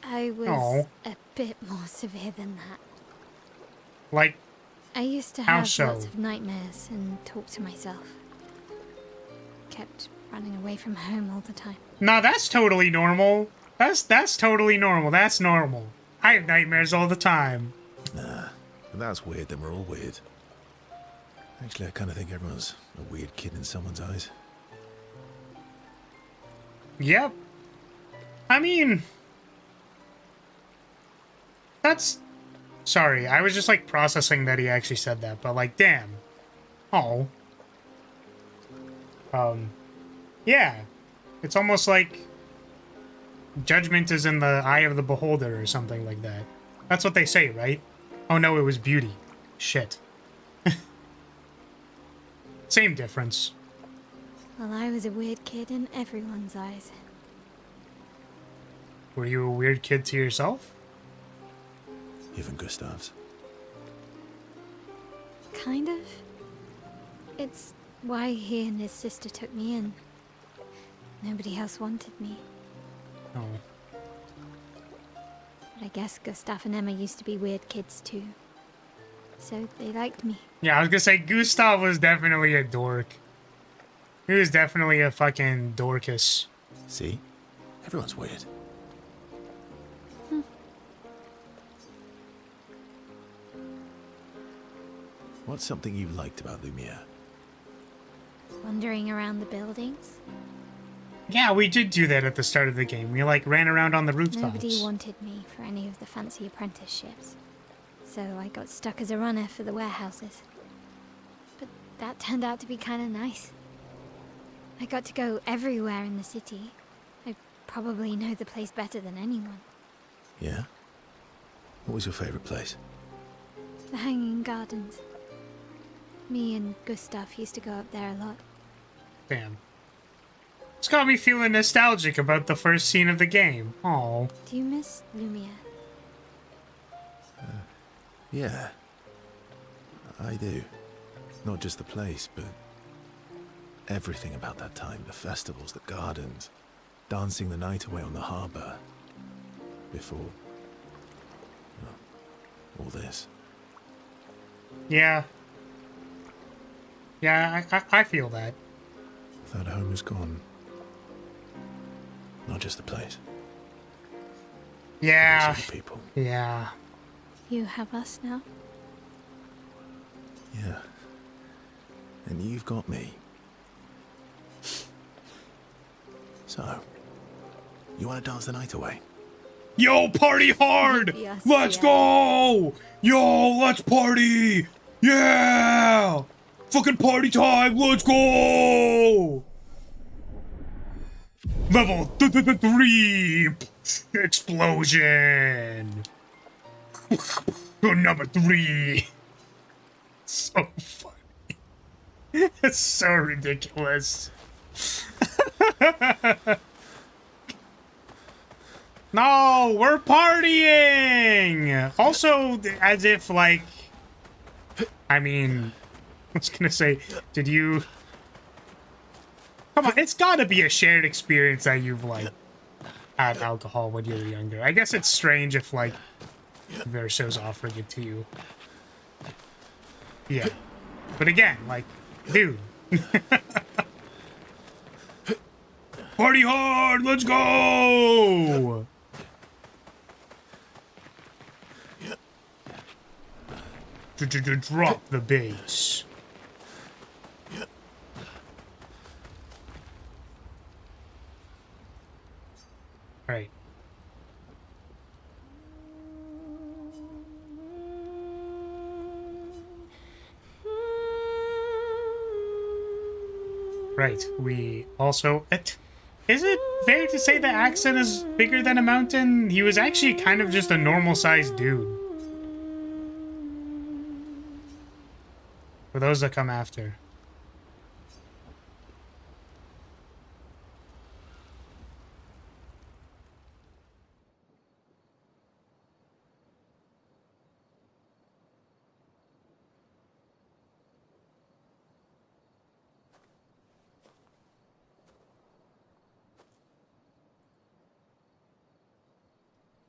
I was a bit more severe than that. Like, I used to how have so? lots of nightmares and talk to myself. Kept running away from home all the time. No, that's totally normal. That's totally normal. That's normal. I have nightmares all the time. Nah, if that's weird, then we're all weird. Actually, I kind of think everyone's a weird kid in someone's eyes. Yep. I mean, that's... Sorry, I was just, like, processing that he actually said that, but, like, damn. Oh. Yeah. It's almost like judgment is in the eye of the beholder or something like that. That's what they say, right? Oh no, it was beauty. Shit. Same difference. Well, I was a weird kid in everyone's eyes. Were you a weird kid to yourself? Even Gustav's. Kind of. It's why he and his sister took me in. Nobody else wanted me. Oh. But I guess Gustav and Emma used to be weird kids too. So they liked me. Yeah, I was gonna say, Gustav was definitely a dork. He was definitely a fucking Dorcas. See? Everyone's weird. What's something you liked about Lumiere? Wandering around the buildings. Yeah, we did do that at the start of the game. We, like, ran around on the rooftops. Nobody wanted me for any of the fancy apprenticeships. So I got stuck as a runner for the warehouses. But that turned out to be kind of nice. I got to go everywhere in the city. I probably know the place better than anyone. Yeah? What was your favorite place? The Hanging Gardens. Me and Gustav used to go up there a lot. Damn. It's got me feeling nostalgic about the first scene of the game. Oh. Do you miss Lumiere? Yeah. I do. Not just the place, but everything about that time. The festivals, the gardens, dancing the night away on the harbour. Before... well, all this. Yeah. Yeah, I feel that. That home is gone. Not just the place. Yeah. But also the people. Yeah. You have us now? Yeah. And you've got me. So, you want to dance the night away? Yo, party hard! Let's go! Yo, let's party! Yeah! Fucking party time! Let's go! Level 3 explosion. Number 3. So funny. It's so ridiculous. No, we're partying! Also, as if, like... I mean... I was gonna say, did you... Come on, it's gotta be a shared experience that you've, like, had alcohol when you were younger. I guess it's strange if, like, Verso's offering it to you. Yeah. But again, like, dude. Party hard! Let's go! Drop the bass. Right. Right. We also... Is it fair to say the accent is bigger than a mountain? He was actually kind of just a normal-sized dude. For those that come after.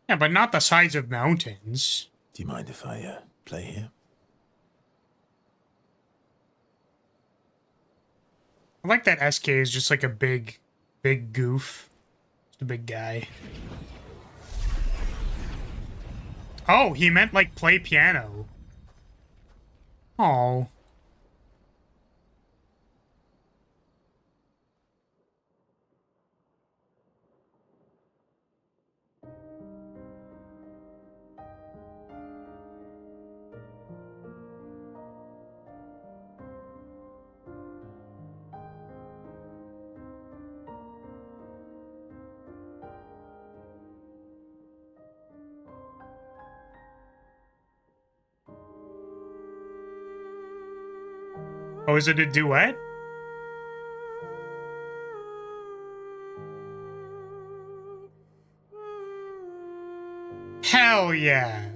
Yeah, but not the size of mountains. Do you mind if I play here? I like that SK is just like a big goof. Just a big guy. Oh, he meant like play piano. Oh. Oh, is it a duet? Hell yeah.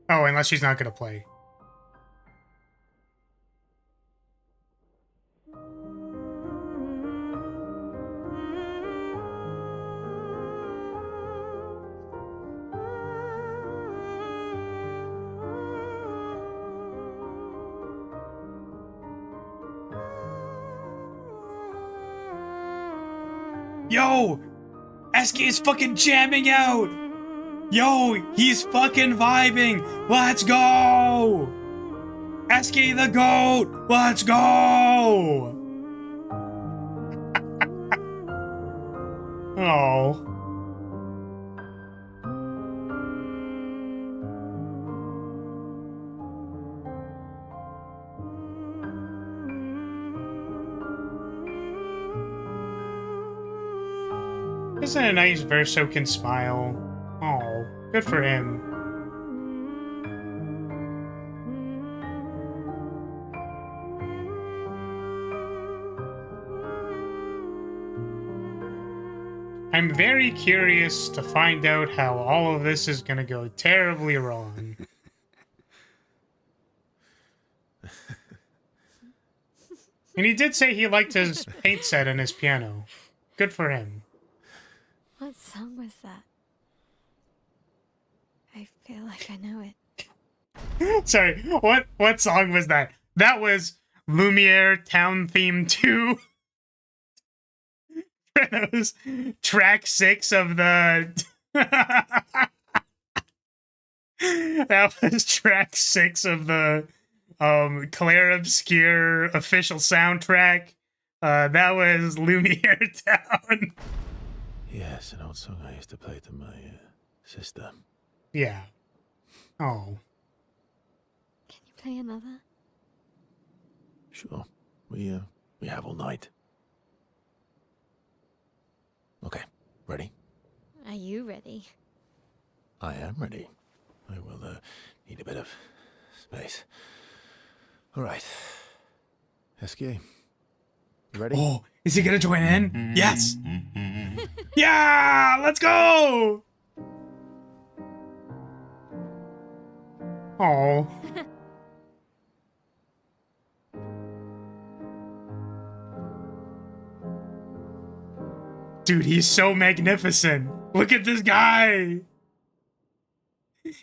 Oh, unless she's not gonna play. Yo! SK is fucking jamming out! Yo, he's fucking vibing! Let's go! SK the GOAT! Let's go! Oh. Isn't it a nice verse so can smile? Oh, good for him. I'm very curious to find out how all of this is gonna go terribly wrong. And he did say he liked his paint set and his piano. Good for him. What song was that? I feel like I know it. Sorry, what song was that? That was Lumiere Town Theme 2. That was track 6 of the... That was track 6 of the Claire Obscure official soundtrack. That was Lumiere Town. Yes, an old song I used to play to my sister. Yeah. Oh. Can you play another? Sure. We have all night. Okay, ready? Are you ready? I am ready. I will need a bit of space. All right. SK, you ready? Oh, is he gonna join in? Yes! Yeah! Let's go! Oh. Dude, he's so magnificent. Look at this guy.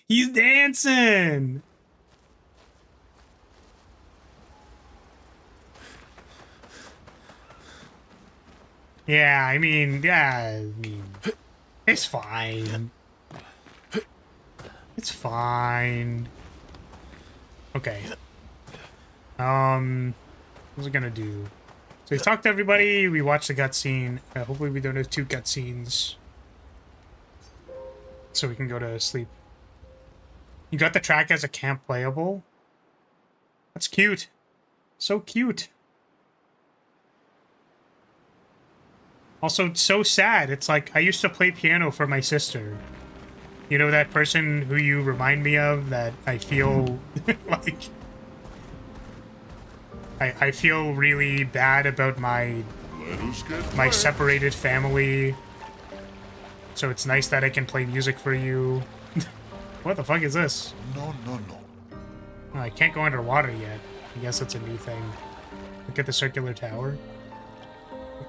He's dancing. Yeah, I mean, it's fine. It's fine. Okay. What's it gonna do? So we talked to everybody, we watched the cutscene. Hopefully we don't have 2 cutscenes. So we can go to sleep. You got the track as a camp playable? That's cute. So cute. Also, so sad. It's like, I used to play piano for my sister. You know that person who you remind me of that I feel like... I feel really bad about my separated family. So it's nice that I can play music for you. What the fuck is this? No. Oh, I can't go underwater yet. I guess that's a new thing. Look at the circular tower.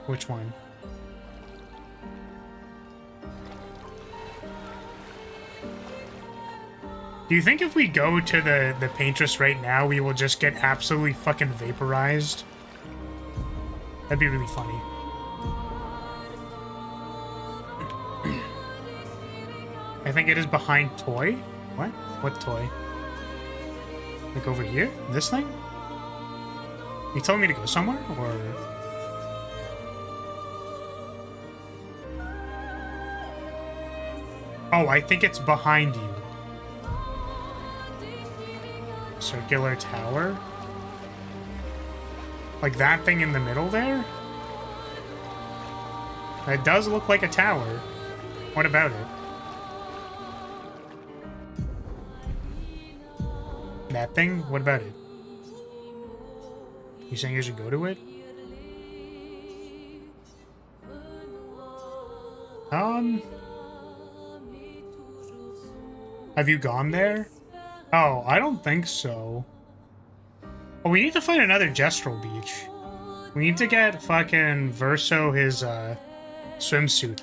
Which one? Do you think if we go to the paintress right now, we will just get absolutely fucking vaporized? That'd be really funny. I think it is behind toy. What? What toy? Like over here? This thing? You telling me to go somewhere, or...? Oh, I think it's behind you. Circular tower? Like that thing in the middle there? That does look like a tower. What about it? That thing? What about it? You saying you should go to it? Have you gone there? Oh, I don't think so. Oh, we need to find another Gestrel beach. We need to get fucking Verso his, swimsuit.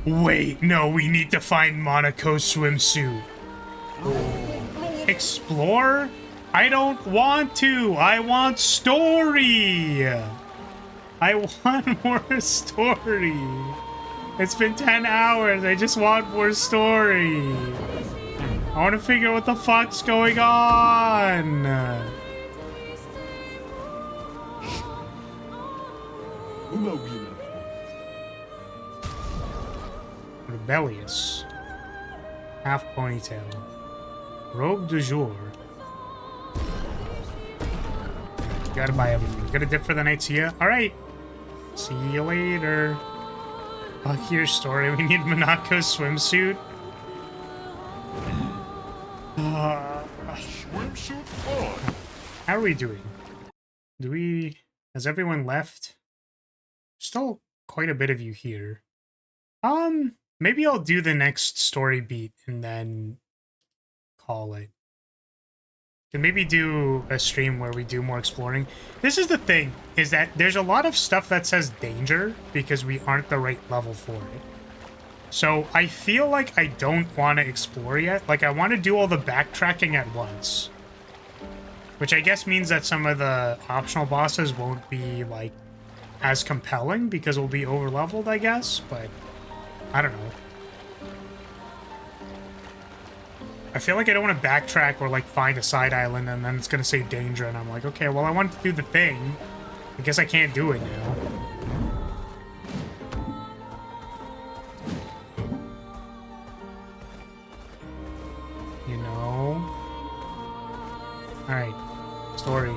Wait, no, we need to find Monaco's swimsuit. Explore? I don't want to. I want story. I want more story. It's been 10 hours. I just want more story. I want to figure out what the fuck's going on. Rebellious. Half ponytail. Robe du jour. Gotta buy everything. Gotta dip for the night. See ya. Alright. See you later. Fuck your story. We need Monaco's swimsuit. Swimsuit on. How are we doing? Has everyone left? Still quite a bit of you here. Maybe I'll do the next story beat and then call it. And maybe do a stream where we do more exploring. This is the thing, is that there's a lot of stuff that says danger because we aren't the right level for it. So I feel like I don't want to explore yet. Like, I want to do all the backtracking at once. Which I guess means that some of the optional bosses won't be, like, as compelling because we'll be over-leveled, I guess. But, I don't know. I feel like I don't want to backtrack or, like, find a side island and then it's going to say danger. And I'm like, okay, well, I wanted to do the thing. I guess I can't do it now. You know? Alright. Story.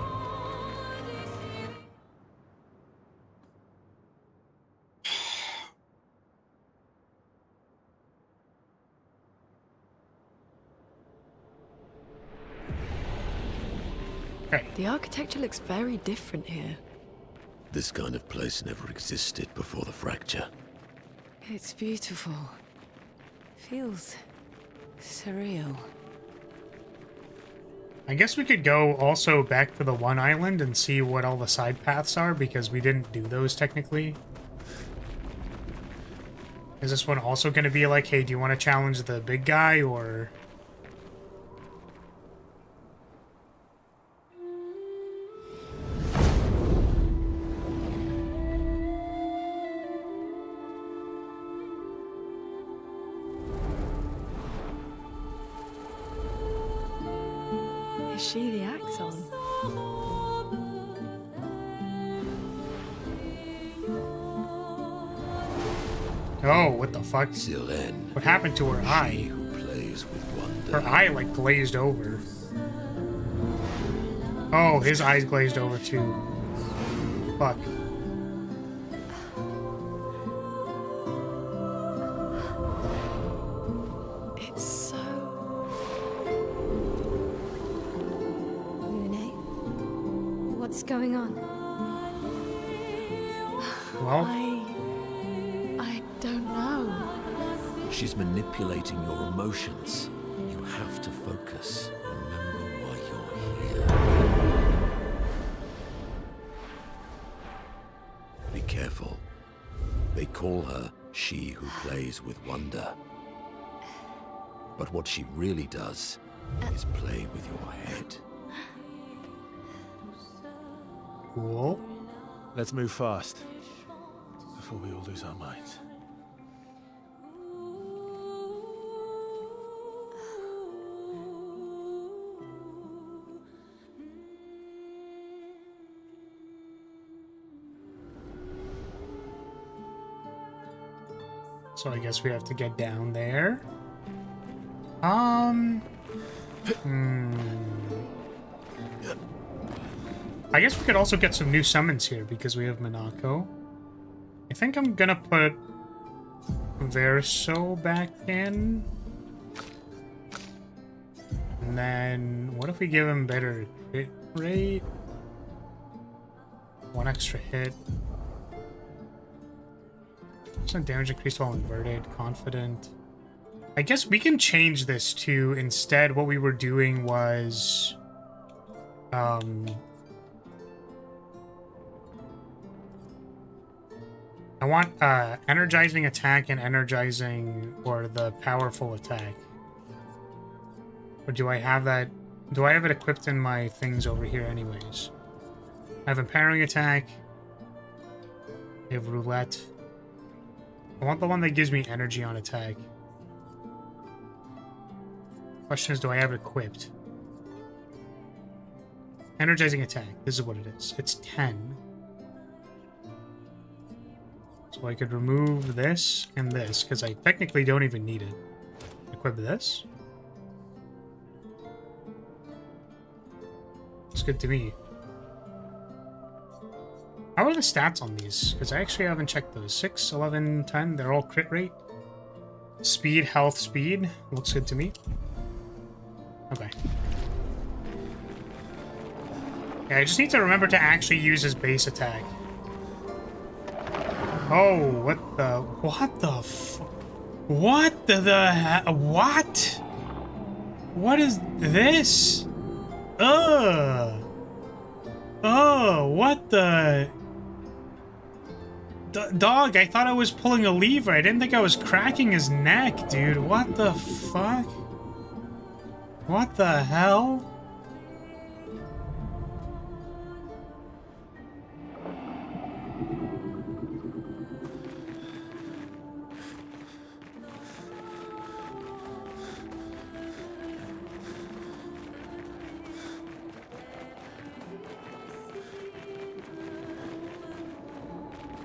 Okay. The architecture looks very different here. This kind of place never existed before the fracture. It's beautiful. Feels surreal. I guess we could go also back to the one island and see what all the side paths are, because we didn't do those technically. Is this one also going to be like, hey, do you want to challenge the big guy, or... Is she the Axon? Oh, what the fuck? Sirene. What happened to her eye? She who plays with wonder. Her eye, like, glazed over. Oh, his eyes glazed over, too. Fuck. It's so... Lune? What's going on? Well... I don't know. She's manipulating your emotions. You have to focus. Remember why you're here. Be careful. They call her she who plays with wonder. But what she really does is play with your head. Cool. Let's move fast before we all lose our minds. So I guess we have to get down there. I guess we could also get some new summons here because we have Minako. I think I'm gonna put Verso back in. And then what if we give him better crit rate? 1 extra hit. Some damage increased while inverted. Confident. I guess we can change this to instead what we were doing was I want energizing attack and energizing or the powerful attack. Or do I have that? Do I have it equipped in my things over here anyways? I have empowering attack. I have roulette. I want the one that gives me energy on attack. Question is, do I have it equipped? Energizing attack. This is what it is. It's 10. So I could remove this and this, because I technically don't even need it. Equip this. It's good to me. How are the stats on these? Because I actually haven't checked those. 6, 11, 10. They're all crit rate. Speed, health, speed. Looks good to me. Okay. Yeah, I just need to remember to actually use his base attack. Oh, what the... What the what the what? What is this? Ugh. Oh, what the... Dog, I thought I was pulling a lever. I didn't think I was cracking his neck, dude. What the fuck? What the hell?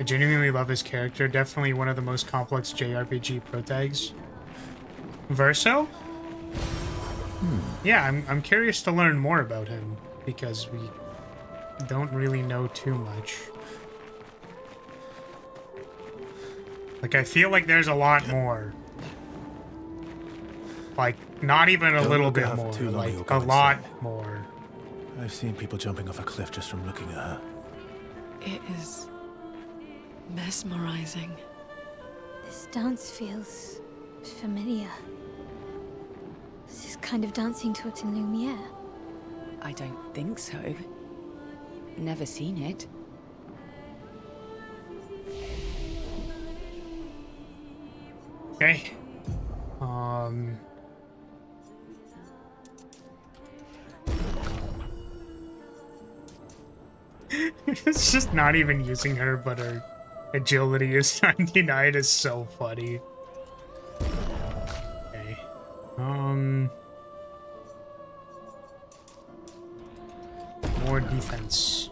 I genuinely love his character. Definitely one of the most complex JRPG protags. Verso? Yeah, I'm curious to learn more about him because we don't really know too much. Like, I feel like there's a lot more. Like, not even a little bit more, like a lot more. I've seen people jumping off a cliff just from looking at her. It is mesmerizing. This dance feels familiar. This is kind of dancing to it in Lumiere. I don't think so. Never seen it. Okay. It's just not even using her, but her agility is 99 is so funny. Okay. More defense.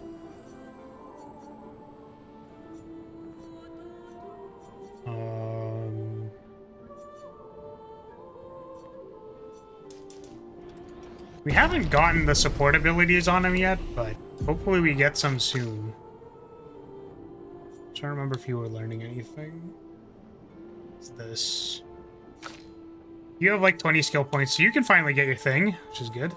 We haven't gotten the support abilities on him yet, but hopefully we get some soon. I'm trying to remember if you were learning anything. What's this? You have like 20 skill points, so you can finally get your thing, which is good.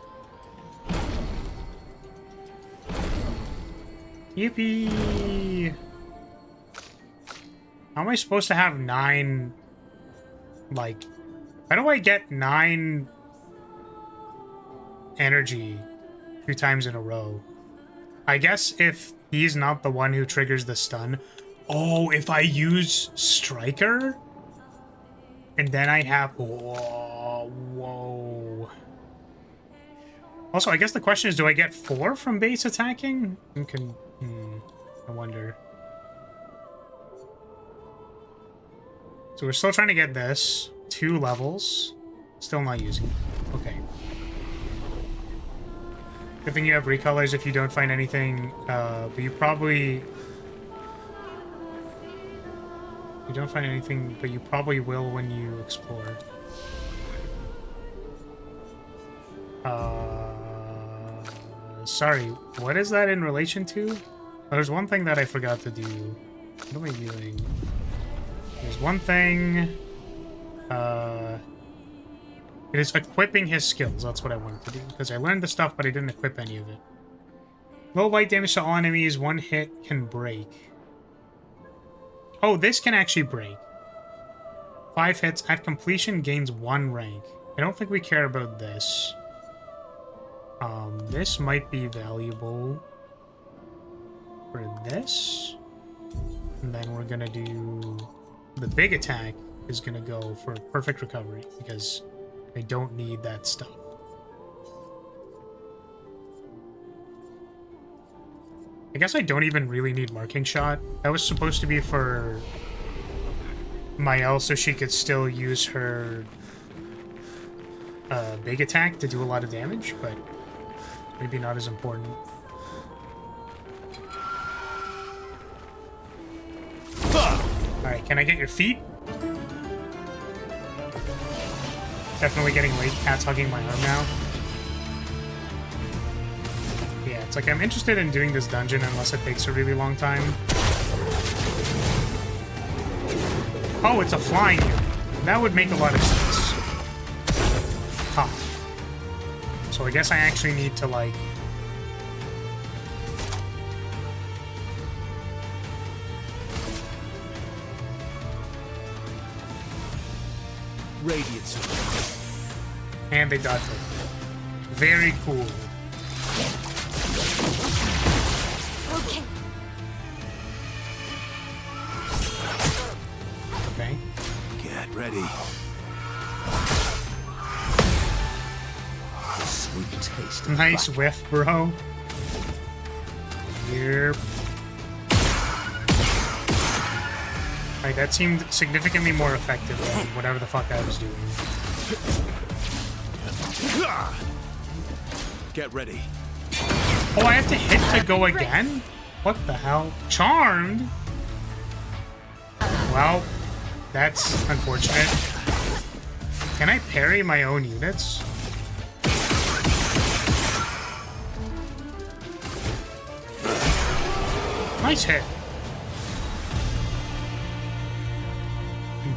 Yippee! How am I supposed to have 9... Like... How do I get 9... energy 2 times in a row? I guess if he's not the one who triggers the stun. Oh, if I use Striker? And then I have... Whoa. Whoa. Also, I guess the question is, do I get 4 from base attacking? I wonder. So we're still trying to get this. 2 levels. Still not using it. Okay. Good thing you have recolors if you don't find anything, but you probably... You don't find anything, but you probably will when you explore. Sorry, what is that in relation to? There's one thing that I forgot to do. What am I doing? There's one thing... It is equipping his skills. That's what I wanted to do. Because I learned the stuff, but I didn't equip any of it. Low light damage to all enemies. 1 hit can break. Oh, this can actually break. 5 hits. At completion, gains 1 rank. I don't think we care about this. This might be valuable for this. And then we're gonna do... The big attack is gonna go for perfect recovery, because I don't need that stuff. I guess I don't even really need marking shot. That was supposed to be for Mael so she could still use her big attack to do a lot of damage, but maybe not as important. Alright, can I get your feet? Definitely getting late. Cat's hugging my arm now. Yeah, it's like I'm interested in doing this dungeon unless it takes a really long time. Oh, it's a flying unit. That would make a lot of sense. Huh. So I guess I actually need to, like... Radiance. And they dodged it. Very cool. Okay. Okay. Get ready. Sweet taste. Nice whiff, bro. Yep. Like, that seemed significantly more effective than whatever the fuck I was doing. Get ready. Oh, I have to hit to go again? What the hell? Charmed? Well, that's unfortunate. Can I parry my own units? Nice hit.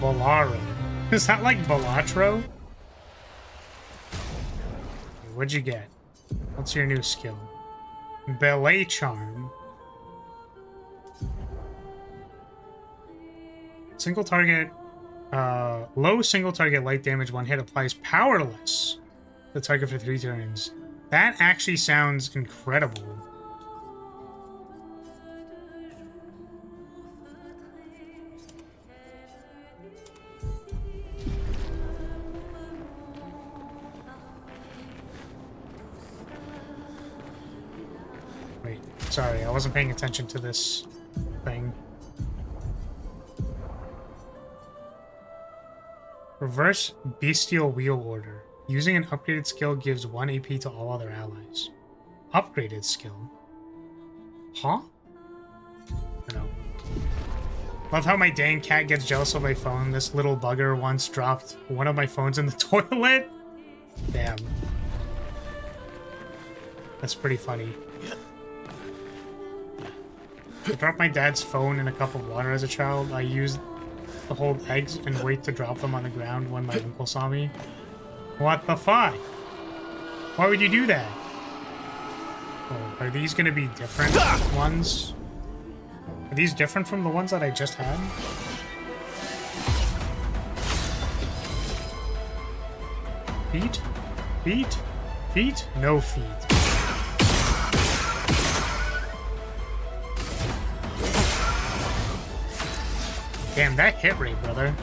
Bolaro. Is that like Balatro? What'd you get? What's your new skill? Ballet Charm. Single target, low single target light damage, 1 hit applies powerless to the target for 3 turns. That actually sounds incredible. Wait, sorry, I wasn't paying attention to this thing. Reverse Bestial Wheel Order. Using an upgraded skill gives 1 AP to all other allies. Upgraded skill? Huh? No. Love how my dang cat gets jealous of my phone. This little bugger once dropped one of my phones in the toilet. Damn. That's pretty funny. I dropped my dad's phone in a cup of water as a child. I used to hold eggs and wait to drop them on the ground when my uncle saw me. What the fuck? Why would you do that? Oh, are these gonna be different ones? Are these different from the ones that I just had? Feet? Feet? Feet? No feet. Damn, that hit rate, brother.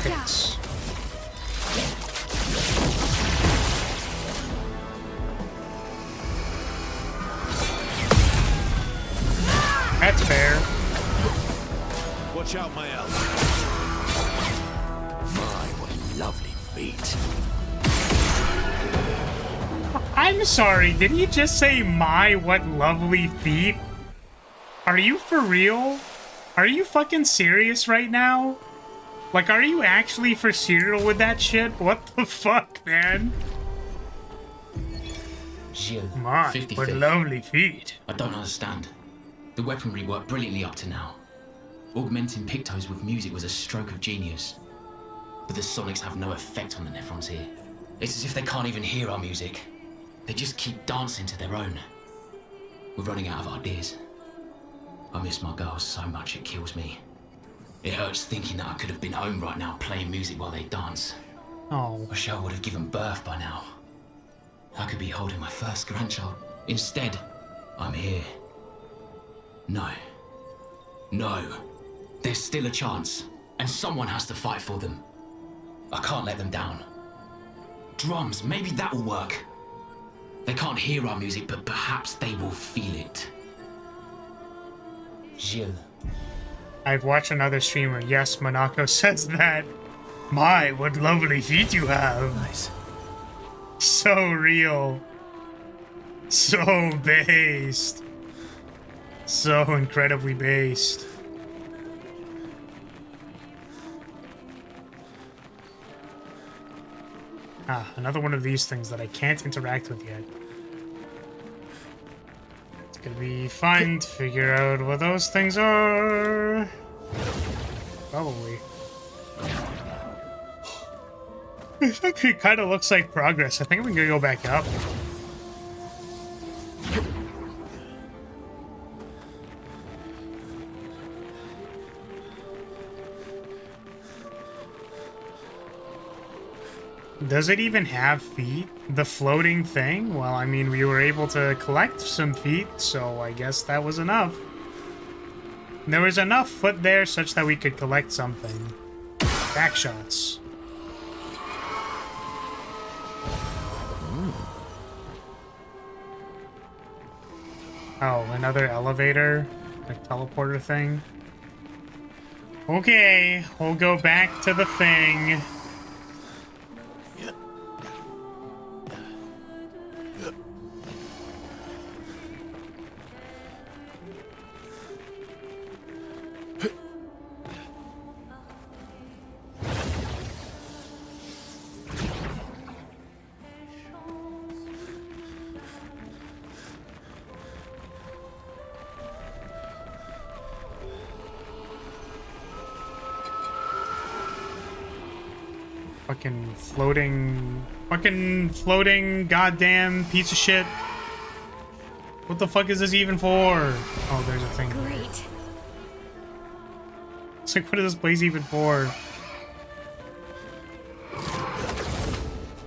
hits. That's fair. Watch out, my elf. My, what lovely feet. I'm sorry, did he just say, my, what lovely feet? Are you for real? Are you fucking serious right now? Like, are you actually for cereal with that shit? What the fuck, man? Gilles, My, 55th. what lovely feet. I don't understand. The weaponry worked brilliantly up to now. Augmenting Pictos with music was a stroke of genius. But the sonics have no effect on the Nephrons here. It's as if they can't even hear our music. They just keep dancing to their own. We're running out of ideas. I miss my girls so much it kills me. It hurts thinking that I could have been home right now playing music while they dance. Oh. Wish I would have given birth by now. I could be holding my first grandchild. Instead, I'm here. No. No. There's still a chance, and someone has to fight for them. I can't let them down. Drums, maybe that will work. They can't hear our music, but perhaps they will feel it. Gilles. I've watched another streamer. Yes, Monaco says that. My, what lovely feet you have. Nice. So real. So based. So incredibly based. Ah, another one of these things that I can't interact with yet. It's gonna be fun to figure out what those things are. Probably. I think it kind of looks like progress. I think we can go back up. Does it even have feet? The floating thing? Well, I mean, we were able to collect some feet, so I guess that was enough. There was enough foot there such that we could collect something. Back shots. Oh, another elevator? Like teleporter thing? Okay, we'll go back to the thing. Fucking floating goddamn piece of shit. What the fuck is this even for? Oh, there's a thing. Great. It's like, what is this place even for?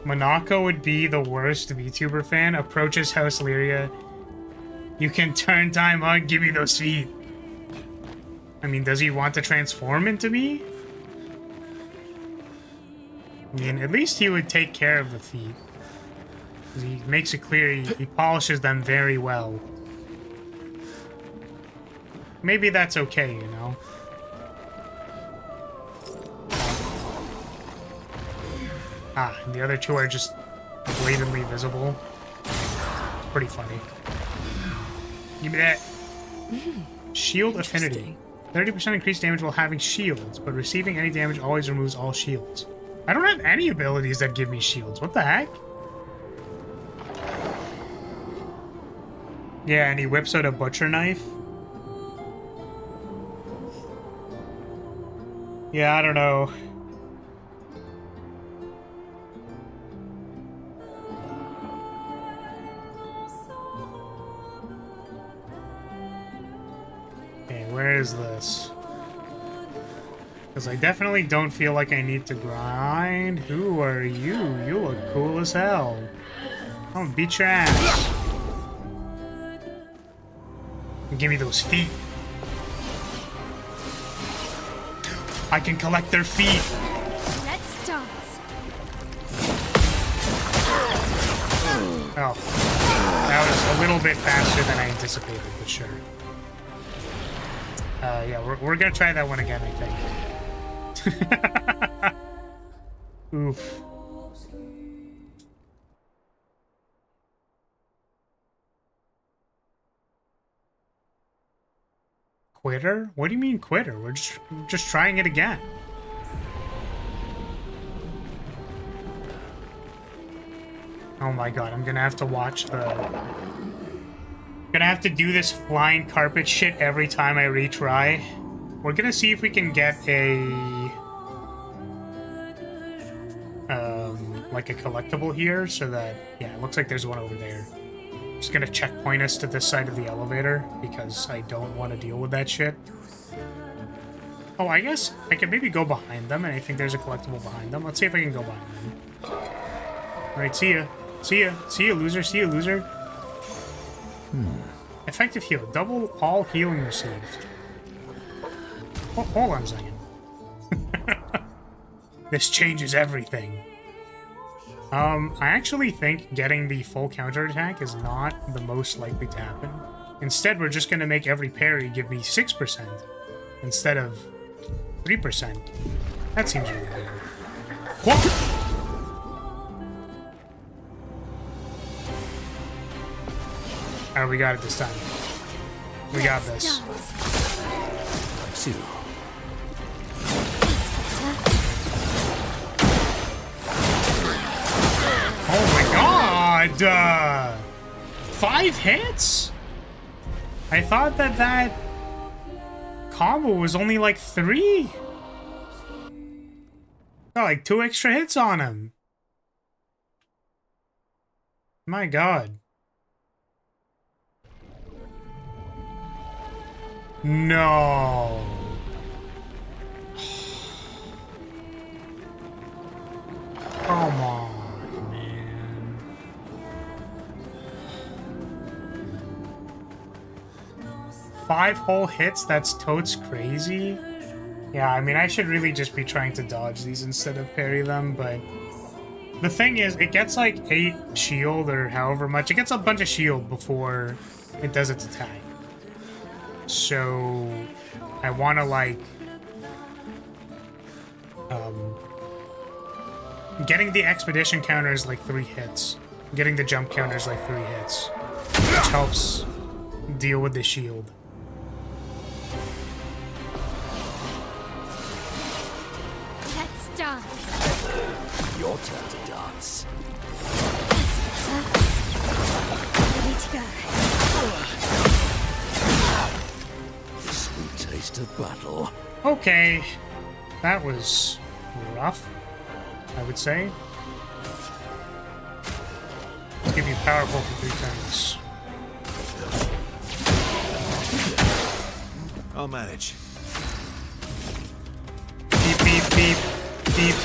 Monaco would be the worst VTuber fan. Approaches House Lyria. You can turn time on, give me those feet. I mean, does he want to transform into me? I mean, at least he would take care of the feet. He makes it clear he polishes them very well. Maybe that's okay, you know? Ah, and the other two are just blatantly visible. It's pretty funny. Give me that. Shield affinity. 30% increased damage while having shields, but receiving any damage always removes all shields. I don't have any abilities that give me shields. What the heck? Yeah, and he whips out a butcher knife. Yeah, I don't know. Okay, where is this? Because I definitely don't feel like I need to grind. Who are you? You look cool as hell. I'm gonna beat your ass. Give me those feet. I can collect their feet. Let's dance. Oh, that was a little bit faster than I anticipated, but sure. Yeah, we're gonna try that one again, I think. Oof. Quitter? What do you mean quitter? We're just trying it again. Oh my god, I'm gonna have to watch the... Gonna have to do this flying carpet shit every time I retry. We're gonna see if we can get a... like a collectible here, so that... Yeah, it looks like there's one over there. Just gonna checkpoint us to this side of the elevator, because I don't want to deal with that shit. Oh, I guess I could maybe go behind them, and I think there's a collectible behind them. Let's see if I can go behind them. Alright, see ya. See ya. See ya, loser. See ya, loser. Effective heal. Double all healing received. Hold on a second. This changes everything. I actually think getting the full counterattack is not the most likely to happen. Instead, we're just gonna make every parry give me 6% instead of 3%. That seems really weird. What? Alright, we got it this time. We got this. Oh my god! 5 hits? I thought that combo was only like 3. Got like 2 extra hits on him. My god. No. Come on, man. Five whole hits? That's totes crazy. Yeah, I mean, I should really just be trying to dodge these instead of parry them, but... The thing is, it gets like 8 shield or however much. It gets a bunch of shield before it does its attack. So, I want to, like, getting the expedition counter is like 3 hits. Getting the jump counter is like 3 hits. Which helps deal with the shield. Let's dance. Your turn to dance. Ready to go. Sweet taste of battle. Okay. That was rough, I would say. Give you powerful for 3 turns. I'll manage. Beep, beep, beep, beep.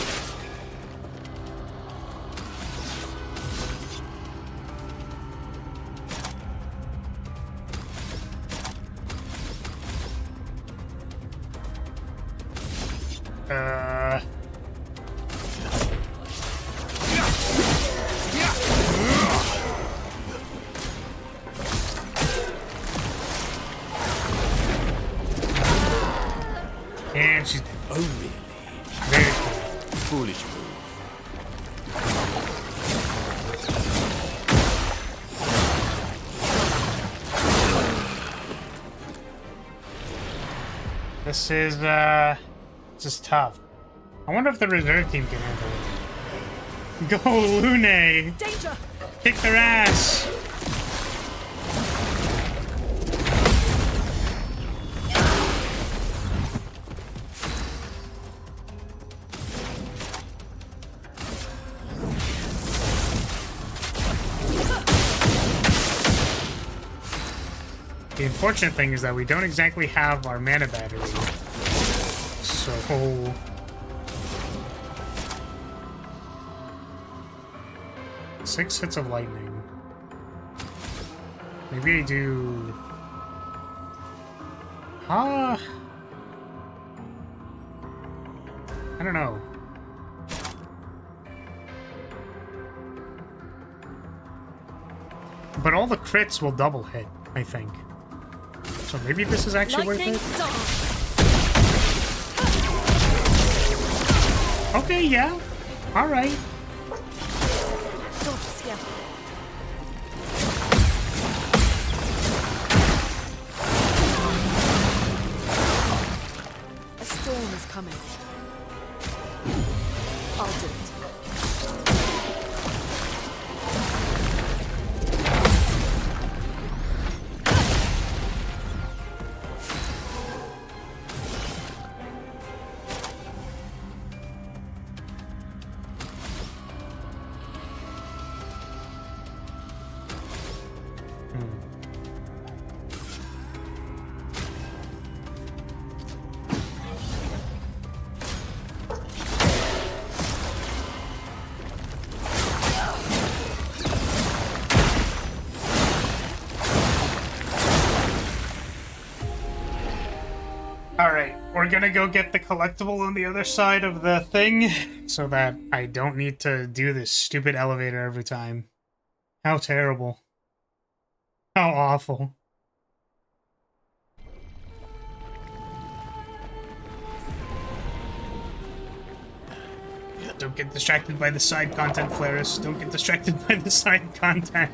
And she's dead. Oh, really? Very cool. Foolish move. This is tough. I wonder if the reserve team can handle it. Go, Lune! Danger! Kick their ass! The unfortunate thing is that we don't exactly have our mana battery. So... 6 hits of lightning. Maybe I do... I don't know. but all the crits will double hit, I think. So maybe this is actually worth it. Okay, yeah. Alright. A storm is coming. I'll do it. Alright, we're gonna go get the collectible on the other side of the thing so that I don't need to do this stupid elevator every time. How terrible. How awful. Don't get distracted by the side content, Flaris. Don't get distracted by the side content.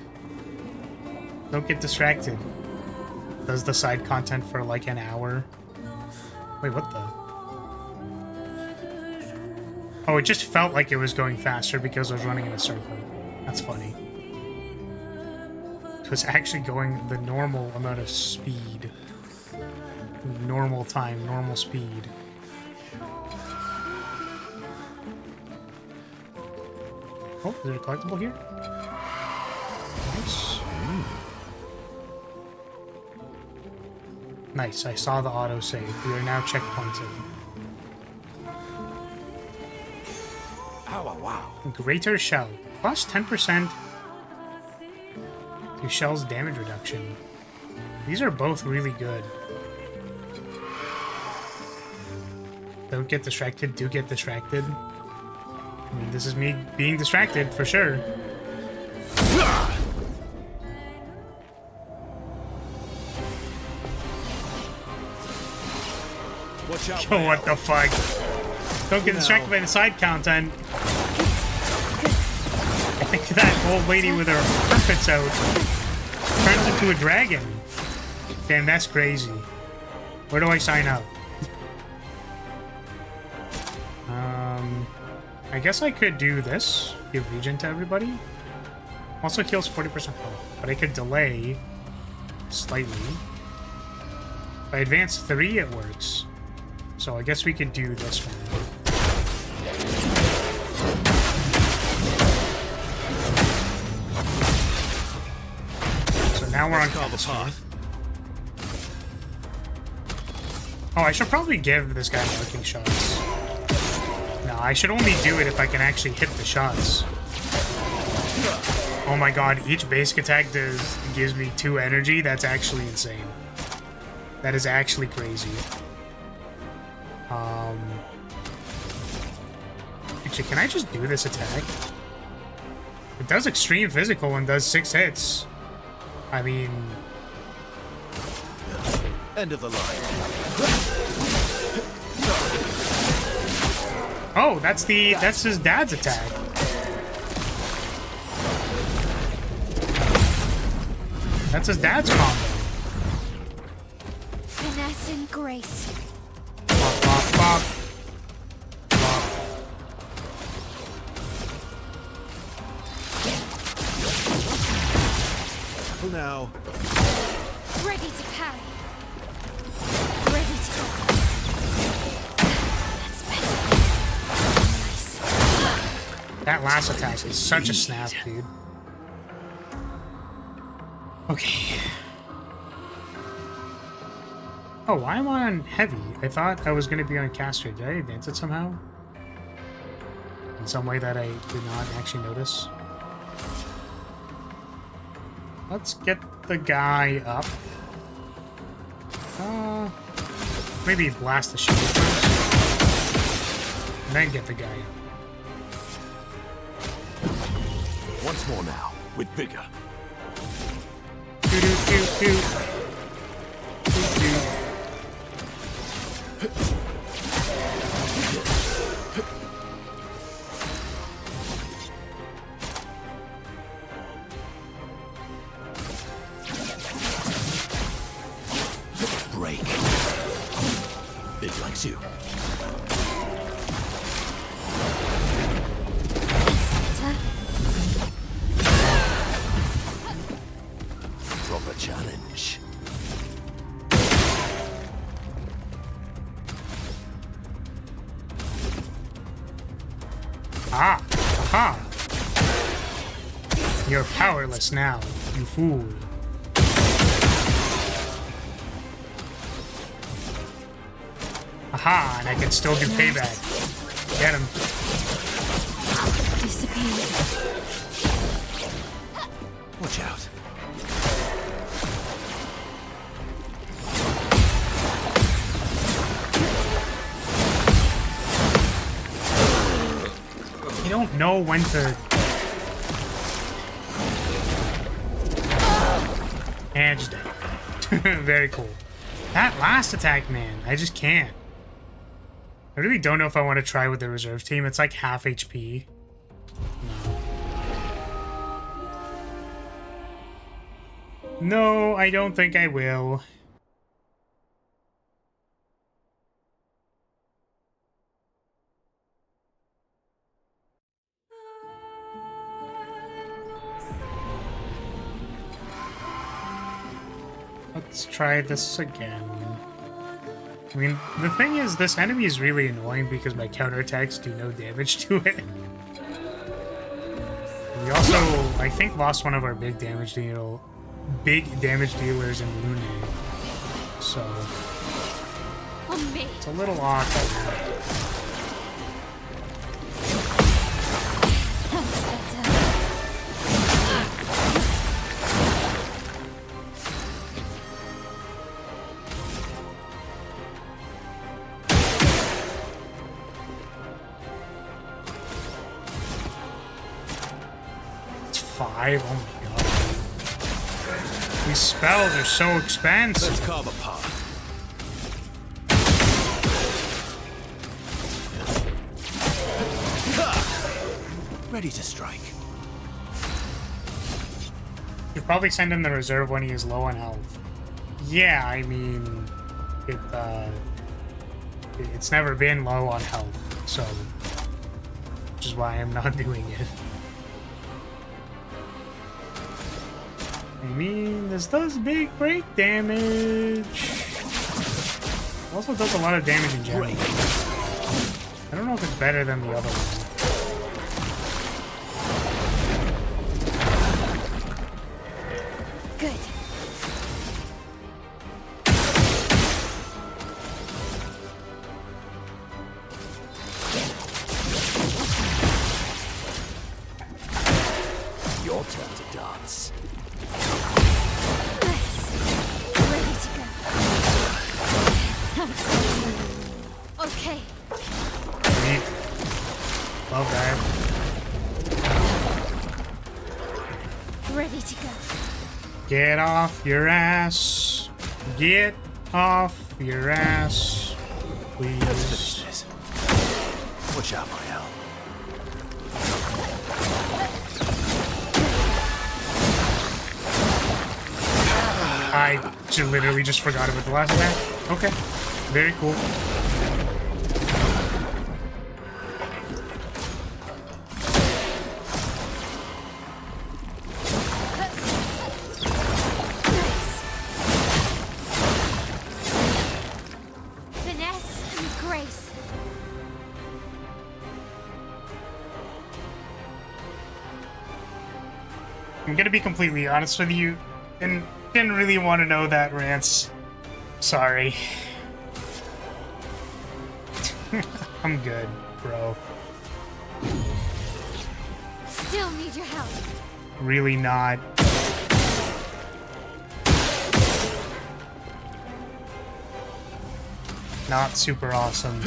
Don't get distracted. Does the side content for like an hour. Wait, what the? Oh, it just felt like it was going faster because I was running in a circle. That's funny. It was actually going the normal amount of speed. Normal time, normal speed. Oh, is there a collectible here? Nice. Nice, I saw the autosave. We are now checkpointed. Oh, wow. Greater Shell. Plus 10% to Shell's damage reduction. These are both really good. Don't get distracted, do get distracted. I mean, this is me being distracted, for sure. Watch out, Yo, what the fuck? Don't get distracted by the side content. I think that old lady with her carpets out turns into a dragon. Damn, that's crazy. Where do I sign up? I guess I could do this. Give regen to everybody. Also heals 40% health, but I could delay slightly. If I advance 3, it works. So I guess we could do this one. So now we're on path. Oh, I should probably give this guy marking shots. No, I should only do it if I can actually hit the shots. Oh my god, each basic attack gives me 2 energy? That's actually insane. That is actually crazy. Actually, can I just do this attack? It does extreme physical and does 6 hits. I mean... End of the line. Oh, that's his dad's attack. That's his dad's combo. Finesse and grace. Bop, bop, bop. Bop. For now. Ready to parry. Ready to go. That's better. Nice. That last attack is such a snap, dude. Okay. Oh, why am I on heavy? I thought I was going to be on caster. Did I advance it somehow? In some way that I did not actually notice? Let's get the guy up. Maybe blast the shield first. And then get the guy up. Once more now, with vigor. Break. It likes you. Proper challenge. Ah, aha. You're powerless now, you fool. Aha, and I can still do payback. Get him. Disappeared. Watch out. You don't know when to... And just dead. Very cool. That last attack, man, I just can't. I really don't know if I want to try with the reserve team. It's like half HP. No, I don't think I will. Let's try this again. I mean, the thing is, this enemy is really annoying because my counterattacks do no damage to it. We also, I think, lost one of our big damage dealers in Lune. So it's a little awkward. Oh my god. These spells are so expensive. Let's carve a path. Ready to strike. You'd probably send in the reserve when he is low on health. Yeah, I mean, it's never been low on health, so which is why I'm not doing it. I mean, this does big break damage. Also does a lot of damage in general. I don't know if it's better than the other one. Good. Your turn to dance. Okay. Neat. Love that. Ready to go. Get off your ass. Get off your ass. Please. Let's finish this. Watch out, my hell. I literally just forgot about the last attack. Okay. Very cool. Finesse and grace. I'm gonna be completely honest with you, and didn't really want to know that, Rance. Sorry. I'm good, bro. Still need your help. Really not. Not super awesome.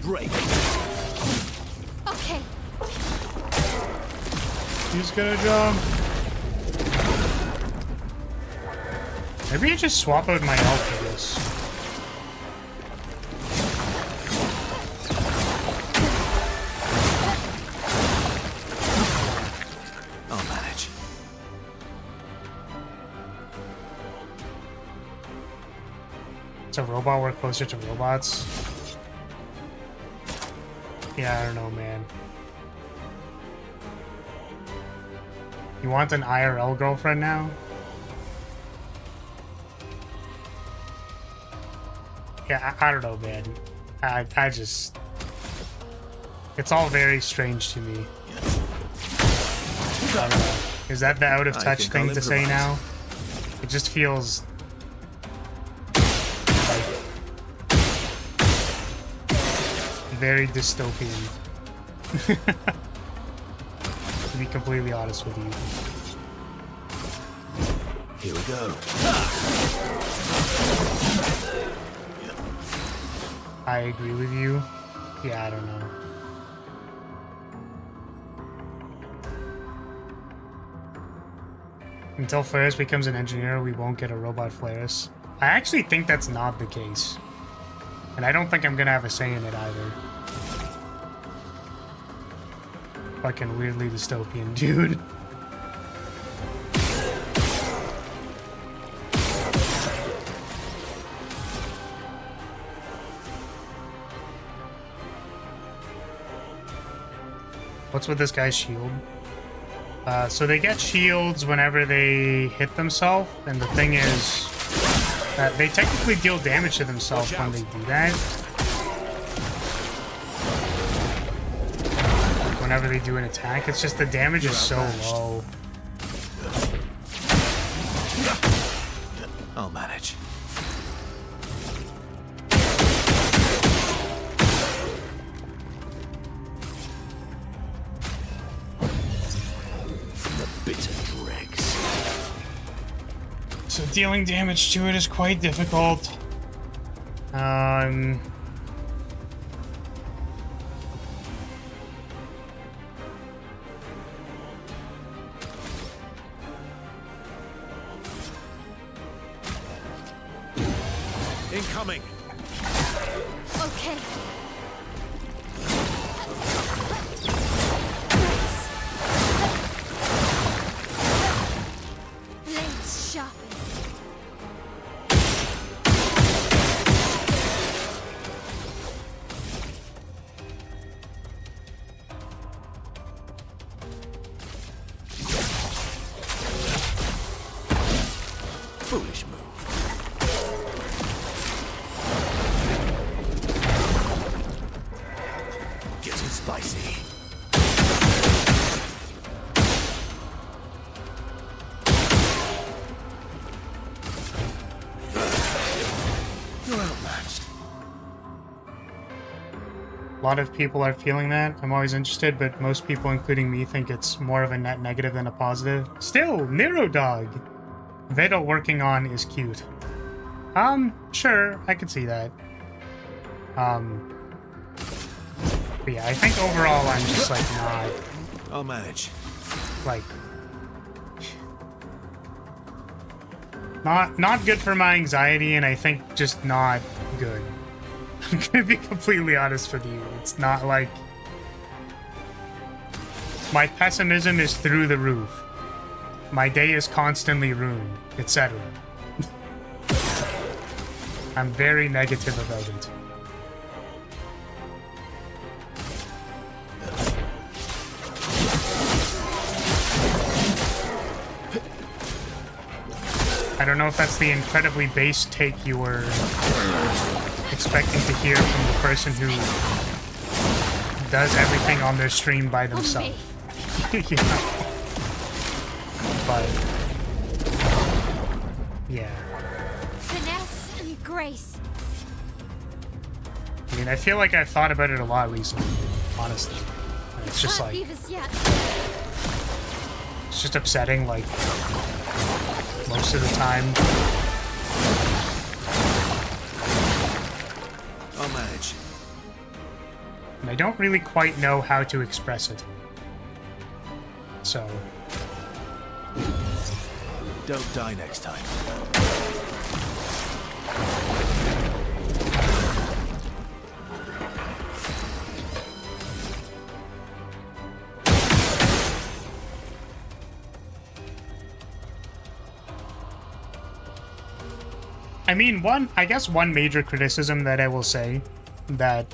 break. Okay. He's gonna jump. Maybe I just swap out my health for this. I'll manage. It's a robot, we're closer to robots. Yeah, I don't know, man. You want an IRL girlfriend now? Yeah, I don't know, man. I just... It's all very strange to me. I don't know. Is that the out of touch thing to say now? It just feels... like... very dystopian. To be completely honest with you. Here we go. I agree with you. Yeah, I don't know. Until Flares becomes an engineer, we won't get a robot Flares. I actually think that's not the case. And I don't think I'm gonna have a say in it either. Fucking weirdly dystopian, dude. What's with this guy's shield? So they get shields whenever they hit themselves, and the thing is that they technically deal damage to themselves when they do that. Like whenever they do an attack, it's just the damage is so low. I'll manage. So dealing damage to it is quite difficult. Incoming. Okay. Blades sharpen. Foolish move. Getting spicy. You're outmatched. A lot of people are feeling that. I'm always interested, but most people, including me, think it's more of a net negative than a positive. Still, Nero Dog. Veda working on is cute. Sure, I could see that. But yeah, I think overall I'm just like not... I'll manage. Like... Not good for my anxiety, and I think just not good. I'm gonna be completely honest with you. It's not like... My pessimism is through the roof. My day is constantly ruined, etc. I'm very negative about it. I don't know if that's the incredibly base take you were expecting to hear from the person who does everything on their stream by themselves. Yeah. But yeah. Finesse and grace. I mean, I feel like I've thought about it a lot recently, honestly. And it's just like... It's just upsetting, like, most of the time. I'll manage. And I don't really quite know how to express it. So... Don't die next time. I mean, I guess one major criticism that I will say that,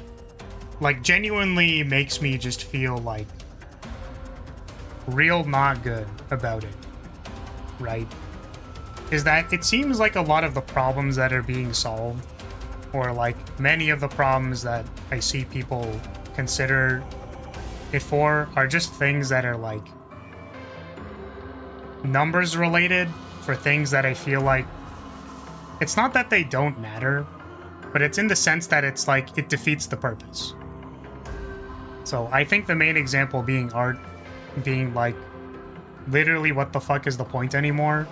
like, genuinely makes me just feel, like, real not good about it, right? Is that it seems like a lot of the problems that are being solved, or, like, many of the problems that I see people consider it for, are just things that are, like, numbers related for things that I feel like it's not that they don't matter, but it's in the sense that it's like it defeats the purpose. So I think the main example being art being like, literally what the fuck is the point anymore?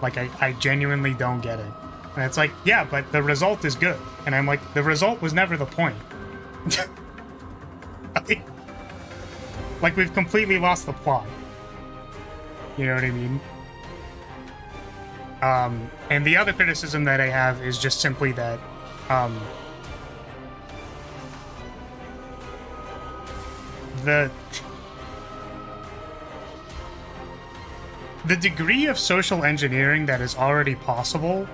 Like I genuinely don't get it. And it's like, yeah, but the result is good. And I'm like, the result was never the point. Like we've completely lost the plot. You know what I mean? And the other criticism that I have is just simply that, the degree of social engineering that is already possible,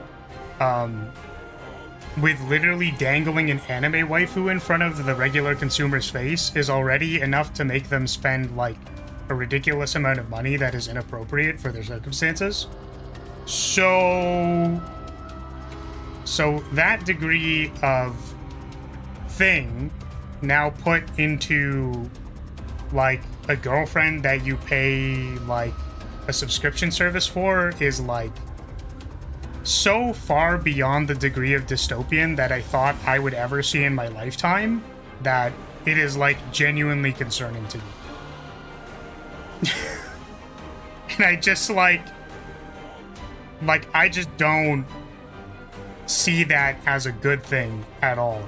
with literally dangling an anime waifu in front of the regular consumer's face is already enough to make them spend, like, a ridiculous amount of money that is inappropriate for their circumstances. So that degree of thing now put into, like, a girlfriend that you pay, like, a subscription service for is, like, so far beyond the degree of dystopian that I thought I would ever see in my lifetime that it is, like, genuinely concerning to me. And I just, like, I just don't see that as a good thing at all.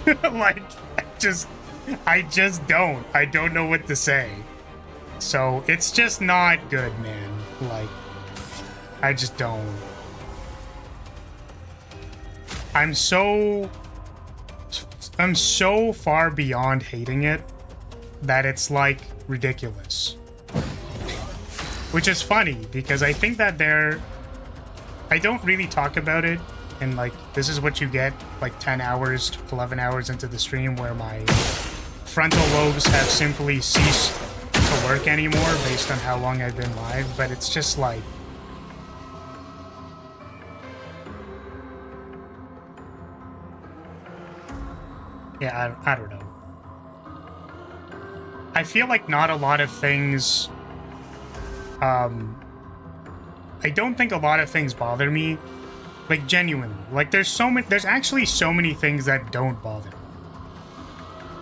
Like, I just don't. I don't know what to say. So, it's just not good, man. Like, I just don't. I'm so far beyond hating it that it's, like, ridiculous. Which is funny, because I think that I don't really talk about it, and, like, this is what you get, like, 10 hours to 11 hours into the stream where my frontal lobes have simply ceased to work anymore based on how long I've been live, but it's just, like... Yeah, I don't know. I feel like not a lot of things... I don't think a lot of things bother me, like, genuinely. Like, there's actually so many things that don't bother me.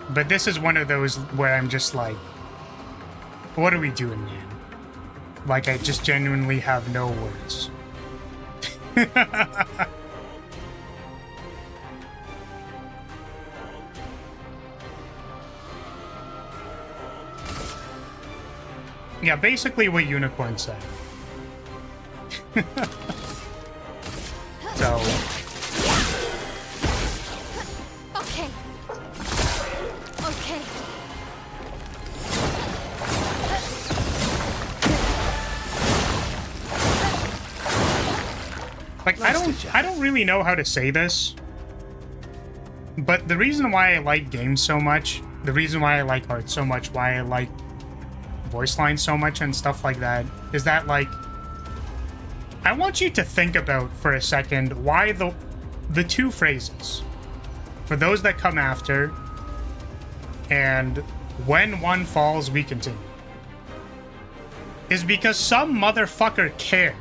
But this is one of those where I'm just like, what are we doing, man? Like, I just genuinely have no words. Yeah, basically what Unicorn said. So... Okay. Okay. Like, I don't really know how to say this, but the reason why I like games so much, the reason why I like art so much, why I like voice lines so much and stuff like that, is that, like, I want you to think about for a second why the two phrases, for those that come after, and when one falls, we continue, is because some motherfucker cared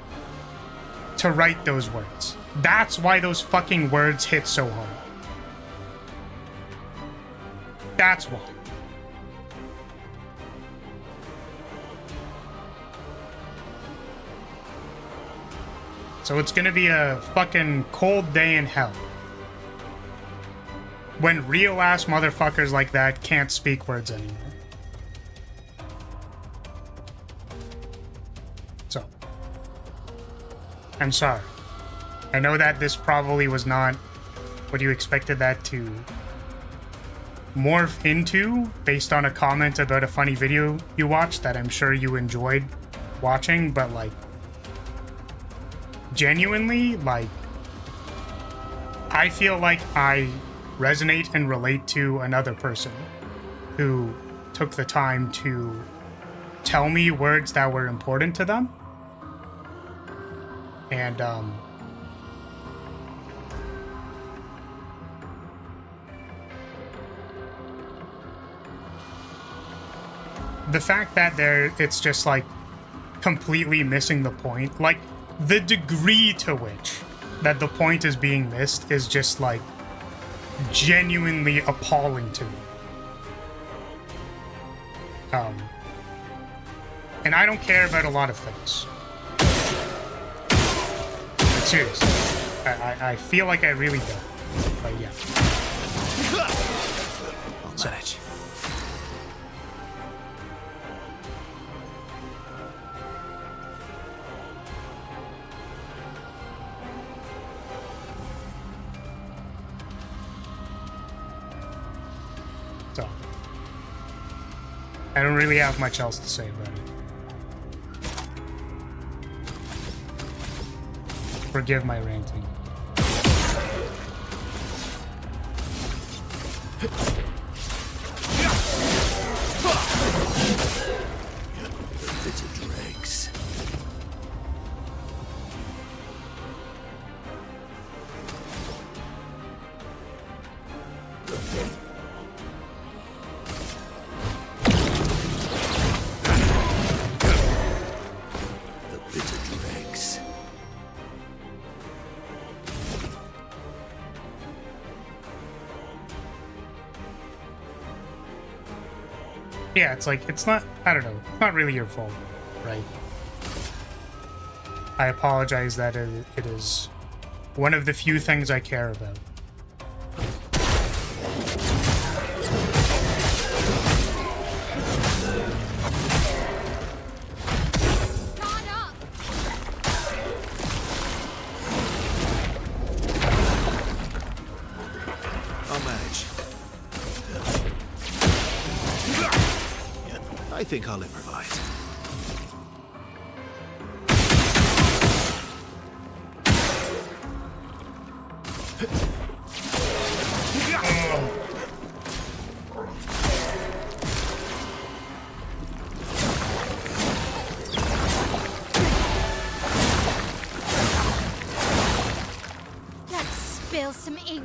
to write those words. That's why those fucking words hit so hard. That's why. So it's gonna be a fucking cold day in hell. when real ass motherfuckers like that can't speak words anymore. So, I'm sorry. I know that this probably was not what you expected that to morph into based on a comment about a funny video you watched that I'm sure you enjoyed watching, but like, genuinely, like, I feel like I resonate and relate to another person who took the time to tell me words that were important to them. And, the fact that it's just like completely missing the point, like the degree to which that the point is being missed is just like genuinely appalling to me. And I don't care about a lot of things. But seriously, I feel like I really don't. But yeah. I'll manage. So, I don't really have much else to say about it. Forgive my ranting. Bitter dregs. Yeah, it's like, it's not, I don't know, it's not really your fault, right? I apologize that it is one of the few things I care about. I'll manage. I think I'll improvise. Let's spill some ink.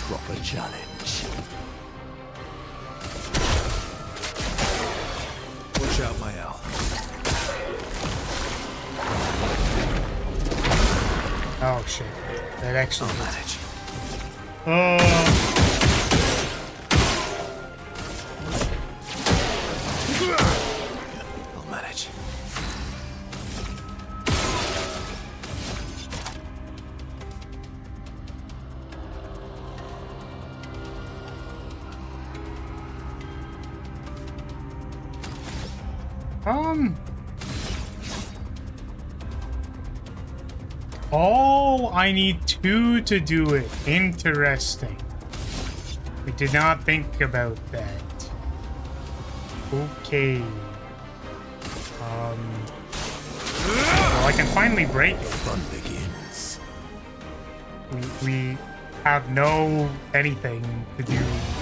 Proper challenge. Watch out, my Al. Oh shit. That actually I'll manage. I'll manage. Oh, I need two to do it. Interesting. We did not think about that. Okay. Well, I can finally break it. Fun begins. We have no anything to do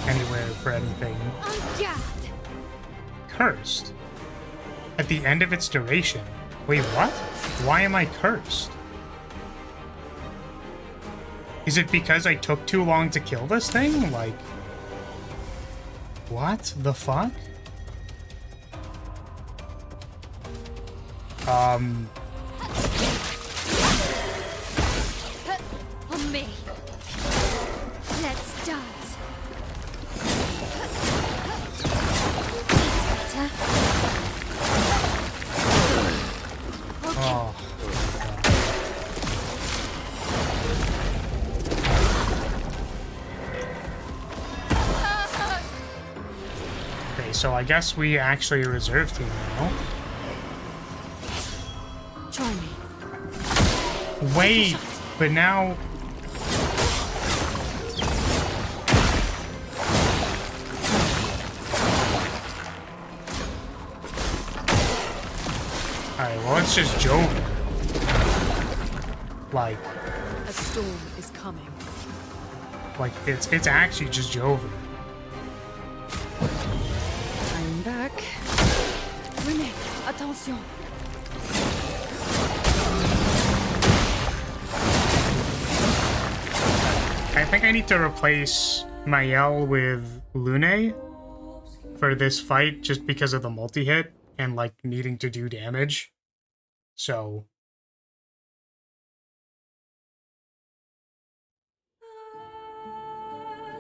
anywhere for anything. Cursed. At the end of its duration. Wait, what? Why am I cursed? Is it because I took too long to kill this thing? Like, what the fuck? On me. Let's dance. Okay, so I guess we actually reserve team now. Try me. Wait, but now... Alright, well, it's just Jover. Like... A storm is coming. Like, it's actually just Jover. I'm back. Renee, attention. I think I need to replace Mael with Lune for this fight just because of the multi-hit and, like, needing to do damage. So...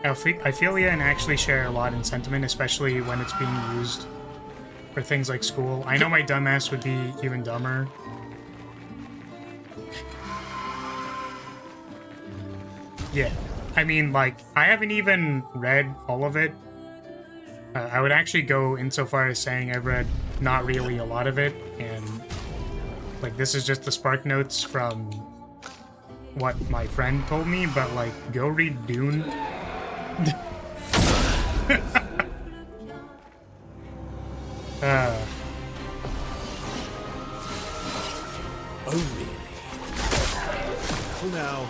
Ophelia and actually share a lot in sentiment, especially when it's being used for things like school. I know my dumbass would be even dumber. Yeah, I mean, like, I haven't even read all of it. I would actually go insofar as saying I've read not really a lot of it, and, like, this is just the Spark Notes from what my friend told me, but, like, go read Dune. Oh, really? Well, now...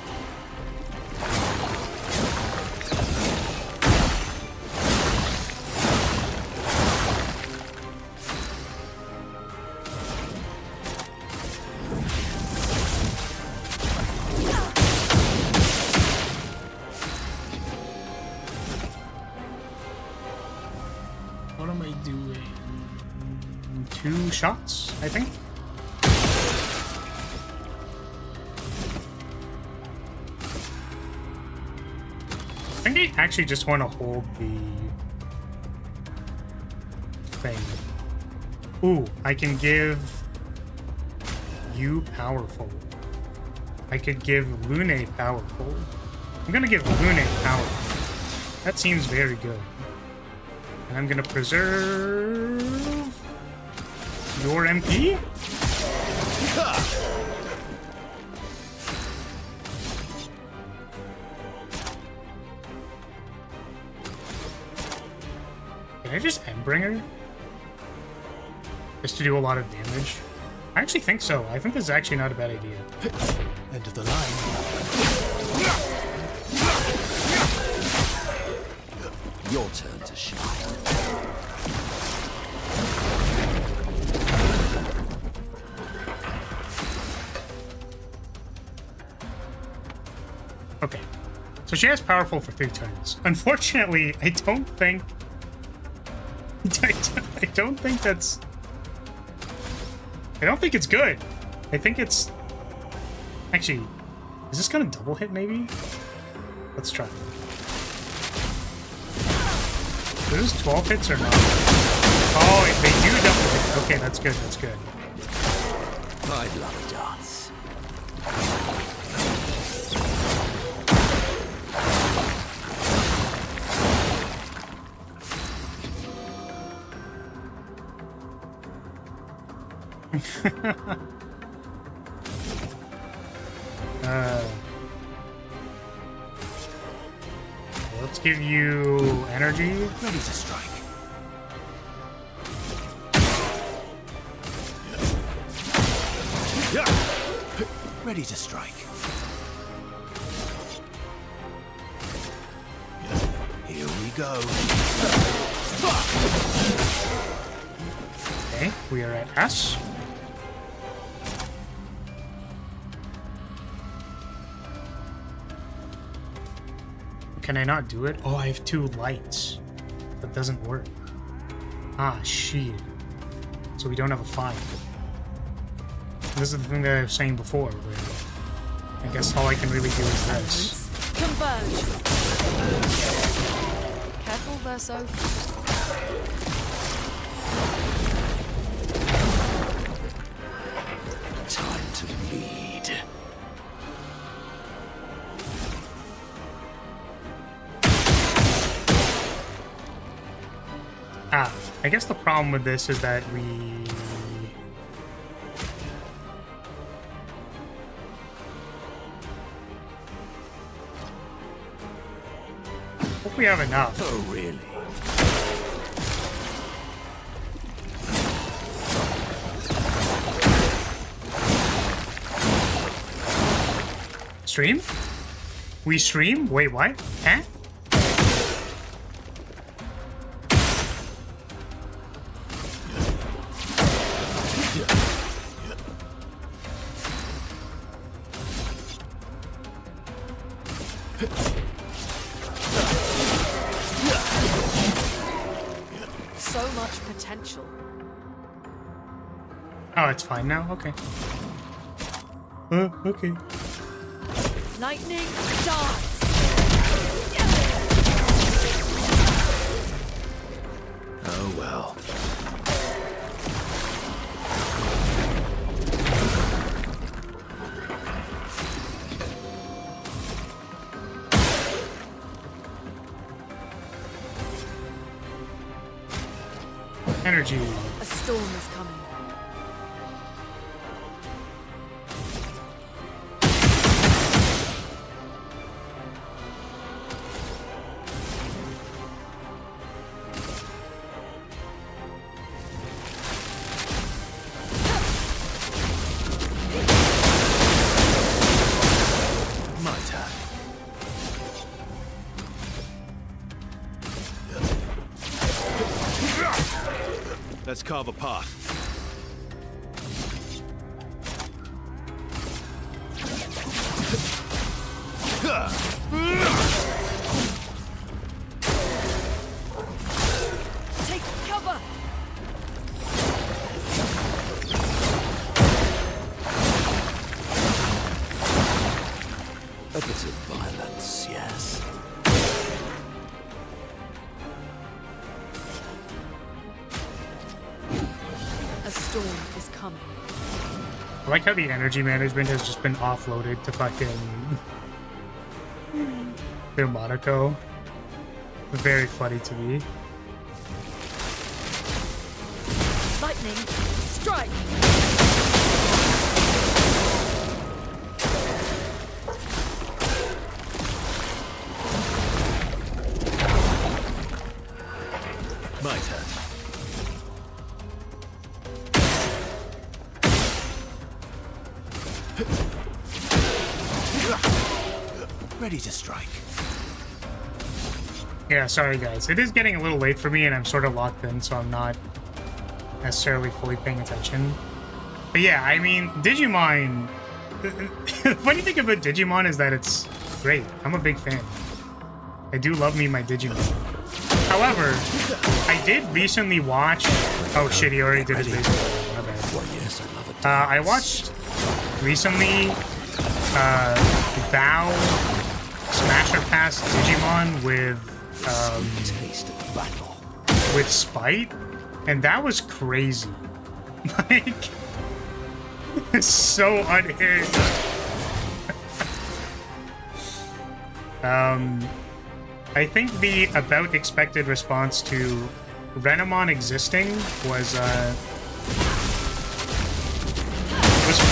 What am I doing? 2 shots, I think? I think I actually just want to hold the thing. Ooh, I can give you powerful. I could give Lune powerful. I'm gonna give Lune powerful. That seems very good. And I'm gonna preserve your MP? Can I just Endbringer? Just to do a lot of damage? I actually think so. I think this is actually not a bad idea. End of the line. Your turn to shine. Okay. So she has powerful for 3 turns. Unfortunately, I don't think... I don't think that's... I don't think it's good. I think it's... Actually, is this gonna double hit, maybe? Let's try. Is this 12 hits or not? Oh, they do double hit. Okay, that's good, that's good. I'd love a dance. Let's give you energy. Ready to strike. Ready to strike. Here we go. Okay, we are at S. Can I not do it? Oh, I have 2 lights. That doesn't work. Ah, shit. So we don't have a 5. This is the thing that I was saying before, where I guess all I can really do is this. Converge. Careful, Verso. Time to bleed. I guess the problem with this is that we... hope we have enough. Oh, really? Stream? We stream? Wait, what? Huh? So much potential. Oh, it's fine now? Okay. Okay. Lightning darts. Oh, well. Energy. A storm is coming. My turn. Let's carve a path. Take cover. A bit of violence, yes. A storm is coming. I like how the energy management has just been offloaded to fucking to Monaco. Very funny to me. Lightning strike. My turn. Ready to strike. Yeah, sorry guys. It is getting a little late for me and I'm sort of locked in, so I'm not necessarily fully paying attention. But yeah, I mean, Digimon... The funny thing about Digimon is that it's great. I'm a big fan. I do love me my Digimon. However, I did recently watch... Oh shit, he already did his baseball. My bad. Well, yes, I love it. I watched recently Bow Smasher Pass Digimon with Taste of battle. with Spite, and that was crazy. Like, it's so unhinged. I think the about expected response to Renamon existing was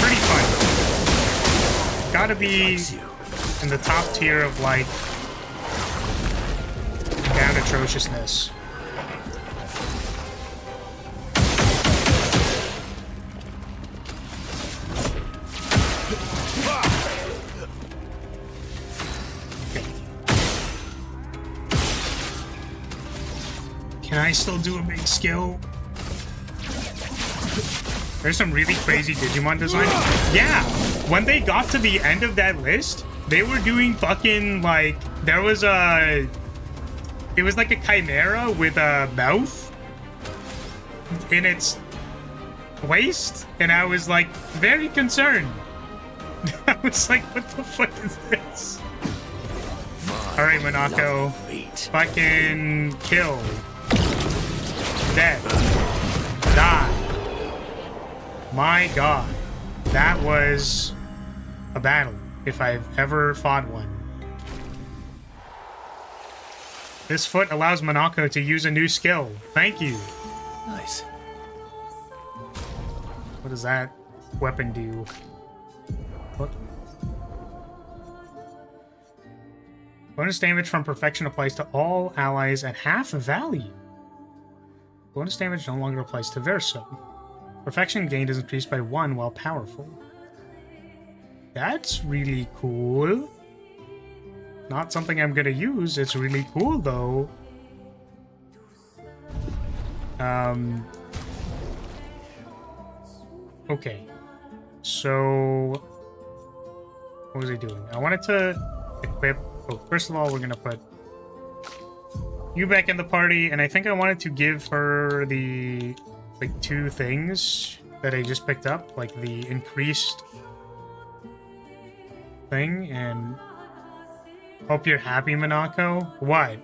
pretty fun. Gotta be in the top tier of like down atrociousness. Can I still do a big skill? There's some really crazy Digimon design. Yeah, when they got to the end of that list, they were doing fucking like, there was a, it was like a chimera with a mouth in its waist, and I was like very concerned. I was like, what the fuck is this? Alright, Monaco. Fucking kill. Dead. Die. My god. That was a battle, if I've ever fought one. This foot allows Monako to use a new skill. Thank you. Nice. What does that weapon do? What? Bonus damage from perfection applies to all allies at half value. Bonus damage no longer applies to Verso. Perfection gained is increased by 1 while powerful. That's really cool. Not something I'm gonna use. It's really cool though. Okay. So what was I doing? I wanted to equip. Oh, first of all, we're gonna put you back in the party, and I think I wanted to give her the like 2 things that I just picked up, like the increased thing, and hope you're happy, Monako. What?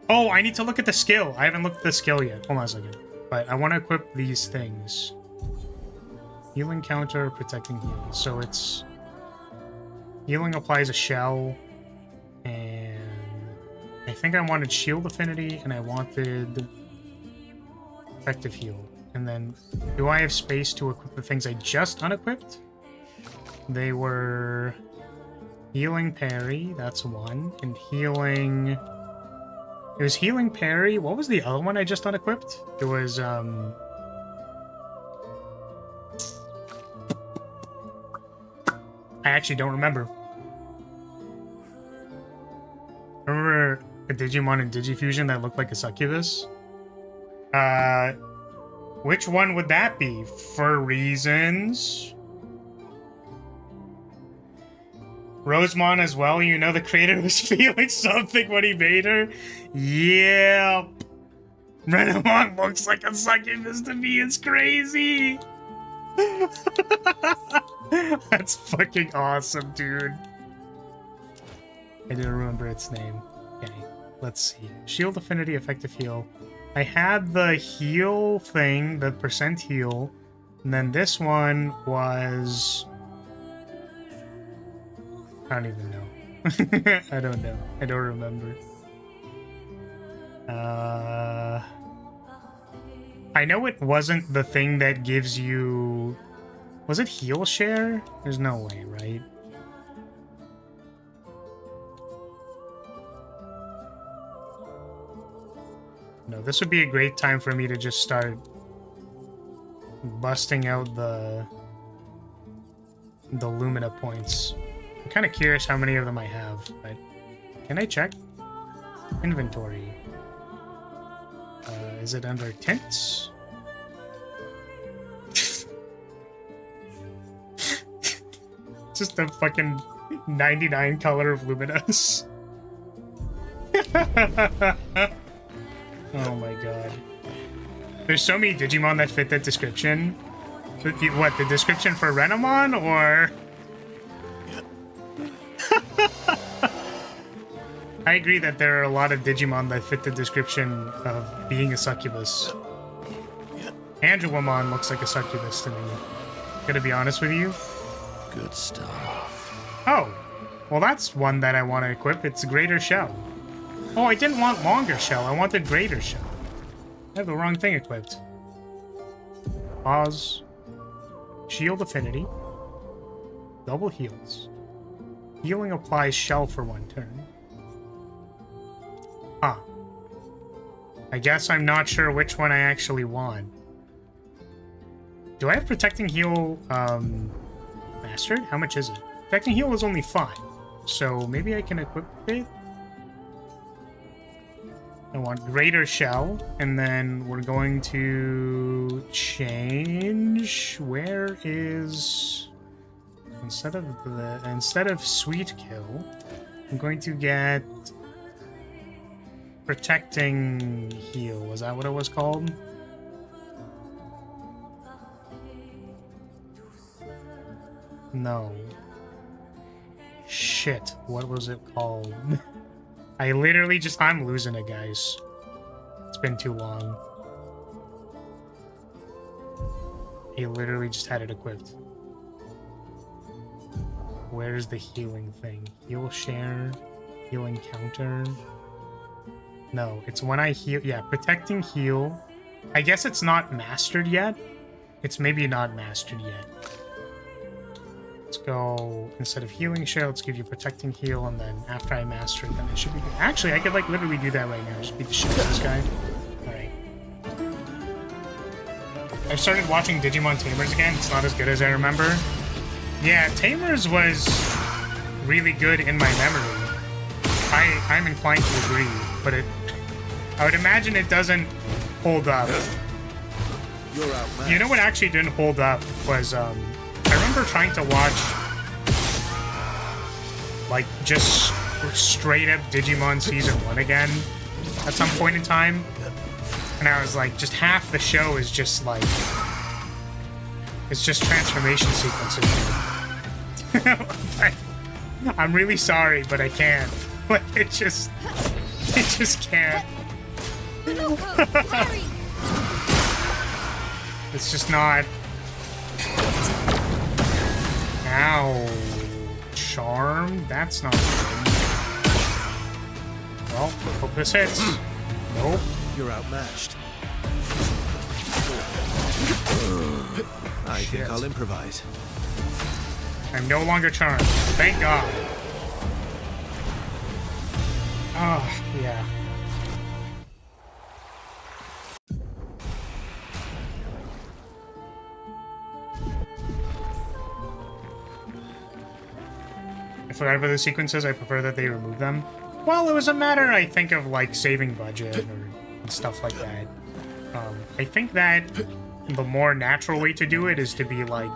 Oh, I need to look at the skill. I haven't looked at the skill yet. Hold on a second. But I want to equip these things. Healing counter, protecting heal. So it's healing applies a shell, and I think I wanted shield affinity, and I wanted effective heal. And then, do I have space to equip the things I just unequipped? They were healing parry, that's 1, and healing... It was healing parry. What was the other one I just unequipped? It was, I actually don't remember. Remember a Digimon in Digifusion that looked like a succubus? Which one would that be? For reasons? Rosemon as well, you know the creator was feeling something when he made her? Yep. Renamon looks like a succubus to me, it's crazy! That's fucking awesome, dude. I didn't remember its name. Okay, let's see. Shield affinity, effective heal. I had the heal thing, the percent heal, and then this one was... I don't even know. I don't know. I don't remember. I know it wasn't the thing that gives you... Was it heal share? There's no way, right? No, this would be a great time for me to just start busting out the Lumina points. I'm kind of curious how many of them I have, but can I check? Inventory. Is it under tints? Just a fucking 99 color of Luminous. Oh my god. There's so many Digimon that fit that description. What, the description for Renamon, or... I agree that there are a lot of Digimon that fit the description of being a succubus. Angewamon looks like a succubus to me. Gonna be honest with you. Good stuff. Oh, well that's one that I want to equip. It's Greater Shell. Oh, I didn't want Longer Shell. I wanted Greater Shell. I have the wrong thing equipped. Pause. Shield affinity. Double heals. Healing applies shell for 1 turn. Huh. I guess I'm not sure which one I actually want. Do I have Protecting Heal mastered? How much is it? Protecting Heal is only 5. So maybe I can equip it? I want Greater Shell, and then we're going to change. Where is... Instead of Sweet Kill, I'm going to get Protecting Heal. Was that what it was called? No. Shit, what was it called? I literally just... I'm losing it, guys. It's been too long. He literally just had it equipped. Where's the healing thing? Heal share? Healing counter? No, it's when I heal. Yeah, protecting heal. I guess it's not mastered yet. It's maybe not mastered yet. Let's go, instead of healing share, let's give you protecting heal, and then after I master it, then it should be good. Actually, I could like literally do that right now. Just beat the shit out of this guy. Alright. I started watching Digimon Tamers again. It's not as good as I remember. Yeah, Tamers was really good in my memory. I'm inclined to agree, but I would imagine it doesn't hold up. You're outmatched. You know what actually didn't hold up was, I remember trying to watch, like, just straight up Digimon Season 1 again at some point in time, and I was like, just half the show is just, like, it's just transformation sequences. I'm really sorry, but I can't. Like, it just can't. It's just not. Ow. Charm? That's not good. Well, hope this hits. Nope. You're outmatched. I think I'll improvise. I'm no longer charmed. Thank God. Oh, yeah. I forgot about the sequences. I prefer that they remove them. Well, it was a matter, I think, of like saving budget and stuff like that. I think that the more natural way to do it is to be like,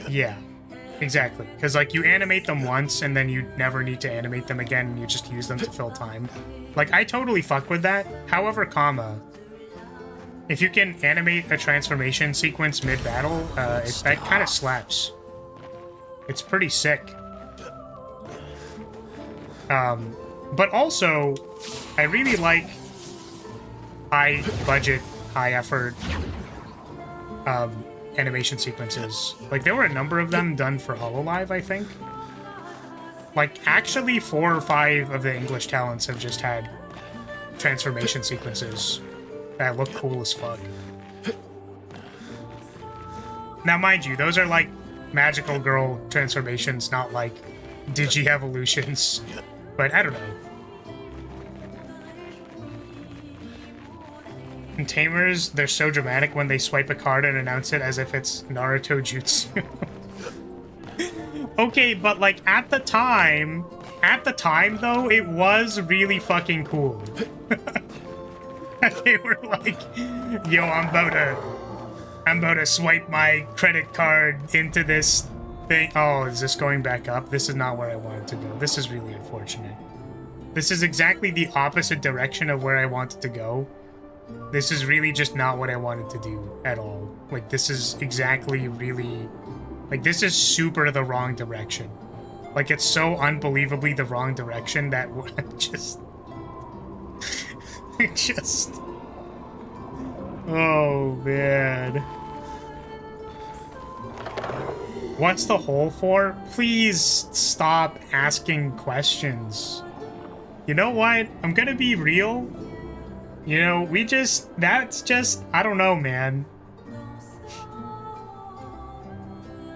yeah, exactly. Because like you animate them once and then you never need to animate them again, and you just use them to fill time. Like I totally fuck with that. However, if you can animate a transformation sequence mid-battle, that kind of slaps. It's pretty sick. But also, I really like high-budget, high-effort animation sequences. Like, there were a number of them done for HoloLive, I think. Like, actually 4 or 5 of the English talents have just had transformation sequences that look cool as fuck. Now, mind you, those are like magical girl transformations, not like digi-evolutions. But I don't know. In Tamers, they're so dramatic when they swipe a card and announce it as if it's Naruto Jutsu. Okay, but like at the time though, it was really fucking cool. They were like, yo, I'm about to swipe my credit card into this thing. Oh, is this going back up? This is not where I wanted to go. This is really unfortunate. This is exactly the opposite direction of where I wanted to go. This is really just not what I wanted to do at all. Like, this is exactly really... Like, this is super the wrong direction. Like, it's so unbelievably the wrong direction that just... just... Oh, man. What's the hole for? Please stop asking questions. You know what? I'm gonna be real. You know, that's just, I don't know, man.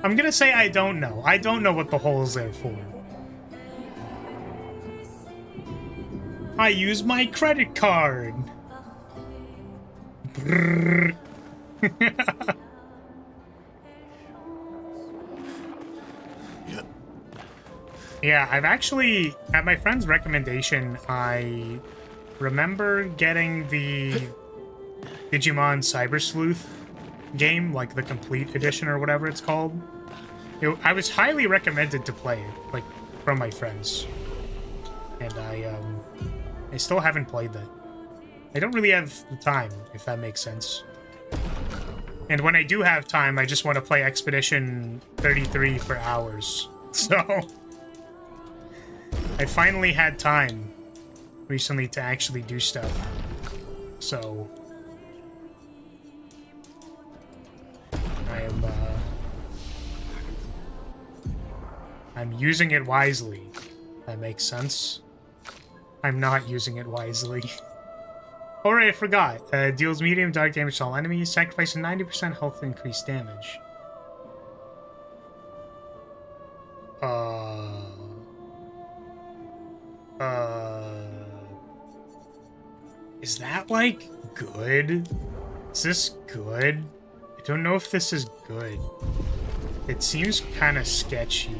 I'm gonna say I don't know. I don't know what the hole is there for. I use my credit card. Brrr. Yeah, I've actually, at my friend's recommendation, I remember getting the Digimon Cyber Sleuth game, like the complete edition or whatever it's called. I was highly recommended to play it, like, from my friends. And I still haven't played that. I don't really have the time, if that makes sense. And when I do have time, I just want to play Expedition 33 for hours. So, I finally had time recently to actually do stuff. So, I'm using it wisely. That makes sense. I'm not using it wisely. Alright, I forgot. Deals medium dark damage to all enemies, sacrificing 90% health to increase damage. Is that, like, good? Is this good? I don't know if this is good. It seems kind of sketchy.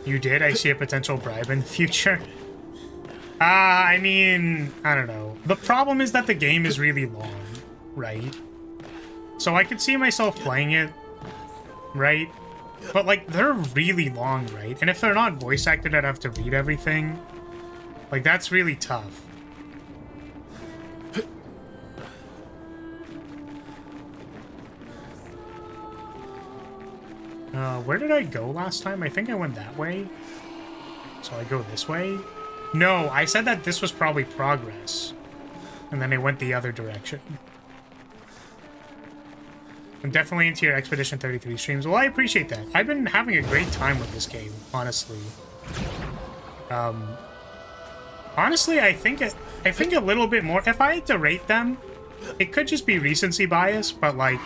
You did? I see a potential bribe in the future. I mean, I don't know. The problem is that the game is really long, right? So I could see myself playing it, right? But, like, they're really long, right? And if they're not voice acted, I'd have to read everything. Like, that's really tough. Where did I go last time? I think I went that way. So I go this way? No, I said that this was probably progress. And then I went the other direction. I'm definitely into your Expedition 33 streams. Well, I appreciate that. I've been having a great time with this game, honestly. Honestly, I think a little bit more. If I had to rate them, it could just be recency bias, but, like,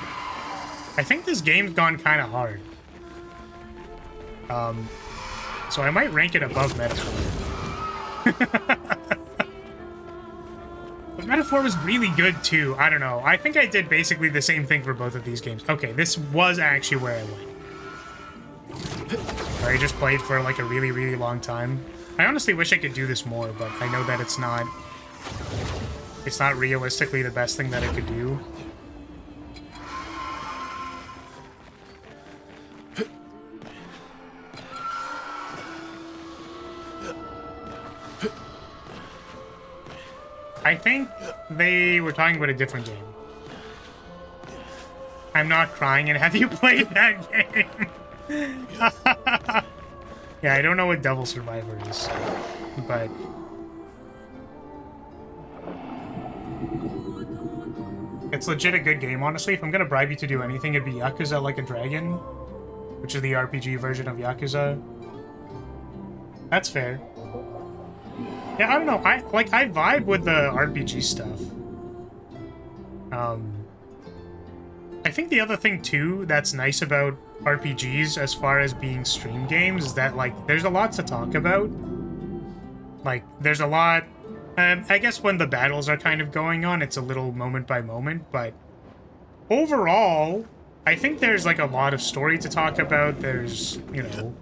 I think this game's gone kind of hard. So I might rank it above Metaphor. But Metaphor was really good too. I don't know. I think I did basically the same thing for both of these games. Okay, this was actually where I went. I just played for like a really, really long time. I honestly wish I could do this more, but I know that it's not realistically the best thing that I could do. I think they were talking about a different game. I'm not crying, and have you played that game? Yeah, I don't know what Devil Survivor is, but... it's legit a good game, honestly. If I'm gonna bribe you to do anything, it'd be Yakuza Like a Dragon, which is the RPG version of Yakuza. That's fair. Yeah, I don't know. I vibe with the RPG stuff. I think the other thing too that's nice about RPGs as far as being stream games is that, like, there's a lot to talk about. Like, there's a lot. I guess when the battles are kind of going on, it's a little moment by moment, but overall, I think there's like a lot of story to talk about. There's, you know,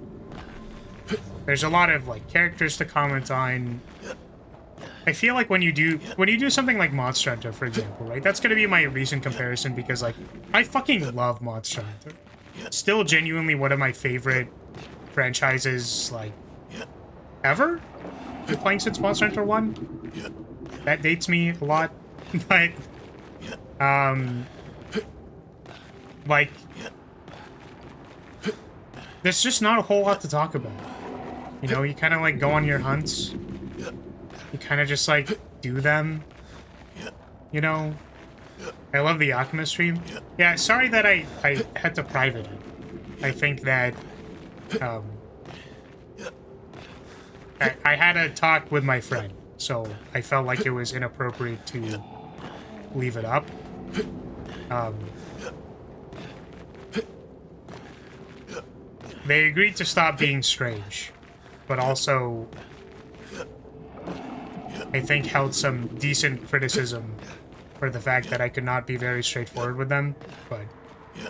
there's a lot of like characters to comment on. I feel like when you do something like Monster Hunter, for example, right? That's gonna be my recent comparison because, like, I fucking love Monster Hunter. Still genuinely one of my favorite franchises, like, ever. Been playing since Monster Hunter 1. That dates me a lot, but like, there's just not a whole lot to talk about. You know, you kind of like go on your hunts. You kind of just like do them. You know, I love the Alchemist stream. Yeah, sorry that I had to private it. I think that I had a talk with my friend, so I felt like it was inappropriate to leave it up. They agreed to stop being strange, but also I think held some decent criticism for the fact that I could not be very straightforward with them, but yeah.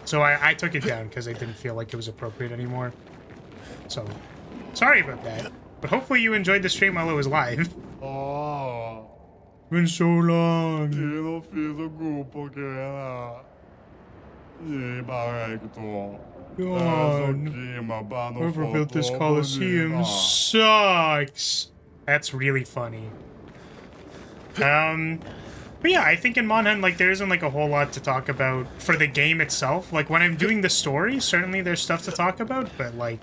So I took it down because I didn't feel like it was appropriate anymore. So, sorry about that. But hopefully you enjoyed the stream while it was live. Oh. Been so long. Io fiz o gruppo che era di Barrecto. God, whoever built this Coliseum sucks. That's really funny. But yeah, I think in Monhan, like, there isn't, like, a whole lot to talk about for the game itself. Like, when I'm doing the story, certainly there's stuff to talk about, but, like,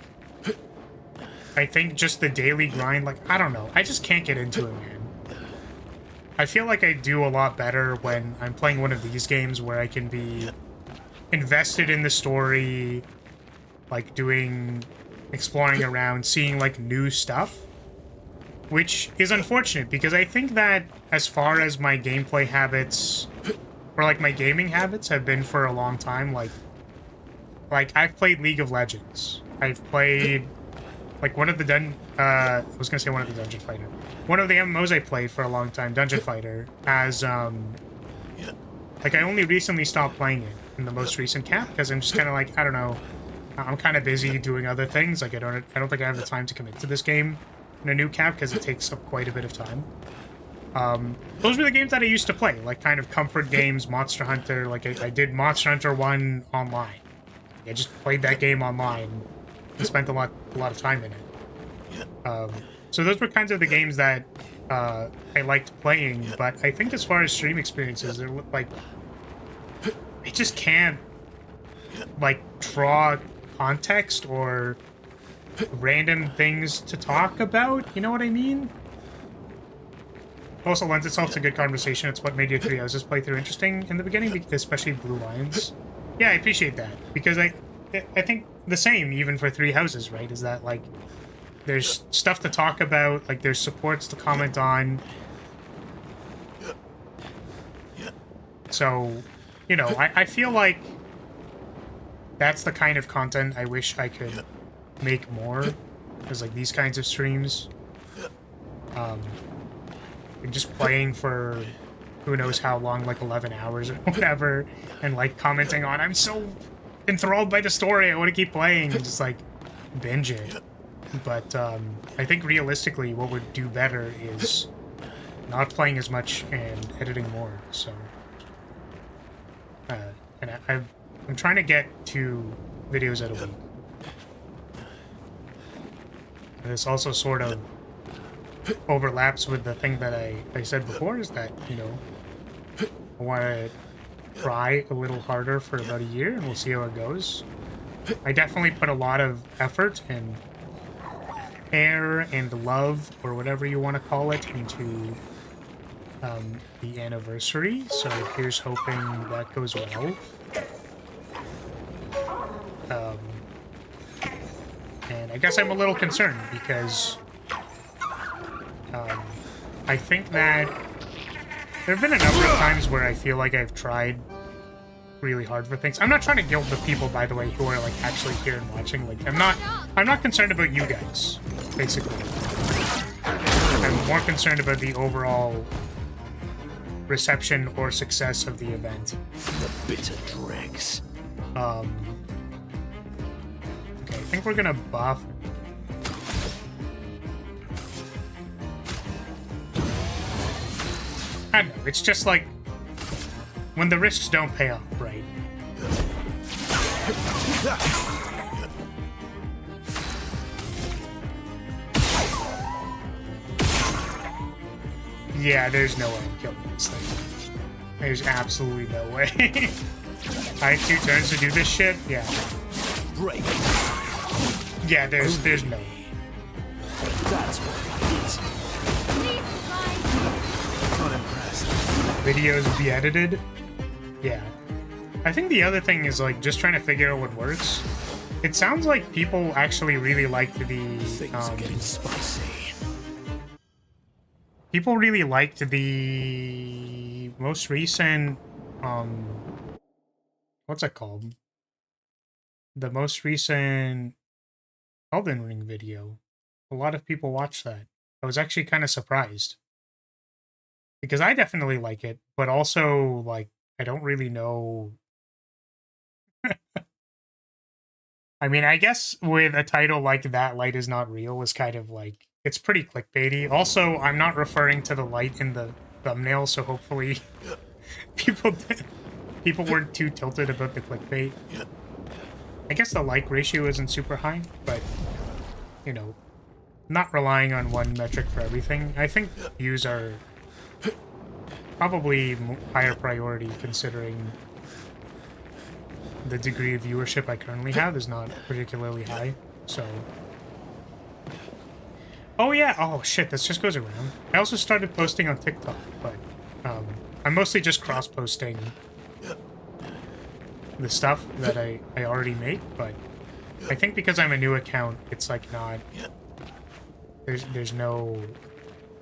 I think just the daily grind, like, I don't know. I just can't get into it, man. I feel like I do a lot better when I'm playing one of these games where I can be invested in the story, like exploring around, seeing like new stuff, which is unfortunate because I think that as far as my gameplay habits or like my gaming habits have been for a long time, like I've played League of Legends. I've played like one of the Dungeon Fighter. One of the MMOs I played for a long time, Dungeon Fighter, as like I only recently stopped playing it in the most recent cap because I'm just kind of like, I don't know, I'm kind of busy doing other things. Like I don't think I have the time to commit to this game in a new cap because it takes up quite a bit of time. Those were the games that I used to play, like kind of comfort games, Monster Hunter. Like I did Monster Hunter 1 online. I just played that game online and spent a lot of time in it. So those were kinds of the games that I liked playing, but I think as far as stream experiences, they're like I just can't like draw context or random things to talk about. You know what I mean? Also lends itself to good conversation. It's what made your 3 Houses playthrough interesting in the beginning, especially Blue Lions. Yeah, I appreciate that because I think the same even for 3 Houses, right? Is that like there's stuff to talk about, like there's supports to comment on. So, you know, I feel like that's the kind of content I wish I could make more, is like these kinds of streams. And just playing for who knows how long, like 11 hours or whatever, and like commenting on, I'm so enthralled by the story, I want to keep playing, and just like binge it. But I think realistically what would do better is not playing as much and editing more. So and I'm trying to get 2 videos a week. And this also sort of overlaps with the thing that I said before, is that, you know, I want to try a little harder for about a year and we'll see how it goes. I definitely put a lot of effort and care and love, or whatever you want to call it, into the anniversary, so here's hoping that goes well. And I guess I'm a little concerned because I think that there have been a number of times where I feel like I've tried really hard for things. I'm not trying to guilt the people, by the way, who are like actually here and watching. Like I'm not concerned about you guys, basically. I'm more concerned about the overall reception or success of the event. The bitter dregs. Okay, I think we're gonna buff. I don't know, it's just like when the risks don't pay off, right? Yeah, there's no way I'm killing this thing. There's absolutely no way. I have 2 turns to do this shit? Yeah. Break. Yeah, there's no way. That's what it is. Not impressed. Videos be edited? Yeah. I think the other thing is like just trying to figure out what works. It sounds like people actually really liked the Things are getting spicy. People really liked the most recent what's it called? The most recent Elden Ring video. A lot of people watched that. I was actually kind of surprised. Because I definitely like it, but also, like, I don't really know. I mean, I guess with a title like That Light Is Not Real is kind of like, it's pretty clickbaity. Also, I'm not referring to the light in the thumbnail, so hopefully people weren't too tilted about the clickbait. I guess the like ratio isn't super high, but, you know, not relying on one metric for everything. I think views are probably higher priority, considering the degree of viewership I currently have is not particularly high, so... Oh yeah, oh shit, this just goes around. I also started posting on TikTok, but I'm mostly just cross-posting the stuff that I already make, but I think because I'm a new account, it's like not... There's no...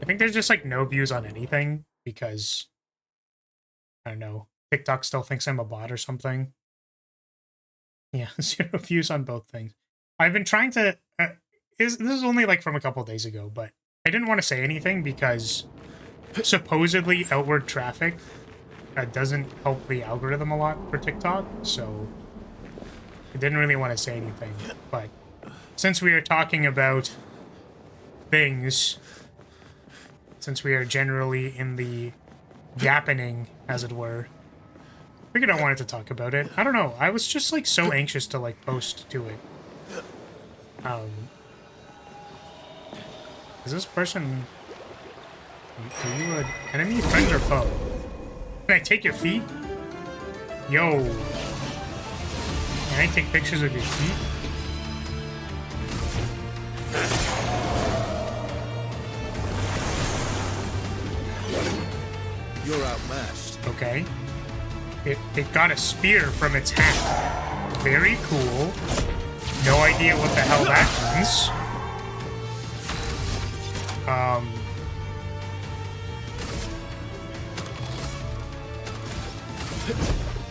I think there's just like no views on anything because... I don't know. TikTok still thinks I'm a bot or something. Yeah, 0 views on both things. I've been trying to... this is only like from a couple days ago, but I didn't want to say anything because supposedly outward traffic doesn't help the algorithm a lot for TikTok, so I didn't really want to say anything. But since we are talking about things, since we are generally in the yappening, as it were, I figured I wanted to talk about it. I don't know, I was just like so anxious to like post to it. Is this person... Are you an enemy, friend, or foe? Can I take your feet? Yo. Can I take pictures of your feet? You're outmatched. Okay. It got a spear from its hat. Very cool. No idea what the hell that means.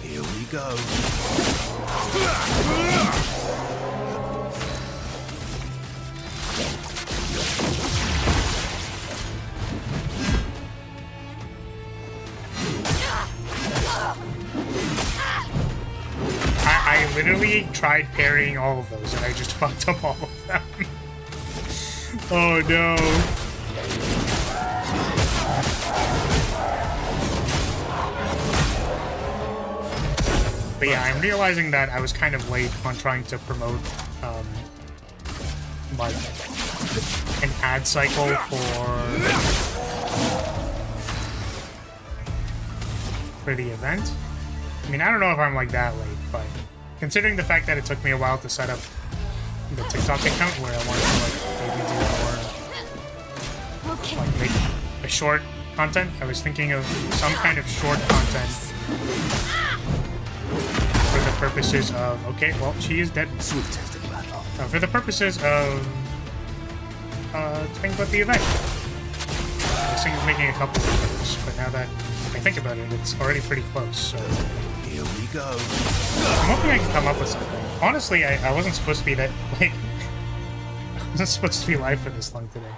Here we go. I literally tried parrying all of those and I just fucked up all of them. Oh no. But yeah, I'm realizing that I was kind of late on trying to promote, like, an ad cycle for the event. I mean, I don't know if I'm, like, that late, but considering the fact that it took me a while to set up the TikTok account where I wanted to, like, maybe do more, like, make a short content, I was thinking of some kind of short content for the purposes of... Okay, well, she is dead. For the purposes of... talking about the event. I was thinking of making a couple of videos, but now that I think about it, it's already pretty close, so... Here we go. I'm hoping I can come up with something. Honestly, I wasn't supposed to be that... Like... I wasn't supposed to be live for this long today.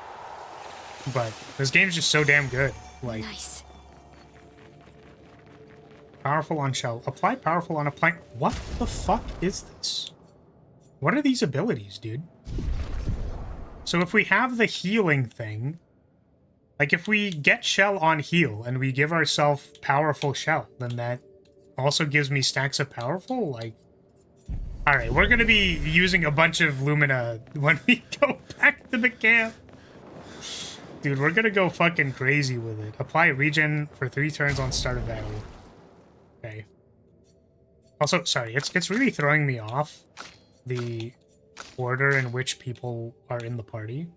But this game's just so damn good. Like... Nice. Powerful on shell. Apply powerful on a plank. What the fuck is this? What are these abilities, dude? So if we have the healing thing, like if we get shell on heal and we give ourselves powerful shell, then that also gives me stacks of powerful, like... Alright, we're gonna be using a bunch of Lumina when we go back to the camp. Dude, we're gonna go fucking crazy with it. Apply regen for 3 turns on start of battle. Okay. Also, sorry, it's really throwing me off, the order in which people are in the party.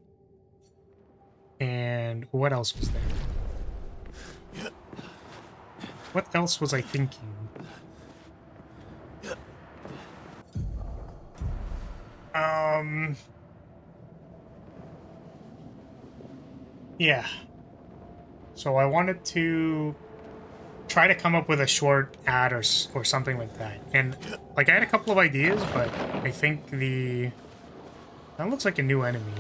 And what else was there? What else was I thinking? Yeah. So I wanted to try to come up with a short ad or something like that. And, like, I had a couple of ideas, but I think that looks like a new enemy.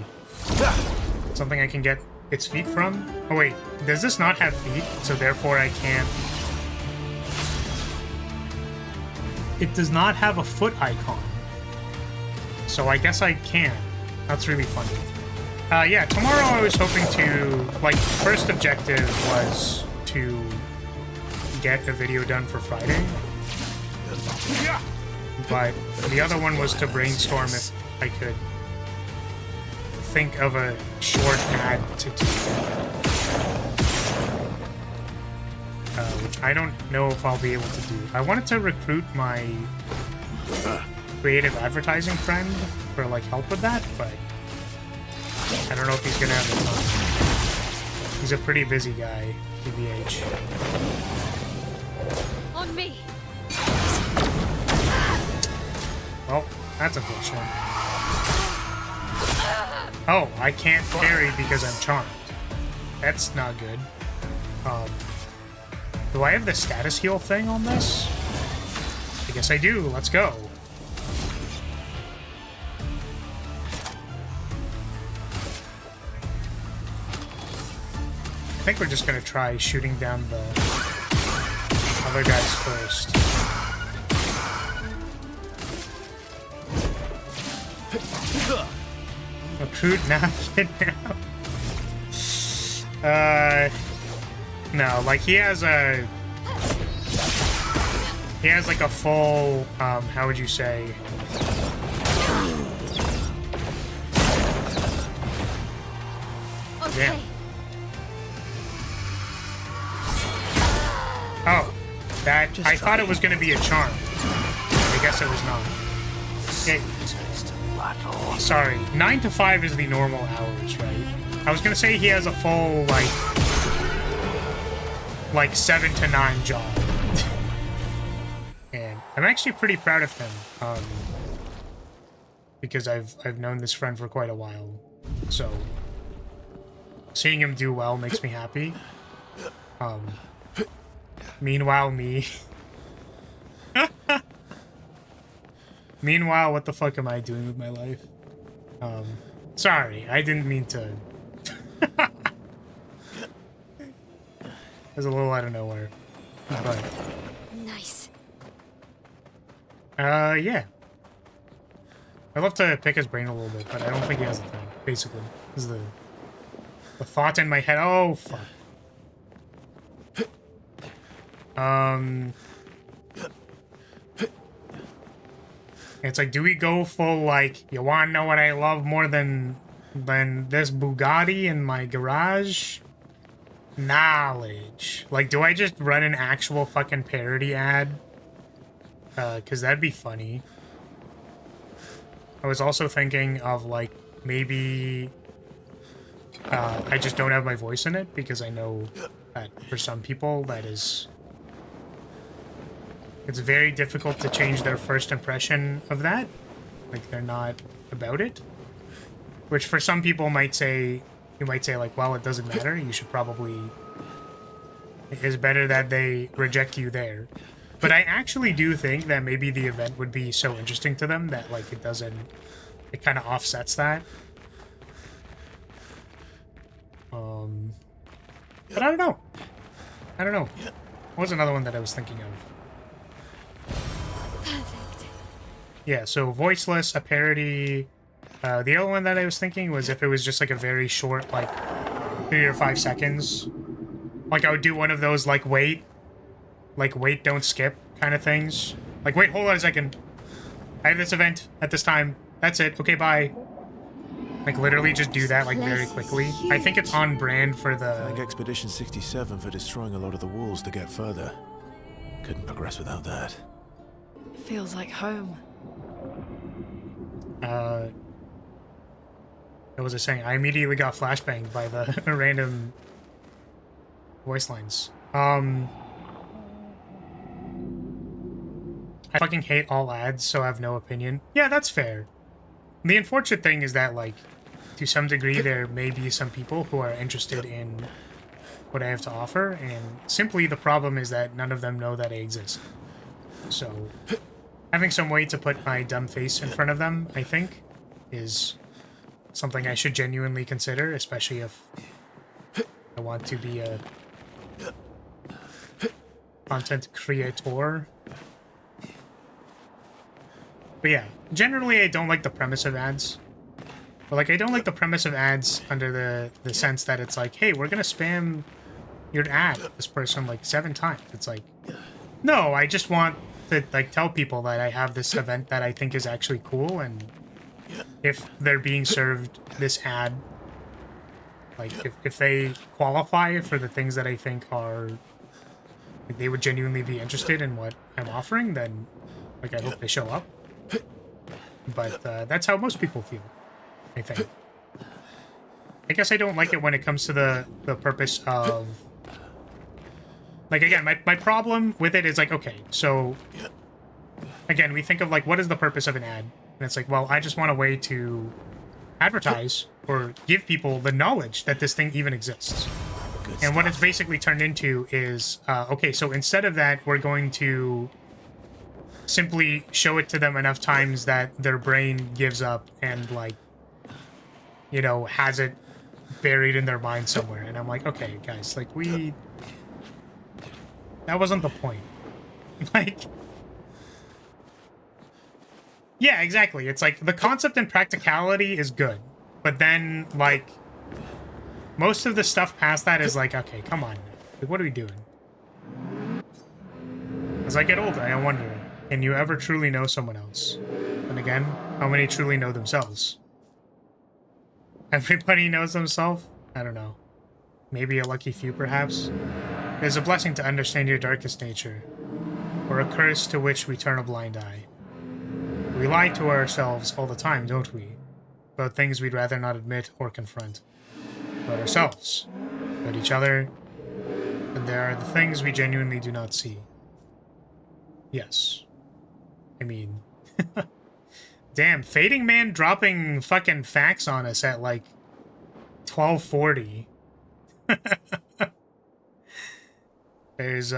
Something I can get its feet from? Oh, wait. Does this not have feet? So, therefore, I can't... It does not have a foot icon. So, I guess I can. That's really funny. Yeah, tomorrow I was hoping to... Like, first objective was to get a video done for Friday. But the other one was to brainstorm if I could think of a short ad to do. Which I don't know if I'll be able to do. I wanted to recruit my creative advertising friend for like help with that, but I don't know if he's gonna have the time. He's a pretty busy guy, TBH. On me. Well, That's unfortunate. Oh, I can't parry because I'm charmed. That's not good. Do I have the status heal thing on this? I guess I do. Let's go. I think we're just gonna try shooting down the other guys first. Recruit now, kidnap. No, like he has like a full, how would you say? Okay. Damn. Oh, that, I thought it was gonna be a charm. I guess it was not. Okay. Sorry, 9 to 5 is the normal hours, right? I was gonna say he has a full, like 7 to 9 job. And I'm actually pretty proud of him, because I've known this friend for quite a while, so seeing him do well makes me happy. Meanwhile, me. Meanwhile, what the fuck am I doing with my life? Sorry, I didn't mean to. It was a little out of nowhere. But, Nice. yeah. I'd love to pick his brain a little bit, but I don't think he has the time, basically. This is the thought in my head. Oh, fuck. It's like, do we go full, like, you wanna know what I love more than this Bugatti in my garage? Knowledge. Like, do I just run an actual fucking parody ad? Cause that'd be funny. I was also thinking of, like, maybe I just don't have my voice in it, because I know that for some people that is... It's very difficult to change their first impression of that. Like, they're not about it. Which for some people might say, you might say like, well, it doesn't matter. You should probably... It's better that they reject you there. But I actually do think that maybe the event would be so interesting to them that, like, it doesn't... It kind of offsets that. But I don't know. I don't know. What was another one that I was thinking of? Perfect. Yeah, so voiceless, a parody. The other one that I was thinking was if it was just like a very short, like 3 or 5 seconds. Like I would do one of those like wait, don't skip kind of things. Like, wait, hold on a second. I have this event at this time. That's it. Okay, bye. Like literally just do that like very quickly. I think it's on brand for the... Thank Expedition 67 for destroying a lot of the walls to get further. Couldn't progress without that. Feels like home. What was I saying? I immediately got flashbanged by the random voice lines. I fucking hate all ads, so I have no opinion. Yeah, that's fair. The unfortunate thing is that, like, to some degree, there may be some people who are interested in what I have to offer, and simply the problem is that none of them know that I exist. So, having some way to put my dumb face in front of them, I think, is something I should genuinely consider, especially if I want to be a content creator. But yeah, generally I don't like the premise of ads. But like, I don't like the premise of ads under the sense that it's like, hey, we're gonna spam your ad this person like 7 times. It's like, no, I just want to like tell people that I have this event that I think is actually cool, and if they're being served this ad, like if they qualify for the things that I think are, like, they would genuinely be interested in what I'm offering, then like I hope they show up. But that's how most people feel, I think. I guess I don't like it when it comes to the purpose of... Like, again, my problem with it is, like, okay, so... Again, we think of, like, what is the purpose of an ad? And it's like, well, I just want a way to advertise or give people the knowledge that this thing even exists. And what it's basically turned into is, okay, so instead of that, we're going to simply show it to them enough times that their brain gives up and, like, you know, has it buried in their mind somewhere. And I'm like, okay, guys, like, that wasn't the point. Like, yeah, exactly. It's like, the concept and practicality is good. But then, like, most of the stuff past that is like, okay, come on. Like, what are we doing? As I get older, I wonder, can you ever truly know someone else? And again, how many truly know themselves? Everybody knows themselves? I don't know. Maybe a lucky few, perhaps? It is a blessing to understand your darkest nature, or a curse to which we turn a blind eye. We lie to ourselves all the time, don't we? About things we'd rather not admit or confront. About ourselves, about each other, and there are the things we genuinely do not see. Yes. I mean... Damn, Fading Man dropping fucking facts on us at, like, 12:40. There's,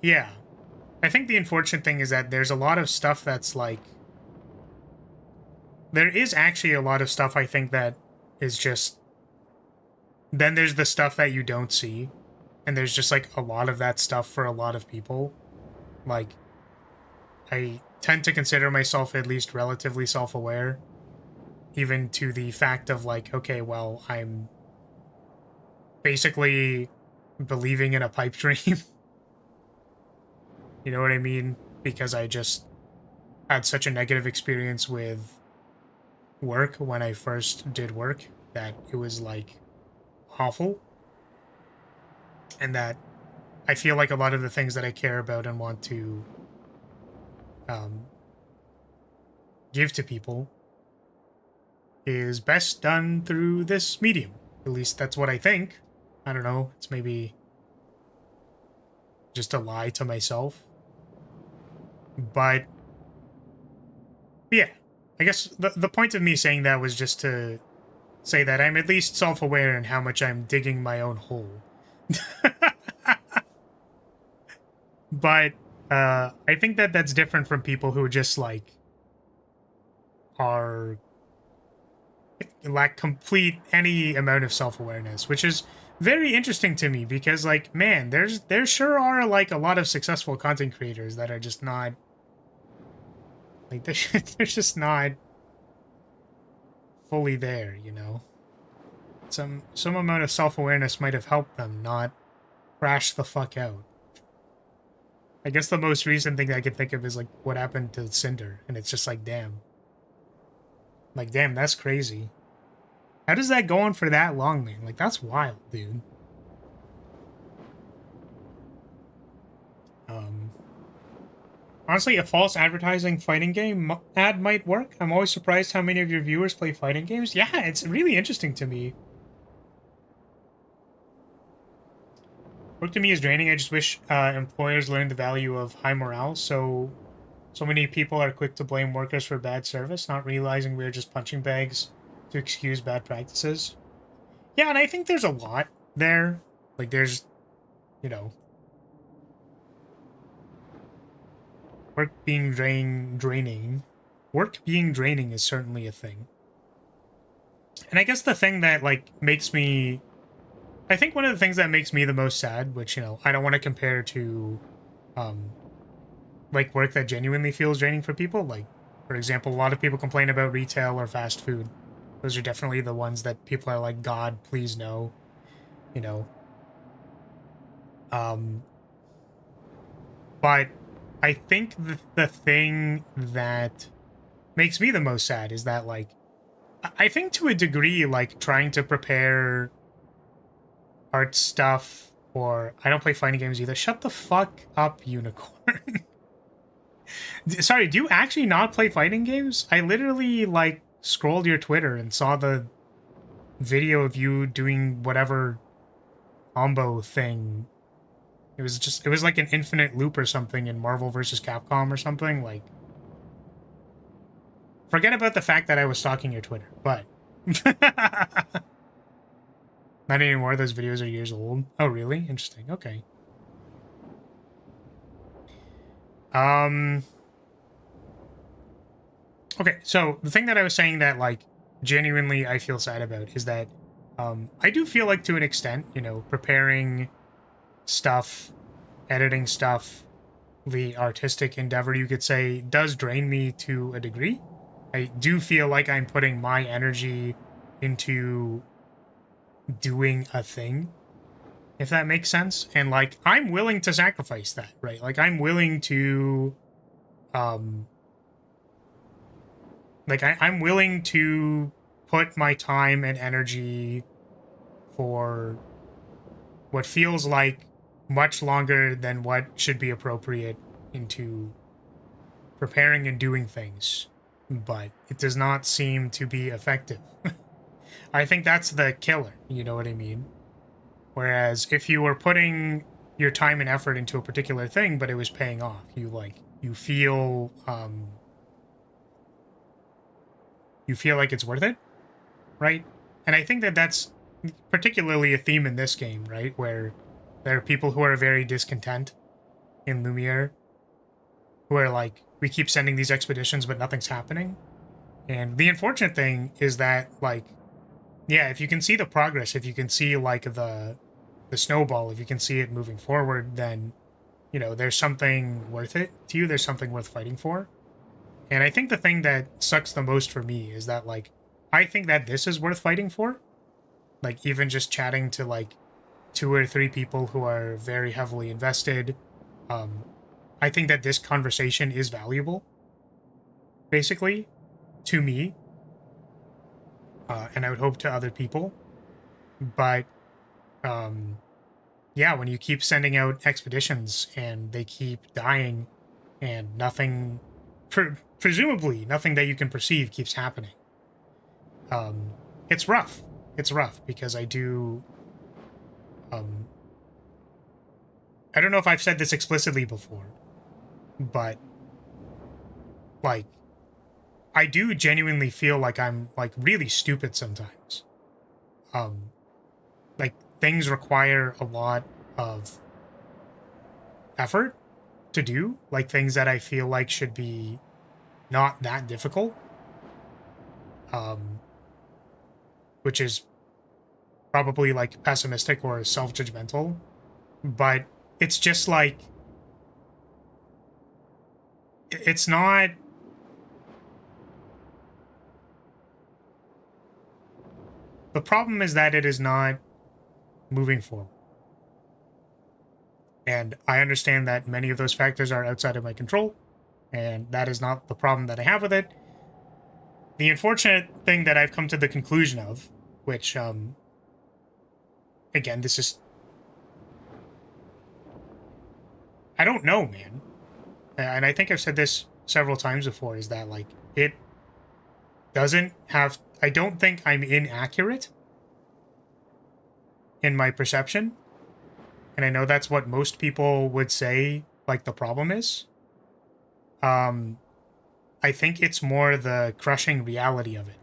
yeah. I think the unfortunate thing is that there's a lot of stuff that's, like... There is actually a lot of stuff, I think, that is just... Then there's the stuff that you don't see. And there's just, like, a lot of that stuff for a lot of people. Like, I tend to consider myself at least relatively self-aware. Even to the fact of, like, okay, well, I'm basically believing in a pipe dream. You know what I mean? Because I just had such a negative experience with work when I first did work that it was, like, awful. And that I feel like a lot of the things that I care about and want to give to people is best done through this medium. At least that's what I think. I don't know. It's maybe just a lie to myself. But yeah, I guess the point of me saying that was just to say that I'm at least self-aware in how much I'm digging my own hole. But I think that that's different from people who just, like, lack complete any amount of self-awareness, which is very interesting to me because, like, man, there sure are, like, a lot of successful content creators that are just not, like, they're just not fully there, you know? Some amount of self-awareness might have helped them not crash the fuck out. I guess the most recent thing I could think of is, like, what happened to Cinder, and it's just like, damn. Like, damn, that's crazy. How does that go on for that long, man? Like, that's wild, dude. Honestly, a false advertising fighting game ad might work. I'm always surprised how many of your viewers play fighting games. Yeah, it's really interesting to me. Work to me is draining. I just wish employers learned the value of high morale. So many people are quick to blame workers for bad service, not realizing we're just punching bags to excuse bad practices. Yeah, and I think there's a lot there. Like, there's, you know, work being draining. Work being draining is certainly a thing. And I guess the thing that, like, makes me... I think one of the things that makes me the most sad, which, you know, I don't want to compare to, like, work that genuinely feels draining for people. Like, for example, a lot of people complain about retail or fast food. Those are definitely the ones that people are like, God, please no, you know. But I think the thing that makes me the most sad is that, like, I think to a degree, like, trying to prepare art stuff, or I don't play fighting games either. Shut the fuck up, Unicorn. Sorry, do you actually not play fighting games? I literally, like, scrolled your Twitter and saw the video of you doing whatever combo thing. It was like an infinite loop or something in Marvel vs. Capcom or something. Like, Forget about the fact that I was stalking your Twitter, but... Not anymore, those videos are years old. Oh, really? Interesting, okay. Okay, so the thing that I was saying that, like, genuinely I feel sad about is that I do feel like, to an extent, you know, preparing stuff, editing stuff, the artistic endeavor, you could say, does drain me to a degree. I do feel like I'm putting my energy into doing a thing, if that makes sense. And, like, I'm willing to sacrifice that, right? Like, I'm willing to, I'm willing to put my time and energy for what feels like much longer than what should be appropriate into preparing and doing things, but it does not seem to be effective. I think that's the killer, you know what I mean? Whereas if you were putting your time and effort into a particular thing, but it was paying off, you feel like it's worth it, right? And I think that that's particularly a theme in this game, right? Where there are people who are very discontent in Lumiere, who are like, we keep sending these expeditions, but nothing's happening. And the unfortunate thing is that, like, yeah, if you can see the progress, if you can see, like, the snowball, if you can see it moving forward, then, you know, there's something worth it to you. There's something worth fighting for. And I think the thing that sucks the most for me is that, like, I think that this is worth fighting for. Like, even just chatting to, like, 2 or 3 people who are very heavily invested, I think that this conversation is valuable, basically, to me, and I would hope to other people. But, yeah, when you keep sending out expeditions and they keep dying and nothing, presumably nothing that you can perceive keeps happening, it's rough. It's rough because I do... I don't know if I've said this explicitly before, but, like, I do genuinely feel like I'm, like, really stupid sometimes. Like, things require a lot of effort to do, like, things that I feel like should be not that difficult, which is probably, like, pessimistic or self-judgmental, but it's just, like, it's not... The problem is that it is not moving forward. And I understand that many of those factors are outside of my control, and that is not the problem that I have with it. The unfortunate thing that I've come to the conclusion of, which, again, this is... I don't know, man. And I think I've said this several times before, is that, like, it doesn't have... I don't think I'm inaccurate in my perception. And I know that's what most people would say, like, the problem is. I think it's more the crushing reality of it.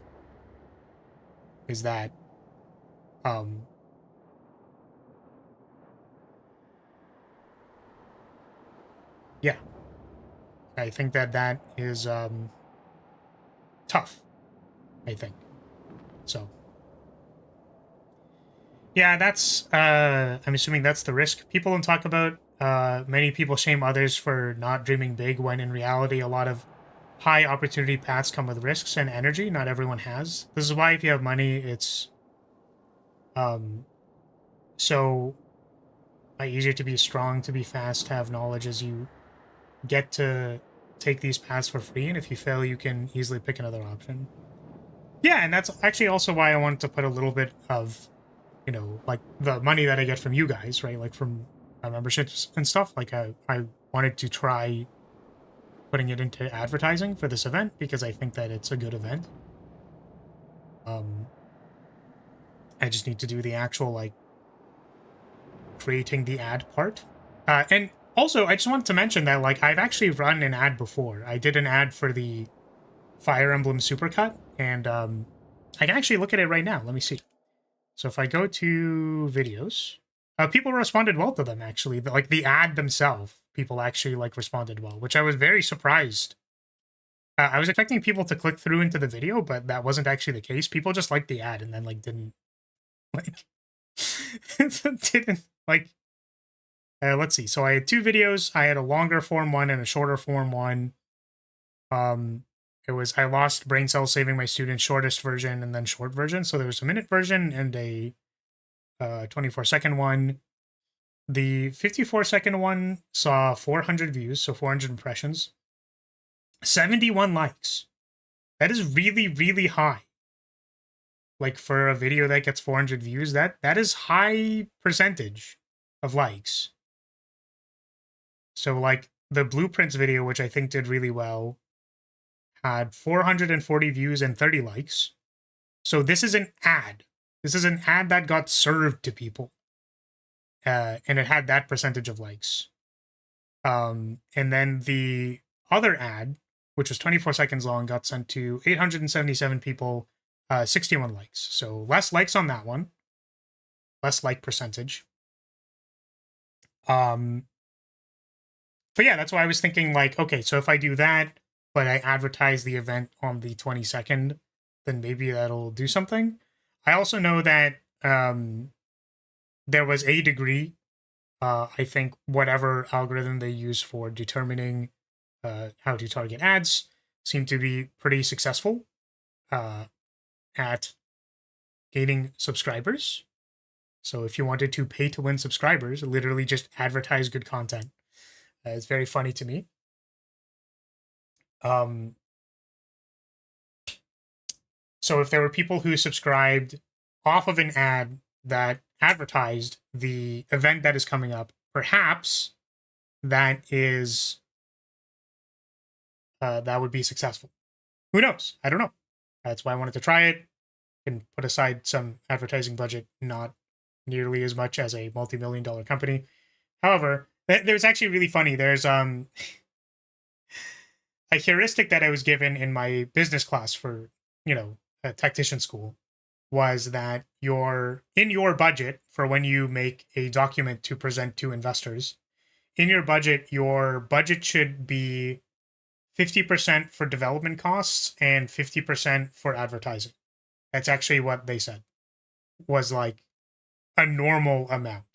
Is that, yeah. I think that that is, tough, I think. So. Yeah, that's, I'm assuming that's the risk people don't talk about. Many people shame others for not dreaming big, when in reality, a lot of high opportunity paths come with risks and energy not everyone has. This is why if you have money, it's, so easier to be strong, to be fast, to have knowledge, as you get to take these paths for free, and if you fail, you can easily pick another option. Yeah, and that's actually also why I wanted to put a little bit of, you know, like, the money that I get from you guys, right? Like, from my memberships and stuff. Like, I wanted to try putting it into advertising for this event, because I think that it's a good event. I just need to do the actual, like, creating the ad part. And also, I just wanted to mention that, like, I've actually run an ad before. I did an ad for the Fire Emblem Supercut, and I can actually look at it right now. Let me see. So if I go to videos, people responded well to them, actually. Like the ad themselves, people actually like responded well, which I was very surprised. I was expecting people to click through into the video, but that wasn't actually the case. People just liked the ad and then like didn't like didn't like. Let's see. So I had 2 videos. I had a longer form one and a shorter form one. It was I lost brain cells saving my students, shortest version and then short version. So there was a minute version and a 24-second one. The 54-second one saw 400 views, so 400 impressions, 71 likes. That is really, really high. Like for a video that gets 400 views, that is high percentage of likes. So like the Blueprints video, which I think did really well, had 440 views and 30 likes. So this is an ad. This is an ad that got served to people. And it had that percentage of likes. And then the other ad, which was 24 seconds long, got sent to 877 people, 61 likes. So less likes on that one. Less like percentage. But yeah, that's why I was thinking like, okay, so if I do that, but I advertise the event on the 22nd, then maybe that'll do something. I also know that there was a degree, I think whatever algorithm they use for determining how to target ads seemed to be pretty successful at gaining subscribers. So if you wanted to pay to win subscribers, literally just advertise good content. It's very funny to me. So if there were people who subscribed off of an ad that advertised the event that is coming up, perhaps that is that would be successful. Who knows? I don't know. That's why I wanted to try it and put aside some advertising budget, not nearly as much as a multi-million-dollar company. However, there's actually really funny. There's a heuristic that I was given in my business class for, a tactician school was that in your budget for when you make a document to present to investors, in your budget should be 50% for development costs and 50% for advertising. That's actually what they said was like a normal amount.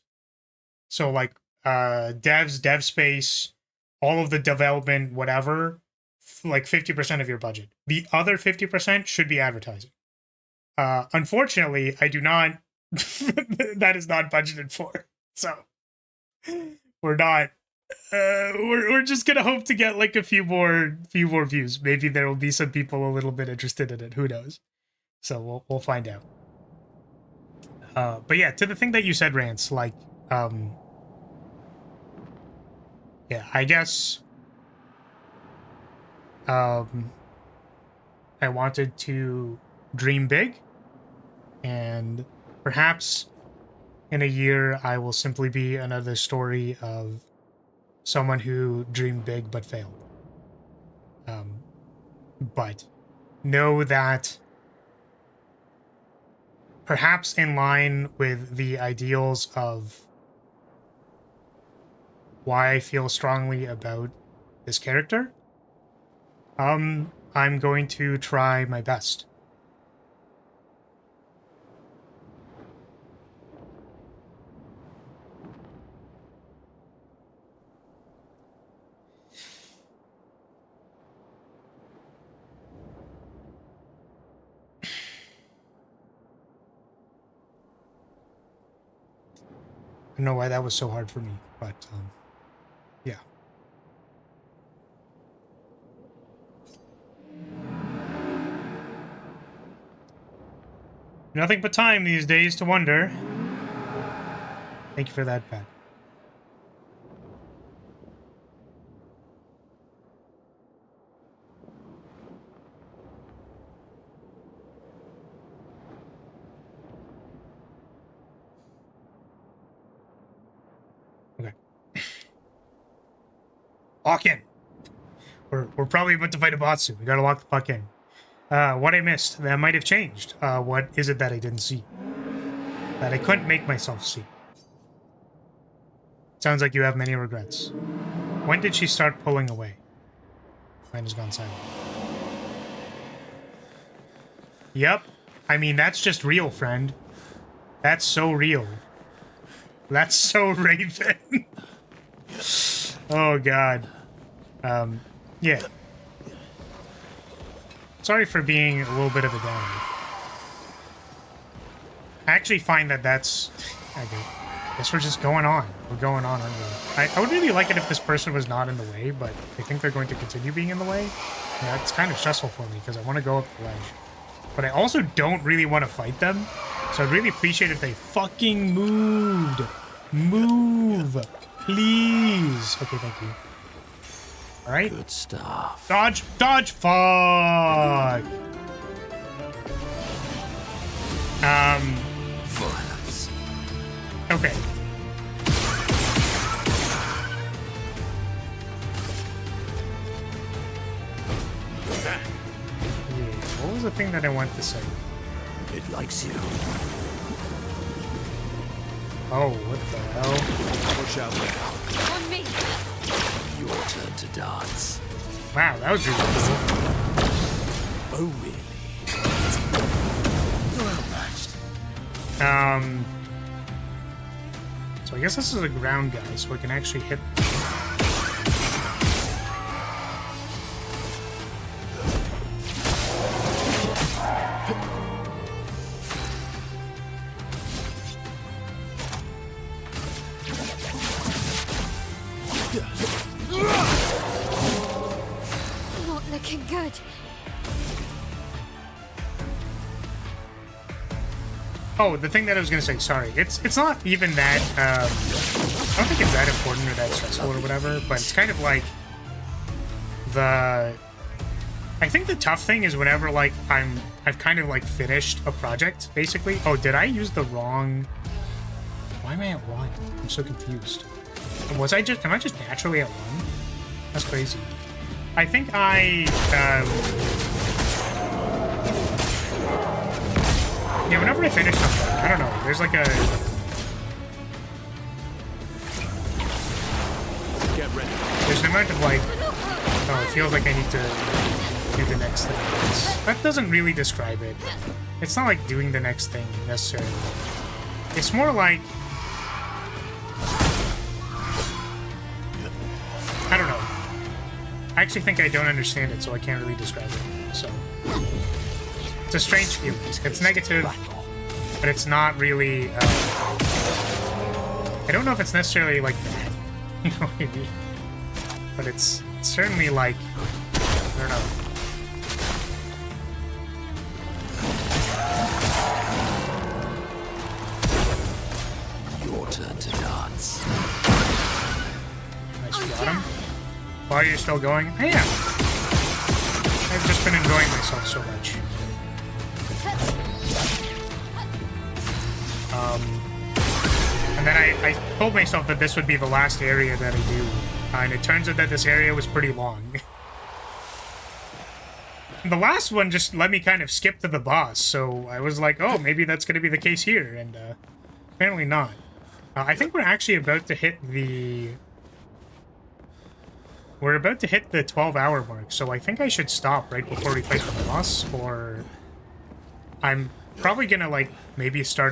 So like dev space, all of the development, whatever, like 50% of your budget. The other 50% should be advertising. Unfortunately, I do not, that is not budgeted for. So we're not, we're just going to hope to get like a few more views. Maybe there will be some people a little bit interested in it. Who knows? So we'll find out. But yeah, to the thing that you said, Rance, like, yeah, I guess, I wanted to dream big, and perhaps in a year I will simply be another story of someone who dreamed big but failed. But know that perhaps in line with the ideals of why I feel strongly about this character, I'm going to try my best. I don't know why that was so hard for me, but yeah. Nothing but time these days to wonder. Thank you for that, Pat. Okay. Lock in. We're probably about to fight a boss soon. We gotta lock the fuck in. What I missed that might have changed. What is it that I didn't see? That I couldn't make myself see? Sounds like you have many regrets. When did she start pulling away? Mine has gone silent. Yep. I mean, that's just real, friend. That's so real. That's so Raven. Oh, God. Yeah. Sorry for being a little bit of a downer. I actually find that that's... Okay. I guess we're just going on. We're going on, aren't we? I would really like it if this person was not in the way, but I think they're going to continue being in the way. Yeah, it's kind of stressful for me because I want to go up the ledge. But I also don't really want to fight them, so I'd really appreciate if they fucking moved. Move. Please. Okay, thank you. Alright. Good stuff. Dodge! Dodge! Fuck! Violence. Okay. Yeah, what was the thing that I wanted to say? It likes you. Oh, what the hell? Watch out now. On me! Your turn to dance. Wow, that was really cool. Oh, really? You're outmatched. So I guess this is a ground guy, so I can actually hit. Not looking good. Oh, the thing that I was gonna say, sorry. It's not even that, I don't think it's that important or that stressful or whatever, but it's kind of like I think the tough thing is whenever, like, I've kind of, like, finished a project, basically. Oh, did I use the wrong... Why am I at 1? I'm so confused. Am I just naturally at 1? That's crazy. I think yeah, whenever I finish something, I don't know, there's like a... Get ready. There's an amount of like... Oh, it feels like I need to do the next thing. That doesn't really describe it. It's not like doing the next thing, necessarily. It's more like... I don't know. I actually think I don't understand it, so I can't really describe it, so... It's a strange feeling. It's negative, but it's not really, I don't know if it's necessarily, like, bad. You know what I mean? But it's certainly, like, I don't know. Your turn to dance. Nice, we got him. While you're still going? I am. I've just been enjoying myself so much. And then I told myself that this would be the last area that I do, and it turns out that this area was pretty long. The last one just let me kind of skip to the boss, so I was like, oh, maybe that's going to be the case here, and apparently not. I think we're actually about to hit the... We're about to hit the 12-hour mark, so I think I should stop right before we fight the boss, or... I'm probably gonna, like, maybe start